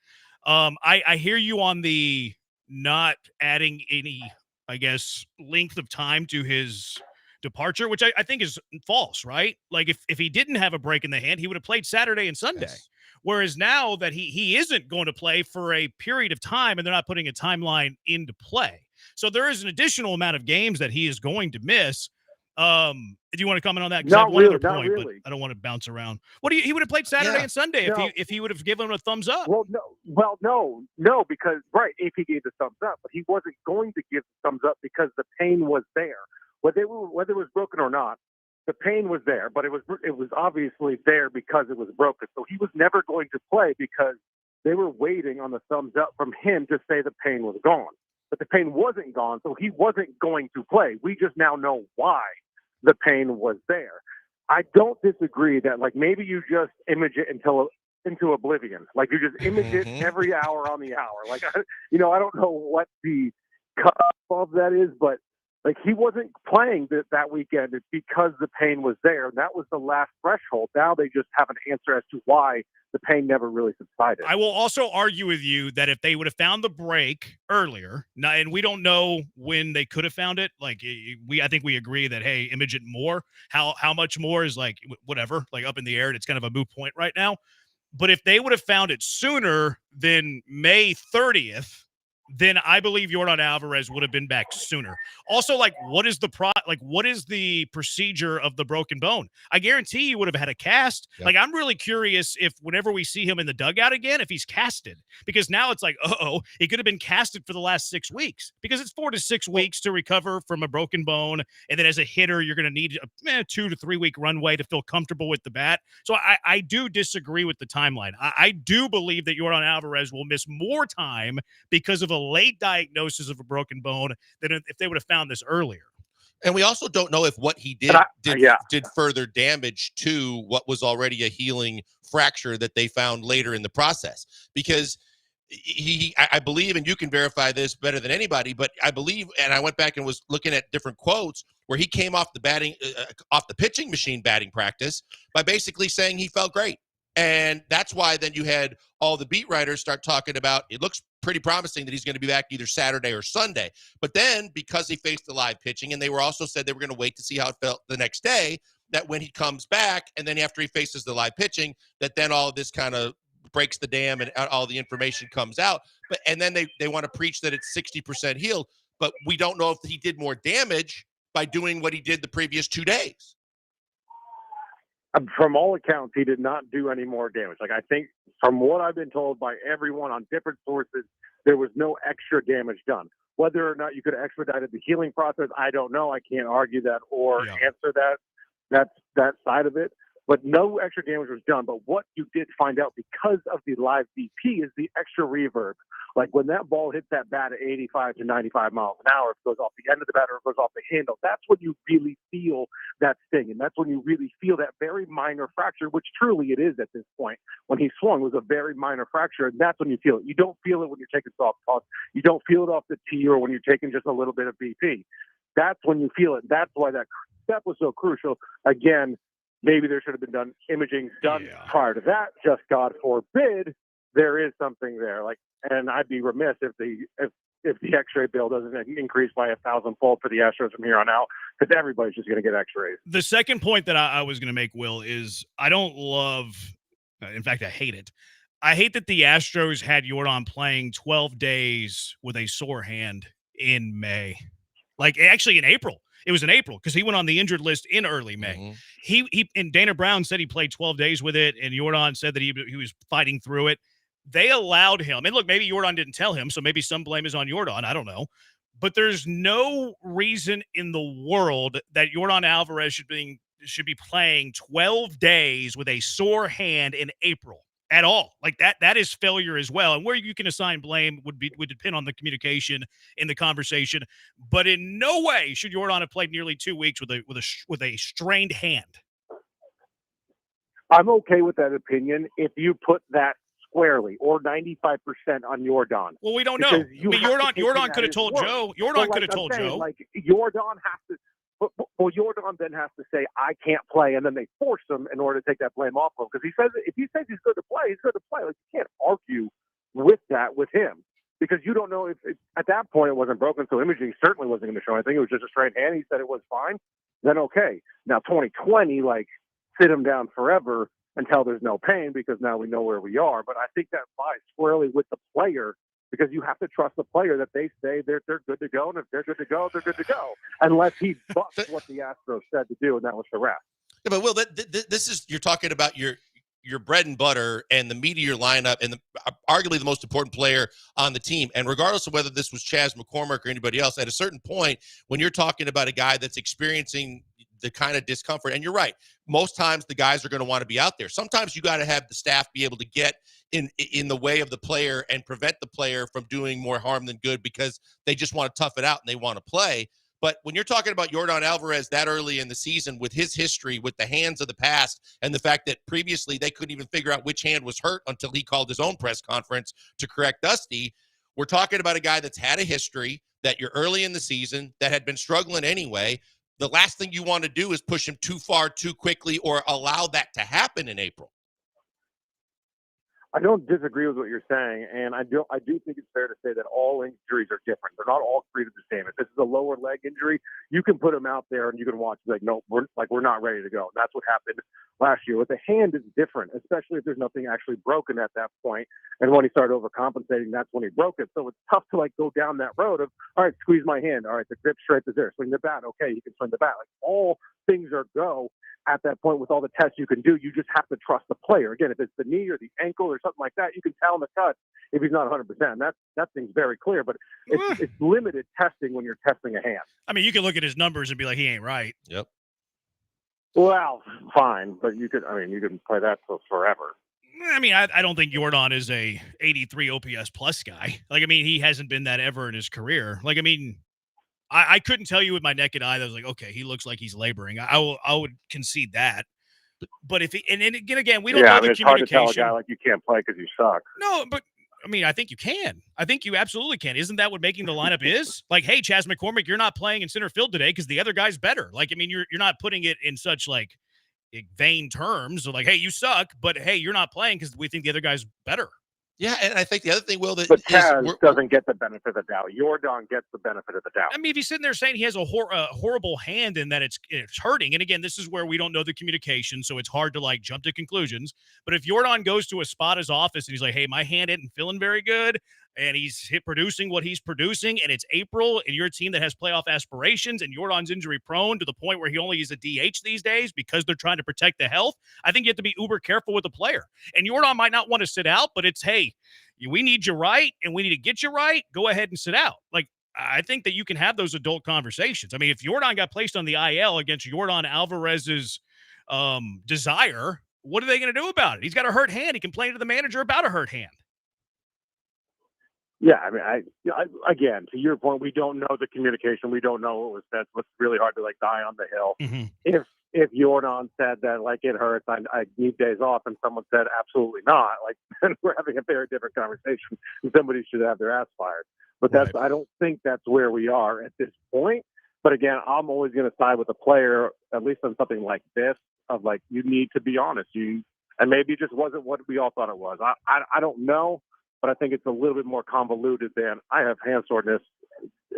I hear you on the not adding any, I guess, length of time to his departure, which I think is false, right? Like if he didn't have a break in the hand, he would have played Saturday and Sunday. Yes. Whereas now that he isn't going to play for a period of time and they're not putting a timeline into play. So there is an additional amount of games that he is going to miss. Do you want to comment on that? Because I have one other point, but I don't want to bounce around. He would have played Saturday and Sunday if he would have given him a thumbs up. No, because if he gave the thumbs up, but he wasn't going to give the thumbs up because the pain was there. whether it was broken or not, the pain was there, but it was obviously there because it was broken. So he was never going to play because they were waiting on the thumbs up from him to say the pain was gone. But the pain wasn't gone, so he wasn't going to play. We just now know why the pain was there. I don't disagree that, like, maybe you just image it into oblivion. Like, you just image it every hour on the hour. Like, I don't know what the cutoff of that is, but like, he wasn't playing that weekend because the pain was there. And that was the last threshold. Now they just have an answer as to why the pain never really subsided. I will also argue with you that if they would have found the break earlier, and we don't know when they could have found it, like I think we agree that, hey, image it more. How much more is like whatever, like up in the air, and it's kind of a moot point right now. But if they would have found it sooner than May 30th, then I believe Yordan Alvarez would have been back sooner. Also, like, what is the procedure of the broken bone? I guarantee you would have had a cast. Yep. Like, I'm really curious if whenever we see him in the dugout again, if he's casted, because now it's like, he could have been casted for the last 6 weeks, because it's 4 to 6 weeks to recover from a broken bone. And then as a hitter, you're going to need a 2 to 3 week runway to feel comfortable with the bat. So I do disagree with the timeline. I do believe that Yordan Alvarez will miss more time because of a late diagnosis of a broken bone than if they would have found this earlier. And we also don't know if what he did did further damage to what was already a healing fracture that they found later in the process. Because I believe, and you can verify this better than anybody, but I believe, and I went back and was looking at different quotes where he came off the pitching machine batting practice by basically saying he felt great. And that's why then you had all the beat writers start talking about, it looks pretty promising that he's going to be back either Saturday or Sunday. But then because he faced the live pitching, and they were also said they were going to wait to see how it felt the next day, that when he comes back and then after he faces the live pitching, that then all of this kind of breaks the dam and all the information comes out. And then they want to preach that it's 60% healed, but we don't know if he did more damage by doing what he did the previous 2 days. From all accounts, he did not do any more damage. Like, I think from what I've been told by everyone on different sources, there was no extra damage done. Whether or not you could have expedited the healing process, I don't know. I can't argue that or answer that side of it. But no extra damage was done. But what you did find out because of the live BP is the extra reverb. Like, when that ball hits that bat at 85 to 95 miles an hour, if it goes off the end of the bat or it goes off the handle, that's when you really feel that sting. And that's when you really feel that very minor fracture, which truly it is at this point. When he swung, it was a very minor fracture, and that's when you feel it. You don't feel it when you're taking soft toss. You don't feel it off the tee or when you're taking just a little bit of BP. That's when you feel it. That's why that step was so crucial. Again, maybe there should have been imaging done prior to that. Just God forbid there is something there. Like, and I'd be remiss if the X-ray bill doesn't increase by 1,000-fold for the Astros from here on out, because everybody's just going to get X-rays. The second point that I was going to make, Will, is I don't love. In fact, I hate it. I hate that the Astros had Yordan playing 12 days with a sore hand in May. Like, actually in April. It was in April because he went on the injured list in early May. Mm-hmm. He and Dana Brown said he played 12 days with it, and Yordan said that he was fighting through it. They allowed him, and look, maybe Yordan didn't tell him, so maybe some blame is on Yordan. I don't know. But there's no reason in the world that Yordan Alvarez should be playing 12 days with a sore hand in April at all. Like, that is failure as well. And where you can assign blame would depend on the communication in the conversation. But in no way should Yordan have played nearly 2 weeks with a strained hand. I'm okay with that opinion if you put that squarely, or 95% on Yordan. Well, we don't know. I mean, Yordan could have told Joe. Yordan could have told Joe. Like, Yordan has to. Well, Yordan then has to say, I can't play, and then they force him in order to take that blame off him. Because if he says he's good to play, he's good to play. Like, you can't argue with that with him, because you don't know if at that point it wasn't broken. So imaging certainly wasn't going to show anything. It was just a straight hand. He said it was fine. Then okay. Now 2020, like, sit him down forever until there's no pain, because now we know where we are. But I think that lies squarely with the player, because you have to trust the player that they say they're good to go, and if they're good to go, they're good to go, unless he bucks what the Astros said to do, and that was the rest. Yeah, but Will, this is, you're talking about your your bread and butter and the meat of your lineup and arguably the most important player on the team. And regardless of whether this was Chas McCormick or anybody else, at a certain point, when you're talking about a guy that's experiencing the kind of discomfort, and you're right, most times the guys are going to want to be out there. Sometimes you got to have the staff be able to get in the way of the player and prevent the player from doing more harm than good because they just want to tough it out and they want to play. But when you're talking about Yordan Alvarez that early in the season with his history, with the hands of the past, and the fact that previously they couldn't even figure out which hand was hurt until he called his own press conference to correct Dusty, we're talking about a guy that's had a history, that you're early in the season, that had been struggling anyway. The last thing you want to do is push him too far too quickly or allow that to happen in April. I don't disagree with what you're saying, and I do think it's fair to say that all injuries are different. They're not all treated the same. If this is a lower leg injury, you can put him out there and you can watch like, no, we're not ready to go. That's what happened last year. With the hand, it's different, especially if there's nothing actually broken at that point. And when he started overcompensating, that's when he broke it. So it's tough to like go down that road of, all right, squeeze my hand. All right, the grip straight is there. Swing the bat. Okay, you can swing the bat. Like all things are go at that point with all the tests you can do. You just have to trust the player. Again, if it's the knee or the ankle or something like that, you can tell in the cut if he's not 100%. That thing's very clear, but it's limited testing when you're testing a hand. I mean, you can look at his numbers and be like, he ain't right. Yep. Well, fine, but you can play that for forever. I mean, I don't think Yordan is a 83 OPS plus guy. Like, I mean, he hasn't been that ever in his career. Like, I mean, I couldn't tell you with my naked eye that I was like, okay, he looks like he's laboring. I would concede that. But if he, and again, we don't know the it's communication. hard to tell a guy like you can't play because you suck. No, but I mean, I think you can. I think you absolutely can. Isn't that what making the lineup is? Like, hey, Chas McCormick, you're not playing in center field today because the other guy's better. Like, I mean, you're not putting it in such like vain terms of like, hey, you suck, but hey, you're not playing because we think the other guy's better. Yeah, and I think the other thing, Will, but Chas doesn't get the benefit of the doubt. Yordan gets the benefit of the doubt. I mean, if he's sitting there saying he has a horrible hand and that it's hurting, and again, this is where we don't know the communication, so it's hard to like jump to conclusions. But if Yordan goes to Espada's office and he's like, hey, my hand isn't feeling very good, and he's producing what he's producing, and it's April, and you're a team that has playoff aspirations, and Yordan's injury prone to the point where he only is a DH these days because they're trying to protect the health, I think you have to be uber careful with the player. And Yordan might not want to sit out, but it's, hey, we need you right, and we need to get you right. Go ahead and sit out. Like, I think that you can have those adult conversations. I mean, if Yordan got placed on the IL against Yordan Alvarez's desire, what are they going to do about it? He's got a hurt hand. He complained to the manager about a hurt hand. Yeah, I mean, I again, to your point, we don't know the communication. We don't know what was said. It's really hard to like die on the hill. Mm-hmm. If Yordan said that like it hurts, I need days off, and someone said absolutely not, like then we're having a very different conversation. And somebody should have their ass fired. But that's I don't think that's where we are at this point. But again, I'm always going to side with the player, at least on something like this, of like you need to be honest. And maybe it just wasn't what we all thought it was. I don't know. But I think it's a little bit more convoluted than I have hand soreness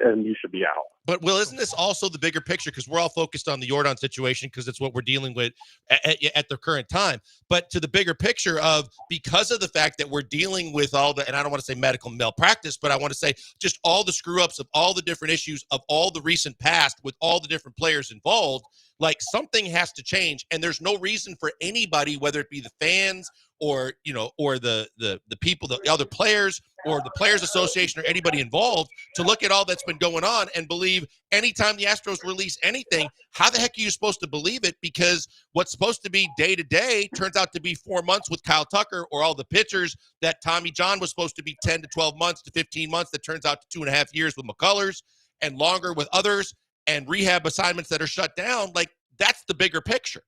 and you should be out. But, Will, isn't this also the bigger picture? Because we're all focused on the Yordan situation because it's what we're dealing with at the current time. But to the bigger picture of because of the fact that we're dealing with all the, and I don't want to say medical malpractice, but I want to say just all the screw-ups of all the different issues of all the recent past with all the different players involved, like something has to change. And there's no reason for anybody, whether it be the fans or, you know, or the people, the other players or the Players Association or anybody involved to look at all that's been going on and believe anytime the Astros release anything, how the heck are you supposed to believe it? Because what's supposed to be day to day turns out to be 4 months with Kyle Tucker or all the pitchers that Tommy John was supposed to be 10 to 12 months to 15 months that turns out to 2.5 years with McCullers and longer with others and rehab assignments that are shut down. Like that's the bigger picture.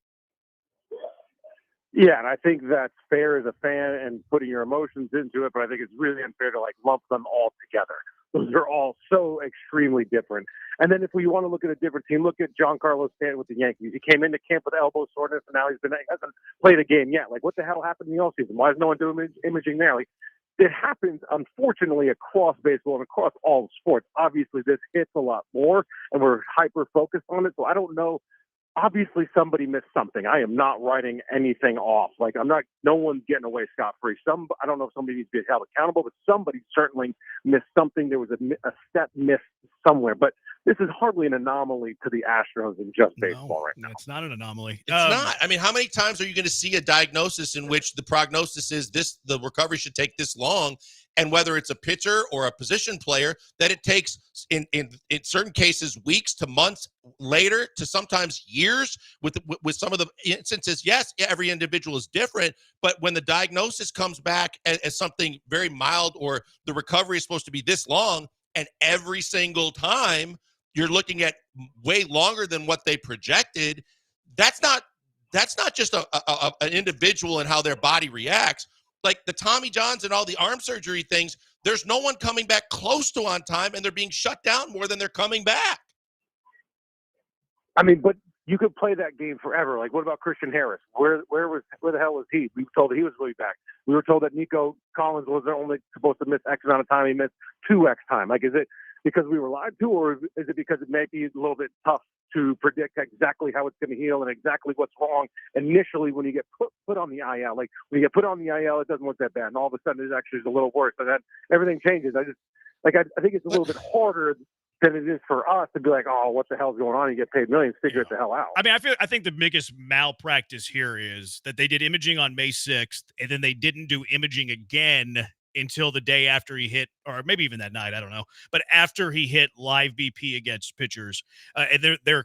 Yeah, and I think that's fair as a fan and putting your emotions into it, but I think it's really unfair to like lump them all together. Those are all so extremely different. And then if we want to look at a different team, look at Giancarlo Stanton with the Yankees. He came into camp with elbow soreness, and now he hasn't played a game yet. Like, what the hell happened in the offseason? Why is no one doing imaging there? Like, it happens, unfortunately, across baseball and across all sports. Obviously, this hits a lot more, and we're hyper-focused on it. So I don't know. Obviously, somebody missed something. I am not writing anything off. Like, no one's getting away scot-free. I don't know if somebody needs to be held accountable, but somebody certainly missed something. There was a step missed somewhere. But this is hardly an anomaly to the Astros in just baseball right now. It's not an anomaly. It's not. I mean, how many times are you going to see a diagnosis in which the prognosis is the recovery should take this long, and whether it's a pitcher or a position player, that it takes in certain cases weeks to months later to sometimes years with some of the instances. Yes, every individual is different, but when the diagnosis comes back as something very mild or the recovery is supposed to be this long, and every single time you're looking at way longer than what they projected, that's not just an individual and how their body reacts. Like the Tommy Johns and all the arm surgery things, there's no one coming back close to on time, and they're being shut down more than they're coming back. I mean, but you could play that game forever. Like, what about Christian Harris? Where the hell was he? We were told that he was really back. We were told that Nico Collins was only supposed to miss X amount of time. He missed 2X time. Like, is it because we were lied to, or is it because it may be a little bit tough to predict exactly how it's going to heal and exactly what's wrong initially when you get put on the IL? Like, when you get put on the IL, it doesn't look that bad, and all of a sudden it actually is a little worse, and then everything changes. I think it's a little bit harder than it is for us to be like, oh, what the hell's going on? You get paid millions, figure it the hell out. I mean, I think the biggest malpractice here is that they did imaging on May 6th, and then they didn't do imaging again until the day after he hit, or maybe even that night, I don't know. But after he hit live BP against pitchers, and their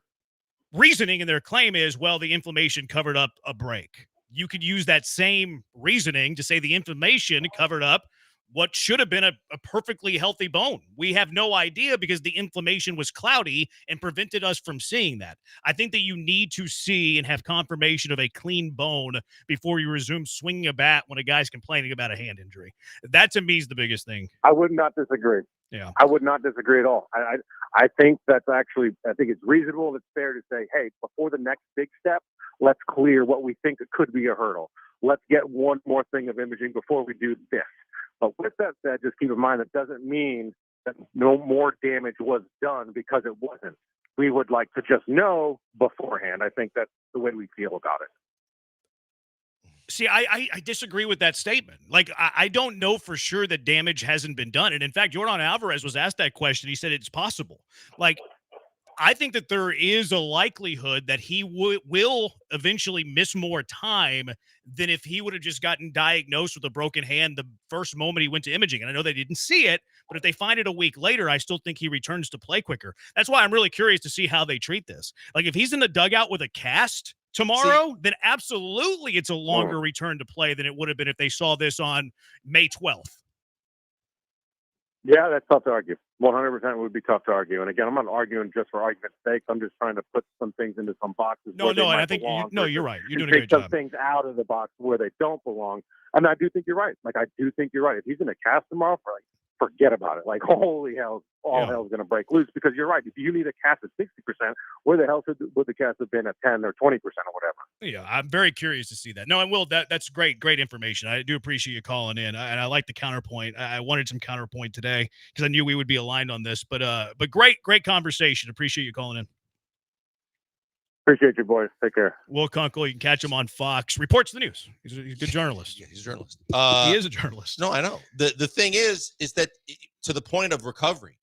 reasoning and their claim is, well, the inflammation covered up a break. You could use that same reasoning to say the inflammation covered up what should have been a perfectly healthy bone. We have no idea because the inflammation was cloudy and prevented us from seeing that. I think that you need to see and have confirmation of a clean bone before you resume swinging a bat when a guy's complaining about a hand injury. That, to me, is the biggest thing. I would not disagree. Yeah, I would not disagree at all. I think that's actually, I think it's reasonable and it's fair to say, hey, before the next big step, let's clear what we think could be a hurdle. Let's get one more thing of imaging before we do this. But with that said, just keep in mind that doesn't mean that no more damage was done, because it wasn't. We would like to just know beforehand. I think that's the way we feel about it. See, I disagree with that statement. Like, I don't know for sure that damage hasn't been done. And in fact, Jordan Alvarez was asked that question. He said it's possible. Like, I think that there is a likelihood that he will eventually miss more time than if he would have just gotten diagnosed with a broken hand the first moment he went to imaging. And I know they didn't see it, but if they find it a week later, I still think he returns to play quicker. That's why I'm really curious to see how they treat this. Like, if he's in the dugout with a cast tomorrow, then absolutely it's a longer return to play than it would have been if they saw this on May 12th. Yeah, that's tough to argue. 100% would be tough to argue. And again, I'm not arguing just for argument's sake. I'm just trying to put some things into some boxes. No, and I think you're right. You're doing a great job. Take some things out of the box where they don't belong. And I do think you're right. Like, I do think you're right. If he's in a cast tomorrow, forget about it. Like, holy hell, hell's going to break loose, because you're right. If you need a cast at 60%, where the hell would the cast have been at 10 or 20% or whatever? Yeah, I'm very curious to see that. No, and Will, that's great information. I do appreciate you calling in, and I like the counterpoint. I wanted some counterpoint today because I knew we would be aligned on this. But great conversation. Appreciate you calling in. Appreciate you, boys. Take care. Will Kunkel, you can catch him on Fox. Reports the news. He's a good journalist. Yeah, he's a journalist. He is a journalist. No, I know. The thing is that to the point of recovery,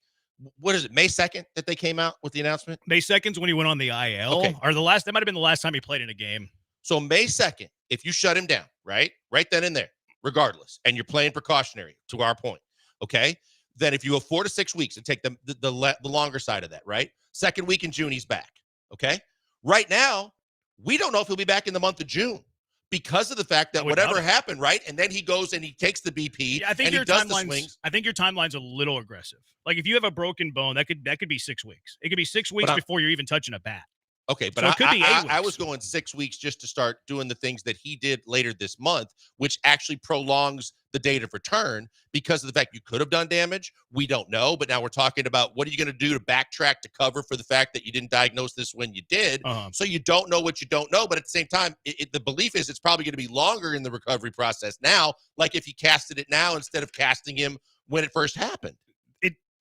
what is it, May 2nd that they came out with the announcement? May 2nd is when he went on the IL. Okay. Or that might have been the last time he played in a game. So May 2nd, if you shut him down, right then and there, regardless, and you're playing precautionary, to our point, okay? Then if you go 4 to 6 weeks and take the longer side of that, right? Second week in June, he's back, okay? Right now, we don't know if he'll be back in the month of June because of the fact that whatever happened, right? And then he goes and he takes the BP and he does the swings. I think your timeline's a little aggressive. Like, if you have a broken bone, that could be 6 weeks. It could be 6 weeks before you're even touching a bat. Okay, but so it could be 8 weeks. I was going 6 weeks just to start doing the things that he did later this month, which actually prolongs the date of return because of the fact you could have done damage. We don't know, but now we're talking about what are you going to do to backtrack to cover for the fact that you didn't diagnose this when you did. So you don't know what you don't know, but at the same time, the belief is it's probably going to be longer in the recovery process now, like if he casted it now instead of casting him when it first happened.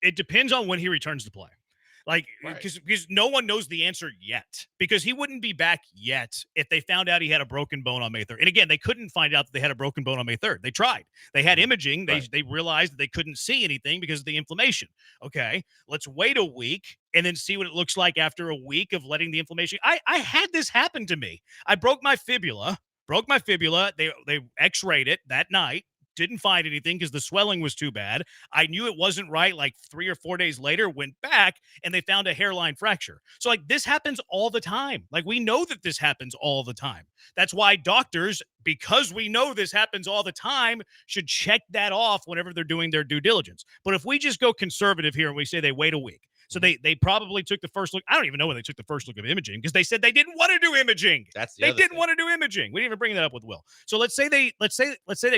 It depends on when he returns to play. Like, because no one knows the answer yet, because he wouldn't be back yet if they found out he had a broken bone on May 3rd. And again, they couldn't find out that they had a broken bone on May 3rd. They tried. They had imaging. They realized that they couldn't see anything because of the inflammation. Okay, let's wait a week and then see what it looks like after a week of letting the inflammation. I had this happen to me. I broke my fibula. They x-rayed it that night. Didn't find anything because the swelling was too bad. I knew it wasn't right. Like 3 or 4 days later, went back and they found a hairline fracture. So like this happens all the time. Like we know that this happens all the time. That's why doctors, because we know this happens all the time, should check that off whenever they're doing their due diligence. But if we just go conservative here and we say they wait a week, so they probably took the first look. I don't even know when they took the first look of imaging because they said they didn't want to do imaging. They didn't want to do imaging. We didn't even bring that up with Will. So let's say they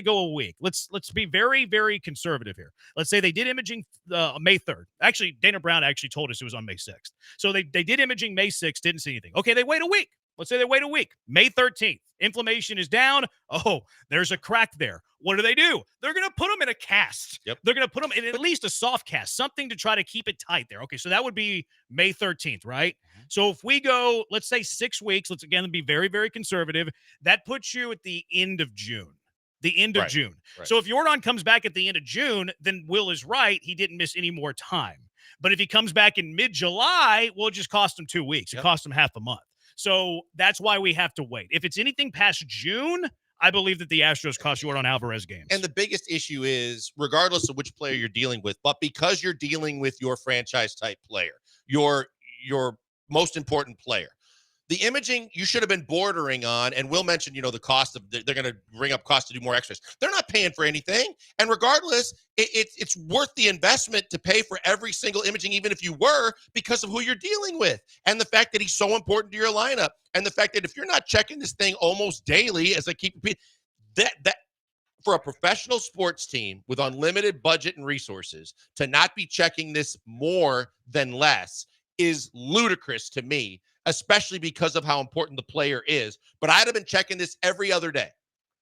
go a week. Let's be very, very conservative here. Let's say they did imaging May 3rd. Actually, Dana Brown actually told us it was on May 6th. So they did imaging May 6th, didn't see anything. Okay, they wait a week. Let's say they wait a week. May 13th, inflammation is down. Oh, there's a crack there. What do? They're going to put them in a cast. Yep. They're going to put them in at least a soft cast, something to try to keep it tight there. Okay, so that would be May 13th, right? So if we go, let's say 6 weeks, let's again be very, very conservative. That puts you at the end of June. June. Right. So if Jordan comes back at the end of June, then Will is right. He didn't miss any more time. But if he comes back in mid-July, well, it just cost him 2 weeks. It cost him half a month. So that's why we have to wait. If it's anything past June, I believe that the Astros cost Jordan Alvarez games. And the biggest issue is, regardless of which player you're dealing with, but because you're dealing with your franchise type player, your most important player, the imaging you should have been bordering on, and Will mentioned, the cost of, they're going to bring up cost to do more x-rays. They're not paying for anything. And regardless, it's worth the investment to pay for every single imaging, even if you were, because of who you're dealing with. And the fact that he's so important to your lineup. And the fact that if you're not checking this thing almost daily, as I keep repeating, that for a professional sports team with unlimited budget and resources to not be checking this more than less is ludicrous to me, especially because of how important the player is. But I'd have been checking this every other day,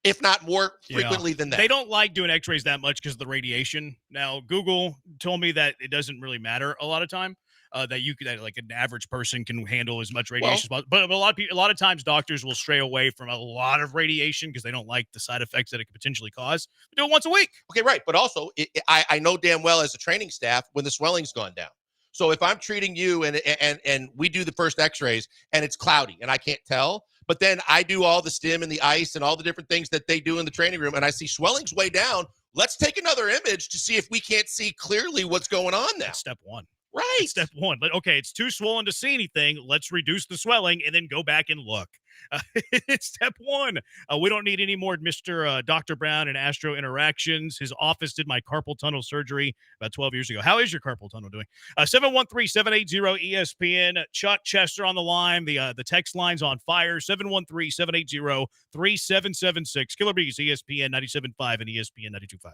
if not more frequently than that. They don't like doing x-rays that much because of the radiation. Now, Google told me that it doesn't really matter a lot of time, that like an average person can handle as much radiation as possible. But a lot of times doctors will stray away from a lot of radiation because they don't like the side effects that it could potentially cause. Do it once a week. Okay, right. But also, I know damn well as a training staff when the swelling's gone down. So if I'm treating you and we do the first x-rays and it's cloudy and I can't tell, but then I do all the stim and the ice and all the different things that they do in the training room and I see swelling's way down, let's take another image to see if we can't see clearly what's going on now. That's step one. Right. That's step one. But okay, it's too swollen to see anything. Let's reduce the swelling and then go back and look. It's step one. We don't need any more Mr. Dr. Brown and Astro interactions. His office did my carpal tunnel surgery about 12 years ago. How is your carpal tunnel doing? 713-780-ESPN. Chuck Chester on the line. The text line's on fire. 713-780-3776. Killer Bees, ESPN 97.5 and ESPN 92.5.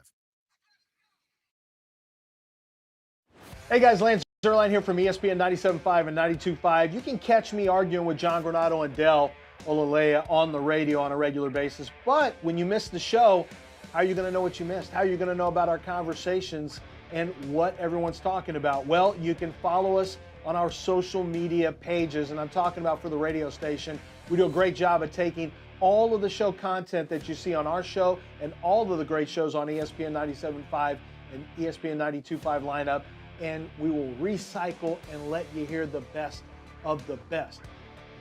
Hey guys, Lance Zerline here from ESPN 97.5 and 92.5. You can catch me arguing with John Granado and Del Olaleye on the radio on a regular basis. But when you miss the show, how are you going to know what you missed? How are you going to know about our conversations and what everyone's talking about? Well, you can follow us on our social media pages, and I'm talking about for the radio station. We do a great job at taking all of the show content that you see on our show and all of the great shows on ESPN 97.5 and ESPN 92.5 lineup, and we will recycle and let you hear the best of the best.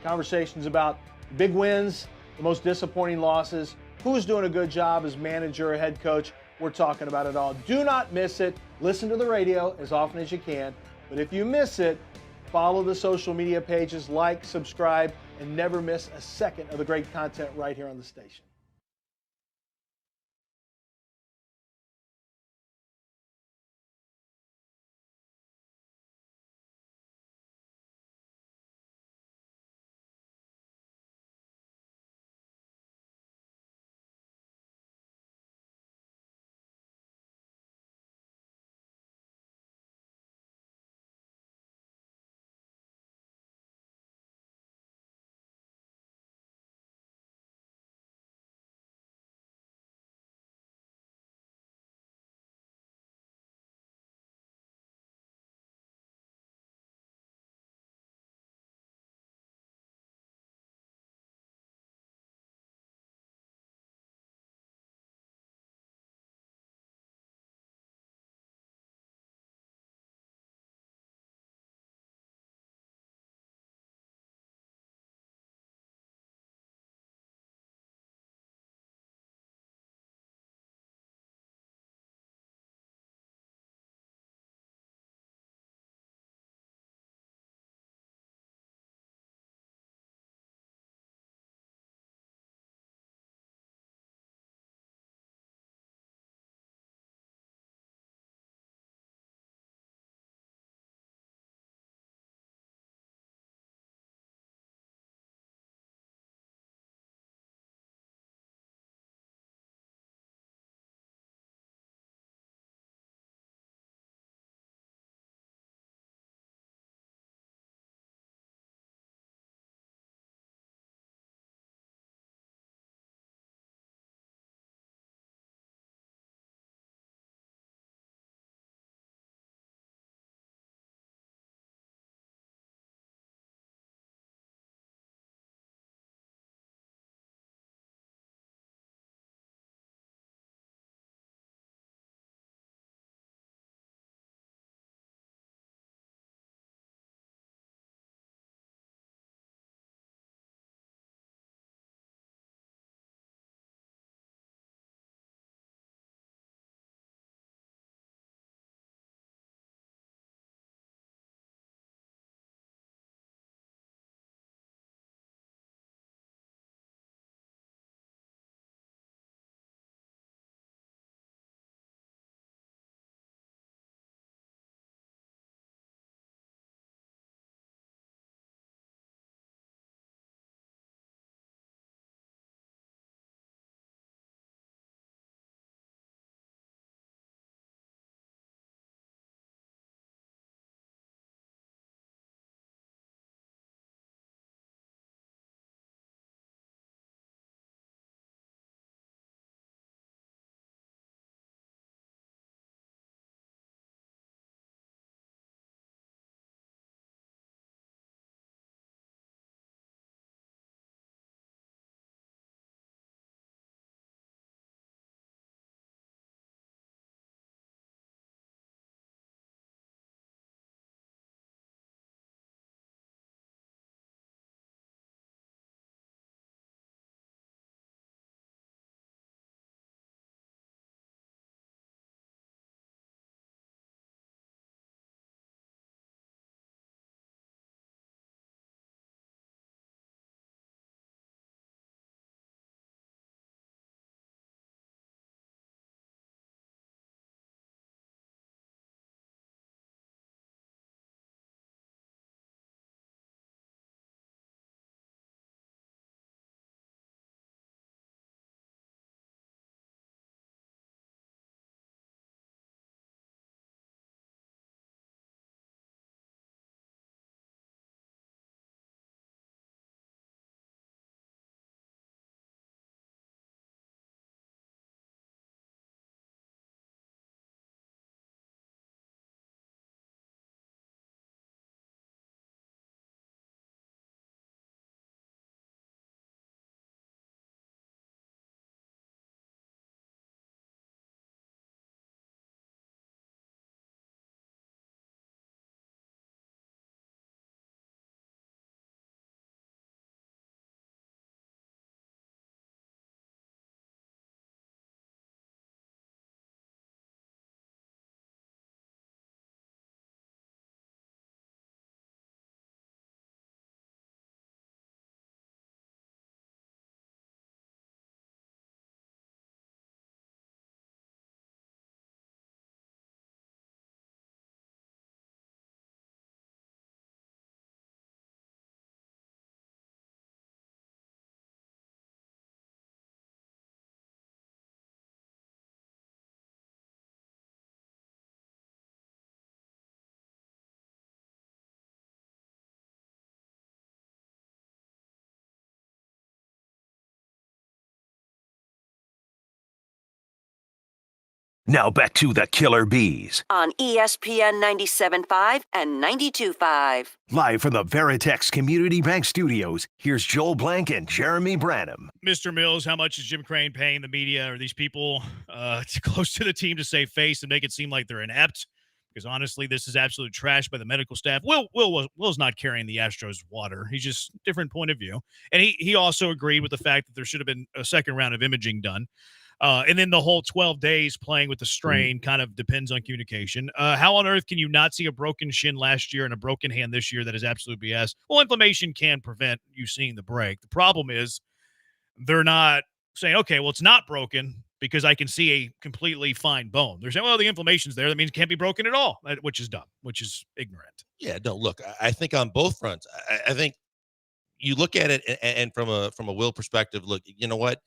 Conversations about big wins, the most disappointing losses, who's doing a good job as manager or head coach. We're talking about it all. Do not miss it. Listen to the radio as often as you can. But if you miss it, follow the social media pages, like, subscribe, and never miss a second of the great content right here on the station. Now back to the Killer Bees. On ESPN 97.5 and 92.5. Live from the Veritex Community Bank Studios, here's Joel Blank and Jeremy Branham. Mr. Mills, how much is Jim Crane paying the media or these people close to the team to save face and make it seem like they're inept? Because honestly, this is absolute trash by the medical staff. Will's not carrying the Astros water. He's just different point of view. And he also agreed with the fact that there should have been a second round of imaging done. And then the whole 12 days playing with the strain kind of depends on communication. How on earth can you not see a broken shin last year and a broken hand this year? That is absolute BS. Well, inflammation can prevent you seeing the break. The problem is they're not saying, okay, well, it's not broken because I can see a completely fine bone. They're saying, well, the inflammation's there. That means it can't be broken at all, which is dumb, which is ignorant. Yeah, no, look, I think on both fronts, I think you look at it and from a Will perspective, look, you know what?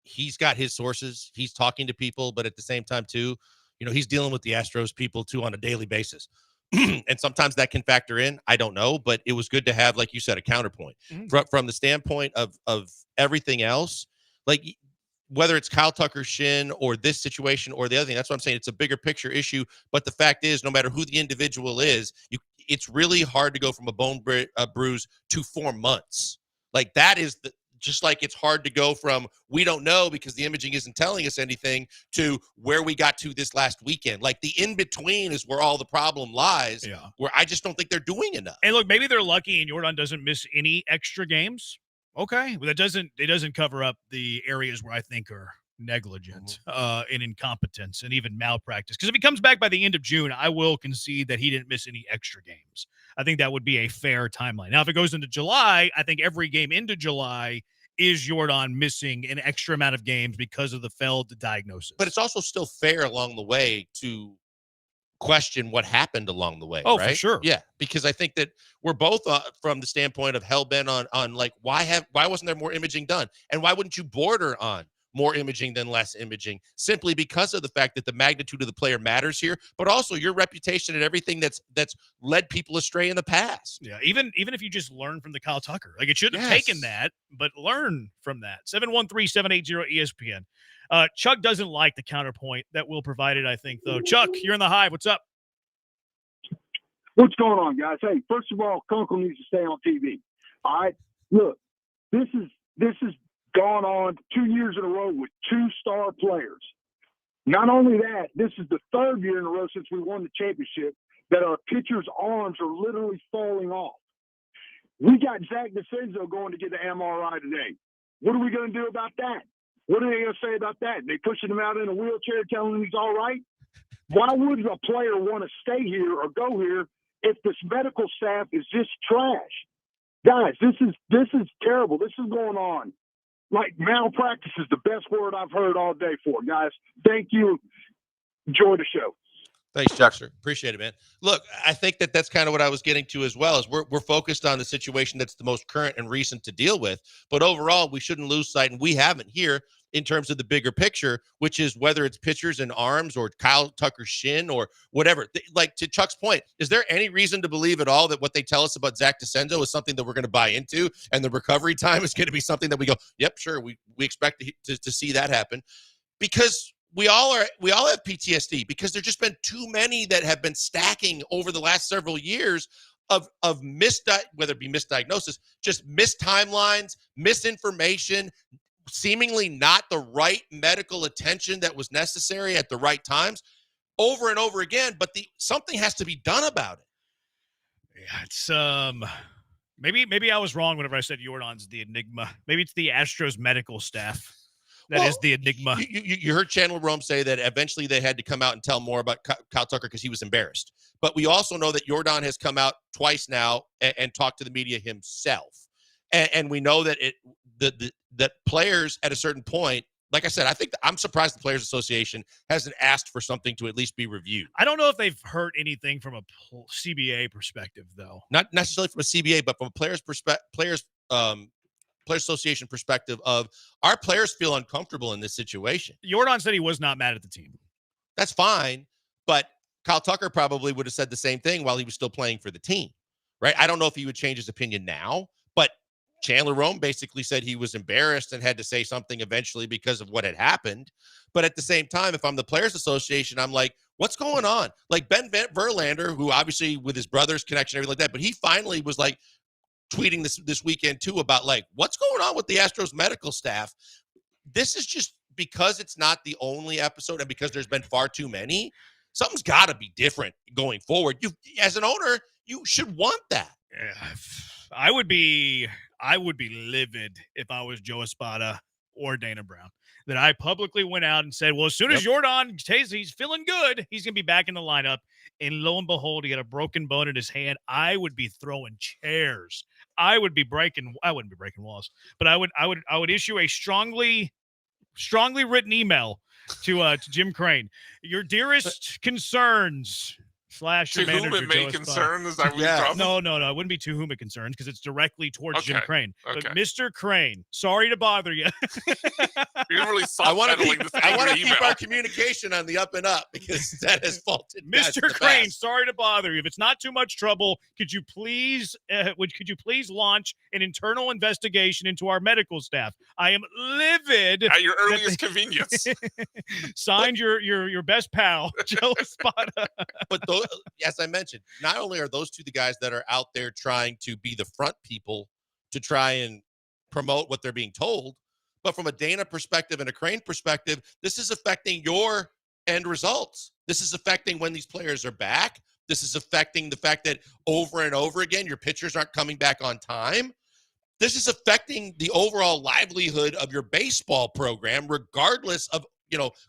He's got his sources. He's talking to people, but at the same time too, you know, he's dealing with the Astros people too on a daily basis. And sometimes that can factor in. I don't know, but it was good to have, like you said, a counterpoint from the standpoint of everything else. Like whether it's Kyle Tucker's shin or this situation or the other thing, that's what I'm saying. It's a bigger picture issue. But the fact is, no matter who the individual is, it's really hard to go from a bone bruise to 4 months. Like that is just like it's hard to go from we don't know because the imaging isn't telling us anything to where we got to this last weekend. Like the in-between is where all the problem lies, where I just don't think they're doing enough. And look, maybe they're lucky and Jordan doesn't miss any extra games. Okay. But it doesn't cover up the areas where I think are negligent and incompetence and even malpractice. Because if he comes back by the end of June, I will concede that he didn't miss any extra games. I think that would be a fair timeline. Now, if it goes into July, I think every game into July is Jordan missing an extra amount of games because of the failed diagnosis. But it's also still fair along the way to question what happened along the way. Oh, right? For sure. Yeah, because I think that we're both from the standpoint of hell-bent on like, why wasn't there more imaging done? And why wouldn't you border on more imaging than less imaging, simply because of the fact that the magnitude of the player matters here, but also your reputation and everything that's led people astray in the past. Yeah, even if you just learn from the Kyle Tucker, like it should have taken that, but learn from that. 713-780-ESPN. Chuck doesn't like the counterpoint that Will provided, I think, though. Chuck, you're in the Hive. What's up? What's going on, guys? Hey, first of all, Kunkel needs to stay on TV. All right, look, this is gone on 2 years in a row with 2 star players. Not only that, this is the 3rd year in a row since we won the championship that our pitchers' arms are literally falling off. We got Zach DeCenzo going to get the MRI today. What are we going to do about that? What are they going to say about that? They pushing him out in a wheelchair, telling him he's all right? Why would a player want to stay here or go here if this medical staff is just trash? Guys, this is terrible. This is going on. Like, malpractice is the best word I've heard all day for, guys. Thank you. Enjoy the show. Thanks, Chuckster. Appreciate it, man. Look, I think that's kind of what I was getting to as well, is we're focused on the situation that's the most current and recent to deal with. But overall, we shouldn't lose sight, and we haven't here, in terms of the bigger picture, which is whether it's pitchers and arms or Kyle Tucker's shin or whatever. Like, to Chuck's point, is there any reason to believe at all that what they tell us about Zach DeCenzo is something that we're going to buy into, and the recovery time is going to be something that we go, yep, sure, we expect to see that happen? Because we all have PTSD, because there's just been too many that have been stacking over the last several years of whether it be misdiagnosis, just missed timelines, misinformation, seemingly not the right medical attention that was necessary at the right times, over and over again. But something has to be done about it. Yeah, it's maybe I was wrong whenever I said Jordan's the enigma. Maybe it's the Astros medical staff that is the enigma. You heard Chandler Rome say that eventually they had to come out and tell more about Kyle Tucker because he was embarrassed. But we also know that Jordan has come out twice now and talked to the media himself. And we know that that players at a certain point, like I said, I'm surprised the Players Association hasn't asked for something to at least be reviewed. I don't know if they've heard anything from a CBA perspective, though. Not necessarily from a CBA, but from a Players Association perspective of our players feel uncomfortable in this situation. Jordan said he was not mad at the team. That's fine, but Kyle Tucker probably would have said the same thing while he was still playing for the team, right? I don't know if he would change his opinion now, but Chandler Rome basically said he was embarrassed and had to say something eventually because of what had happened. But at the same time, if I'm the Players Association, I'm like, what's going on? Like Ben Verlander, who obviously with his brother's connection, everything like that, but he finally was like tweeting this weekend too about like, what's going on with the Astros medical staff? This is just because it's not the only episode and because there's been far too many. Something's got to be different going forward. You, as an owner, you should want that. I would be livid if I was Joe Espada or Dana Brown. That I publicly went out and said, well, as soon as Jordan says he's feeling good, he's going to be back in the lineup. And lo and behold, he had a broken bone in his hand. I would be throwing chairs. I wouldn't be breaking walls, but I would issue a strongly written email to Jim Crane. Your dearest concerns / your To whom manager, it may Joe concern, Espada. is that what you're dropping? No, it wouldn't be to whom it concerns because it's directly towards Jim Okay, Crane. okay. But Mr. Crane, sorry to bother you. You're really I want soft-pedaling this angry to keep email. our communication on the up and up because that has faulted Mr. Crane, sorry to bother you. If it's not too much trouble, could you please launch an internal investigation into our medical staff? I am livid At your earliest convenience. Signed your best pal, Joe Espada. But those, as I mentioned, not only are those two the guys that are out there trying to be the front people to try and promote what they're being told, but from a Dana perspective and a Crane perspective, this is affecting your end results. This is affecting when these players are back. This is affecting the fact that over and over again, your pitchers aren't coming back on time. This is affecting the overall livelihood of your baseball program, regardless of,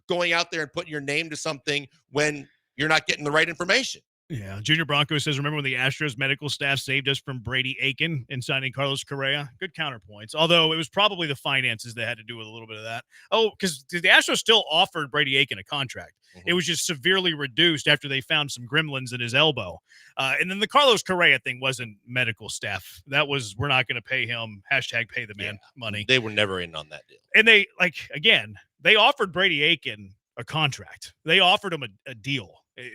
going out there and putting your name to something when you're not getting the right information. Yeah, Junior Bronco says, remember when the Astros medical staff saved us from Brady Aiken in signing Carlos Correa? Good counterpoints. Although it was probably the finances that had to do with a little bit of that. Oh, because the Astros still offered Brady Aiken a contract. Mm-hmm. It was just severely reduced after they found some gremlins in his elbow. And then the Carlos Correa thing wasn't medical staff. That was, we're not going to pay him, #pay the man money. They were never in on that deal. And they, they offered Brady Aiken a contract. They offered him a deal.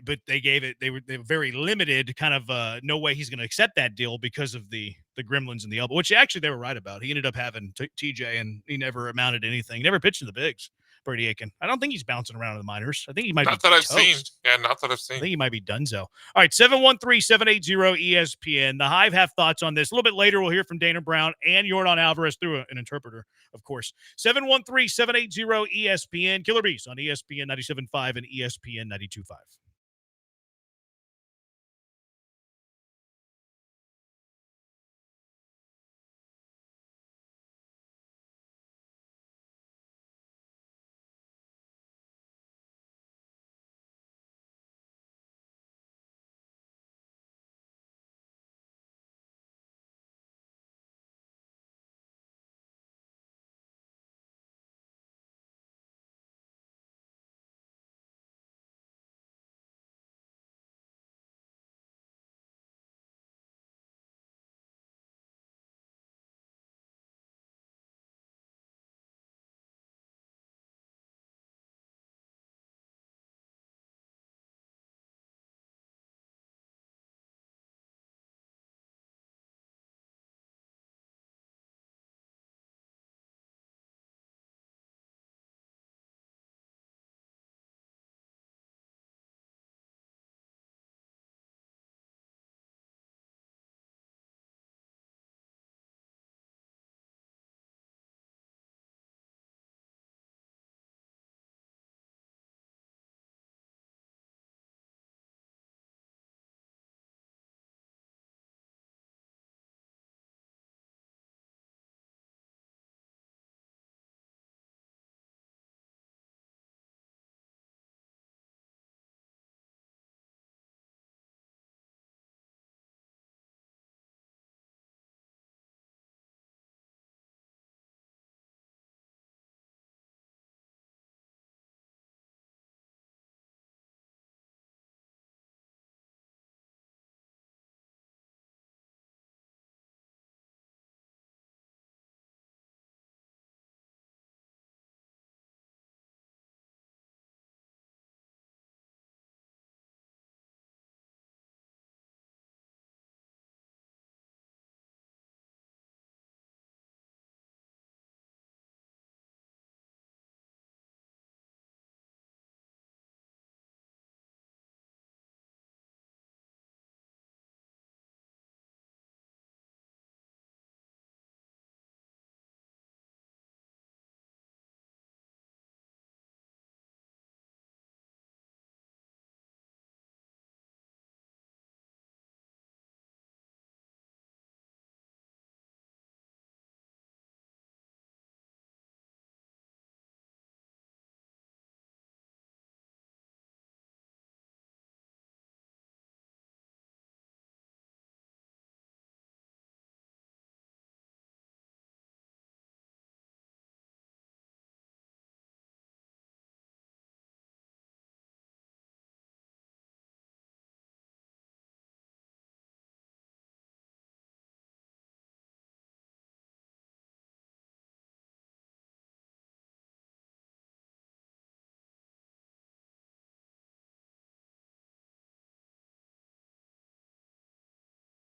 But they were very limited, kind of no way he's going to accept that deal because of the gremlins in the elbow, which actually they were right about. He ended up having TJ, and he never amounted to anything. He never pitched in the bigs, Brady Aiken. I don't think he's bouncing around in the minors. I think he might Not be that I've toast. seen. Yeah, not that I've I seen. think he might be donezo. All right, 713-780-ESPN. The Hive have thoughts on this. A little bit later, we'll hear from Dana Brown and Yordan Alvarez through an interpreter, of course. 713-780-ESPN. Killer Bees on ESPN 97.5 and ESPN 92.5.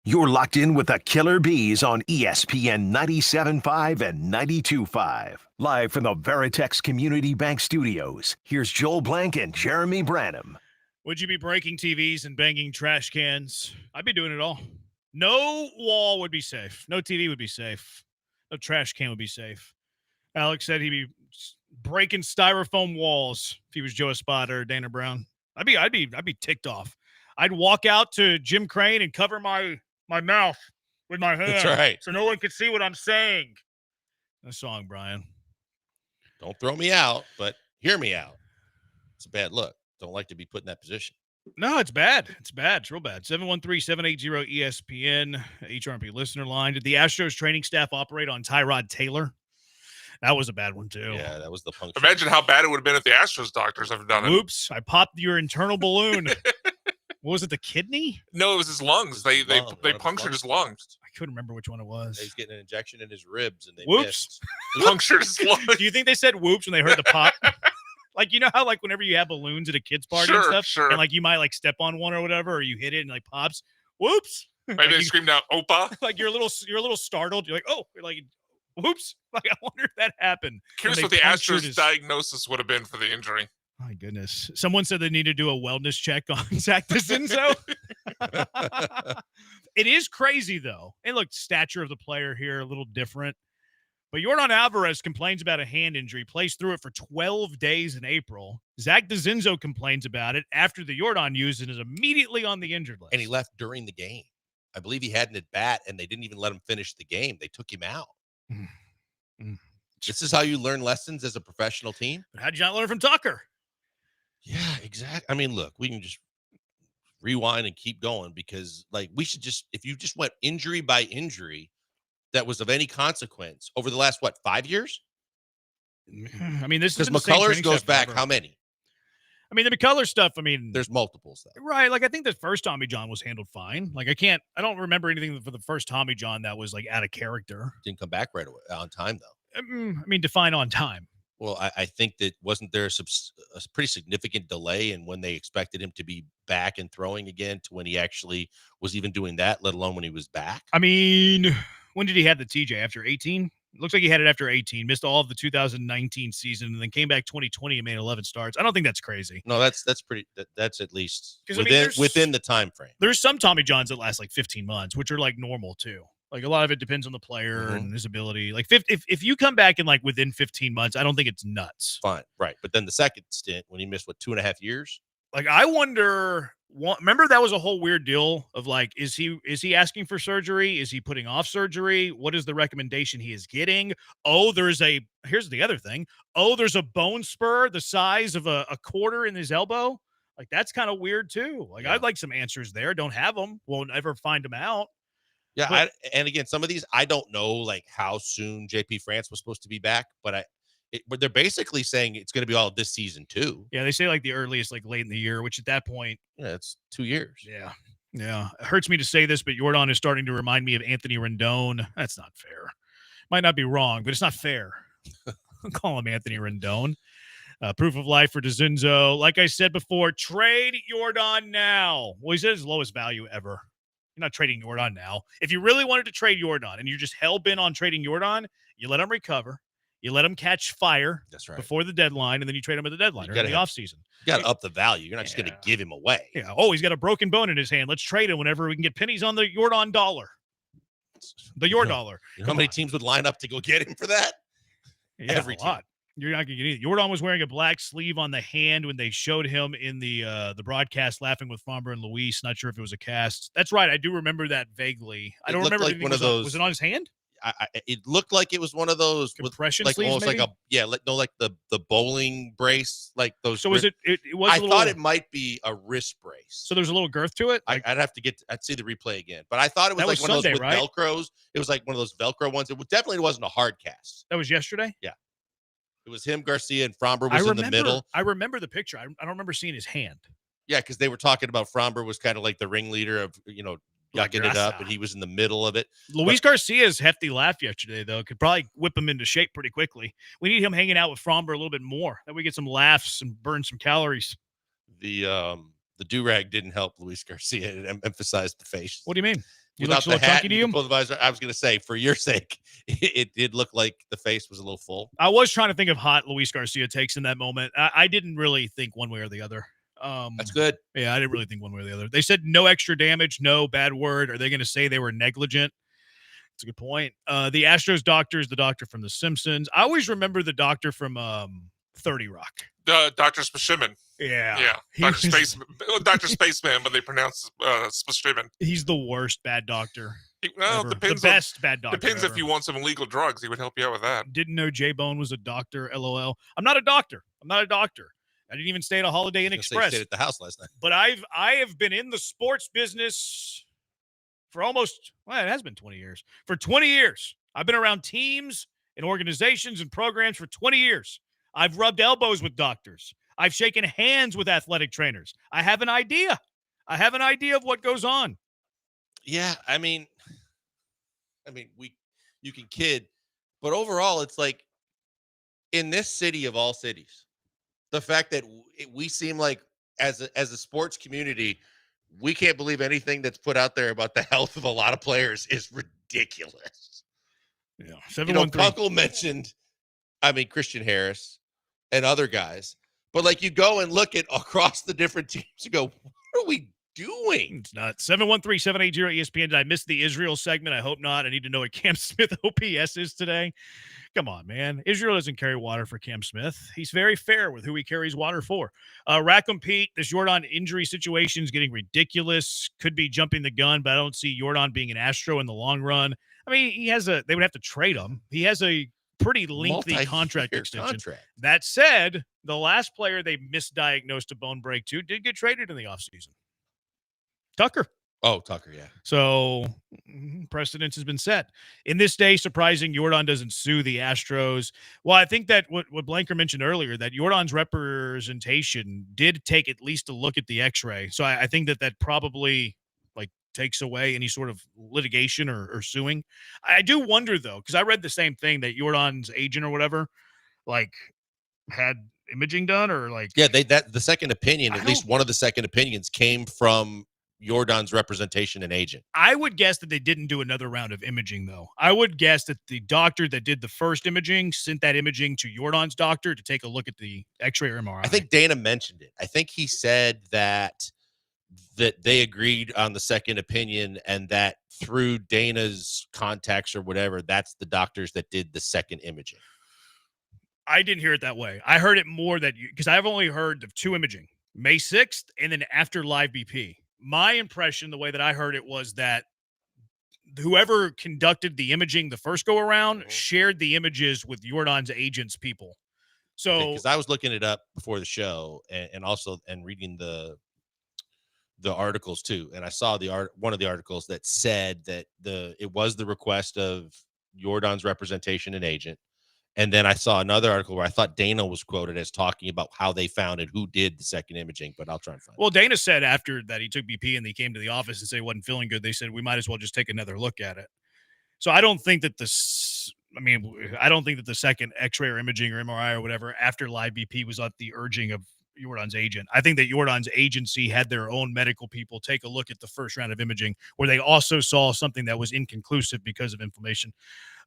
You're locked in with the Killer Bees on ESPN 97.5 and 92.5. Live from the Veritex Community Bank Studios, here's Joel Blank and Jeremy Branham. Would you be breaking TVs and banging trash cans? I'd be doing it all. No wall would be safe. No TV would be safe. No trash can would be safe. Alex said he'd be breaking styrofoam walls if he was Joe Espada or Dana Brown. I'd be ticked off. I'd walk out to Jim Crane and cover my mouth with my hand. That's right. So no one could see what I'm saying. The song, Brian. Don't throw me out, but hear me out. It's a bad look. Don't like to be put in that position. No, it's bad. It's bad. It's real bad. 713-780-ESPN, HRMP listener line. Did the Astros training staff operate on Tyrod Taylor? That was a bad one, too. Yeah, that was the puncture. Imagine how bad it would have been if the Astros doctors have done it. Oops, I popped your internal balloon. What was it, the kidney? No, it was his lungs. They punctured his lungs. I couldn't remember which one it was. He's getting an injection in his ribs, and they Whoops. Punctured his lungs. Do you think they said whoops when they heard the pop? Like, you know how, like, whenever you have balloons at a kid's party and stuff, and, like, you might, like, step on one or whatever, or you hit it and, like, pops, whoops. Maybe like they screamed out, Opa. Like, you're a little startled. You're like, oh, you're like, whoops. Like, I wonder if that happened. Curious what the Astros' diagnosis would have been for the injury. My goodness. Someone said they need to do a wellness check on Zach DeCinzo. It is crazy, though. And look, stature of the player here, a little different. But Yordan Alvarez complains about a hand injury, plays through it for 12 days in April. Zach DeCinzo complains about it after the Yordan use and is immediately on the injured list. And he left during the game. I believe he had an at-bat, and they didn't even let him finish the game. They took him out. This is how you learn lessons as a professional team. But how did you not learn from Tucker? Yeah, exactly. I mean, look, we can just rewind and keep going because, like, we should just, if you just went injury by injury that was of any consequence over the last, 5 years? I mean, this is because McCullers goes back how many? I mean, the McCullers stuff, I mean, there's multiples though. Right. Like, I think the first Tommy John was handled fine. Like, I don't remember anything for the first Tommy John that was like out of character. Didn't come back right away on time though. I mean, define on time. Well, I think that wasn't there a pretty significant delay in when they expected him to be back and throwing again to when he actually was even doing that, let alone when he was back. I mean, when did he have the TJ? After 18? Looks like he had it after 18, missed all of the 2019 season, and then came back 2020 and made 11 starts. I don't think that's crazy. No, that's pretty. That's at least within the time frame. There's some Tommy Johns that last like 15 months, which are like normal too. Like a lot of it depends on the player and his ability. Like if you come back in like within 15 months, I don't think it's nuts. Fine, right? But then the second stint when he missed 2.5 years. Like I wonder. Remember that was a whole weird deal of like, is he asking for surgery? Is he putting off surgery? What is the recommendation he is getting? Oh, here's the other thing. Oh, there's a bone spur the size of a quarter in his elbow. Like that's kind of weird too. Like I'd like some answers there. Don't have them. Won't ever find them out. Yeah. And again, some of these, I don't know like how soon JP France was supposed to be back, but but they're basically saying it's going to be all this season too. Yeah, they say like the earliest, like late in the year, which at that point, it's 2 years. Yeah. It hurts me to say this, but Yordan is starting to remind me of Anthony Rendon. That's not fair. Might not be wrong, but it's not fair. I'll call him Anthony Rendon. Proof of life for DeCinzo. Like I said before, trade Yordan now. Well, he said his lowest value ever. You're not trading Yordan now. If you really wanted to trade Yordan and you're just hell-bent on trading Yordan, you let him recover. You let him catch fire before the deadline, and then you trade him at the deadline or in the offseason. You got to up the value. You're not just going to give him away. Yeah. Oh, he's got a broken bone in his hand. Let's trade him whenever we can get pennies on the Yordan dollar. The your dollar. You know how many teams would line up to go get him for that? Yeah, every lot. You're not going to get either. Yordan was wearing a black sleeve on the hand when they showed him in the broadcast laughing with Framber and Luis. Not sure if it was a cast. That's right. I do remember that vaguely. I don't remember like one of those. Was it on his hand? It looked like it was one of those compression like sleeves, almost maybe? like the bowling brace, like those. So was it was I thought it might be a wrist brace. So there's a little girth to it. I'd have to I'd see the replay again, but I thought it was like one of those with Velcros. It was like one of those Velcro ones. It definitely wasn't a hard cast. That was yesterday. Yeah, it was him, Garcia, and Framber was in the middle. I remember the picture. I don't remember seeing his hand. Yeah, because they were talking about Framber was kind of like the ringleader of yucking it up, and he was in the middle of it. Luis Garcia's hefty laugh yesterday, though, could probably whip him into shape pretty quickly. We need him hanging out with Framber a little bit more. That we get some laughs and burn some calories. The do-rag didn't help Luis Garcia. It emphasized the face. What do you mean? Without looks a the little hat, chunky to you you? can pull the visor. I was going to say, for your sake, it did look like the face was a little full. I was trying to think of hot Luis Garcia takes in that moment. I didn't really think one way or the other. That's good. Yeah, I didn't really think one way or the other. They said no extra damage, no bad word. Are they going to say they were negligent? That's a good point. The Astros doctor is the doctor from The Simpsons. I always remember the doctor from 30 Rock. Dr. Spashiman. Yeah. Dr. Spaceman, but they pronounce Spashiman. He's the worst bad doctor. Well, ever. depends. The best bad doctor. Depends ever. if you want some illegal drugs. He would help you out with that. Didn't know J-Bone was a doctor. LOL. I'm not a doctor. I didn't even stay at a Holiday Inn Express. Stayed at the house last night. But I have been in the sports business for almost, well, it has been 20 years. For 20 years. I've been around teams and organizations and programs for 20 years. I've rubbed elbows with doctors. I've shaken hands with athletic trainers. I have an idea. Of what goes on. Yeah, I mean, you can kid, but overall, it's like in this city of all cities, the fact that we seem like as a sports community, we can't believe anything that's put out there about the health of a lot of players is ridiculous. Yeah, Kunkel mentioned, Christian Harris and other guys, but like you go and look at across the different teams, you go, what are we doing? It's not 713-780 ESPN. Did I miss the Israel segment? I hope not. I need to know what Cam Smith OPS is today. Come on, man. Israel doesn't carry water for Cam Smith. He's very fair with who he carries water for. Rackham Pete, this Jordan injury situation is getting ridiculous. Could be jumping the gun, but I don't see Jordan being an Astro in the long run. I mean, they would have to trade him. He has a pretty lengthy contract extension. That said, the last player they misdiagnosed a bone break to did get traded in the offseason. Tucker. Oh, Tucker, yeah. So precedence has been set. In this day, surprising Jordan doesn't sue the Astros. Well, I think that what Blanker mentioned earlier, that Jordan's representation did take at least a look at the x-ray. So I think that probably takes away any sort of litigation or suing. I do wonder, though, because I read the same thing, that Jordan's agent or whatever, had imaging done or the second opinion, at least one of the second opinions came from Jordan's representation and agent. I would guess that they didn't do another round of imaging, though. I would guess that the doctor that did the first imaging sent that imaging to Jordan's doctor to take a look at the x-ray or MRI. I think Dana mentioned it. I think he said that they agreed on the second opinion, and that through Dana's contacts or whatever, that's the doctors that did the second imaging. I didn't hear it that way. I heard it more because I've only heard of two imaging, May 6th and then after live BP. My impression, the way that I heard it, was that whoever conducted the imaging the first go around shared the images with Jordan's agent's people. So, because I was looking it up before the show and also reading the articles too, and I saw one of the articles that said that it was the request of Jordan's representation and agent. And then I saw another article where I thought Dana was quoted as talking about how they found it, who did the second imaging, but I'll try and find it. Well, Dana said after that he took BP and he came to the office and said he wasn't feeling good, they said, we might as well just take another look at it. So I don't think that the second x-ray or imaging or MRI or whatever after live BP was at the urging of Jordan's agent. I think that Jordan's agency had their own medical people take a look at the first round of imaging where they also saw something that was inconclusive because of inflammation.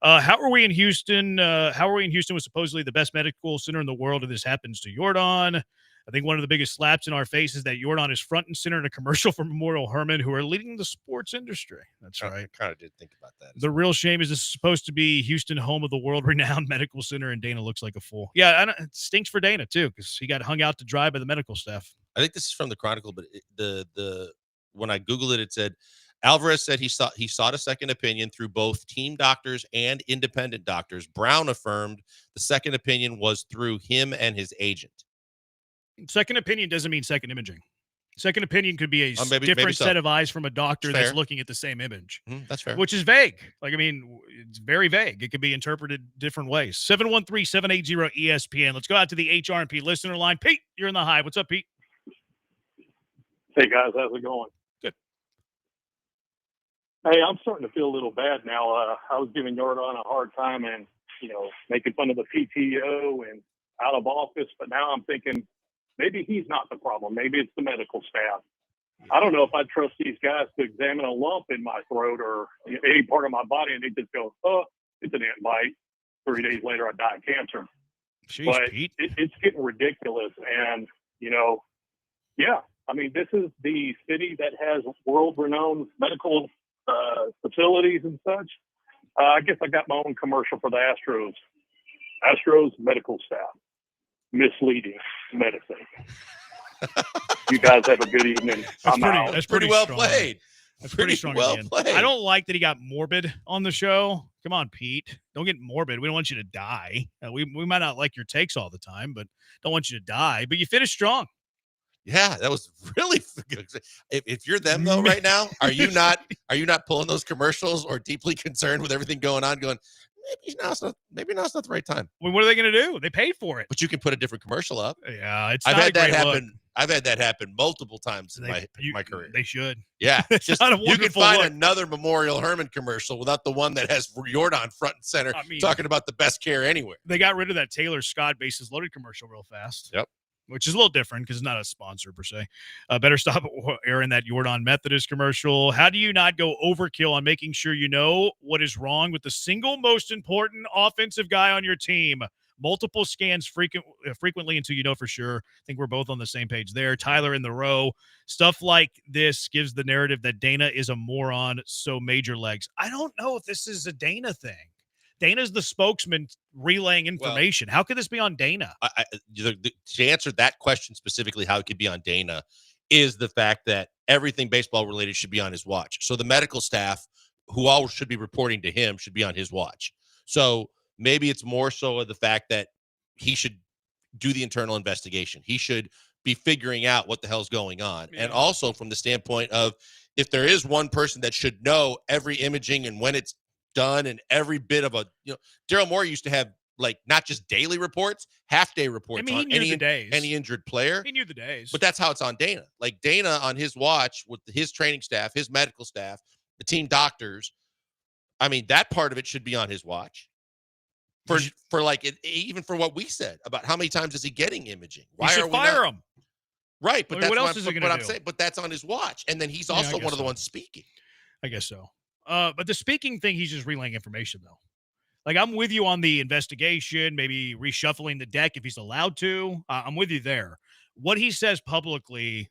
How are we in Houston? Was supposedly the best medical center in the world, and this happens to Jordan. I think one of the biggest slaps in our face is that Jordan is front and center in a commercial for Memorial Hermann, who are leading the sports industry. That's right. I kind of did think about that. The real shame is this is supposed to be Houston, home of the world-renowned medical center, and Dana looks like a fool. Yeah, it stinks for Dana, too, because he got hung out to dry by the medical staff. I think this is from the Chronicle, but when I Googled it, it said Alvarez said he sought a second opinion through both team doctors and independent doctors. Brown affirmed the second opinion was through him and his agent. Second opinion doesn't mean second imaging. Second opinion could be a maybe different so. set of eyes from a doctor That's that's fair. looking at the same image. That's fair. Which is vague. It's very vague. It could be interpreted different ways. 713-780 ESPN. Let's go out to the HRP listener line. Pete, you're in the Hive. What's up, Pete? Hey, guys. How's it going? Good. Hey, I'm starting to feel a little bad now. I was giving Jordan a hard time and, making fun of the PTO and out of office, but now I'm thinking maybe he's not the problem. Maybe it's the medical staff. I don't know if I trust these guys to examine a lump in my throat or any part of my body, and they just go, "Oh, it's an ant bite." 3 days later, I die of cancer. Jeez, but Pete. It's getting ridiculous, and yeah. I mean, this is the city that has world-renowned medical facilities and such. I guess I got my own commercial for the Astros. Astros medical staff, misleading medicine. You guys have a good evening. I'm out. That's pretty well played. That's Pretty pretty strong. well at the end. played. I don't like that he got morbid on the show. Come on, Pete. Don't get morbid. We don't want you to die. We might not like your takes all the time, but don't want you to die. But you finished strong. Yeah, that was really good. If you're them though, right now, are you not pulling those commercials or deeply concerned with everything going on? Going, maybe now's not the right time. Well, what are they going to do? They paid for it. But you can put a different commercial up. Yeah, it's. I've not had a that great happen. look. I've had that happen multiple times in my career. They should. Yeah, It's just not a you can wonderful find look. another Memorial Herman commercial without the one that has Jordan front and center talking about the best care anywhere. They got rid of that Taylor Scott bases loaded commercial real fast. Yep. Which is a little different because it's not a sponsor per se. Better stop airing that Jordan Methodist commercial. How do you not go overkill on making sure you know what is wrong with the single most important offensive guy on your team? Multiple scans frequently until you know for sure. I think we're both on the same page there. Tyler in the row. Stuff like this gives the narrative that Dana is a moron, so major legs. I don't know if this is a Dana thing. Dana's the spokesman relaying information. How could this be on Dana? To answer that question specifically, how it could be on Dana is the fact that everything baseball related should be on his watch. So the medical staff, who all should be reporting to him, should be on his watch. So maybe it's more so of the fact that he should do the internal investigation. He should be figuring out what the hell's going on. Yeah. And also from the standpoint of if there is one person that should know every imaging and when it's done and every bit of Daryl Moore used to have not just daily reports, half-day reports on any injured player. He knew the days. But that's how it's on Dana. Like Dana on his watch with his training staff, his medical staff, the team doctors. I mean, that part of it should be on his watch. Even for what we said about how many times is he getting imaging? Why are we fire him? Right, but that's what else is he going to do? I'm saying, but that's on his watch, and then he's also one of the ones speaking. I guess so. But the speaking thing, he's just relaying information, though. Like, I'm with you on the investigation, maybe reshuffling the deck if he's allowed to. I'm with you there. What he says publicly,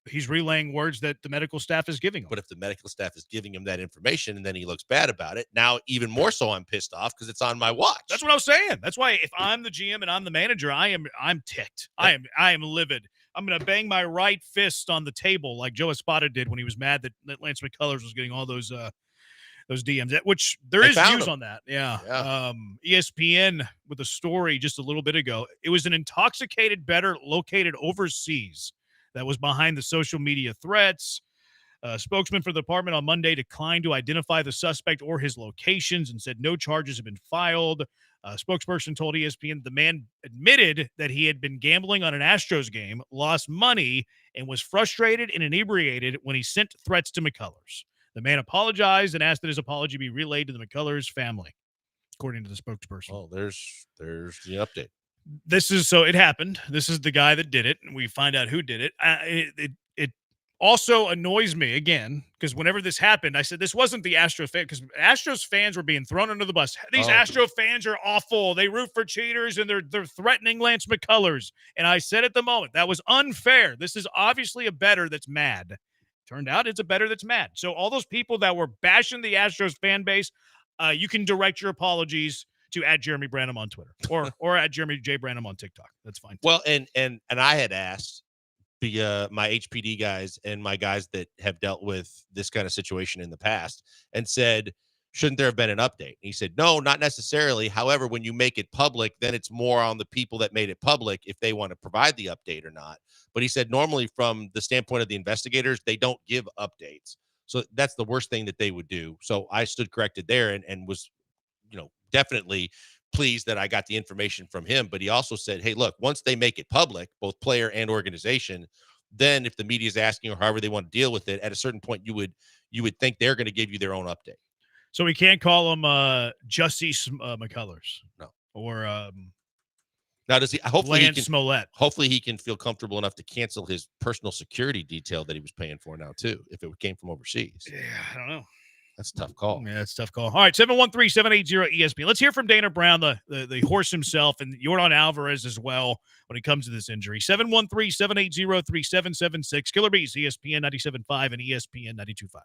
he's relaying words that the medical staff is giving him. But if the medical staff is giving him that information and then he looks bad about it, now even more so I'm pissed off because it's on my watch. That's what I was saying. That's why if I'm the GM and I'm the manager, I'm ticked. I am livid. I'm going to bang my right fist on the table like Joe Espada did when he was mad that Lance McCullers was getting all those DMs, which there is news on that. Yeah. ESPN with a story just a little bit ago. It was an intoxicated bettor located overseas that was behind the social media threats. A spokesman for the department on Monday declined to identify the suspect or his locations and said no charges have been filed. A spokesperson told ESPN the man admitted that he had been gambling on an Astros game, lost money, and was frustrated and inebriated when he sent threats to McCullers. The man apologized and asked that his apology be relayed to the McCullers family, according to the spokesperson. Oh, there's the update. It happened. This is the guy that did it, and we find out who did it. It also annoys me, again, because whenever this happened, I said this wasn't the Astros fan, because Astros fans were being thrown under the bus. These Astro fans are awful. They root for cheaters, and they're threatening Lance McCullers. And I said at the moment, that was unfair. This is obviously a bettor that's mad. Turned out it's a bettor that's mad. So all those people that were bashing the Astros fan base, you can direct your apologies to @Jeremy Branham on Twitter or @Jeremy J. Branham on TikTok. That's fine. Well, and I had asked my HPD guys and my guys that have dealt with this kind of situation in the past and said, shouldn't there have been an update? And he said, no, not necessarily. However, when you make it public, then it's more on the people that made it public if they want to provide the update or not. But he said, normally from the standpoint of the investigators, they don't give updates. So that's the worst thing that they would do. So I stood corrected there and was, definitely pleased that I got the information from him. But he also said, hey, look, once they make it public, both player and organization, then if the media is asking or however they want to deal with it, at a certain point, you would think they're going to give you their own update. So we can't call him Jussie McCullers. No. Or Now, does he? Lance Smollett. Hopefully, he can feel comfortable enough to cancel his personal security detail that he was paying for now too, if it came from overseas. Yeah, I don't know. That's a tough call. Yeah, that's a tough call. All right, 713-780-ESPN. Let's hear from Dana Brown, the horse himself, and Yordan Alvarez as well when it comes to this injury. 713-780-3776. Killer Bees, ESPN 97.5 and ESPN 92.5.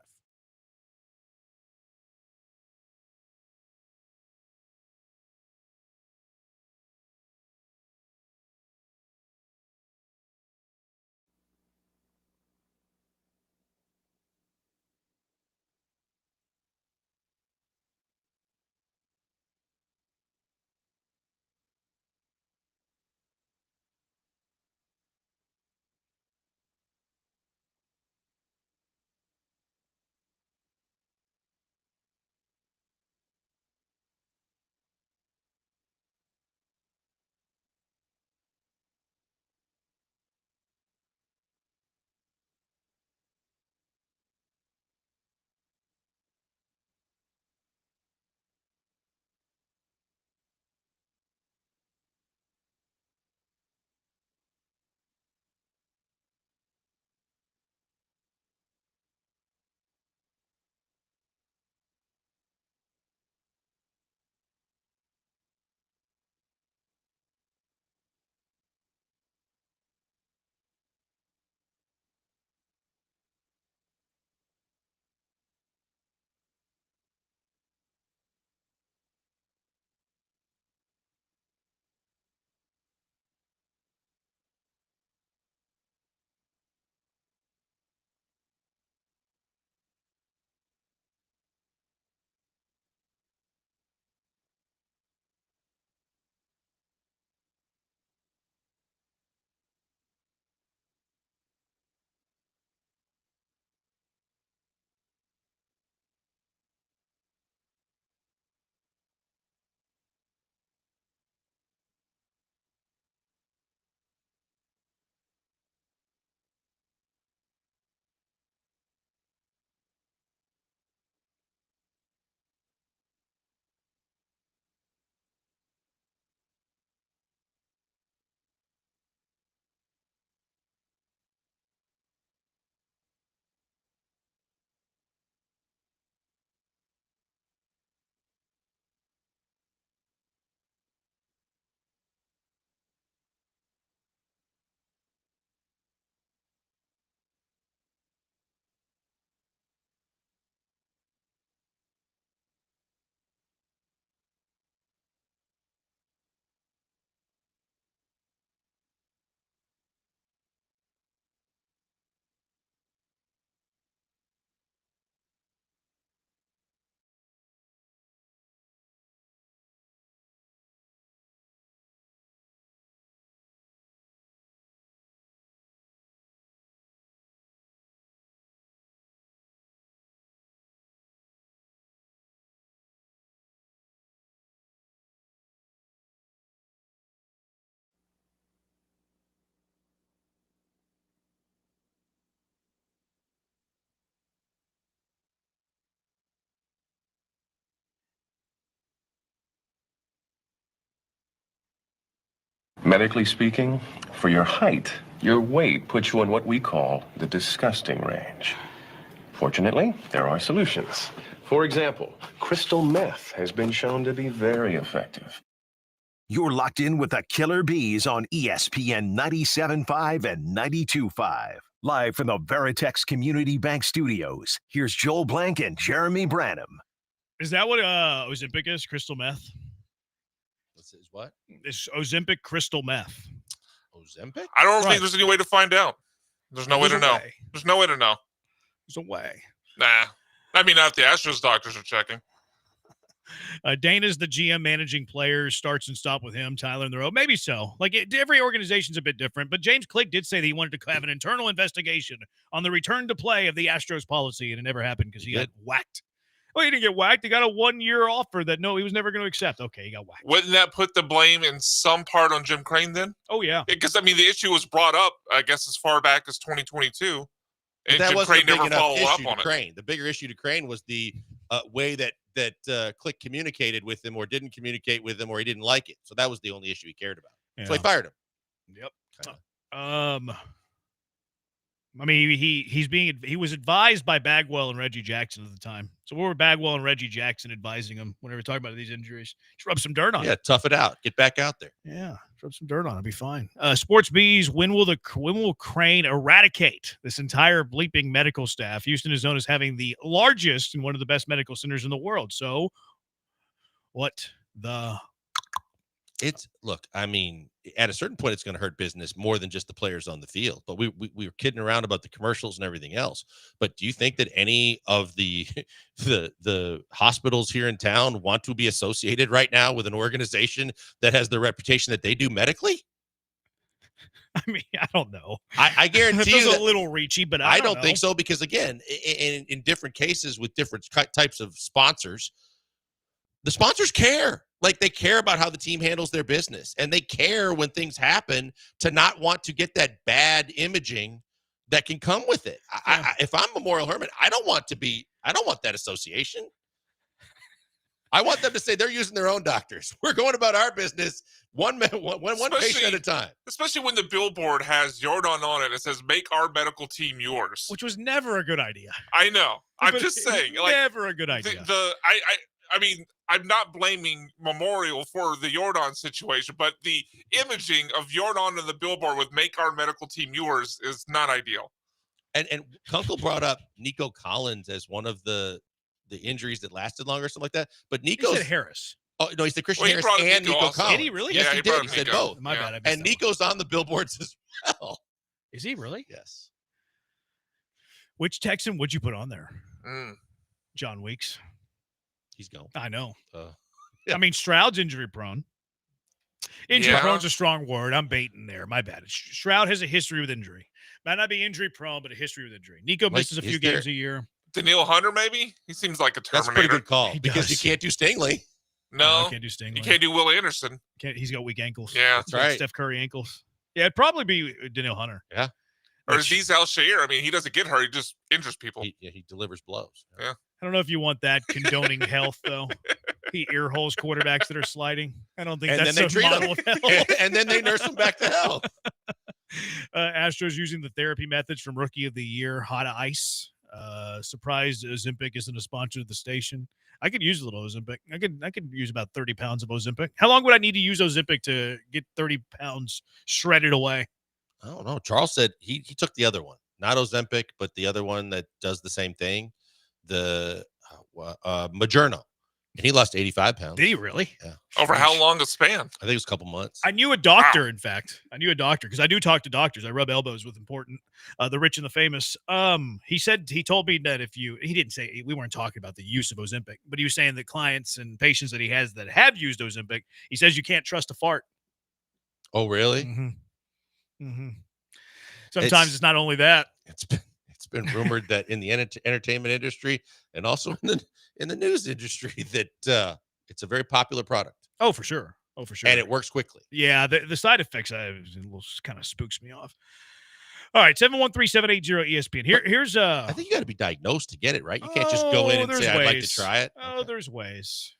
Medically speaking, for your height, your weight puts you in what we call the disgusting range. Fortunately, there are solutions. For example, crystal meth has been shown to be very effective. You're locked in with the Killer Bees on ESPN 97.5 and 92.5. Live from the Veritex Community Bank Studios, here's Joel Blank and Jeremy Branham. Is that what Ozempic is? Crystal meth? This is what? It's Ozempic crystal meth. Ozempic? I don't think there's any way to find out. There's no way to know. There's no way to know. There's a way. Nah. I mean, not if the Astros doctors are checking. Dana's the GM managing players, starts and stop with him, Tyler in the row. Maybe so. Like, every organization's a bit different, but James Click did say that he wanted to have an internal investigation on the return to play of the Astros policy, and it never happened because he got whacked. Well, he didn't get whacked. He got a 1-year offer that, no, he was never going to accept. Okay, he got whacked. Wouldn't that put the blame in some part on Jim Crane then? Oh, yeah. Because, I mean, the issue was brought up, I guess, as far back as 2022. But And that Jim wasn't Crane a big never enough followed up issue on to it. Crane. The bigger issue to Crane was the way that Click communicated with him or didn't communicate with him or he didn't like it. So that was the only issue he cared about. So they fired him. Yep. I mean, he was advised by Bagwell and Reggie Jackson at the time. So what were Bagwell and Reggie Jackson advising him when they were talking about these injuries? Just rub some dirt on Yeah, it. tough it out. Get back out there. Yeah, rub some dirt on it. It'll be fine. Sports Bees, when will Crane eradicate this entire bleeping medical staff? Houston is known as having the largest and one of the best medical centers in the world. So what the... Look, I mean, at a certain point, it's going to hurt business more than just the players on the field. But we were kidding around about the commercials and everything else. But do you think that any of the hospitals here in town want to be associated right now with an organization that has the reputation that they do medically? I mean, I don't know. I guarantee you that's a little reachy, but I don't know. think so, because again, in different cases with different types of sponsors, the sponsors care. Like, they care about how the team handles their business, and they care when things happen to not want to get that bad imaging that can come with it. If I'm Memorial Hermann, I don't want that association. I want them to say they're using their own doctors. We're going about our business one patient at a time. Especially when the billboard has Jordan on it. It says, "Make our medical team yours," which was never a good idea. I know. I'm just saying, like, never a good idea. I mean, I'm not blaming Memorial for the Jordan situation, but the imaging of Jordan in the billboard with "Make our medical team yours" is not ideal. And Kunkel brought up Nico Collins as one of the injuries that lasted longer or something like that. But Nico's said Harris. Oh, no, he said Christian Harris brought up and Nico Nico also. Collins. Did he really? Yes, Yeah, he he did. brought He up said Nico. both. My bad. I missed And that Nico's on the billboards as well. one. Is he really? Yes. Which Texan would you put on there? Mm. John Weeks. He's gone. I know. Yeah. I mean, Stroud's injury prone. Injury Yeah. prone's a strong word. I'm baiting there. My bad. Stroud has a history with injury. Might not be injury prone, but a history with injury. Nico misses a few games a year. Daniil Hunter, maybe? He seems like a Terminator. That's a pretty good call, He because does. you can't do Stingley. No, can't do Stingley. you can't do Will Anderson. He's got weak ankles. Yeah. That's right. Steph Curry ankles. Yeah, it'd probably be Daniil Hunter. Yeah. Or Aziz Al-Shair. I mean, he doesn't get hurt. He just injures people. He delivers blows. Yeah. I don't know if you want that condoning health, though. He ear holes quarterbacks that are sliding. I don't think And that's then they a treat model him. of health. And then they nurse him back to health. Astros using the therapy methods from Rookie of the Year, Hot Ice. Surprised Ozempic isn't a sponsor of the station. I could use a little Ozempic. I could use about 30 pounds of Ozempic. How long would I need to use Ozempic to get 30 pounds shredded away? I don't know. Charles said he took the other one, not Ozempic, but the other one that does the same thing, the Moderna, and he lost 85 pounds. Did he really? Yeah. Over how long a span? I think it was a couple months. I knew a doctor, in fact. I knew a doctor because I do talk to doctors. I rub elbows with the rich and the famous. He told me that he didn't say, we weren't talking about the use of Ozempic, but he was saying that clients and patients that he has that have used Ozempic, he says you can't trust a fart. Oh, really? Mm-hmm. Mm-hmm. Sometimes it's not only that. It's been rumored that in the entertainment industry and also in the news industry that it's a very popular product. Oh, for sure. And it works quickly. Yeah, the side effects kind of spooks me off. All right, 713-780-ESPN. Here's I think you got to be diagnosed to get it, right? You can't just go in and say, I'd like to try it. Oh, there's ways.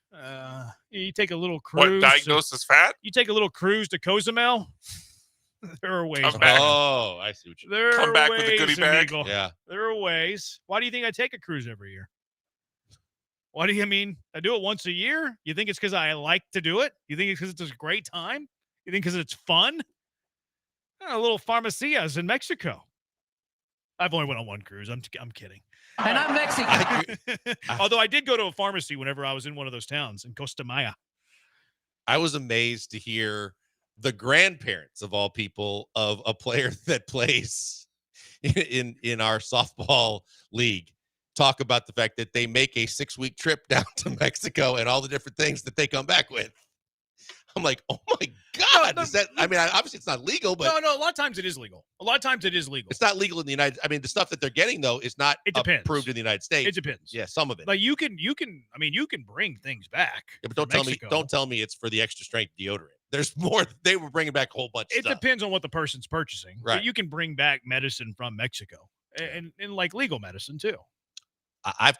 You take a little cruise. What, diagnosis fat? You take a little cruise to Cozumel. There are ways. Oh, I see what you mean. Come back with a goodie bag. Yeah. There are ways. Why do you think I take a cruise every year? What do you mean? I do it once a year? You think it's because I like to do it? You think it's because it's a great time? You think because it's fun? A little Farmacias in Mexico. I've only went on one cruise. I'm kidding. And I'm Mexican. Although I did go to a pharmacy whenever I was in one of those towns in Costa Maya. I was amazed to hear the grandparents of all people of a player that plays in our softball league talk about the fact that they make a 6-week trip down to Mexico and all the different things that they come back with. I'm like, oh my God. Obviously it's not legal, but No, a lot of times it is legal. it's not legal in the the stuff that they're getting though is not approved in the United States. It depends. Yeah, some of it. Like you can bring things back. Yeah, but don't tell me it's for the extra strength deodorant. There's more. They were bringing back a whole bunch of It stuff. depends on what the person's purchasing. Right. But you can bring back medicine from Mexico and like legal medicine too. I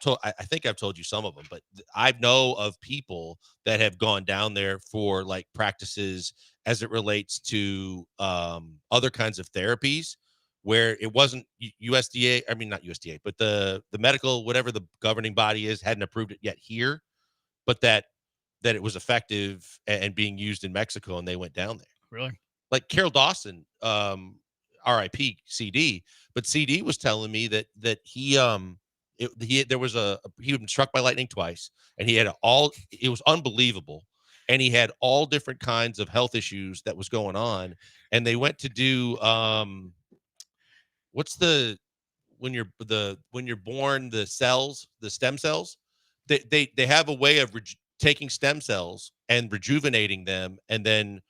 think I've told you some of them, but I know of people that have gone down there for like practices as it relates to other kinds of therapies where it wasn't USDA. I mean, not USDA, but the medical, whatever the governing body is, hadn't approved it yet here, but that it was effective and being used in Mexico, and they went down there. Really? Like Carol Dawson, RIP CD, but CD was telling me that he there was he had been struck by lightning twice, and he had it was unbelievable, and he had all different kinds of health issues that was going on, and they went to do what's the when you're born, the stem cells, they have a way of taking stem cells and rejuvenating them and then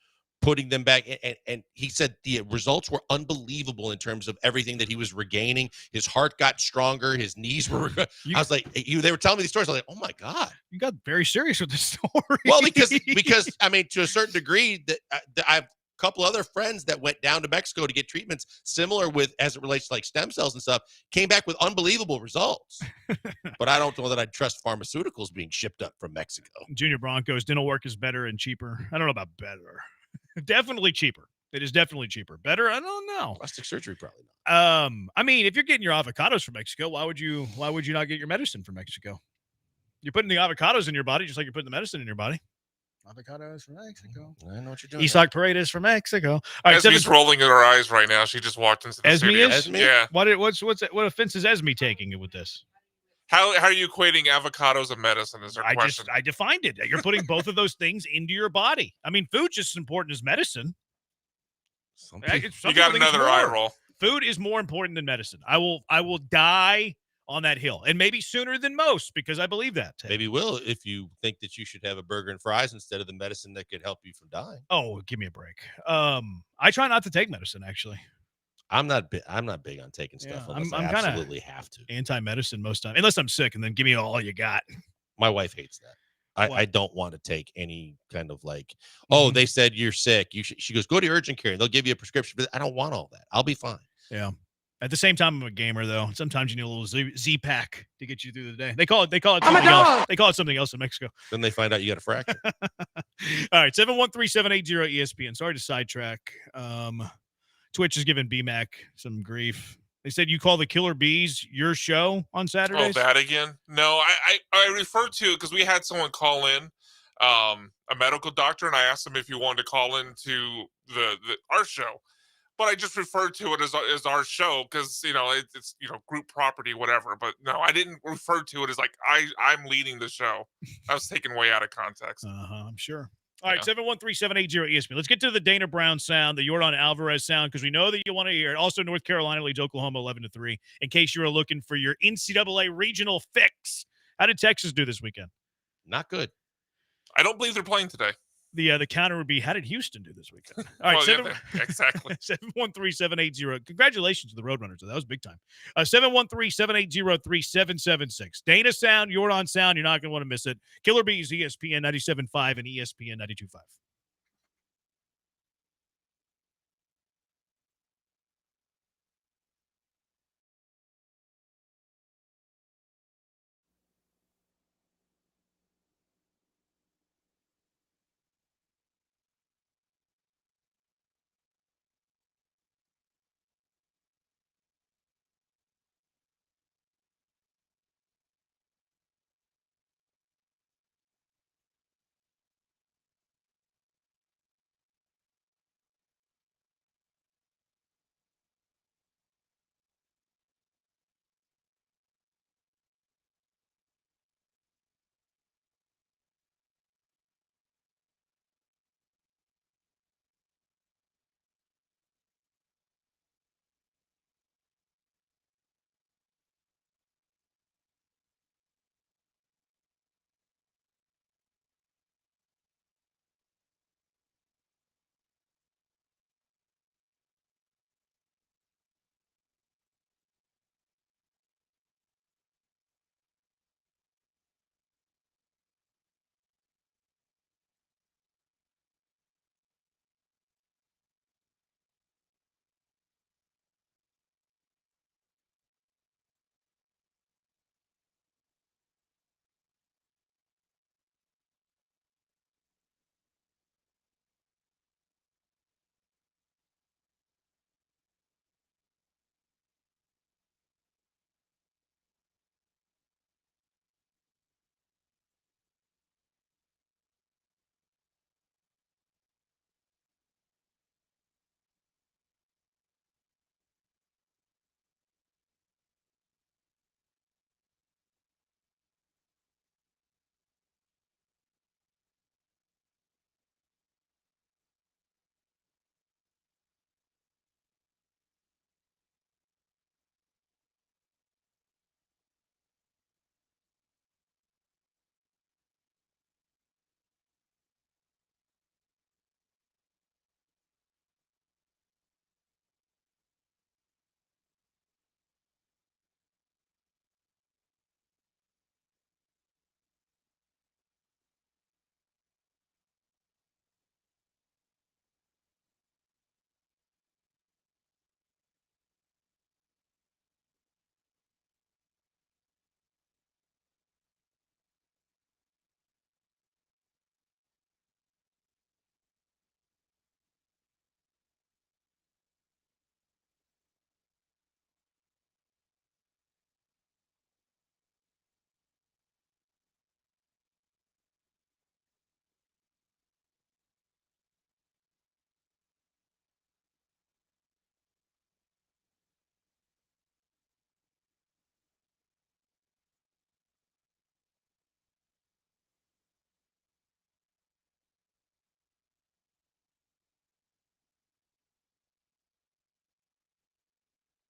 putting them back. And he said the results were unbelievable in terms of everything that he was regaining. His heart got stronger. His knees were, I was like, they were telling me these stories. I was like, oh my God. You got very serious with this story. Well, because I mean, to a certain degree that I've couple other friends that went down to Mexico to get treatments similar with as it relates to like stem cells and stuff, came back with unbelievable results. But I don't know that I'd trust pharmaceuticals being shipped up from Mexico. Junior Broncos, dental work is better and cheaper. I don't know about better. Definitely cheaper. It is definitely cheaper. Better? I don't know. Plastic surgery probably not. I mean, if you're getting your avocados from Mexico, why would you not get your medicine from Mexico? You're putting the avocados in your body just like you're putting the medicine in your body. Avocados from Mexico. I know what you're doing. Isak Paredes from Mexico. All right, Esme's rolling in her eyes right now. She just walked into the Esme studio. is? Yeah. What offense is Esme taking with this? How are you equating avocados and medicine? Is her question? I defined it. You're putting both of those things into your body. I mean, food's just as important as medicine. You got another eye roll. Food is more important than medicine. I will die on that hill, and maybe sooner than most, because I believe that. Maybe will if you think that you should have a burger and fries instead of the medicine that could help you from dying. Oh, give me a break. I try not to take medicine, actually. I'm not big on taking stuff unless I absolutely have to. Anti-medicine most time, unless I'm sick, and then give me all you got. My wife hates that. I don't want to take any kind of like, oh, they said you're sick. She goes, go to urgent care and they'll give you a prescription. But I don't want all that. I'll be fine. Yeah. At the same time, I'm a gamer, though. Sometimes you need a little Z-pack to get you through the day. They call it something else. They call it something else in Mexico. Then they find out you got a fracture. All right, 713-780-ESPN. Sorry to sidetrack. Twitch is giving BMAC some grief. They said you call the Killer Bees your show on Saturdays? Oh, that again? No, I referred to, because we had someone call in, a medical doctor, and I asked him if he wanted to call into our show. But I just referred to it as our show because, it's group property, whatever. But no, I didn't refer to it as like I'm leading the show. I was taken way out of context. I'm sure. All right, 713-780-ESPN. Let's get to the Dana Brown sound, the Yordan Alvarez sound, because we know that you want to hear it. Also, North Carolina leads Oklahoma 11-3, in case you were looking for your NCAA regional fix. How did Texas do this weekend? Not good. I don't believe they're playing today. The counter would be, how did Houston do this weekend? All right, exactly. 713-780. Congratulations to the Roadrunners. That was big time. 713-780-3776. Dana Sound, Yordan Sound. You're not going to want to miss it. Killer Bees, ESPN 97.5 and ESPN 92.5.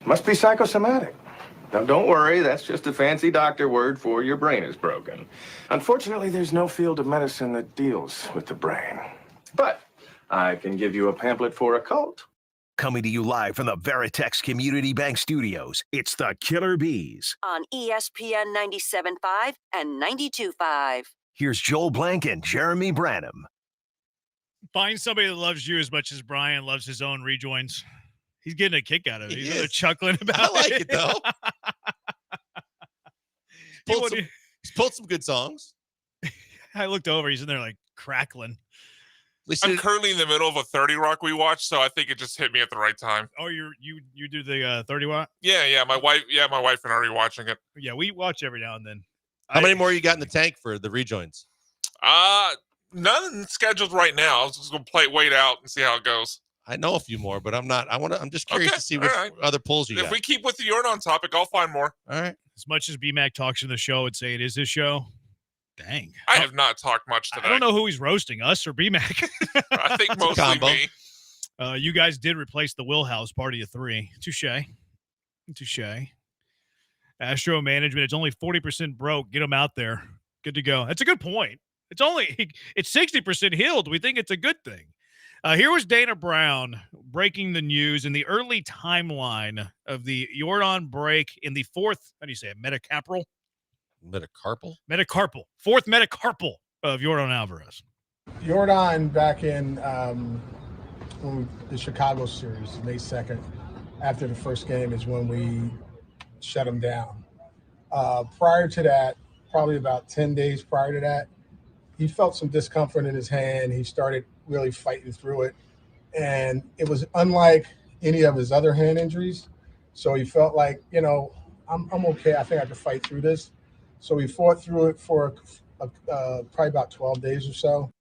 Must be psychosomatic. Now, don't worry, that's just a fancy doctor word for your brain is broken. Unfortunately, there's no field of medicine that deals with the brain. But I can give you a pamphlet for occult. Coming to you live from the Veritex Community Bank Studios, it's the Killer Bees. On ESPN 97.5 and 92.5. Here's Joel Blank and Jeremy Branham. Find somebody that loves you as much as Brian loves his own rejoins. He's getting a kick out of it. He's really chuckling about it. I like it, though. He's pulled some good songs. I looked over. He's in there like crackling. I'm currently in the middle of a 30 Rock we watched, so I think it just hit me at the right time. Oh, you do the 30 Watt? Yeah, my wife and I are watching it. Yeah, we watch every now and then. How many more you got in the tank for the rejoins? None scheduled right now. I was just gonna wait out and see how it goes. I know a few more, but I'm just curious to see what other polls you got. If we keep with the Jordan topic, I'll find more. All right. As much as BMAC talks in the show and say it is his show, dang. I have not talked much today. I don't know who he's roasting, us or BMAC. I think mostly me. You guys did replace the Willhouse party of 3. Touche. Astro management, it's only 40% broke. Get them out there. Good to go. That's a good point. It's 60% healed. We think it's a good thing. Here was Dana Brown breaking the news in the early timeline of the Jordan break in the fourth, how do you say it, metacarpal? Metacarpal. Fourth metacarpal of Jordan Alvarez. Jordan back in the Chicago series, May 2nd, after the first game is when we shut him down. Prior to that, probably about 10 days prior to that, he felt some discomfort in his hand. He started really fighting through it. And it was unlike any of his other hand injuries. So he felt like, I'm okay. I think I can fight through this. So he fought through it for probably about 12 days or so.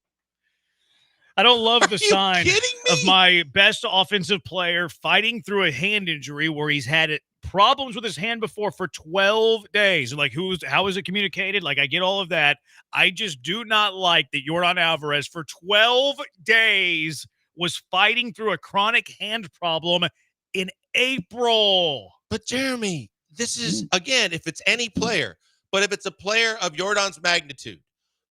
I don't love the sign of my best offensive player fighting through a hand injury where he's had problems with his hand before for 12 days. Like, how is it communicated? Like, I get all of that. I just do not like that Jordan Alvarez for 12 days was fighting through a chronic hand problem in April. But Jeremy, this is, again, if it's any player, but if it's a player of Jordan's magnitude,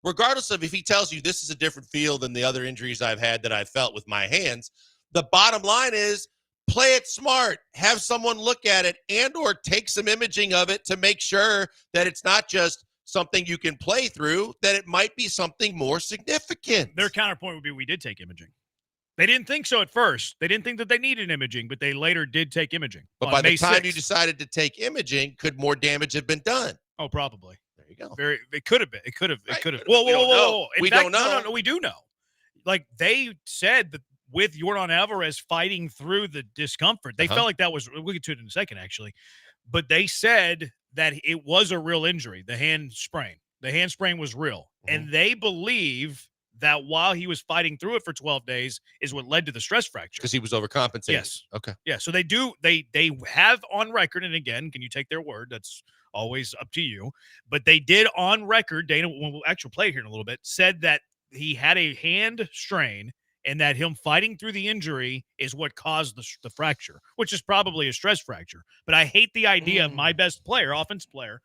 regardless of if he tells you this is a different feel than the other injuries I've had that I've felt with my hands, the bottom line is play it smart. Have someone look at it and or take some imaging of it to make sure that it's not just something you can play through, that it might be something more significant. Their counterpoint would be we did take imaging. They didn't think so at first. They didn't think that they needed imaging, but they later did take imaging. But by the time you decided to take imaging, could more damage have been done? Oh, probably. There you go. It could have been. It could have. Right. Whoa. We don't know. No, we do know. Like, they said that with Jordan Alvarez fighting through the discomfort, they felt like that was, we'll get to it in a second, actually, but they said that it was a real injury, the hand sprain. The hand sprain was real. And they believe that while he was fighting through it for 12 days is what led to the stress fracture. Because he was overcompensating. Yes. Okay. Yeah, so they have on record, and again, can you take their word? That's always up to you. But they did on record, Dana, when we'll actually play here in a little bit, said that he had a hand strain and that him fighting through the injury is what caused the fracture, which is probably a stress fracture. But I hate the idea of my best player, offensive player,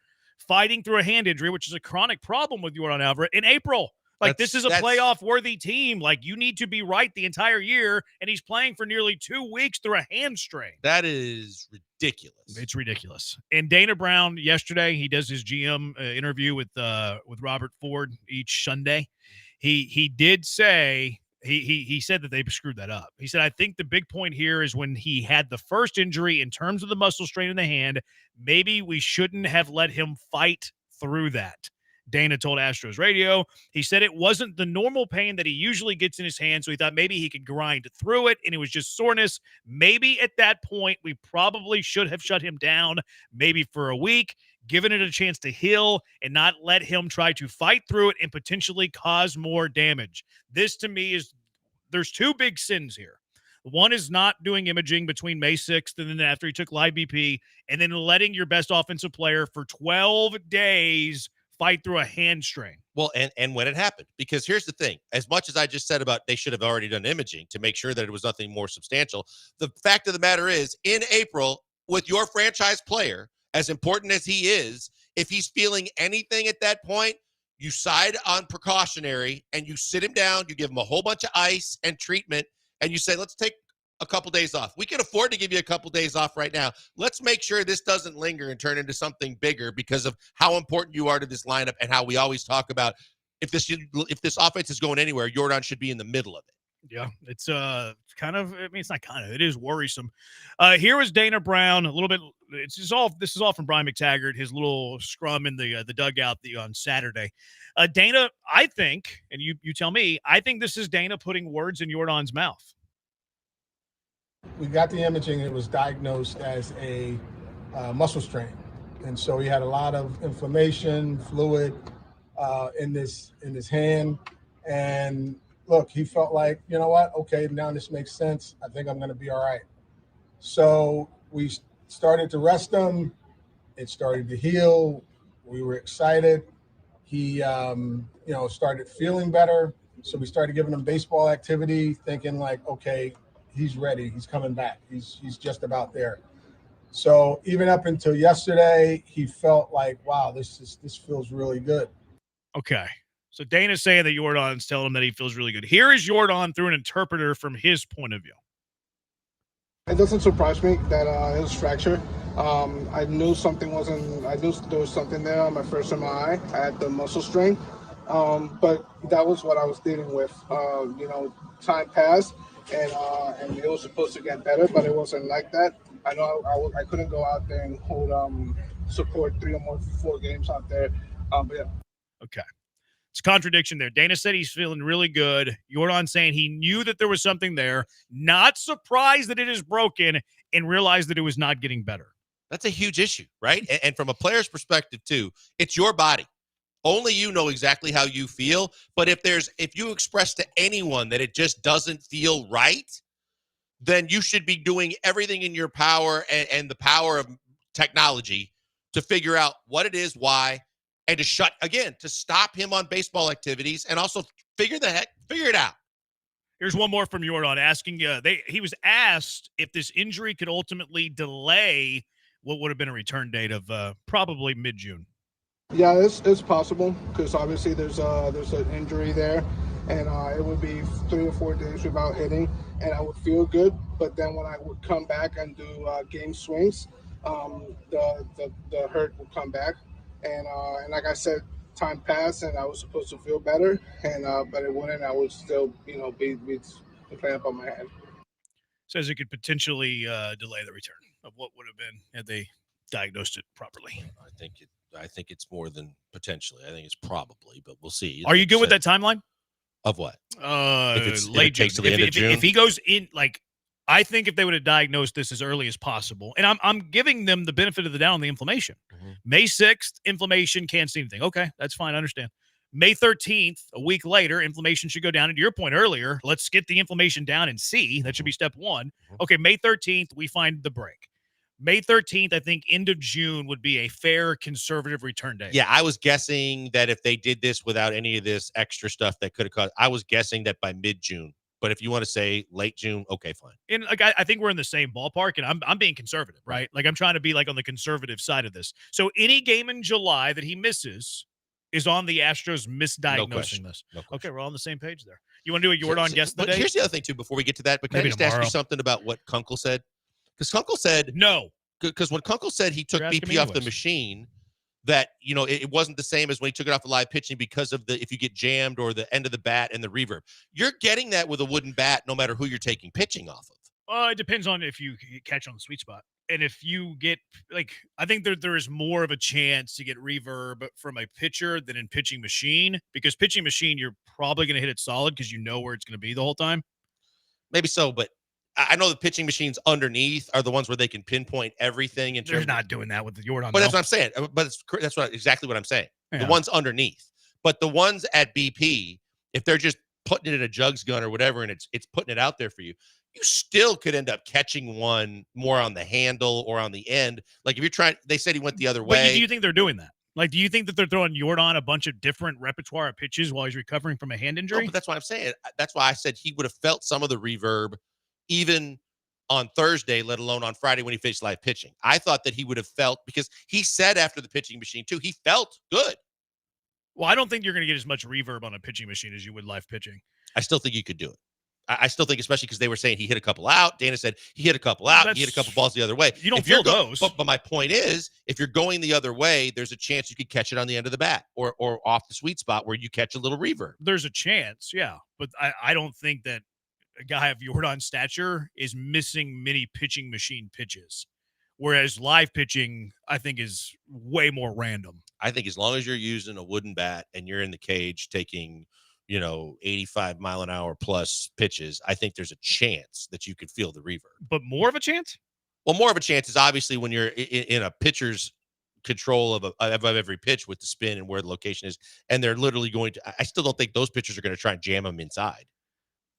fighting through a hand injury, which is a chronic problem with Jordan Alvarez in April. Like, this is a playoff-worthy team. Like, you need to be right the entire year, and he's playing for nearly 2 weeks through a hamstring. That is ridiculous. It's ridiculous. And Dana Brown, yesterday, he does his GM interview with Robert Ford each Sunday. He did say he said that they screwed that up. He said, I think the big point here is when he had the first injury in terms of the muscle strain in the hand, maybe we shouldn't have let him fight through that. Dana told Astros Radio. He said it wasn't the normal pain that he usually gets in his hand, so he thought maybe he could grind through it, and it was just soreness. Maybe at that point, we probably should have shut him down maybe for a week, given it a chance to heal, and not let him try to fight through it and potentially cause more damage. This, to me, is there's two big sins here. One is not doing imaging between May 6th and then after he took live BP, and then letting your best offensive player for 12 days fight through a hand strain. Well, and when it happened, because here's the thing, as much as I just said about they should have already done imaging to make sure that it was nothing more substantial, the fact of the matter is in April, with your franchise player, as important as he is, if he's feeling anything at that point, you side on precautionary and you sit him down, you give him a whole bunch of ice and treatment, and you say, let's take a couple days off. We can afford to give you a couple days off right now. Let's make sure this doesn't linger and turn into something bigger because of how important you are to this lineup and how we always talk about if this offense is going anywhere, Jordan should be in the middle of it. Yeah, it's kind of. I mean, it's not kind of. It is worrisome. Here was Dana Brown. A little bit. This is all from Brian McTaggart. His little scrum in the dugout on Saturday. Dana, I think, and you tell me. I think this is Dana putting words in Jordan's mouth. We got the imaging. It was diagnosed as a muscle strain, and so he had a lot of inflammation, fluid in his hand, and. Look, he felt like, you know what? Okay, now this makes sense. I think I'm going to be all right. So we started to rest him. It started to heal. We were excited. He, started feeling better. So we started giving him baseball activity, thinking like, okay, he's ready. He's coming back. He's just about there. So even up until yesterday, he felt like, wow, this feels really good. Okay. So Dana's saying that Jordan's telling him that he feels really good. Here is Jordan through an interpreter from his point of view. It doesn't surprise me that it was fractured. I knew there was something there on my first MRI. I had the muscle strain, but that was what I was dealing with. Time passed, and it was supposed to get better, but it wasn't like that. I know I couldn't go out there and hold support 3 or 4 games out there. But yeah. Okay. It's a contradiction there. Dana said he's feeling really good. Jordan saying he knew that there was something there, not surprised that it is broken, and realized that it was not getting better. That's a huge issue, right? And from a player's perspective, too, it's your body. Only you know exactly how you feel. But if you express to anyone that it just doesn't feel right, then you should be doing everything in your power and the power of technology to figure out what it is, why, and to stop him on baseball activities and also figure it out. Here's one more from Jordan asking, he was asked if this injury could ultimately delay what would have been a return date of probably mid-June. Yeah, it's possible because obviously there's an injury there, and it would be 3 or 4 days without hitting, and I would feel good. But then when I would come back and do game swings, the hurt would come back. And like I said, time passed, and I was supposed to feel better, but it wouldn't. I would still, be playing up on my head. Says it could potentially delay the return of what would have been had they diagnosed it properly. I think it's more than potentially. I think it's probably, but we'll see. Are you good with that timeline? Of what? Late June. If he goes in, I think if they would have diagnosed this as early as possible, and I'm giving them the benefit of the doubt on the inflammation. Mm-hmm. May 6th, inflammation, can't see anything. Okay, that's fine. I understand. May 13th, a week later, inflammation should go down. And to your point earlier, let's get the inflammation down and see. That should be step 1. Okay, May 13th, we find the break. May 13th, I think end of June would be a fair conservative return date. Yeah, I was guessing that if they did this without any of this extra stuff that could have caused, I was guessing that by mid-June. But if you want to say late June, okay, fine. And I think we're in the same ballpark, and I'm being conservative, right? I'm trying to be on the conservative side of this. So any game in July that he misses is on the Astros misdiagnosing this. No question. Okay, we're all on the same page there. You want to do a Jordan guess the But day? here's the other thing, too, before we get to that. But can I just ask you something about what Kunkel said? Because Kunkel said no. Because when Kunkel said he took BP off the machine, that it wasn't the same as when he took it off the live pitching because of if you get jammed or the end of the bat and the reverb. You're getting that with a wooden bat no matter who you're taking pitching off of. It depends on if you catch on the sweet spot. And if you get, I think there is more of a chance to get reverb from a pitcher than in pitching machine, because pitching machine, you're probably going to hit it solid because you know where it's going to be the whole time. Maybe so, but I know the pitching machines underneath are the ones where they can pinpoint everything. They're not doing that with the Jordan. But that's what I'm saying. But that's exactly what I'm saying. Yeah. The ones underneath. But the ones at BP, if they're just putting it in a jugs gun or whatever, and it's putting it out there for you, you still could end up catching one more on the handle or on the end. If you're trying, they said he went the other way. But do you think they're doing that? Do you think that they're throwing Jordan a bunch of different repertoire of pitches while he's recovering from a hand injury? No, but that's what I'm saying. That's why I said he would have felt some of the reverb even on Thursday, let alone on Friday when he faced live pitching. I thought that he would have felt, because he said after the pitching machine too, he felt good. Well, I don't think you're going to get as much reverb on a pitching machine as you would live pitching. I still think you could do it. I still think, especially because they were saying he hit a couple out. Dana said he hit a couple out. He hit a couple balls the other way. You don't feel those. But my point is, if you're going the other way, there's a chance you could catch it on the end of the bat or off the sweet spot where you catch a little reverb. There's a chance, yeah. But I don't think that a guy of Jordan's stature is missing many pitching machine pitches. Whereas live pitching, I think, is way more random. I think as long as you're using a wooden bat and you're in the cage taking, 85 mile an hour plus pitches, I think there's a chance that you could feel the reverb. But more of a chance? Well, more of a chance is obviously when you're in a pitcher's control of every pitch with the spin and where the location is. And they're literally going to, I still don't think those pitchers are going to try and jam them inside.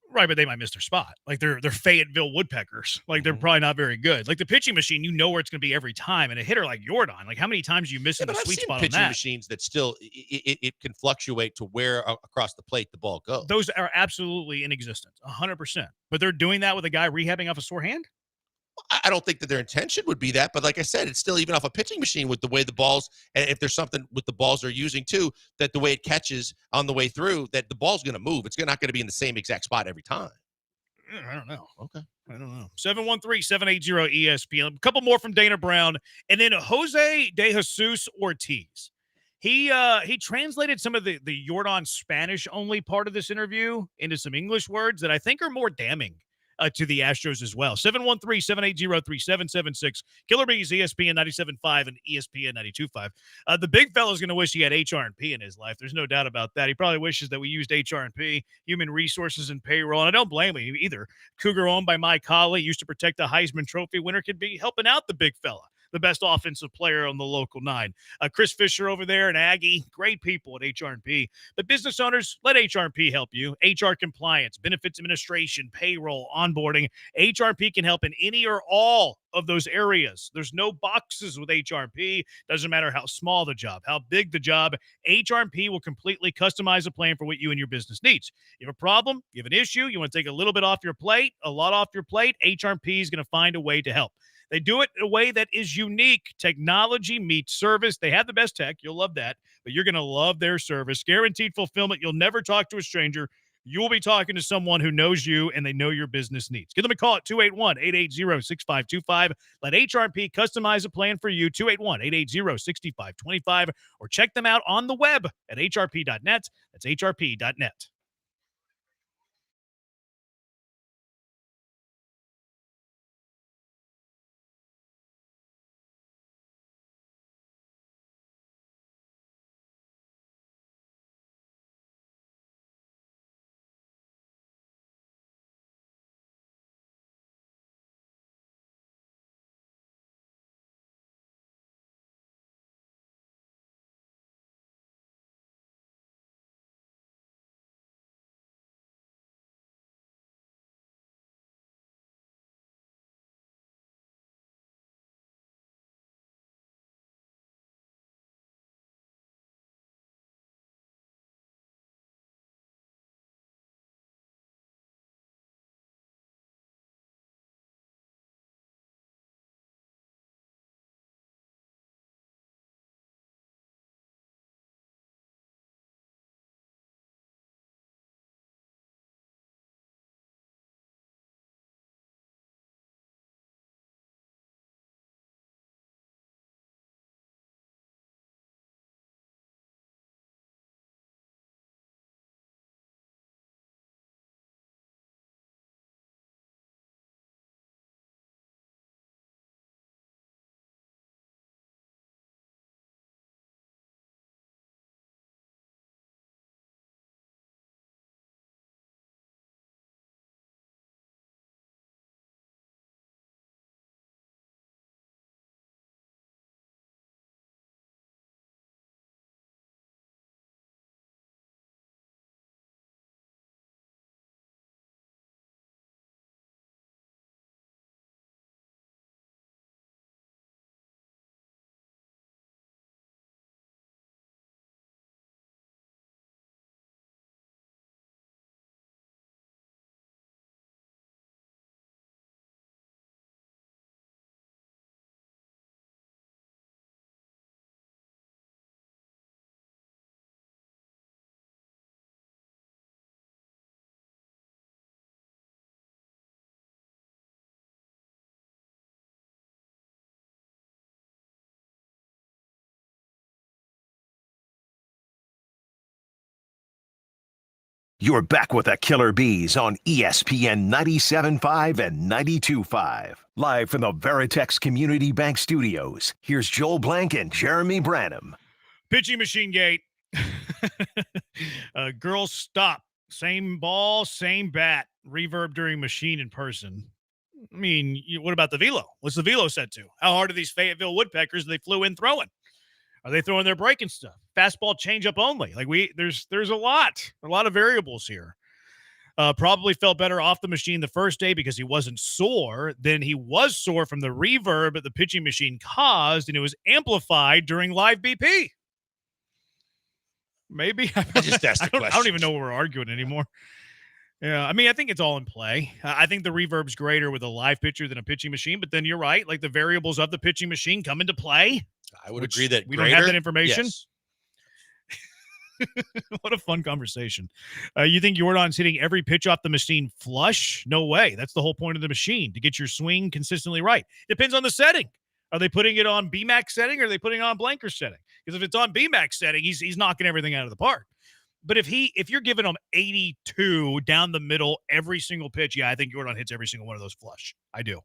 Right, but they might miss their spot. Like they're Fayetteville Woodpeckers. Like they're probably not very good. Like the pitching machine, you know where it's going to be every time. And a hitter like Jordan, like how many times you miss in the sweet spot on pitching that? Machines that still it can fluctuate to where across the plate the ball goes. Those are absolutely in existence, 100%. But they're doing that with a guy rehabbing off a sore hand. I don't think that their intention would be that, but like I said, it's still even off a pitching machine with the way the balls, and if there's something with the balls they're using too, that the way it catches on the way through, that the ball's going to move. It's not going to be in the same exact spot every time. I don't know. Okay. I don't know. 713-780-ESPN. A couple more from Dana Brown. And then Jose De Jesus Ortiz. He translated some of the Jordan Spanish-only part of this interview into some English words that I think are more damning to the Astros as well. 713-780-3776. Killer Bees, ESPN 97.5 and ESPN 92.5. The big fella's going to wish he had HR&P in his life. There's no doubt about that. He probably wishes that we used HR&P, human resources and payroll. And I don't blame him either. Cougar owned by Mike Colley, used to protect the Heisman Trophy winner, could be helping out the big fella, the best offensive player on the local 9. Chris Fisher over there and Aggie, great people at HR&P. But business owners, let HR&P help you. HR compliance, benefits administration, payroll, onboarding. HR&P can help in any or all of those areas. There's no boxes with HR&P. Doesn't matter how small the job, how big the job. HR&P will completely customize a plan for what you and your business needs. You have a problem, you have an issue, you want to take a little bit off your plate, a lot off your plate, HR&P is going to find a way to help. They do it in a way that is unique. Technology meets service. They have the best tech. You'll love that, but you're going to love their service. Guaranteed fulfillment. You'll never talk to a stranger. You'll be talking to someone who knows you and they know your business needs. Give them a call at 281-880-6525. Let HR&P customize a plan for you, 281-880-6525, or check them out on the web at hrp.net. That's hrp.net. You're back with the Killer Bees on ESPN 97.5 and 92.5. Live from the Veritex Community Bank Studios, here's Joel Blank and Jeremy Branham. Pitching machine gate. Girls stop. Same ball, same bat. Reverb during machine in person. I mean, what about the velo? What's the velo set to? How hard are these Fayetteville Woodpeckers they flew in throwing? Are they throwing their breaking stuff? Fastball changeup only. Like there's a lot of variables here. Probably felt better off the machine the first day because he wasn't sore. Then he was sore from the reverb that the pitching machine caused, and it was amplified during live BP. Maybe I just asked the question. I don't even know what we're arguing anymore. Yeah, I mean, I think it's all in play. I think the reverb's greater with a live pitcher than a pitching machine, but then you're right. Like the variables of the pitching machine come into play. I would agree that we don't have that greater, information. yes. What a fun conversation. You think Jordan's hitting every pitch off the machine flush? No way. That's the whole point of the machine, to get your swing consistently right. Depends on the setting. Are they putting it on BMAX setting or are they putting it on blanker setting? Because if it's on BMAX setting, he's knocking everything out of the park. But if you're giving him 82 down the middle every single pitch, yeah, I think Jordan hits every single one of those flush. I do.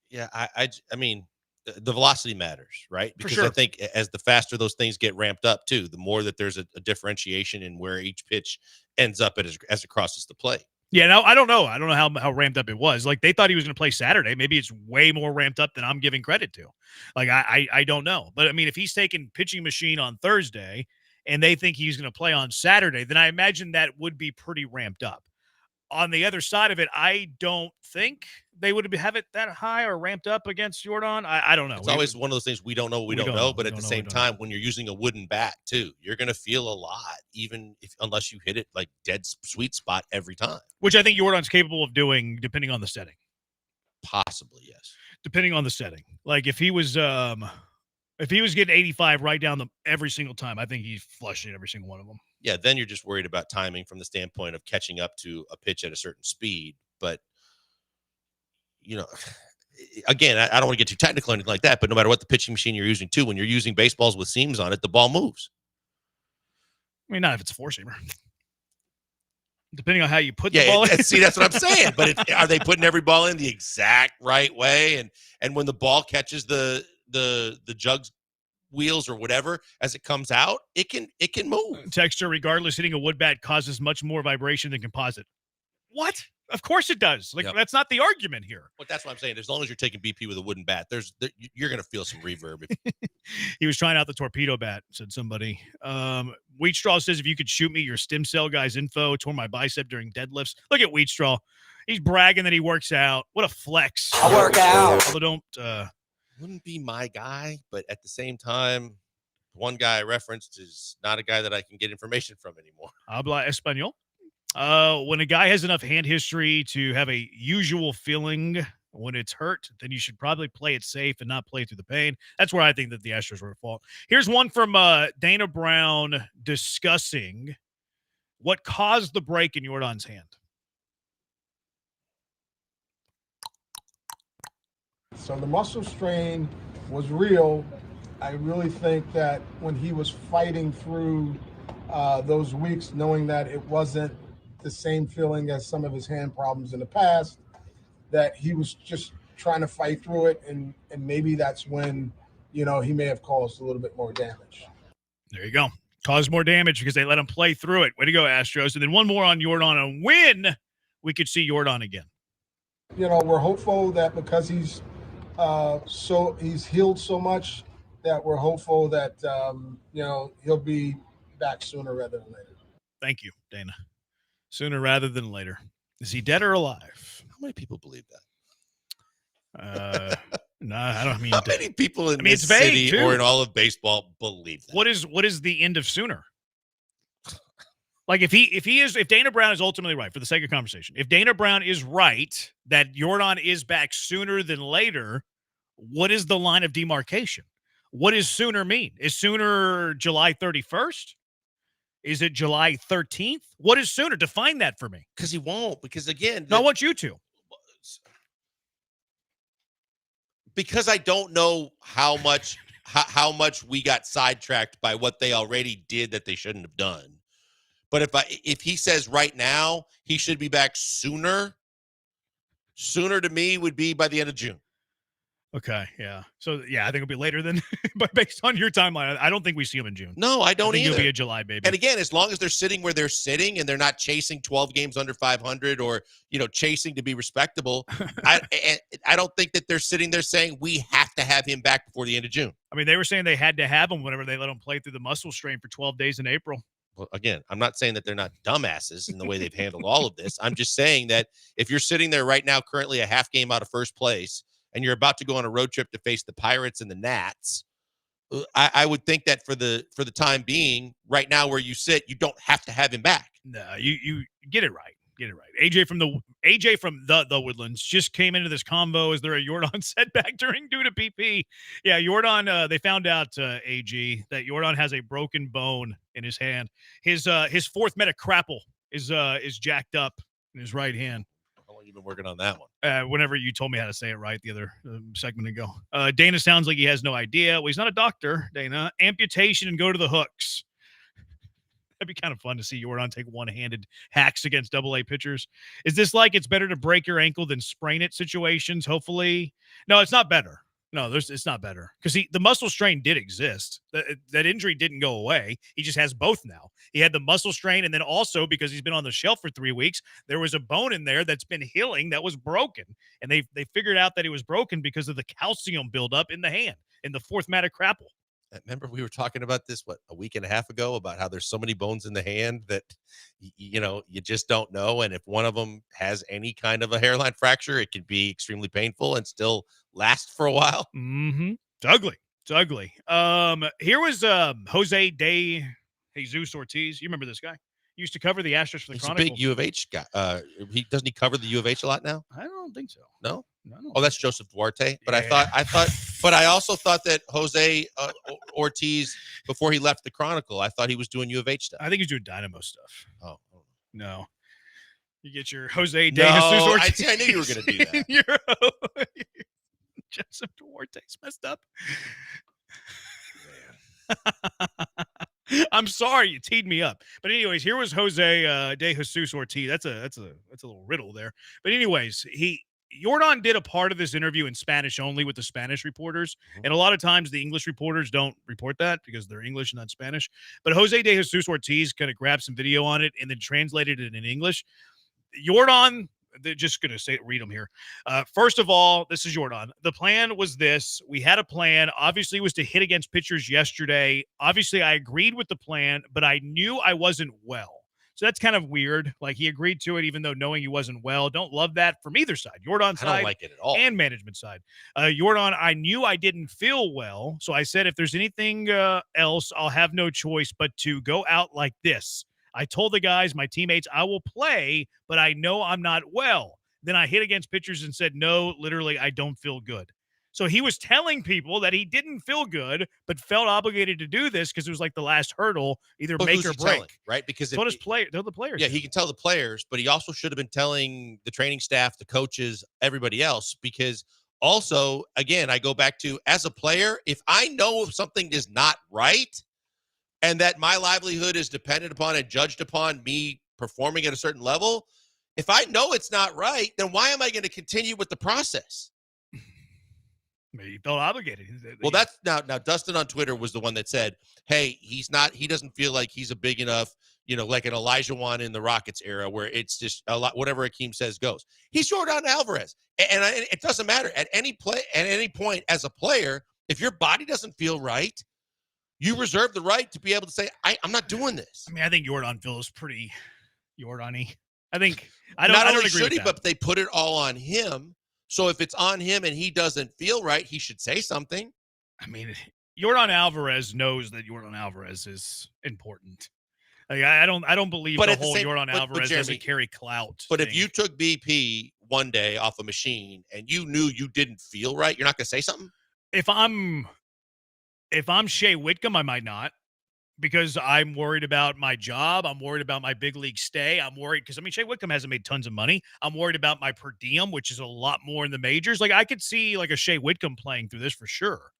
Yeah, I mean, the velocity matters, right? Because sure. I think as the faster those things get ramped up too, the more that there's a differentiation in where each pitch ends up as it crosses the plate. Yeah, no, I don't know. I don't know how ramped up it was. Like, they thought he was going to play Saturday. Maybe it's way more ramped up than I'm giving credit to. Like, I don't know. But, I mean, if he's taking pitching machine on Thursday and they think he's going to play on Saturday, then I imagine that would be pretty ramped up. On the other side of it, I don't think they would have it that high or ramped up against Jordan. I don't know. It's always one of those things we don't know what we don't know. But at the same time, when you're using a wooden bat too, you're going to feel a lot, even unless you hit it like dead sweet spot every time. Which I think Jordan's capable of doing, depending on the setting. Possibly, yes. Depending on the setting. Like if he was getting 85 right down every single time, I think he's flushing every single one of them. Yeah, then you're just worried about timing from the standpoint of catching up to a pitch at a certain speed. But, you know, again, I don't want to get too technical or anything like that, but no matter what the pitching machine you're using too, when you're using baseballs with seams on it, the ball moves. I mean, not if it's a four-seamer. Depending on how you put the ball in. See, that's what I'm saying. But are they putting every ball in the exact right way? And when the ball catches the jugs wheels or whatever as it comes out, it can move. Texture, regardless, hitting a wood bat causes much more vibration than composite. What? Of course it does. Like, That's not the argument here. But that's what I'm saying. As long as you're taking BP with a wooden bat, you're going to feel some reverb. He was trying out the torpedo bat, said somebody. Wheatstraw says, if you could shoot me your stem cell guy's info, tore my bicep during deadlifts. Look at Wheatstraw. He's bragging that he works out. What a flex. I work out. Although don't... wouldn't be my guy, but at the same time, one guy I referenced is not a guy that I can get information from anymore. Habla español. When a guy has enough hand history to have a usual feeling when it's hurt, then you should probably play it safe and not play through the pain. That's where I think that the Astros were at fault. Here's one from Dana Brown discussing what caused the break in Jordan's hand. So the muscle strain was real. I really think that when he was fighting through those weeks, knowing that it wasn't the same feeling as some of his hand problems in the past, that he was just trying to fight through it. And maybe that's when, he may have caused a little bit more damage. There you go. Caused more damage because they let him play through it. Way to go, Astros. And then one more on Jordan, and when we could see Jordan again. We're hopeful that because he's healed so much that we're hopeful that he'll be back sooner rather than later. Thank you, Dana. Sooner rather than later. Is he dead or alive? How many people believe that? No, I don't mean. How many people in this city or in all of baseball believe that? What is the end of sooner? Like if Dana Brown is ultimately right, for the sake of conversation, if Dana Brown is right that Jordan is back sooner than later, what is the line of demarcation? What does sooner mean? Is sooner July 31st? Is it July 13th? What is sooner? Define that for me. Because he won't. Because again, I want you to. Because I don't know how much we got sidetracked by what they already did that they shouldn't have done. But if he says right now he should be back sooner to me would be by the end of June. Okay, yeah. So, yeah, I think it'll be later than, but based on your timeline, I don't think we see him in June. No, I don't think either. He'll be a July baby. And again, as long as they're sitting where they're sitting and they're not chasing 12 games under 500 or, chasing to be respectable, I don't think that they're sitting there saying we have to have him back before the end of June. I mean, they were saying they had to have him whenever they let him play through the muscle strain for 12 days in April. Well, again, I'm not saying that they're not dumbasses in the way they've handled all of this. I'm just saying that if you're sitting there right now, currently a half game out of first place, and you're about to go on a road trip to face the Pirates and the Nats, I would think that for the time being, right now where you sit, you don't have to have him back. No, you get it right. Get it right. AJ from the Woodlands just came into this convo. Is there a Jordan setback due to PP? Yeah, Jordan. They found out AG that Jordan has a broken bone in his hand. His fourth metacarpal is jacked up in his right hand. How long you been working on that one? Whenever you told me how to say it right the other segment ago. Dana sounds like he has no idea. Well, he's not a doctor, Dana. Amputation and go to the hooks. That'd be kind of fun to see Jordan take one-handed hacks against AA pitchers. Is this like it's better to break your ankle than sprain it situations? Hopefully. No, it's not better. No, it's not better because the muscle strain did exist. That injury didn't go away. He just has both now. He had the muscle strain, and then also because he's been on the shelf for 3 weeks, there was a bone in there that's been healing that was broken, and they figured out that it was broken because of the calcium buildup in the hand in the fourth metacarpal. Remember we were talking about this, a week and a half ago, about how there's so many bones in the hand that, you just don't know. And if one of them has any kind of a hairline fracture, it can be extremely painful and still last for a while. Mm-hmm. It's ugly. It's ugly. Here was Jose de Jesus Ortiz. You remember this guy? He used to cover the Astros for the He's Chronicles. a big U of H guy. Doesn't he cover the U of H a lot now? I don't think so. No? No. Oh, that's Joseph Duarte. But Yeah. I also thought that Jose Ortiz, before he left the Chronicle, I thought he was doing U of H stuff. I think he's doing Dynamo stuff. Oh. No. You get your Jose de Jesus Ortiz. I knew you were going to do that. Joseph Duarte's messed up. I'm sorry you teed me up. But anyways, here was Jose de Jesus Ortiz. That's a little riddle there. But anyways, Jordan did a part of this interview in Spanish only with the Spanish reporters. And a lot of times the English reporters don't report that because they're English, not Spanish. But Jose de Jesus Ortiz kind of grabbed some video on it and then translated it in English. Jordan, they're just going to read them here. First of all, this is Jordan. The plan was this. We had a plan. Obviously, it was to hit against pitchers yesterday. Obviously, I agreed with the plan, but I knew I wasn't well. So that's kind of weird. Like, he agreed to it even though knowing he wasn't well. Don't love that from either side. Jordan's side. I don't like it at all. And management side. Jordan, I knew I didn't feel well. So I said, if there's anything else, I'll have no choice but to go out like this. I told the guys, my teammates, I will play, but I know I'm not well. Then I hit against pitchers and said, no, literally, I don't feel good. So he was telling people that he didn't feel good, but felt obligated to do this because it was like the last hurdle, either But make who's or he break. telling, right? Because So does the players. Yeah, he can tell the players, but he also should have been telling the training staff, the coaches, everybody else, because also, again, I go back to, as a player, if I know something is not right and that my livelihood is dependent upon and judged upon me performing at a certain level, if I know it's not right, then why am I going to continue with the process? He felt obligated. Well, that's now Dustin on Twitter was the one that said, hey, he doesn't feel like he's a big enough, like an Elijah Wan in the Rockets era where it's just a lot, whatever Akeem says goes. He's Jordan Alvarez. And it doesn't matter at any point as a player, if your body doesn't feel right, you reserve the right to be able to say, I'm not doing this. I mean, I think Jordan feels pretty Jordan-y. I don't agree should with he, that. but they put it all on him. So if it's on him and he doesn't feel right, he should say something. I mean, Jordan Alvarez knows that Jordan Alvarez is important. Like, I don't believe But the at the whole same- Jordan but Alvarez Jeremy, doesn't carry clout. But thing. if you took BP one day off a machine and you knew you didn't feel right, you're not going to say something? If I'm Shea Whitcomb, I might not, because I'm worried about my job. I'm worried about my big league stay. I'm worried because, Shea Whitcomb hasn't made tons of money. I'm worried about my per diem, which is a lot more in the majors. Like, I could see like a Shea Whitcomb playing through this for sure.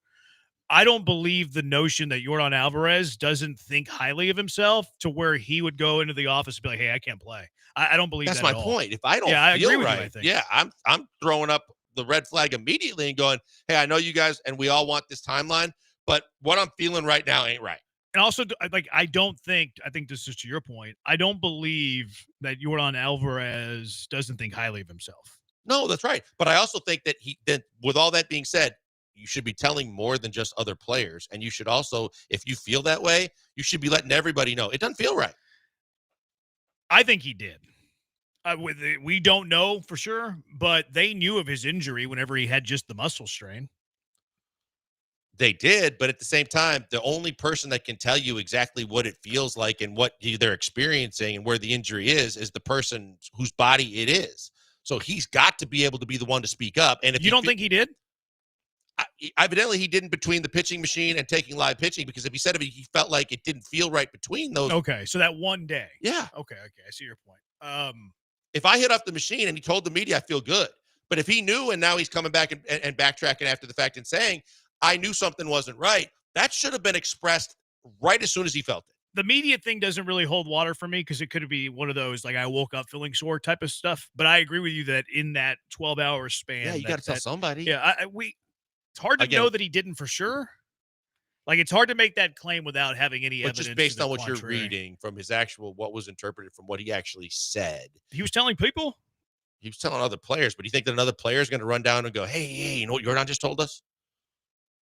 I don't believe the notion that Yordan Alvarez doesn't think highly of himself to where he would go into the office and be like, hey, I can't play. I don't believe That's that my at all. point. If I don't I feel agree with right, you, I think. yeah, I'm throwing up the red flag immediately and going, hey, I know you guys and we all want this timeline, but what I'm feeling right now ain't right. And also, like, I think this is to your point, I don't believe that Yordan Alvarez doesn't think highly of himself. No, that's right. But I also think that with all that being said, you should be telling more than just other players. And you should also, if you feel that way, you should be letting everybody know. It doesn't feel right. I think he did. We don't know for sure, but they knew of his injury whenever he had just the muscle strain. They did, but at the same time, the only person that can tell you exactly what it feels like and what they're experiencing and where the injury is the person whose body it is. So he's got to be able to be the one to speak up. And if you don't think he did? Evidently, he didn't between the pitching machine and taking live pitching, because if he said he felt like it didn't feel right between those. Okay, so that one day. Yeah. Okay, I see your point. If I hit off the machine and he told the media, I feel good. But if he knew and now he's coming back and backtracking after the fact and saying, I knew something wasn't right, that should have been expressed right as soon as he felt it. The media thing doesn't really hold water for me because it could be one of those, like, I woke up feeling sore type of stuff. But I agree with you that in that 12-hour span. Yeah, you got to tell somebody. Yeah, it's hard to know that he didn't for sure. Like, it's hard to make that claim without having any evidence. Just based on what contrary. you're reading from his actual, what was interpreted from what he actually said. He was telling people? He was telling other players, but you think that another player is going to run down and go, hey, you know what Yordan just told us?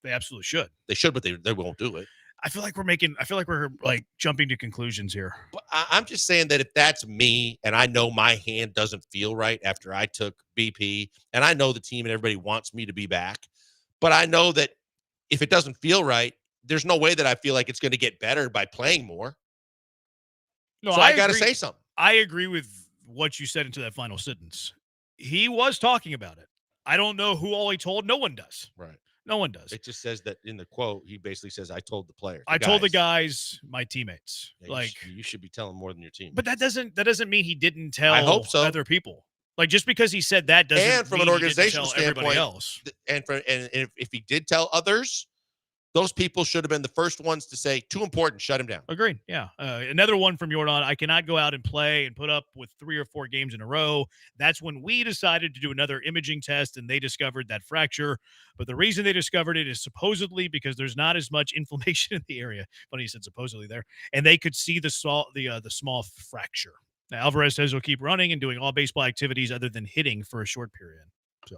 They absolutely should. They should, but they won't do it. I feel like we're jumping to conclusions here. But I'm just saying that if that's me and I know my hand doesn't feel right after I took BP, and I know the team and everybody wants me to be back, but I know that if it doesn't feel right, there's no way that I feel like it's going to get better by playing more. No, so I got to say something. I agree with what you said into that final sentence. He was talking about it. I don't know who all he told. No one does. Right. No one does. It just says that in the quote, he basically says, I told the players. I told the guys, my teammates. Yeah, you should be telling more than your team. But that doesn't mean he didn't tell I hope so. Other people. Like, just because he said that doesn't and from mean an organizational he didn't tell everybody standpoint, else. And if he did tell others, those people should have been the first ones to say, too important, shut him down. Agreed. Yeah. Another one from Yordan. I cannot go out and play and put up with 3 or 4 games in a row. That's when we decided to do another imaging test, and they discovered that fracture. But the reason they discovered it is supposedly because there's not as much inflammation in the area. Funny you said supposedly there. And they could see the small fracture. Now, Alvarez says he'll keep running and doing all baseball activities other than hitting for a short period. So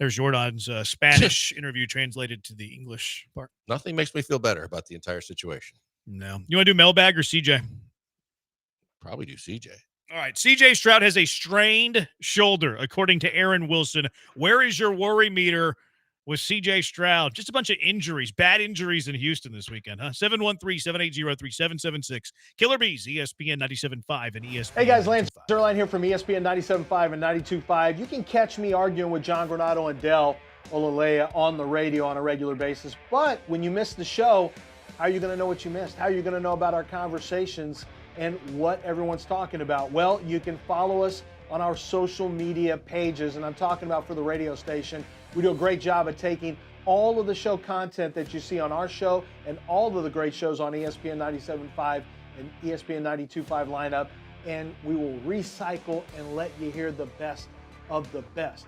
there's Jordan's Spanish interview translated to the English part. Nothing makes me feel better about the entire situation. No. You want to do mailbag or CJ? Probably do CJ. All right. CJ Stroud has a strained shoulder, according to Aaron Wilson. Where is your worry meter with CJ Stroud? Just a bunch of injuries, bad injuries in Houston this weekend, huh? 713-780-3776. Killer Bees, ESPN 97.5 and ESPN. Hey guys, Lance Zerline here from ESPN 97.5 and 92.5. You can catch me arguing with John Granado and Del Olaleye on the radio on a regular basis. But when you miss the show, how are you going to know what you missed? How are you going to know about our conversations and what everyone's talking about? Well, you can follow us on our social media pages, and I'm talking about for the radio station. We do a great job at taking all of the show content that you see on our show and all of the great shows on ESPN 97.5 and ESPN 92.5 lineup, and we will recycle and let you hear the best of the best.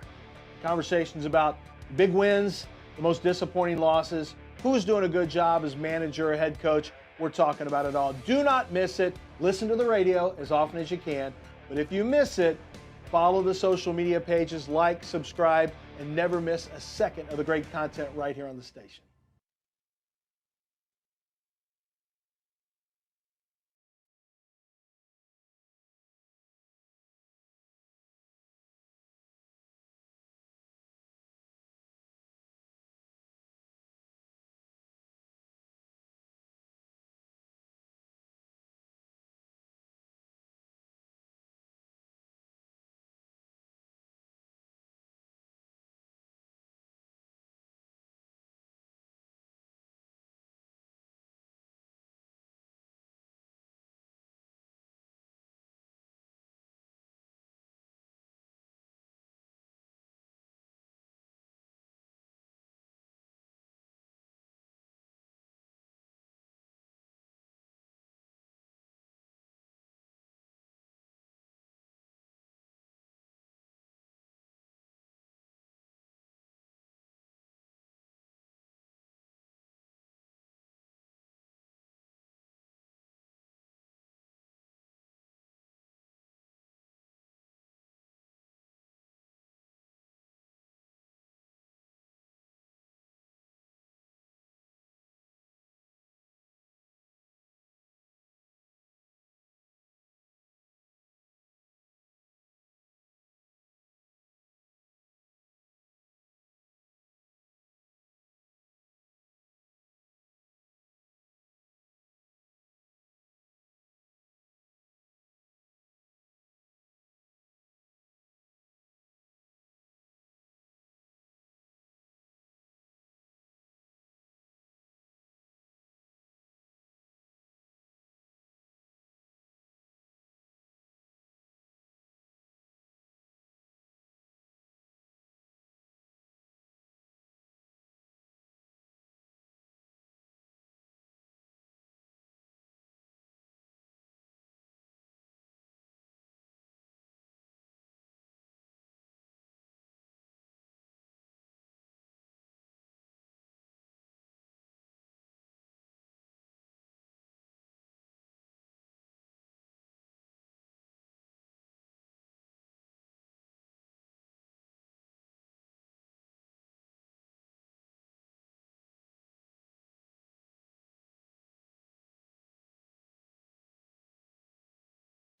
Conversations about big wins, the most disappointing losses, who's doing a good job as manager or head coach. We're talking about it all. Do not miss it. Listen to the radio as often as you can. But if you miss it, follow the social media pages, like, subscribe, and never miss a second of the great content right here on the station.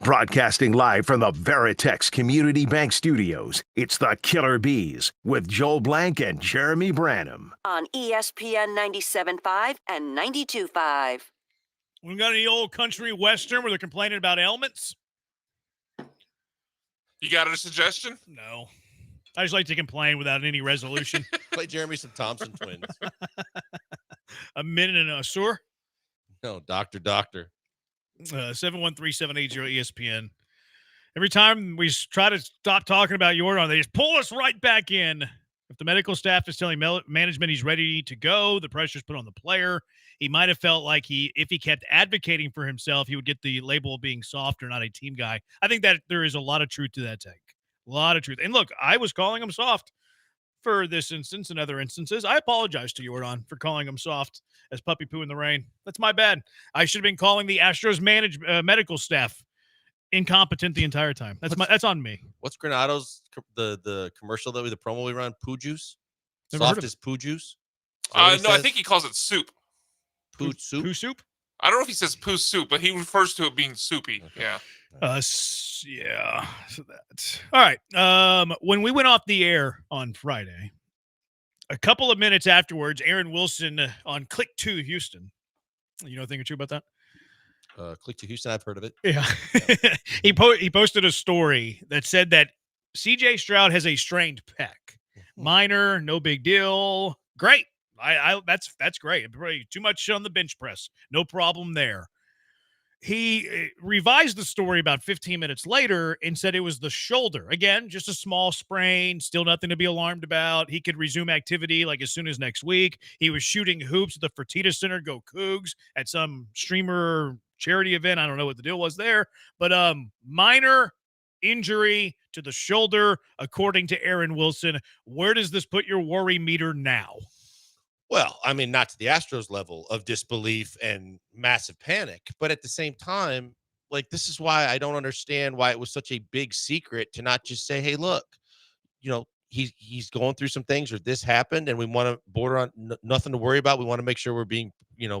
Broadcasting live from the Veritex Community Bank Studios, it's the Killer Bees with Joel Blank and Jeremy Branham. On ESPN 97.5 and 92.5. We got any old country western where they're complaining about ailments? You got a suggestion? No. I just like to complain without any resolution. Play Jeremy some Thompson Twins. A minute and a sewer? No, Doctor. 713-780 ESPN. Every time we try to stop talking about Jordan, they just pull us right back in. If the medical staff is telling management he's ready to go, the pressure's put on the player. He might have felt like if he kept advocating for himself, he would get the label of being soft or not a team guy. I think that there is a lot of truth to that take. A lot of truth. And look, I was calling him soft for this instance and other instances. I apologize to Jordan for calling him soft as puppy poo in the rain. That's my bad. I should have been calling the Astros medical staff incompetent the entire time. That's on me. What's Granato's the commercial the promo we run? Poo juice? Never heard Soft of as poo juice? No, I think he calls it soup. Poo soup? Poo soup? I don't know if he says poo soup, but he refers to it being soupy. Okay. Yeah. Yeah. So that's all right. When we went off the air on Friday, a couple of minutes afterwards, Aaron Wilson on Click 2 Houston. You know a thing or two about that? Click to Houston, I've heard of it. Yeah. He posted a story that said that CJ Stroud has a strained pec. Minor, no big deal. Great. That's great. Too much on the bench press. No problem there. He revised the story about 15 minutes later and said it was the shoulder. Again, just a small sprain, still nothing to be alarmed about. He could resume activity like as soon as next week. He was shooting hoops at the Fertitta Center, go Cougs, at some streamer charity event. I don't know what the deal was there, but minor injury to the shoulder, according to Aaron Wilson. Where does this put your worry meter now? Well, I mean, not to the Astros level of disbelief and massive panic, but at the same time, like, this is why I don't understand why it was such a big secret to not just say, hey, look, he's going through some things, or this happened, and we want to border on nothing to worry about. We want to make sure we're being,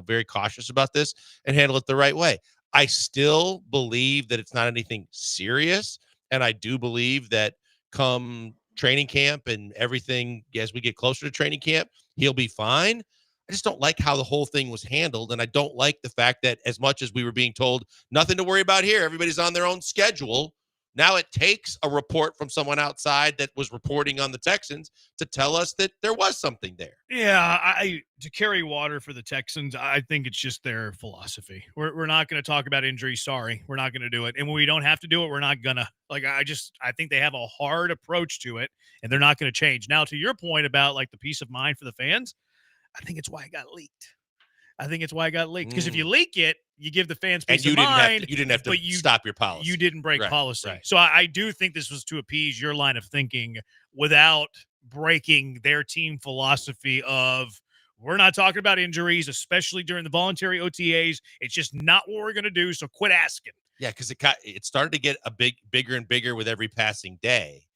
very cautious about this and handle it the right way. I still believe that it's not anything serious. And I do believe that come training camp and everything, as we get closer to training camp, he'll be fine. I just don't like how the whole thing was handled. And I don't like the fact that as much as we were being told nothing to worry about here, everybody's on their own schedule. Now it takes a report from someone outside that was reporting on the Texans to tell us that there was something there. Yeah, to carry water for the Texans, I think it's just their philosophy. We're not going to talk about injuries. Sorry, we're not going to do it. And when we don't have to do it, we're not going to. I think they have a hard approach to it, and they're not going to change. Now, to your point about like the peace of mind for the fans, I think it's why it got leaked. Because if you leak it, you give the fans peace of mind. You didn't have to stop your policy. You didn't break policy. Right. So I do think this was to appease your line of thinking without breaking their team philosophy of we're not talking about injuries, especially during the voluntary OTAs. It's just not what we're going to do, so quit asking. Yeah, because it started to get bigger and bigger with every passing day.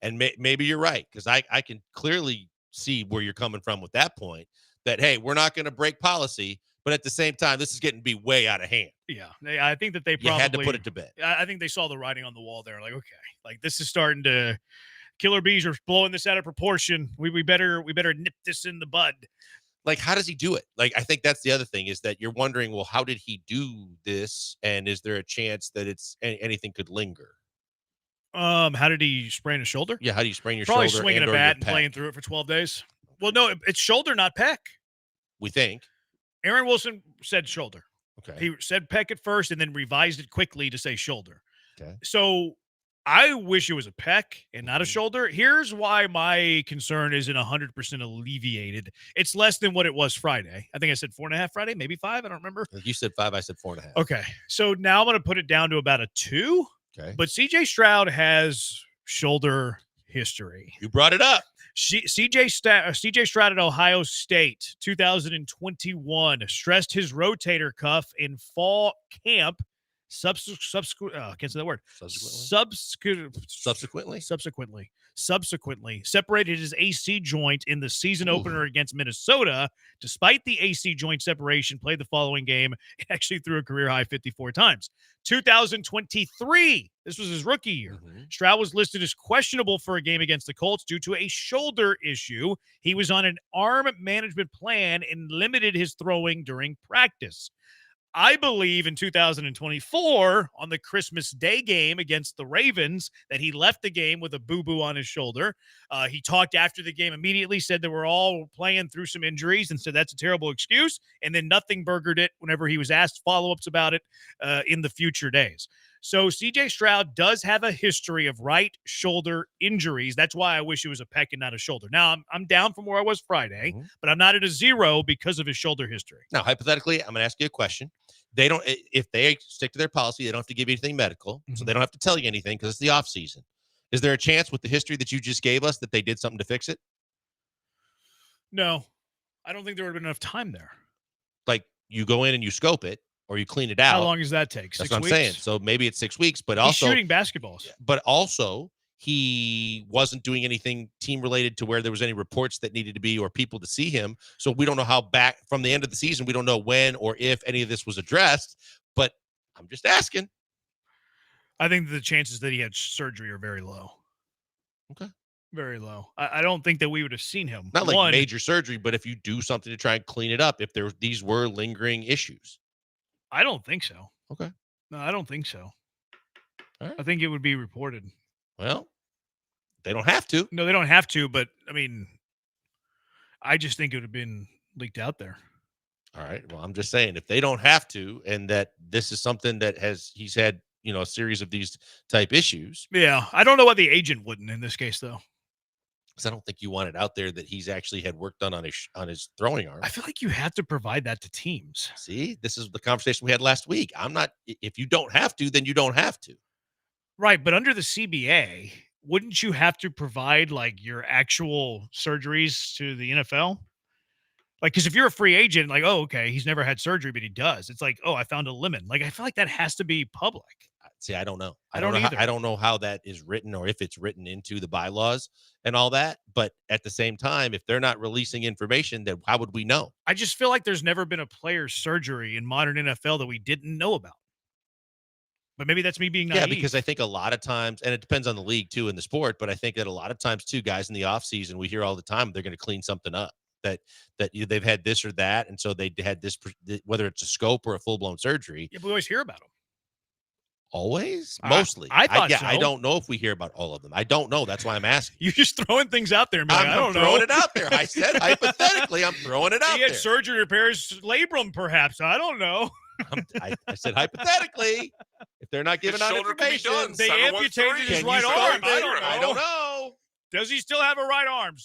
And maybe you're right, because I can clearly see where you're coming from with that point. That, hey, we're not going to break policy, but at the same time, this is getting to be way out of hand. Yeah, I think that they probably had to put it to bed. I think they saw the writing on the wall there. Like, okay, like this is starting to Killer Bees are blowing this out of proportion. We better nip this in the bud. Like, how does he do it? Like, I think that's the other thing is that you're wondering, well, how did he do this? And is there a chance that anything could linger? How did he sprain his shoulder? Yeah, how do you sprain your Probably shoulder? Probably swinging a bat and playing through it for 12 days. Well, no, it's shoulder, not pec. We think. Aaron Wilson said shoulder. Okay. He said pec at first and then revised it quickly to say shoulder. Okay. So I wish it was a pec and not a shoulder. Here's why my concern isn't 100% alleviated. It's less than what it was Friday. I think I said 4.5 Friday, maybe 5. I don't remember. You said 5. I said 4.5. Okay. So now I'm going to put it down to about a 2. Okay. But CJ Stroud has shoulder history. You brought it up. CJ Stroud at Ohio State, 2021, stressed his rotator cuff in fall camp, can't say that word. Subsequently separated his AC joint in the season opener against Minnesota. Despite the AC joint separation, played the following game. He actually threw a career high 54 times. 2023, this was his rookie year. Stroud was listed as questionable for a game against the Colts due to a shoulder issue. He was on an arm management plan and limited his throwing during practice. I believe in 2024 on the Christmas Day game against the Ravens that he left the game with a boo-boo on his shoulder. He talked after the game immediately, said that we're all playing through some injuries and said that's a terrible excuse, and then nothing burgered it whenever he was asked follow-ups about it in the future days. So C.J. Stroud does have a history of right shoulder injuries. That's why I wish it was a pec and not a shoulder. Now, I'm down from where I was Friday, but I'm not at a 0 because of his shoulder history. Now, hypothetically, I'm going to ask you a question. They don't, if they stick to their policy, they don't have to give you anything medical, so they don't have to tell you anything because it's the off season. Is there a chance with the history that you just gave us that they did something to fix it? No, I don't think there would have been enough time there. Like you go in and you scope it or you clean it out. How long does that take? That's 6 what I'm weeks? saying. So maybe it's 6 weeks, but He's also shooting basketballs. But also he wasn't doing anything team related to where there was any reports that needed to be or people to see him. So we don't know how back from the end of the season, we don't know when or if any of this was addressed, but I'm just asking. I think the chances that he had surgery are very low. Okay. Very low. I don't think that we would have seen him. Not like major surgery, but if you do something to try and clean it up, if these were lingering issues. I don't think so. Okay. No, I don't think so. All right. I think it would be reported. Well, they don't have to. No, they don't have to, but I mean, I just think it would have been leaked out there. All right. Well, I'm just saying if they don't have to, and that this is something that he's had, a series of these type issues. Yeah. I don't know why the agent wouldn't in this case, though. Because I don't think you want it out there that he's actually had work done on his throwing arm. I feel like you have to provide that to teams. See, this is the conversation we had last week. If you don't have to, then you don't have to. Right. But under the CBA, wouldn't you have to provide like your actual surgeries to the NFL? Like, because if you're a free agent, like, oh, okay, he's never had surgery, but he does. It's like, oh, I found a lemon. Like, I feel like that has to be public. See, I don't know. I don't either. I don't know how that is written or if it's written into the bylaws and all that. But at the same time, if they're not releasing information, then how would we know? I just feel like there's never been a player's surgery in modern NFL that we didn't know about. But maybe that's me being naive. Yeah, because I think a lot of times, and it depends on the league too in the sport, but I think that a lot of times too, guys in the offseason, we hear all the time they're going to clean something up. That they've had this or that, and so they had this, whether it's a scope or a full-blown surgery. Yeah, we always hear about them. Always? Mostly. I thought so. I don't know if we hear about all of them. I don't know. That's why I'm asking. You're just throwing things out there, man. I don't know. I'm throwing it out there. I said hypothetically, I'm throwing it out He had there. surgery repairs labrum, perhaps. I don't know. I said hypothetically, if they're not giving out information. They amputated his right arm. I don't know. Does he still have a right arm?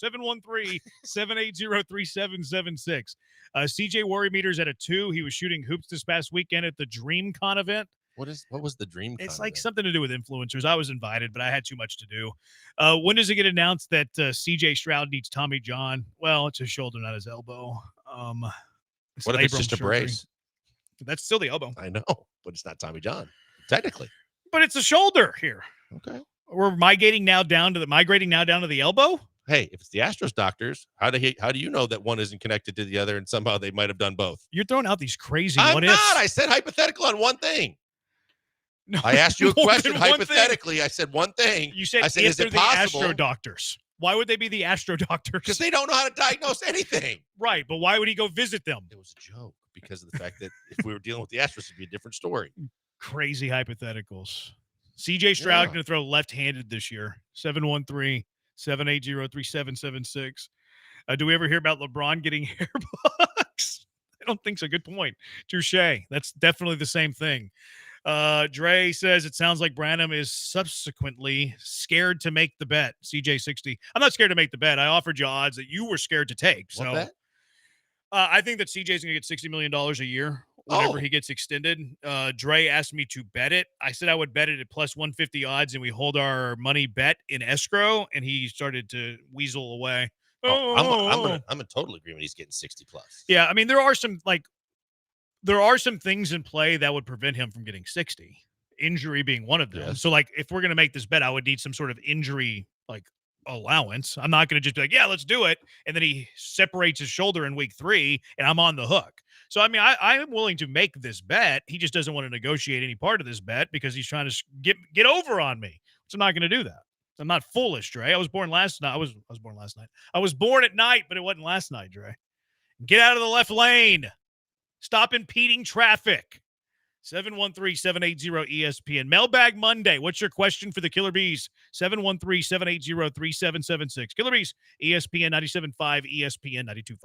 713-780-3776. CJ Worry Meter's at a 2. He was shooting hoops this past weekend at the DreamCon event. What was the DreamCon? It's like something to do with influencers. I was invited, but I had too much to do. When does it get announced that CJ Stroud needs Tommy John? Well, it's his shoulder, not his elbow. What if it's just a brace? That's still the elbow. I know, but it's not Tommy John, technically. But it's a shoulder here. Okay. We're migrating now down to the elbow. Hey, if it's the Astros doctors, how do you know that one isn't connected to the other and somehow they might have done both? You're throwing out these crazy I'm what not. ifs. I said hypothetical on one thing. No, I asked you a more question than one hypothetically. thing. I said one thing. You said, I said, if is they're it the possible? Astro doctors. Why would they be the Astro doctors? Because they don't know how to diagnose anything. Right, but why would he go visit them? It was a joke because of the fact that if we were dealing with the Astros, it'd be a different story. Crazy hypotheticals. CJ Stroud going to throw left-handed this year. 713-780-3776. Do we ever hear about LeBron getting hair bugs? I don't think so. Good point. Touche. That's definitely the same thing. Dre says it sounds like Branham is subsequently scared to make the bet. CJ60. I'm not scared to make the bet. I offered you odds that you were scared to take. So What bet? I think that CJ's going to get $60 million a year whenever he gets extended. Dre asked me to bet it. I said I would bet it at plus 150 odds, and we hold our money bet in escrow, and he started to weasel away. I'm in total agreement. He's getting 60 plus. Yeah, I mean, there are some, like, there are some things in play that would prevent him from getting 60. Injury being one of them. Yes. So, like, if we're going to make this bet, I would need some sort of injury, like, allowance. I'm not going to just be like, yeah, let's do it. And then he separates his shoulder in week 3 and I'm on the hook. So, I mean, I am willing to make this bet. He just doesn't want to negotiate any part of this bet because he's trying to get over on me. So I'm not going to do that. I'm not foolish, Dre. I was born last night. I was born last night. I was born at night, but it wasn't last night, Dre. Get out of the left lane. Stop impeding traffic. 713-780-ESPN. Mailbag Monday. What's your question for the Killer Bees? 713-780-3776. Killer Bees, ESPN 97.5, ESPN 92.5.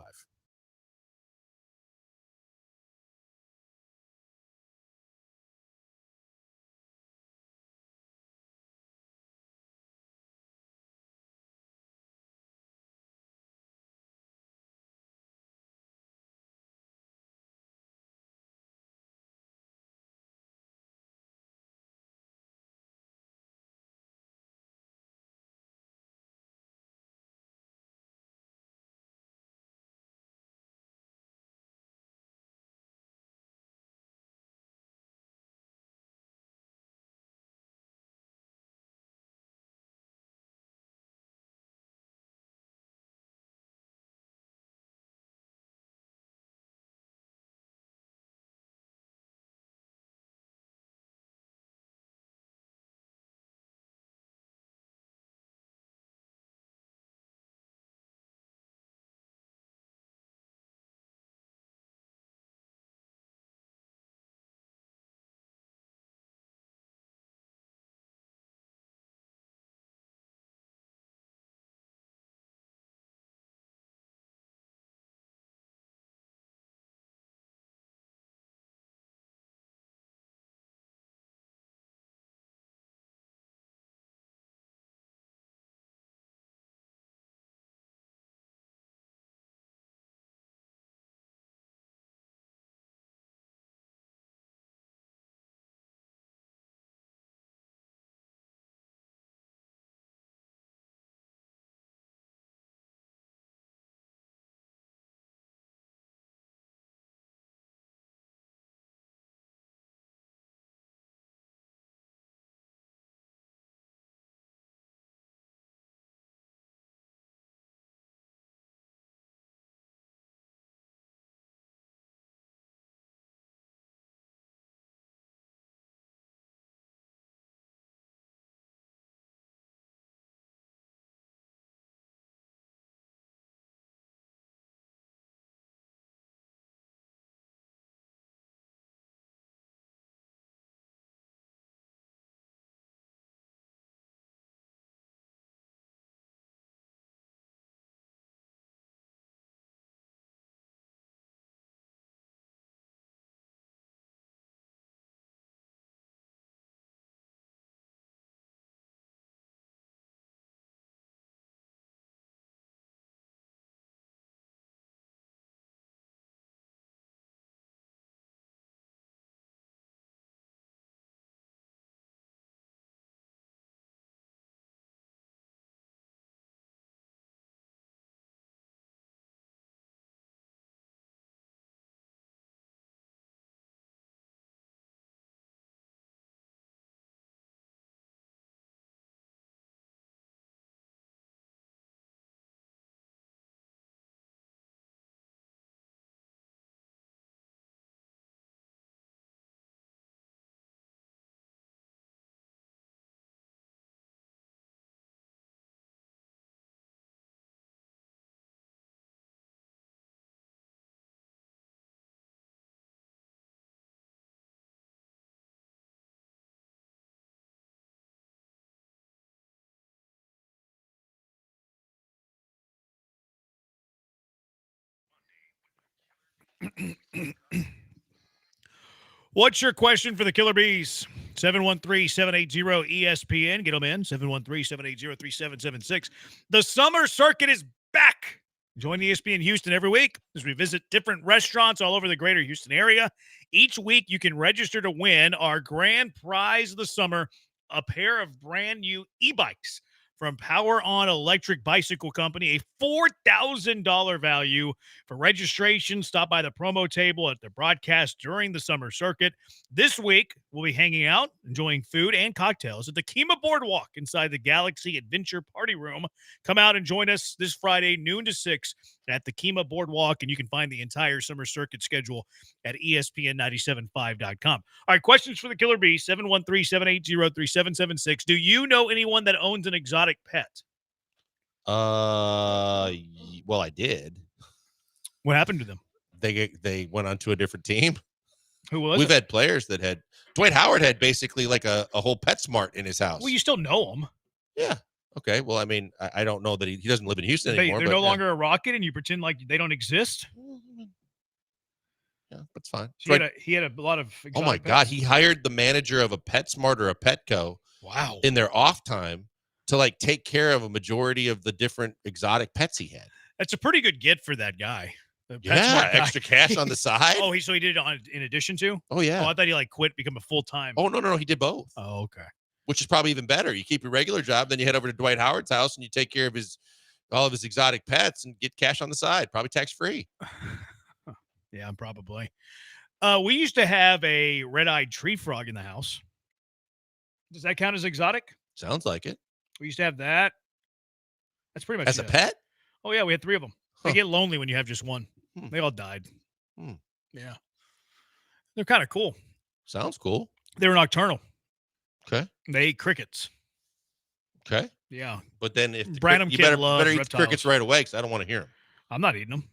What's your question for the Killer Bees? 713-780-ESPN. Get them in. 713-780-3776. The summer circuit is back. Join ESPN Houston every week as we visit different restaurants all over the greater Houston area. Each week, you can register to win our grand prize of the summer, a pair of brand new e-bikes from Power On Electric Bicycle Company, a $4,000 value for registration. Stop by the promo table at the broadcast during the summer circuit. This week, we'll be hanging out, enjoying food and cocktails at the Kima Boardwalk inside the Galaxy Adventure Party Room. Come out and join us this Friday, noon to 6 at the Kima Boardwalk, and you can find the entire summer circuit schedule at ESPN975.com. All right, questions for the Killer Bee, 713-780-3776. Do you know anyone that owns an exotic pet? Well, I did. What happened to them? They went on to a different team. Who was We've it? had players that had Dwight Howard had basically like a whole PetSmart in his house. Well, you still know them. Yeah. Okay. Well, I mean, I don't know that he doesn't live in Houston anymore. They're but, no longer a Rocket, and you pretend like they don't exist. Yeah, that's fine. He had a lot of. Oh my God, he hired the manager of a PetSmart or a Petco. Wow. In their off time to like take care of a majority of the different exotic pets he had. That's a pretty good get for that guy. Yeah, extra cash on the side. Oh, so he did it in addition to? Oh yeah. Oh, I thought he like quit, become a full-time. Oh no, he did both. Oh, okay. Which is probably even better. You keep your regular job, then you head over to Dwight Howard's house and you take care of all of his exotic pets and get cash on the side, probably tax-free. Yeah, probably. We used to have a red-eyed tree frog in the house. Does that count as exotic? Sounds like it. We used to have that. That's pretty much as a pet. Oh yeah, we had 3 of them. They get lonely when you have just one. They all died. Yeah, they're kind of cool. Sounds cool. They were nocturnal. Okay. They ate crickets. Okay. Yeah. But then if Branham you kid better loves eat the reptiles. crickets right away because I don't want to hear them. I'm not eating them.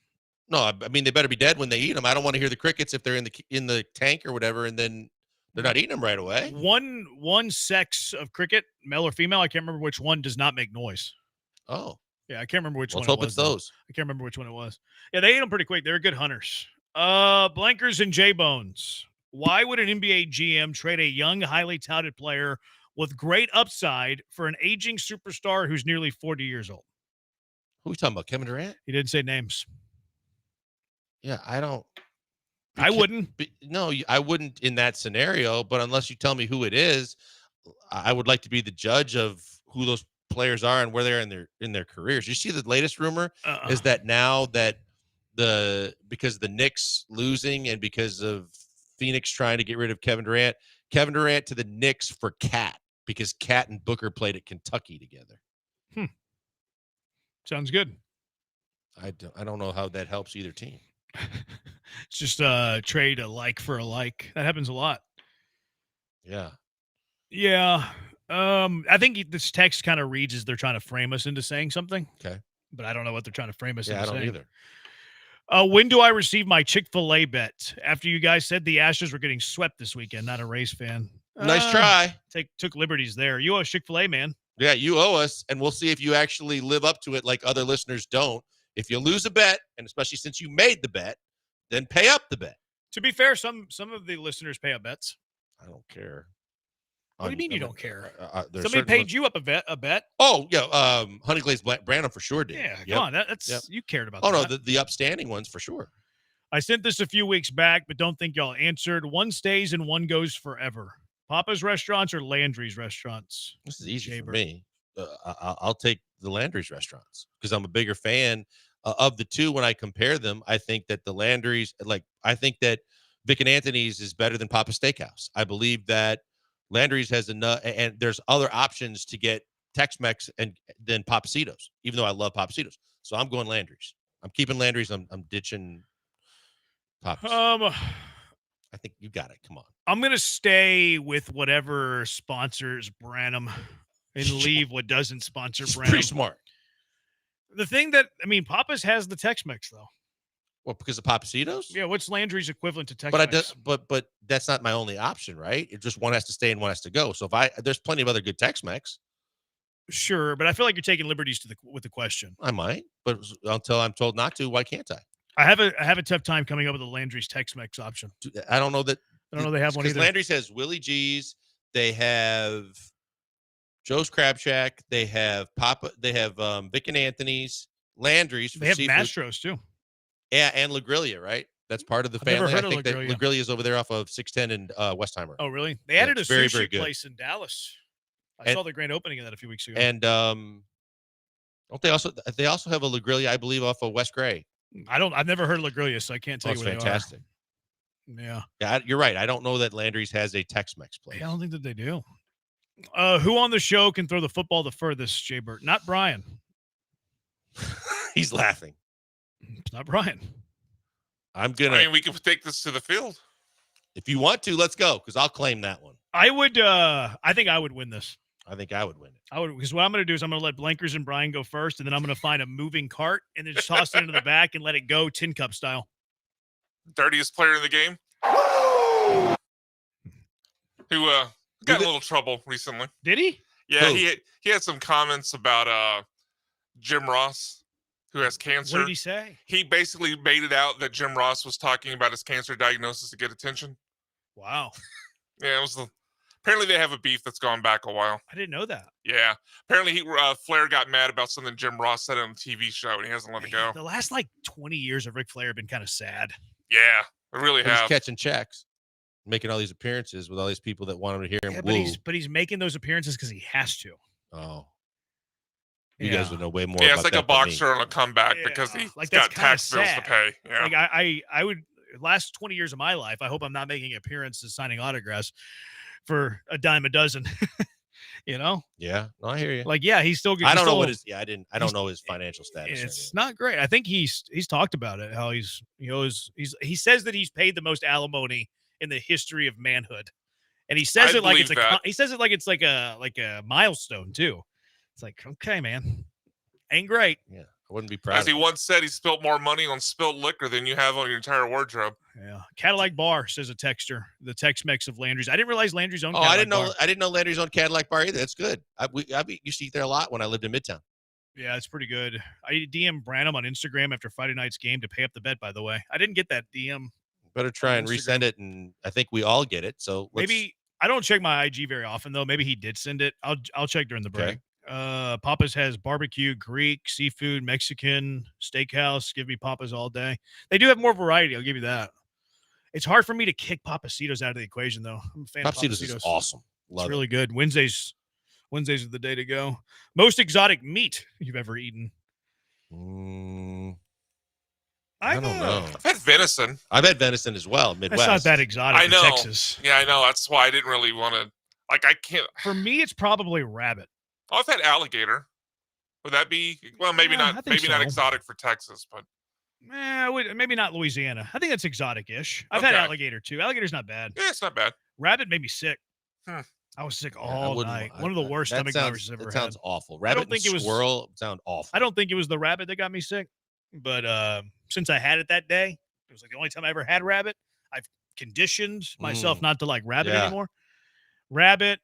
No, I mean they better be dead when they eat them. I don't want to hear the crickets if they're in the tank or whatever, and then they're not eating them right away. One sex of cricket, male or female, I can't remember which one, does not make noise. Oh. Yeah, I can't remember which one. Let's hope it it's was, those. I can't remember which one it was. Yeah, they ate them pretty quick. They were good hunters. Blankers and J-Bones. Why would an NBA GM trade a young, highly touted player with great upside for an aging superstar who's nearly 40 years old? Who are we talking about? Kevin Durant? He didn't say names. Yeah, I don't. I wouldn't. No, I wouldn't in that scenario. But unless you tell me who it is, I would like to be the judge of who those players are and where they're in their careers. You see, the latest rumor is that now that because the Knicks losing and because of Phoenix trying to get rid of Kevin Durant to the Knicks for Cat because Cat and Booker played at Kentucky together. Sounds good. I don't know how that helps either team. It's just trade a like for a like. That happens a lot. Yeah. Yeah. I think this text kind of reads as they're trying to frame us into saying something. Okay. But I don't know what they're trying to frame us into I don't saying. either. When do I receive my Chick-fil-A bet? After you guys said the Astros were getting swept this weekend, not a Rays fan. Nice try. Took liberties there. You owe us Chick-fil-A, man. Yeah, you owe us, and we'll see if you actually live up to it like other listeners don't. If you lose a bet, and especially since you made the bet, then pay up the bet. To be fair, some of the listeners pay up bets. I don't care. What do you mean you don't care? There's Somebody certain paid ones- you up a bet. Oh, yeah. Honey Glazed Brandon for sure did. Yeah, Yep. come on. That's Yep. you cared about Oh, that. no, the upstanding ones for sure. I sent this a few weeks back, but don't think y'all answered. One stays and one goes forever. Papa's Restaurants or Landry's Restaurants? This is easy for Jaybird. me. I'll take the Landry's restaurants because I'm a bigger fan of the two. When I compare them, I think that the Landry's, I think that Vic and Anthony's is better than Papa's Steakhouse. I believe that Landry's has enough, and there's other options to get Tex-Mex than Papacitos, even though I love Papacitos. So I'm going Landry's. I'm keeping Landry's. I'm ditching Papa's. I think you got it. Come on. I'm going to stay with whatever sponsors Branham and leave what doesn't sponsor Branham. Pretty smart. The thing that, Papa's has the Tex-Mex, though. Well, because of Papacitos? Yeah, what's Landry's equivalent to Tex-Mex? But that's not my only option, right? It just one has to stay and one has to go. So there's plenty of other good Tex-Mex. Sure, but I feel like you're taking liberties with the question. I might, but until I'm told not to, why can't I? I have a tough time coming up with a Landry's Tex-Mex option. I don't know that. I don't know they have one because either. Landry's has Willie G's. They have Joe's Crab Shack. They have Vic and Anthony's. Landry's. They have seafood. Mastro's too. Yeah, and La Grilla, right? That's part of the I've never family. heard I of think La that Grilla. La Grilla is over there off of 610 and Westheimer. Oh, really? They added a it's very, sushi very good. place in Dallas. I saw the grand opening of that a few weeks ago. And don't they also have a La Grilla, I believe, off of West Gray. I've never heard of La Grilla, so I can't tell you where fantastic. they are. Yeah. Yeah, you're right. I don't know that Landry's has a Tex-Mex place. I don't think that they do. Who on the show can throw the football the furthest, Jay Burt? Not Brian. He's laughing. It's not Brian. I mean, we can take this to the field. If you want to, let's go, because I'll claim that one. I would. I think I would win this. I think I would win it. I would, because what I'm going to do is I'm going to let Blankers and Brian go first, and then I'm going to find a moving cart and then just toss it into the back and let it go tin cup style. Dirtiest player in the game. Who got in a little trouble recently. Did he? Yeah, he had some comments about Jim Ross, who has cancer. What did he say? He basically made it out that Jim Ross was talking about his cancer diagnosis to get attention. Wow. Yeah, it was apparently they have a beef that's gone back a while. I didn't know that. Yeah. Apparently Flair got mad about something Jim Ross said on a TV show, and he hasn't let it go. The last 20 years of Ric Flair have been kind of sad. Yeah, they really He's have. catching checks, making all these appearances with all these people that want him to hear him woo. But he's making those appearances because he has to. Oh. You guys would know way more Yeah, about it's like that a than me. boxer on a comeback because he's got that's tax kinda bills to sad. pay. Yeah. I would, last 20 years of my life, I hope I'm not making appearances signing autographs for a dime a dozen. You know? Yeah, no, I hear you. He's still good. I don't know what his I don't know his financial status. It's not great. I think he's talked about it, how he says that he's paid the most alimony in the history of manhood. And he says it like it's like a milestone too. It's like, okay, man. Ain't great. Yeah. I wouldn't be proud. As he once said, he spilled more money on spilled liquor than you have on your entire wardrobe. Yeah. Cadillac Bar, says a texter. The Tex-Mex of Landry's. I didn't realize Landry's owned I Cadillac Bar. didn't know Landry's owned Cadillac Bar either. That's good. I used to eat there a lot when I lived in Midtown. Yeah, it's pretty good. I DM Branham on Instagram after Friday night's game to pay up the bet, by the way. I didn't get that DM. Better try and resend it, and I think we all get it. So maybe I don't check my IG very often though. Maybe he did send it. I'll check during the break. Okay. Papa's has barbecue, Greek, seafood, Mexican, steakhouse. Give me Papa's all day. They do have more variety. I'll give you that. It's hard for me to kick Papacitos out of the equation though. I'm a fan of Papacitos is awesome. It's really good. Wednesdays are the day to go. Most exotic meat you've ever eaten? I don't know. I've had venison. I've had venison as well, Midwest. That's not that exotic I know. in Texas. Yeah, I know. That's why I didn't really want to. I can't. For me, it's probably rabbit. Oh, I've had alligator. Would that be? Well, maybe Yeah, I not. think Maybe not so. exotic for Texas, but Maybe not Louisiana. I think that's exotic-ish. I've had alligator too. Alligator's not bad. yeah, it's not bad. Rabbit made me sick. Hmm. I was sick I all wouldn't- night. One of the worst that stomach sounds- viruses I've ever that sounds had. awful. I Rabbit don't think and it was squirrel sound awful. I don't think it was the rabbit that got me sick, but since I had it that day, it was like the only time I ever had rabbit. I've conditioned myself not to like rabbit Yeah. anymore. Rabbit.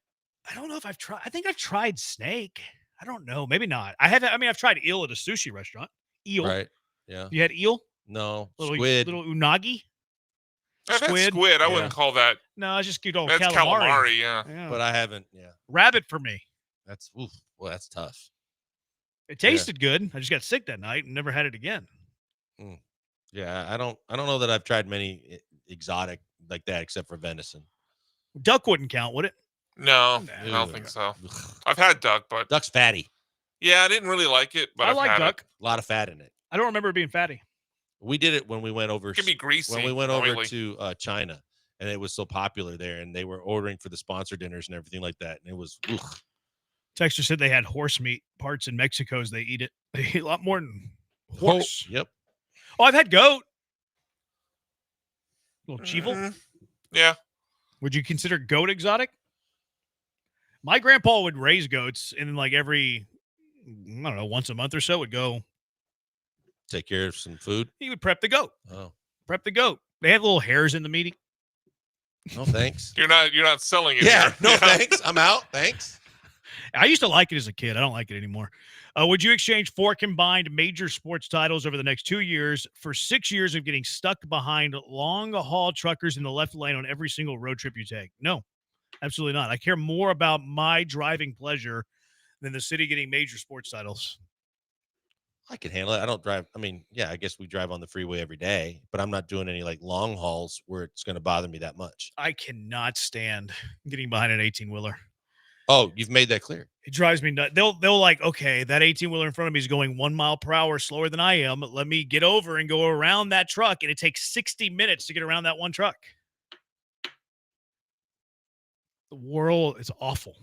I don't know if I've tried. I think I've tried snake. I don't know. Maybe not. I've tried eel at a sushi restaurant. Eel. Right. Yeah. You had eel? No. Little, Squid. Little unagi? I've had squid. I wouldn't call that. No, it's just good old That's calamari. Yeah. But I haven't. Yeah. Rabbit for me. That's well, that's tough. It tasted good. I just got sick that night and never had it again. Yeah, I don't know that I've tried many exotic like that except for venison. Duck wouldn't count, would it? No, I don't think so. I've had duck, but duck's fatty. Yeah, I didn't really like it, but I I've like had duck. A lot of fat in it. I don't remember it being fatty. We did it when we went over. It can be greasy, when we went over oily. to China, and it was so popular there, and they were ordering for the sponsor dinners and everything like that, and it was. Texter said they had horse meat parts in Mexico as they eat it. They eat a lot more than horse. Yep. Oh, I've had goat. Little chival. Mm-hmm. Yeah. Would you consider goat exotic? My grandpa would raise goats, and then like every, I don't know, once a month or so would go. Take care of some food. He would prep the goat. Oh. Prep the goat. They have little hairs in the meeting. No thanks. You're not selling it. Yeah. here. No thanks. I'm out. Thanks. I used to like it as a kid. I don't like it anymore. Would you exchange 4 combined major sports titles over the next 2 years for 6 years of getting stuck behind long-haul truckers in the left lane on every single road trip you take? No, absolutely not. I care more about my driving pleasure than the city getting major sports titles. I can handle it. I don't drive. I mean, yeah, I guess we drive on the freeway every day, but I'm not doing any like long hauls where it's going to bother me that much. I cannot stand getting behind an 18-wheeler. Oh, you've made that clear. It drives me nuts. They'll like, okay, that 18-wheeler in front of me is going 1 mile per hour slower than I am. Let me get over and go around that truck, and it takes 60 minutes to get around that one truck. The world is awful.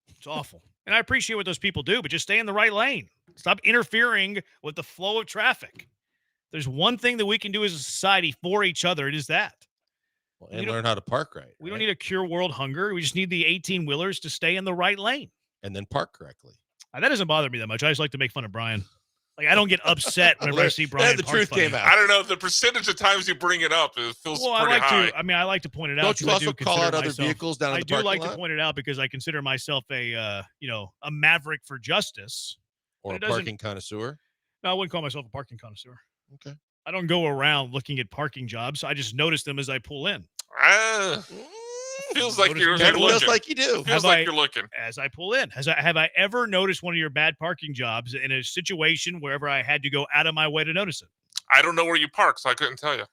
It's awful. And I appreciate what those people do, but just stay in the right lane. Stop interfering with the flow of traffic. There's one thing that we can do as a society for each other. It is that. And learn how to park right. We don't need to cure world hunger. We just need the 18-wheelers to stay in the right lane. And then park correctly. That doesn't bother me that much. I just like to make fun of Brian. Like, I don't get upset whenever I see Brian. The truth came out. I don't know. The percentage of times you bring it up, it feels pretty high. I like to point it out. Don't you also call out other vehicles down in the parking lot? I do like to point it out because I consider myself a maverick for justice. Or a parking connoisseur? No, I wouldn't call myself a parking connoisseur. Okay. I don't go around looking at parking jobs. I just notice them as I pull in. Feels like you're looking. Feels like you do. Feels like you're looking. As I pull in. Have I ever noticed one of your bad parking jobs in a situation wherever I had to go out of my way to notice it? I don't know where you park, so I couldn't tell you.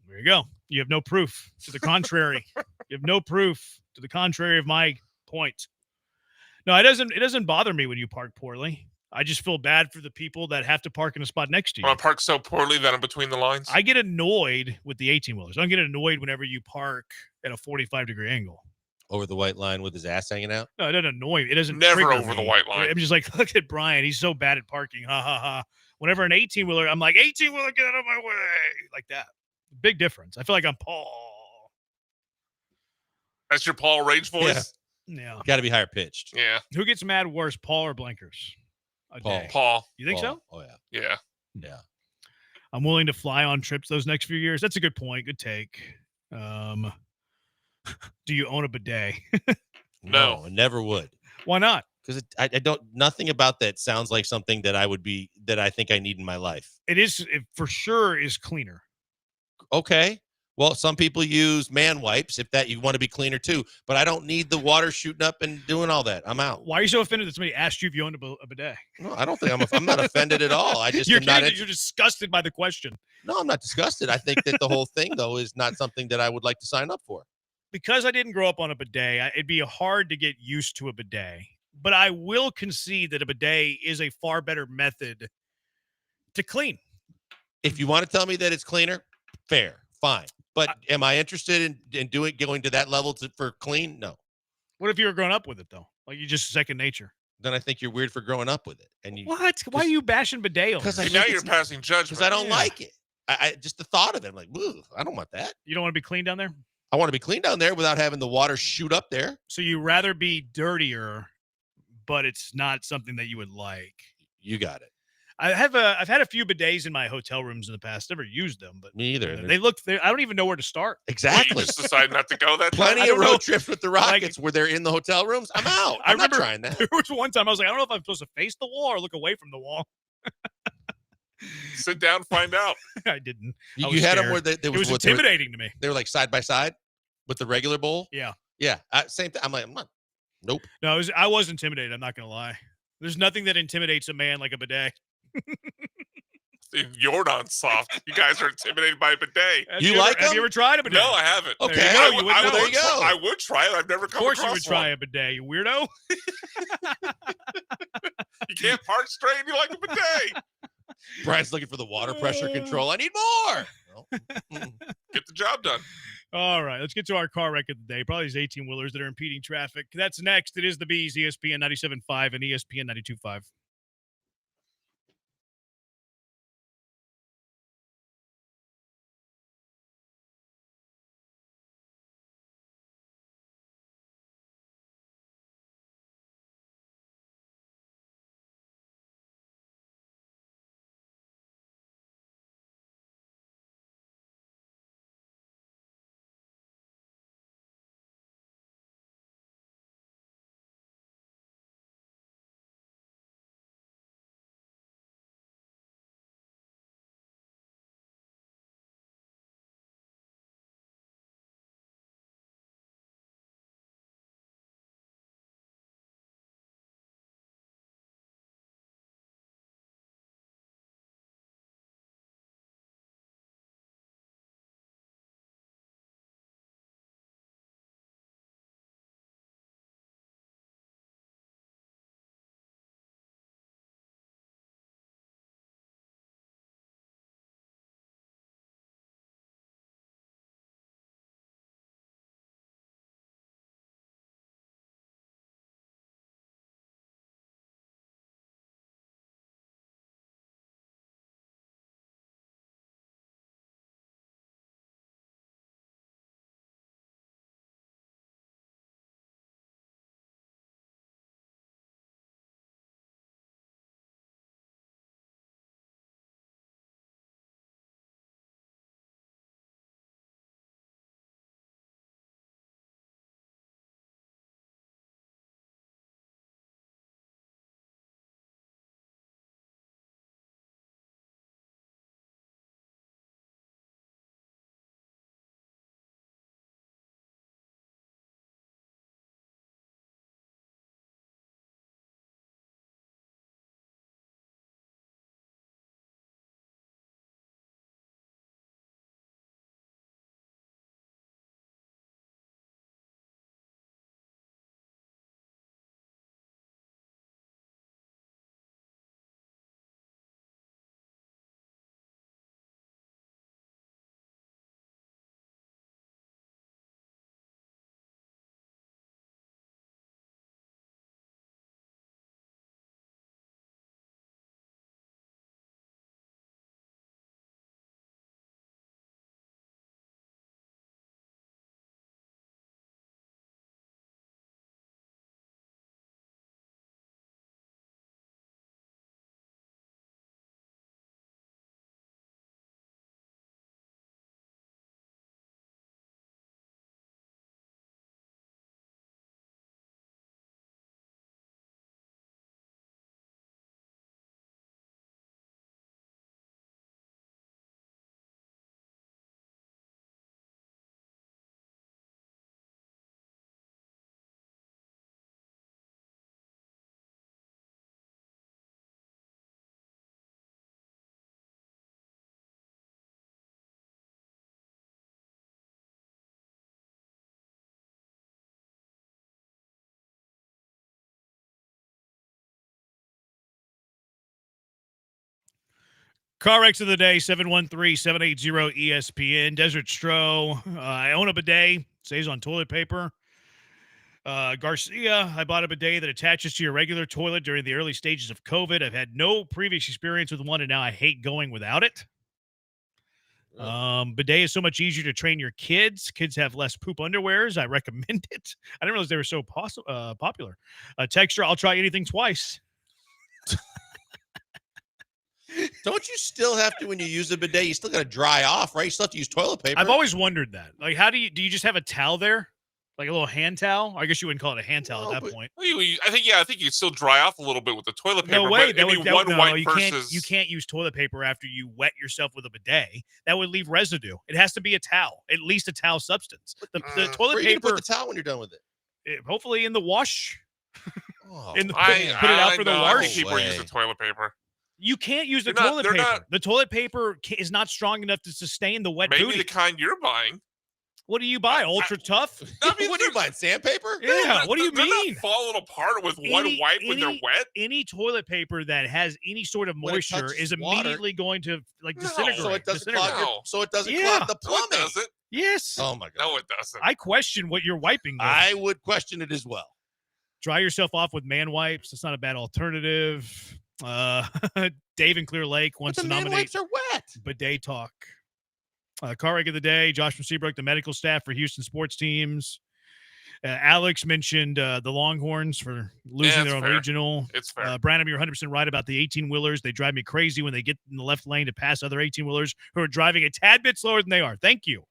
There you go. You have no proof to the contrary. You have no proof to the contrary of my point. No, it doesn't bother me when you park poorly. I just feel bad for the people that have to park in a spot next to you. I park so poorly that I'm between the lines. I get annoyed with the 18-wheelers. I don't get annoyed whenever you park at a 45-degree angle. Over the white line with his ass hanging out? No, it doesn't annoy me. It doesn't Never trigger over me. the white line. I'm just like, look at Brian. He's so bad at parking. Ha, ha, ha. Whenever an 18-wheeler, I'm like, 18-wheeler, get out of my way. Like that. Big difference. I feel like I'm Paul. That's your Paul Rage voice? Yeah. Got to be higher pitched. Yeah. Who gets mad worse, Paul or Blankers? Paul. You think so? Oh, yeah. Yeah. Yeah. I'm willing to fly on trips those next few years. That's a good point. Good take. Do you own a bidet? No, I never would. Why not? Because I don't. Nothing about that sounds like something that I think I need in my life. It for sure is cleaner. Okay. Well, some people use man wipes if that you want to be cleaner too, but I don't need the water shooting up and doing all that. I'm out. Why are you so offended that somebody asked you if you owned a bidet? No, I don't think I'm not offended at all. I just you're disgusted by the question. No, I'm not disgusted. I think that the whole thing though is not something that I would like to sign up for. Because I didn't grow up on a bidet, it'd be hard to get used to a bidet. But I will concede that a bidet is a far better method to clean. If you want to tell me that it's cleaner, fair, fine. But am I interested in going to that level for clean? No. What if you were growing up with it though? Like you just second nature. Then I think you're weird for growing up with it. And what? Why are you bashing bidet? Because now you're passing judgment. Because I don't like it. I just the thought of it. I'm like, ooh, I don't want that. You don't want to be clean down there? I want to be clean down there without having the water shoot up there. So you rather be dirtier, but it's not something that you would like. You got it. I've had a few bidets in my hotel rooms in the past. Never used them, but me either. They look. I don't even know where to start. Exactly. You just decide not to go that time. Plenty of road trips with the Rockets where they're in the hotel rooms. I'm out. I'm not trying that. There was one time I was like, I don't know if I'm supposed to face the wall or look away from the wall. Sit down, find out. I didn't. You had them where it was intimidating to me. They were like side by side with the regular bowl. Yeah. Yeah. Same thing. I'm like, nope. No, I was intimidated. I'm not gonna lie. There's nothing that intimidates a man like a bidet. Jordan's soft. You guys are intimidated by a bidet. Have you ever tried a bidet? No, I haven't. Okay. There you go. There you go. I would try it. I've never come across Of course you would try a bidet, you weirdo. You can't park straight and you like a bidet. Brian's looking for the water pressure control. I need more. Get the job done. All right, let's get to our car wreck of the day. Probably these 18-wheelers that are impeding traffic. That's next. It is the Bees, ESPN 97.5 and ESPN 92.5. Car wrecks of the day, 713-780-ESPN. Desert Stro. I own a bidet. Saves on toilet paper. Garcia, I bought a bidet that attaches to your regular toilet during the early stages of COVID. I've had no previous experience with one, and now I hate going without it. Bidet is so much easier to train your kids. Kids have less poop underwears. I recommend it. I didn't realize they were so popular. Texture, I'll try anything twice. Don't you still have to, when you use a bidet, you still got to dry off, right? You still have to use toilet paper. I've always wondered that. Like, how do you just have a towel there? Like a little hand towel? I guess you wouldn't call it a hand towel at that point. I think you still dry off a little bit with the toilet paper. No way. But You can't use toilet paper after you wet yourself with a bidet. That would leave residue. It has to be a towel, at least a towel substance. The toilet where paper. You put the towel when you're done with it. Hopefully in the wash. Oh, put it out for the wash. I think people use the toilet paper. You can't use the toilet paper. The toilet paper is not strong enough to sustain the wet maybe booty. The kind you're buying. What do you buy? Ultra Tough? What are you buying? Sandpaper? Yeah. What do you mean? They're not falling apart with one wipe when they're wet. Any toilet paper that has any sort of moisture is immediately going to disintegrate. So it doesn't clog. So it doesn't Yeah. clog the plumbing. No, it doesn't. Yes. Oh my God. No, it doesn't. I question what you're wiping with. I would question it as well. Dry yourself off with man wipes. That's not a bad alternative. Dave in Clear Lake wants to nominate. Man wipes are wet. Bidet talk. Car wreck of the day, Josh from Seabrook, the medical staff for Houston sports teams. Alex mentioned the Longhorns for losing their own regional. It's fair. Brandon, you're 100% right about the 18-wheelers. They drive me crazy when they get in the left lane to pass other 18-wheelers who are driving a tad bit slower than they are. Thank you.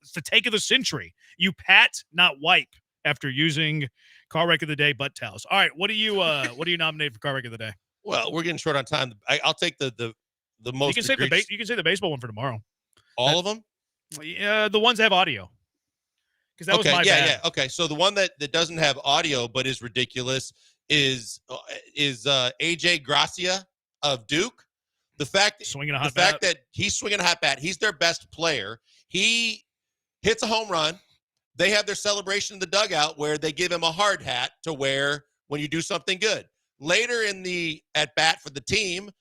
It's the take of the century. You pat, not wipe, after using car wreck of the day butt towels. All right, what do you nominate for car wreck of the day? Well, we're getting short on time. I'll take the most. You can say the baseball one for tomorrow. All of them? Yeah, the ones that have audio. Because that was my bad. Yeah. Okay, so the one that doesn't have audio but is ridiculous is AJ Gracia of Duke. The fact that he's swinging a hot bat, he's their best player. He hits a home run. They have their celebration in the dugout where they give him a hard hat to wear when you do something good. Later in the at bat for the team,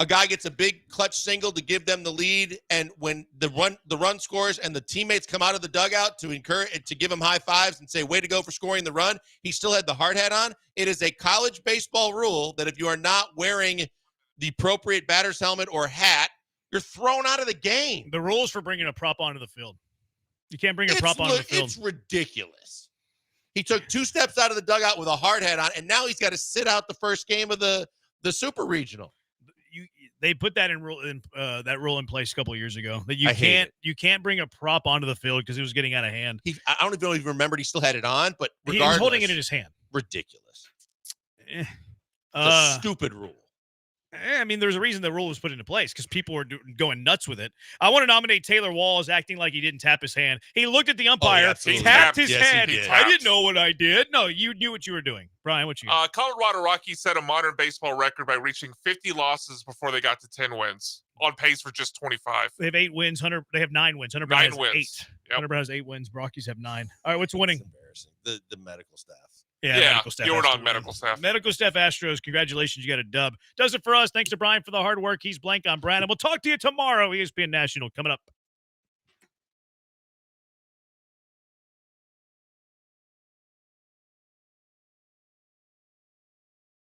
a guy gets a big clutch single to give them the lead, and when the run scores and the teammates come out of the dugout to encourage, to give him high fives and say, way to go for scoring the run, he still had the hard hat on. It is a college baseball rule that if you are not wearing the appropriate batter's helmet or hat, you're thrown out of the game. The rules for bringing a prop onto the field. You can't bring a prop onto the field. It's ridiculous. He took 2 steps out of the dugout with a hard hat on, and now he's got to sit out the first game of the Super Regional. They put that rule in place a couple of years ago that you can't bring a prop onto the field because it was getting out of hand. I don't even know if he remembered he still had it on, but he was holding it in his hand. Ridiculous. It's a stupid rule. I mean, there's a reason the rule was put into place because people were going nuts with it. I want to nominate Taylor Walls acting like he didn't tap his hand. He looked at the umpire, tapped his hand. I didn't know what I did. No, you knew what you were doing. Brian, what you got? Colorado Rockies set a modern baseball record by reaching 50 losses before they got to 10 wins, on pace for just 25. They have 8 wins. They have 9 wins. Hunter Brown has 8. Yep. Hunter Brown has 8 wins. Rockies have 9. All right, what's winning? Embarrassing. The medical staff. Yeah, medical staff. You're on medical staff. Medical staff Astros, congratulations. You got a dub. Does it for us. Thanks to Brian for the hard work. He's blank on Brandon. We'll talk to you tomorrow. ESPN National coming up.